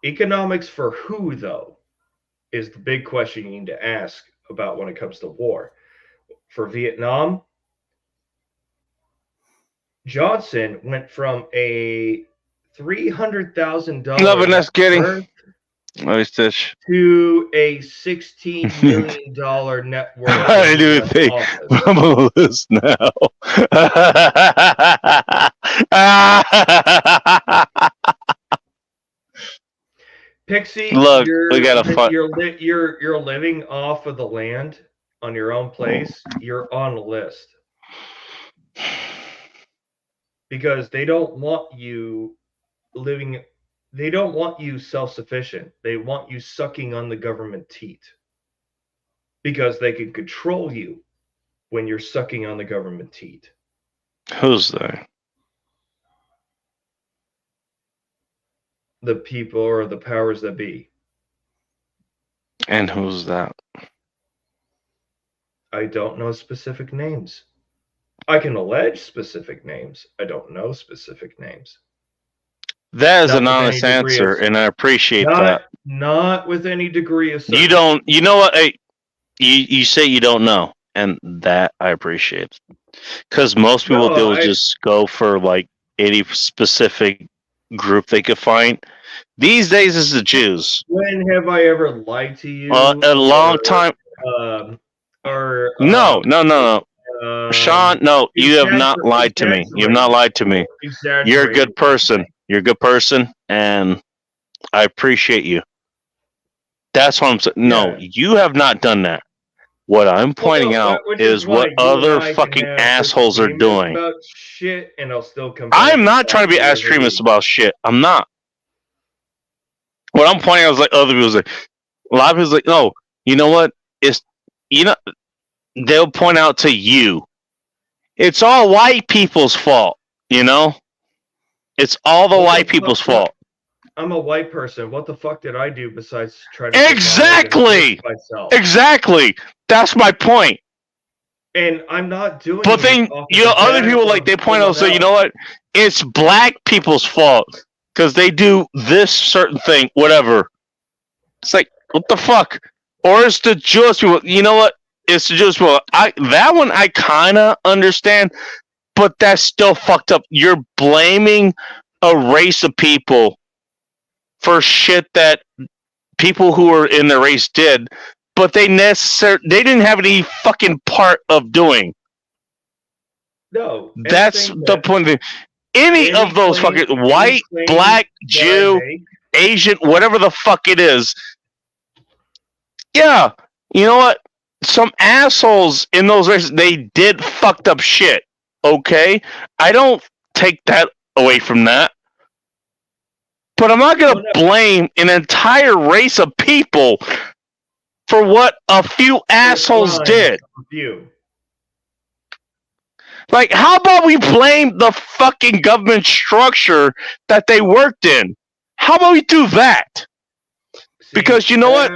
Economics for who, though, is the big question you need to ask about when it comes to war. For Vietnam, Johnson went from a $300,000 Loving us net getting. worth Nice dish. to a $16 million net worth. I in do the think office. I'm on the list now. Pixie, Look, we gotta fight. you're living off of the land on your own place. You're on the list because they don't want you living. They don't want you self-sufficient. They want you sucking on the government teat because they can control you when you're sucking on the government teat. Who's they? The people or the powers that be. And who's that? I don't know specific names. I can allege specific names. I don't know specific names. That is Not an with any honest degree answer, of- and I appreciate that. Not with any degree of You don't. You know what? Hey, you say you don't know, and that I appreciate. Because most people No, do I- just go for like any specific group they could find. These days, it's the Jews. When have I ever lied to you? A long time. No. Sean, no, you have not lied to me. You have not lied to me. You're a good person. You're a good person, and I appreciate you. That's what I'm saying. No, you have not done that. What I'm pointing out is what other fucking assholes are doing. About shit, and I'll still come back I'm and not trying to be talk you extremist about shit. I'm not. What I'm pointing out is like other people's like a lot of people's like, no, you know what? It's they'll point out to you. It's all white people's fault, you know? It's all the white people's fault. I'm a white person. What the fuck did I do besides try to Exactly. myself? Exactly. That's my point. And I'm not doing. But then it off you know, the other back people of like they point out, so someone you know what? It's black people's fault because they do this certain thing, whatever. It's like what the fuck? Or it's the Jewish people. You know what? It's the Jewish people. That one I kind of understand, but that's still fucked up. You're blaming a race of people for shit that people who were in the race did, but they didn't have any fucking part of doing. No, That's the point. Any of those fucking white, black, Jew, Asian, whatever the fuck it is. Yeah, you know what? Some assholes in those races, they did fucked up shit. Okay? I don't take that away from that. But I'm not going to blame an entire race of people for what a few assholes did. Like, how about we blame the fucking government structure that they worked in? How about we do that? Because you know what?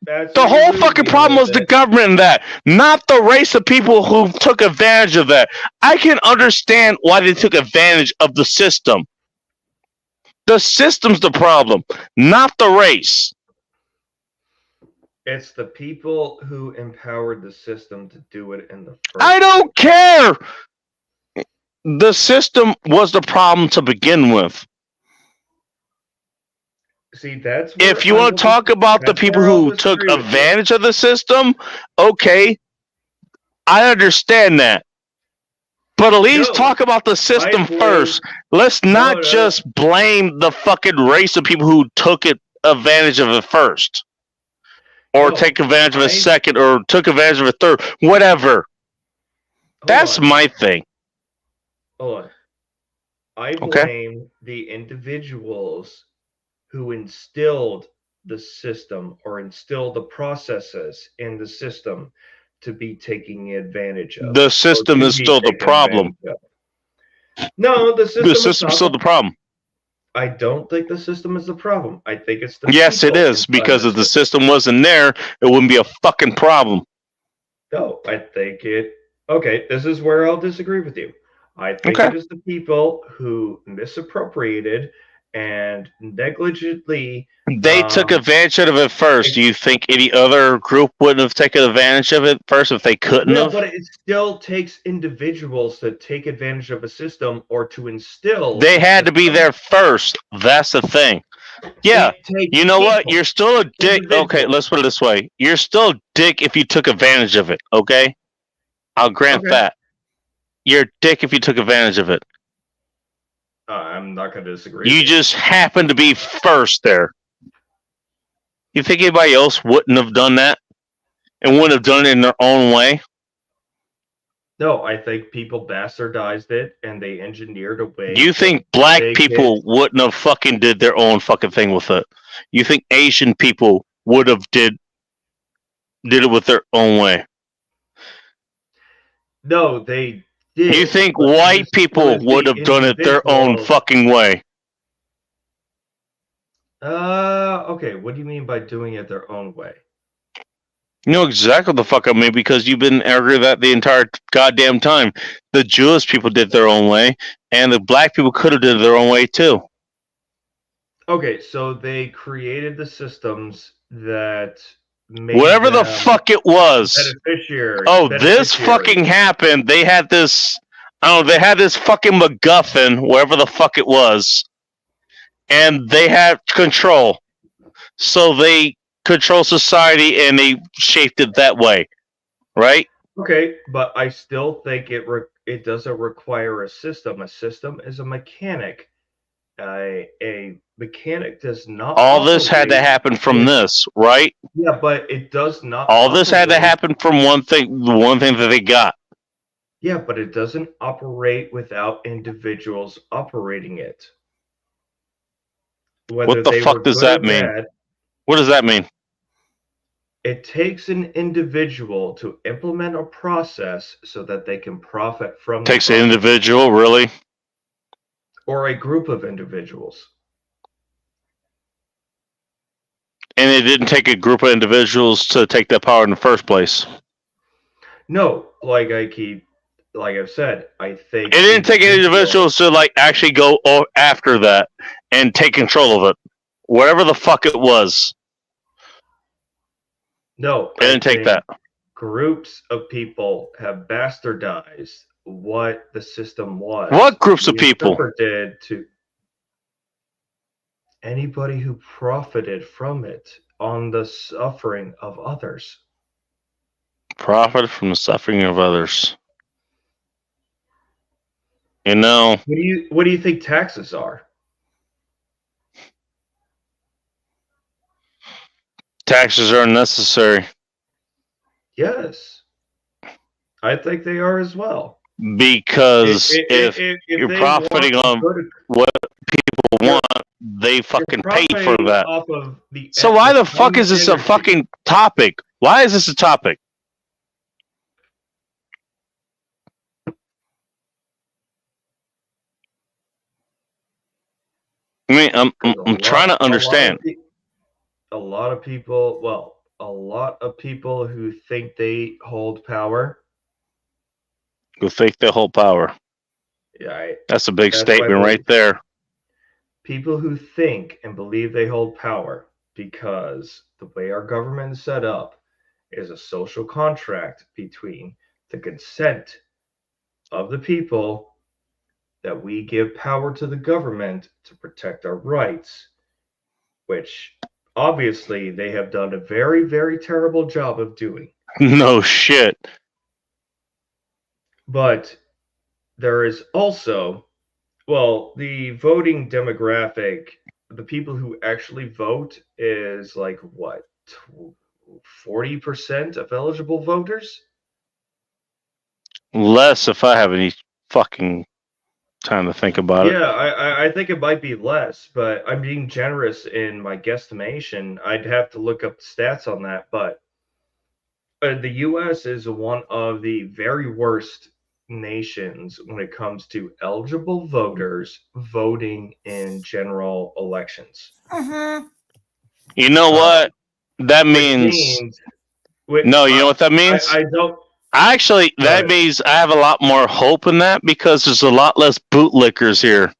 The whole fucking problem was the government in that, not the race of people who took advantage of that. I can understand why they took advantage of the system. The system's the problem, not the race. It's the people who empowered the system to do it in the first. I don't care. The system was the problem to begin with. See, that's if you want to talk about the people who took advantage of the system, okay, I understand that. But at least talk about the system first. Let's not just blame the fucking race of people who took advantage of it first. Or take advantage of it second, or took advantage of it third. Whatever. That's my thing. Hold on. I blame the individuals who instilled the system or instilled the processes in the system to be taking advantage of. The system is still the problem. No, the system's still the problem. I don't think the system is the problem. I think it's the Yes, it is, because if the system wasn't there, it wouldn't be a fucking problem. No, I think it. Okay, this is where I'll disagree with you. I think it is the people who misappropriated and negligently. They took advantage of it first. Do you think any other group wouldn't have taken advantage of it first if they couldn't Yeah, have? but it still takes individuals to take advantage of a system or to instill. They had to be there first. That's the thing. Yeah. It takes You know what? people, You're still a dick. individuals. Okay, let's put it this way. You're still a dick if you took advantage of it, okay? I'll grant Okay. that. You're a dick if you took advantage of it. I'm not going to disagree. You with just happened to be first there. You think anybody else wouldn't have done that? And wouldn't have done it in their own way? No, I think people bastardized it and they engineered a way. You think black they people wouldn't have fucking did their own fucking thing with it? You think Asian people would have did it with their own way? No, they did. You think but it white was people the would have done it their own individuals. fucking way? Okay. What do you mean by doing it their own way? You know exactly what the fuck I mean because you've been arguing that the entire goddamn time. The Jewish people did their own way, and the black people could have did their own way too. Okay, so they created the systems that made Whatever the them fuck it was. beneficiaries. Oh, this fucking happened. They had this. I don't know. They had this fucking MacGuffin, wherever the fuck it was, and they had control. So they control society, and they shaped it that way, right? Okay, but I still think it doesn't require a system. A system is a mechanic. A mechanic does not. All this had to operate happen from with- this, right? Yeah, but it does not. All this had to operate- happen from one thing. The one thing that they got. Yeah, but it doesn't operate without individuals operating it. Whether What the they fuck were does good or that mean? bad, What does that mean? it takes an individual to implement a process so that they can profit from the Takes an process. individual, really? Or a group of individuals. And it didn't take a group of individuals to take that power in the first place. No, like I've said, I think It didn't take individuals to like actually go after that and take control of it. Whatever the fuck it was. No, It didn't take that. Groups of people have bastardized what the system was. What groups of The people? usurper did to anybody who profited from it on the suffering of others. Profit from the suffering of others. You know, What do you think taxes are? taxes are unnecessary Yes. I think they are as well. because if you're they profiting want on good- what people want, they fucking pay for profiting that. off of the So why the fuck is this a energy. fucking topic? Why is this a topic? I mean, I'm trying to understand. A lot of people who think they hold power. Who think they hold power? Yeah, That's a big That's why statement right there. people who think and believe they hold power because the way our government is set up is a social contract between the consent of the people that we give power to the government to protect our rights, which obviously they have done a very, very terrible job of doing. No shit. But there is also, well, the voting demographic, the people who actually vote is like what, 40% of eligible voters? Less if I have any fucking time to think about it. Yeah, I think it might be less, but I'm being generous in my guesstimation. I'd have to look up the stats on that, but the U.S. is one of the very worst nations when it comes to eligible voters voting in general elections. You know what? That means no. You know what that means? I don't. Actually, that means I have a lot more hope in that because there's a lot less bootlickers here.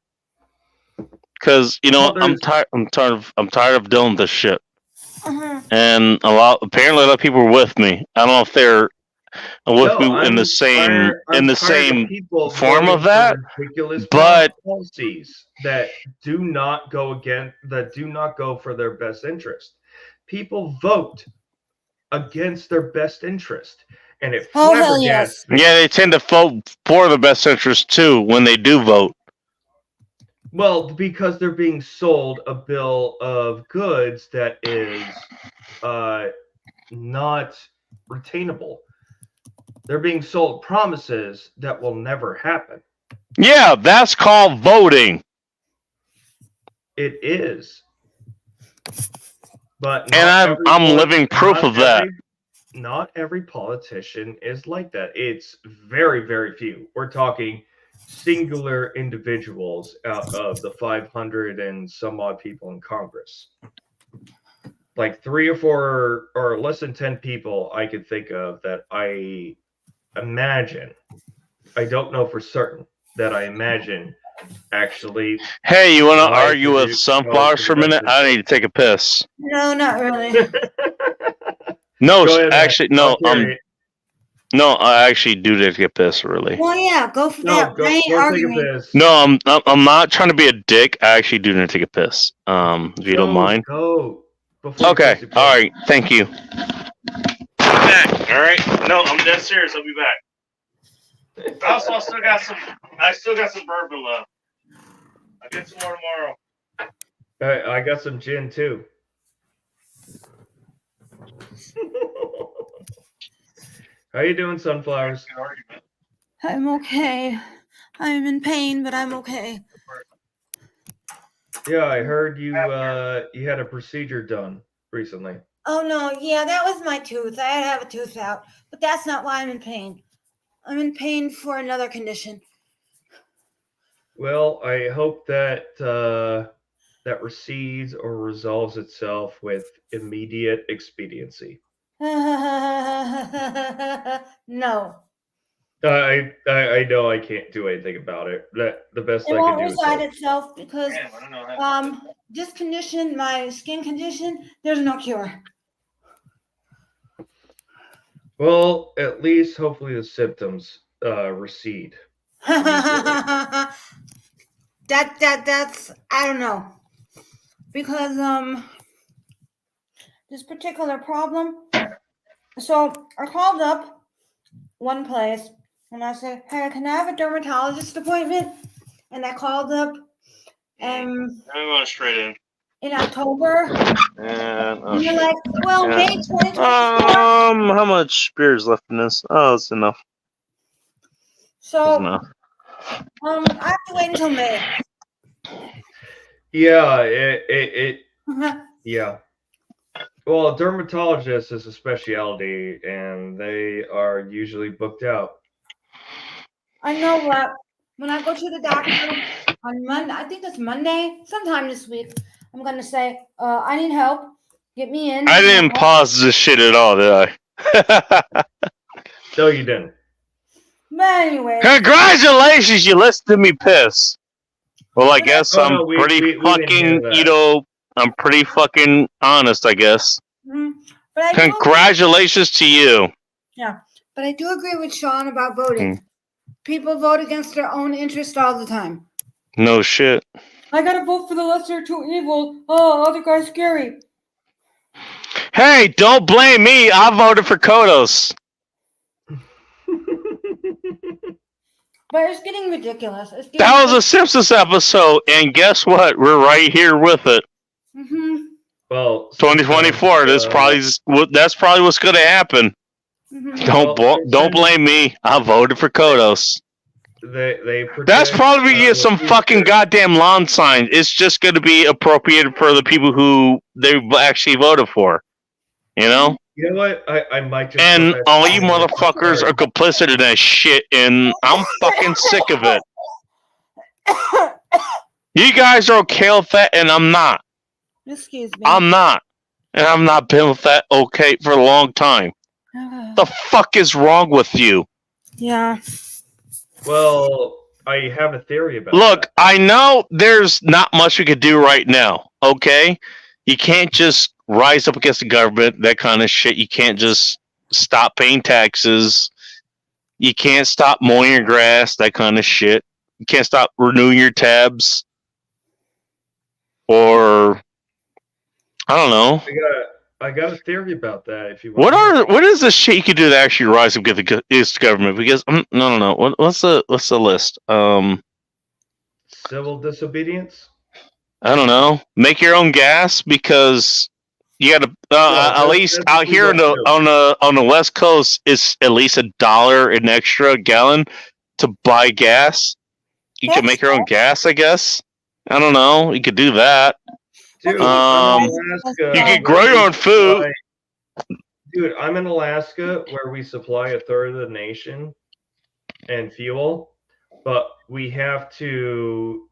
because you know Well, I'm there's- tired of dealing with this shit. Uh-huh. And apparently a lot of people were with me. I don't know if they're with No, me in I'm the same I'm tired of same people form voting of that, for ridiculous but- policies that do not go for their best interest. People vote against their best interest, and it Oh, hell yes. flabbergasts me. Yeah, they tend to vote for the best interest too when they do vote. Well, because they're being sold a bill of goods that is not retainable. They're being sold promises that will never happen. Yeah, that's called voting. It is. But And I'm living proof of that. Not every politician is like that. It's very, very few. We're talking singular individuals out of the 500 and some odd people in Congress. Like 3 or 4 or less than 10 people I could think of that I imagine, I don't know for certain, that I imagine actually. Hey, you want to Why argue do with you sunflowers vote for a for the minute? best I need to take a piss. No, not really. No, Go ahead, actually, no. I'll carry it. No, I actually do need to get pissed. Really. Well, yeah, go for No, that. go I ain't take a arguing. piss. No, I'm not trying to be a dick. I actually do need to take a piss. If you don't mind. Go. Before you Okay. piss your All pants. right. Thank you. Back. All right. No, I'm dead serious. I'll be back. Also, I still got some bourbon left. I'll get some more tomorrow. I got some gin too. How you doing, sunflowers? I'm okay. I'm in pain, but I'm okay. Yeah, I heard you had a procedure done recently. Oh no, yeah, that was my tooth. I had to have a tooth out, but that's not why I'm in pain. I'm in pain for another condition. Well, I hope that that recedes or resolves itself with immediate expediency. No, I know I can't do anything about it. That the best it I won't can do is reside hope. itself because this condition, my skin condition, there's no cure. Well, at least hopefully the symptoms recede. That's I don't know, because this particular problem. So I called up one place and I said, "Hey, can I have a dermatologist appointment?" And I called up I'm going straight in October. And And you're like, "Well, yeah. May 2024." How much beer is left in this? Oh, it's enough. So It's enough. I have to wait until May. Yeah, yeah. Well, a dermatologist is a specialty, and they are usually booked out. I know what. When I go to the doctor on Monday, I think it's Monday, sometime this week, I'm gonna say, I need help. Get me in. I didn't pause this shit at all, did I? No, you didn't. But anyway, Congratulations, you listened to me piss. Well, I guess Oh, I'm no, we pretty didn't hear fucking, that. you know, I'm pretty fucking honest, I guess. but I do, Congratulations to you. yeah, but I do agree with Sean about voting. People vote against their own interest all the time. No shit. I gotta vote for the lesser two evil. Oh, other guy's scary. Hey, don't blame me. I voted for Kodos. But it's getting ridiculous. It's getting That was a Simpsons episode, and guess what? We're right here with it. Well, 2024. That's probably what's going to happen. Don't blame me. I voted for Kodos. They That's protect, probably the some future. fucking goddamn lawn sign. It's just going to be appropriated for the people who they actually voted for. You know? You know what? I might just. And put that all you sign in. motherfuckers are complicit in that shit, and I'm fucking sick of it. You guys are okay with that, and I'm not. Excuse me. I'm not. And I've not been with that okay for a long time. The fuck is wrong with you? Yeah. Well, I have a theory about Look, that. I know there's not much we could do right now. Okay, you can't just rise up against the government, that kind of shit. You can't just stop paying taxes. You can't stop mowing your grass, that kind of shit. You can't stop renewing your tabs, or I don't know. I got a theory about that. If you want. What is the shit you could do to actually rise up against the government? Because no. What's the list? Civil disobedience? I don't know. Make your own gas because you got to at least out here on the West Coast, it's at least $1 an extra gallon to buy gas. You can make your own gas, I guess. I don't know. You could do that. Dude, you can grow your own food. Dude, I'm in Alaska where we supply a third of the nation and fuel, but we have to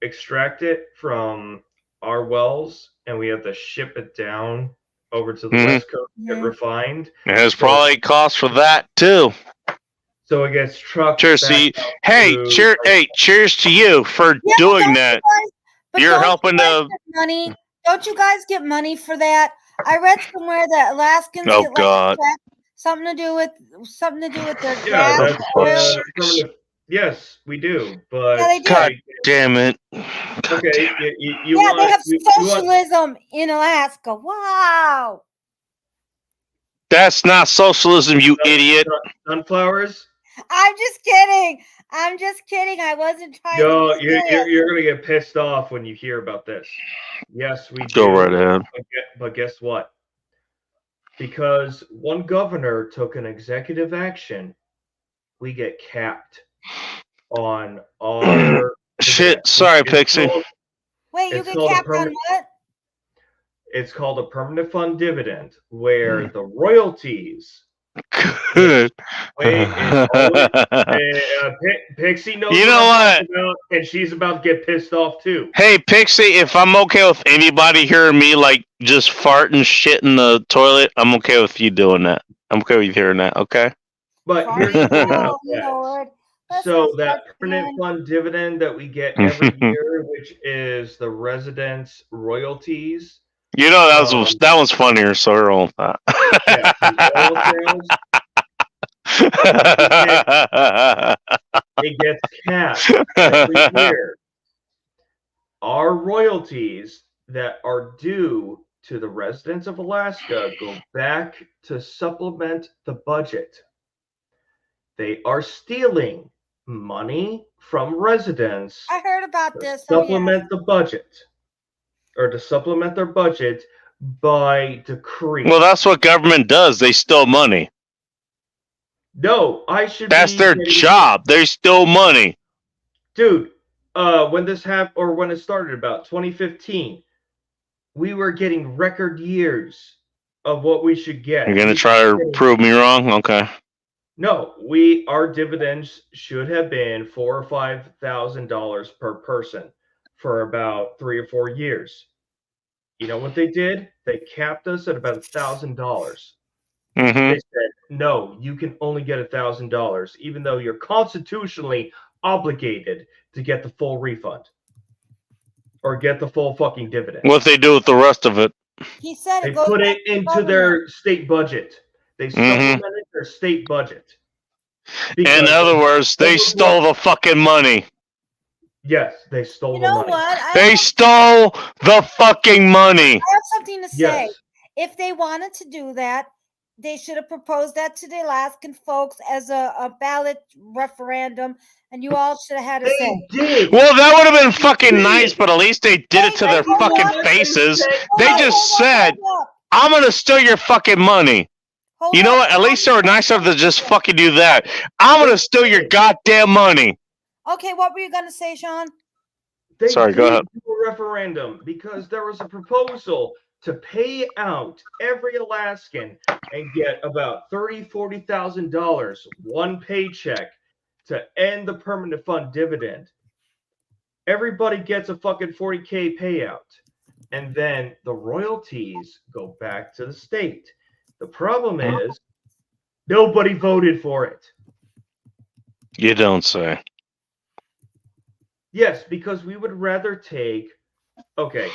extract it from our wells and we have to ship it down over to the West Coast to get refined. There's probably a cost for that too. So it gets trucked. Cheers to you for doing that. You're helping to money. Don't you guys get money for that? I read somewhere that Alaskans get like a check, something to do with their gas. Yes, we do. But God damn it. Okay, they have socialism in Alaska. Wow. That's not socialism, you idiot. Sunflowers? I'm just kidding. I wasn't trying to. You're going to get pissed off when you hear about this. Yes, we do. Go right ahead. But guess what? Because one governor took an executive action, we get capped on our shit. Sorry, Pixie. Wait, you get capped on what? It's called a permanent fund dividend, where the royalties. Good. Pixie knows. You know what? And she's about to get pissed off too. Hey, Pixie, if I'm okay with anybody hearing me like just farting shit in the toilet, I'm okay with you doing that. I'm okay with you hearing that. Okay. But here's the thing about that. So that permanent fund dividend that we get every year, which is the residents' royalties. You know that one's funnier, so we're all that. It gets capped every year. Our royalties that are due to the residents of Alaska go back to supplement the budget. They are stealing money from residents. I heard about this. Supplement the budget. Or to supplement their budget by decree. Well, that's what government does. They steal money. No, I should. That's their job. They steal money. Dude, when this happened, or when it started, about 2015, we were getting record years of what we should get. You're gonna try to prove me wrong? Okay. No, our dividends should have been $4,000 or $5,000 per person for about 3 or 4 years. You know what they did? They capped us at about $1,000. They said, no, you can only get $1,000, even though you're constitutionally obligated to get the full refund or get the full fucking dividend. What they do with the rest of it? He said they put it into their state budget. They supplemented their state budget. In other words, they stole the fucking money. Yes, they stole the money. What? They stole the fucking money. I have something to say. Yes. If they wanted to do that, they should have proposed that to the Alaskan folks as a ballot referendum, and you all should have had a say. Well, that would have been fucking nice, but at least they did it to their fucking faces. They just said, I'm going to steal your fucking money. You know what? At least they were nice enough to just fucking do that. I'm going to steal your goddamn money. Okay, what were you going to say, Sean? Sorry, go ahead. Do a referendum because there was a proposal to pay out every Alaskan and get about $30,000, $40,000 one paycheck to end the permanent fund dividend. Everybody gets a fucking $40K payout, and then the royalties go back to the state. The problem is nobody voted for it. You don't say. Yes, because we would rather take, okay,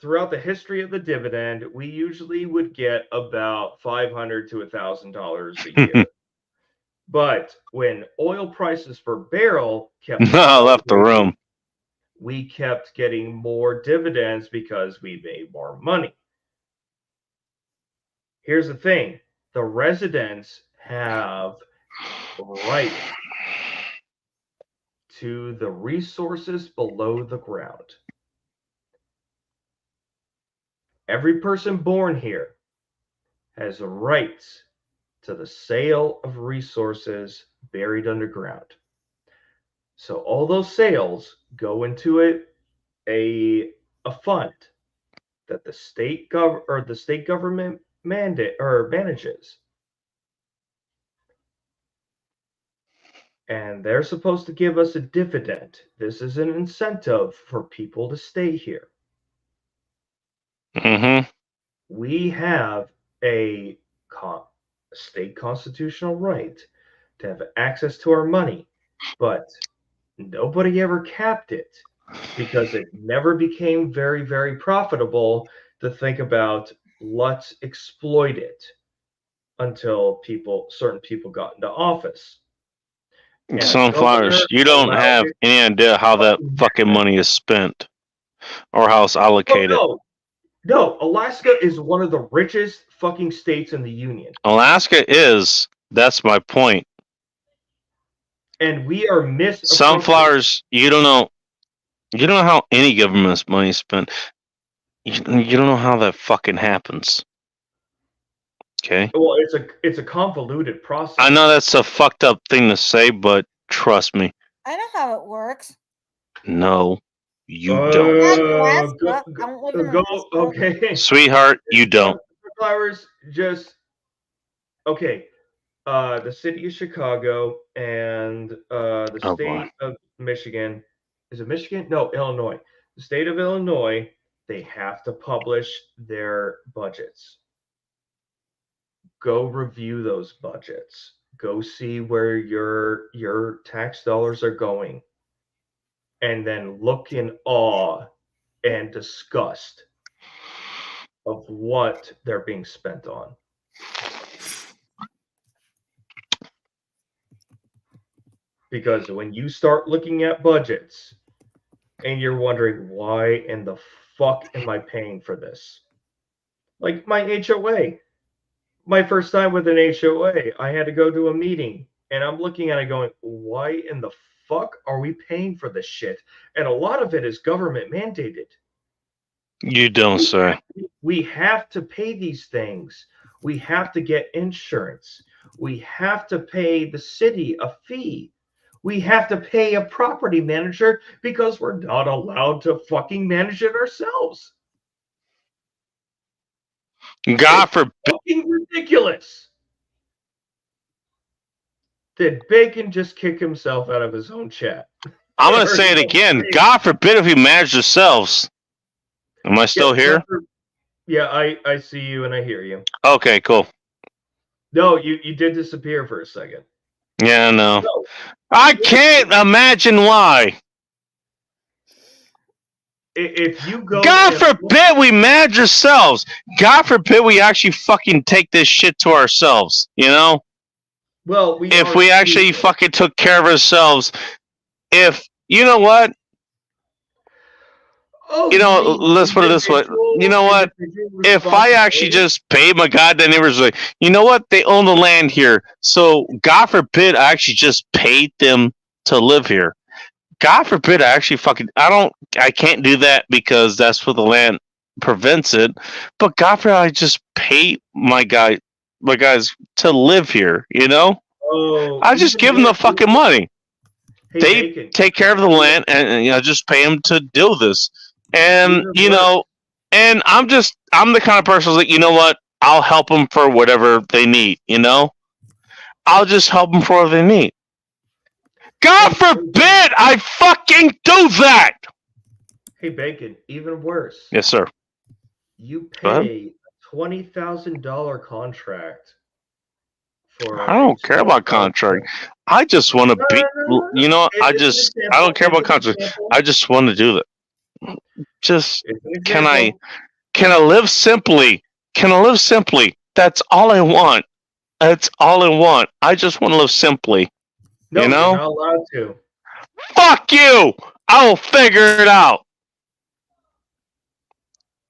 throughout the history of the dividend, we usually would get about $500 to $1,000 a year. But when oil prices per barrel kept I left the skyrocketing, room. we kept getting more dividends because we made more money. Here's the thing. The residents have right to the resources below the ground. Every person born here has rights to the sale of resources buried underground. So all those sales go into a fund that the state government manages. And they're supposed to give us a dividend. This is an incentive for people to stay here. Mm-hmm. We have a state constitutional right to have access to our money, but nobody ever capped it because it never became very, very profitable to think about let's exploit it until certain people got into office. And Sunflowers, you don't have any idea how that fucking money is spent or how it's allocated. No, Alaska is one of the richest fucking states in the union. Alaska is. That's my point. And we are Sunflowers, you don't know. You don't know how any government's money is spent. You don't know how that fucking happens. Okay. Well, it's a convoluted process. I know that's a fucked up thing to say, but trust me. I know how it works. No, you don't. Okay. Sweetheart, you don't. Flowers just okay. The city of Chicago and the state of Michigan. Is it Michigan? No, Illinois. The state of Illinois, they have to publish their budgets. Go review those budgets. Go see where your tax dollars are going. And then look in awe and disgust of what they're being spent on. Because when you start looking at budgets and you're wondering, why in the fuck am I paying for this? Like my HOA. My first time with an HOA, I had to go to a meeting and I'm looking at it going, why in the fuck are we paying for this shit? And a lot of it is government mandated. You don't, sir. We have to pay these things. We have to get insurance. We have to pay the city a fee. We have to pay a property manager because we're not allowed to fucking manage it ourselves. God forbid. Fucking ridiculous. Did Bacon just kick himself out of his own chat? I'm going to say it again. God forbid if we manage ourselves. Am I still here? Yeah, I see you and I hear you. Okay, cool. No, you did disappear for a second. Yeah, no. I can't imagine why. If you go, God forbid we manage ourselves. God forbid we actually fucking take this shit to ourselves. You know. Well, if we actually fucking took care of ourselves, if you know what, you know, let's put it this way. You know what? If I actually just paid my goddamn neighbors, like, you know what? They own the land here, so God forbid I actually just paid them to live here. God forbid I actually I can't do that because that's what the land prevents it. But God forbid I just pay my guys to live here, you know? I just give them the fucking money. They take care of the land and you know, just pay them to do this. And, you know, and I'm the kind of person that, you know what? I'll help them for whatever they need, you know? I'll just help them for what they need. God forbid I fucking do that! Hey, Bacon, even worse. Yes, sir. You pay a $20,000 contract for. I don't care about contract. I just want to be. You know, I don't care about contract. I just want to do that. Just can I live simply? Can I live simply? That's all I want. That's all I want. I just want to live simply. No, you know? you're not allowed to. Fuck you! I will figure it out.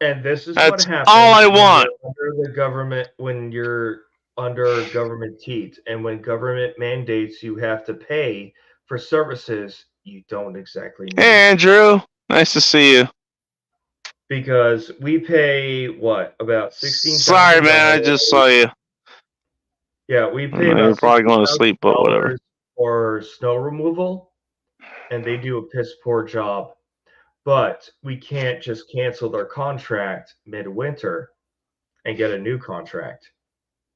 And this is That's what happens. all I when want. you're under the government, when you're under government teat, and when government mandates you have to pay for services you don't exactly need. Hey, Andrew. Nice to see you. Because we pay what, about $16,000. Sorry, man. I just saw you. Yeah, we pay You're about probably going to sleep, but whatever. $16,000 for snow removal, and they do a piss poor job. But we can't just cancel their contract midwinter and get a new contract.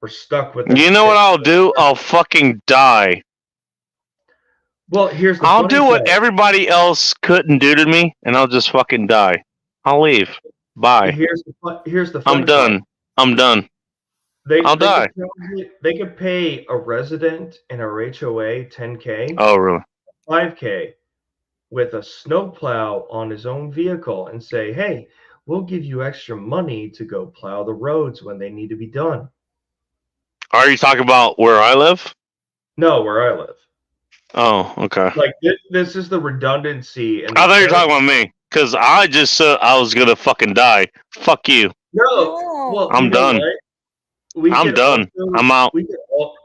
We're stuck with. You know what I'll do? I'll fucking die. Well, here's the. I'll funny do what thing. everybody else couldn't do to me, and I'll just fucking die. I'll leave. Bye. Here's the. I'm done. I'm done. I'll die. They could pay a resident in our HOA $10K. Oh, really? $5K with a snowplow on his own vehicle and say, "Hey, we'll give you extra money to go plow the roads when they need to be done." Are you talking about where I live? No, where I live. Oh, okay. Like this is the redundancy. And I thought you were talking about me, because I just said I was gonna fucking die. Fuck you. No, well, I'm you know done. what? I'm done. I'm out.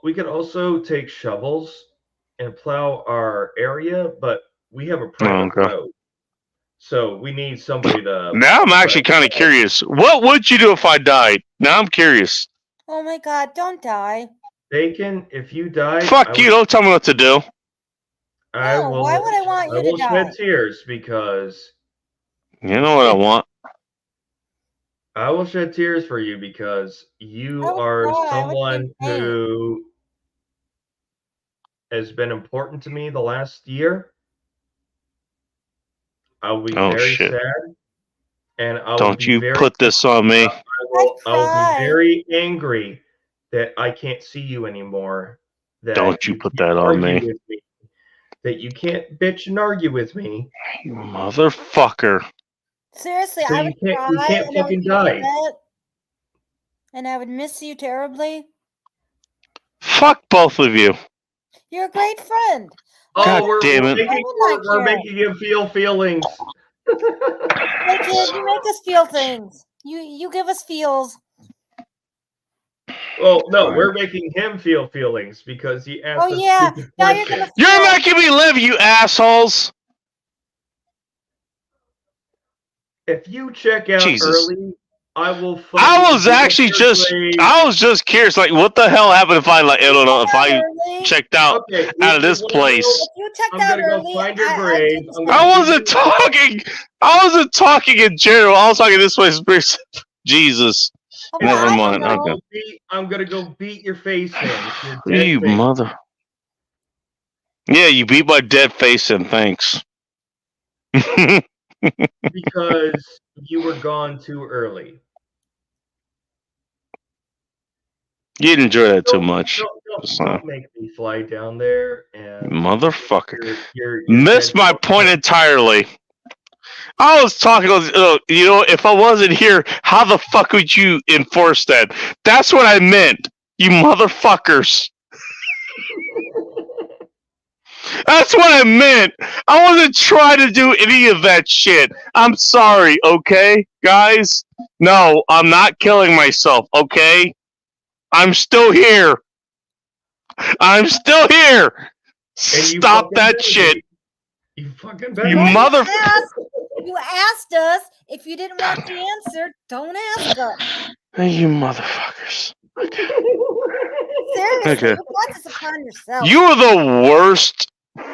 We could also take shovels and plow our area, but we have a private okay. road, so we need somebody to. Now I'm actually kind of curious. What would you do if I died? Now I'm curious. Oh my God! Don't die. Bacon, if you die, Fuck you! Don't tell me what to do. I No, will. why would I want you to will die? shed tears because. You know what I want. I will shed tears for you because you are someone who has been important to me the last year. I'll be very shit. sad, and I'll Don't be you very, put this on me. I'll be very angry that I can't see you anymore. That Don't you put can't that on argue me. with me. That you can't bitch and argue with me. You motherfucker. Seriously, So I you would can't- cry you can't and I would fucking be die. upset, and I would miss you terribly. Fuck both of you. You're a great friend. God we're damn it. we're making him feel feelings. Hey kid, you make us feel things. You give us feels. Well, no, we're making him feel feelings because he asked. Oh yeah, now you're gonna. You're making me live, you assholes. If you check out Jesus. early, I will. I was actually I was just curious, like, what the hell happened if I, like, I don't know, if I checked out out of this place? You checked I'm out gonna go early. find your grave. I wasn't talking. I wasn't talking in general. I was talking this place. Jesus. Never mind. Okay. I'm gonna go beat your face in. Your You dead face. mother. Yeah, you beat my dead face in. Thanks. Because you were gone too early. You didn't enjoy that too much. Don't make me fly down there and Motherfucker. you're Missed my point entirely. I was talking, you know, if I wasn't here, how the fuck would you enforce that? That's what I meant, you motherfuckers. That's what I meant. I wasn't trying to do any of that shit. I'm sorry, okay, guys? No, I'm not killing myself, okay? I'm still here. I'm still here. Stop that shit. You fucking You mother. You asked us. If you didn't want the answer, don't ask us. You motherfuckers. Seriously, Okay. you brought this upon yourself. You are the worst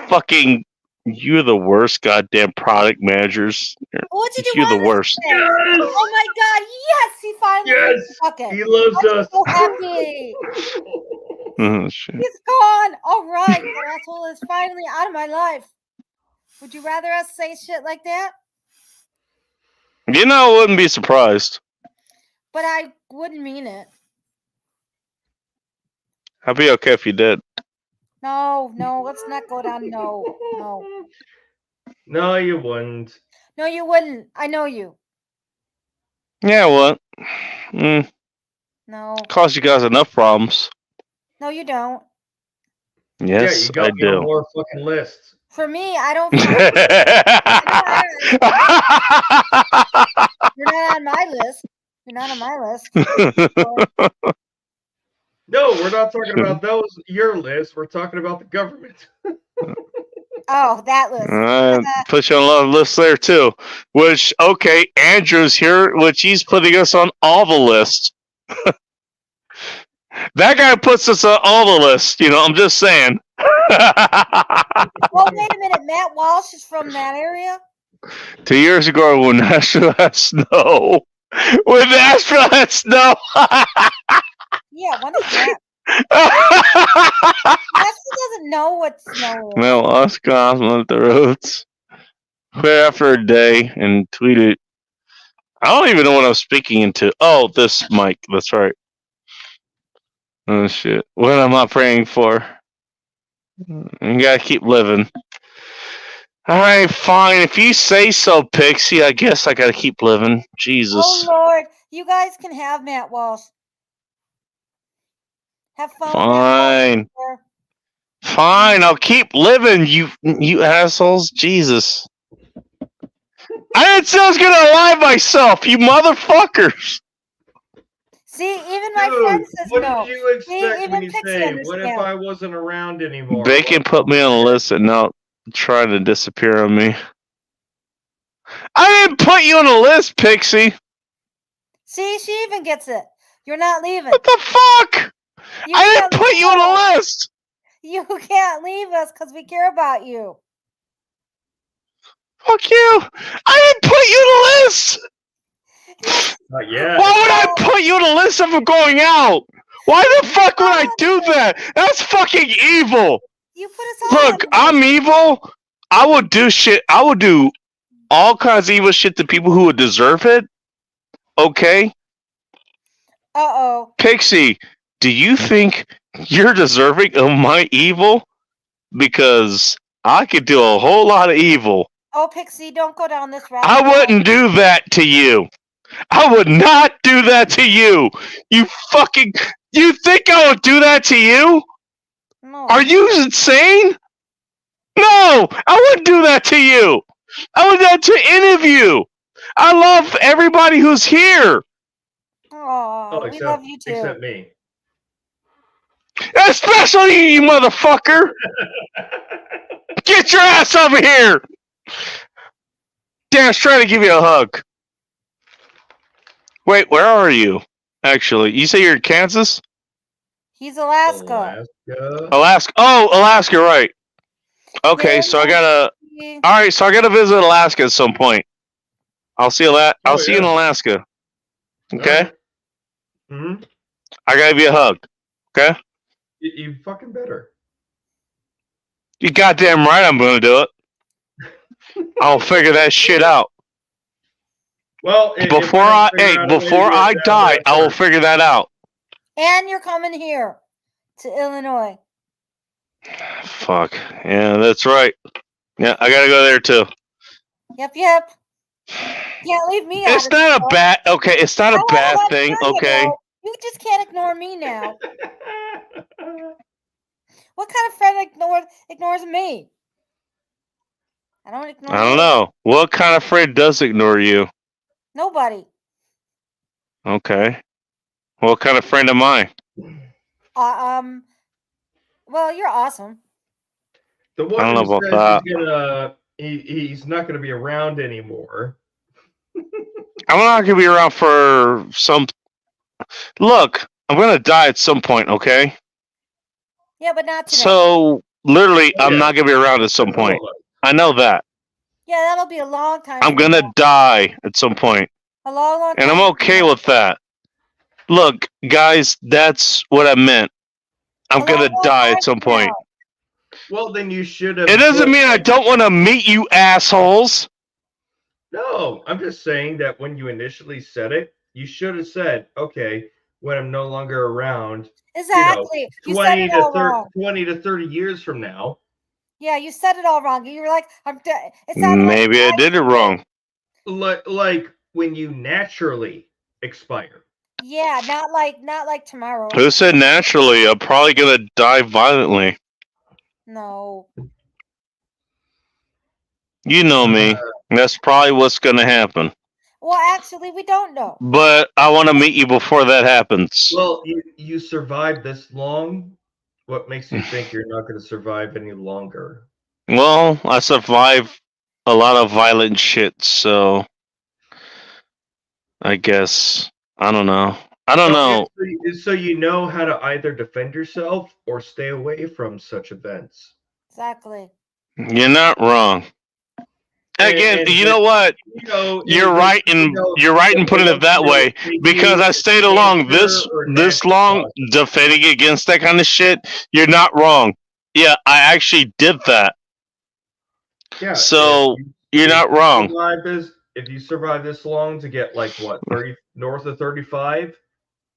fucking. You're the worst goddamn product managers. What'd you do? You're the worst. Yes! Oh my God! Yes, he finally. Yes! Okay. He loves I'm us. so happy. Oh, shit. He's gone. All right, that asshole is finally out of my life. Would you rather us say shit like that? You know, I wouldn't be surprised. But I wouldn't mean it. I'd be okay if you did. No, let's not go down. No. No, you wouldn't. No, you wouldn't. I know you. Yeah, what? No. Cause you guys enough problems. No, you don't. Yes, yeah, you got I me on do. more fucking lists. For me, I don't. You're not on my list. You're not on my list. No, we're not talking about your list. We're talking about the government. Oh, that list. Put you on a lot of lists there too. Which, okay, Andrew's here, which he's putting us on all the lists. That guy puts us on all the lists. I'm just saying. Well, wait a minute. Matt Walsh is from that area. 2 years ago, when Nashville had snow. When Nashville had snow. Yeah, when is that? Nashville doesn't know what snow is. Well, us guys went the roads. Quit after a day and tweeted. I don't even know what I'm speaking into. Oh, this mic. That's right. Oh, shit. What am I praying for? You gotta keep living. Alright, fine. If you say so, Pixie, I guess I gotta keep living. Jesus. Oh, Lord. You guys can have Matt Walsh. Have fun. Fine. Fine, I'll keep living, you assholes. Jesus. I didn't say I was gonna lie myself, you motherfuckers. See, even my friend says what no. did you See, expect even when you Pixie say, understands. what if I wasn't around anymore? Bacon put me on a list and now trying to disappear on me. I didn't put you on a list, Pixie. See, she even gets it. You're not leaving. What the fuck? I didn't put you on a list. You can't leave us because we care about you. Fuck you. I didn't put you on a list. Not yet. Why would I put you on a list if I'm going out? Why the fuck would I do that? That's fucking evil. You put us all. Look, I'm evil. I would do shit. I would do all kinds of evil shit to people who would deserve it. Okay? Uh-oh. Pixie, do you think you're deserving of my evil? Because I could do a whole lot of evil. Oh, Pixie, don't go down this route. I wouldn't do that to you. I would not do that to you. You think I would do that to you? No. Are you insane? No, I wouldn't do that to you. I would do that to any of you. I love everybody who's here. Oh, we love you too. Except me. Especially you, motherfucker. Get your ass over here. Dan's trying to give you a hug. Wait, where are you? Actually, you say you're in Kansas? He's Alaska. Alaska. Oh, Alaska, right. Okay, so I gotta. All right, so I gotta visit Alaska at some point. I'll see you. I'll see you in Alaska. Okay. Mm-hmm. I gotta give you a hug. Okay. You fucking better. You goddamn right, I'm gonna do it. I'll figure that shit out. Well, before I die, I will figure that out. And you're coming here to Illinois. Fuck. Yeah, that's right. Yeah, I gotta go there too. Yep. Can't leave me out. It's not a bad. Okay, it's not a bad thing. Okay. You just can't ignore me now. What kind of friend ignores me? I don't ignore. I don't know. What kind of friend does ignore you? Nobody. Okay. What kind of friend am I? Well, you're awesome. The one I don't know who about says he's not gonna be around anymore. I'm not gonna be around for some. Look, I'm gonna die at some point. Okay. Yeah, but not today. So literally, I'm not gonna be around at some point. I know that. Yeah, that'll be a long time. I'm gonna die at some point. A long time. And I'm okay with that. Look, guys, that's what I meant. I'm gonna die at some point. Well, then you should have. It doesn't mean I don't want to meet you assholes. No, I'm just saying that when you initially said it, you should have said, okay, when I'm no longer around. Exactly. You said 20 it to all 30, wrong. 20 to 30 years from now. Yeah, you said it all wrong. You were like, it sounded Maybe I did it wrong. Like when you naturally expire. Yeah, not like tomorrow. Who said naturally? I'm probably gonna die violently. No. You know me. That's probably what's gonna happen. Well, actually, we don't know. But I want to meet you before that happens. Well, you survived this long. What makes you think you're not going to survive any longer? Well, I survived a lot of violent shit, so I guess I don't know. I don't know. So you know how to either defend yourself or stay away from such events. Exactly. You're not wrong. Again, you know what? You're right in putting it that way, because I stayed along this long defending against that kind of shit. You're not wrong. Yeah, I actually did that. Yeah. So you're not wrong. If you survive this long to get like what 30 north of 35,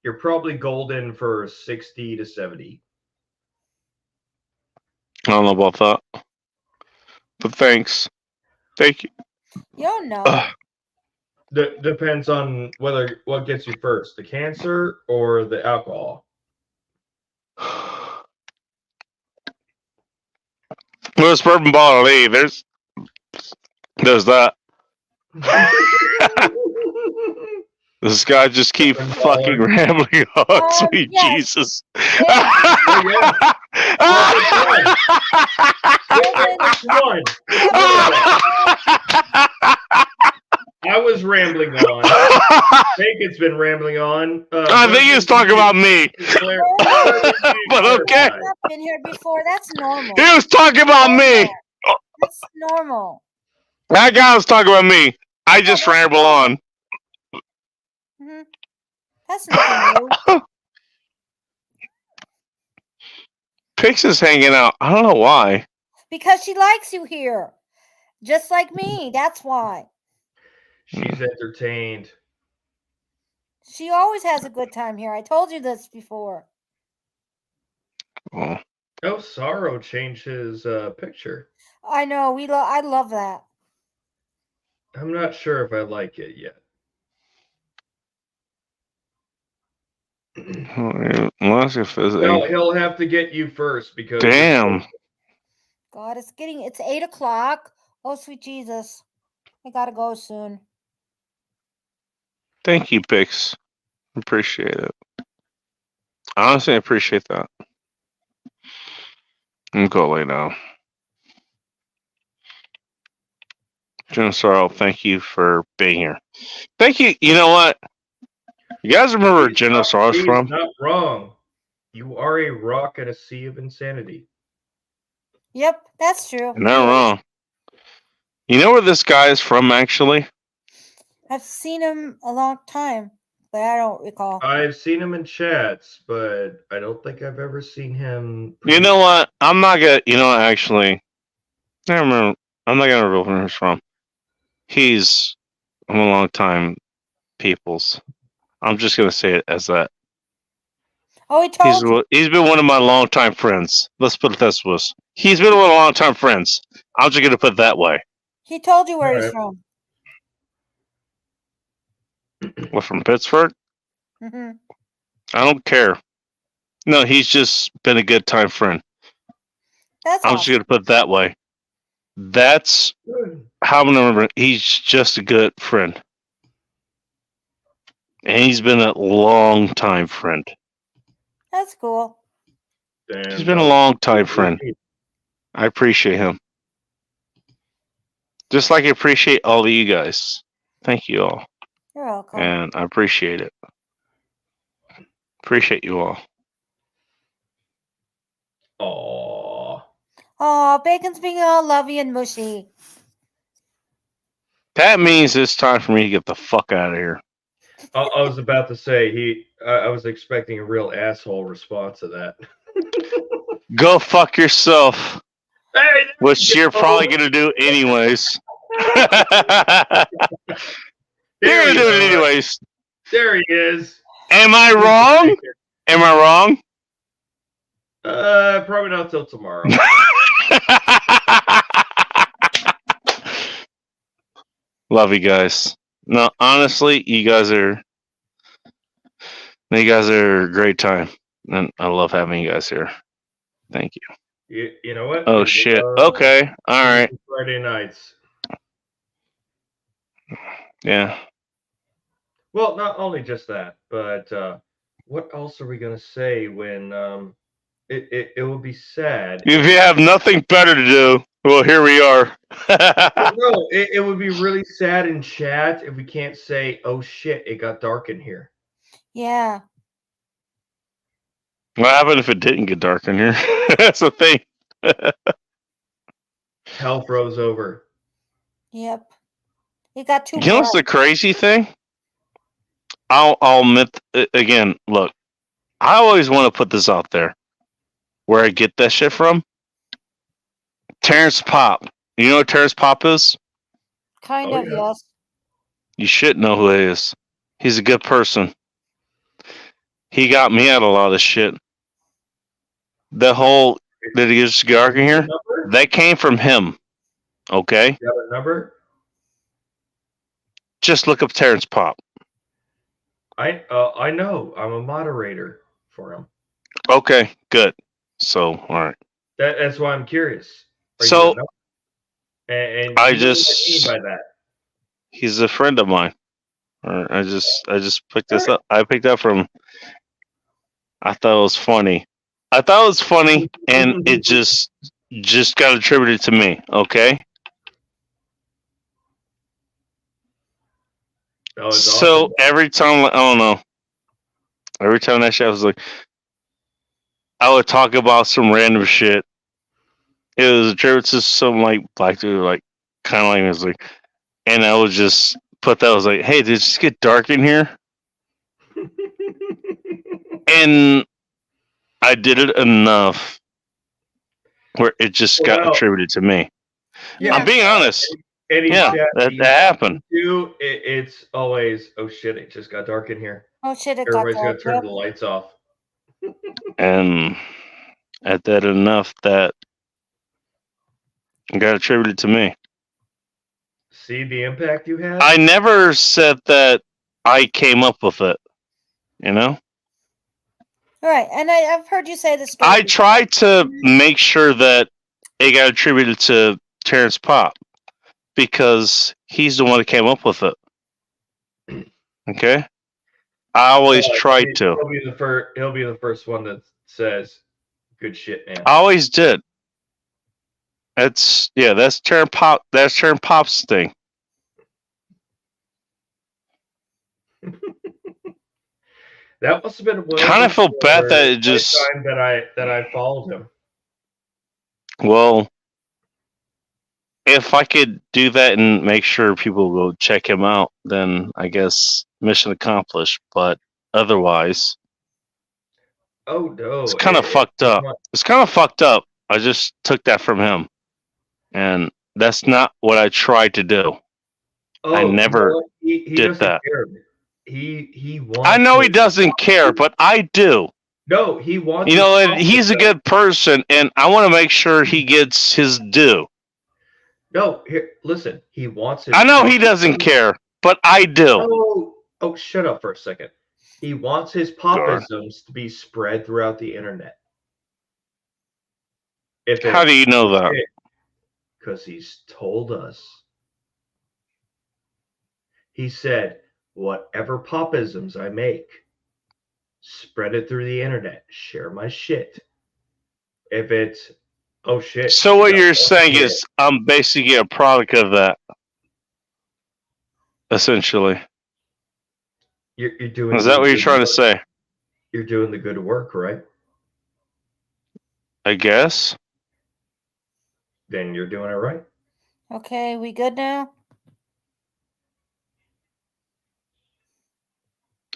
you're probably golden for 60 to 70. I don't know about that, but thanks. Thank you. You don't know. Depends on what gets you first, the cancer or the alcohol. Well, it's bourbon bottle E. There's that. This guy just keep fucking rambling on. Sweet Jesus. I was rambling on. Bacon's been rambling on. I think he was talking about me. But okay. I've been here before. That's normal. He was talking about me. That's normal. That guy was talking about me. I just ramble on. Mm-hmm. That's nothing new. Pix is hanging out. I don't know why. Because she likes you here. Just like me. That's why. She's entertained. She always has a good time here. I told you this before. Oh, Sorrow changed his picture. I know. I love that. I'm not sure if I like it yet. He'll have to get you first because. Damn. God, it's 8 o'clock. Oh, sweet Jesus. I gotta go soon. Thank you, Pix. Appreciate it. Honestly, I appreciate that. I'm going lay now. Jim Sorrell, thank you for being here. Thank you. You know what? You guys remember where Jim Sorrell's from? Not wrong. You are a rock in a sea of insanity. Yep, that's true. You're not wrong. You know where this guy is from, actually? I've seen him a long time, but I don't recall. I've seen him in chats, but I don't think I've ever seen him. You know what? I'm not gonna. You know what? Actually, I remember. I'm not gonna reveal where he's from. He's a long time people's. I'm just gonna say it as that. Oh, he told you. He's been one of my longtime friends. Let's put it this way. He's been one of my longtime friends. I'm just gonna put it that way. He told you where he's from. What, from Pittsburgh? Mm-hmm. I don't care. No, he's just been a good time friend. That's I'm just gonna put it that way. That's how I'm gonna remember. He's just a good friend. And he's been a long time friend. That's cool. He's been a long time friend. I appreciate him. Just like I appreciate all of you guys. Thank you all. You're welcome. And I appreciate it. Appreciate you all. Aww. Oh, Bacon's being all lovey and mushy. That means it's time for me to get the fuck out of here. I was about to say I was expecting a real asshole response to that. Go fuck yourself. Hey, which you're probably gonna do anyways. You're gonna do it anyways. There he is. Am I wrong? Am I wrong? Probably not till tomorrow. Love you guys. No, honestly, you guys are a great time, and I love having you guys here. Thank you. You know what? Oh shit. Okay. All right. Friday nights. Yeah. Well, not only just that, but what else are we gonna say when it will be sad? If you have nothing better to do, well, here we are. No, it would be really sad in chat if we can't say, "Oh shit, it got dark in here." Yeah. What happened if it didn't get dark in here? That's the thing. Hell froze over. Yep. It got too You know what's the crazy thing? I'll admit again. Look, I always want to put this out there. Where I get that shit from? Terrence Pop. You know what Terrence Pop is? Kind of, yes. You should know who he is. He's a good person. He got me out of a lot of shit. The whole did he just get dark in here? That came from him. Okay? You have a number? Just look up Terrence Pop. I know. I'm a moderator for him. Okay, good. So, all right. That's why I'm curious. So, and I you know what just I mean by that. he's a friend of mine. Or I just picked this up. I picked up from. I thought it was funny. And it just got attributed to me. Okay. So every time, I don't know. Every time that shit, I was like, I would talk about some random shit. It was attributed to some like black dude, like kind of like it was like, and I would just put that. I was like, hey, did it just get dark in here? And I did it enough where it just got attributed to me. Yeah. I'm being honest. Any Yeah, chat that you happened. do, it's always, oh shit, it just got dark in here. Oh shit, it got Everybody's dark. gonna turn Yep. the lights off. And I did enough that it got attributed to me. See the impact you had? I never said that I came up with it. You know? All right, and I've heard you say this story. I tried to make sure that it got attributed to Terrence Pop because he's the one that came up with it. Okay? I always tried to. He'll be the first one that says, "Good shit, man." I always did. That's Terrence Pop. That's Terrence Pop's thing. That must have been one. Kind of feel bad that it just time that I followed him. Well, if I could do that and make sure people go check him out, then I guess mission accomplished. But otherwise, Oh no, it's kind of fucked up. It's kind of fucked up. I just took that from him, and that's not what I tried to do. I never he did doesn't that. care. He wants. I know he doesn't care, but I do. No, he wants. You know, his and he's a profit, good person, and I want to make sure he gets his due. No, here, listen. He wants. His I know he profit. doesn't care, but I do. Oh, shut up for a second. He wants his popisms to be spread throughout the internet. How do you know that? Because he's told us. He said, whatever popisms I make, spread it through the internet. Share my shit. If it's, oh shit. So what you're saying is I'm basically a product of that. Essentially. You're doing. Is that what you're trying to say? You're doing the good work, right? I guess. Then you're doing it right. Okay, we good now?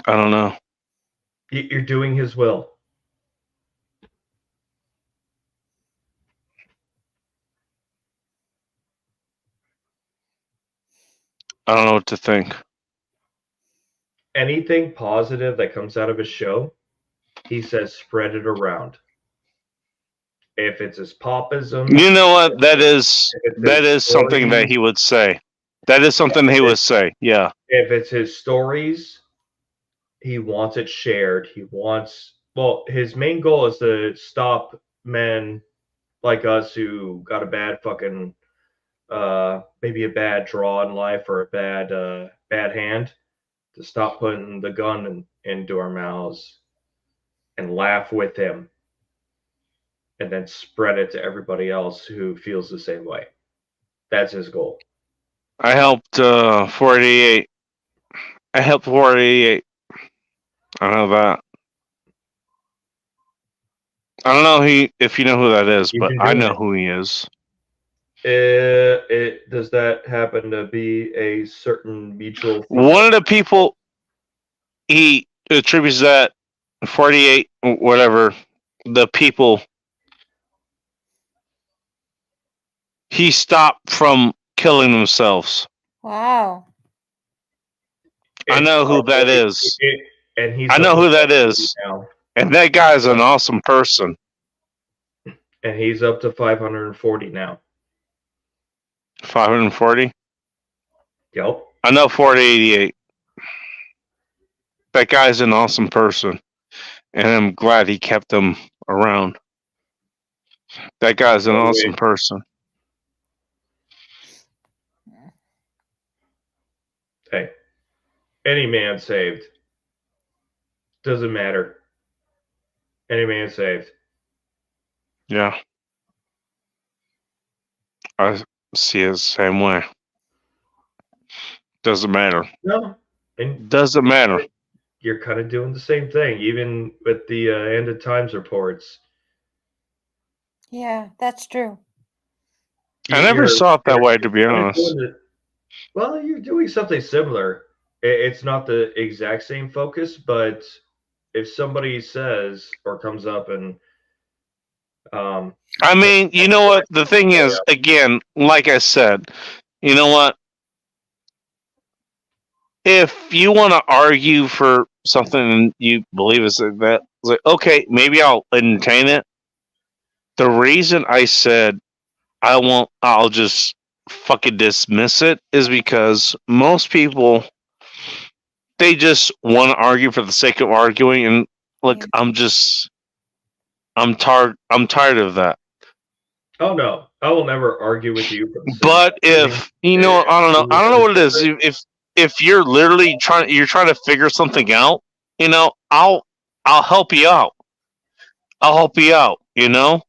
I don't know. You're doing his will. I don't know what to think. anything positive that comes out of his show, he says spread it around. If it's his popism, You know what? That is something that stories, he would say. That is something he would say. Yeah. if it's his stories, he wants it shared. He wants, well, his main goal is to stop men like us who got a bad fucking maybe a bad draw in life or a bad hand, to stop putting the gun into our mouths and laugh with him, and then spread it to everybody else who feels the same way. That's his goal. I helped 488. I helped 488. I know that. I don't know if you know who that is, You've but been I doing know it. who he is. Does that happen to be a certain mutual? One of the people he attributes that 48, whatever, the people he stopped from killing themselves. Wow. I know who that is. And he's I know up who to that 540 is. now. And that guy's an awesome person. And he's up to 540 now. 540? Yep. I know 488. That guy's an awesome person. And I'm glad he kept him around. That guy's an awesome person. Hey, any man saved. Doesn't matter. Any man saved. Yeah. I see it the same way. Doesn't matter. No. And Doesn't matter. you're kind of doing the same thing, even with the end of times reports. Yeah, that's true. I never saw it that way, to be you're honest. doing well, you're doing something similar. It's not the exact same focus, but if somebody says or comes up and I mean, you know what? The thing is, again, like I said, you know what? If you want to argue for something and you believe it's like that, it's like, okay, maybe I'll entertain it. The reason I said I'll just fucking dismiss it is because most people, they just want to argue for the sake of arguing, and look, I'm tired of that. oh no, I will never argue with you. For the sake But of if you know, I don't know what it is. If you're literally trying to figure something out, you know, I'll help you out. I'll help you out. You know,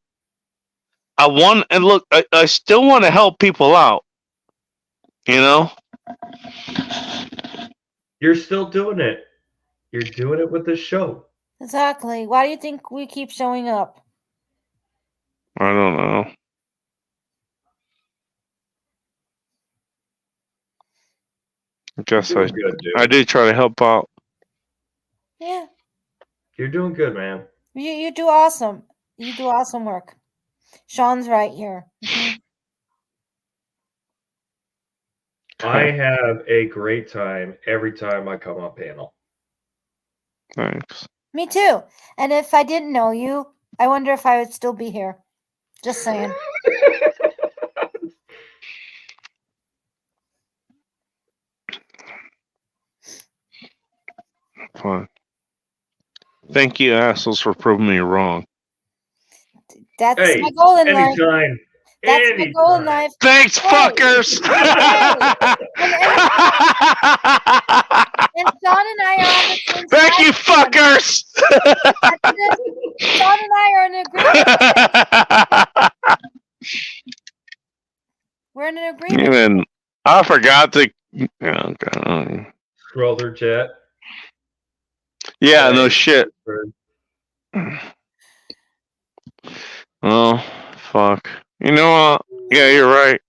I still want to help people out. You know, You're still doing it. You're doing it with the show. Exactly. Why do you think we keep showing up? I don't know. I guess You're doing good, dude. I do try to help out. Yeah. You're doing good, man. You do awesome. You do awesome work. Sean's right here. Mhm. I have a great time every time I come on panel. Thanks. Me too. And if I didn't know you, I wonder if I would still be here. Just saying. Fine. Thank you, assholes, for proving me wrong. That's Hey, my goal in life. anytime. That's my goal in life. Thanks, fuckers. And Sean and I are on the same Thank side. you, fuckers. Sean and I are in agreement. We're in an agreement. Even I forgot to. Oh, God. Scroll through chat. Yeah, no shit. Oh, fuck. You know what? Yeah, you're right.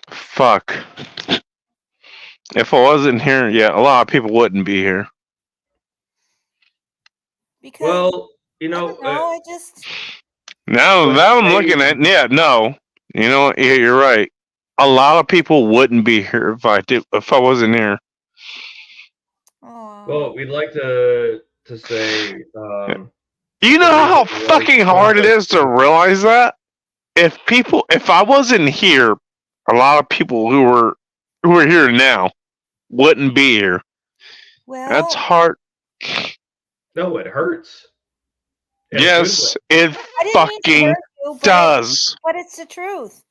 Fuck. If I wasn't here, yeah, a lot of people wouldn't be here. Because Well, you know, I just Now I'm looking at, yeah, no. You know what? Yeah, you're right. A lot of people wouldn't be here if I wasn't here. Well, we'd like to say. You know how fucking hard it is to realize that? If I wasn't here, a lot of people who are here now wouldn't be here. Well, That's hard. No, it hurts. In a good Yes, way. it I didn't mean to fucking hurt you, does. but it's the truth.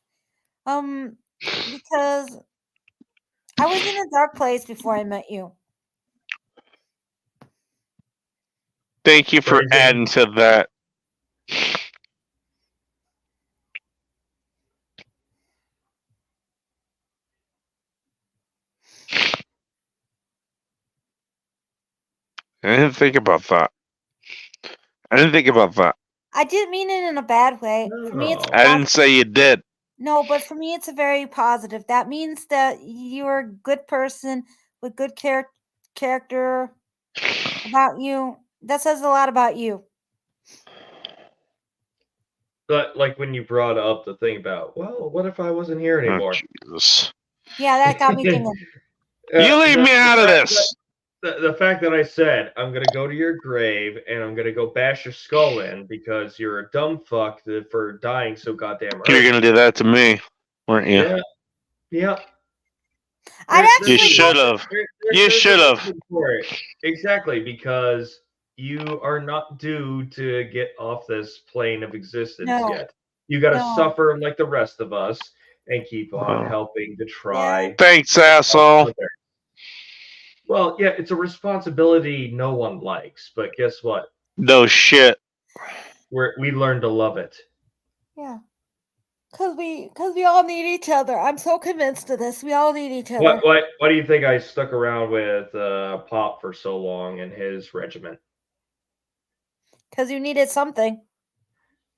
Because I was in a dark place before I met you. Thank you for Phrasing. adding to that. I didn't think about that. I didn't mean it in a bad way. For me, it's I didn't say you did. no, but for me, it's a very positive. That means that you're a good person with good character about you. That says a lot about you. But like when you brought up the thing about, well, what if I wasn't here Oh, anymore? Jesus. Yeah, that got me thinking. You leave me out of this. The fact that I said I'm gonna go to your grave and I'm gonna go bash your skull in because you're a dumb fuck for dying so goddamn early. You're gonna do that to me, weren't you? Yeah. Yeah. I'd actually You should have. You should have. Exactly, because you are not due to get off this plane of existence No. yet. You got to No. suffer like the rest of us and keep on Oh. helping to try. Thanks, asshole. Well, yeah, it's a responsibility no one likes, but guess what? No shit. We learn to love it. Yeah. Cause we all need each other. I'm so convinced of this. We all need each other. Why do you think I stuck around with Pop for so long and his regiment? Because you needed something.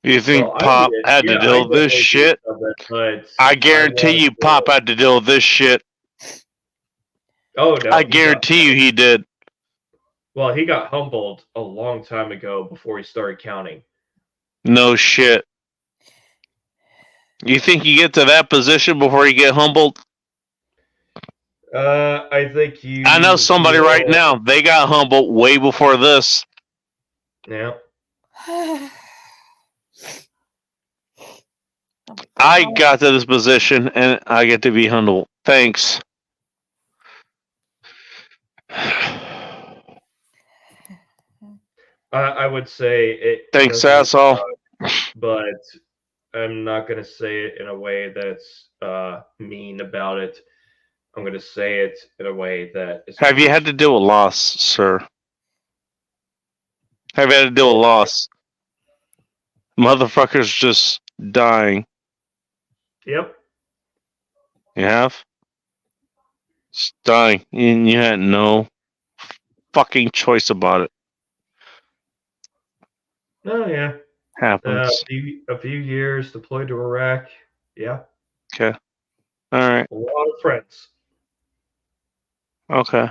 You think Well, I Pop did. had to Yeah, deal with this definitely shit? did some of it, but I guarantee you Pop had to deal with this shit. Oh no! I guarantee you he did. Well, he got humbled a long time ago before he started counting. No shit. You think you get to that position before you get humbled? I think you. I know somebody right now. They got humbled way before this. Yeah. I got to this position and I get to be humbled. Thanks. I would say it. Thanks, doesn't asshole. suck, but I'm not gonna say it in a way that's mean about it. I'm gonna say it in a way that is. Have you had to deal with loss, sir? Have you had to deal with loss? Motherfuckers just dying. Yep. You have? Just dying. And you had no fucking choice about it. Oh yeah. Happens. A few years deployed to Iraq. Yeah. Okay. Alright. A lot of friends. Okay.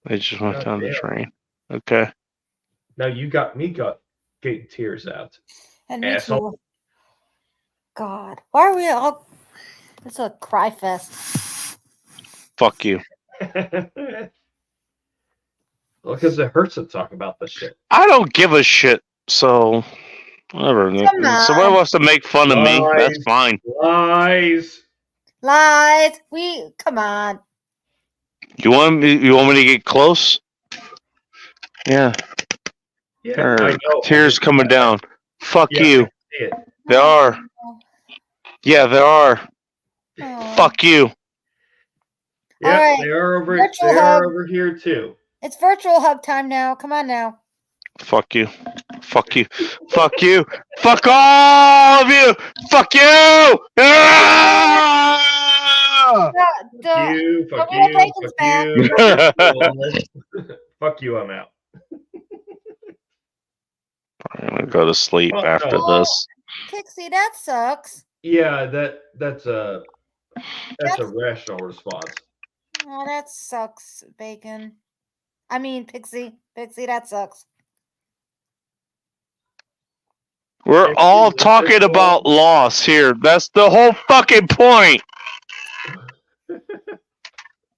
They just went God down the damn. drain. Okay. Now you got me getting tears out. And me Asshole. too. God. Why are we all it's a cry fest. Fuck you. Well, because it hurts to talk about this shit. I don't give a shit, so whatever. Come on. Someone wants to make fun of me, that's Lies. fine. Lies. Lies. Come on. You want me to get close? Yeah. Yeah, There I are know. tears coming down. Fuck Yeah, I you. can see it. There are. Yeah, there are. Oh. Fuck you. Yeah, All right. they are over. Virtual They are hug. over here too. It's virtual hug time now. Come on now. Fuck you. Fuck you. Fuck you. Fuck all of you. Fuck you. Ah! Fuck you. Fuck Don't you. take Fuck us you. Fuck you. I'm out. I'm gonna go to sleep Well, after no. this. Pixie, that sucks. Yeah, that's a rational response. Oh, that sucks, Bacon. I mean, Pixie. Pixie, that sucks. We're all talking about loss here. That's the whole fucking point.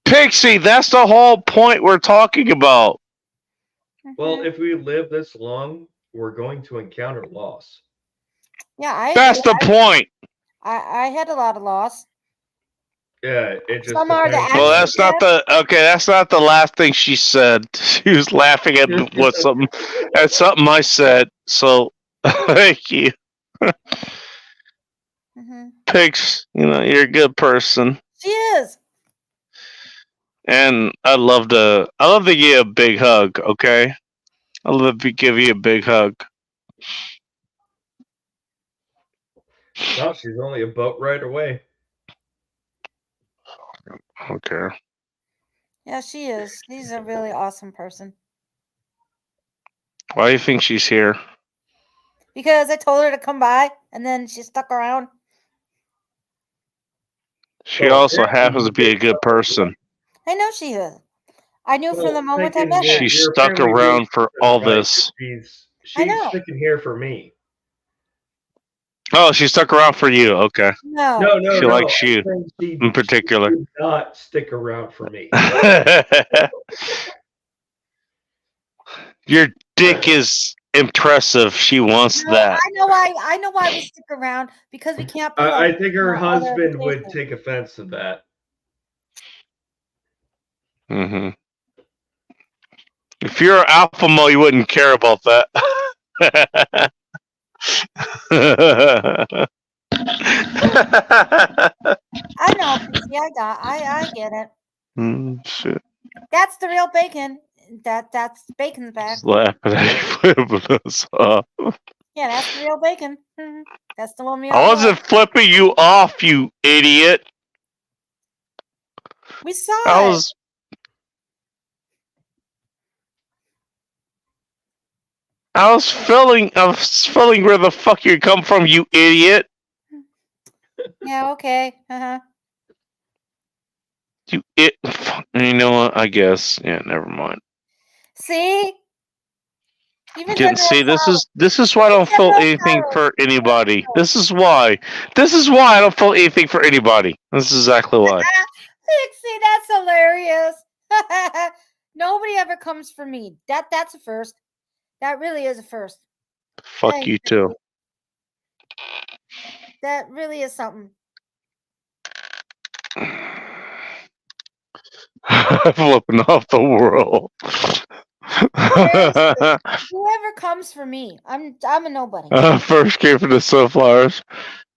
Pixie, that's the whole point we're talking about. Well, if we live this long, we're going to encounter loss. Yeah, That's the point. I had a lot of loss. Yeah, it just Some are the depends. Well, that's not the okay. That's not the last thing she said. She was laughing at what something I said. So, thank you, Pix. You know you're a good person, She is. and I'd love to give you a big hug. Okay, I'd love to give you a big hug. No, she's only a boat ride away. Okay. Yeah, she is. She's a really awesome person. Why do you think she's here? Because I told her to come by, and then she stuck around. She also happens to be a good person. I know she is. I knew from the moment I met her. She stuck around for all this. She's know. sticking here for me. Oh, she stuck around for you. Okay. No. No. She likes you She in particular. did not stick around for me. Your dick is impressive. She wants No, that. I know why we stick around because we can't. Put I up think her with other husband would places. take offense to that. Mm-hmm. If you're an alpha male, you wouldn't care about that. I know. Yeah, I get it. Shit. That's the real bacon. That's bacon's back. Laughing at you flipping us off. Yeah, that's the real bacon. That's the one we all I wasn't flipping you off, you idiot. know. We saw I it. was. I was feeling where the fuck you come from, you idiot. Yeah. Okay. You know what? I guess. Yeah. Never mind. See. Even Didn't see. This is why I don't feel anything for anybody. This is why I don't feel anything for anybody. This is exactly why. Pixie, that's hilarious. Nobody ever comes for me. That's a first. That really is a first. Fuck Thanks, you too. That really is something. Flipping off the world. Whoever comes for me, I'm a nobody. First came for the sunflowers,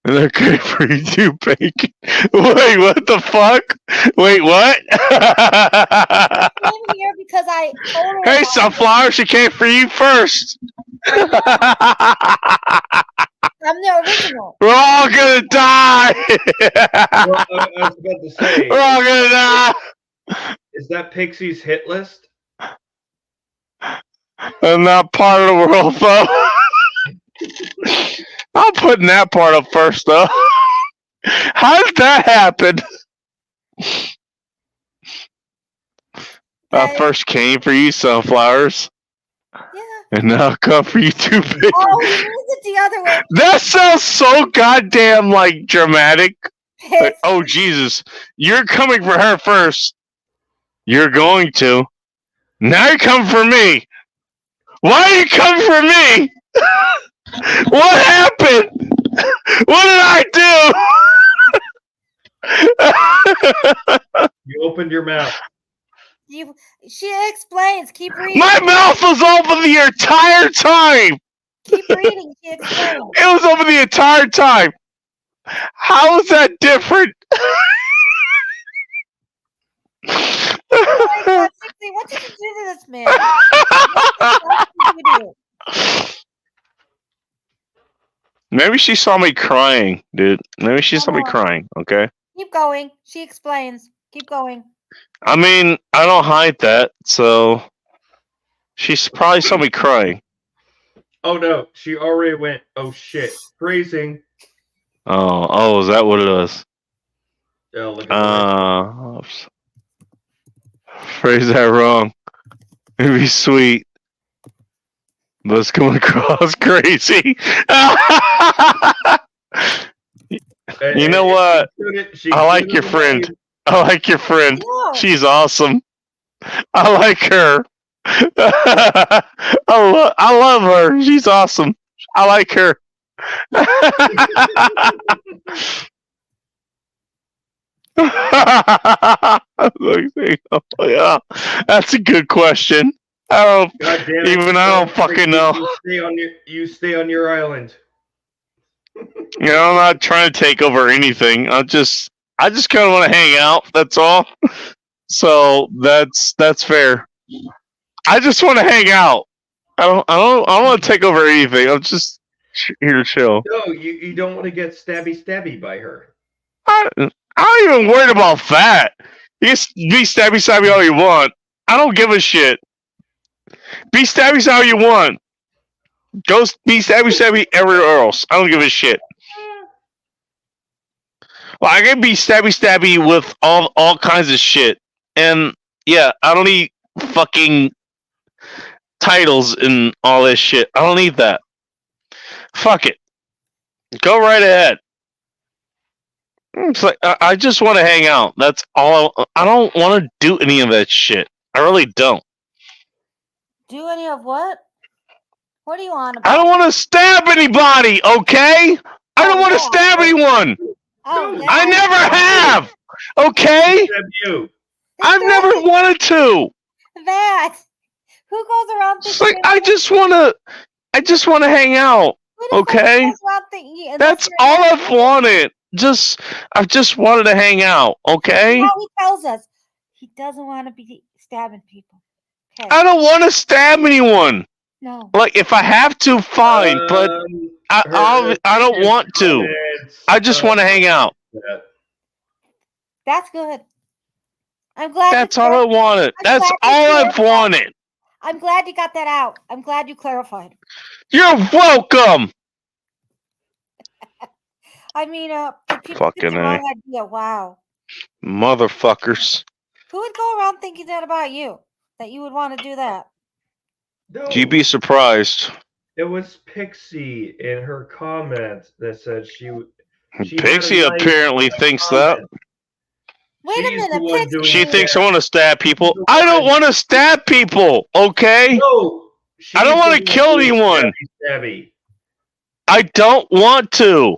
and then came for you too, bacon. Wait, what the fuck? Wait, what? I came here because I told her. Hey, sunflower, she came for you first. I'm the original. We're all gonna die. Well, I was about to say, We're all gonna die. is that Pixie's hit list? I'm not part of the world, though. I'm putting that part up first, though. How did that happen? I first came for you, sunflowers. Yeah. And now I come for you too, big. Oh, he means it the other way. That sounds so goddamn, like, dramatic. Like, oh, Jesus. You're coming for her first. You're going to. Now you're coming for me. Why are you coming for me? What happened? What did I do? You opened your mouth. She explains. Keep reading. My mouth was open the entire time. Keep reading. She explains. It was open the entire time. How is that different? Oh my God, Pixie, what did you do to this man? What did you do? Maybe she saw me crying, dude. Maybe she saw me crying, okay? Keep going. She explains. Keep going. I mean, I don't hide that, so she probably saw me crying. Oh no, she already went, oh shit, freezing. Oh, is that what it was? Yeah, look at Phrase that wrong. It'd be sweet. But it's coming across crazy. You know what? I like your friend. I like your friend. Yeah, She's awesome. I like her. I love her. She's awesome. I like her. Yeah, that's a good question. I don't God damn it, even. I don't fucking know. You stay on your island. You know, I'm not trying to take over anything. I just kind of want to hang out. That's all. So that's fair. I just want to hang out. I don't want to take over anything. I'm just here to chill. No, you don't want to get stabby by her. I ain't even worried about that. You can be stabby all you want. I don't give a shit. Be stabby all you want. Go be stabby everywhere else. I don't give a shit. Well, I can be stabby with all kinds of shit. And yeah, I don't need fucking titles and all this shit. I don't need that. Fuck it. Go right ahead. It's like I just want to hang out. That's all. I don't want to do any of that shit. I really don't. Do any of what? What do you want about? I don't want to stab anybody, okay? I don't want to stab anyone. Oh, I never have, okay? I've never wanted to. That. Who goes around It's thinking? like I just want to hang out, okay? That's all I've wanted. I just wanted to hang out, okay? Now he tells us he doesn't want to be stabbing people. Okay. I don't want to stab anyone. No. Like if I have to, fine, but I don't want to. I just want to hang out. That's good. I'm glad. That's all I wanted. That's all I've wanted. I'm glad you got that out. I'm glad you clarified. You're welcome. I mean, people Fucking get the wrong A. idea. Wow. Motherfuckers. Who would go around thinking that about you? That you would want to do that? No, You'd be surprised. it was Pixie in her comment that said she Pixie had a nice apparently thinks that. comment. Wait a She's the minute, one Pixie. doing She it. thinks I want to stab people. I don't want to stab people, okay? No, I don't she's want the to kill one doing anyone. Stabby. I don't want to.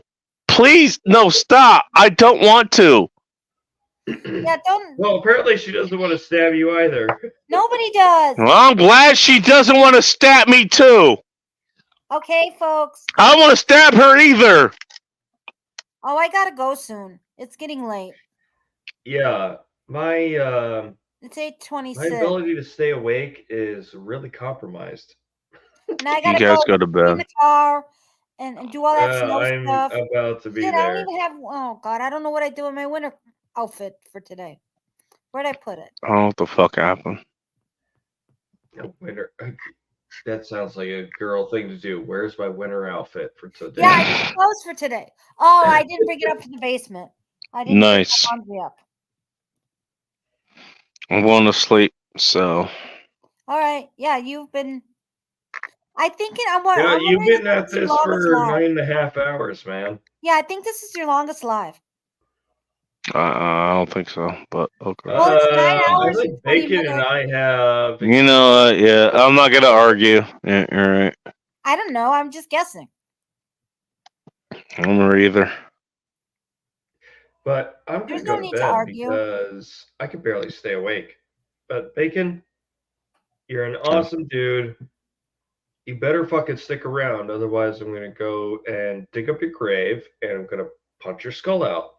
Please, no, stop. I don't want to. Yeah, don't. Well, apparently she doesn't want to stab you either. Nobody does. Well, I'm glad she doesn't want to stab me too. Okay, folks. I don't want to stab her either. Oh, I gotta go soon. It's getting late. Yeah, my It's my 8:26, ability to stay awake is really compromised. and I You gotta guys go go to in the bed. car and do all that snow I'm stuff. about to be Shit, I don't there. even have. Oh God, I don't know what I do in my winter outfit for today. Where'd I put it? I don't know what the fuck happened. No, winter. That sounds like a girl thing to do. Where's my winter outfit for today? Yeah, I did clothes for today. Oh, I didn't bring it up to the basement. I didn't bring Nice. my laundry up. I'm going to sleep, so All right. Yeah, you've been. I think I'm Yeah, I'm you've wondering been if at this is your this longest for live. 9.5 hours, man. Yeah, I think this is your longest live. I don't think so. But okay. Well, it's 9 I hours and think 20 Bacon and minutes. I have. You know, yeah, I'm not gonna argue. Yeah, you're right. I don't know. I'm just guessing. I'm not either. But I'm There's gonna no go need to to bed argue. because I can barely stay awake. But Bacon, you're an awesome dude. You better fucking stick around, otherwise I'm gonna go and dig up your grave and I'm gonna punch your skull out.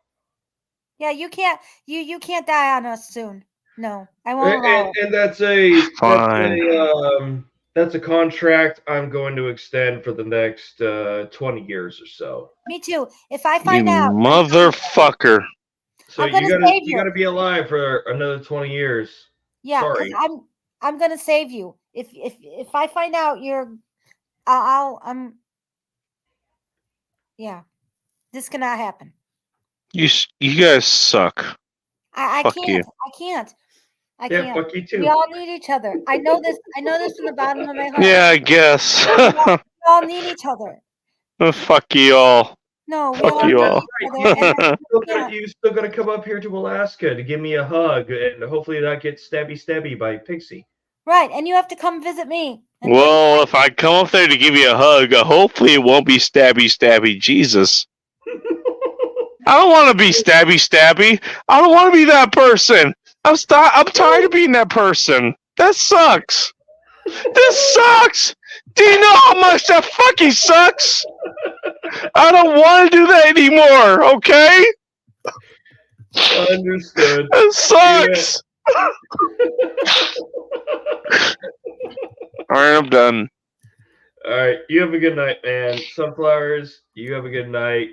Yeah, you can't. You can't die on us soon. No, I won't allow it. And Fine. that's a contract I'm going to extend for the next 20 years or so. Me too. If I You find out, motherfucker. So I'm gonna you save you. gotta be alive for another 20 years. yeah, 'cause Sorry. I'm gonna save you. If I find out you're, I'm. Yeah, this cannot happen. You guys suck. I Fuck can't. you. I can't. I Yeah, can't. fuck you too. We all need each other. I know this. I know this from the bottom of my heart. Yeah, I guess. We all need each other. Fuck you all. No, we Fuck all you know all. each other, and You still got to come up here to Alaska to give me a hug and hopefully not get stabby by Pixie. right, and you have to come visit me. And Well, if I come up there to give you a hug, hopefully it won't be stabby. Jesus. I don't want to be stabby. I don't want to be that person. I'm tired of being that person. That sucks. This sucks. Do you know how much that fucking sucks? I don't want to do that anymore, okay? Understood. It sucks. Alright, I'm done. All right, you have a good night, man. Sunflowers, you have a good night.